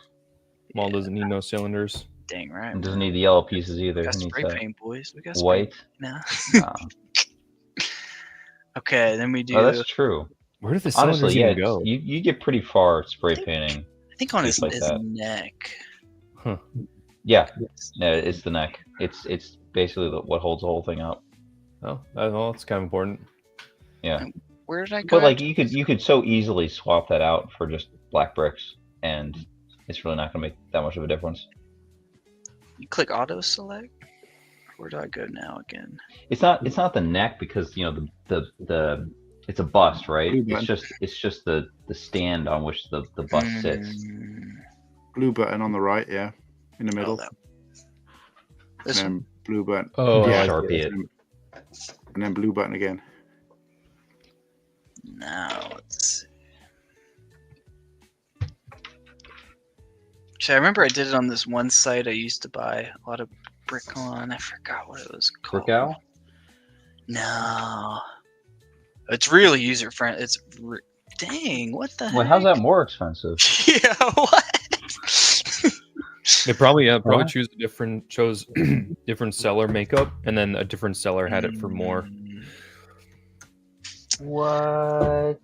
Maul doesn't need no cylinders. Dang right. It doesn't need the yellow pieces either. Got It needs spray that paint, boys. We got white. now. Nah. Okay, then we do. Oh, that's true. Where did the cylinders Honestly, yeah, even go? you get pretty far spray painting. I think on his just like that. neck. Huh. Yeah, no, it's the neck. It's basically what holds the whole thing up. Oh, well, that's kind of important. Yeah. Where did I go? But like you could so easily swap that out for just black bricks, and it's really not gonna make that much of a difference. You click auto select. Where do I go now again? It's not the neck because the it's a bust, right? It's just the stand on which the bust sits. Blue button on the right, yeah, in the middle. This and then blue button. Oh, yeah, Sharpie it. And then blue button again. Now let's see. So I remember I did it on this one site I used to buy a lot of brick on. I forgot what it was called. Brick Owl? No. It's really user friendly. It's dang, what the Wait, how's that more expensive? Yeah, what? They probably chose different seller makeup, and then a different seller had it for more. What?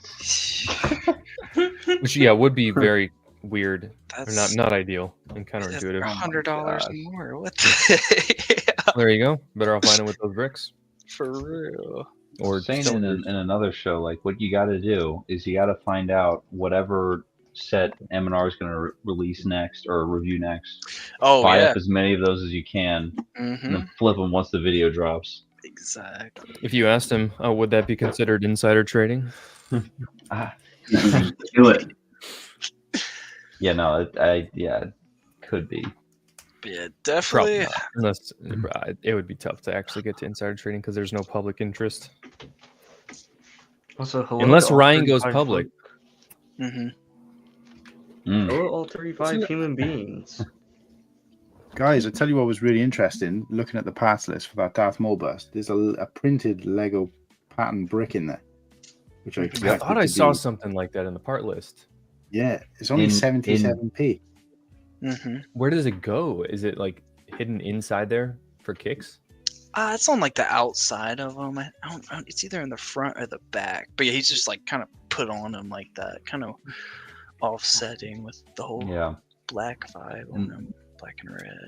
Which would be very weird. Or That's not ideal and counterintuitive. $100 more. What the There you go. Better off buying it with those bricks. For real. Or saying cylinders. in another show, like what you got to do is you got to find out whatever set M&R is going to release next or review next. Oh, buy yeah. up as many of those as you can, and then flip them once the video drops. Exactly. If you asked him, would that be considered insider trading? Do it. Yeah, no, it could be. Yeah, definitely. Unless it would be tough to actually get to insider trading because there's no public interest. Also, Unless Ryan goes public. Hello, all 35 human beings. Guys, I tell you what was really interesting. Looking at the parts list for that Darth Maul bust, there's a printed Lego pattern brick in there, which I I expected thought I to saw be- something like that in the part list. Yeah, it's only 77p. Where does it go? Is it like hidden inside there for kicks? It's on like the outside of him. I don't. It's either in the front or the back. But yeah, he's just like kind of put on him like that, kind of offsetting with the whole black vibe on him, black and red.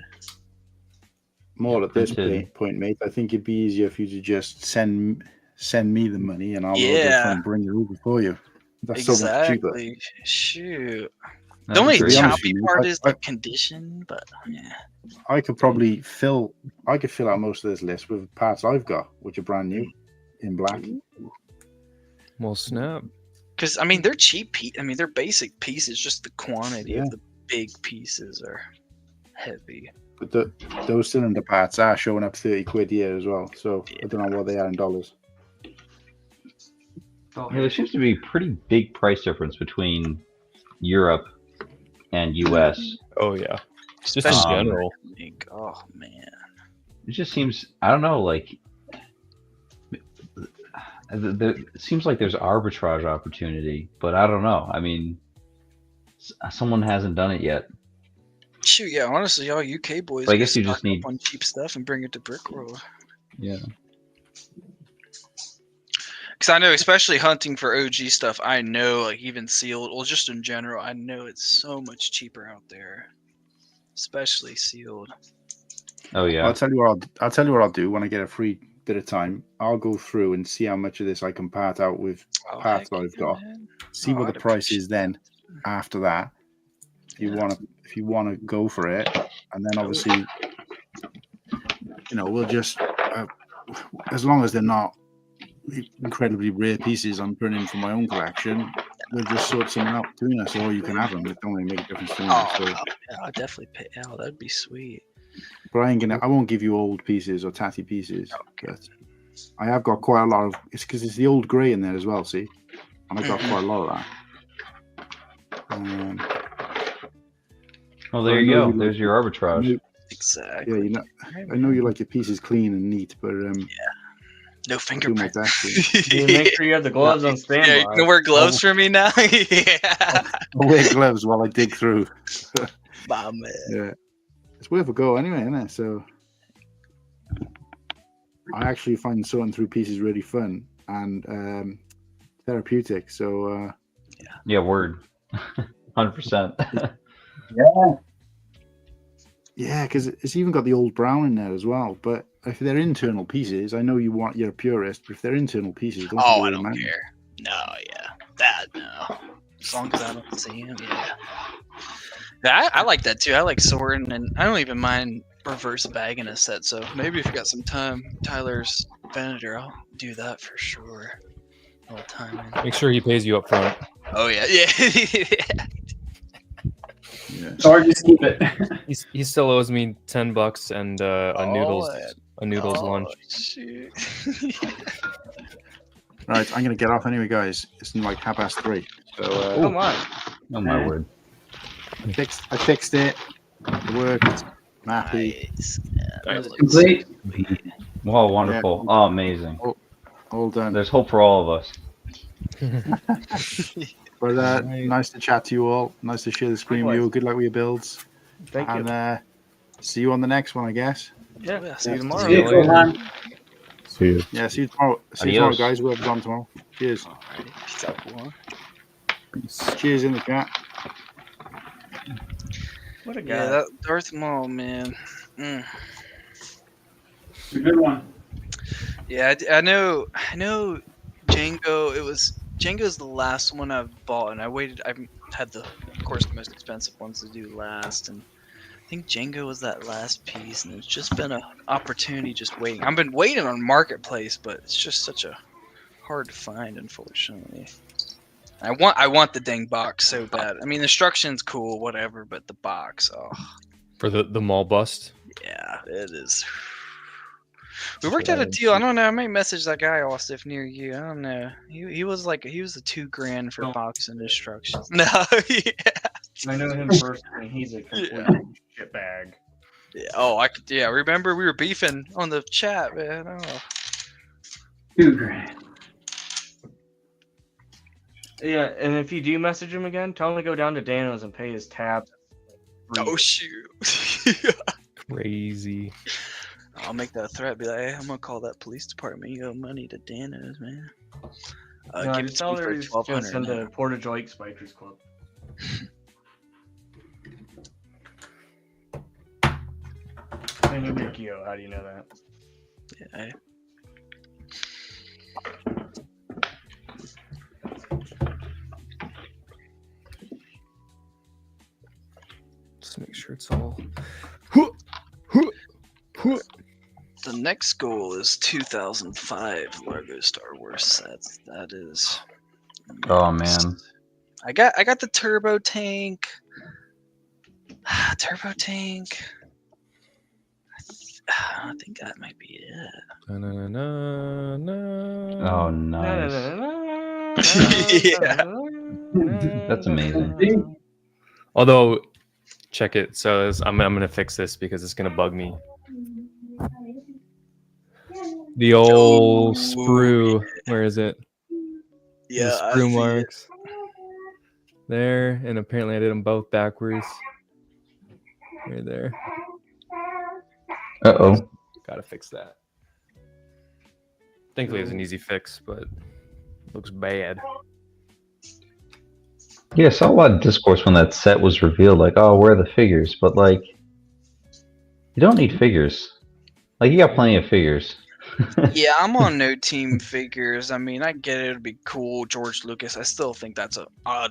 More at this printed. point, mate. I think it'd be easier for you to just send me the money, and I'll Yeah. just bring it over for you. That's so much cheaper. Exactly. Shoot. The That's only great. choppy Honestly, part is the condition, but yeah. I could probably fill out most of this list with parts I've got, which are brand new in black. Well, snap. Because I mean, they're cheap. They're basic pieces. Just the quantity Yeah. of the big pieces are heavy. But those cylinder parts are showing up 30 quid here as well. So I don't know what they are in dollars. Yeah, there seems to be a pretty big price difference between Europe and US. Oh yeah, just in Especially general. Oh man. It just seems, I don't know, like it seems like there's arbitrage opportunity, but I don't know. I mean, someone hasn't done it yet. Shoot, yeah. Honestly, y'all UK boys. But I guess can you just stock up need- on cheap stuff and bring it to Brickworld. Yeah. Because I know, especially hunting for OG stuff, I know, like even sealed, well, just in general, I know it's so much cheaper out there, especially sealed. Oh yeah. I'll tell you what I'll do when I get a free bit of time. I'll go through and see how much of this I can part out with parts that I've got. See what the price is then. After that, if you want to go for it, and then obviously, we'll just as long as they're not incredibly rare pieces I'm putting in for my own collection, we'll just sort something out between us, or you can have them. It don't really make a difference to me. So. Yeah, I'll definitely pay out. That'd be sweet. But I won't give you old pieces or tatty pieces. But I have got quite a lot of. It's because it's the old grey in there as well. See, and I've got quite a lot of that. Well, there you go. There's your arbitrage. Exactly. Yeah, I know you like your pieces clean and neat, but no fingerprints. Make sure you have the gloves on standby. Yeah, you can wear gloves for me now. Yeah. I'll wear gloves while I dig through. My man. Yeah, it's worth a go anyway, isn't it? So I actually find sorting through pieces really fun and therapeutic. So yeah, word, 100%. Yeah, because it's even got the old brown in there as well. But if they're internal pieces, I know you're a purist, but if they're internal pieces, I don't care. No, no. As long as I don't see him, yeah. I like that too. I like sorting, and I don't even mind reverse bagging a set. So maybe if you got some time, Tyler's Venator, I'll do that for sure. All time. Make sure he pays you up front. Oh yeah. Or just keep it. He still owes me $10 and a noodles lunch. Shoot. Right, I'm gonna get off anyway, guys. It's like 3:30. So Oh my. Oh my word. I fixed it. It worked. I'm happy. Complete. Well, wonderful. Yeah. Oh, amazing. All done. There's hope for all of us. But nice to chat to you all. Nice to share the screen with you. Good luck with your builds. Thank you. And see you on the next one, I guess. Yeah. See you tomorrow. See you later. See you. Yeah, see you tomorrow. See you tomorrow, Adios. guys. Whoever's on tomorrow. Cheers. Peace out, Wuhan. Peace. Cheers in the chat. What a guy. Yeah, that Darth Maul, man. Mm. It's a good one. Yeah, I know. Jango. Jango's the last one I've bought, and I had the, of course, the most expensive ones to do last, and I think Jango was that last piece, and it's just been an opportunity just waiting. I've been waiting on Marketplace, but it's just such a hard to find, unfortunately. I want the dang box so bad. I mean, the instruction's cool, whatever, but the box, oh. For the mall bust. Yeah, it is. We worked out a deal. I don't know. I might message that guy Austin near you. I don't know. He was the $2,000 for box and instructions. No, yeah. I know him personally. He's a complete shitbag. Yeah. Oh, remember we were beefing on the chat, man. Oh. $2,000. Yeah, and if you do message him again, tell him to go down to Dano's and pay his tab. Oh shoot. Crazy. I'll make that threat. Be like, hey, I'm gonna call that police department. You owe money to Dano's, man. No, Give it just to tell me her for he's gonna $1,200. send to Portage Lake Spikers Club. And you're Mikio, how do you know that? Yeah. Just make sure it's all. The next goal is 2005 Lego Star Wars sets. That is. Oh man. I got the turbo tank. Turbo tank. I think that might be it. Oh, nice. Yeah. That's amazing. Although, check it. So I'm gonna fix this because it's gonna bug me. The old sprue. Where is it? Yeah, the I sprue see marks. There, and apparently I did them both backwards. Right there. Uh-oh. Gotta fix that. Thankfully, it's an easy fix, but looks bad. Yeah, I saw a lot of discourse when that set was revealed, like, oh, where are the figures? But, like, you don't need figures. Like, you got plenty of figures. Yeah, I'm on no team figures. I mean, I get it. It'd be cool. George Lucas. I still think that's I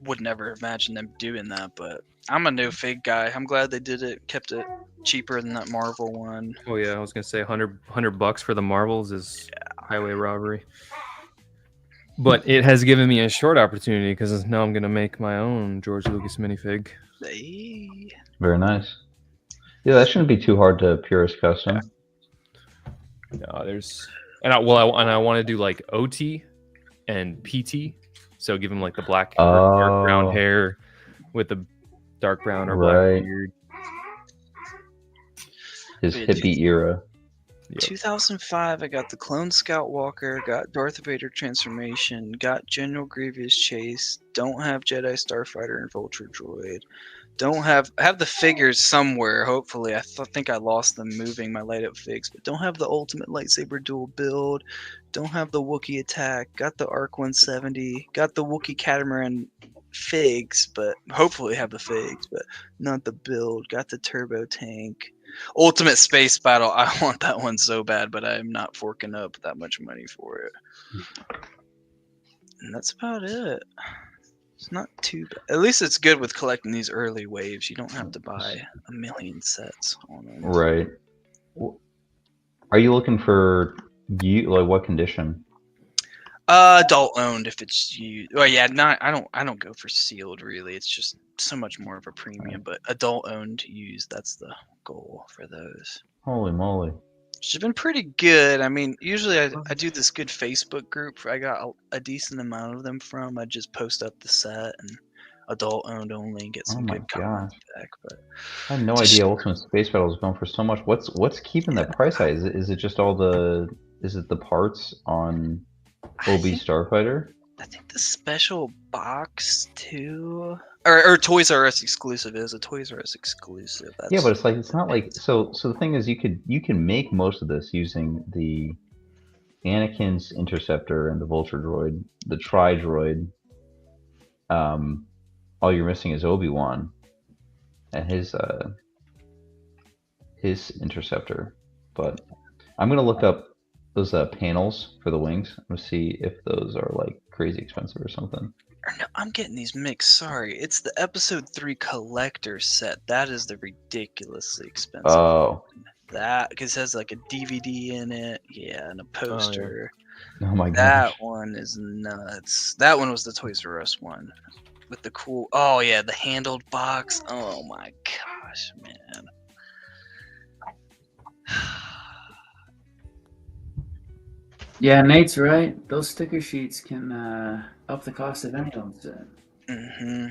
would never imagine them doing that, but I'm a no fig guy. I'm glad they did it. Kept it cheaper than that Marvel one. Oh yeah, I was gonna say $100 for the Marvels is highway robbery. But it has given me a short opportunity because now I'm gonna make my own George Lucas minifig. Hey. Very nice. Yeah, that shouldn't be too hard to purist custom. No, there's I want to do like OT and PT, so give him like the black or dark brown hair with the dark brown or black beard. His hippie era. 2005, I got the Clone Scout Walker, got Darth Vader transformation, got General Grievous chase, don't have Jedi Starfighter and Vulture Droid, don't have the figures somewhere. Hopefully, I think I lost them moving my light up figs, but don't have the Ultimate Lightsaber dual build, don't have the Wookiee attack, got the Arc 170, got the Wookiee Catamaran figs, but hopefully have the figs, but not the build, got the Turbo Tank. Ultimate Space Battle, I want that one so bad, but I'm not forking up that much money for it. And that's about it. It's not too bad. At least it's good with collecting these early waves. You don't have to buy a million sets on them. Right. Are you looking for like what condition? Adult owned if it's you. Well, yeah, I don't go for sealed really. It's just so much more of a premium. But adult owned used, that's the goal for those. Holy moly! Which has been pretty good. I mean, usually I do this good Facebook group. I got a decent amount of them from. I just post up the set and adult owned only and get some good comments back. But I had no idea Ultimate Space Battle was going for so much. What's keeping that price high? Is it just all the? Is it the parts on OB Starfighter. I think the special box too, or Toys R Us exclusive is a Toys R Us exclusive. Yeah, but it's not like so. So the thing is, you can make most of this using the Anakin's interceptor and the Vulture droid, the Tri droid. All you're missing is Obi-Wan and his interceptor. But I'm gonna look up those panels for the wings. I'm gonna see if those are like crazy expensive or something. Or no, I'm getting these mixed. Sorry, it's the Episode 3 collector set. That is the ridiculously expensive. Oh. That because it has like a DVD in it, yeah, and a poster. Oh my gosh. That one is nuts. That one was the Toys R Us one with the cool. Oh yeah, the handled box. Oh my gosh, man. Yeah, Nate's right. Those sticker sheets can up the cost of any old set. Mm-hmm.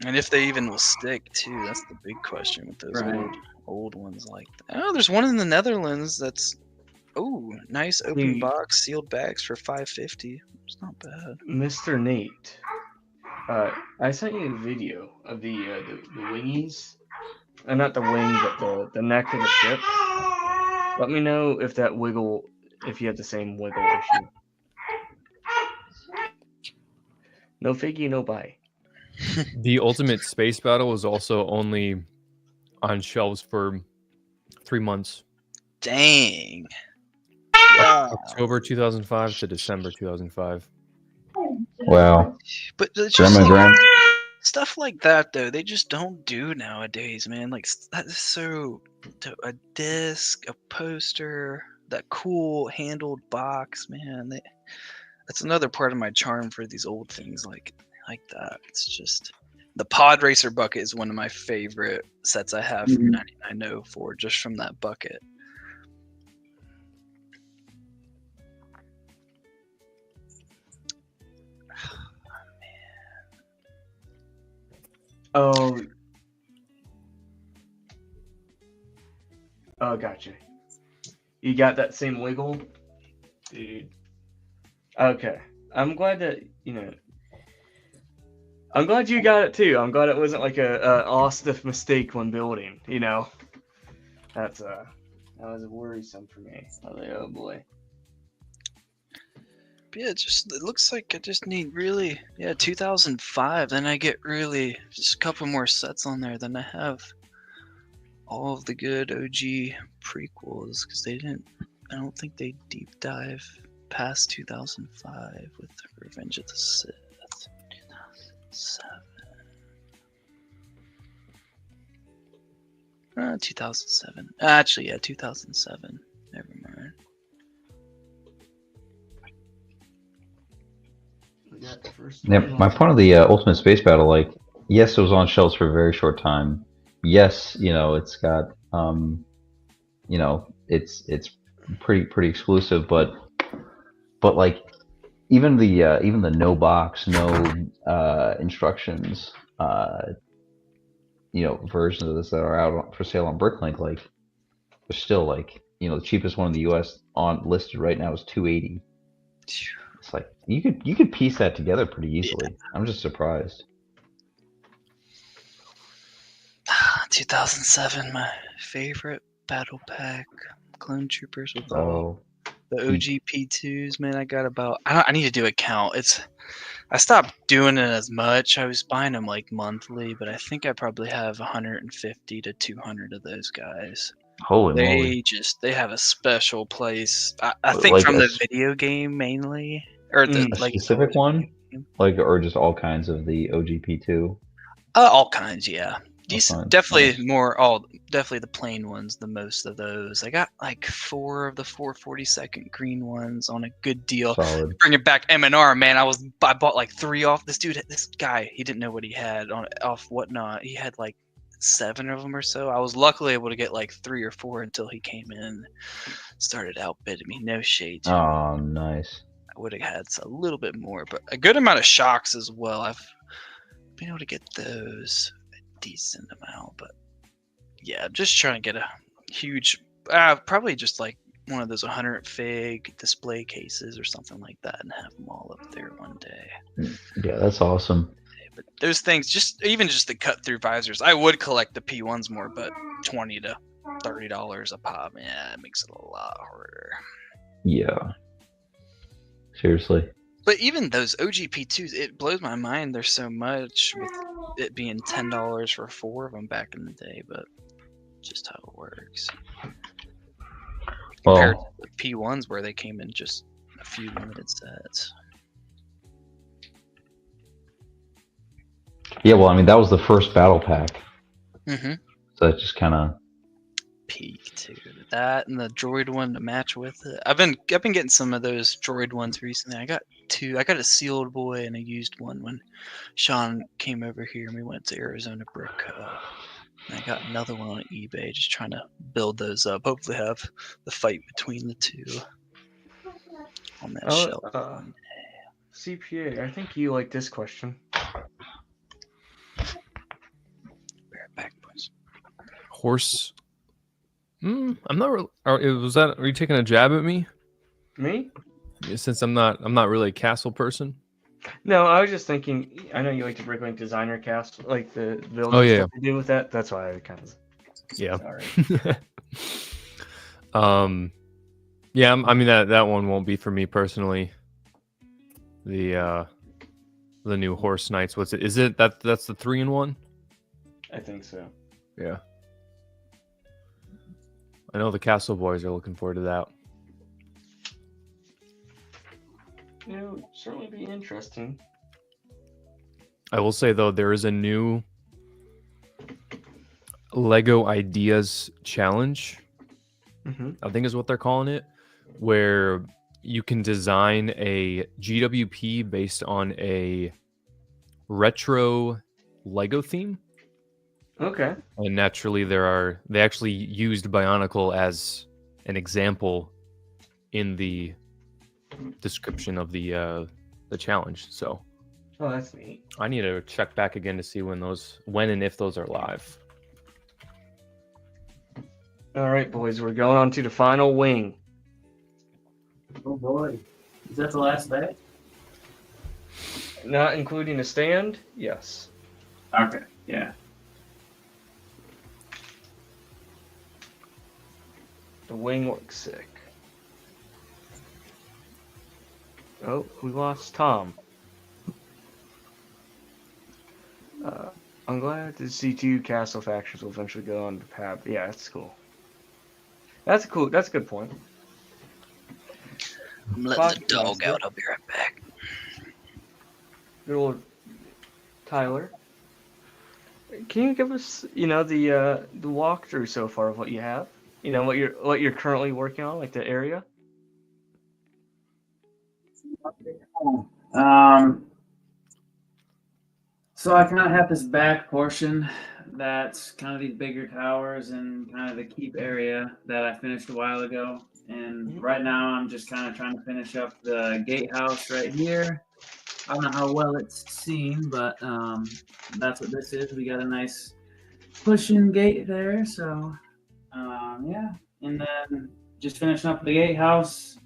And if they even will stick too, that's the big question with those Right. old ones like that. Oh, there's one in the Netherlands that's nice open box sealed bags for $5.50. It's not bad. Mr. Nate, I sent you a video of the wingies, not the wing, but the neck of the ship. Let me know if that wiggle, if you have the same wiggle issue. No figgy, no buy. The Ultimate Space Battle was also only on shelves for 3 months. Dang. October 2005 to December 2005. Wow. But it's Grandma, just Graham. stuff like that though, they just don't do nowadays, man. Like that is so a disc, a poster, that cool handled box, man. That's another part of my charm for these old things like that. It's just the Pod Racer bucket is one of my favorite sets I have from 9904 just from that bucket. Oh, gotcha. You got that same wiggle, dude. Okay, I'm glad that I'm glad you got it too. I'm glad it wasn't like a Ostiff mistake when building. That was worrisome for me. I was like, oh boy. Yeah, it looks like I just need 2005. Then I get just a couple more sets on there. Then I have all of the good OG prequels because I don't think they deep dive past 2005 with Revenge of the Sith. 2007. 2007. Actually, yeah, 2007. Never mind. Yeah, my point of the Ultimate Space Battle, like, yes, it was on shelves for a very short time. Yes, it's got, it's pretty exclusive, but like, even the no box, no instructions, versions of this that are out for sale on Bricklink, like, they're still like, the cheapest one in the U.S. on listed right now is $280. It's like you could piece that together pretty easily. Yeah. I'm just surprised. 2007, my favorite battle pack, Clone Troopers with all the OG P2s. Man, I got about. I need to do a count. I stopped doing it as much. I was buying them like monthly, but I think I probably have 150 to 200 of those guys. Holy moly! They have a special place. I think like from the video game mainly, or the a specific one, like, or just all kinds of the OGP2. All kinds, yeah. Decent, definitely nice. Definitely the plain ones. The most of those. I got like 4 of the 442nd green ones on a good deal. Solid. Bring it back M&R, man. I bought like 3 off. This guy, he didn't know what he had off whatnot. He had like 7 of them or so. I was luckily able to get like 3 or 4 until he came in and started outbidding me. No shade. Oh, nice. I would have had a little bit more, but a good amount of shocks as well. I've been able to get those a decent amount, but yeah, I'm just trying to get a huge, probably just like one of those 100 fig display cases or something like that and have them all up there one day. Yeah, that's awesome. But those things, even just the cut through visors, I would collect the P1s more, but $20 to $30 a pop, yeah, it makes it a lot harder. Yeah. Seriously. But even those OGP2s, it blows my mind. There's so much with it being $10 for 4 of them back in the day, but just how it works. Compared to the P1s where they came in just a few limited sets. Yeah, well, I mean, that was the first battle pack. Mm-hmm. So that just kind of Peak too. That and the droid one to match with it. I've been getting some of those droid ones recently. I got 2. I got a sealed boy and a used one when Sean came over here and we went to Arizona Brick. And I got another one on eBay, just trying to build those up. Hopefully have the fight between the two on that shelf. CPA, I think you like this question. Horse. I'm not really. Are you taking a jab at me? Me? Since I'm not really a castle person. No, I was just thinking. I know you like to break like designer castle, like the build stuff you do with that. That's why I kind of. Yeah. Sorry. Yeah. I mean that one won't be for me personally. The new Horse Knights. What's it? Is it that's the 3-in-1? I think so. Yeah. I know the Castle Boys are looking forward to that. You know, certainly be interesting. I will say though, there is a new Lego Ideas Challenge. I think is what they're calling it, where you can design a GWP based on a retro Lego theme. Okay. And naturally, they actually used Bionicle as an example in the description of the challenge. So, oh, that's neat. I need to check back again to see when and if those are live. All right, boys, we're going on to the final wing. Oh boy, is that the last bag? Not including a stand? Yes. Okay. Yeah. The wing looks sick. Oh, we lost Tom. I'm glad to see 2 castle factions will eventually go on to PAB. Yeah, that's cool. That's a good point. I'm letting the dog out. I'll be right back. Good old Tyler. Can you give us, the walkthrough so far of what you have? You know, what you're currently working on, like the area? So I kind of have this back portion that's kind of these bigger towers and kind of the keep area that I finished a while ago. And right now I'm just kind of trying to finish up the gatehouse right here. I don't know how well it's seen, but that's what this is. We got a nice pushing gate there, so yeah. And then just finishing up the gatehouse.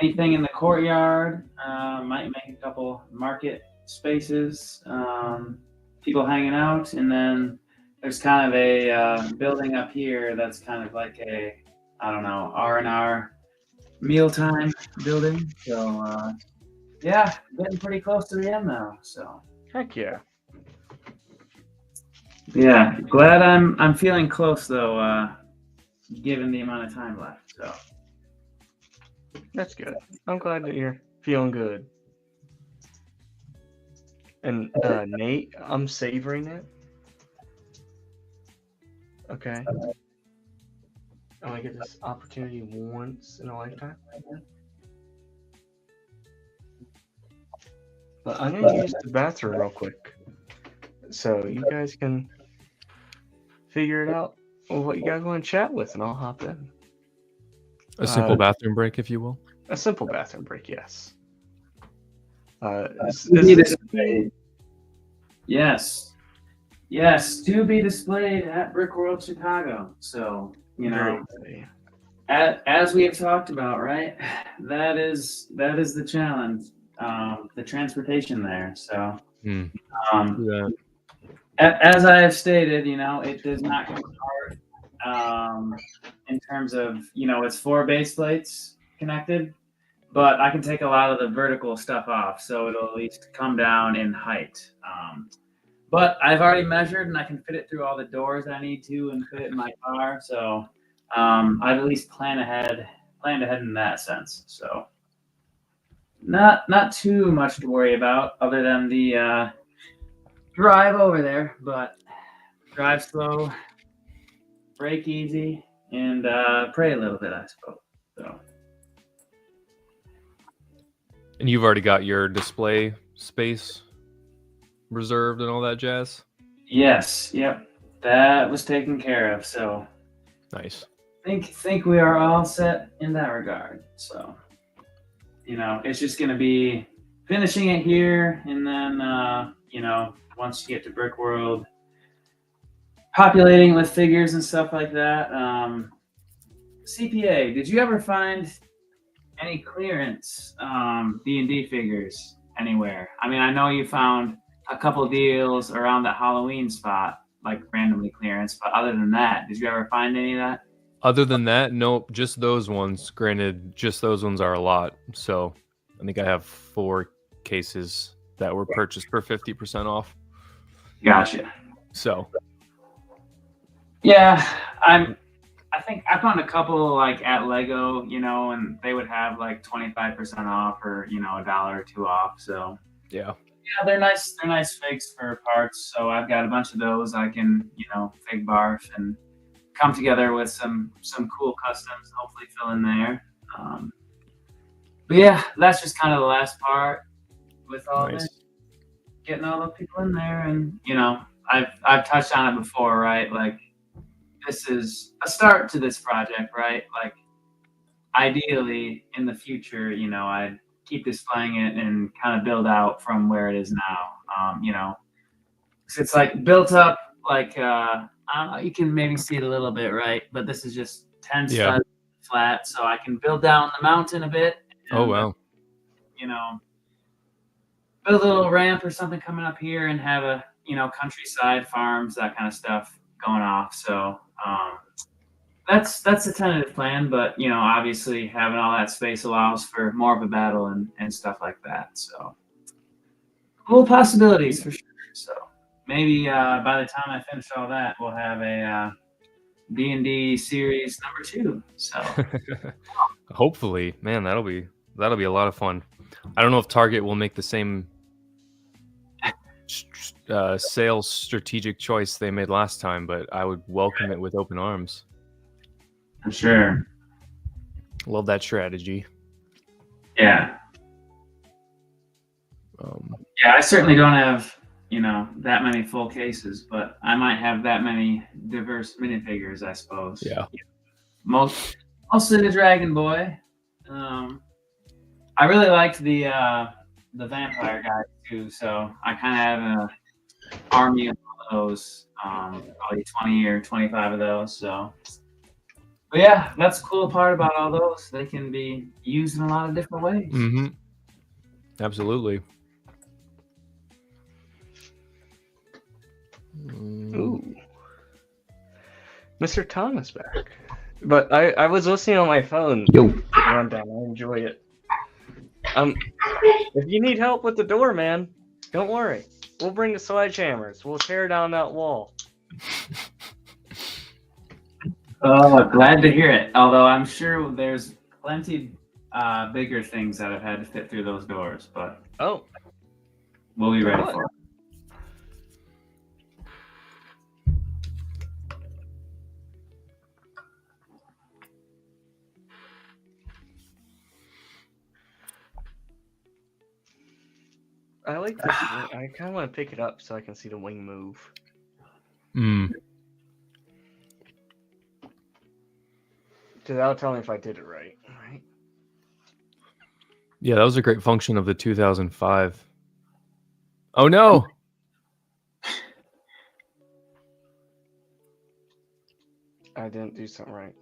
Anything in the courtyard, might make a couple market spaces, people hanging out, and then there's kind of a building up here that's kind of like a, I don't know, R&R mealtime building. So yeah, getting pretty close to the end now. So heck yeah. Yeah, glad I'm feeling close though, given the amount of time left. So that's good. I'm glad that you're feeling good. And Nate, I'm savoring it. Okay. I only get this opportunity once in a lifetime. But I'm gonna use the bathroom real quick, so you guys can figure it out what you guys want to chat with, and I'll hop in. A simple bathroom break, if you will. A simple bathroom break, yes. Yes, to be displayed at Brick World Chicago. So, you know, as we have talked about, right? That is the challenge, the transportation there. So, Yeah. as I have stated, it does not come in terms of it's 4 base plates connected, but I can take a lot of the vertical stuff off, so it'll at least come down in height. But I've already measured, and I can fit it through all the doors I need to, and fit it in my car. So I've at least planned ahead in that sense. So not too much to worry about, other than the drive over there. But drive slow, brake easy, and pray a little bit, I suppose. So. And you've already got your display space reserved and all that jazz? Yes, yep. That was taken care of, so nice. Think we are all set in that regard. So, it's just gonna be finishing it here, and then once you get to Brick World, populating with figures and stuff like that. CPA, did you ever find any clearance D&D figures anywhere? I mean, I know you found a couple deals around that Halloween spot, like randomly clearance, but other than that, did you ever find any of that? Other than that, nope, just those ones. Granted, just those ones are a lot. So I think I have 4 cases that were purchased for 50% off. Gotcha. So yeah, I think I found a couple like at Lego, and they would have like 25% off, or $1 or $2 off. So yeah, they're nice. They're nice figs for parts. So I've got a bunch of those. I can fig barf and come together with some cool customs. Hopefully fill in there. But yeah, that's just kind of the last part with all this, getting all the people in there, and I've touched on it before, right? Like, this is a start to this project, right? Like, ideally in the future, I'd keep displaying it and kind of build out from where it is now. It's like built up, like I don't know, you can maybe see it a little bit, right? But this is just 10 studs flat, so I can build down the mountain a bit. And, oh wow. Build a little ramp or something coming up here, and have a countryside farms, that kind of stuff going off. So that's the tentative plan, but obviously having all that space allows for more of a battle and stuff like that. So cool possibilities for sure. So maybe by the time I finish all that, we'll have a D&D series number 2. So hopefully, man, that'll be a lot of fun. I don't know if Target will make the same sales strategic choice they made last time, but I would welcome it with open arms. For sure. Love that strategy. Yeah. Yeah, I certainly don't have that many full cases, but I might have that many diverse minifigures, I suppose. Yeah. Mostly the Dragon Boy. I really liked the vampire guy too, so I kind of have an army of those, probably 20 or 25 of those. So, but yeah, that's the cool part about all those. They can be used in a lot of different ways. Mm-hmm. Absolutely. Ooh. Mr. Thomas back. But I was listening on my phone. Rundown. I enjoy it. If you need help with the door, man, don't worry. We'll bring the sledgehammers. We'll tear down that wall. Glad to hear it. Although I'm sure there's plenty bigger things that have had to fit through those doors, but we'll be ready for it. I like this. I kind of want to pick it up so I can see the wing move. Hmm. Because that'll tell me if I did it right. Right. Yeah, that was a great function of the 2005. Oh no! I didn't do something right.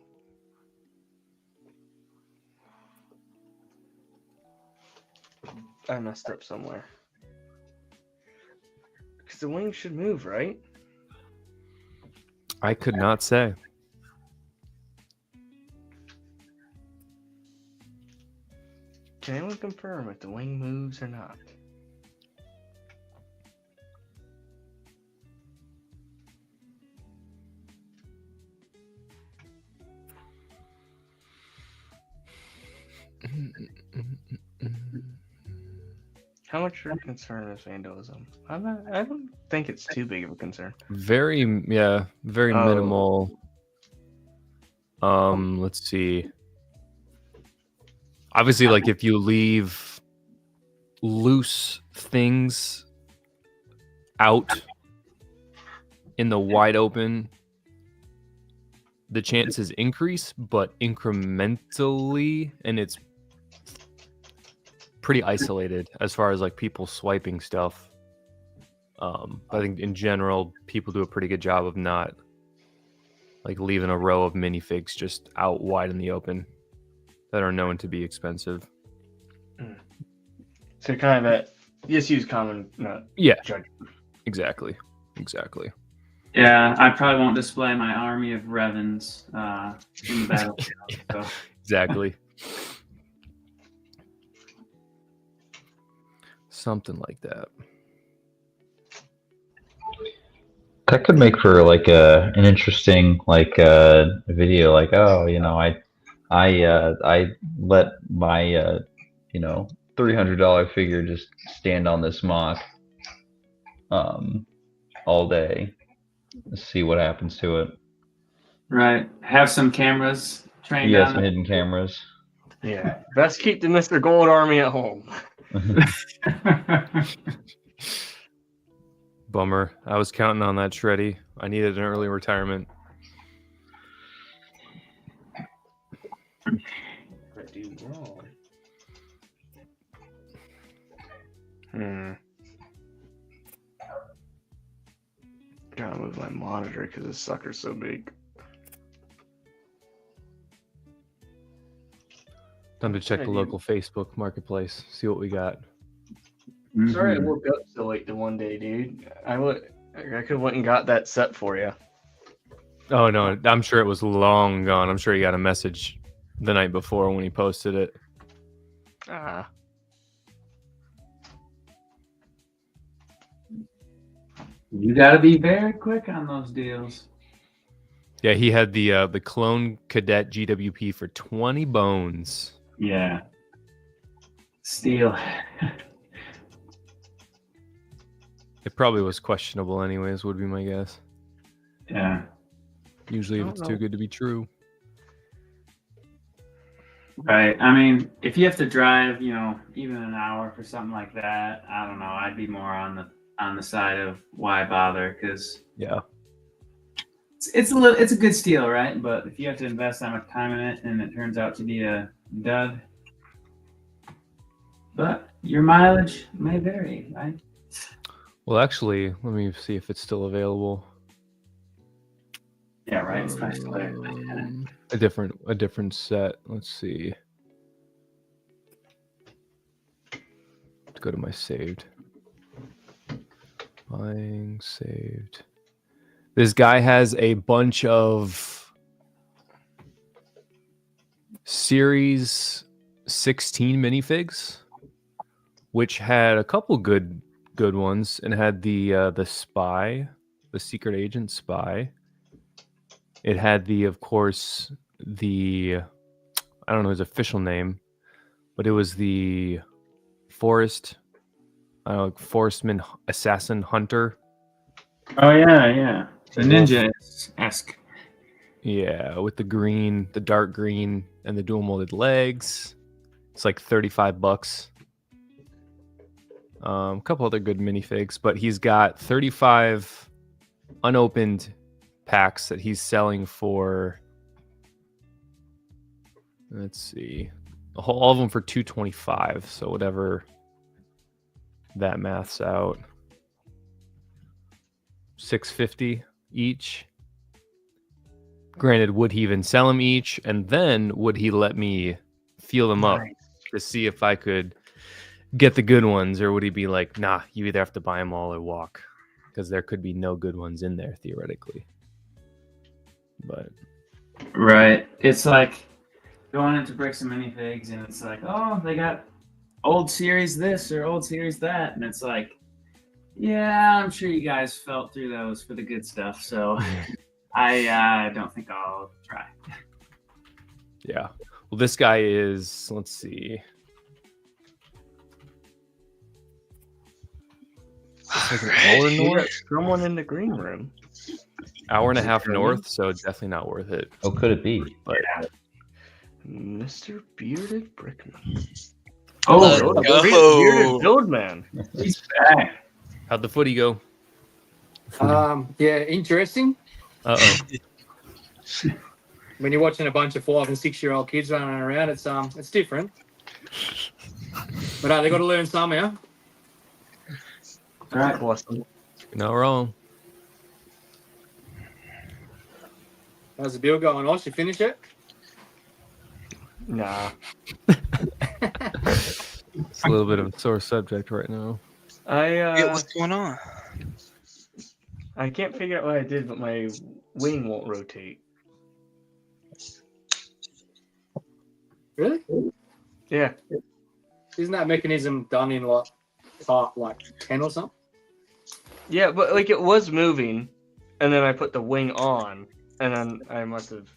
I messed up somewhere. Because the wings should move, right? I could not say. Can anyone confirm if the wing moves or not? How much of a concern is vandalism? I don't think it's too big of a concern. Very minimal. Let's see. Obviously, like if you leave loose things out in the wide open, the chances increase, but incrementally, and it's pretty isolated as far as like people swiping stuff. I think in general, people do a pretty good job of not like leaving a row of minifigs just out wide in the open that are known to be expensive. So kind of that, just use common judgment. Exactly. Yeah, I probably won't display my army of Revens in the battlefield. So. Exactly. Something like that. That could make for like an interesting video. Like, oh, I let my $300 figure just stand on this mock all day. Let's see what happens to it. Right. Have some cameras trained Yeah, on some it. hidden cameras. Yeah. Best keep the Mr. Gold Army at home. Bummer. I was counting on that Shreddy. I needed an early retirement. Gotta move my monitor because this sucker's so big. Time to check the local Facebook marketplace, see what we got. Sorry I woke up so late the one day, dude. I could have went and got that set for you. Oh no, I'm sure it was long gone. I'm sure he got a message the night before when he posted it. Ah. You got to be very quick on those deals. Yeah, he had the Clone Cadet GWP for 20 bones. Yeah. Steal. It probably was questionable anyways, would be my guess. Yeah. Usually if it's too good to be true. Right. I mean, if you have to drive, even an hour for something like that, I don't know. I'd be more on the side of why bother, because it's a good steal, right? But if you have to invest that much time in it and it turns out to be a dud, but your mileage may vary, right? Well, actually, let me see if it's still available. Yeah, right. It's A different set. Let's see. Let's go to my saved. Buying saved. This guy has a bunch of Series 16 minifigs, which had a couple good ones, and had the spy, the secret agent spy. It had of course, I don't know his official name, but it was the Forestman Assassin Hunter. Oh yeah. The ninja-esque. Yeah, with the dark green, and the dual molded legs. It's like $35. A couple other good minifigs, but he's got 35 unopened packs that he's selling for. Let's see, all of them for $225. So whatever that maths out, $650 each. Granted, would he even sell them each, and then would he let me feel them up to see if I could get the good ones, or would he be like, nah, you either have to buy them all or walk? Because there could be no good ones in there theoretically. But Right. It's like going into Bricks and Minifigs, and it's like, oh, they got old series this or old series that, and it's like, yeah, I'm sure you guys felt through those for the good stuff, so I don't think I'll try. yeah. Well, this guy is, let's see. It's like an hour We north. got someone in the green room. Hour and a half German? north, so definitely not worth it. Oh, could it be? But Mr. Bearded Brickman. Let's Oh, go. Bearded Build Man. He's back. How'd the footy go? Yeah, interesting. Uh-oh. When you're watching a bunch of 5 and 6 year old kids running around, it's different. But they got to learn somehow. Right. Awesome. You're not wrong. How's the bill going, Osh? You finish it? Nah. It's a little bit of a sore subject right now. What's going on? I can't figure out what I did, but my wing won't rotate. Really? Yeah. Isn't that mechanism done in like part 10 or something? Yeah, but like it was moving, and then I put the wing on, and then I must have.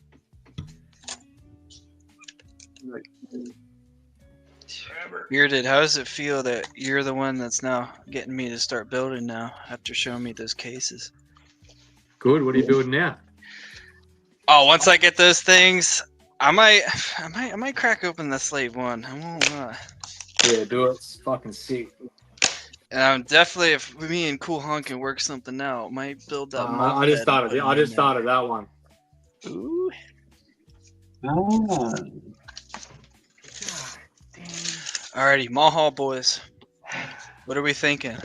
Bearded, how does it feel that you're the one that's now getting me to start building now after showing me those cases? Good. What are you building now? Oh, once I get those things, I might crack open the slave one. I won't lie. Yeah, do it. It's fucking sick. And I'm definitely, if me and Cool Hunk can work something out, might build that. I just started that one. Ooh. Oh. Alrighty, Mall Hall boys. What are we thinking?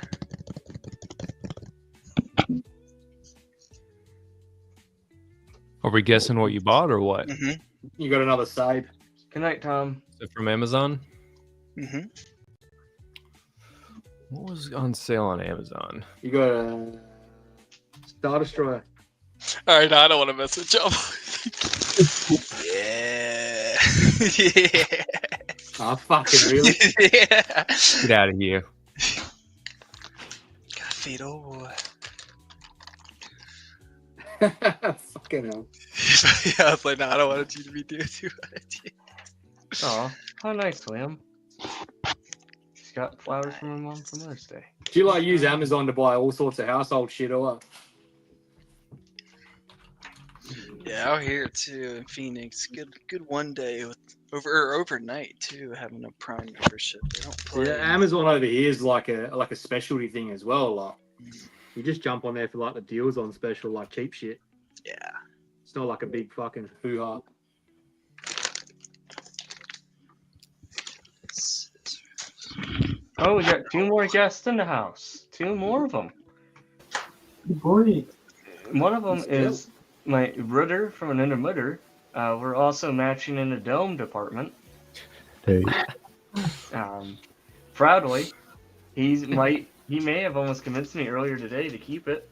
Are we guessing what you bought or what? Mm-hmm. You got another save. Good night, Tom. Is it from Amazon? Mm-hmm. What was on sale on Amazon? You got a Star Destroyer. Alright, no, I don't want to mess with y'all. Yeah. Yeah. Oh, fucking really? Yeah. Get out of here. Got feet, oh boy. Fucking hell. Yeah, I was like, no, I don't want you to be doing too much. Oh, how nice, Liam. She's got flowers from her mom for Mother's Day. Do you use Amazon to buy all sorts of household shit or what? Yeah, out here too in Phoenix. Good one day with overnight too, having a Prime membership. They don't play. Yeah, Amazon over here is like a specialty thing as well. Like, you just jump on there for like the deals on special, like cheap shit. Yeah. It's not like a big fucking hoo-ha. Oh, we got 2 more guests in the house. 2 more of them. Boy. One of them is my brother from another mother. We're also matching in the dome department. Hey. Proudly, he may have almost convinced me earlier today to keep it.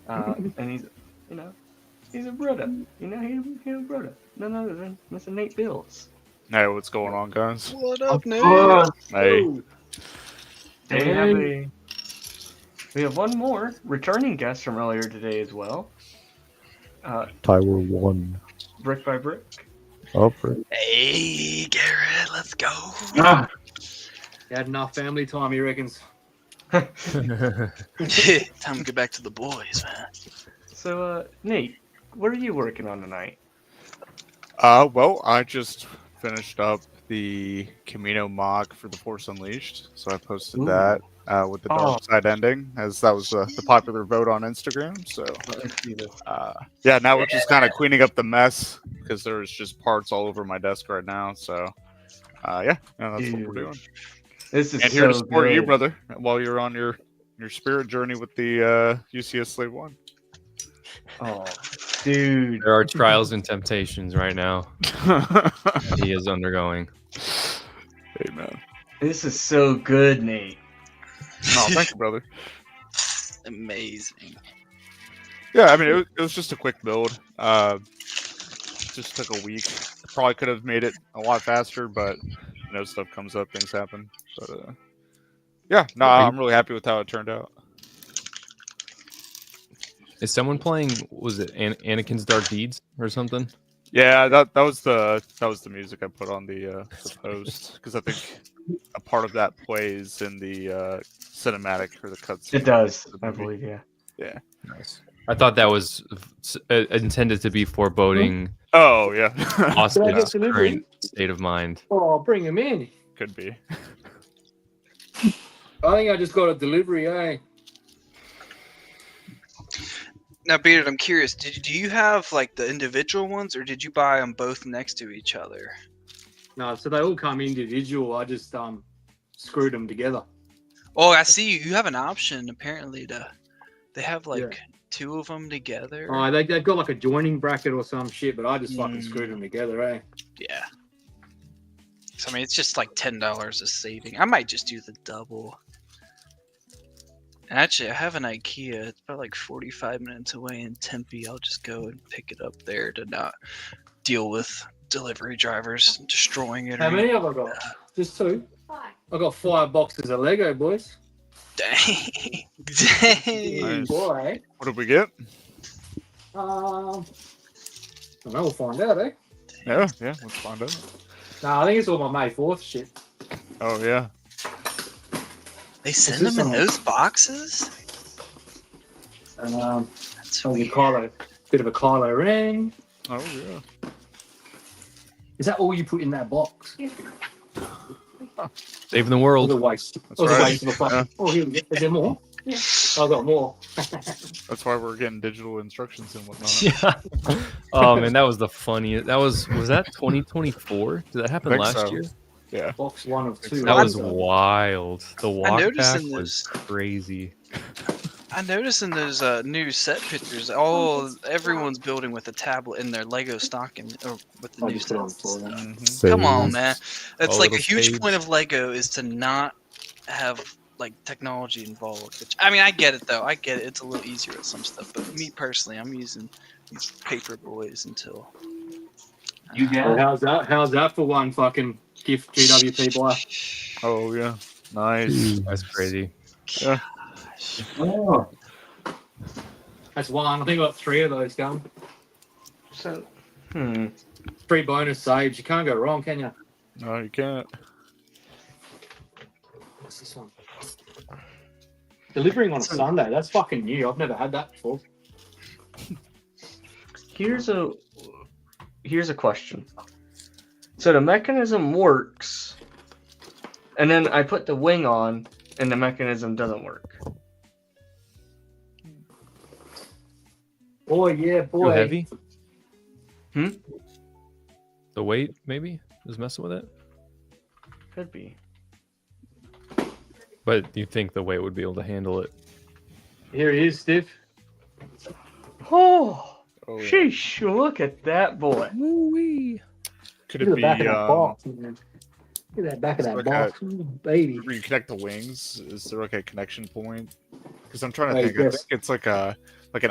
And he's a brother. He's a brother. None other than Mr. Nate Bills. Hey, what's going on, guys? What up, Nate? Hey. And we have one more returning guest from earlier today as well. Tyler won. Brick by brick. Oh, brick. Hey, Garrett, let's go. You had enough family time, he reckons. Time to get back to the boys, man. So, Nate, what are you working on tonight? Well, I just finished up the Camino mock for the Force Unleashed, so I posted that with the dark side ending, as that was the popular vote on Instagram. So, yeah, now we're just kind of cleaning up the mess because there's just parts all over my desk right now. So, yeah, that's what we're doing. This is and here to so support you, good. brother, while you're on your spirit journey with the UCS Slave 1. Oh, dude. There are trials and temptations right now. He is undergoing. Amen. This is so good, Nate. Oh, thank you, brother. Amazing. Yeah, I mean, it was just a quick build. Just took a week. Probably could have made it a lot faster, but you know, stuff comes up, things happen. But yeah, no, I'm really happy with how it turned out. Is someone playing? Was it Anakin's Dark Deeds or something? Yeah, that was the music I put on the post because I think a part of that plays in the cinematic or the cutscene. It does, I believe. Yeah. Yeah. Nice. I thought that was intended to be foreboding. Oh yeah. Austin's current state of mind. Oh, bring him in. Could be. I think I just got a delivery, eh? Now, Bearded, I'm curious. Do you have like the individual ones, or did you buy them both next to each other? No, so they all come individual. I just screwed them together. Oh, I see. You have an option apparently to. They have like two of them together. Oh, they've got like a joining bracket or some shit, but I just fucking screwed them together, eh? Yeah. So I mean, it's just like $10 a saving. I might just do the double. Actually, I have an IKEA. It's about like 45 minutes away in Tempe. I'll just go and pick it up there to not deal with delivery drivers destroying it. How many have I got? Just 2. I got 5 boxes of Lego, boys. Dang. Nice. Boy. What did we get? I don't know, we'll find out, eh? Yeah, let's find out. Nah, I think it's all my May 4th shit. Oh yeah. They send them in those boxes? And that's Kylo, bit of a Kylo ring. Oh yeah. Is that all you put in that box? Saving the world. What a waste. That's What a right. waste of a fucking. Oh, here we go. Is there more? Yeah. I've got more. That's why we're getting digital instructions and whatnot. Yeah. Oh man, that was the funniest. Was that 2024? Did that happen Think last so. year? Yeah. Box 1 of 2. That was wild. The walk noticed back in was crazy. I noticed in those new set pictures, everyone's building with a tablet in their Lego stocking or with the new sets. Come on, man. It's like a huge point of Lego is to not have like technology involved. Which, I mean, I get it though. I get it. It's a little easier with some stuff. But me personally, I'm using these paper boys until. You get it? How's that for one fucking gift GWP buy? Oh yeah. Nice. That's crazy. Yeah. Oh. That's one. I think I got 3 of those going. So, 3 bonus saves. You can't go wrong, can you? No, you can't. What's this one? Delivering on a Sunday. That's fucking new. I've never had that before. here's a question. So the mechanism works, and then I put the wing on, and the mechanism doesn't work. Boy, yeah, boy. Too heavy? Hmm? The weight maybe is messing with it. Could be. But do you think the weight would be able to handle it? Here he is, Steve. Oh, sheesh! Look at that boy. Woo-wee. Could Look it at the be back of that box, man. Look at that back of that like box. Ooh, baby. where you connect the wings? Is there like a connection point? Because I'm trying to Wait, think. I yes. think it's like an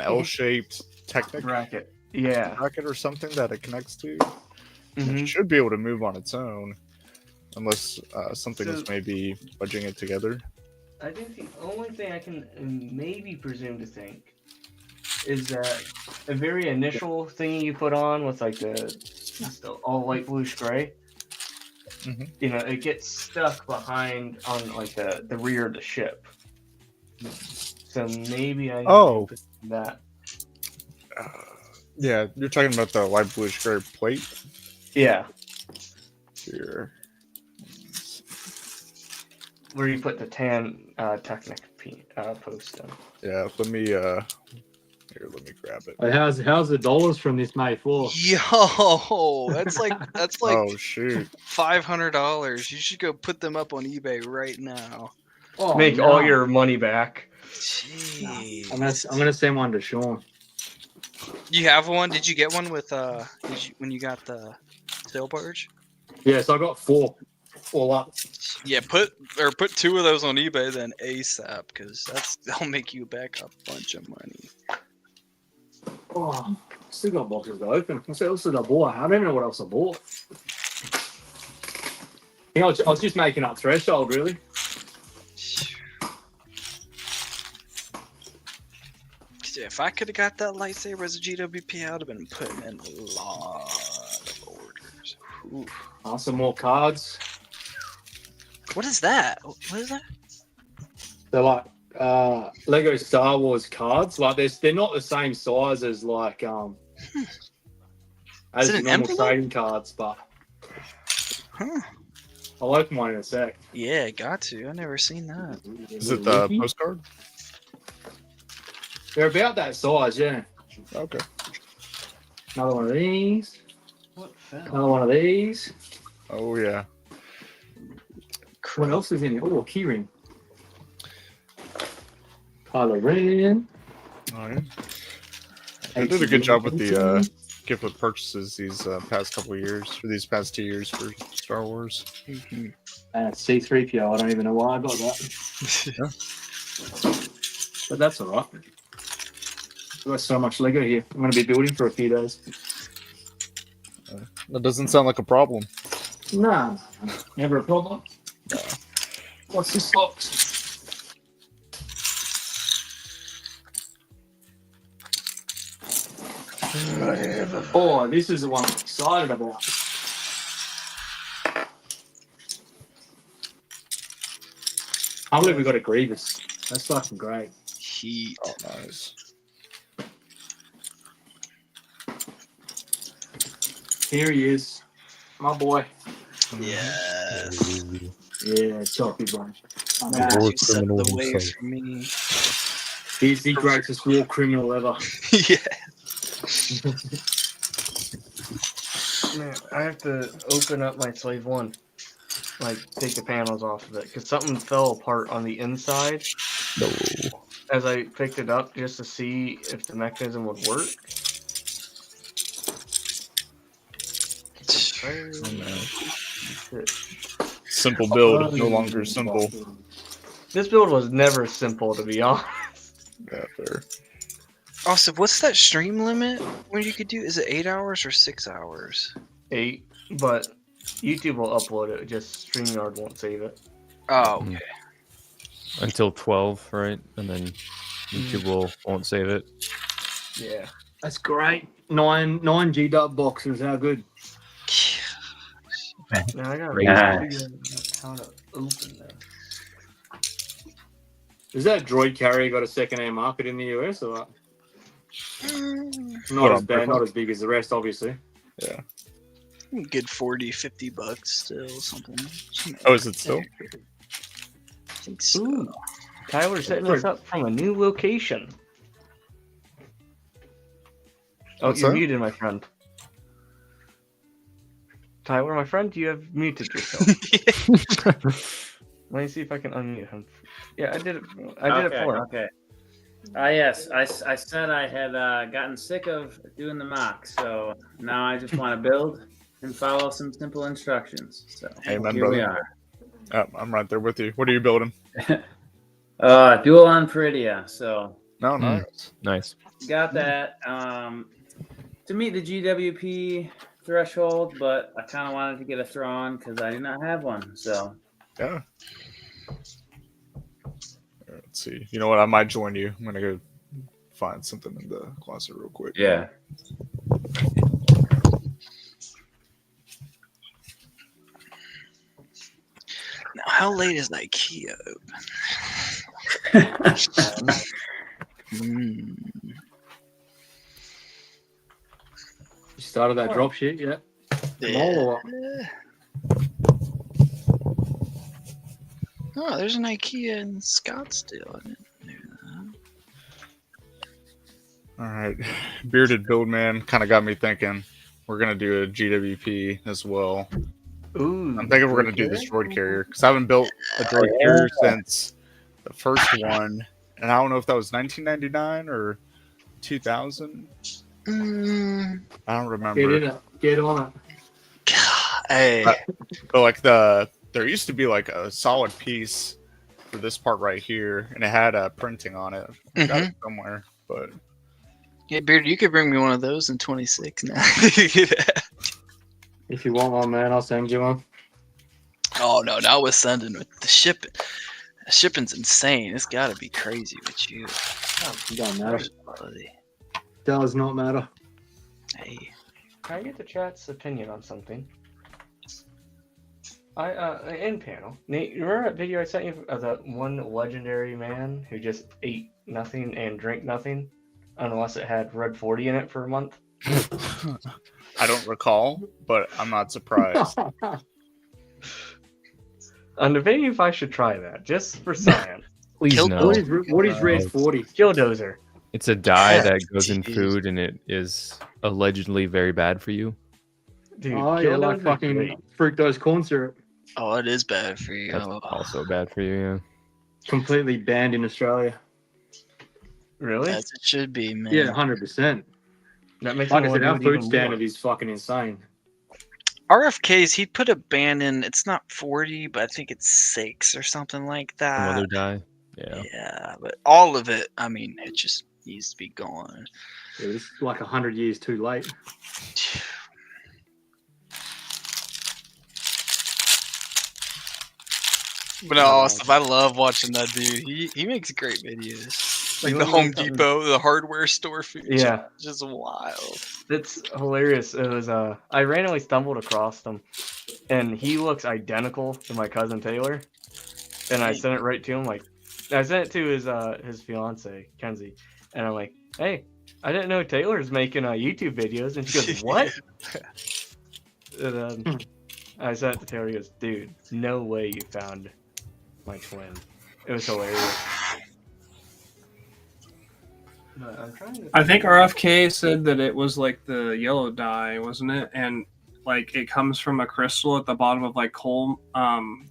L-shaped Technic bracket. Yeah. bracket or something that it connects to. Mhm. It should be able to move on its own, unless something is So- maybe wedging it together. I think the only thing I can maybe presume to think is that a very initial thing you put on with like the all white bluish gray, you know, it gets stuck behind on like the rear of the ship. So maybe I Oh. put that. Yeah, you're talking about the light bluish gray plate. Yeah, Here. where you put the tan Technic post in. Yeah, let me here. Let me grab it. Hey, how's the dollars from this May 4? Yo, that's like Oh shoot! $500. You should go put them up on eBay right now. Oh, Make no. all your money back. Jeez. I'm gonna send one to Sean. You have one? Did you get one with when you got the sail barge? Yeah, so I got 4. full up. Yeah, put 2 of those on eBay then ASAP, because that'll make you back a bunch of money. Oh, still got boxes to open. What else did I bought? I don't even know what else I bought. I was just making up threshold, really. If I could have got that lightsaber as a GWP, I would have been putting in a lot of orders. Ooh. Some more cards. What is that? What is that? They're like Lego Star Wars cards. Like they're not the same size as like as Is it an normal envelope? trading cards, but I'll open one in a sec. Yeah, got to. I've never seen that. Is it the postcard? They're about that size, yeah. Okay. Another one of these. What fell? Another one of these. Oh yeah. What else is in here? Oh, a keyring. Kylo Ren. Oh, yeah. They did a good job with the gift with purchases these past couple of years, or these past 2 years for Star Wars. C-3PO. I don't even know why I got that. But that's all right. We've got so much Lego here. I'm going to be building for a few days. That doesn't sound like a problem. Nah, never a problem. What's this box? Oh, this is the one I'm excited about. I believe we got a Grievous. That's fucking great. Heat. Oh, nice. Here he is, my boy. Yes. Yeah, choppy bunch. Man, you set the way for me. He's the greatest war criminal ever. Yeah. Man, I have to open up my Slave 1. Like, take the panels off of it. Because something fell apart on the inside. No. As I picked it up just to see if the mechanism would work. Simple build, no longer simple. This build was never simple, to be honest. Yeah, fair. Also, what's that stream limit? What you could do? Is it 8 hours or 6 hours? 8, but YouTube will upload it. Just StreamYard won't save it. Oh, okay. Until 12, right? And then YouTube won't save it. Yeah. That's great. 9 G-Dub boxes. How good? Now I gotta Nice. figure out how to open this. Is that droid carrier got a second-hand market in the US or what? Not as bad, not as big as the rest, obviously. Yeah. Good $40-$50 still, something. Oh, is it still? I think so. Ooh, Tyler's setting us up from a new location. Oh, What's you're that? muted, my friend. Tyler, my friend, you have muted yourself. Let me see if I can unmute him. Yeah, I did it. I did it for him. Okay. Yes, I said I had gotten sick of doing the mock, so now I just want to build and follow some simple instructions. So Amen, here we brother. are. I'm right there with you. What are you building? Dual on Peridia. So No, nice. Nice. got that to meet the GWP threshold, but I kind of wanted to get a Thrawn because I do not have one. So Yeah. Let's see. You know what? I might join you. I'm gonna go find something in the closet real quick. yeah. Now, how late is IKEA open? You started that drop shit, yeah? Mole or what? Oh, there's an IKEA in Scottsdale. I didn't know that. All right. Bearded Build Man kind of got me thinking. We're gonna do a GWP as well. Ooh. I'm thinking we're gonna do this droid carrier because I haven't built a droid carrier since the first one, and I don't know if that was 1999 or 2000. I don't remember. Get on it. Hey. But like the there used to be like a solid piece for this part right here, and it had printing on it. I got it somewhere, but Yeah, Beard, you could bring me one of those in 26 now. If you want one, man, I'll send you one. Oh no, not with sending with the shipping. The shipping's insane. It's got to be crazy with you. It don't matter. Does not matter. Hey, can I get the chat's opinion on something? In panel, Nate, you remember that video I sent you of that one legendary man who just ate nothing and drank nothing unless it had Red 40 in it for a month? I don't recall, but I'm not surprised. I'm debating if I should try that, just for science. Please no. What is Red 40? Killdozer. It's a dye that goes in food, and it is allegedly very bad for you. Dude, Oh, yeah, like fucking fructose corn syrup. Oh, it is bad for you. That's also bad for you, yeah. Completely banned in Australia. Really? As it should be, man. Yeah, 100%. That makes like me I said, wanna our do it food even standard more. is fucking insane. RFK's, he'd put a ban in, it's not 40, but I think it's 6 or something like that. Some other dye. Yeah. Yeah, but all of it, I mean, it just needs to be gone. It was like 100 years too late. But no, Austin, I love watching that dude. He makes great videos. Like You the wanna know Home something? Depot, the hardware store food. Yeah. Just wild. It's hilarious. It was I randomly stumbled across them, and he looks identical to my cousin Taylor, and I sent it right to him. Like, I sent it to his fiance Kenzie, and I'm like, "Hey, I didn't know Taylor's making YouTube videos," and she goes, "What?" And I sent it to Taylor. He goes, "Dude, no way you found my twin." It was hilarious. But I'm trying to. I think RFK said that it was like the yellow dye, wasn't it? And like it comes from a crystal at the bottom of like coal,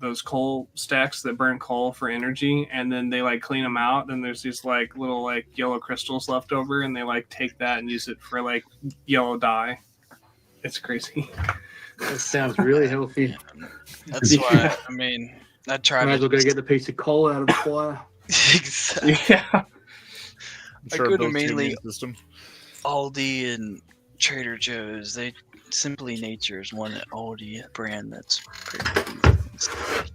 those coal stacks that burn coal for energy, and then they like clean them out, and there's these like little like yellow crystals left over, and they like take that and use it for like yellow dye. It's crazy. That sounds really healthy. That's why, I mean, I tried Might as well to go get the piece of coal out of the fire. Exactly. Yeah. I go to mainly Aldi and Trader Joe's. They Simply Nature is one Aldi brand that's pretty decent.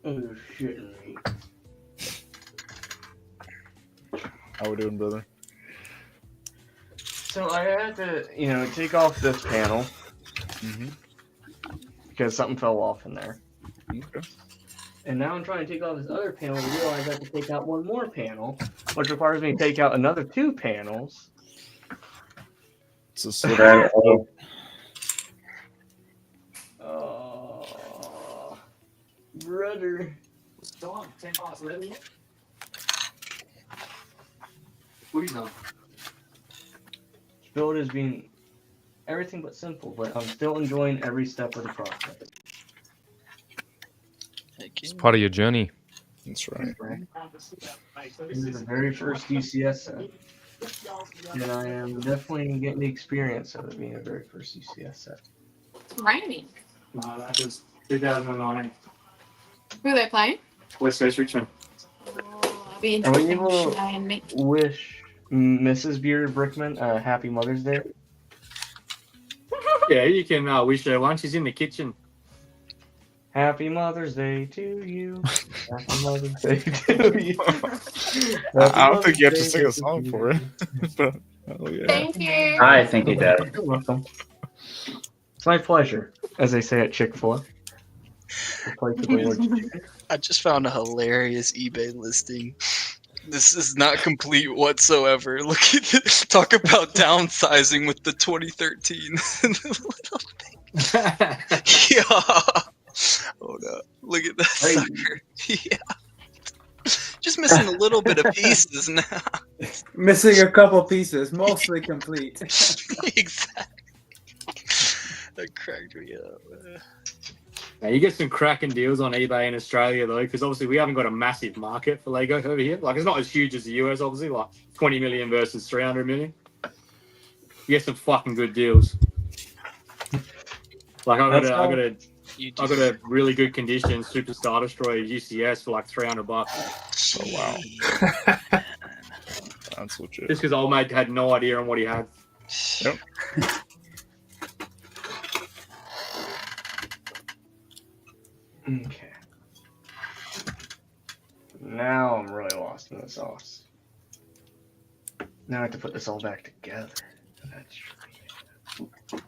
Oh shit. How we doing, brother? So I had to, take off this panel because something fell off in there. Okay. And now I'm trying to take off this other panel and realize I have to take out one more panel, which requires me to take out another 2 panels. It's a slippery slope. Oh, brother. Build is being everything but simple, but I'm still enjoying every step of the process. It's part of your journey. That's right. This is the very first UCS set, and I am definitely getting the experience of it being the very first UCS set. It's raining. No, that was 2009. Who are they playing? West Coast Richmond. I'll be Are we interesting. able Should I and me? to wish Mrs. Beard Brickman a happy Mother's Day? Yeah, you can wish her one. She's in the kitchen. Happy Mother's Day to you. Happy Mother's Day to you. I don't think you have to sing a song for it. But, oh, yeah. Thank you. Hi, thank you, Daddy. You're welcome. It's my pleasure, as they say at Chick-fil-A. I just found a hilarious eBay listing. This is not complete whatsoever. Look at this. Talk about downsizing with the 2013 little thing. Yeah. Hold up. Look at that sucker. Yeah. Just missing a little bit of pieces now. Missing a couple pieces, mostly complete. Exactly. That cracked me up. Now, you get some cracking deals on eBay in Australia, though, because obviously we haven't got a massive market for Lego over here. Like, it's not as huge as the US, obviously, like 20 million versus 300 million. You get some fucking good deals. Like I got a really good condition Super Star Destroyer UCS for like $300. Oh wow, that's legit. Just because old mate had no idea on what he had. Yep. Okay. Now I'm really lost in the sauce. Now I have to put this all back together. That's right.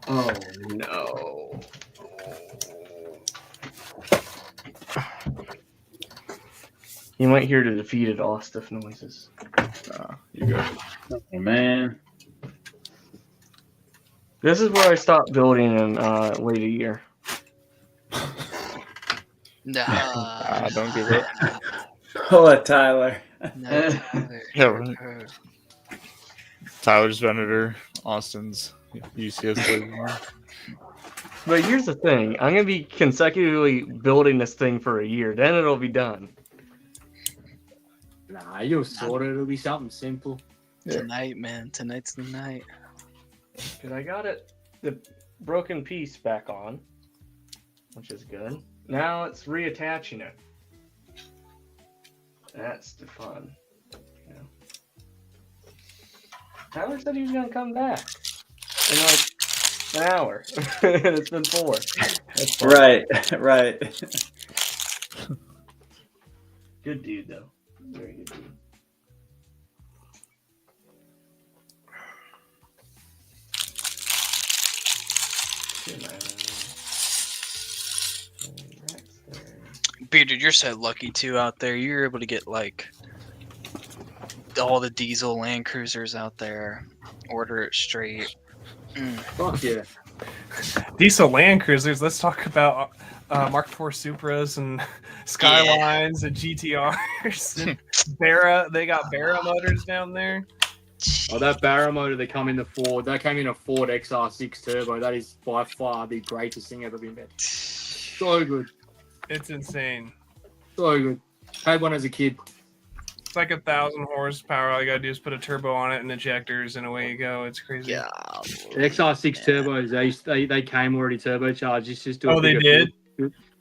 Oh no. You might hear the defeated Ostiff noises. You go. Oh, man. This is where I stopped building and wait a year. Nah. Don't give up. Pull it, Tyler. No, Tyler. Yeah, right. Tyler's Venator, Austin's UCS Blade. But here's the thing. I'm going to be consecutively building this thing for a year. Then it'll be done. Nah, you'll sort it. It'll be something simple. Tonight, man. Tonight's the night. Because I got the broken piece back on, which is good. Now it's reattaching it. That's the fun. You know. Tyler said he was going to come back in like an hour. And it's been 4. That's fun. Right. Good dude, though. Very good dude. Bearded, you're so lucky too out there. You're able to get like all the diesel Land Cruisers out there. Order it straight. Fuck yeah. Diesel Land Cruisers. Let's talk about Mark IV Supras and Skylines and GTRs and Barra. They got Barra motors down there. Oh, that Barra motor that came in the Ford. That came in a Ford XR6 Turbo. That is by far the greatest thing ever been made. So good. It's insane. So good. Had one as a kid. It's like 1,000 horsepower. All you gotta do is put a turbo on it and ejectors, and away you go. It's crazy. Yeah. The XR6 turbos, they came already turbocharged. It's just they did?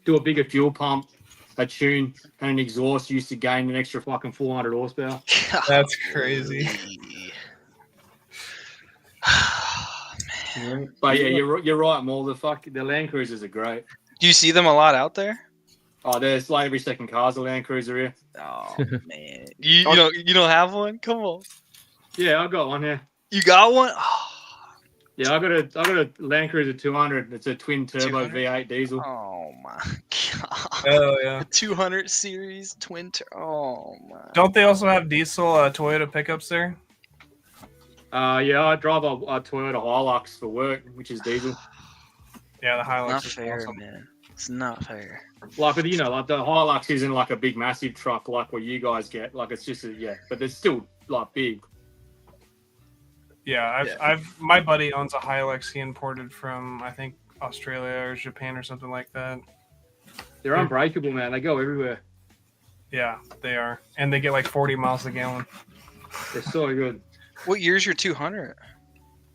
Do a bigger fuel pump, a tune, and an exhaust used to gain an extra fucking 400 horsepower. That's crazy. But yeah, you're right, Maul. The Land Cruisers are great. Do you see them a lot out there? Oh, there's like every second car's a Land Cruiser here. Oh man, you don't have one? Come on. Yeah, I got one here. You got one? Oh. Yeah, I got a Land Cruiser 200. It's a twin turbo 200? V8 diesel. Oh my god. Oh yeah. A 200 series twin. Oh my. Don't they also have diesel Toyota pickups there? Yeah, I drive a Toyota Hilux for work, which is diesel. Yeah, the Hilux Not is fair, awesome. man. It's not fair. Like, like the Hilux isn't like a big massive truck like what you guys get. Like it's just but it's still like big. Yeah, my buddy owns a Hilux he imported from I think Australia or Japan or something like that. They're unbreakable, man. They go everywhere. Yeah, they are, and they get like 40 miles a gallon. They're so good. What year's your 200?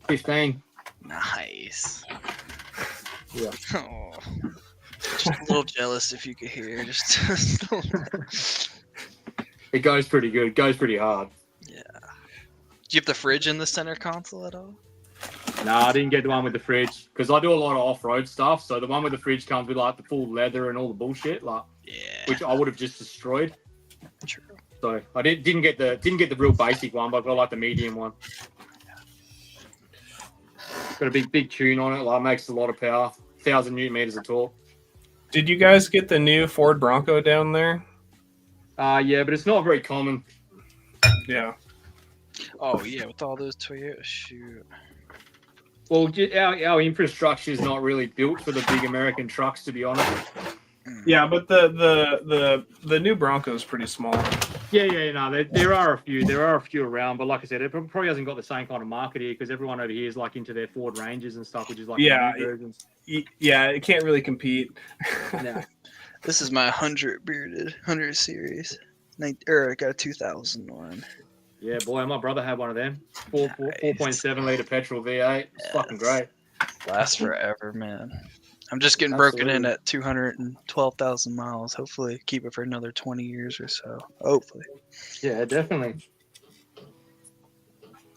15. Nice. Yeah. Oh, just a little jealous if you could hear. Just It goes pretty good. It goes pretty hard. Yeah. Do you have the fridge in the center console at all? Nah, I didn't get the one with the fridge because I do a lot of off-road stuff. So the one with the fridge comes with like the full leather and all the bullshit, like which I would have just destroyed. True. So I didn't get the real basic one, but I got like the medium one. Got a big tune on it. Like makes a lot of power, 1,000 Newton meters of torque. Did you guys get the new Ford Bronco down there? Yeah, but it's not very common. Yeah. Oh yeah, with all those Toyota, shoot. Well, our infrastructure is not really built for the big American trucks, to be honest. Yeah, but the new Bronco is pretty small. Yeah, no, there are a few. There are a few around, but like I said, it probably hasn't got the same kind of market here because everyone over here is like into their Ford Rangers and stuff, which is like Yeah, the new versions. Yeah, it can't really compete. No. This is my 100 bearded 100 series. I got a 2001. Yeah, boy, my brother had one of them. 4.7 litre petrol V8. It's fucking great. Lasts forever, man. I'm just getting Absolutely. broken in at 212,000 miles. Hopefully, keep it for another 20 years or so. Hopefully. Yeah, definitely.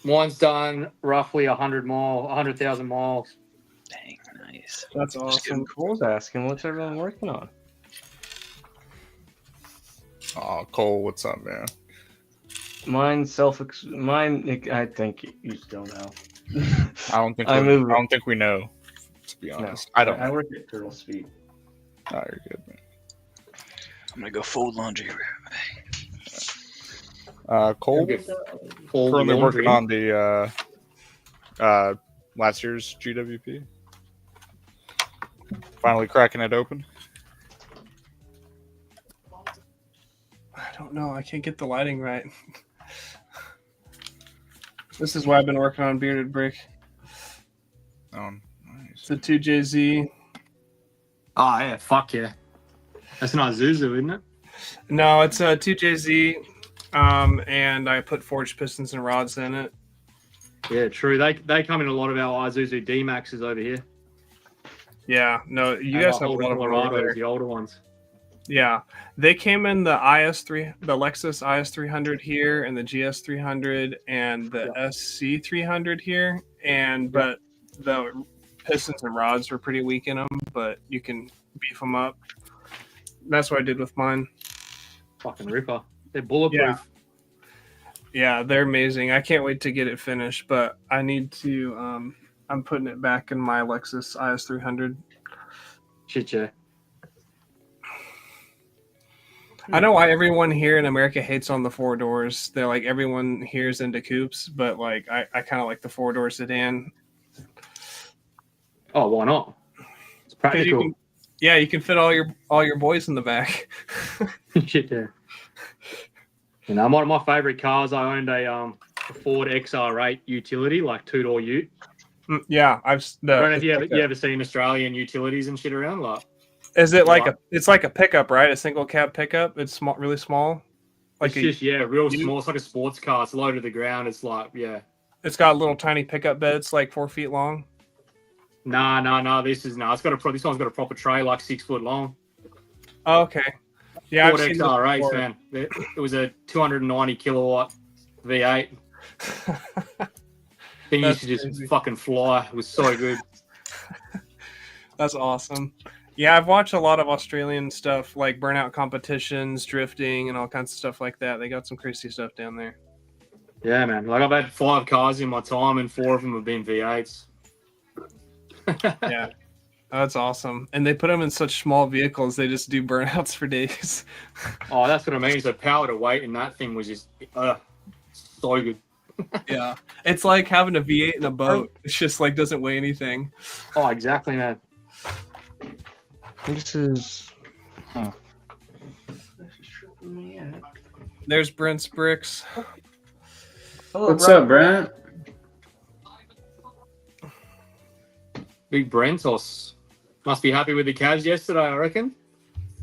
Mine's done roughly 100,000 miles. Dang, nice. That's awesome. Cole's asking, what's everyone working on? Oh, Cole, what's up, man? Mine, I think you still know. I don't think I don't think we know. To be honest, No, I don't. I work at Turtle Speed. Oh, you're good, man. I'm gonna go fold laundry. Cole, Fold currently laundry. working on the last year's GWP. Finally cracking it open. I don't know. I can't get the lighting right. This is why I've been working on Bearded Brick. Nice. It's a 2JZ. Oh, yeah, fuck yeah. That's not Zuzu, isn't it? No, it's a 2JZ, and I put forged pistons and rods in it. Yeah, true. They come in a lot of our Isuzu D-Maxes over here. Yeah, no, you And guys our have a older lot of them over Colorados, there. the older ones. Yeah, they came in the the Lexus IS300 here, and the GS300, and the SC300 here, but the pistons and rods were pretty weak in them, but you can beef them up. That's what I did with mine. Fucking ripper. They're bulletproof. Yeah, they're amazing. I can't wait to get it finished, but I need to. I'm putting it back in my Lexus IS300. Shit, yeah. I know why everyone here in America hates on the four doors. They're like, everyone here is into coupes, but like I kind of like the four door sedan. Oh, why not? It's practical. You can fit all your boys in the back. Shit, yeah. You know, one of my favorite cars, I owned a Ford XR8 utility, like two-door ute. Yeah, I don't know if you ever seen Australian utilities and shit around, like. Is it like it's like a pickup, right? A single cab pickup. It's small, really small. Like It's just real small. It's like a sports car. It's low to the ground. It's like It's got little tiny pickup beds, like 4 feet long. No. This one's got a proper tray, like 6 foot long. Oh, okay. Yeah, Ford I've seen those XR8, before. man. It was a 290 kilowatt V8. Thing used to just fucking fly. It was so good. That's awesome. Yeah, I've watched a lot of Australian stuff, like burnout competitions, drifting, and all kinds of stuff like that. They got some crazy stuff down there. Yeah, man. Like I've had 5 cars in my time, and 4 of them have been V8s. Yeah, that's awesome. And they put them in such small vehicles; they just do burnouts for days. Oh, that's what I mean. So power to weight in that thing was just so good. Yeah, it's like having a V8 in a boat. It's just like doesn't weigh anything. Oh, exactly, man. This is. Oh. There's Brent's bricks. Hello, What's up, Brent? Big Brentos. Must be happy with the Cavs yesterday, I reckon.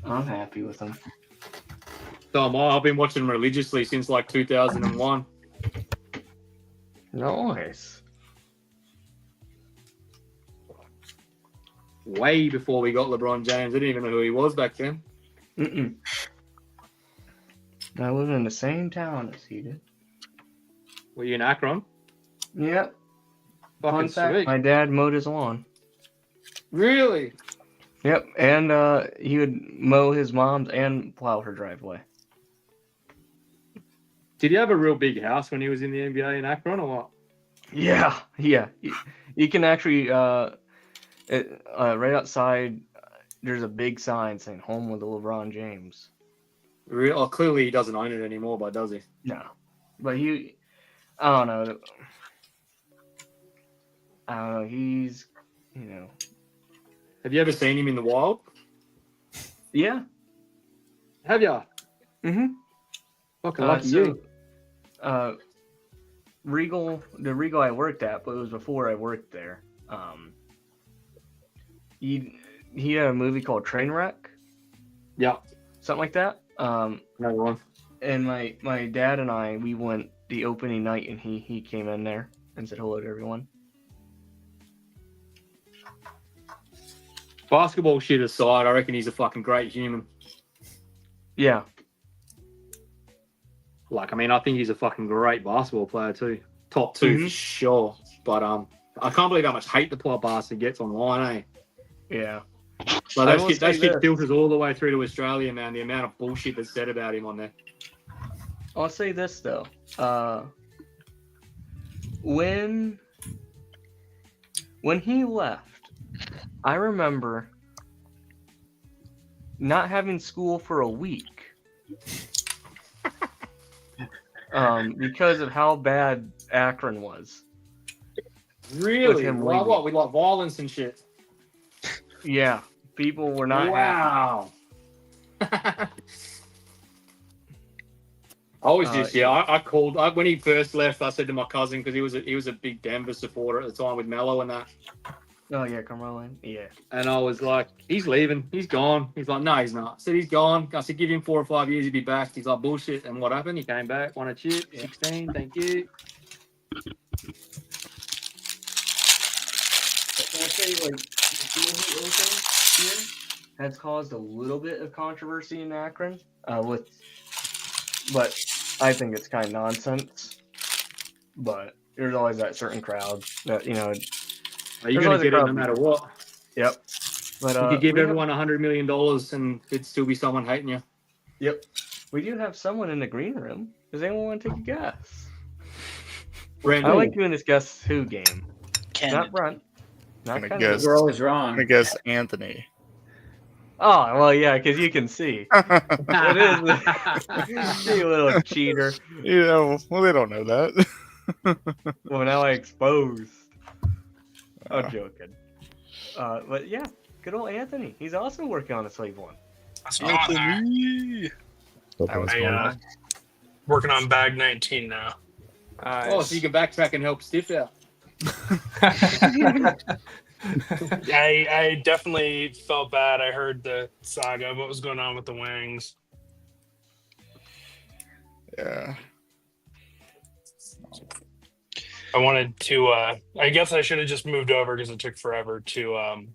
I'm happy with them. So am I. I've been watching them religiously since like 2001. Nice. Way before we got LeBron James. I didn't even know who he was back then. I live in the same town as he did. Were you in Akron? Yep. Fucking Fun fact, sweet. my dad mowed his lawn. Really? Yep, and he would mow his mom's and plow her driveway. Did he have a real big house when he was in the NBA in Akron or what? Yeah. You can actually right outside. There's a big sign saying "Home with LeBron James." Oh, clearly he doesn't own it anymore, but does he? No, but I don't know. He's, Have you ever seen him in the wild? Yeah. Have you? Mm-hmm. Fucking lucky you. The Regal I worked at, but it was before I worked there. He had a movie called Trainwreck. Yeah. Something like that. Another one. And my dad and I, we went the opening night, and he came in there and said hello to everyone. Basketball shit aside, I reckon he's a fucking great human. Yeah. Like, I mean, I think he's a fucking great basketball player too. Top 2 for sure. But I can't believe how much hate the poor bastard gets online, eh? Yeah. Like that shit filters all the way through to Australia, man. The amount of bullshit that's said about him on there. I'll say this though. When he left, I remember not having school for a week. Because of how bad Akron was. Really? Well, what? We like violence and shit. Yeah. People were not Wow. I was just I called when he first left. I said to my cousin, because he was a big Denver supporter at the time with Mello and that. Oh yeah, Carmelo. Yeah. And I was like, he's leaving. He's gone. He's like, no, he's not. I said, he's gone. I said, give him 4 or 5 years, he'd be back. He's like, bullshit. And what happened? He came back, won a chip, 16. Thank you. Can I say, like, the Field Open here has caused a little bit of controversy in Akron, but I think it's kind of nonsense. But there's always that certain crowd that, you know. You're going to get it no matter what. Yep. But you could give everyone $100 million and it'd still be someone hating you. Yep. We do have someone in the green room. Does anyone want to take a guess? I like doing this Guess Who game. Not Brent. Not Kennedy. You're always wrong. I'm gonna guess Anthony. Oh, well, yeah, because you can see. It is. You little cheater. You know, well, they don't know that. Well, now I exposed. I'm joking. But yeah, good old Anthony. He's also working on a Slave One. Anthony. Working on bag 19 now. Oh, so you can backtrack and help Stiff out. I definitely felt bad. I heard the saga of what was going on with the wings. Yeah. I wanted to I guess I should have just moved over because it took forever to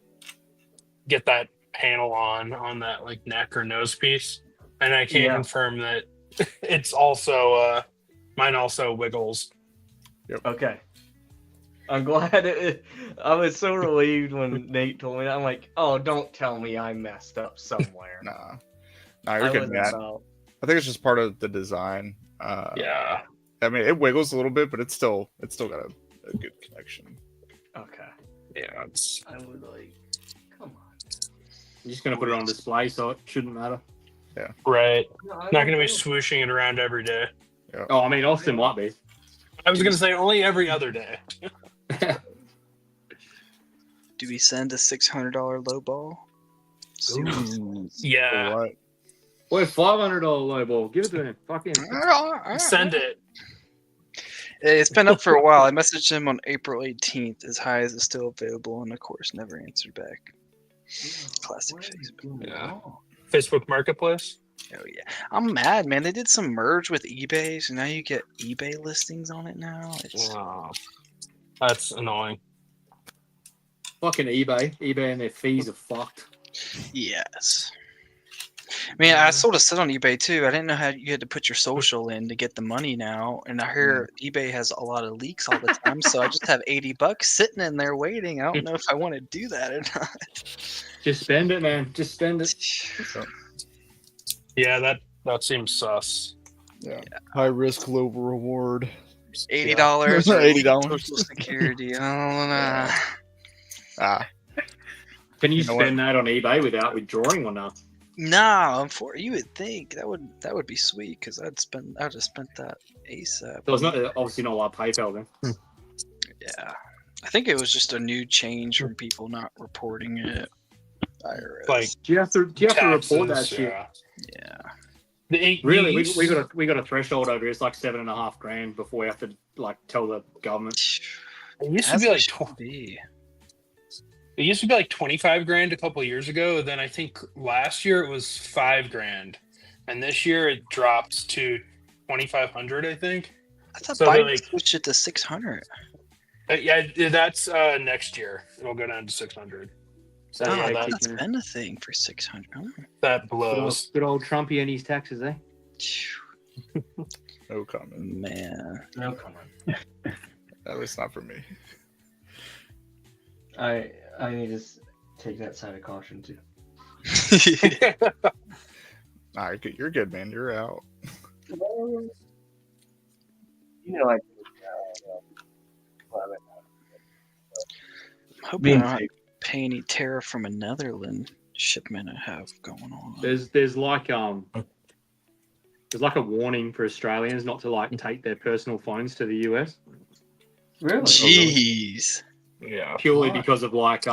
get that panel on that like neck or nose piece. And I can confirm that it's also mine also wiggles. Yep. Okay. I'm glad I was so relieved when Nate told me that. I'm like, oh, don't tell me I messed up somewhere. Nah, you're good, man. I think it's just part of the design. Yeah. I mean, it wiggles a little bit, but it's still got a good connection. Okay. Yeah, it's. I would like. Come on. You're just gonna put it on display, so it shouldn't matter. Yeah. Right. Not gonna be swooshing it around every day. Yeah. Oh, I mean, Austin might be. I was gonna say only every other day. Do we send a $600 low ball? Yeah. What? Wait, $500 low ball. Give it to him. Fucking send it. It's been up for a while. I messaged him on April 18th. As high as it's still available, and of course, never answered back. Classic Facebook. Yeah. Facebook Marketplace. Oh yeah, I'm mad, man. They did some merge with eBay, so now you get eBay listings on it now. That's annoying. Fucking eBay and their fees are fucked. Yes. I mean, I sort of sit on eBay too. I didn't know how you had to put your social in to get the money now, and I hear eBay has a lot of leaks all the time. So I just have $80 sitting in there waiting. I don't know if I want to do that or not. Just spend it, man. Just spend it. Yeah, that seems sus. Yeah. High risk, low reward. $80. $80. Social Security. Oh, no. Can you spend that on eBay without withdrawing or not? No, you would think that would be sweet because I'd have spent that ASAP. So it's not obviously not like PayPal then. Yeah, I think it was just a new change from people not reporting it. IRS. Like, do you have to report that shit? Yeah. Really, we got a threshold over here. It's like $7,500 before we have to like tell the government. It used to be like It used to be like $25,000 a couple of years ago. Then I think last year it was $5,000, and this year it dropped to $2,500. I think. I thought So Biden like, switched it to 600. yeah, that's next year. It'll go down to 600. So Oh, yeah, I that, thought it's been a thing for 600. Oh. that Good old, blows. good old Trumpy and East Texas, eh? No comment. Man. No comment. At least not for me. I need to take that side of caution too. All right, you're good, man. You're out. You know, I I'm hoping Being I don't have to pay any tariff from a Netherlands shipment I have going on. There's like a warning for Australians not to like take their personal phones to the US. Really? Jeez. Yeah. Purely because of like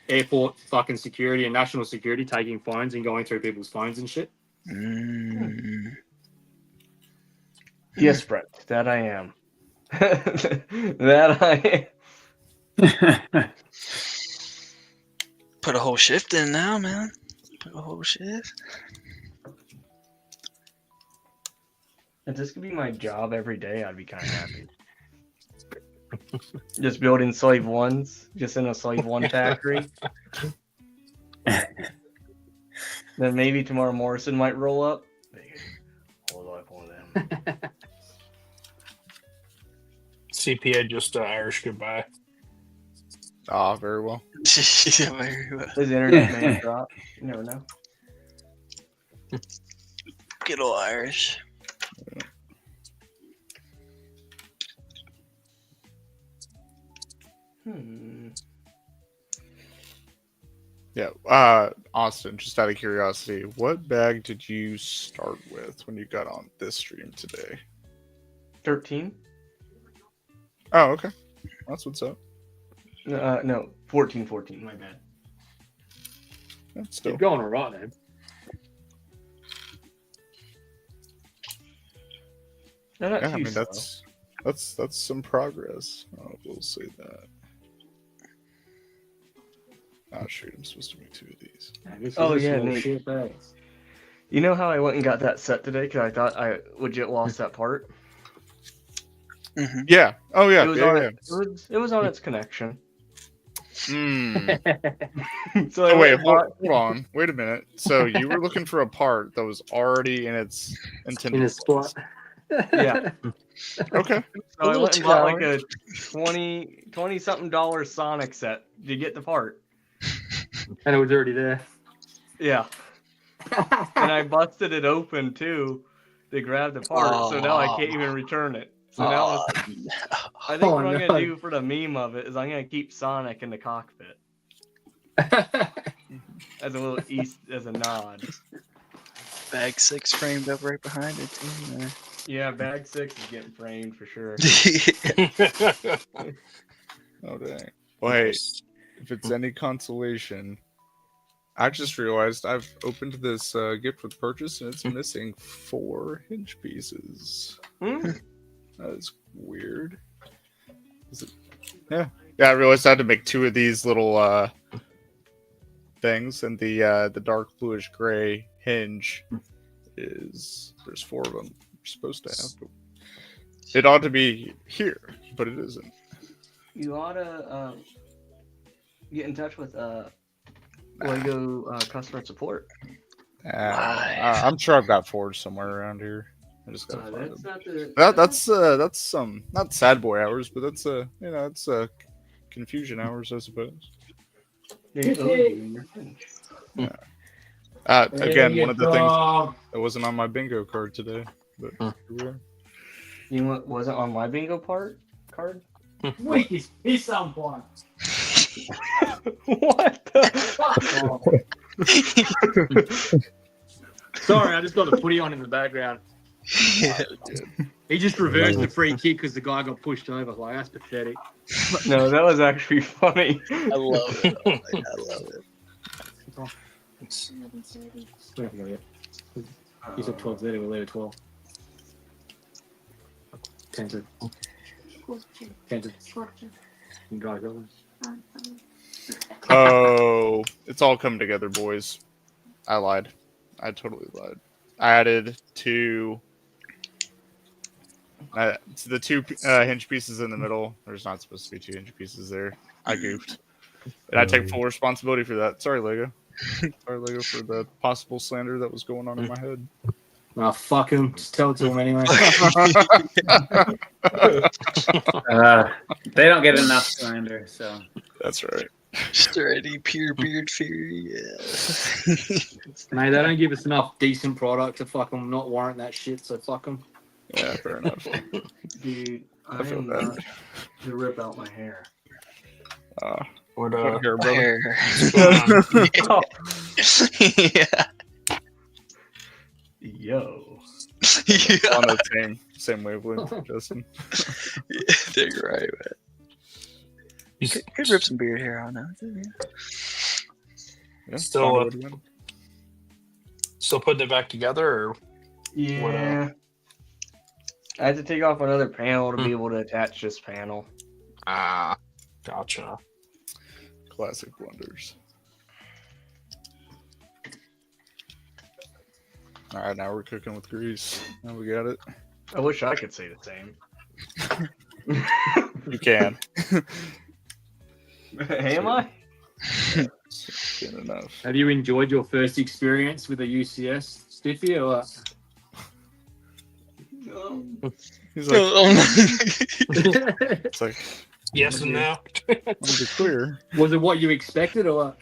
airport fucking security and national security taking phones and going through people's phones and shit. Yes, Brett, that I am. That I am. Put a whole shift in now, man. Put a whole shift. If this could be my job every day, I'd be kind of happy. Just building slave ones, just in a slave one factory. Then maybe tomorrow Morrison might roll up. Hold like one of them. CPA just Irish goodbye. Ah, very well. Yeah, very well. His internet may drop. You never know. Good old Irish. Yeah. Austin, just out of curiosity, what bag did you start with when you got on this stream today? 13? Oh, okay. That's what's up. No, 14, my bad. That's still Keep going all right, man. No, not yeah, I too mean slow. that's some progress. We'll say that. Oh shoot, I'm supposed to make 2 of these. Oh yeah, Nate. You know how I went and got that set today because I thought I legit lost that part. Yeah. Oh yeah. It was yeah, on yeah. it was on its connection. Hmm. So I Oh, wait, went and bought- hold on. Wait a minute. So you were looking for a part that was already in its intended In a spot. Yeah. Okay. So I went and bought like a $20 something Sonic set to get the part. And it was already there. Yeah. And I busted it open too to grab the part, so now I can't even return it. So now I think what I'm gonna do for the meme of it is I'm gonna keep Sonic in the cockpit. As a little as a nod. Bag 6 framed up right behind it too. Yeah, bag 6 is getting framed for sure. Oh dang. Well, hey, if it's any consolation, I just realized I've opened this gift with purchase and it's missing 4 hinge pieces. That is weird. Is it? Yeah. Yeah, I realized I had to make 2 of these little things, and the dark bluish gray hinge is there's 4 of them you're supposed to have. But it ought to be here, but it isn't. You ought to get in touch with Lego customer support. I'm sure I've got Forge somewhere around here. I just gotta find That's them. not the, That's some not sad boy hours, but that's it's confusion hours, I suppose. Hey. Yeah. Again, one of the things that wasn't on my bingo card today, but here we are. You know what wasn't on my bingo card? Wait, he's someone. What the? Sorry, I just got the footy on in the background. He just reversed the free kick because the guy got pushed over. Like, that's pathetic. No, that was actually funny. I love it. I love it. You said 12 there, we'll leave it 12. 10 to. You guys go. Oh, it's all come together, boys. I lied. I totally lied. I added 2 It's the two hinge pieces in the middle. There's not supposed to be two hinge pieces there. I goofed. And I take full responsibility for that. Sorry, Lego. Sorry, Lego, for the possible slander that was going on in my head. Oh, fuck him. Just tell it to him anyway. They don't get enough slander, so. That's right. Sturdy, pure beard fury. Yeah. Mate, they don't give us enough decent product to fucking not warrant that shit, so fuck them. Yeah, fair enough. Dude, I feel am bad. not to rip out my hair. What hair, brother? Yeah. Yo. On the same wavelength, Justin. Dang right, man. Could rip some beard hair out now. Yeah, Still putting it back together, or Yeah. I had to take off another panel to be able to attach this panel. Ah, gotcha. Classic blunders. All right, now we're cooking with grease. Now we got it. I wish I could say the same. You can. Am I? Good enough. Have you enjoyed your first experience with a UCS stiffy or what? He's like, it's like, Yes and no. Let me be clear. Was it what you expected or what?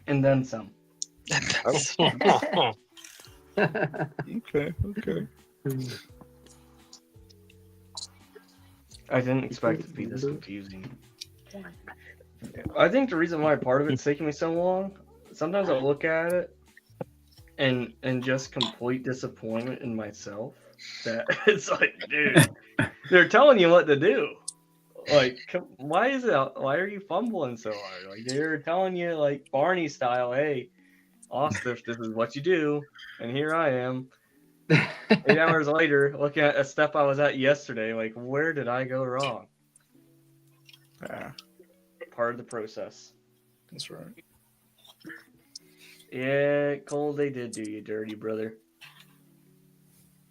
And then some. Okay. I didn't expect it to be this confusing. I think the reason why part of it's taking me so long, sometimes I look at it and just complete disappointment in myself that it's like, dude, they're telling you what to do. Like, why are you fumbling so hard? Like, they're telling you, like, Barney style, hey, Austin, this is what you do. And here I am, 8 hours later, looking at a step I was at yesterday. Like, where did I go wrong? Yeah. Part of the process. That's right. Yeah, Cole, they did do you dirty, brother.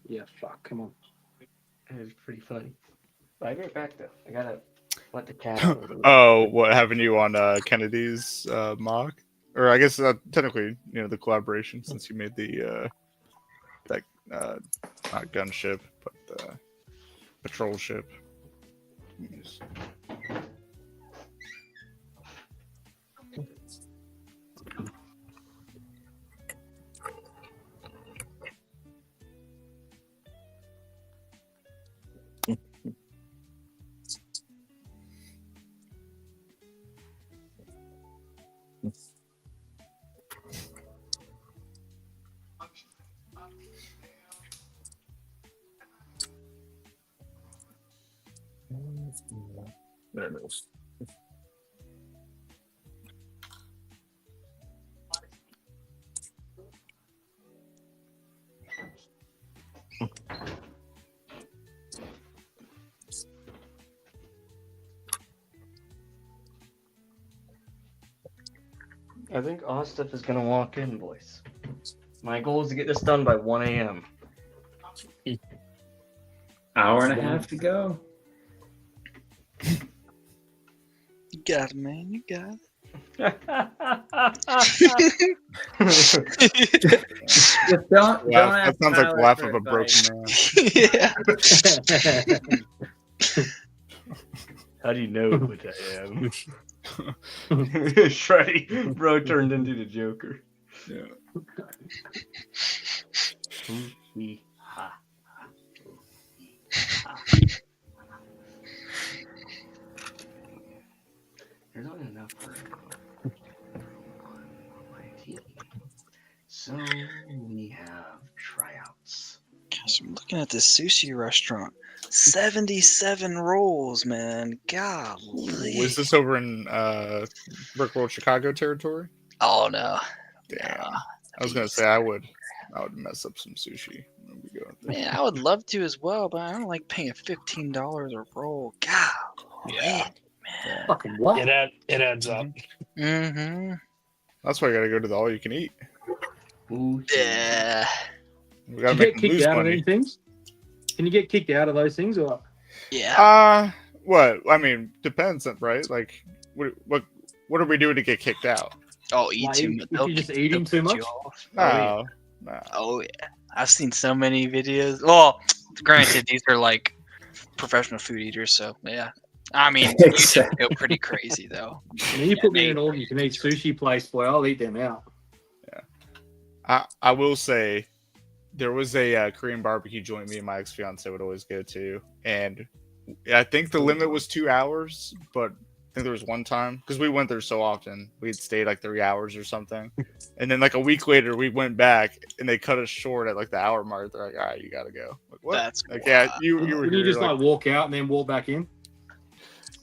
Yeah, fuck, come on. It was pretty funny. But I'll get back though. I gotta let the cat out. Oh, what happened to you on Kennedy's mock? Or I guess technically, the collaboration, since you made the that not gunship, but patrol ship. Yes. There it is. I think Ostef is gonna walk in, boys. My goal is to get this done by 1 a.m. Hour and a half to go. You got it, man. You got it. Just don't That sounds like the laugh of a advice. broken man. How do you know what I am? Shreddy, bro, turned into the Joker. Yeah. There's not enough for on my team. So we have tryouts. Gosh, I'm looking at this sushi restaurant. 77 rolls, man. Golly. Was this over in Brick World Chicago territory? Oh no. Damn. I was gonna say I would mess up some sushi. Man, I would love to as well, but I don't like paying $15 a roll. God. Yeah. Man. Fucking what? It adds up. Mm-hmm. That's why I gotta go to the all you can eat. Ooh, yeah. We gotta Did you make get them kicked lose out of money. any things? Can you get kicked out of those things or? Yeah. What? I mean, depends, right? Like, what are we doing to get kicked out? Oh, eat Like, too much. if you're just eating too much? No. Oh yeah, I've seen so many videos. Well, granted, these are like professional food eaters, so yeah. I mean, you should go pretty crazy though. I mean, you put me in an all you can eat sushi place, boy, I'll eat them out. I will say, there was a Korean barbecue joint me and my ex-fiance would always go to, and I think the limit was 2 hours, but I think there was one time, because we went there so often, we'd stayed like 3 hours or something, and then like a week later we went back and they cut us short at like the hour mark. They're like, all right, you gotta go. Like, what? That's like, yeah, you were Would here, you just like walk out and then walk back in?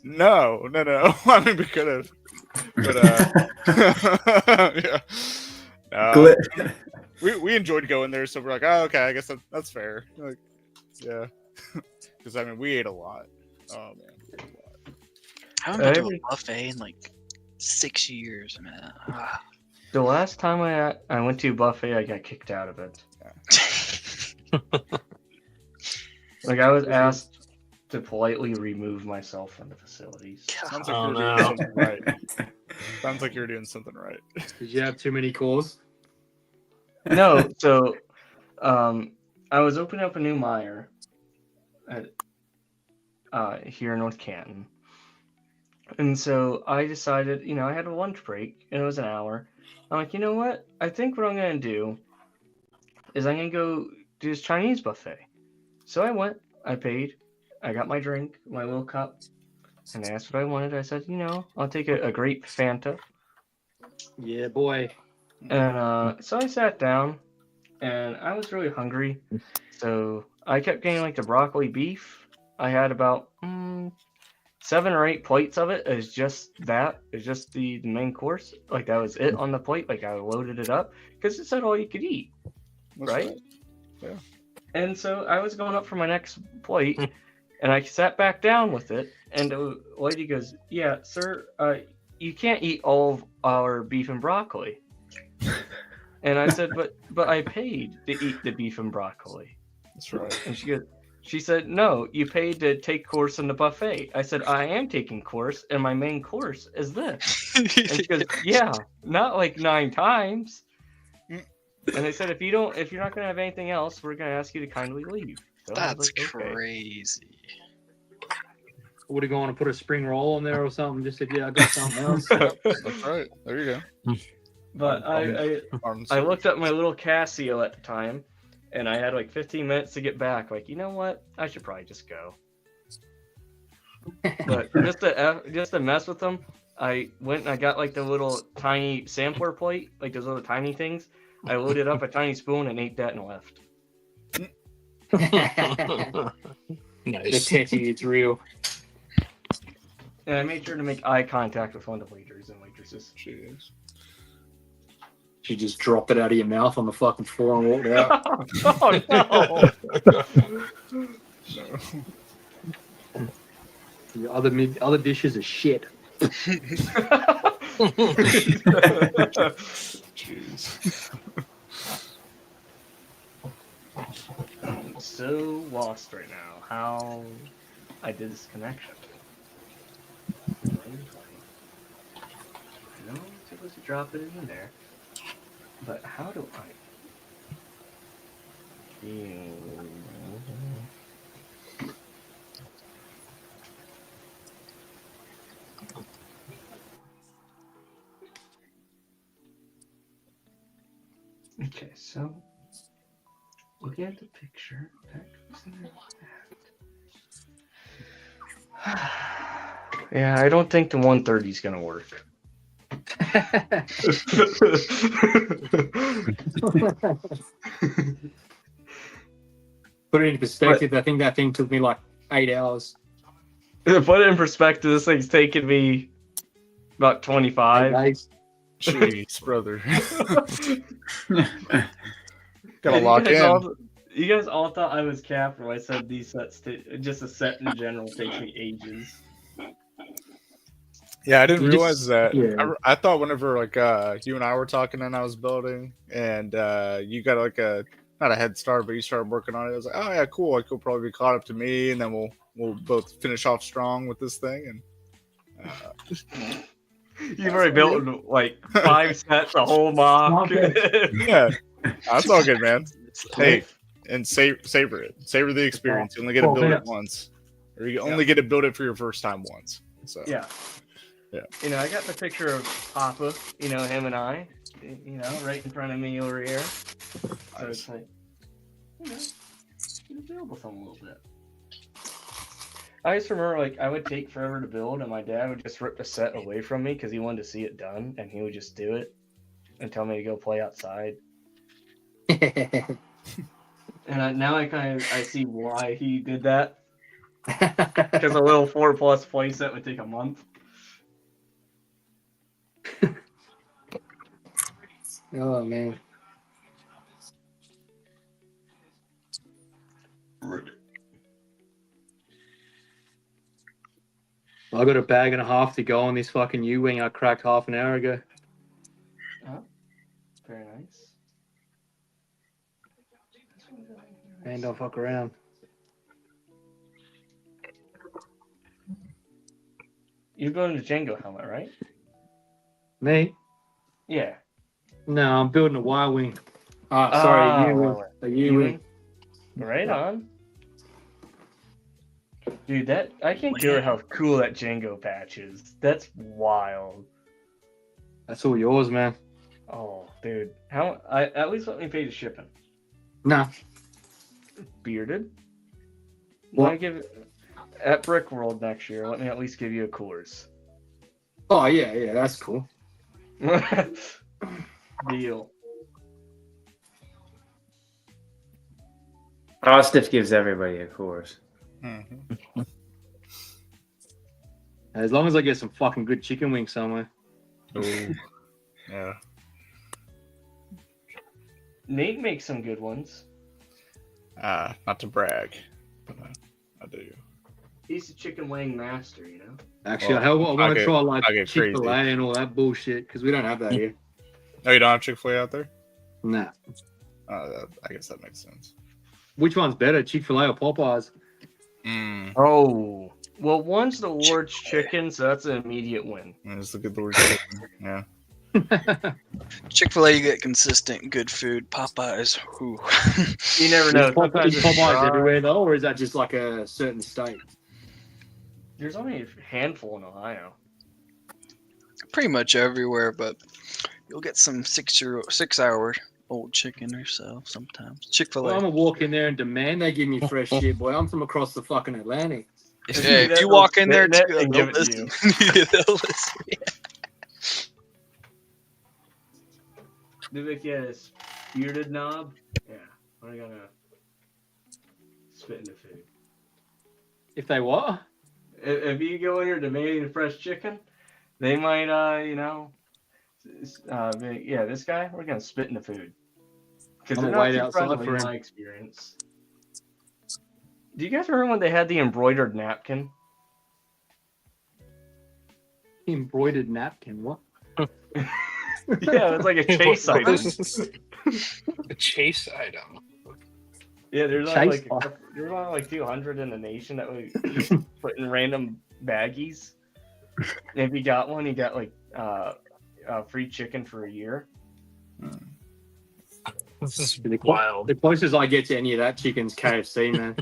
No. I mean, we could have, but yeah. We enjoyed going there, so we're like, oh, okay, I guess that's fair. Like, yeah, because I mean, we ate a lot. Oh man, we ate a lot. I haven't been to a buffet in like 6 years, man. The last time I went to a buffet, I got kicked out of it. Like I was asked to politely remove myself from the facilities. Sounds like you're doing something right. Sounds like you're doing something right. Did you have too many calls? No, so I was opening up a new Meijer at here in North Canton. And so I decided, I had a lunch break and it was an hour. I'm like, you know what? I think what I'm going to do is I'm going to go do this Chinese buffet. So I went, I paid, I got my drink, my little cup, and I asked what I wanted. I said, I'll take a grape Fanta. Yeah, boy. And so I sat down and I was really hungry. So I kept getting like the broccoli beef. I had about 7 or 8 plates of it. It's just that. It's just the main course. Like that was it on the plate. Like I loaded it up because it said all you could eat. Right? Yeah. And so I was going up for my next plate and I sat back down with it. And the lady goes, yeah, sir, you can't eat all of our beef and broccoli. And I said, but I paid to eat the beef and broccoli. That's right. And she said, no, you paid to take course in the buffet. I said, I am taking course, and my main course is this. And she goes, yeah, not like 9 times. And they said, if you're not gonna have anything else, we're gonna ask you to kindly leave. So That's like, okay. crazy. Would have gone and put a spring roll in there or something. Just said, yeah, I got something else. That's right. There you go. But I looked at my little Casio at the time, and I had like 15 minutes to get back. Like, you know what? I should probably just go. But just to mess with them, I went and I got like the little tiny sampler plate, like those little tiny things. I loaded up a tiny spoon and ate that and left. Nice. The titty, it's real. And I made sure to make eye contact with one of the waiters and waitresses. Jeez. She just dropped it out of your mouth on the fucking floor and walked out. Oh no! The other dishes are shit. Jeez. I'm so lost right now. How I did this connection. I know I'm supposed to drop it in there, but how do I? Okay, so looking at the picture, that goes in there like that. Yeah, I don't think the 130 is gonna work. Put it into perspective, I think that thing took me like 8 hours. To put it in perspective, this thing's taken me about 25. Jeez, brother. Gotta lock in. You guys all thought I was capped when I said these sets, just a set in general takes me ages. Yeah, I didn't realize that. Yeah. I thought whenever like you and I were talking and I was building, and you got like a not a head start, but you started working on it. I was like, oh yeah, cool. Like, you'll probably be caught up to me, and then we'll both finish off strong with this thing. And you've already built like 5 sets, a whole mock. Yeah, that's all good, man. Hey, and savor it. Savor the experience. You only get to build it once, or you only get to build it for your first time once. So yeah. You know, I got the picture of Papa. You know, him and I. You know, right in front of me over here. So it's like, you know, you build with them a little bit. I just remember, like, I would take forever to build, and my dad would just rip the set away from me because he wanted to see it done, and he would just do it and tell me to go play outside. And now I see why he did that. Because a little 4+ playset would take a month. Oh man. I got a bag and a half to go on this fucking U-wing I cracked half an hour ago. Oh, very nice. And don't fuck around. You're going to Jango helmet, right? Me? Yeah. No, I'm building a Y-wing. Sorry, a U-wing. A U-wing. Right on. Dude, I can't get over how cool that Jango patch is. That's wild. That's all yours, man. Oh, dude. At least let me pay the shipping. Nah. Bearded? What? Let me give it at Brick World next year. Let me at least give you a course. Oh yeah, that's cool. Deal. Ostiff gives everybody a course. Mm-hmm. As long as I get some fucking good chicken wings somewhere. Ooh. Yeah. Nate makes some good ones. Not to brag, but I do. He's the chicken wing master, you know. Actually, I want to try like Chick-fil-A and all that bullshit because we don't have that here. Oh, you don't have Chick-fil-A out there? Nah. I guess that makes sense. Which one's better, Chick-fil-A or Popeyes? Oh, well, one's the Lord's chicken, so that's an immediate win. It's the good Lord's chicken. Yeah. Chick-fil-A, you get consistent good food. Popeyes, whew. You never know. Is Popeyes everywhere though, or is that just like a certain state? There's only a handful in Ohio. Pretty much everywhere, but you'll get some 6-hour-old chicken or so sometimes. Chick-fil-A. Well, I'm gonna walk in there and demand they give me fresh shit, boy. I'm from across the fucking Atlantic. If you walk in there, they'll give it listen. They'll listen. Yeah. Do they get a bearded knob? Yeah, I'm gonna spit in the food. If they what? If you go in here demanding fresh chicken, they might, yeah, this guy, we're gonna spit in the food. Because they're not too friendly in my experience. Do you guys remember when they had the embroidered napkin? Embroidered napkin? What? Yeah, it's like a chase item. A chase item. Yeah, there's only like 200 in the nation that we just put in random baggies. And if you got one, you got like free chicken for a year. This is wild. The closest I get to any of that chicken's KFC, man.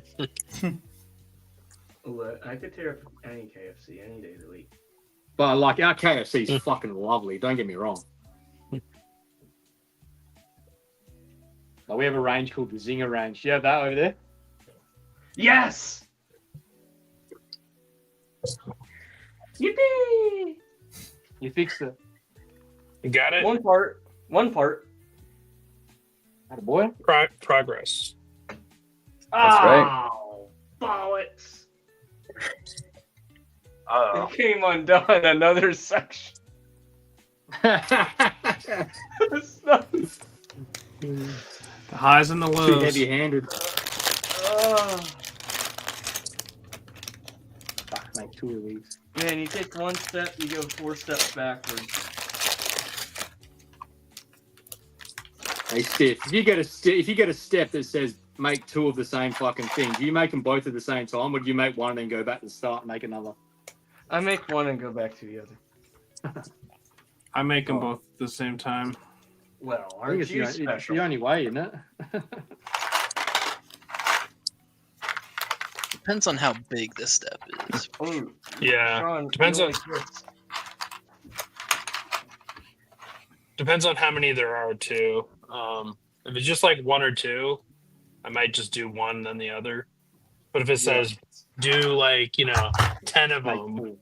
I could tear up any KFC any day of the week. But like our KFC is fucking lovely. Don't get me wrong. Like, we have a range called the Zinger range. You have that over there? Yes. Yippee! You fixed it. You got it. One part. Attaboy. Progress. That's right. Bollocks. It came undone. Another section. The highs and the lows. Too heavy-handed. Like 2 of these. Man, you take one step, you go 4 steps backwards. Hey, Steph, if you get a step that says make 2 of the same fucking thing, do you make them both at the same time, or do you make one and then go back to the start and make another? I make one and go back to the other. I make them both at the same time. Well, I think it's the only way, isn't it? Depends on how big this step is. Oh, Yeah, Sean, depends you on like this. depends on how many there are too. If it's just like 1 or 2, I might just do one then the other. But if it says do like 10 of them,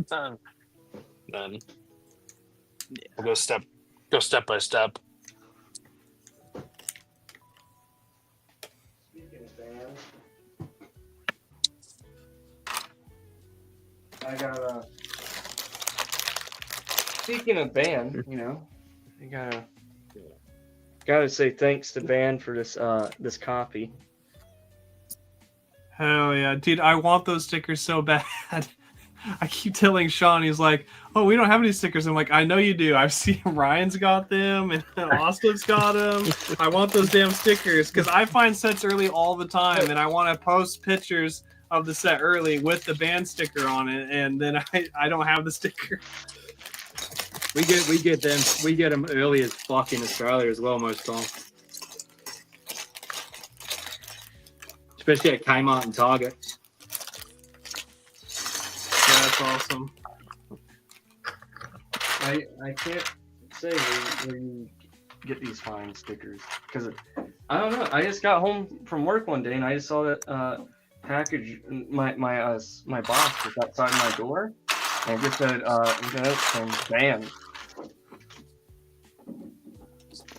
then we'll go step by step. I got speaking of band, I gotta say thanks to band for this copy. Hell yeah, dude! I want those stickers so bad. I keep telling Sean, he's like, "Oh, we don't have any stickers." I'm like, "I know you do. I've seen Ryan's got them, and Austin's got them. I want those damn stickers because I find sets early all the time, and I want to post pictures of the set early with the band sticker on it, and then I don't have the sticker." We get them early as fuck in Australia as well most times. Especially at Kmart and Target. Yeah, that's awesome. I can't say where you get these fine stickers because I don't know. I just got home from work one day and I just saw that package. My box was outside my door, and I just said from band.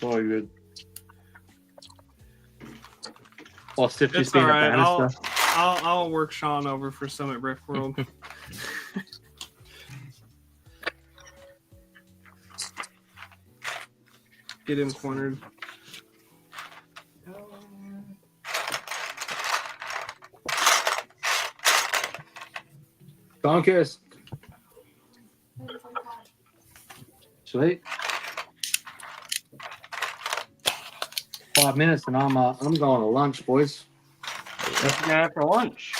Oh, good. Well, Steph It's just being all right. a banister. I'll work Sean over for Summit Brickworld. Get him cornered. Donkers. Sweet. 5 minutes and I'm going to lunch, boys. What you got for lunch?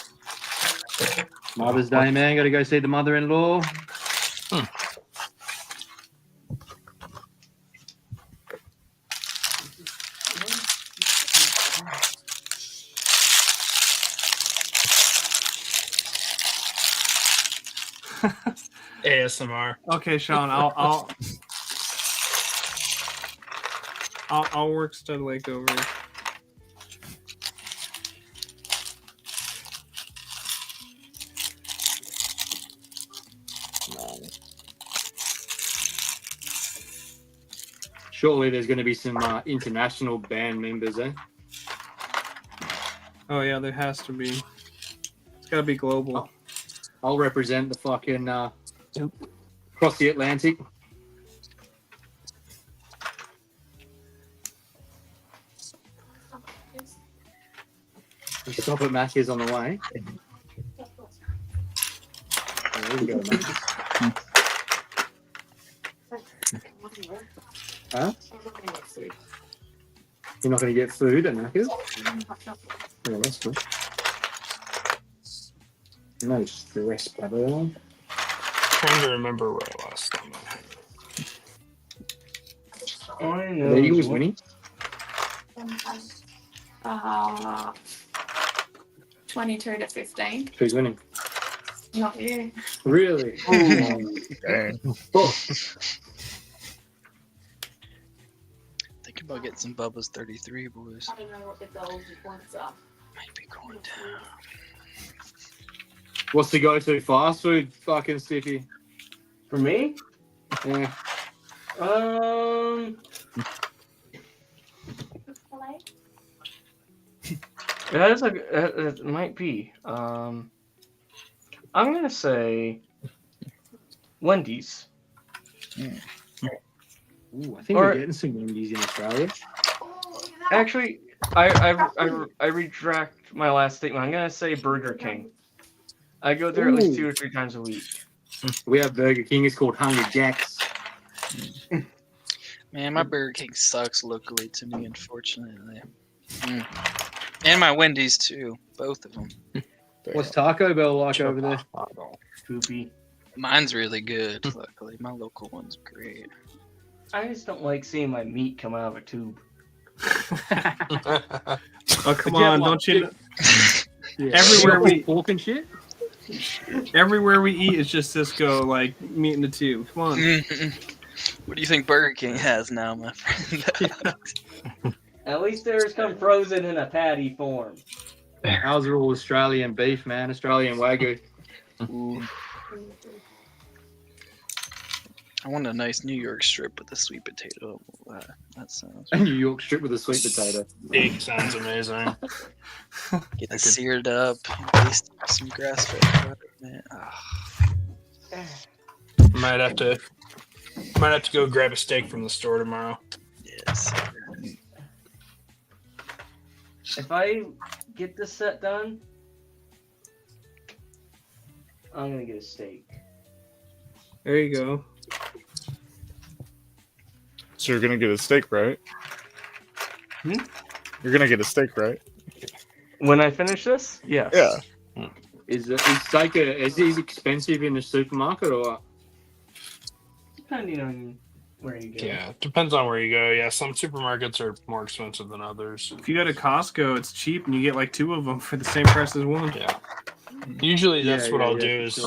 Mother's Day, man. Got to go see the mother-in-law. ASMR. Okay, Sean, I'll work Stud Lake over. Shortly, there's going to be some international band members, eh? Oh yeah, there has to be. It's got to be global. I'll represent the fucking across the Atlantic. We stop at Macca's on the way. Oh, there we go, Macca's. Huh? You're not going to get food at Macca's? Yeah, that's good. No stress, brother. Trying to remember where I last time I know. Lady was winning. 22 to 15. Who's winning? Not you. Really? Dang. Think about getting some Bubba's 33, boys. I don't know what the goals and points are. Might be going down. What's the go-to fast food, fucking Stiffy? For me? Yeah. That is it might be. I'm gonna say Wendy's. Ooh, I think we're getting some Wendy's in Australia. Actually, I retract my last statement. I'm gonna say Burger King. I go there at least 2 or 3 times a week. We have Burger King. It's called Hungry Jack's. Man, my Burger King sucks locally to me, unfortunately. And my Wendy's too, both of them. What's Taco Bell like over there? Poopy. Mine's really good, luckily. My local one's great. I just don't like seeing my meat come out of a tube. Oh come on! Don't you? Everywhere we pork and shit. Everywhere we eat is just Cisco like meat in the tube. Come on. What do you think Burger King has now, my friend? At least theirs come frozen in a patty form. Ours are all Australian beef, man. Australian Wagyu. I want a nice New York strip with a sweet potato. That sounds. A New York strip with a sweet potato. Steak sounds amazing. Get it seared up, taste some grass-fed butter, man. Might have to go grab a steak from the store tomorrow. Yes. If I get this set done, I'm gonna get a steak. There you go. So you're gonna get a steak, right? You're gonna get a steak, right? When I finish this, yes. Yeah. Is steak is it expensive in the supermarket or what? Depending on where you go. Yeah, depends on where you go. Yeah, some supermarkets are more expensive than others. If you go to Costco, it's cheap and you get like 2 of them for the same price as one. Yeah. Usually that's what I'll do is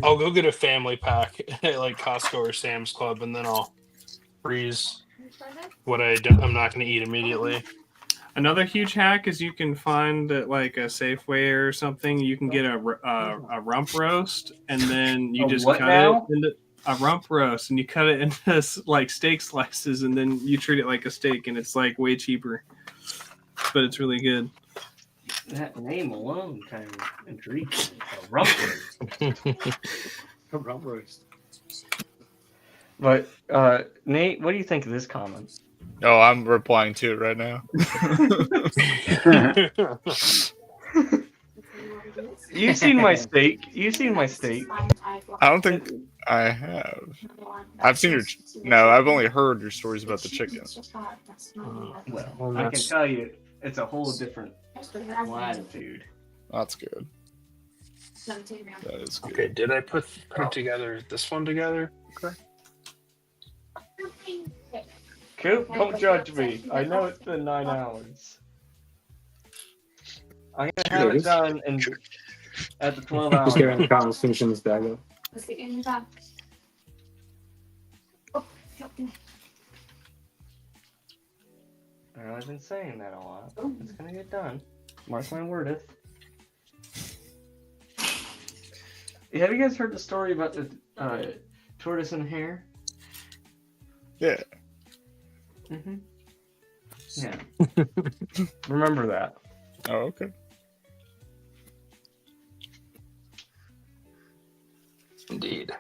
I'll go get a family pack at like Costco or Sam's Club, and then I'll freeze what I'm not going to eat immediately. Another huge hack is you can find at like a Safeway or something. You can get a rump roast, and then you just cut it into a rump roast, and you cut it into like steak slices, and then you treat it like a steak, and it's like way cheaper, but it's really good. That name alone kind of intrigues me. A rump roast. A rump roast. But Nate, what do you think of this comment? Oh, I'm replying to it right now. You've seen my steak. You've seen my steak. I don't think I have. I've seen your. No, I've only heard your stories about the chicken. Well, I can tell you, it's a whole different latitude. That's good. That is good. Okay, did I put together this one together? Okay. Coop, don't judge me. I know it's been 9 hours. I'm gonna have it done at the 12 hours. Just get around the comments, finishing this bag up. Let's get in the bag. Oh, I've been saying that a lot. It's gonna get done. Mark my wordeth. Have you guys heard the story about the tortoise and hare? Yeah. Mm-hmm. Yeah. Remember that. Oh, okay. Indeed.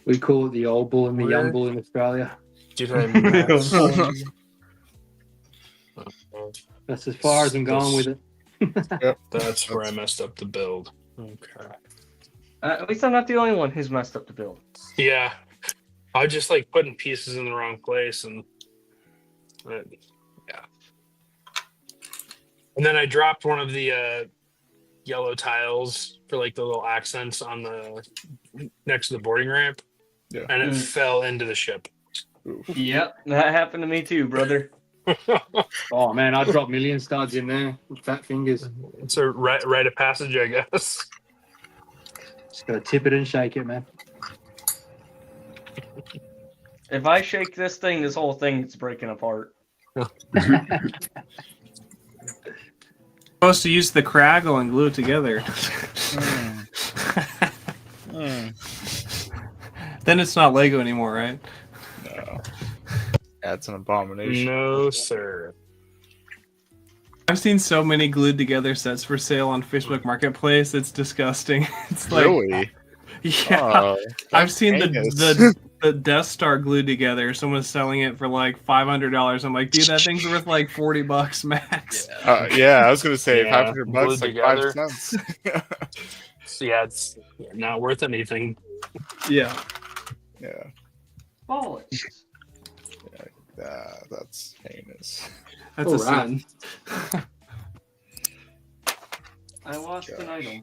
We call it the old bull and the young bull in Australia. That's as far as I'm going with it. Yep, that's where I messed up the build. Okay. At least I'm not the only one who's messed up the build. Yeah. I was just like putting pieces in the wrong place, and yeah. And then I dropped one of the yellow tiles for like the little accents on the next to the boarding ramp, and it fell into the ship. Yep, that happened to me too, brother. Oh man, I dropped million studs in there with fat fingers. It's a rite of passage, I guess. Just gotta tip it and shake it, man. If I shake this thing, this whole thing is breaking apart. Supposed to use the craggle and glue it together. Then it's not Lego anymore, right? No. That's an abomination. No, sir. I've seen so many glued together sets for sale on Facebook Marketplace. It's disgusting. It's like, Really? yeah. Oh, I've seen heinous. the Death Star glued together. Someone's selling it for like $500. I'm like, dude, that thing's worth like $40 max. Yeah, I was gonna say Yeah, $500, glued like together. 5 cents. So yeah, it's not worth anything. Yeah. Yeah. Bollocks. That's heinous. That's a Alright. sin. I lost an item.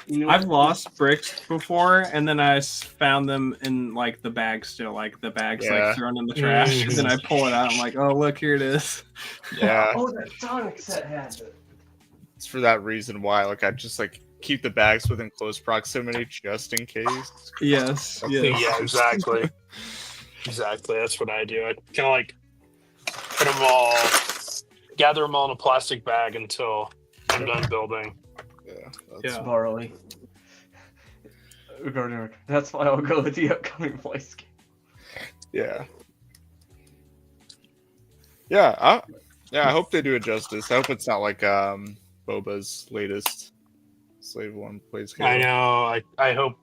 You know I've what? lost bricks before, and then I found them in like the bag still, like the bag's Yeah. like thrown in the trash, and then I pull it out. I'm like, oh look, here it is. Yeah. Oh, that Sonic set has it. It's for that reason why, like, I just like keep the bags within close proximity just in case. Yes. Yeah, exactly. Exactly. That's what I do. I kind of like put them all, gather them all in a plastic bag until I'm done building. Yeah. Barley. That's why I'll go with the upcoming voice game. Yeah. Yeah. I hope they do it justice. I hope it's not like Boba's latest Slave One play scale. I know. I hope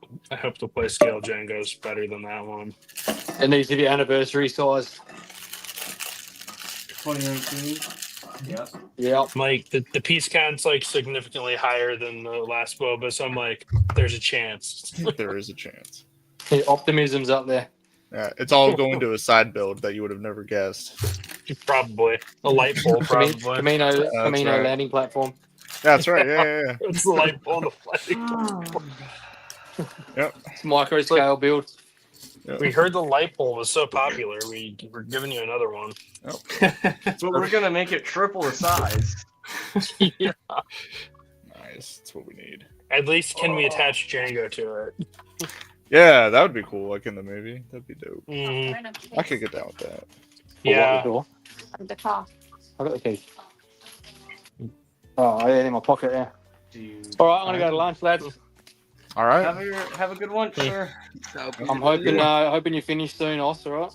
the play scale Jango's better than that one. It needs to be anniversary size. 2019. Yep. Yeah. Like the piece count's like significantly higher than the last Boba, so I'm like, there's a chance. There is a chance. The optimism's up there. Yeah, it's all going to a side build that you would have never guessed. Probably a light bulb. Probably Camino right. landing platform. That's right. Yeah. It's the light bulb. The Yep. It's micro scale build. We heard the light bulb was so popular. We're giving you another one. But we're gonna make it triple the size. Yeah. Nice. That's what we need. At least can we attach Jango to it? Yeah, that would be cool. Like in the movie, that'd be dope. Mhm. I could get down with that. Yeah. The car. I got the key. Oh, I had it in my pocket there. All right, I'm gonna go to lunch, lads. All right. Have a good one, sir. I'm hoping you finish soon, Oss. All right.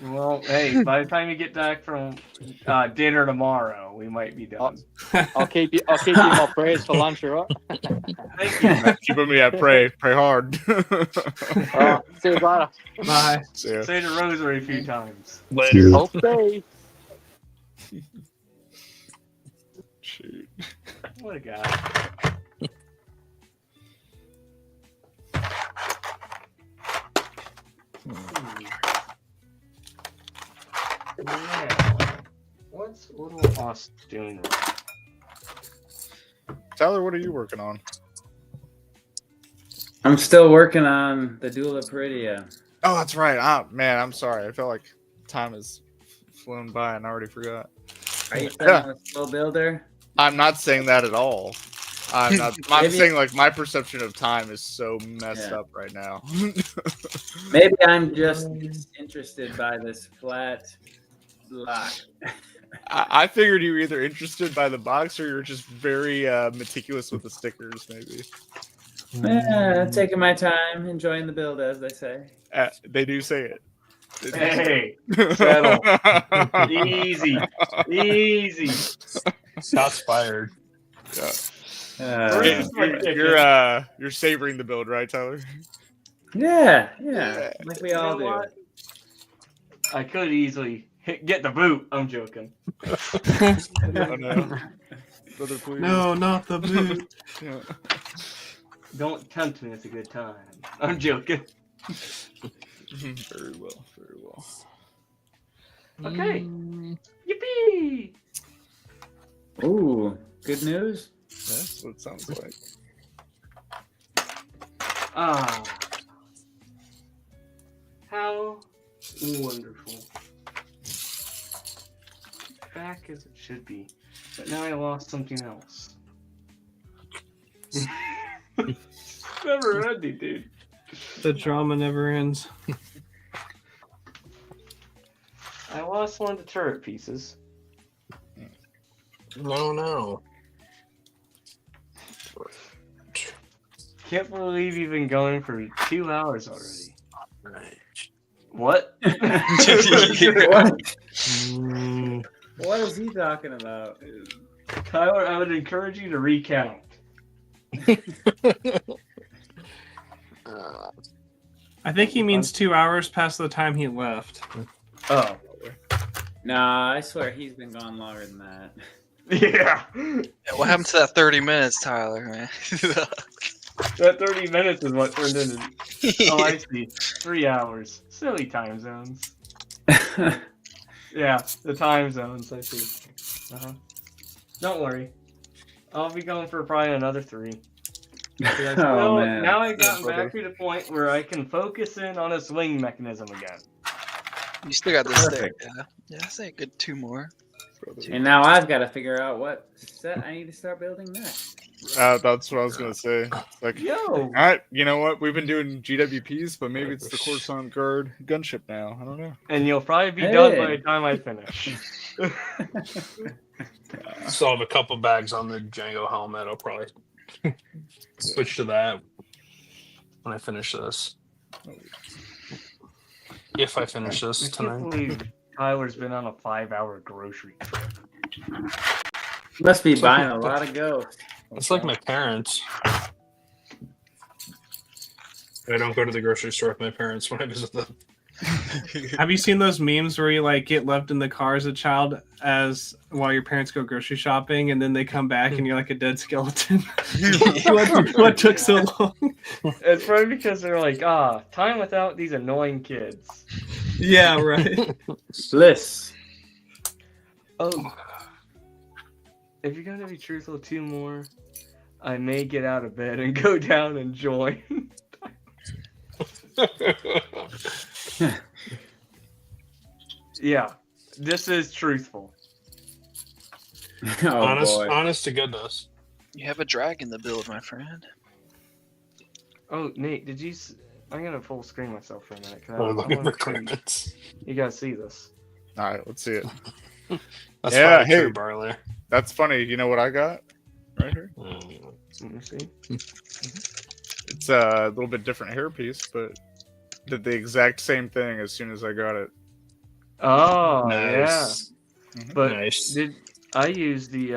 Well, hey, by the time you get back from dinner tomorrow, we might be done. I'll keep you in my prayers for lunch, all right? Thank you. Keep me at pray hard. See you later. Bye. See ya. Say the rosary a few times. Later. Okay. Shoot. What a guy. Yeah. What's little Oss doing? Tyler, what are you working on? I'm still working on the Dula Peridia. Oh, that's right. Man, I'm sorry. I felt like time has flown by and I already forgot. Are you still on a slow builder? I'm not saying that at all. I'm not. I'm saying like my perception of time is so messed up right now. Maybe I'm just interested by this flat block. I figured you were either interested by the box or you're just very meticulous with the stickers, maybe. Yeah, taking my time, enjoying the build, as they say. They do say it. Hey, settle. Easy. Shots fired. Yeah. You're savoring the build, right, Tyler? Yeah, like we all do. What? I could easily get the boot. I'm joking. Oh, no. Brother, please. No, not the boot. Yeah. Don't tempt me. It's a good time. I'm joking. Very well. Very well. Okay. Yippee! Ooh, good news. That's what it sounds like. Ah. How wonderful. Back as it should be. But now I lost something else. Never ending, dude. The drama never ends. I lost one of the turret pieces. No. Can't believe you've been going for 2 hours already. Right. What? What is he talking about? Tyler, I would encourage you to recount. I think he means 2 hours past the time he left. Oh. Nah, I swear he's been gone longer than that. Yeah. What happened to that 30 minutes, Tyler, man? That 30 minutes is what turned into. Oh, I see. 3 hours. Silly time zones. Yeah, the time zones. I see. Don't worry. I'll be going for probably another 3. Oh, man. Now I've gotten back to the point where I can focus in on a swing mechanism again. You still got this there. Perfect. Yeah, I say a good 2 more. And now I've got to figure out what set I need to start building next. That's what I was gonna say. It's like, Yo. all right, you know what? We've been doing GWPs, but maybe it's the Coruscant Guard gunship now. I don't know. And you'll probably be done by the time I finish. Still have a couple bags on the Jango helmet. I'll probably switch to that when I finish this. If I finish this I can't tonight. believe Tyler's been on a 5-hour grocery trip. Must be buying a lot of ghosts. It's like my parents. I don't go to the grocery store with my parents when I visit them. Have you seen those memes where you like get left in the car as a child while your parents go grocery shopping and then they come back and you're like a dead skeleton? what took so long? It's probably because they're like, time without these annoying kids. Yeah, right. Bliss. Oh. If you're gonna be truthful, 2 more, I may get out of bed and go down and join. Yeah, this is truthful. Honest to goodness. You have a dragon to build, my friend. Oh, Nate, did you? I'm gonna full screen myself for a minute. Looking for credits. You gotta see this. All right, let's see it. That's yeah, probably hey, true, Barley. that's funny. You know what I got right here? Let me see. It's a little bit different hairpiece, but did the exact same thing as soon as I got it. Oh, Nice. yeah. But Nice. did I use the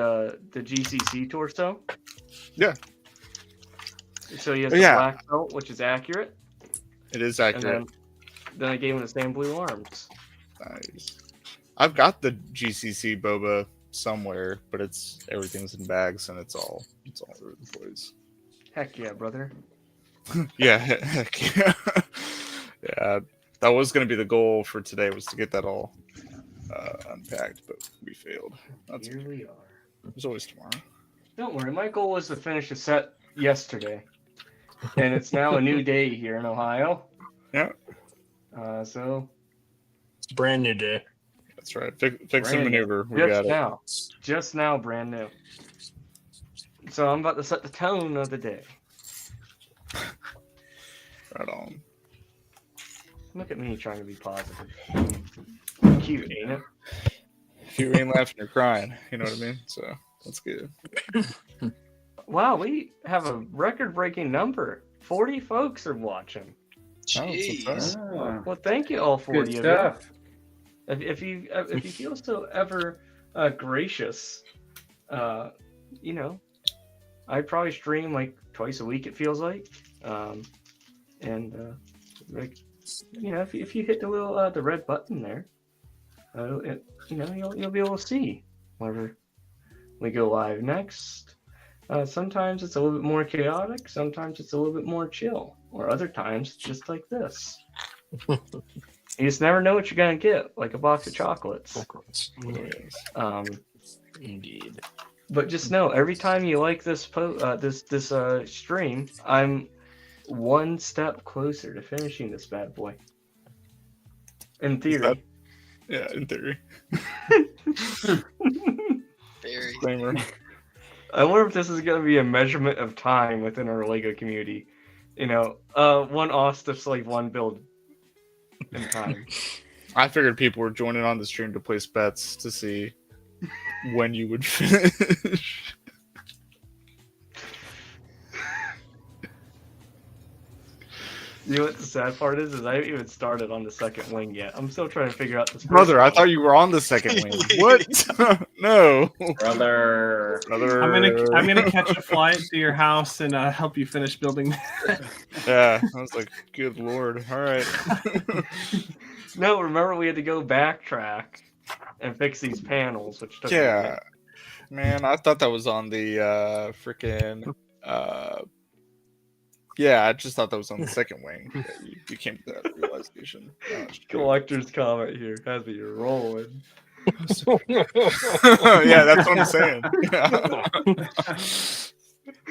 GCC torso? Yeah. So he has the Yeah. black belt, which is accurate. It is And accurate. then I gave him the same blue arms. Nice. I've got the GCC boba somewhere, but everything's in bags and it's all over the place. Heck yeah, brother. Yeah, heck yeah. Yeah, that was going to be the goal for today, was to get that all unpacked, but we failed. Here we are. There's always tomorrow. Don't worry, my goal was to finish the set yesterday, and it's now a new day here in Ohio. Yeah. So It's a brand new day. That's right. Fix and brand new. maneuver. We got it. Just now, brand new. So I'm about to set the tone of the day. Right on. Look at me trying to be positive. Cute, ain't it? If you ain't laughing, you're crying. You know what I mean? So that's good. Wow, we have a record-breaking number. 40 folks are watching. Jeez. Well, thank you all 40 Good of you. stuff. If you feel so ever gracious, you know, I probably stream like twice a week. It feels like, like, you know, if you hit the little the red button there, you know, you'll be able to see whenever we go live next. Sometimes it's a little bit more chaotic. Sometimes it's a little bit more chill, or other times it's just like this. You just never know what you're gonna get, like a box of chocolates. Indeed. But just know, every time you like this stream, I'm one step closer to finishing this bad boy. In theory. Yeah, in theory. Very. Disclaimer. I wonder if this is gonna be a measurement of time within our LEGO community. You know, one Osta Slave 1 build in time. I figured people were joining on the stream to place bets to see when you would finish. You know what the sad part is I haven't even started on the second wing yet. I'm still trying to figure out this. Brother, I thought you were on the second wing. What? No. Brother. I'm gonna catch a flight to your house and help you finish building that. Yeah, I was like, good lord. All right. No, remember we had to go backtrack and fix these panels, which took a Yeah. minute. Man, I thought that was on the freaking Yeah, I just thought that was on the second wing. Yeah, you came to that realization. Collector's comment here has me rolling. Yeah, that's what I'm saying.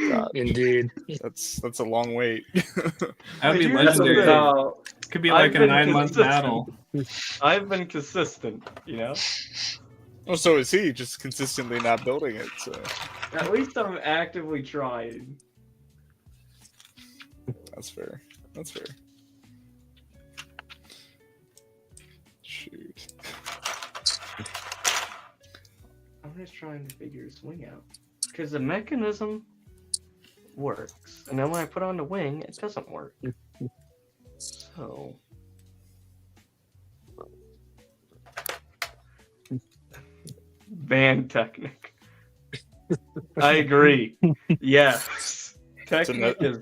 God. Indeed. That's a long wait. That'd be Here's the legendary. thing. Could be I've like a been 9-month consistent. battle. I've been consistent, you know? Well, so is he, just consistently not building it. So At least I'm actively trying. that's fair. That's fair. Shoot. I'm just trying to figure his wing out. Because the mechanism works. And then when I put on the wing, it doesn't work. So... Van technique. I agree. Yes. Technique is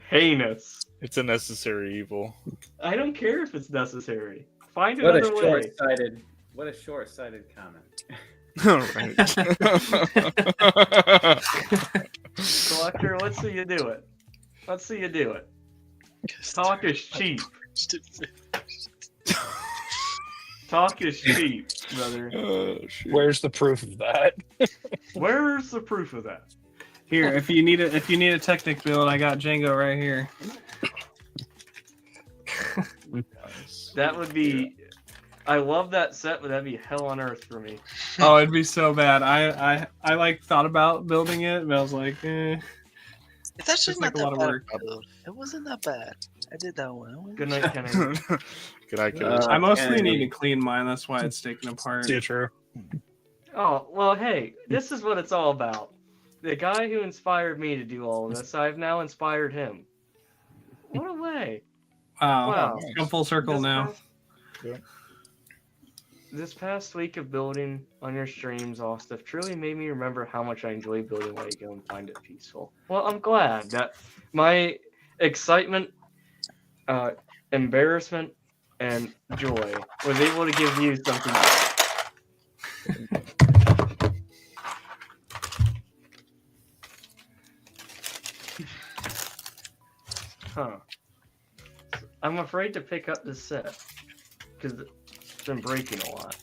heinous. It's a necessary evil. I don't care if it's necessary. Find What a another way. short-sighted. What a short-sighted comment. Collector, let's see you do it. Let's see you do it. Talk is cheap. Talk is cheap, brother. Where's the proof of that? Where's the proof of that? Here, if you need a Technic build, I got Jango right here. That would be. I love that set, but that'd be hell on earth for me. Oh, it'd be so bad. I like thought about building it, but I was like, eh. It's actually It's not like a lot that of bad. work. Build. It wasn't that bad. I did that one. Good night, Kenny. Good night, Kenny. I mostly need to clean mine. That's why it's taken apart. Yeah, true. Oh, well, hey, this is what it's all about. The guy who inspired me to do all of this, I've now inspired him. What a way. Wow. Come full circle now. This past week of building on your streams, Austin, truly made me remember how much I enjoy building Lego and find it peaceful. Well, I'm glad that my excitement, embarrassment, and joy was able to give you something. Huh. I'm afraid to pick up this set because it's been breaking a lot.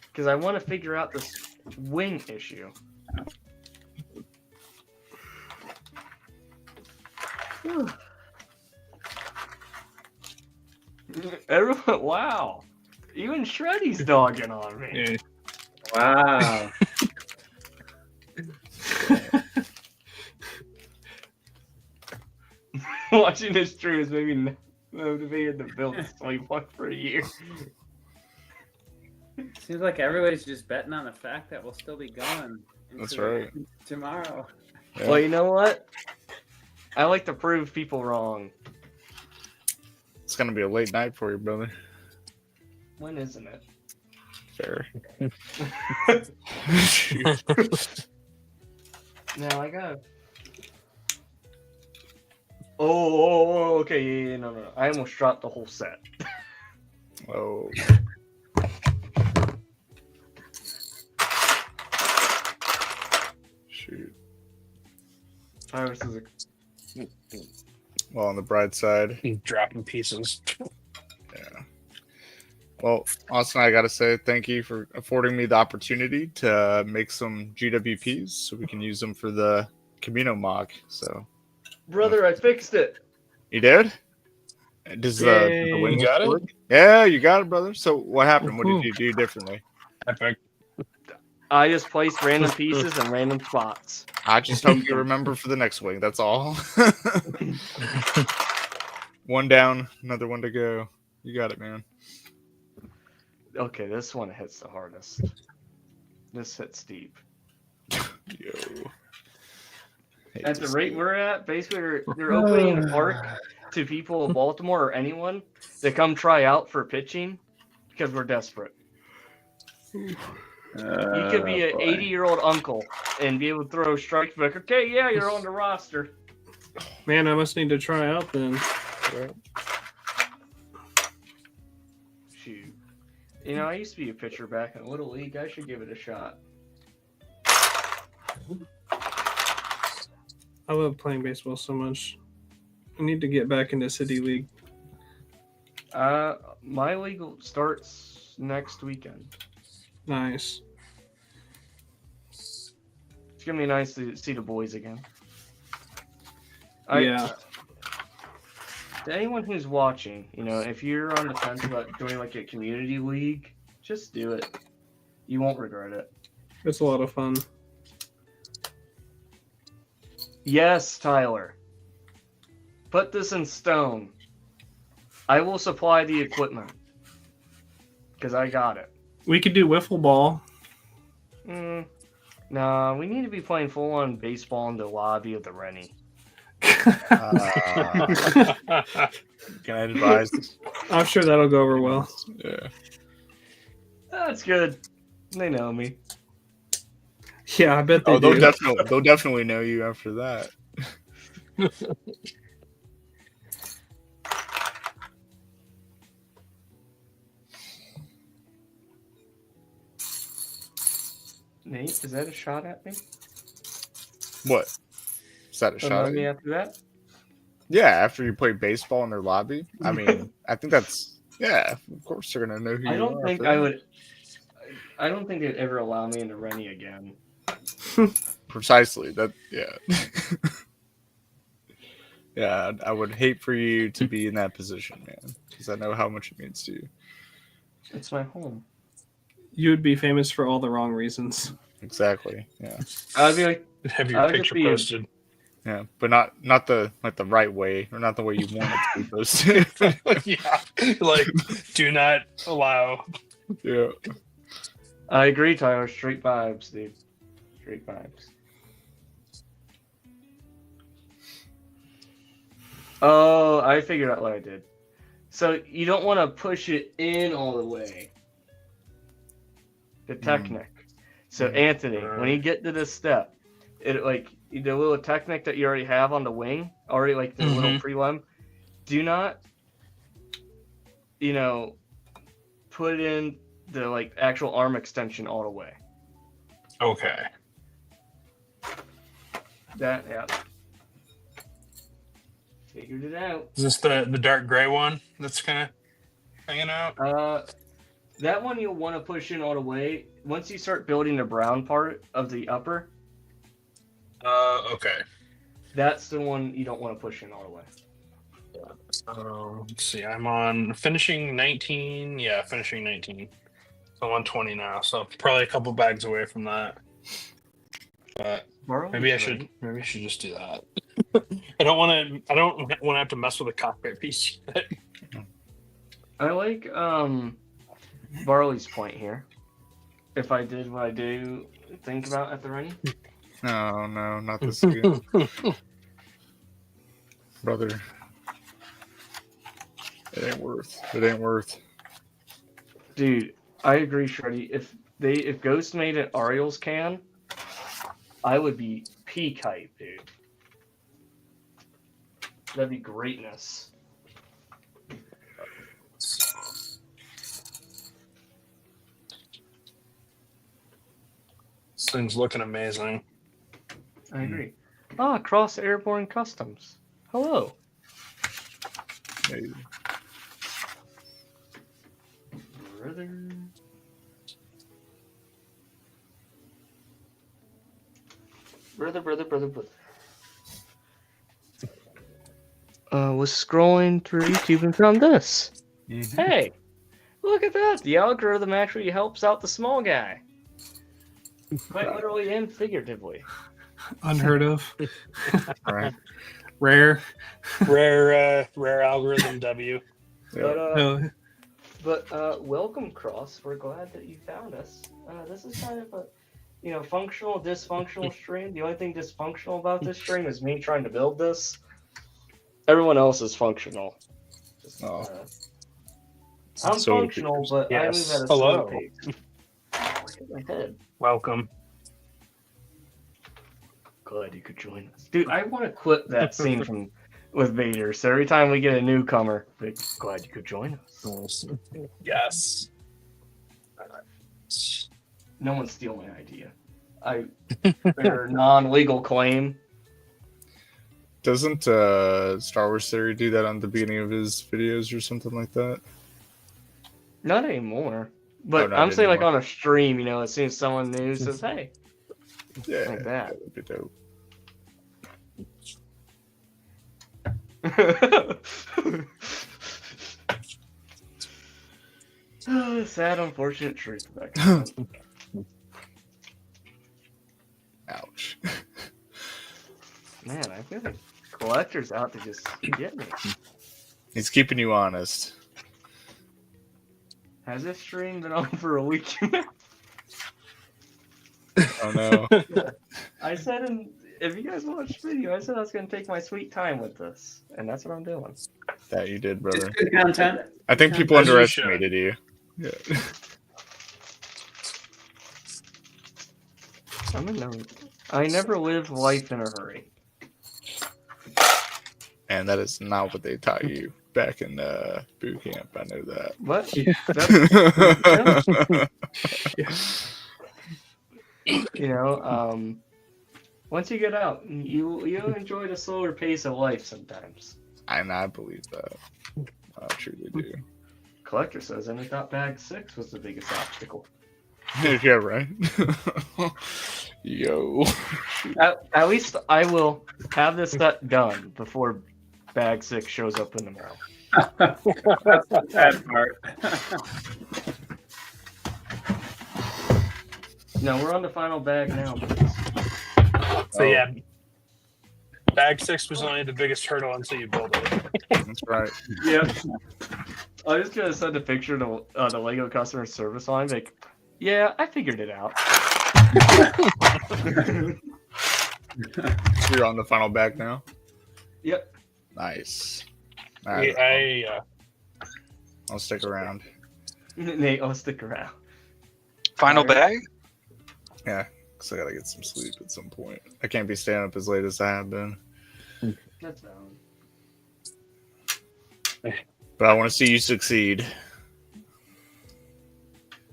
Because I want to figure out this wing issue. Everyone, wow. Even Shreddy's dogging on me. Wow. Watching this stream has made me motivated to build a sleep walk for a year. Seems like everybody's just betting on the fact that we'll still be going. That's into right. Tomorrow. Yeah. Well, you know what? I like to prove people wrong. It's gonna be a late night for you, brother. When isn't it? Fair. Now I got. Oh, okay, yeah, no. I almost dropped the whole set. Oh. Shoot. Iris is a... Well, on the bright side. Dropping pieces. Yeah. Well, Austin, I gotta say thank you for affording me the opportunity to make some GWPs so we can use them for the Camino mock. So, Brother, I fixed it. you did? Does the wing You got it? work? Yeah, you got it, brother. So, what happened? What did you do differently? Epic. I just placed random pieces in random spots. I just hope you remember for the next wing. That's all. One down, another one to go. You got it, man. Okay, this one hits the hardest. This hits deep. Yo. At the rate we're at, basically they're opening the park to people in Baltimore or anyone to come try out for pitching because we're desperate. You could be an 80-year-old uncle and be able to throw strikes back. Okay, yeah, you're on the roster. Man, I must need to try out then. Shoot. You know, I used to be a pitcher back in Little League. I should give it a shot. I love playing baseball so much. I need to get back into City League. My league starts next weekend. Nice. It's gonna be nice to see the boys again. Yeah. To anyone who's watching, if you're on the fence about joining like a community league, just do it. You won't regret it. It's a lot of fun. Yes, Tyler. Put this in stone. I will supply the equipment. Because I got it. We could do wiffle ball. Nah, we need to be playing full-on baseball in the lobby of the Rennie. Can I advise? I'm sure that'll go over well. Yeah. That's good. They know me. Yeah, I bet they they'll do. They'll definitely know you after that. Nate, is that a shot at me? What? Is that a Don't shot know at me you? after that? Yeah, after you play baseball in their lobby. I mean, I think that's of course they're gonna know who I you don't are. think after I that. would. I don't think they'd ever allow me into Rennie again. Precisely. That. Yeah. Yeah, I would hate for you to be in that position, man, because I know how much it means to you. It's my home. You would be famous for all the wrong reasons. Exactly. Yeah. I'd be like, Have I your would picture just be posted. Yeah, but not the right way, or not the way you want it to be posted. Yeah, like do not allow. Yeah. I agree, Tyler. Straight vibes, dude. Straight vibes. Oh, I figured out what I did. So you don't want to push it in all the way. The Technic. So Anthony, when you get to this step, it like the little Technic that you already have on the wing, already like the little prelim, do not, put in the like actual arm extension all the way. Okay. That figured it out. Is this the dark gray one that's kind of hanging out? That one you'll want to push in all the way. Once you start building the brown part of the upper, Okay. that's the one you don't want to push in all the way. Let's see. I'm on finishing 19. Yeah, finishing 19. So I'm on 20 now. So probably a couple bags away from that. But maybe I should just do that. I don't want to have to mess with a cockpit piece yet. I like Barley's point here. If I did what I do think about at the running. No, not this again. Brother. It ain't worth. Dude, I agree, Shreddy. If Ghost made an Ariel's can, I would be peak hype, dude. That'd be greatness. This thing's looking amazing. I agree. Cross Airborne Customs. Hello. Maybe. Brother. Was scrolling through YouTube and found this. Hey, look at that. The algorithm actually helps out the small guy. Quite literally and figuratively. Unheard of. Right. Rare algorithm W. But welcome, Cross. We're glad that you found us. This is kind of a functional, dysfunctional stream. The only thing dysfunctional about this stream is me trying to build this. Everyone else is functional. I'm functional, but I move at a slow pace. Look at my head. Welcome. Glad you could join us. Dude, I want to clip that scene with Vader. So every time we get a newcomer, like, glad you could join us. Yes. No one steal my idea. Their non-legal claim. Doesn't Star Wars Theory do that on the beginning of his videos or something like that? Not anymore. But not I'm saying like anymore. on a stream, you know, as soon as someone new says, "Hey," Yeah, like that. That'd be dope. Sad, unfortunate truth. Ouch. Man, I feel like collector's out to just get me. He's keeping you honest. Has this stream been on for a week? Oh no. I said, if you guys watched the video, I said I was going to take my sweet time with this, and that's what I'm doing. That you did, brother. It's good content. I think people As you underestimated you. Yeah. I never live life in a hurry. And that is not what they taught you back in boot camp. I know that. What? You know, once you get out, you enjoy the slower pace of life sometimes. And I believe that. I truly do. Collector says, and I thought bag 6 was the biggest obstacle. Yeah, right. Yo. At least I will have this set done before bag 6 shows up in the mail. That's the sad part. No, we're on the final bag now. So yeah, bag 6 was only the biggest hurdle until you build it. That's right. Yeah. I was gonna send a picture to the Lego customer service line. Like, yeah, I figured it out. You're on the final bag now. Yep. Nice. I'll stick around. Nate, I'll stick around. Final bag? Yeah, because I gotta get some sleep at some point. I can't be staying up as late as I have been. That's valid. But I want to see you succeed.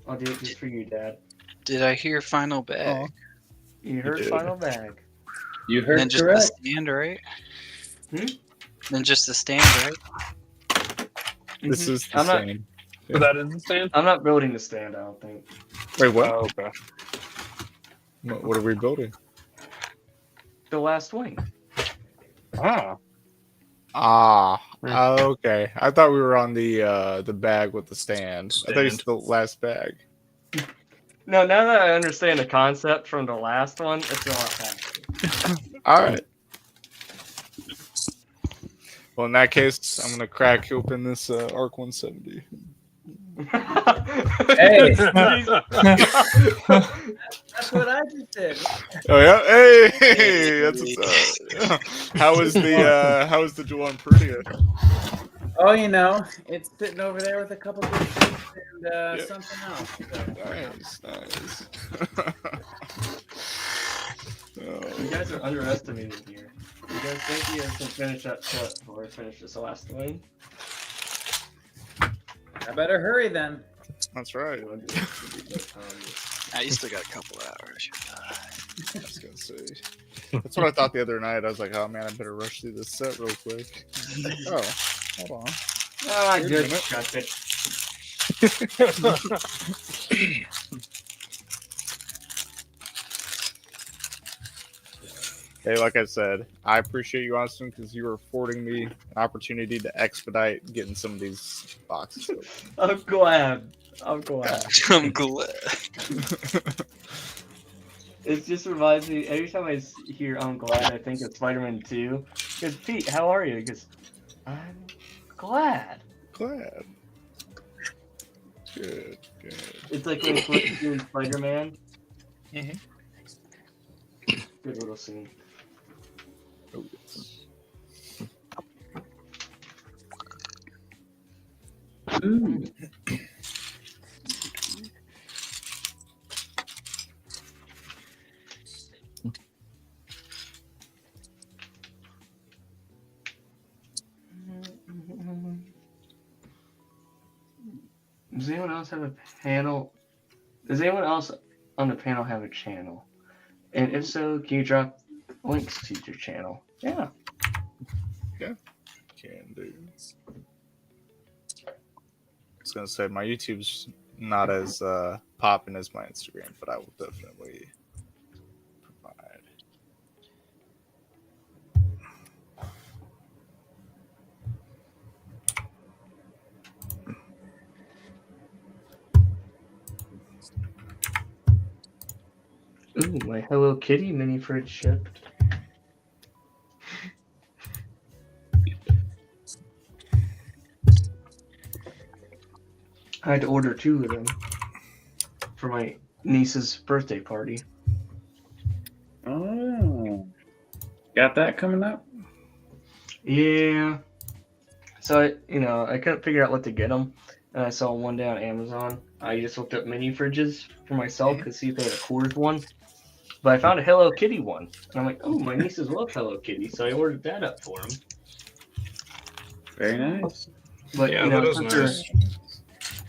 I'll do it just for you, Dad. Did I hear final bag? You heard did. final bag. You heard Then just correct. the stand, right? Then just the stand, right? This is the I'm not- same. So that is the stand? I'm not building the stand, I don't think. Wait, what? Oh, okay. What are we building? The last wing. Okay. I thought we were on the bag with the stand. I thought it's the last bag. No, now that I understand the concept from the last one, it's a lot faster. All right. Well, in that case, I'm gonna crack open this Arc 170. Hey, that's what I just did. Oh yeah, hey, that's what's up. How was the Juan Perugia? Oh, you know, it's sitting over there with a couple good things and something else. Nice. You guys are underestimating here. You guys think you guys can finish that shot before I finish this last wing? I better hurry then. That's right. You still got a couple hours. I was gonna say. That's what I thought the other night. I was like, oh man, I better rush through this set real quick. Oh, hold on. I Wait a just minute. got it. Hey, like I said, I appreciate you, Austin, because you are affording me an opportunity to expedite getting some of these boxes. I'm glad. I'm glad. I'm glad. It just reminds me, every time I hear I'm glad, I think of Spider-Man 2. Because, Pete, how are you? Because I'm glad. Glad. Good. It's like when Flint's doing Spider-Man. Mm-hmm. Good little scene. Oh, yes. Does anyone else have a panel? Does anyone else on the panel have a channel? And if so, can you drop links to your channel? Yeah. Yeah, can do. I was gonna say my YouTube's not as popping as my Instagram, but I will definitely provide. Ooh, my Hello Kitty mini fridge shipped. I had to order 2 of them for my niece's birthday party. Oh, got that coming up? Yeah. So I couldn't figure out what to get them, and I saw one day on Amazon. I just looked up mini fridges for myself to see if they had a Coors one, but I found a Hello Kitty one, and I'm like, oh, my nieces love Hello Kitty, so I ordered that up for them. Very nice. But Yeah, that is nice.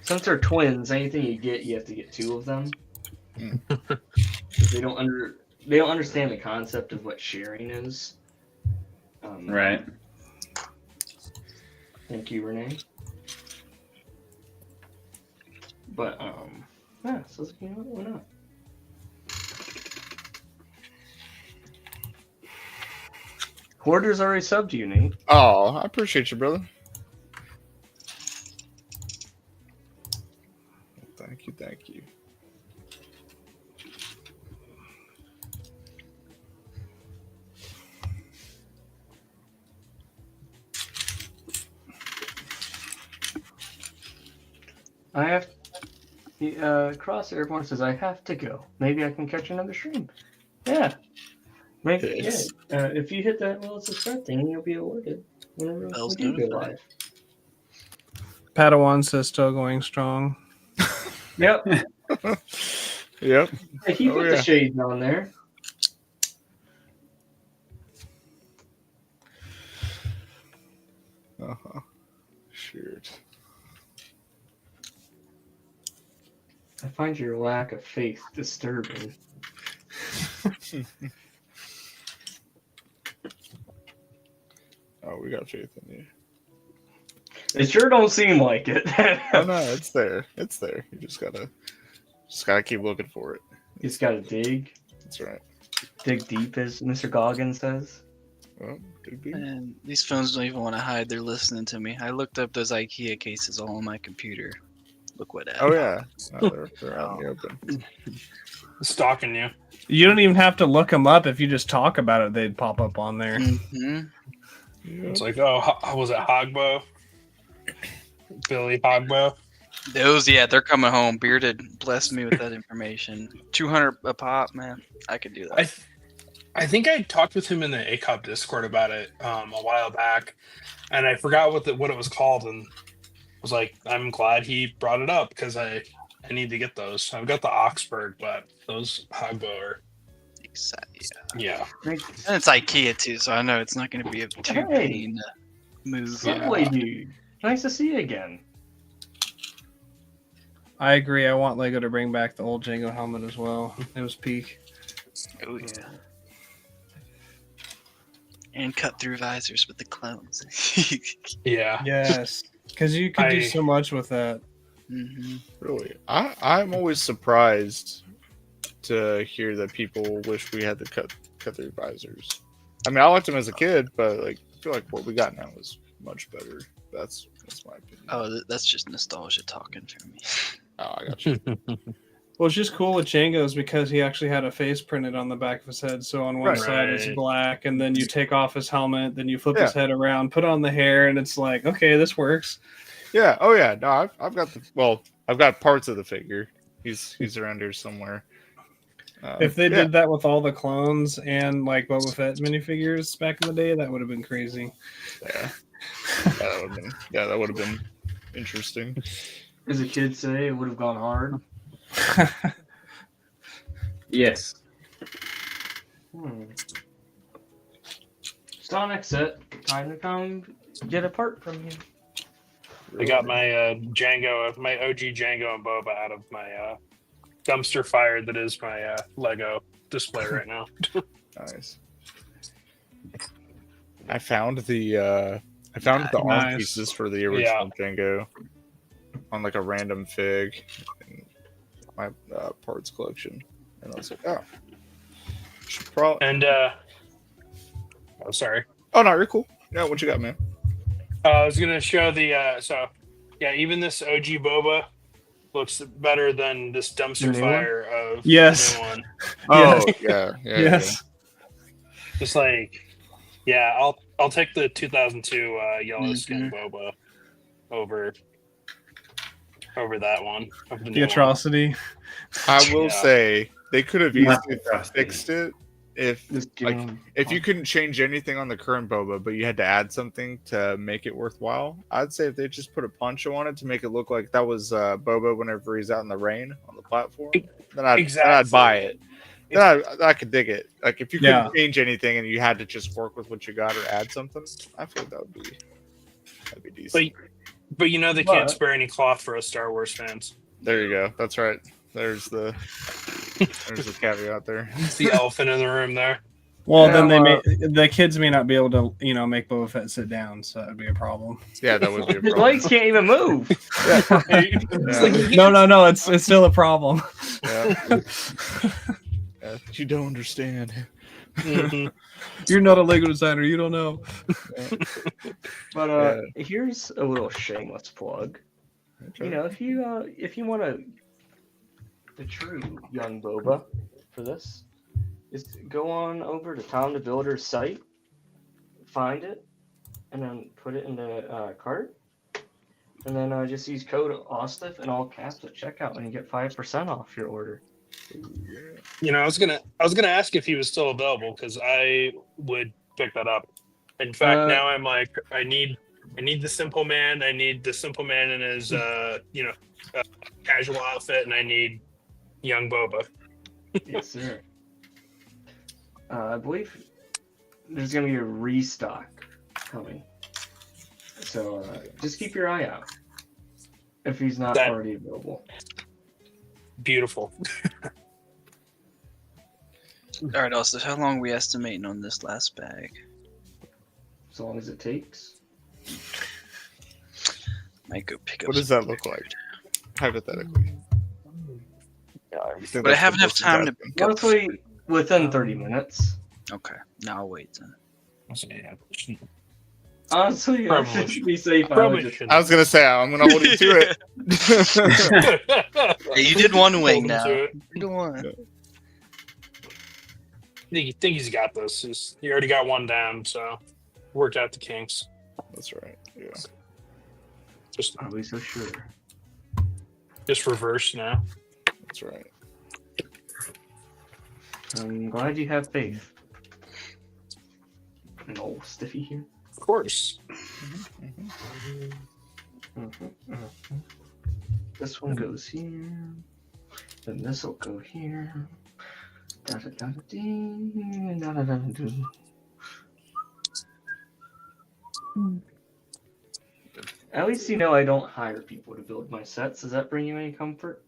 Since they're twins, anything you get, you have to get 2 of them. 'Cause they don't understand the concept of what sharing is. Right. Thank you, Renee. But yeah, so you know what, why not? Hoarder's already subbed to you, Nate. Oh, I appreciate you, brother. Thank you. I have Cross Airborne says I have to go. Maybe I can catch another stream. Yeah. Maybe Yes. yeah. If you hit that little subscribe thing, you'll be awarded whenever we do go live. Padawan says still going strong. Yep. Yep. Hey, he put the shades on there. Shoot. I find your lack of faith disturbing. Oh, we got faith in you. It sure don't seem like it. Oh no, it's there. It's there. You just gotta keep looking for it. You just gotta dig. That's right. Dig deep, as Mr. Goggins says. Well, could be. Man, these phones don't even want to hide. They're listening to me. I looked up those IKEA cases all on my computer. Look what happened. Oh yeah, no, they're out in the open. Stalking you. You don't even have to look them up. If you just talk about it, they'd pop up on there. Mm-hmm. It's like, oh, was it Hogbo? Billy Hogbo? Those, yeah, they're coming home. Bearded blessed me with that information. 200 a pop, man. I could do that. I think I talked with him in the ACOP Discord about it a while back, and I forgot what it was called, and was like, I'm glad he brought it up because I need to get those. I've got the Oxford, but those Hogbo are yeah. And it's IKEA too, so I know it's not going to be a too pain move. Subway dude. Nice to see you again. I agree. I want Lego to bring back the old Jango helmet as well. It was peak. Oh yeah. And cut through visors with the clones. Yeah. Yes. Because you can do so much with that. Mm-hmm. Really, I'm always surprised to hear that people wish we had the cut through visors. I mean, I liked them as a kid, but like, I feel like what we got now is much better. That's my opinion. Oh, that's just nostalgia talking for me. Oh, I got you. Well, it's just cool with Jango's because he actually had a face printed on the back of his head. So on one side it's black, and then you take off his helmet, then you flip his head around, put on the hair, and it's like, okay, this works. Yeah. Oh yeah. No, I've got parts of the figure. He's around here somewhere. If they did that with all the clones and like Boba Fett minifigures back in the day, that would have been crazy. Yeah. That would have been interesting. As the kids say, it would have gone hard. Yes. Sonic set. Time to come get a part from you. I got my Django, my OG Django and Boba out of my dumpster fire that is my Lego display right now. Nice. I found the arm Nice. pieces for the original Jango on like a random fig in my parts collection, and I was like, oh, should probably. And oh, sorry. Oh no, you're cool. Yeah, what you got, man? I was gonna show the even this OG boba looks better than this dumpster new fire of Yes. the new one. Oh yeah. Yes. Just like, I'll take the 2002 yellow skin boba over that one. Over the The new one. atrocity. I will Yeah. say they could have Not easily atrocity. fixed it if you couldn't change anything on the current boba, but you had to add something to make it worthwhile. I'd say if they just put a poncho on it to make it look like that was Boba whenever he's out in the rain on the platform, then I'd buy it. Then I could dig it. Like if you couldn't change anything and you had to just work with what you got or add something, I feel like that'd be decent. But you know they can't spare any cloth for us Star Wars fans. There you go. That's right. There's the caveat there. It's the elephant in the room there. Well, then the kids may not be able to, make Boba Fett sit down, so that'd be a problem. Yeah, that would be a His problem. legs can't even move. No, it's still a problem. Yeah. You don't understand. You're not a Lego designer. You don't know. But here's a little shameless plug. Okay. You know, if you want the true young boba for this, is go on over to Tom the Builder's site, find it, and then put it in the cart, and then just use code OSTIF in all caps at checkout, and you get 5% off your order. You know, I was gonna ask if he was still available because I would pick that up. In fact, now I'm like, I need the Simple Man. I need the Simple Man in his casual outfit, and I need young Boba. Yes, sir. I believe there's gonna be a restock coming, so just keep your eye out if he's not already available. Beautiful. All right, also, how long are we estimating on this last bag? As long as it takes. Might go pick up. What does that look like? Hypothetically. But I have enough time to pick up. Roughly within 30 minutes. Okay, now I'll wait then. Honestly, I should be safe. I was gonna say I'm gonna hold you to it. Hey, you did one wing Hold him now. to it. You did one. I think he's got this. He already got one down, so worked out the kinks. That's right. Yeah. Are we so sure? Just reverse now. That's right. I'm glad you have faith. An old stiffy here. Of course. This one goes here. Then this will go here. Da-da-da-da-ding, da-da-da-da-doo. At least you know I don't hire people to build my sets. Does that bring you any comfort?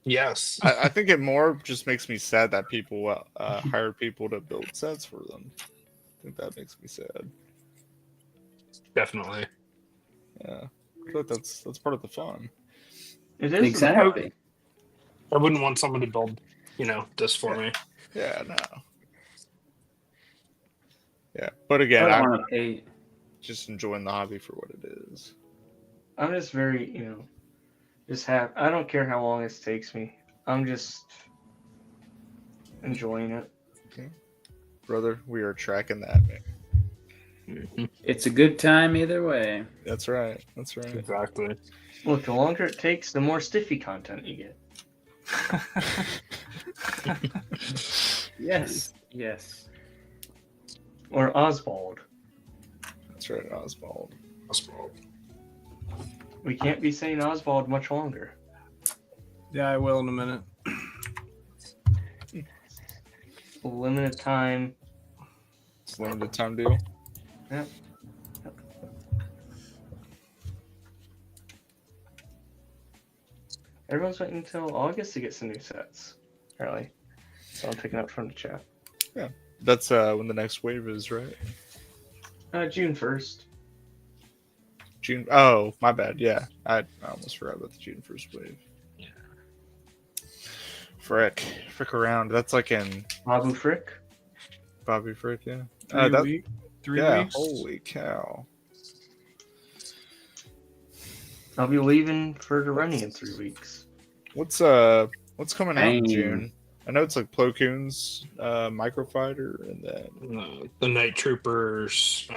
Yes. I think it more just makes me sad that people hire people to build sets for them. I think that makes me sad. Definitely. Yeah, but that's part of the fun. It is Exactly. I wouldn't want someone to build, this for me. Yeah, no. Yeah, but again, I don't I'm want to pay. just enjoying the hobby for what it is. I'm just very, I don't care how long this takes me. I'm just enjoying it. Okay. Brother, we are tracking that, man. It's a good time either way. That's right. That's right. Exactly. Look, the longer it takes, the more stiffy content you get. Yes. Yes. Or Oswald. That's right, Oswald. We can't be saying Oswald much longer. Yeah, I will in a minute. Limited time. It's a limited time deal. Yep. Everyone's waiting until August to get some new sets. Apparently. So I'm picking up from the chat. Yeah. That's when the next wave is, right? June 1st. June. Oh, my bad. Yeah, I almost forgot about the June 1st wave. Yeah. Frick around. That's like in Babu Frick. Bobby Frick. Yeah. 3 yeah. weeks. Holy cow. I'll be leaving for the running in 3 weeks. What's coming out in Dang. June? I know it's like Plo Koon's Microfighter, and then the Night Troopers.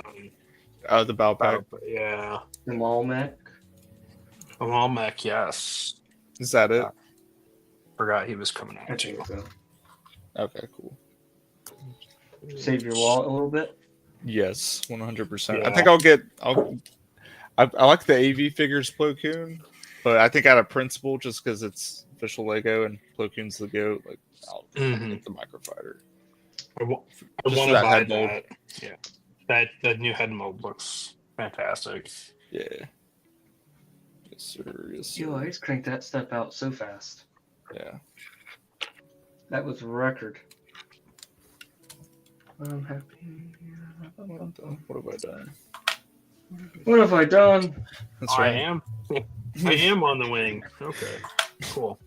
The Battlepack. Yeah. The Malmec. The Malmec, yes. Is that it? Forgot he was coming I out too. think so. Okay, cool. Save your wallet a little bit. Yes, 100%. Yeah. I think I like the AV figures Plo Koon, but I think out of principle, just because it's official Lego and Plo Koon's the GOAT, like I'll get the Microfighter. I want Just to for that buy head mold. that. Yeah. That new head mold looks fantastic. Yeah. Yes, sir. Yes, sir. Yo, I just cranked that step out so fast. Yeah. That was a record. I'm happy. What have I done? What have I done? That's I right. am. I am on the wing. Okay. Cool.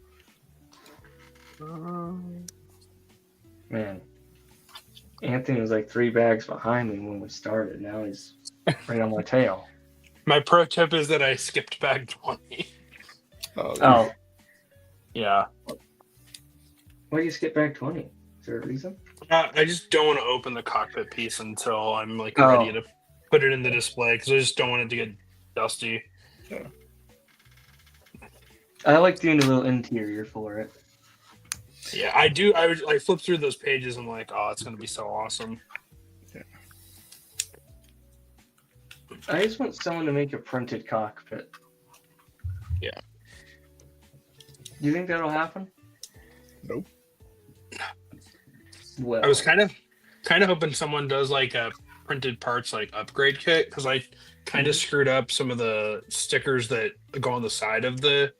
Man, Anthony was like 3 bags behind me when we started. Now he's right on my tail. My pro tip is that I skipped bag 20. Oh. Yeah. Why do you skip back 20? Is there a reason? I just don't want to open the cockpit piece until I'm like Oh. ready to put it in the display because I just don't want it to get dusty. Yeah. I like doing a little interior for it. Yeah, I do. I flip through those pages and I'm like, oh, it's gonna be so awesome. I just want someone to make a printed cockpit. Yeah. Do you think that'll happen? Nope. Well, I was kind of hoping someone does like a printed parts like upgrade kit because I kind of screwed up some of the stickers that go on the side of the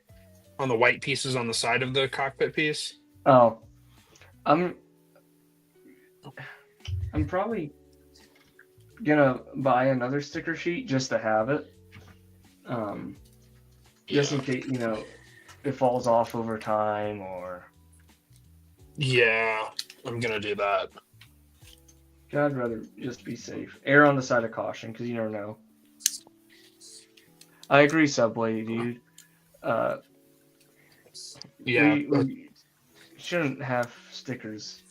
white pieces on the side of the cockpit piece. Oh, I'm probably gonna buy another sticker sheet just to have it. Just in case, it falls off over time or. Yeah, I'm gonna do that. I'd rather just be safe. Err on the side of caution because you never know. I agree, Subway, dude. Yeah. We shouldn't have stickers.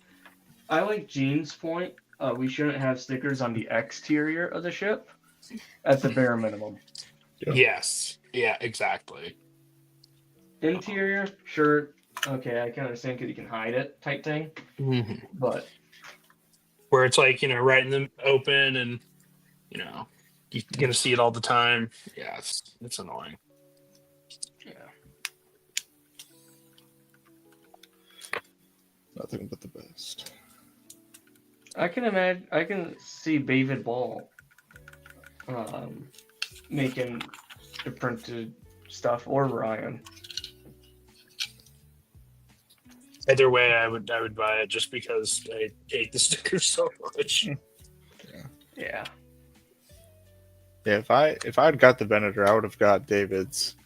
I like Gene's point. We shouldn't have stickers on the exterior of the ship at the bare minimum. Yes. Yeah, exactly. Interior, sure. Okay, I can understand because you can hide it type thing. Mm-hmm. But Where it's like, right in the open and, you're going to see it all the time. Yeah, it's annoying. Yeah. Nothing but the best. I can see David Ball making the printed stuff, or Ryan. Either way, I would buy it just because I hate the stickers so much. Yeah. Yeah, if I had got the Venator, I would have got David's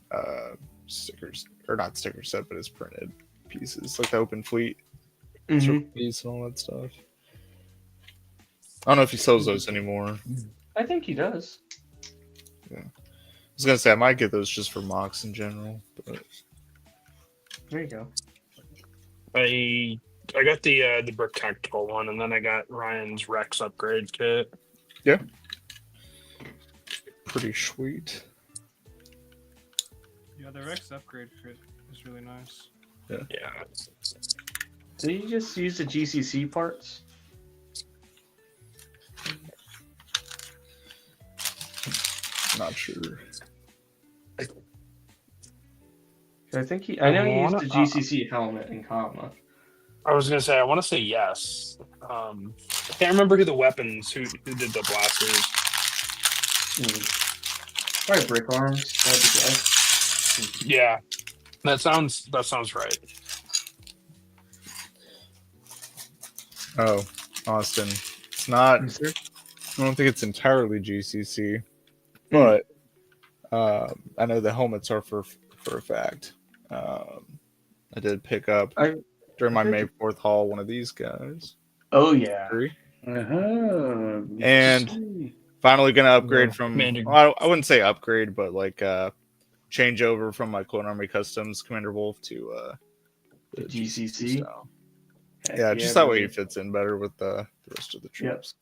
stickers, or not sticker set, but his printed pieces, like the open fleet piece and all that stuff. I don't know if he sells those anymore. I think he does. Yeah, I was gonna say I might get those just for mocks in general, but there you go. I got the brick tactical one, and then I got Ryan's Rex upgrade kit. Yeah, pretty sweet. Yeah, the Rex upgrade kit is really nice. Yeah. Yeah. Did you just use the GCC parts? Not sure. I think I know he used the GCC helmet and comma. I was gonna say I want to say yes. I can't remember who the weapons who did the blasters. Probably brick arms. That'd be good. Yeah, that sounds right. Oh, Austin, it's not. don't think it's entirely GCC, but I know the helmets are for a fact. I did pick up during my May 4th haul one of these guys. Oh yeah. And finally gonna upgrade from. Well, I wouldn't say upgrade, but like change over from my Clone Army Customs Commander Wolf to the GCC style. Yeah, just that way he fits in better with the rest of the troops.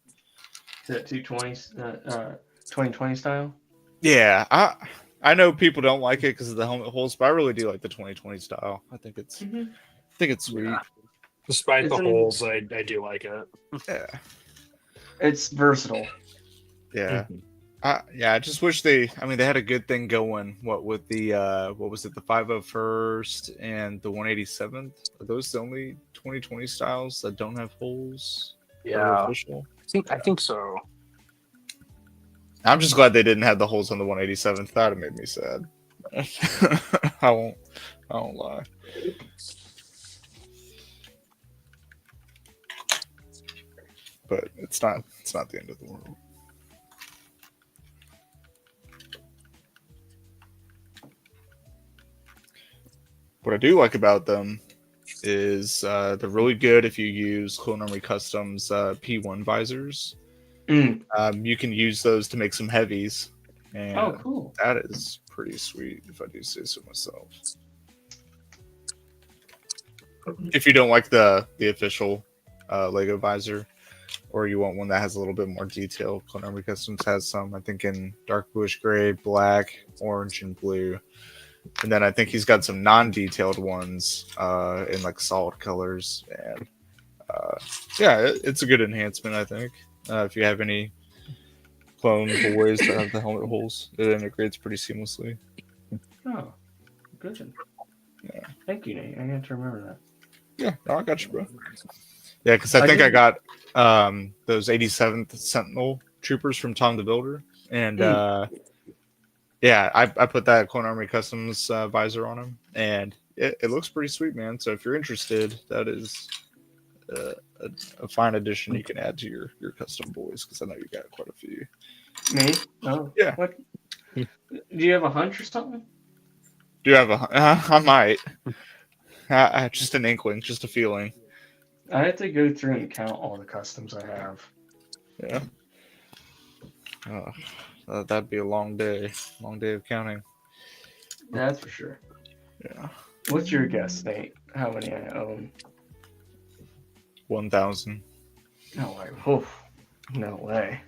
Yep. Is that 2020 style? Yeah, I know people don't like it because of the helmet holes, but I really do like the 2020 style. I think it's sweet. Yeah. Despite the holes, I do like it. Yeah, it's versatile. Yeah. I just wish they had a good thing going. What with the what was it, the 501st and the 187th? Are those the only 2020 styles that don't have holes? Yeah. Official? I think so. I'm just glad they didn't have the holes on the 187th. That would have made me sad. I won't lie. But it's not the end of the world. What I do like about them is they're really good if you use Clone Army Customs P1 visors. You can use those to make some heavies. And oh, cool. That is pretty sweet, if I do say so myself. If you don't like the official Lego visor, or you want one that has a little bit more detail, Clone Army Customs has some, I think, in dark bluish gray, black, orange, and blue. And then I think he's got some non-detailed ones in like solid colors. And it's a good enhancement, I think. If you have any clone boys that have the helmet holes, it integrates pretty seamlessly. Oh, good. Yeah. Thank you, Nate. I got to remember that. Yeah, no, I got you, bro. Yeah, because I think I got those 87th Sentinel troopers from Tom the Builder. And I put that Clone Army Customs visor on him. And it looks pretty sweet, man. So if you're interested, that is a fine addition you can add to your custom boys, because I know you got quite a few. Me? Oh, yeah. What? Do you have a hunch or something? Do you have a? I might. Just an inkling, just a feeling. I have to go through and count all the customs I have. Yeah. That'd be a long day of counting. That's for sure. Yeah. What's your guess, Nate? How many I own? 1,000. No way. Oh, no way.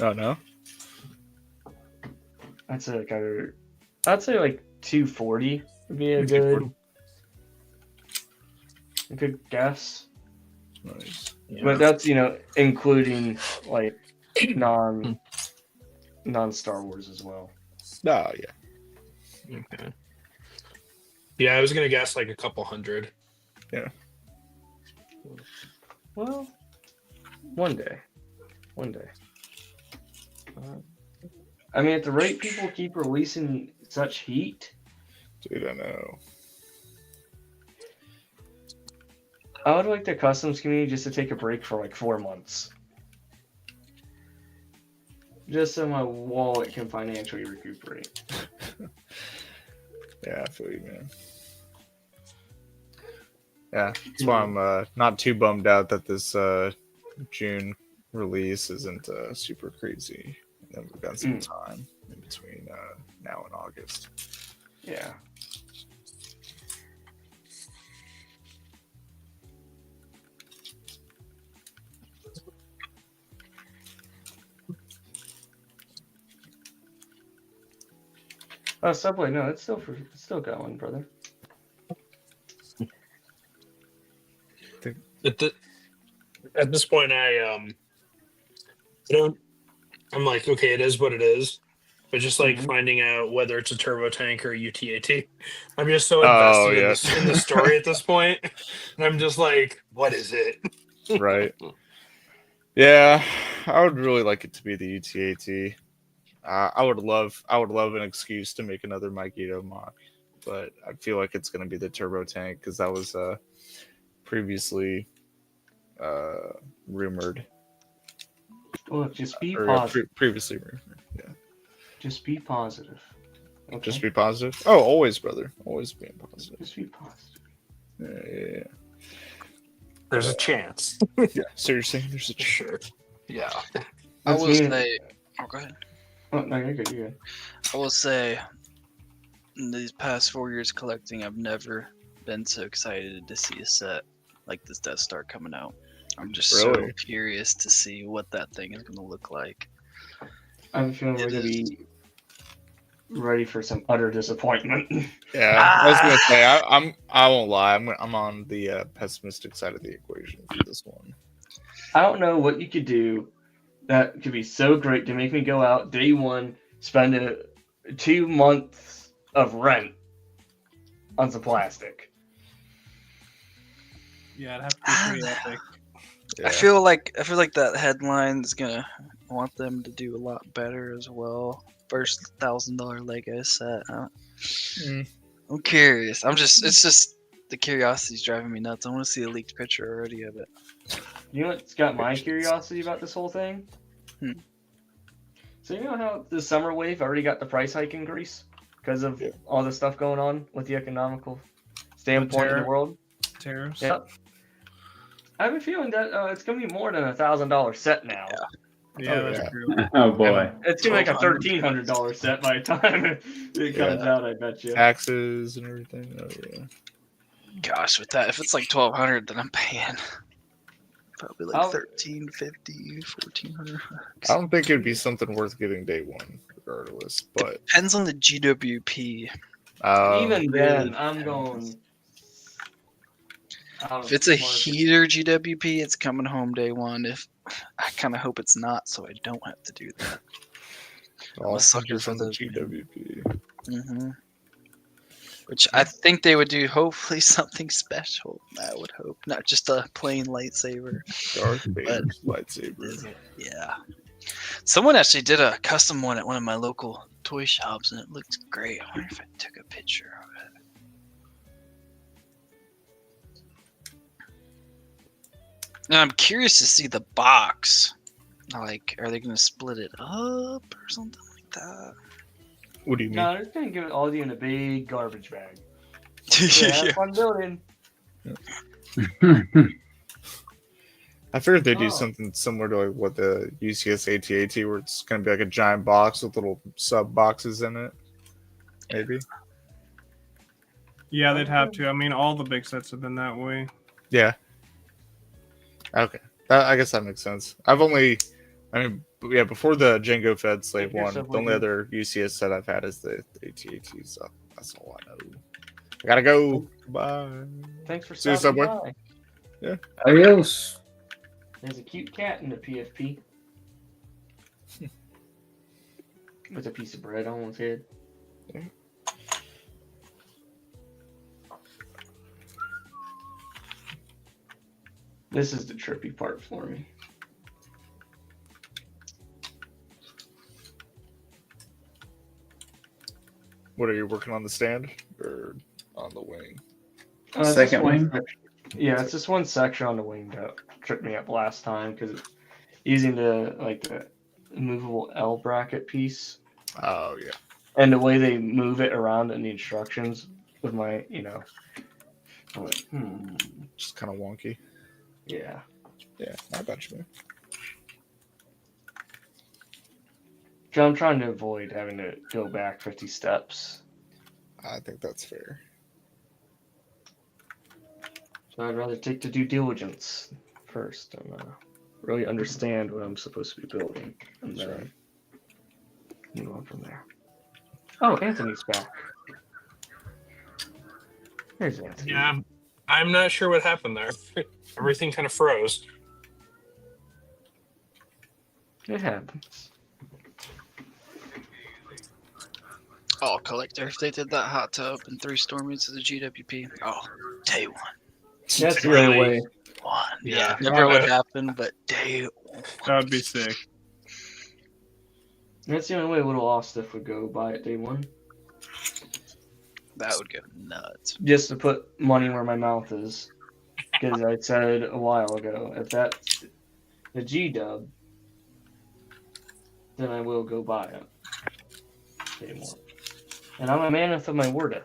Oh no. I'd say like 240 would be a good guess. Nice. Yeah. But that's including like non Star Wars as well. Oh yeah. Okay. Yeah, I was gonna guess like a couple hundred. Yeah. Well, one day. I mean, at the rate people keep releasing such heat, dude, I know. I would like the customs community just to take a break for like 4 months. Just so my wallet can financially recuperate. Yeah, I feel you, man. Yeah, that's why I'm not too bummed out that this June release isn't super crazy. And then we've got some time in between now and August. Yeah. Oh, Subway, no, it's still going, brother. At this point, I'm like, okay, it is what it is. But just like finding out whether it's a turbo tank or a UTAT, I'm just so invested in the story at this point. And I'm just like, what is it? Right. Yeah, I would really like it to be the UTAT. I would love an excuse to make another Mikito mock, but I feel like it's going to be the turbo tank because that was previously rumored. Look, just be Or positive. previously rumored. Yeah. Just be positive. Okay? Just be positive. Oh, always, brother. Always being positive. Just be positive. Yeah. There's a chance. Yeah, seriously, there's a chance. Yeah. I That's will me. say. Oh, go ahead. Oh, no, you're good. You're good. I will say, in these past 4 years collecting, I've never been so excited to see a set like this Death Star coming out. I'm just so Really? curious to see what that thing is going to look like. I'm feeling we're gonna be ready for some utter disappointment. Yeah, I was gonna say I won't lie. I'm on the pessimistic side of the equation for this one. I don't know what you could do that could be so great to make me go out day one, spend 2 months of rent on some plastic. Yeah, it'd have to be pretty epic. Yeah. I feel like that headline is gonna want them to do a lot better as well. First $1,000 Lego set. I'm curious. It's just the curiosity's driving me nuts. I want to see a leaked picture already of it. You know what's got my curiosity about this whole thing? So you know how the summer wave already got the price hike increase because of all the stuff going on with the economical standpoint in the world? Tariffs. Yep. I have a feeling that it's gonna be more than $1,000 set now. Yeah, that's true. Oh boy. It's gonna make a $1,300 set by the time it comes out. I bet you. Taxes and everything. Oh yeah. Gosh, with that, if it's like $1,200, then I'm paying probably like $1,350, $1,400. I don't think it'd be something worth getting day one, regardless. But Depends on the GWP. Even then, I'm going. If it's a heater GWP, it's coming home day one. If I kind of hope it's not, so I don't have to do that. all sucker for on the those, GWP. Which I think they would do. Hopefully something special. I would hope, not just a plain lightsaber. Darth Vader's lightsaber. Yeah. Someone actually did a custom one at one of my local toy shops, and it looks great. I wonder if I took a picture of it. Now I'm curious to see the box. Like, are they going to split it up or something like that? What do you mean? No, they're just gonna give it all to you in a big garbage bag. Have fun building. I figured they'd do something similar to like what the UCS AT-AT, where it's gonna be like a giant box with little sub boxes in it. Maybe. Yeah, they'd have to. I mean, all the big sets have been that way. Yeah. Okay. I guess that makes sense. Before the Jango Fett Slave one, the only other UCS set I've had is the AT-AT, so that's all I know. I gotta go. Bye. Thanks for See you stopping somewhere. by. Yeah. Adios. There's a cute cat in the PFP. With a piece of bread on his head. This is the trippy part for me. What are you working on, the stand or on the wing? Second wing? Yeah, it's just one section on the wing that tripped me up last time because using the movable L bracket piece. Oh yeah. And the way they move it around in the instructions with my, I'm like, just kind of wonky. Yeah. Yeah, I got you, man. So I'm trying to avoid having to go back 50 steps. I think that's fair. So I'd rather take the due diligence first and really understand what I'm supposed to be building, and then move on from there. Oh, Anthony's back. There's Anthony. Yeah, I'm not sure what happened there. Everything kind of froze. It happens. Oh, collector, if they did that hot tub and 3 Stormies to the GWP, day one. That's the only way. One. Yeah, never would happen, but day one. That would be sick. That's the only way Little Ostiff would go by it day one. That would go nuts. Just to put money where my mouth is. Because I said a while ago, if that's the G-dub, then I will go buy it. Anymore. And I'm a man of my wordeth.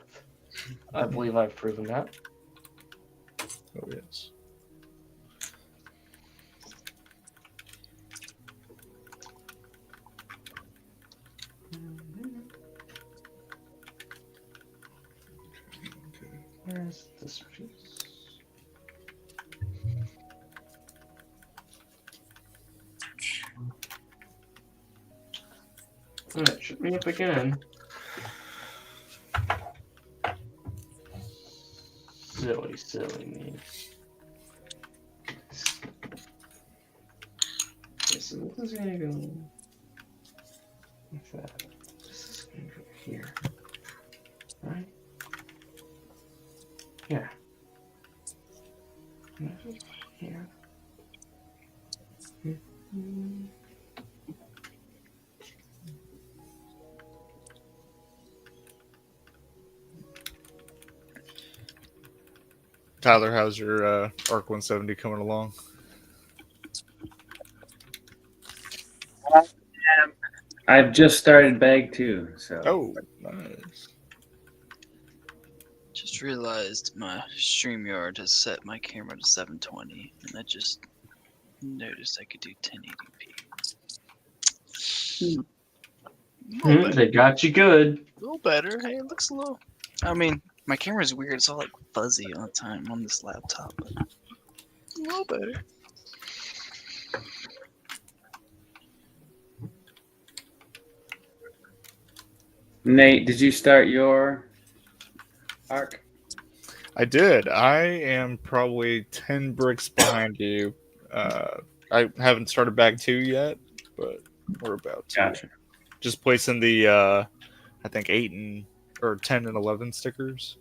I believe I've proven that. Oh yes. Where's this piece? It should be up again. Silly me. Okay, so this is gonna go like that. This is gonna go here. Right? Yeah. And this is here. Tyler, how's your ARC 170 coming along? I've just started bag 2, so. Oh, nice. Just realized my StreamYard has set my camera to 720, and I just noticed I could do 1080p. They got you good. A little better. Hey, it looks a little. I mean, my camera's weird. It's all like fuzzy all the time on this laptop, but a little better. Nate, did you start your ARC? I did. I am probably 10 bricks behind you. I haven't started bag 2 yet, but we're about to. Gotcha. Just placing the, I think 10 and 11 stickers.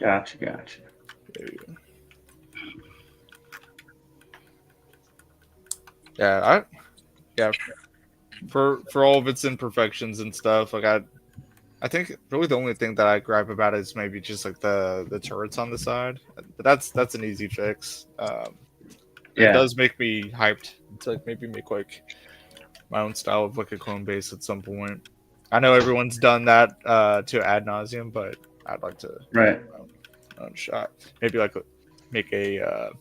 Gotcha. There you go. Yeah, for all of its imperfections and stuff, like I think really the only thing that I gripe about is maybe just like the turrets on the side, but that's an easy fix. It does make me hyped to like maybe make like my own style of like a clone base at some point. I know everyone's done that to ad nauseum, but I'd like to Right. my own shot. Maybe like make a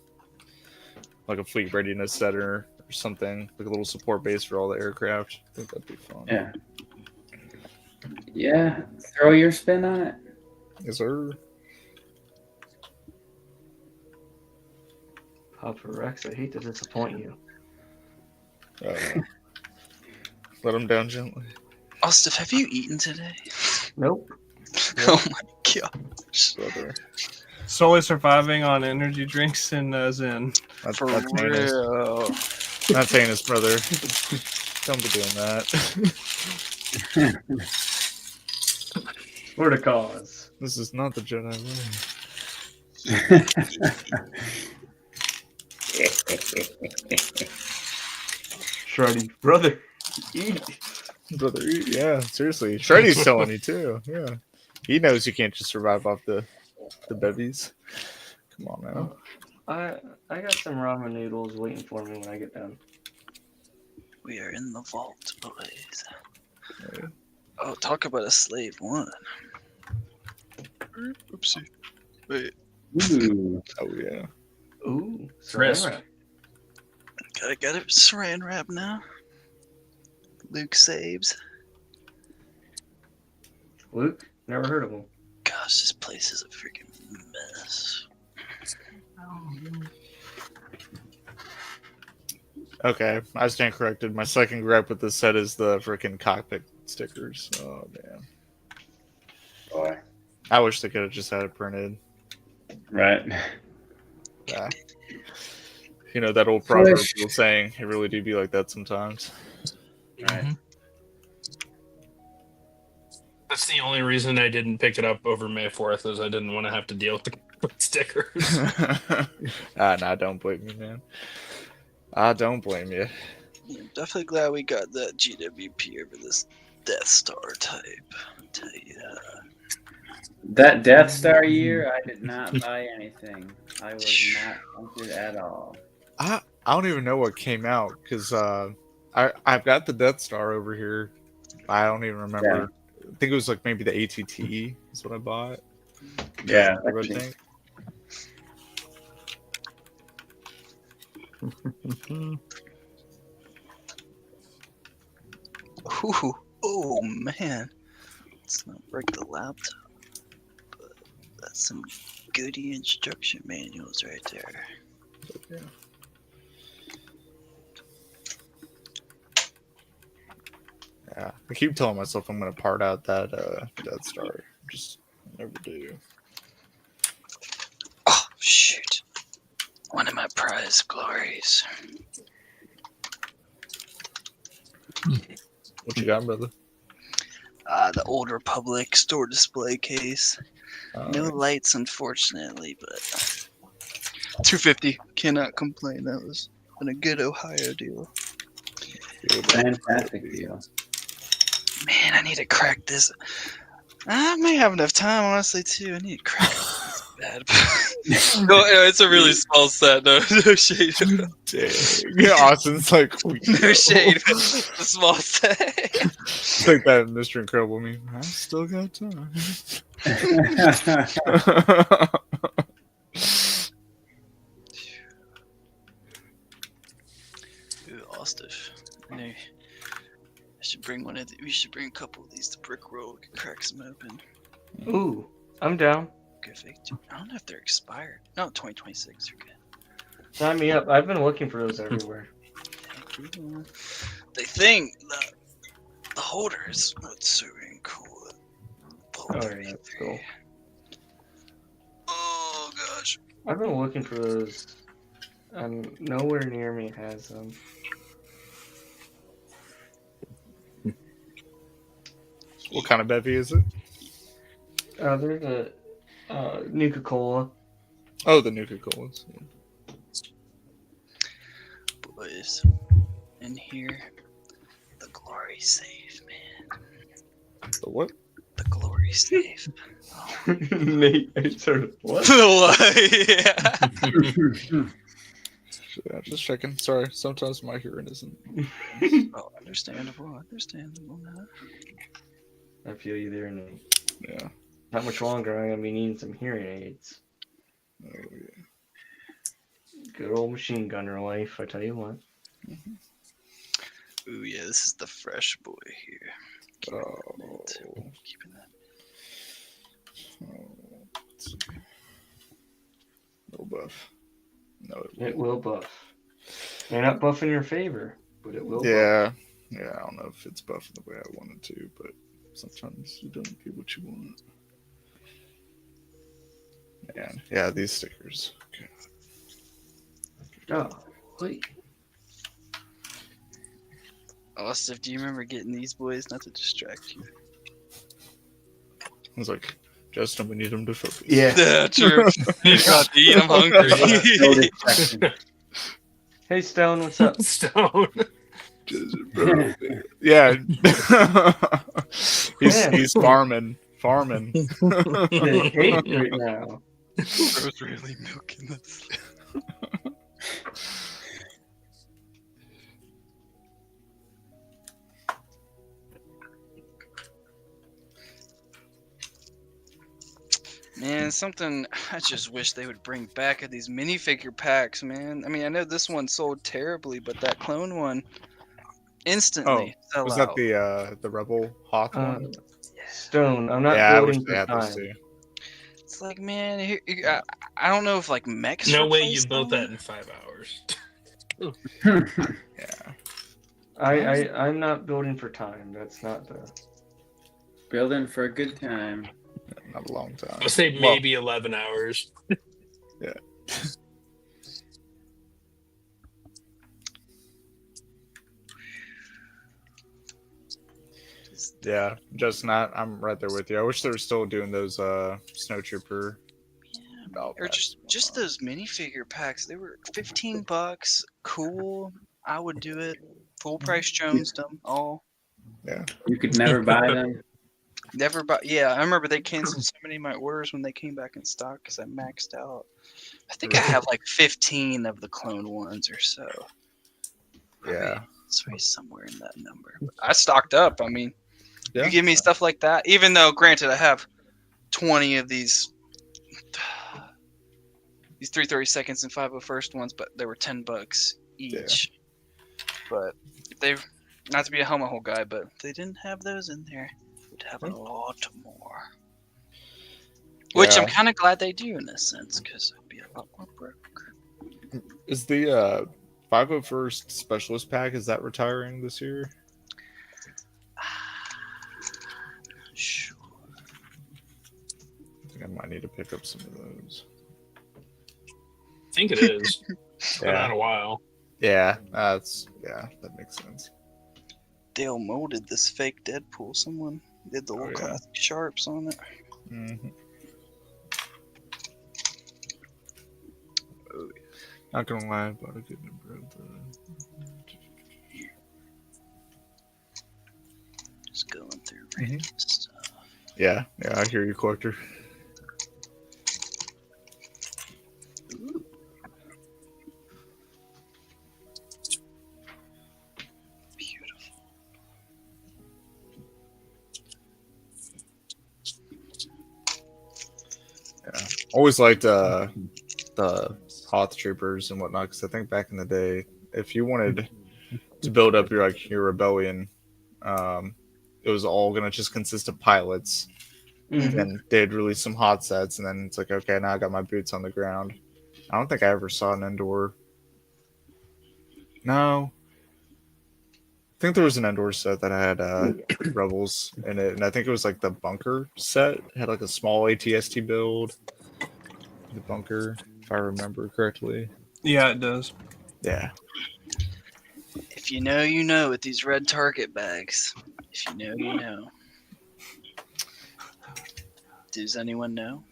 fleet readiness setter or something, like a little support base for all the aircraft. I think that'd be fun. Yeah. Yeah. Throw your spin on it. Yes, sir. Papa Rex, I hate to disappoint you. Let him down gently. Austin, have you eaten today? Nope. Oh my gosh. Brother. Solely surviving on energy drinks and Zen. That's For heinous. real. That's heinous, brother. Don't be doing that. For the cause. This is not the Jedi Shreddy, brother, eat. Brother, eat. Yeah, seriously. Shreddy's telling you too. Yeah. He knows you can't just survive off the bevies. Come on now. I got some ramen noodles waiting for me when I get done. We are in the vault, boys. Oh, talk about a slave one. Oopsie. Wait. Ooh. Oh yeah. Ooh, Crisp. Got it saran wrap now. Luke saves. Luke, never heard of him. Gosh, this place is a freaking mess. Okay, I stand corrected. My second gripe with this set is the freaking cockpit stickers. Oh damn. Boy. I wish they could have just had it printed. Right. Yeah. You know that old proverb people saying, it really do be like that sometimes. Right. That's the only reason I didn't pick it up over May 4th, is I didn't want to have to deal with the stickers. Nah, don't blame me, man. I don't blame you. I'm definitely glad we got that GWP over this Death Star type. I'll tell you that. That Death Star year, I did not buy anything. I was not tempted at all. I don't even know what came out because I've got the Death Star over here. I don't even remember. I think it was like maybe the ATT is what I bought. Yeah, I think. Ooh, oh man, let's not break the laptop, but that's some goody instruction manuals right there. Yeah. Yeah, I keep telling myself I'm gonna part out that Death Star. Just never do. Oh shoot! One of my prize glories. What you got, brother? The Old Republic store display case. No lights, unfortunately, but $250. Cannot complain. That was been a good Ohio deal. Fantastic deal. Man, I need to crack this. I may have enough time, honestly, too. I need to crack this bad. No, it's a really small set. No shade. Dang. Yeah, Austin's like, no shade. It's a small set. It's like that Mr. Incredible meme. I still got time. Ooh, Austin. I should bring one of we should bring a couple of these to Brick Roll. We can crack some open. Ooh, I'm down. Good fake. I don't know if they're expired. No, 2026 are good. Sign me up. I've been looking for those everywhere. The thing, the holders, what's so cool. Oh, yeah, that's cool. Oh gosh. I've been looking for those. Nowhere near me has them. What kind of bevy is it? They're the Nuka-Cola. Oh, the Nuka-Colas. Yeah. Boys, in here, the glory safe, man. The what? The glory safe. Nate, I sort of what? Yeah, just checking. Sorry, sometimes my hearing isn't. Oh, understandable, man. I feel you there, Nate. Yeah. How much longer am I gonna be needing some hearing aids? Oh yeah. Good old machine gunner life, I tell you what. Ooh yeah, this is the fresh boy here. Keeping that. No buff. No, it will buff. May not buff in your favor, but it will. Yeah, buff. yeah. I don't know if it's buffing the way I wanted to, but sometimes you don't get what you want. Man, yeah, these stickers. Oh, wait. Austin, do you remember getting these boys? Not to distract you. I was like, Justin, we need him to focus. Yeah, true. He's got to eat. I'm hungry. Hey, Stone, what's up? Stone. Yeah. he's farming. The hate right now. Bro's really milking this. Man, something I just wish they would bring back of these minifigure packs, man. I mean, I know this one sold terribly, but that clone one instantly sell was out. that the Rebel Hoth one? Stone, I'm not building for time. It's like, man, I don't know if like mechs. No way you replace built them. that in 5 hours. Yeah. I'm not building for time. That's not the. Building for a good time. Not a long time. I'll say maybe 11 hours. Yeah. Yeah, Justin, I'm right there with you. I wish they were still doing those Snowtrooper. Or just those minifigure packs. They were $15. Cool. I would do it. Full price Jones them all. Yeah. You could never buy them. Never buy. Yeah, I remember they canceled so many of my orders when they came back in stock because I maxed out. I think I have like 15 of the clone ones or so. Yeah. So he's somewhere in that number. But I stocked up. I mean, Yeah. you give me stuff like that, even though, granted, I have 20 of these 330-seconds and 501st ones, but they were $10 each. But if they, not to be a homo guy, but if they didn't have those in there, we'd have a lot more. Which I'm kind of glad they do in a sense, because I'd be a lot more broke. Is the 501st Specialist Pack, is that retiring this year? Sure. I think I might need to pick up some of those. I think it is. It's been out a while. Yeah, that makes sense. Dale molded this fake Deadpool. Someone did the little classic sharps on it. Mm-hmm. Not gonna lie about a good number of the. Just going through random stuff. Yeah, I hear you, collector. Ooh. Beautiful. Yeah, always liked the Hoth Troopers and whatnot, because I think back in the day, if you wanted to build up your rebellion, it was all gonna just consist of pilots. Mm-hmm. And they'd release some hot sets, and then it's like, okay, now I got my boots on the ground. I don't think I ever saw an Endor. No. I think there was an Endor set that had Rebels in it, and I think it was like the bunker set. It had like a small ATST build. The bunker, if I remember correctly. Yeah, it does. Yeah. If you know, you know with these red target bags. If you know, you know. Does anyone know?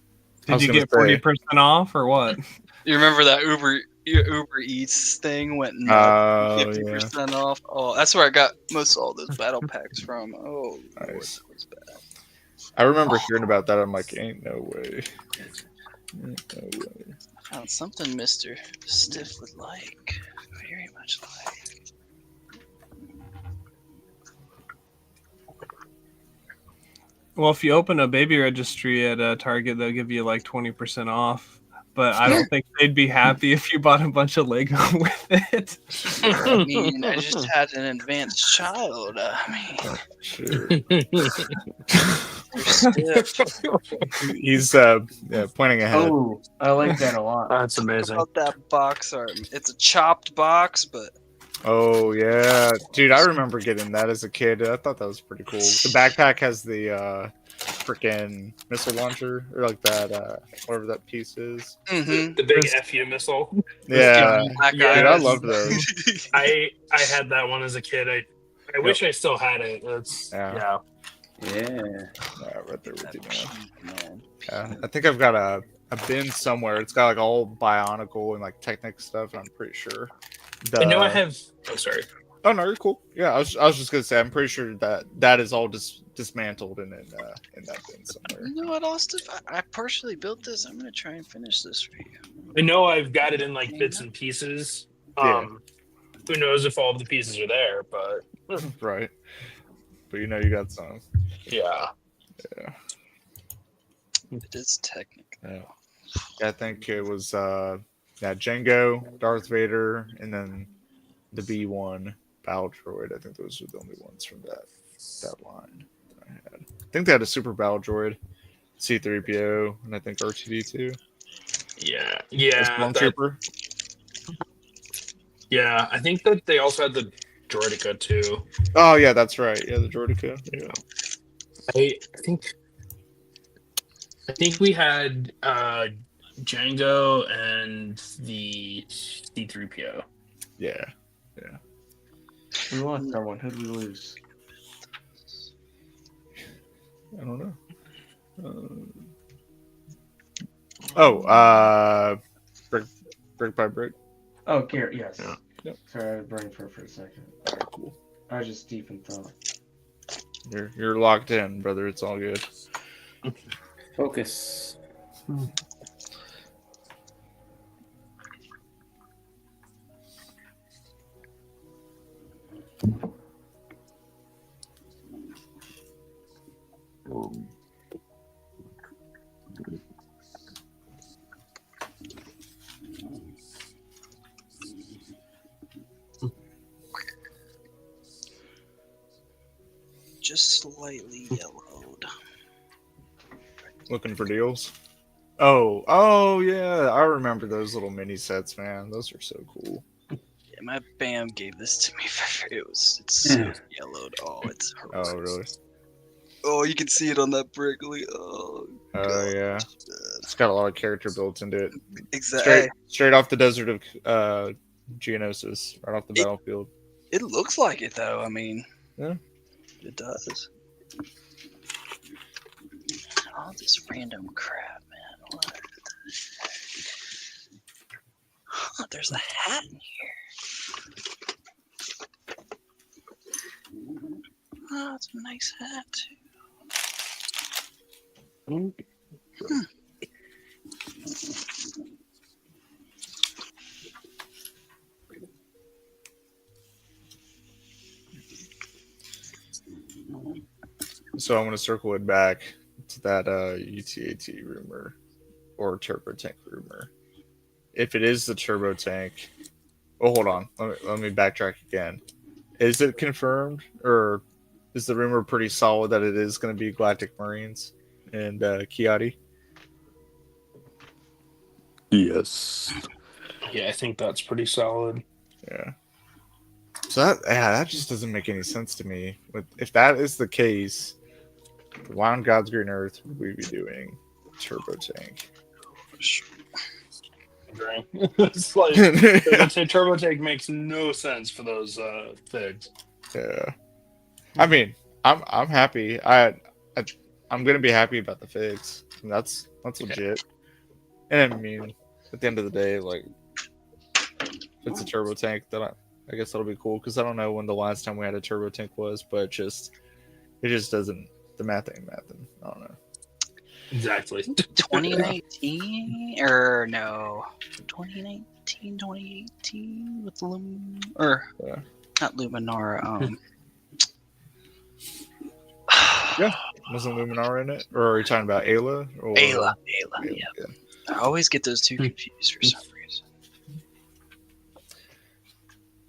Did you get 40% off or what? You remember that Uber Eats thing went nuts, 50% off? Oh, that's where I got most of all those battle packs from. Oh, nice. Lord, that was bad. I remember hearing about that. I'm like, ain't no way. Ain't no way. I found something Mr. Stiff would like. Very much like. Well, if you open a baby registry at Target, they'll give you like 20% off. But I don't think they'd be happy if you bought a bunch of Lego with it. I mean, I just had an advanced child. Sure. He's pointing ahead. Oh, I like that a lot. That's amazing. About that box art. It's a chopped box, but oh yeah, dude, I remember getting that as a kid. I thought that was pretty cool. The backpack has the freaking missile launcher, or like that whatever that piece is. Mm-hmm. The big FU missile. Yeah, dude, I loved those. I had that one as a kid. I wish I still had it. Yeah. Right there with you, man. Yeah, I think I've got a bin somewhere. It's got like all Bionicle and like Technic stuff. I'm pretty sure. I know I have. Oh, sorry. Oh no, you're cool. Yeah, I was just gonna say I'm pretty sure that is all dismantled in that bin somewhere. You know what, Austin? I partially built this. I'm gonna try and finish this for you. I know I've got it in like bits and pieces. Who knows if all of the pieces are there? But right. But you know you got some. Yeah. It is Technic. Yeah. I think it was Jango, Darth Vader, and then the B1 Battle Droid. I think those were the only ones from that line that I had. I think they had a Super Battle Droid, C-3PO, and I think R2-D2. Yeah. Stormtrooper. Yeah, I think that they also had the Droideka too. Oh yeah, that's right. Yeah, the Droideka. Yeah. I think we had Jango and the C-3PO. Yeah. We lost that one. Who did we lose? I don't know. Brick by brick. Oh, Garrett, yes. Yeah. Yep. Sorry, I was brain for a second. All right, cool. I was just deep in thought. You're locked in, brother. It's all good. Focus. Just slightly yellowed. Looking for deals. Oh yeah, I remember those little mini sets, man. Those are so cool. Yeah, my BAM gave this to me for it's so yellowed. Oh, it's horrendous. Oh really? Oh, you can see it on that brick. Oh, Oh yeah. It's got a lot of character built into it. Exactly. Straight off the desert of Geonosis, right off the battlefield. It looks like it though. I mean, yeah, it does. All this random crap, man. What? Huh, there's a hat in here. Oh, it's a nice hat too. So I want to circle it back to that UTAT rumor or turbo tank rumor. If it is the turbo tank, hold on. Let me backtrack again. Is it confirmed, or is the rumor pretty solid that it is going to be Galactic Marines and Kiati? Yes. Yeah, I think that's pretty solid. Yeah. So that just doesn't make any sense to me. If that is the case, why on God's green earth would we be doing turbo tank? It's like I'd say turbo tank makes no sense for those figs. Yeah. I mean, I'm happy. I'm gonna be happy about the figs. And that's legit. And I mean, at the end of the day, like, if it's a turbo tank, then I guess that'll be cool, because I don't know when the last time we had a turbo tank was, but it just doesn't, the math ain't mathin'. I don't know. Exactly. 2019 or no? 2019, 2018 with not Luminara. Yeah, wasn't Luminar in it, or are you talking about Ayla? Or Ayla, yeah. I always get those two confused for some reason.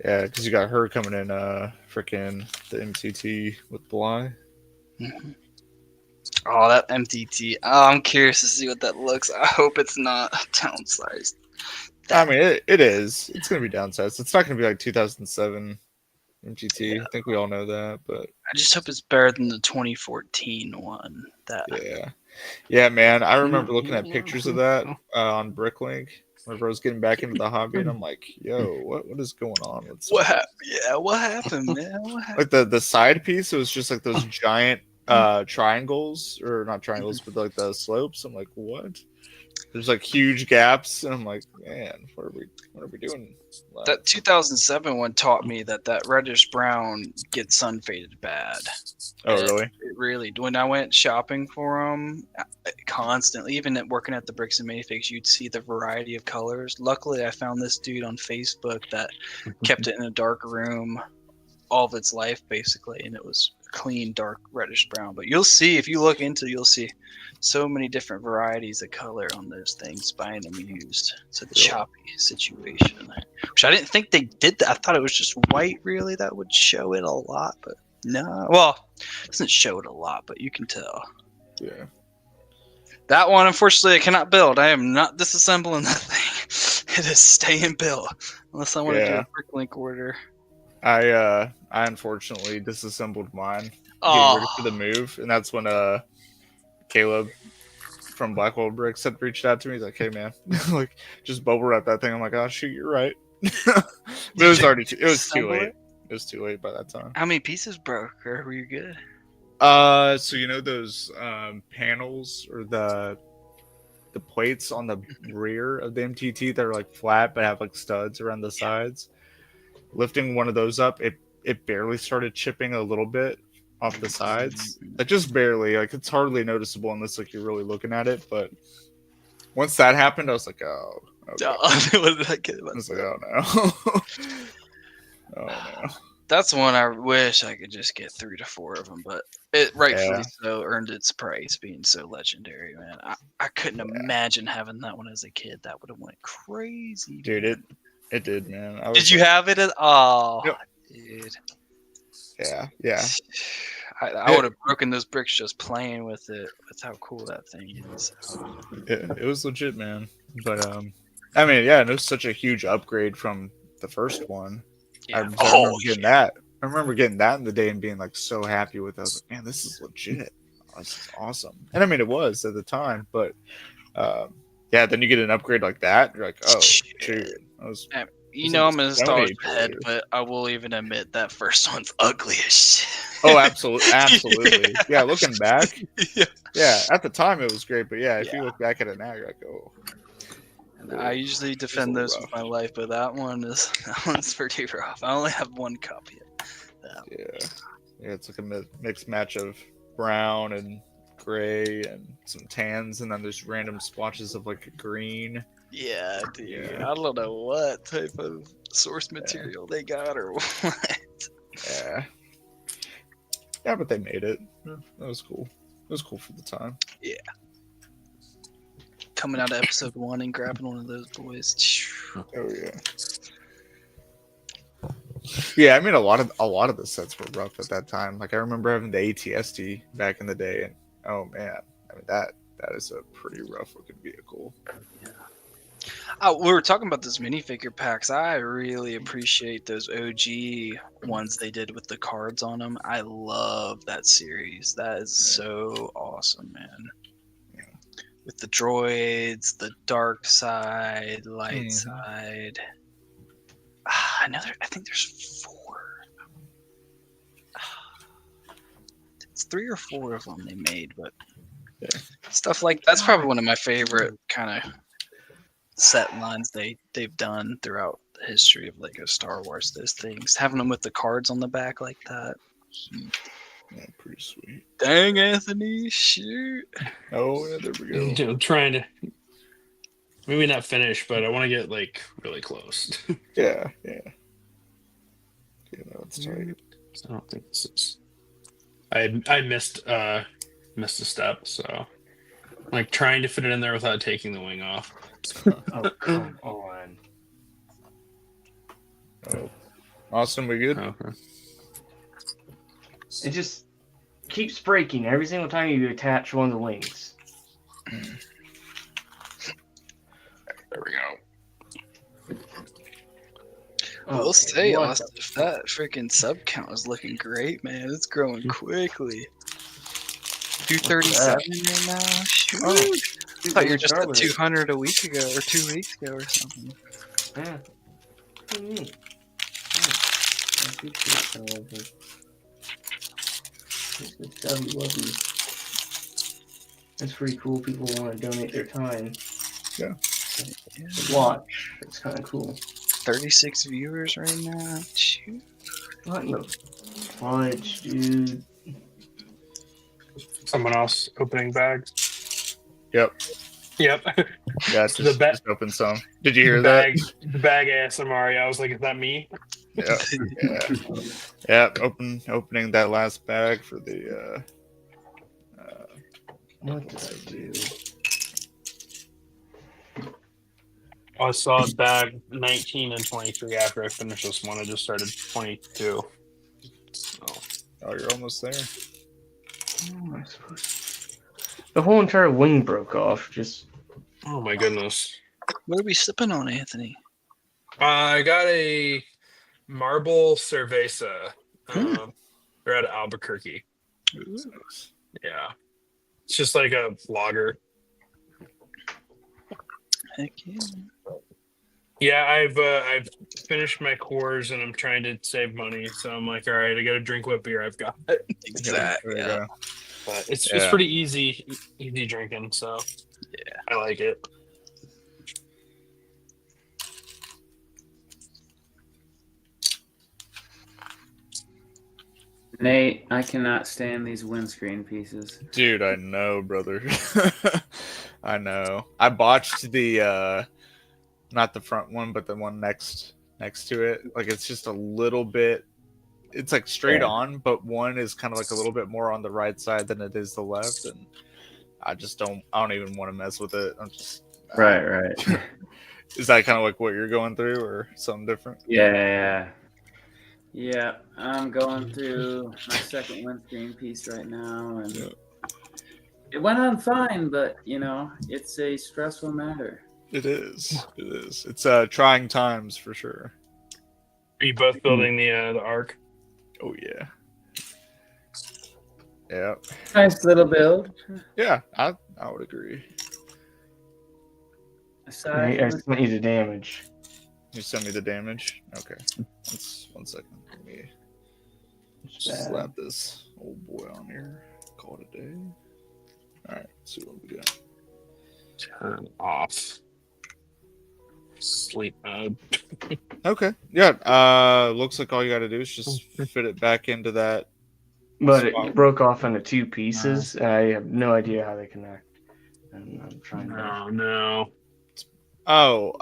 Yeah, because you got her coming in, freaking the MCT with Bly. Mm-hmm. Oh, that MTT. Oh, I'm curious to see what that looks. I hope it's not downsized. I mean, it is. It's going to be downsized. It's not going to be like 2007 MGT. I think we all know that, but I just hope it's better than the 2014 one. Yeah, man. I remember looking at pictures of that on Bricklink whenever I was getting back into the hobby, and I'm like, "Yo, what is going on with this?" What happened? Yeah, what happened, man? What happened? Like the side piece, it was just like those giant triangles, or not triangles, but like the slopes. I'm like, what? There's like huge gaps, and I'm like, man, what are we doing? That 2007 one taught me that reddish brown gets sun faded bad. Oh, really? It really. When I went shopping for them, constantly, even working at the Bricks and Minifigs, you'd see the variety of colors. Luckily, I found this dude on Facebook that kept it in a dark room all of its life, basically, and it was clean, dark, reddish brown. But you'll see, if you look into it, you'll see so many different varieties of color on those things, buying them used. So the choppy situation, which I didn't think they did that. I thought it was just white, really, that would show it a lot, but no. Well, it doesn't show it a lot, but you can tell. Yeah. That one, unfortunately, I cannot build. I am not disassembling that thing. It is staying built, unless I want to do a Bricklink order. I unfortunately disassembled mine, Oh. getting ready for the move, and that's when Caleb from Blackwell Bricks had reached out to me. He's like, "Hey man, like just bubble wrap that thing." I'm like, "Oh shoot, you're right." But it was already it was too late. It was too late by that time. How many pieces broke, or were you good? So you know those panels, or the plates on the rear of the MTT that are like flat but have like studs around the sides. Lifting one of those up, it barely started chipping a little bit off the sides. Like just barely. Like it's hardly noticeable unless like you're really looking at it. But once that happened, I was like, oh. Okay. What did I get? I was like, oh no. Oh no. That's one I wish I could just get 3 to 4 of them, but it rightfully Yeah. so earned its price being so legendary, man. I couldn't imagine having that one as a kid. That would have went crazy. Dude, it did, man. I Did was you like, have it? Oh, Yep. dude. Yeah. I would have broken those bricks just playing with it. That's how cool that thing is. It was legit, man. But I mean, yeah, and it was such a huge upgrade from the first one. I remember getting that. I remember getting that in the day and being like so happy with it. I was like, man, this is legit. Oh, this is awesome. And I mean, it was at the time, but yeah, then you get an upgrade like that. You're like, oh, dude. You know I'm a nostalgia head, but I will even admit that first one's ugly as shit. Oh, absolutely. Yeah, looking back. Yeah, at the time it was great, but yeah, if you look back at it now, you're like, oh. I usually defend those with my life, but that one's pretty rough. I only have one copy of that. Yeah, it's like a mixed match of brown and gray and some tans, and then there's random splotches of like green. Yeah, dude. I don't know what type of source material they got or what. Yeah, but they made it. That was cool. It was cool for the time. Yeah. Coming out of episode 1 and grabbing one of those boys. Oh yeah. Yeah, I mean a lot of the sets were rough at that time. Like I remember having the ATST back in the day, and oh man, I mean that is a pretty rough looking vehicle. We were talking about those minifigure packs. I really appreciate those OG ones they did with the cards on them. I love that series. That is so awesome, man. With the droids, the dark side, light side. I think there's 4. It's 3 or 4 of them they made, but stuff like that's probably one of my favorite kind of set lines they've done throughout the history of Lego Star Wars. Those things, having them with the cards on the back like that. Yeah, pretty sweet. Dang, Anthony, shoot. Oh yeah, there we go. Dude, I'm trying to maybe not finish, but I want to get like really close. Yeah. You know, it's tight. I don't think this is. I missed a step, so I'm like trying to fit it in there without taking the wing off. Oh, come on. Oh. Austin, we good? Okay. It just keeps breaking every single time you attach one of the wings. There we go. We'll say, Austin, if that freaking sub count is looking great, man. It's growing quickly. 237 right now. Shoot. I thought you were just at 200 a week ago or 2 weeks ago or something. Yeah. What do you mean? That's pretty cool. People want to donate their time. Yeah. To watch. It's kind of cool. 36 viewers right now. Shoot. What in the fudge, dude? Someone else opening bags. Yep. Yeah, just open some. Did you hear that? that? The bag ASMR. Yeah, I was like, is that me? Yeah. Opening that last bag for the. What did I do? I saw bag 19 and 23 after I finished this one. I just started 22. So. Oh, you're almost there. The whole entire wing broke off. Just. Oh my goodness. What are we sipping on, Anthony? I got a marble cerveza. They're out of Albuquerque. Yeah. It's just like a lager. Heck yeah. Yeah, I've finished my course and I'm trying to save money. So I'm like, all right, I got to drink what beer I've got. Exactly. Yeah. But it's pretty easy drinking. So yeah, I like it. Nate, I cannot stand these windscreen pieces. Dude, I know, brother. I know. I botched the not the front one, but the one next to it. Like it's just a little bit it's like straight Yeah. on, but one is kind of like a little bit more on the right side than it is the left, and I don't even want to mess with it. I'm just Right. Is that kind of like what you're going through, or something different? Yeah. I'm going through my second windscreen piece right now, and it went on fine, but it's a stressful matter. It is. It's trying times for sure. Are you both building the arc? Oh yeah. Yeah. Nice little build. Yeah, I would agree. I sent you the damage. You sent me the damage? Okay. Let's 1 second. Let me slap this old boy on here. Call it a day. Alright, let's see what we got. Turn off sleep mode. Okay. Yeah. Looks like all you gotta do is just fit it back into that. But spot. it broke off into 2 pieces. And I have no idea how they connect. And I'm trying to. Oh no. Oh,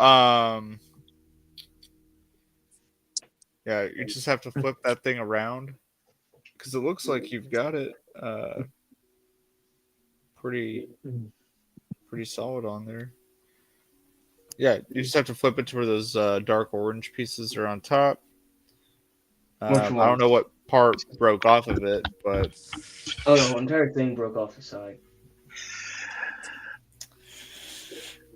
yeah, you just have to flip that thing around, because it looks like you've got it pretty solid on there. Yeah, you just have to flip it to where those dark orange pieces are on top. I don't know what part broke off of it, but Oh, the entire thing broke off the side.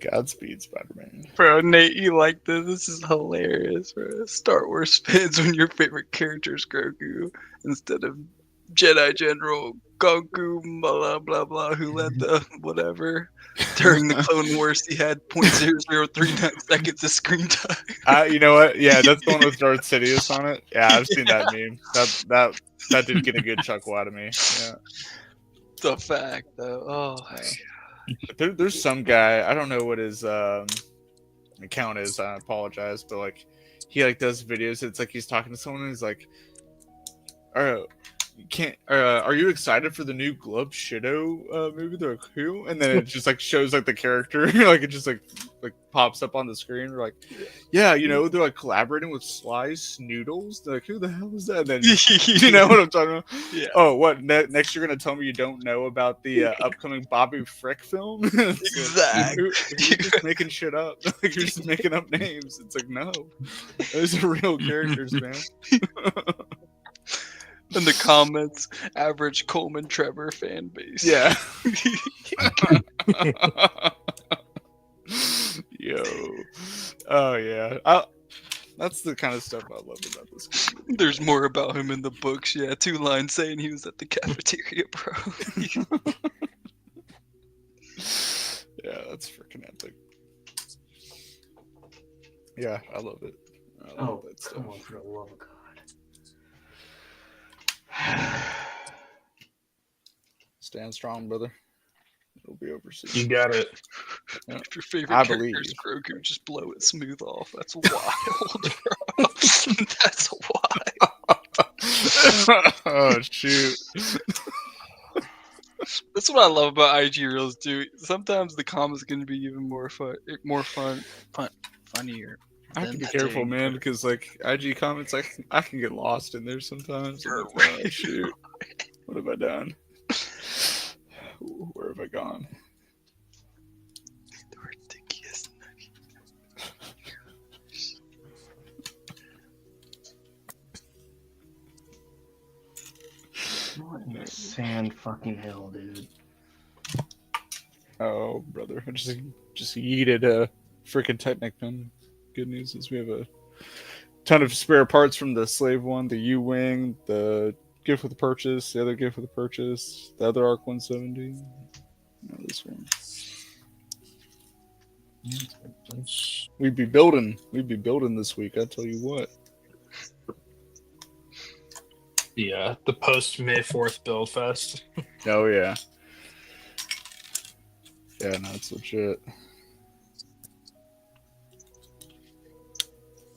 Godspeed, Spider-Man. Bro, Nate, you like this? This is hilarious, bro. Star Wars fans when your favorite character is Grogu instead of Jedi General Goku, blah blah blah, who led the whatever. During the Clone Wars, he had 0.0039 seconds of screen time. You know what? Yeah, that's the one with Darth Sidious on it. Yeah, I've seen that meme. That did get a good chuckle out of me. Yeah. It's a fact, though. Oh, There's some guy, I don't know what his account is. I apologize, but like he like does videos. It's like he's talking to someone and he's like, are you excited for the new Glub Shido movie? They're like, who? And then it just like shows like the character, like it just like pops up on the screen. We're like, yeah, they're like collaborating with Sly Snoodles. They're like, who the hell is that? And then you know what I'm talking about? Yeah. Oh, what next? You're gonna tell me you don't know about the upcoming Bobby Frick film? Exactly. You're just making shit up. Like you're just making up names. It's like no, those are real characters, man. In the comments, average Coleman Trevor fan base. Yeah. Yo. Oh yeah. That's the kind of stuff I love about this community. There's more about him in the books. Yeah, 2 lines saying he was at the cafeteria, bro. Yeah, that's freaking epic. Yeah, I love it. I love that stuff. Come on, for the love of God. Stand strong, brother. It'll be over soon. You got it. Yeah. If your favorite I character believe. is Grogu, just blow it smooth off. That's wild, bro. That's wild. Oh shoot. That's what I love about IG Reels, dude. Sometimes the comments can be even more funnier. I have to be careful, man, because like IG comments, I can get lost in there sometimes. I'm like, oh, shoot, what have I done? Where have I gone? The ridiculous. What in the sand fucking hell, dude? Oh, brother, I just yeeted a freaking Technic gun. Good news is we have a ton of spare parts from the slave one, the U-Wing, the gift with the purchase, the other gift with the purchase, the other Arc 170, this one. We'd be building this week, I tell you what. Yeah, the post May 4th build fest. Oh yeah. Yeah, no, it's legit.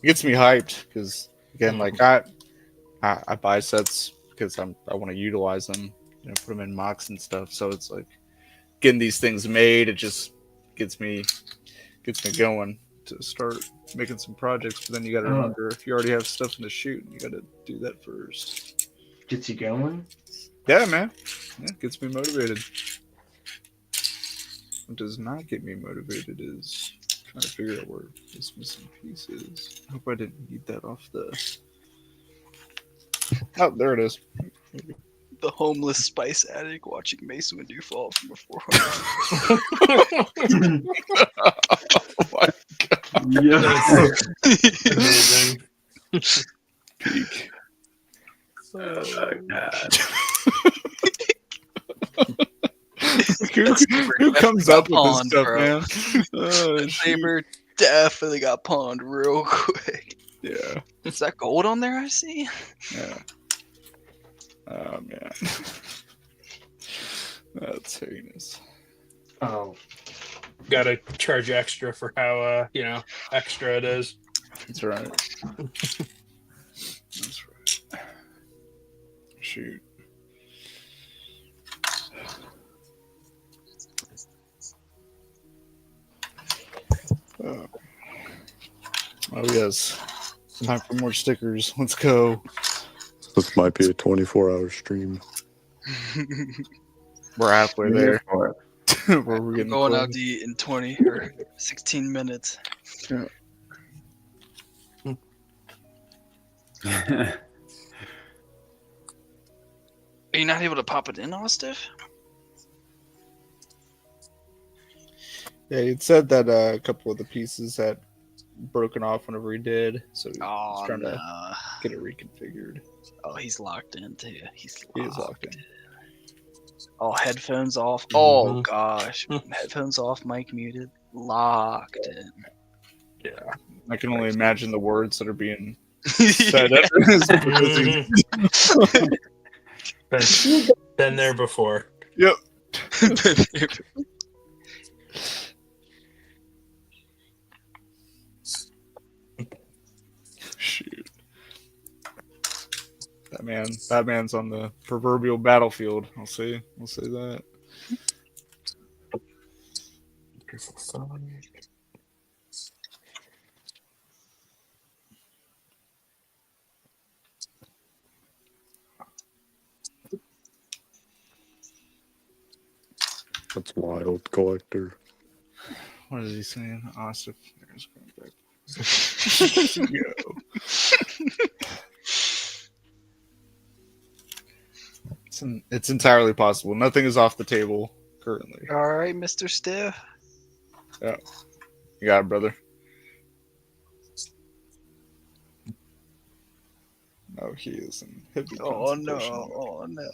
It gets me hyped because again, like I buy sets because I want to utilize them, put them in mocks and stuff. So it's like getting these things made. It just gets me going. to start making some projects, but then you got to remember if you already have stuff in the shoot, you got to do that first. Gets you going. Yeah, man. Yeah, gets me motivated. What does not get me motivated is trying to figure out where this missing piece is. I hope I didn't need that off the. Oh, there it is. The homeless spice addict watching Mace Windu fall from a 400. Oh my god. Yes. Amazing. Peak. Oh my god. Who comes up with this stuff, man? Oh, Saber definitely got pawned real quick. Yeah. Is that gold on there I see? Yeah. Oh, man. That's heinous. Oh. Gotta charge extra for how, extra it is. That's right. That's right. Shoot. Oh yes. Time for more stickers. Let's go. This might be a 24-hour stream. We're halfway there. We're I'm getting going close. out to eat in 20 or 16 minutes. Yeah. Are you not able to pop it in, Austin? Yeah, it said that a couple of the pieces had broken off whenever he did, so he's trying to get it reconfigured. Oh, he's locked in too. He is locked in. Oh, headphones off. Oh gosh, headphones off, mic muted, locked in. Yeah, I can only imagine the words that are being said after this. Been there before. Yep. Shoot. That man's on the proverbial battlefield. I'll say that. That's wild, collector. What is he saying? Austin. There's going back. It's entirely possible. Nothing is off the table currently. All right, Mr. Stiff. Yeah, you got it, brother. Oh, he is in heavy Oh no! concentration. Oh no!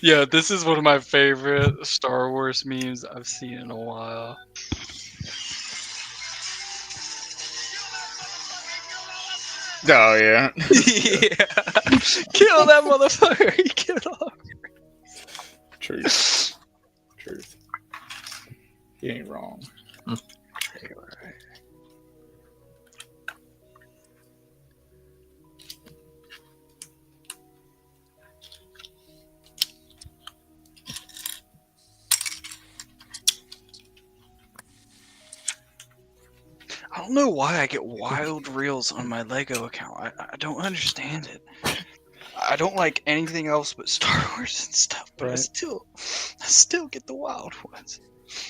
Yeah, this is one of my favorite Star Wars memes I've seen in a while. Oh yeah. Yeah. Kill that motherfucker. He killed off. Truth. Truth. He ain't wrong. I don't know why I get wild reels on my Lego account. I don't understand it. I don't like anything else but Star Wars and stuff, but I Right. still get the wild ones.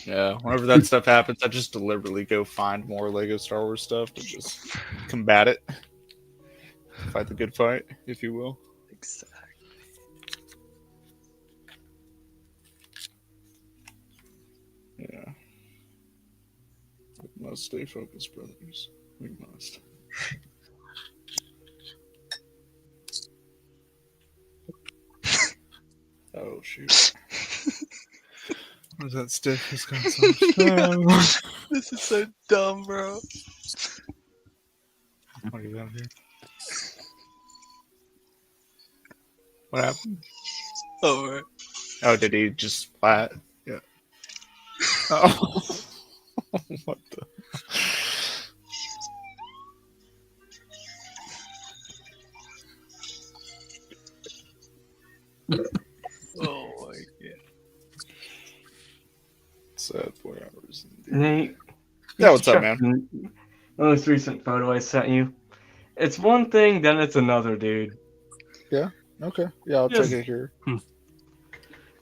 Yeah, whenever that stuff happens, I just deliberately go find more Lego Star Wars stuff to just combat it. Fight the good fight, if you will. Exactly. Yeah. We must stay focused, brothers. We must. Oh, shoot. What is that stiff? It's got so much. This is so dumb, bro. What are you down here? What happened? Oh, right. Oh, did he just flat? Yeah. Oh. What the? Oh my god. Sad 4 hours. Nate. Yeah, what's up, check man? The most recent photo I sent you. It's one thing, then it's another, dude. Yeah. Okay. Yeah, I'll Just- check it here.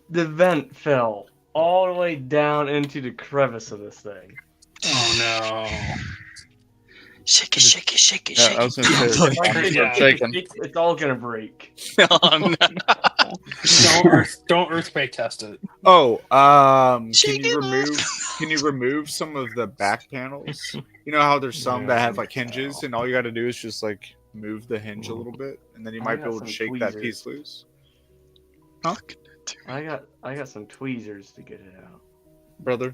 The vent fell all the way down into the crevice of this thing. Oh no. Shake it, shake it, shake it, Yeah, shake I was it. gonna say, If I I'm take start it, shaking. it's all gonna break. Oh, no. Don't earthquake test it. Oh, can you remove some of the back panels? You know how there's some that have like hinges, and all you got to do is just like move the hinge a little bit, and then you I might got be able to some shake that tweezers. piece loose. I got some tweezers to get it out. Brother.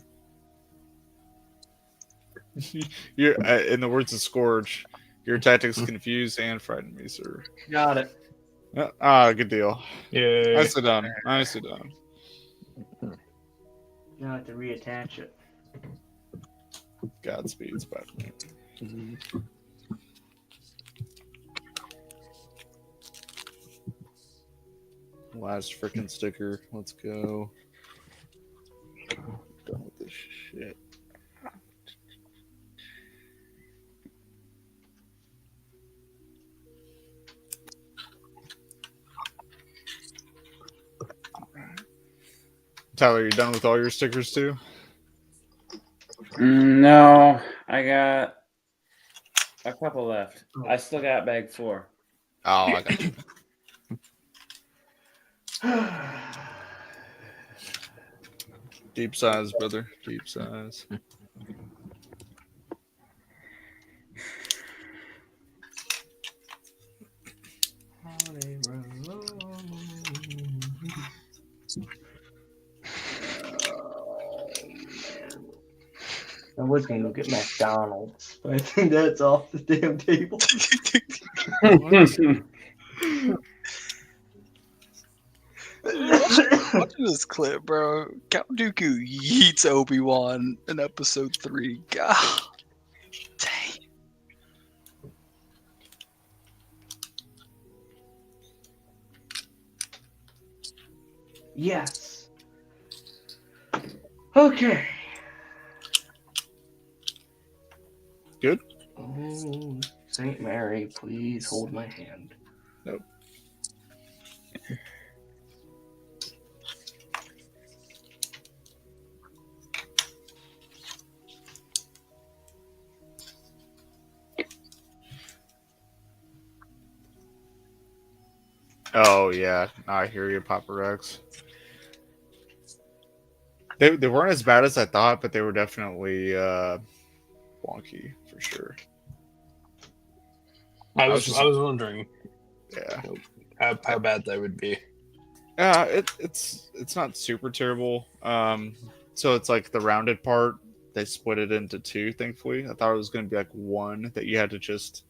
You're in the words of Scourge, your tactics confuse and frighten me, sir. Got it. Good deal. Yeah. Nicely done. Nicely done. You have to reattach it. Godspeed, Spider-Man. Last freaking sticker. Let's go. Done with this shit. Tyler, you done with all your stickers too? No, I got a couple left. I still got bag 4. Oh, I got you. Deep size, brother. Deep size. I was gonna go get McDonald's, but I think that's off the damn table. Watching this clip, bro. Count Dooku yeets Obi-Wan in episode 3. God. Dang. Yes. Okay. Good? Oh, Saint Mary, please hold my hand. Nope. Oh yeah, I hear you, Papa Rex. They weren't as bad as I thought, but they were definitely wonky for sure. I was wondering, yeah, how bad that would be. Yeah, it's not super terrible. So it's like the rounded part, they split it into 2. Thankfully, I thought it was going to be like 1 that you had to just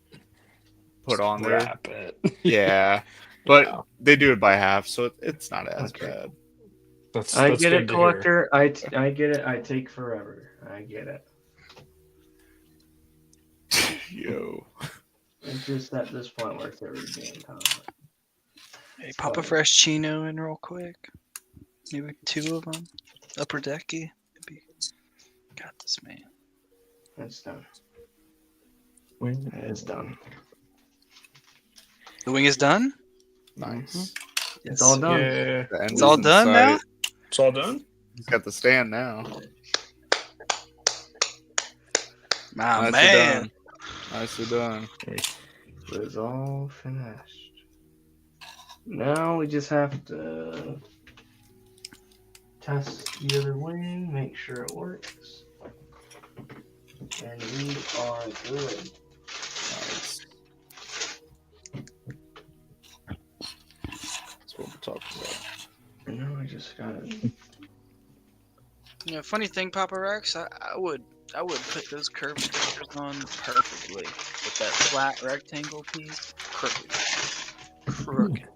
put on there. Wrap it. Yeah, but they do it by half, so it's not as bad. I get it, collector. I get it. I take forever. I get it. Yo. It's just at this point where it's every damn time. Hey, pop a fresh chino in real quick. Maybe 2 of them. Upper decky. Maybe. Got this, man. It's done. Wing is done. The wing is done? Nice. It's all done. Yeah. It's all done now? It's all done? He's got the stand now. My Nicely man. done. Nicely done. It's all finished. Now we just have to test the other wing, make sure it works. And we are good. Nice. That's what we're talking about. Now I just gotta. Yeah, funny thing, Papa Rex, I would put those curved stickers on perfectly with that flat rectangle piece. Crooked.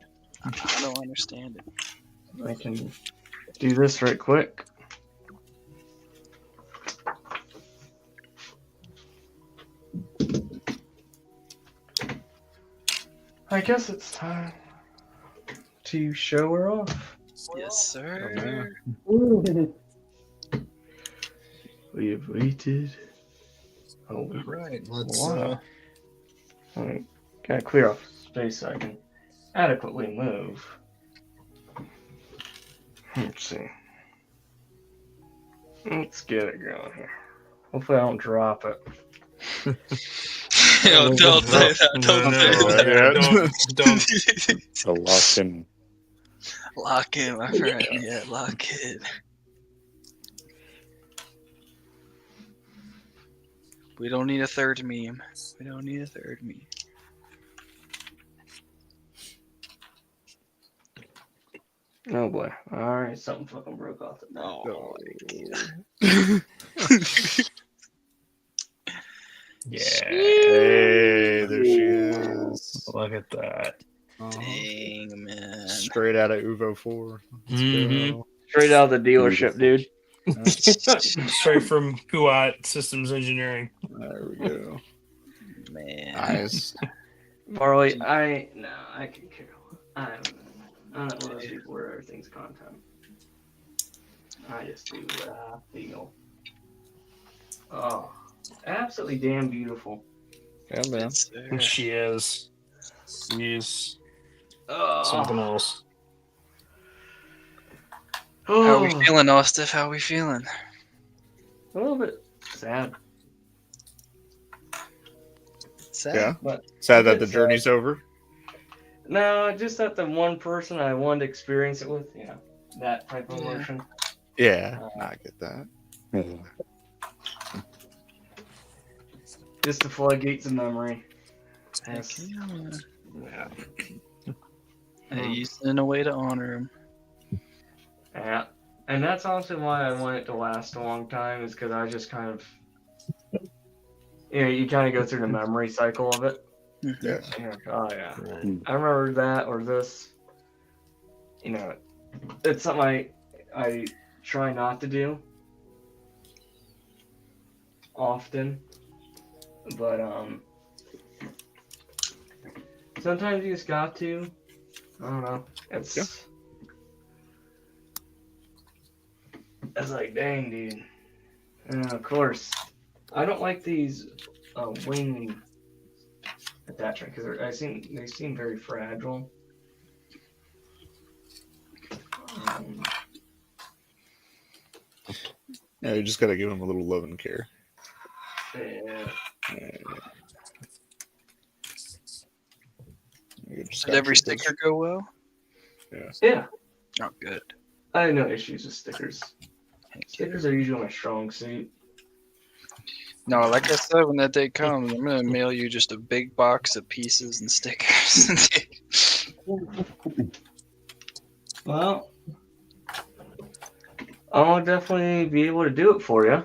I don't understand it. I can do this right quick. I guess it's time to show her off. Yes, sir. We have waited. Oh, Right, let's wow. All right, gotta clear off space so I can adequately move. Let's see. Let's get it going here. Hopefully I don't drop it. Yo, don't say that. Don't say that. A lock in. Lock in, my friend. Yeah, lock in. We don't need a third meme. We don't need a third meme. Oh boy. Alright, something fucking broke off the Oh, Yeah. Hey, there she is. Look at that. Dang, man. Straight out of Uvo 4. Let's go. Straight out of the dealership, dude. Straight from Kuwait Systems Engineering. There we go. Man. Nice. Farley, I can care. I'm not one of those people where everything's content. I just do what I feel. Oh, absolutely damn beautiful. Yeah, man. She is. She's Oh. something else. How are we feeling, Austin? How are we feeling? A little bit sad. Sad? Yeah. But Sad that it's the journey's over. No, just that the one person I wanted to experience it with, that type of emotion. Yeah, I get that. Just the floodgates of memory. Heck Yeah. Hey, you sent a way to honor him. Yeah. And that's honestly why I want it to last a long time, is because I just kind of, you kind of go through the memory cycle of it. Yeah. And you're like, oh yeah, I remember that or this. It's something I try not to do often, but sometimes you just got to. I don't know. It's like, dang, dude. And of course, I don't like these wing attachment because they seem very fragile. Yeah, you just gotta give them a little love and care. Yeah. Did every sticker go well? Yeah. Oh, good. I have no issues with stickers. Stickers are usually my strong suit. No, like I said, when that day comes, I'm gonna mail you just a big box of pieces and stickers. Well, I'll definitely be able to do it for you.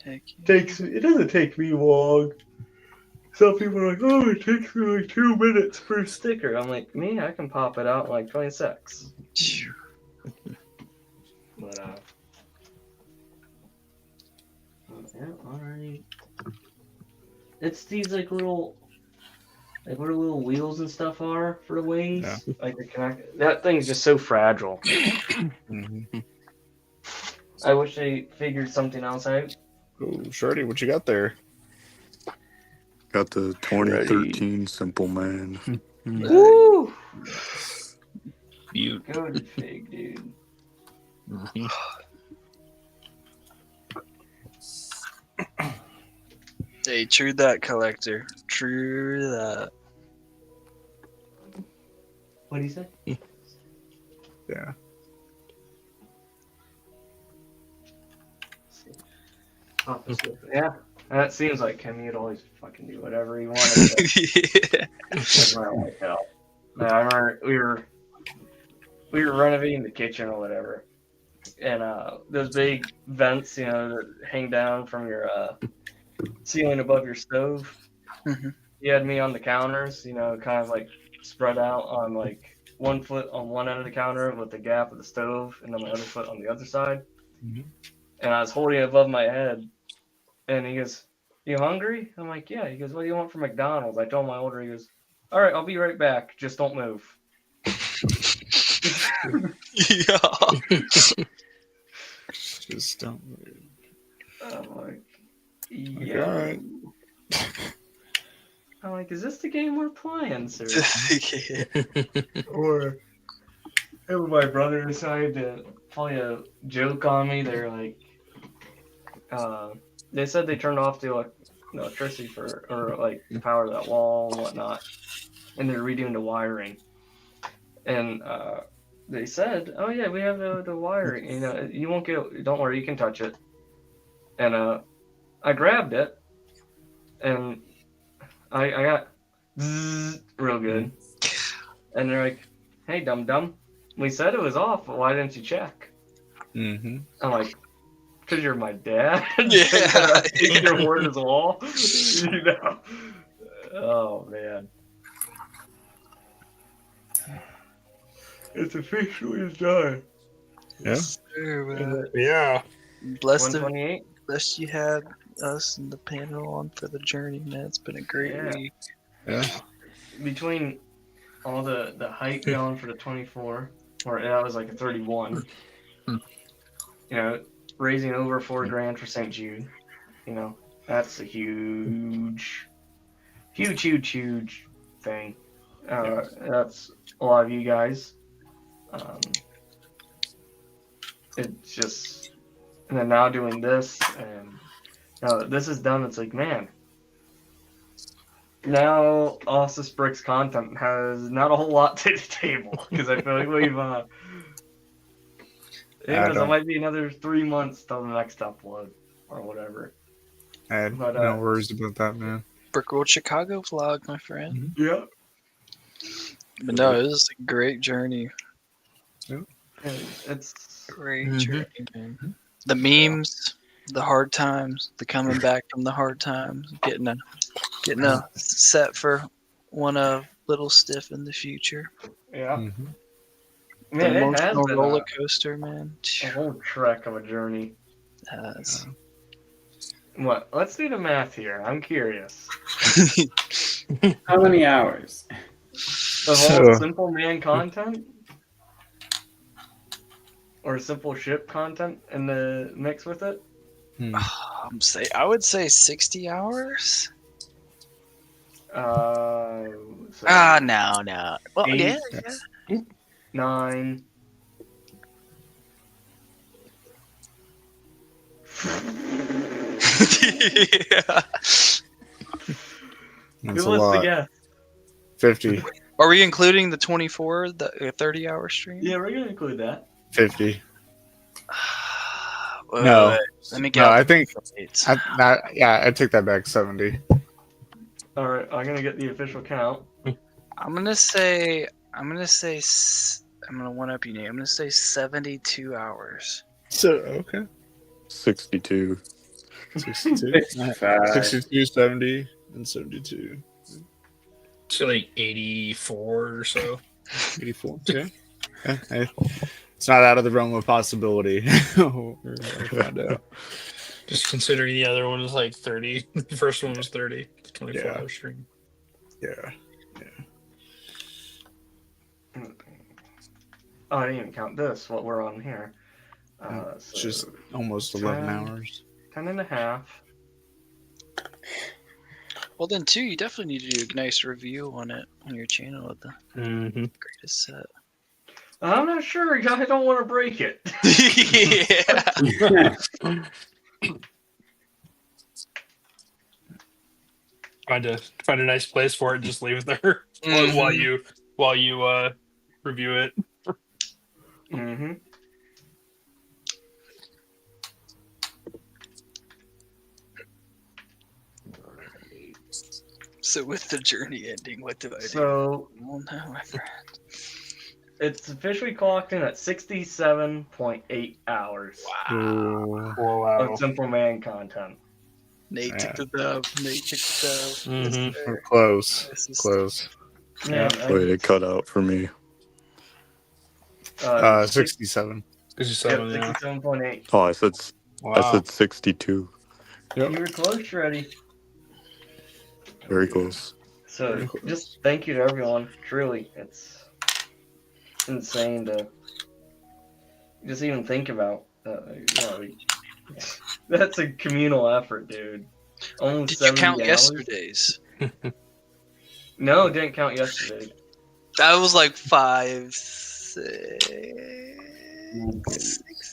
Heck It doesn't take me long. Some people are like, oh, it takes me like 2 minutes per sticker. I'm like, me, I can pop it out in like 20 seconds. But yeah, alright. It's these like where little wheels and stuff are for the wings. Yeah. Like that thing's just so fragile. I wish they figured something else out. Oh, Shorty, what you got there? Got the 2013 Simple Man. Woo! Beaut. Good fig, dude. Hey, true that, collector. True that. What do you say? Yeah. Oh, yeah. That seems like him. He'd always fucking do whatever he wanted. Like hell. No, I remember we were renovating the kitchen or whatever, and those big vents, that hang down from your ceiling above your stove. He had me on the counters, kind of like spread out on like 1 foot on one end of the counter with the gap of the stove, and then my other foot on the other side. And I was holding it above my head, and he goes, "You hungry?" I'm like, "Yeah." He goes, "What do you want from McDonald's?" I told him my order. He goes, "All right, I'll be right back. Just don't move." Yeah. Just don't. I'm like, Like, yeah. all right. I'm like, is this the game we're playing, sir? Or my brother decided to play a joke on me. They're like, they said they turned off the electricity or like to power that wall and whatnot, and they're redoing the wiring. And they said, "Oh yeah, we have the wiring. You know, you won't get. Don't worry, you can touch it." And I grabbed it, and I got zzz, real good. And they're like, "Hey, dum dum, we said it was off. Why didn't you check?" Mm-hmm. I'm like, "Cause you're my dad. Yeah. Take your word as law." You know. Oh man. It's officially done. Yeah. Sure, man. Yeah. Blessed, 128. blessed you had us and the panel on for the journey, man. It's been a great Yeah. week. Yeah. Between all the hype going for the 24, or that was like a 31. You know, raising over $4,000 for St. Jude. You know, that's a huge thing. That's a lot of you guys. It's just, and then now doing this, and now that this is done, it's like, man, now Ossus Bricks content has not a whole lot to the table, because I feel like we've, it might be another 3 months till the next upload, or whatever. I had But, no worries about that, man. Brick Road Chicago vlog, my friend. Yeah. But no, it was a great journey. Yeah. It's Great journey, man. The memes, the hard times, the coming back from the hard times, getting a set for one of Little Stiff in the future. Yeah. Mm-hmm. The Man, it has emotional been roller coaster, man. a whole trek of a journey. Yes. What? Let's do the math here. I'm curious. How many hours? Of all Simple Man content? Or Simple Ship content in the mix with it? I would say 60 hours. So No. Well, 8, yeah. 9. Yeah. That's Who a wants to lot. guess? 50. Are we including the 24, the 30-hour stream? Yeah, we're gonna include that. 50. Wait, No. wait. Let me No, count I the think. dates. I take that back. 70. All right, I'm gonna get the official count. I'm gonna one up you, Nate. I'm gonna say 72 hours. So okay. 62. 62. 55. 62, 70, and 72. So like 84 or so. 84. Okay. Hey, it's not out of the realm of possibility. We'll find out. Just considering the other one was like 30. The first one was 30. The 24-hour stream. Yeah. Oh, I didn't even count this, what we're on here. It's just almost 11 hours. 10 and a half. Well, then, too, you definitely need to do a nice review on it on your channel with the greatest set. I'm not sure. I don't want to break it. Yeah. Find a nice place for it. Just leave it there while you review it. Mm-hmm. So with the journey ending, what do I do? So Well, no, my friend. it's officially clocked in at 67.8 hours of Simple Man content. Nate took the dub. Nate took the dub. Mm-hmm. Yes, sir. Close. This is- Close. Man, Wait, it cut out for me. 67. 67, Yep, 67.8. Oh, I said Wow. 62. You were close, Shreddy. Very close. So just thank you to everyone. Truly, it's insane to just even think about, that's a communal effort, dude. Almost Did you 70 count hours. yesterday's? No, didn't count yesterday. That was like 5, 6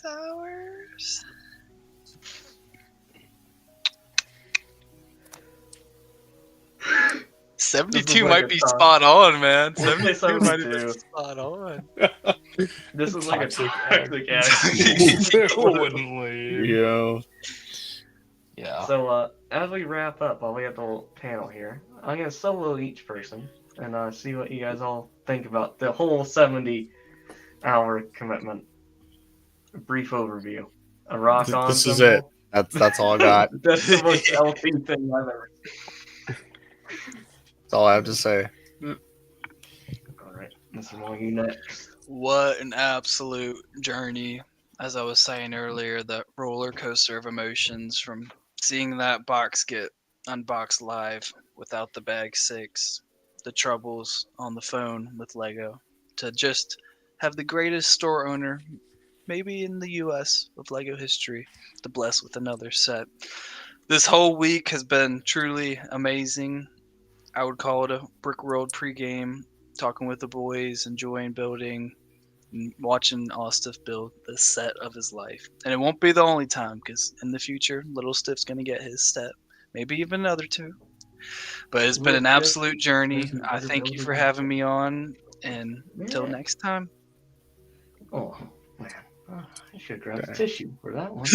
hours. This 72 is like might a be top- spot on, man. 72 72. might have been spot on. This is like a Toxic toxic Who wouldn't leave? Yeah. Yeah. So, as we wrap up, while we have the whole panel here, I'm gonna solo each person and see what you guys all think about the whole 70-hour commitment. A brief overview. A rock on. This is symbol. it. That's all I got. That's the most healthy thing I've ever seen. That's all I have to say. All right, Mr. Wong, you next. What an absolute journey. As I was saying earlier, the roller coaster of emotions from seeing that box get unboxed live without the bag 6, the troubles on the phone with Lego, to just have the greatest store owner, maybe in the US, of Lego history, to bless with another set. This whole week has been truly amazing. I would call it a Brick World pregame, talking with the boys, enjoying building, and watching Austin build the set of his life. And it won't be the only time, because in the future, Little Stiff's going to get his set. Maybe even another 2. But it's been an absolute journey. I thank you for having me on. And until next time. Oh, man. I should grab a tissue for that one.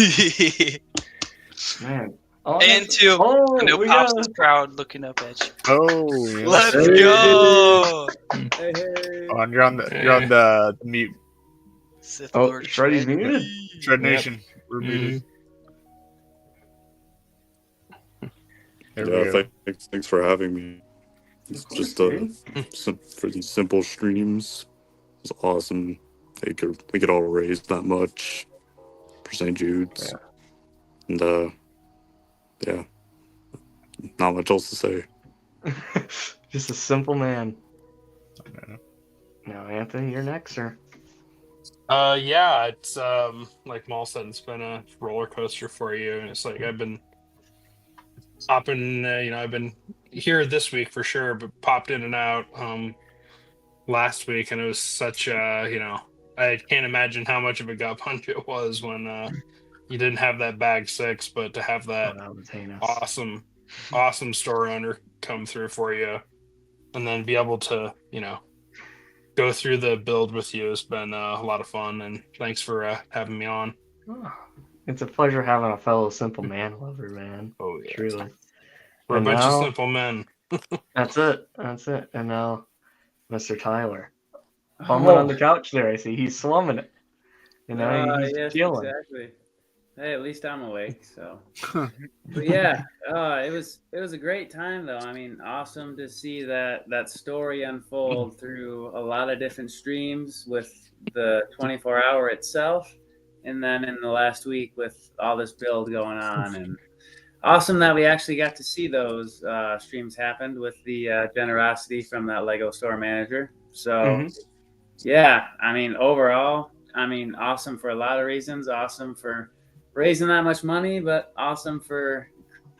Man. Oh, And that's- 2. Oh, I know we Pops got- is proud looking up at you. Oh, yeah. Let's Hey. go! Oh, and you're on the mute. Sith Oh, Lord Shreddy's Shreddy. muted. Shred Yep. Nation. We're muted. There we Yeah, go. thanks for having me. It's just for these simple streams. It's awesome. We could all raise that much for St. Jude's. And yeah. Not much else to say. Just a simple man. Now, Anthony, you're next, sir. Yeah, it's like Maul said, it's been a roller coaster for you, and it's like I've been hopping. I've been here this week for sure, but popped in and out last week, and it was such I can't imagine how much of a gut punch it was when you didn't have that bag 6, but to have that awesome store owner come through for you, and then be able to go through the build with you has been a lot of fun, and thanks for having me on. Oh, it's a pleasure having a fellow simple man lover, man. Oh, yeah. Truly. We're a And bunch of now- simple men. That's it. And now, Mr. Tyler. Bumming on the couch there, I see. He's slumming it. He's yes, chilling. exactly. Hey, at least I'm awake. So, but yeah, it was a great time though. I mean, awesome to see that story unfold through a lot of different streams with the 24-hour itself, and then in the last week with all this build going on, and awesome that we actually got to see those streams happen with the generosity from that Lego store manager. So, yeah, I mean, overall, awesome for a lot of reasons. Awesome for raising that much money, but awesome for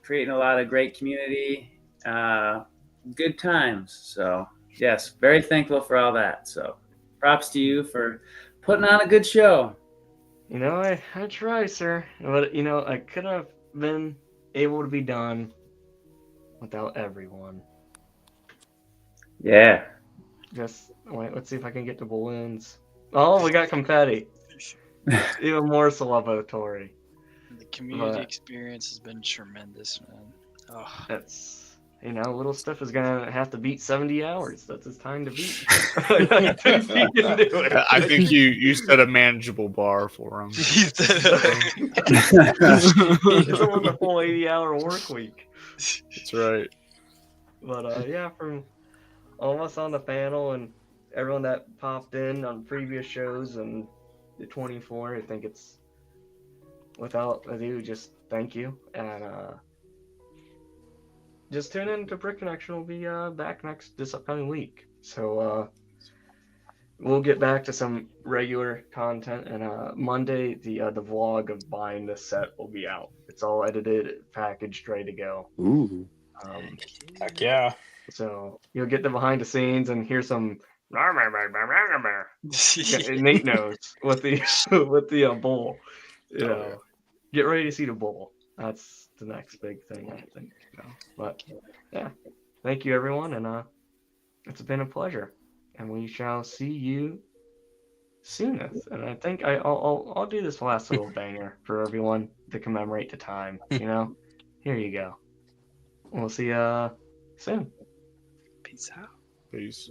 creating a lot of great community, good times. So, yes, very thankful for all that. So, props to you for putting on a good show. I try, sir. But, I could have been able to be done without everyone. Yeah. Just wait, let's see if I can get the balloons. Oh, we got confetti. Even more celebratory. The community experience has been tremendous, man. Oh. That's Little Stiff is gonna have to beat 70 hours. That's his time to beat. I think he can do it. I think you set a manageable bar for him. He's on the full 80-hour work week. That's right. But yeah, from all of us on the panel and everyone that popped in on previous shows and the 24, I think it's without ado, just thank you. And just tune in to Brick Connection. We'll be back this upcoming week. So we'll get back to some regular content, and Monday the vlog of buying this set will be out. It's all edited, packaged, ready to go. Ooh. Heck yeah. So you'll get the behind the scenes and hear some. Nate knows with the bull. You know, get ready to see the bull. That's the next big thing, I think. But yeah, thank you everyone, and it's been a pleasure, and we shall see you soonest. And I think I'll do this last little banger for everyone to commemorate the time. You know, here you go. We'll see you soon. Peace out. Peace.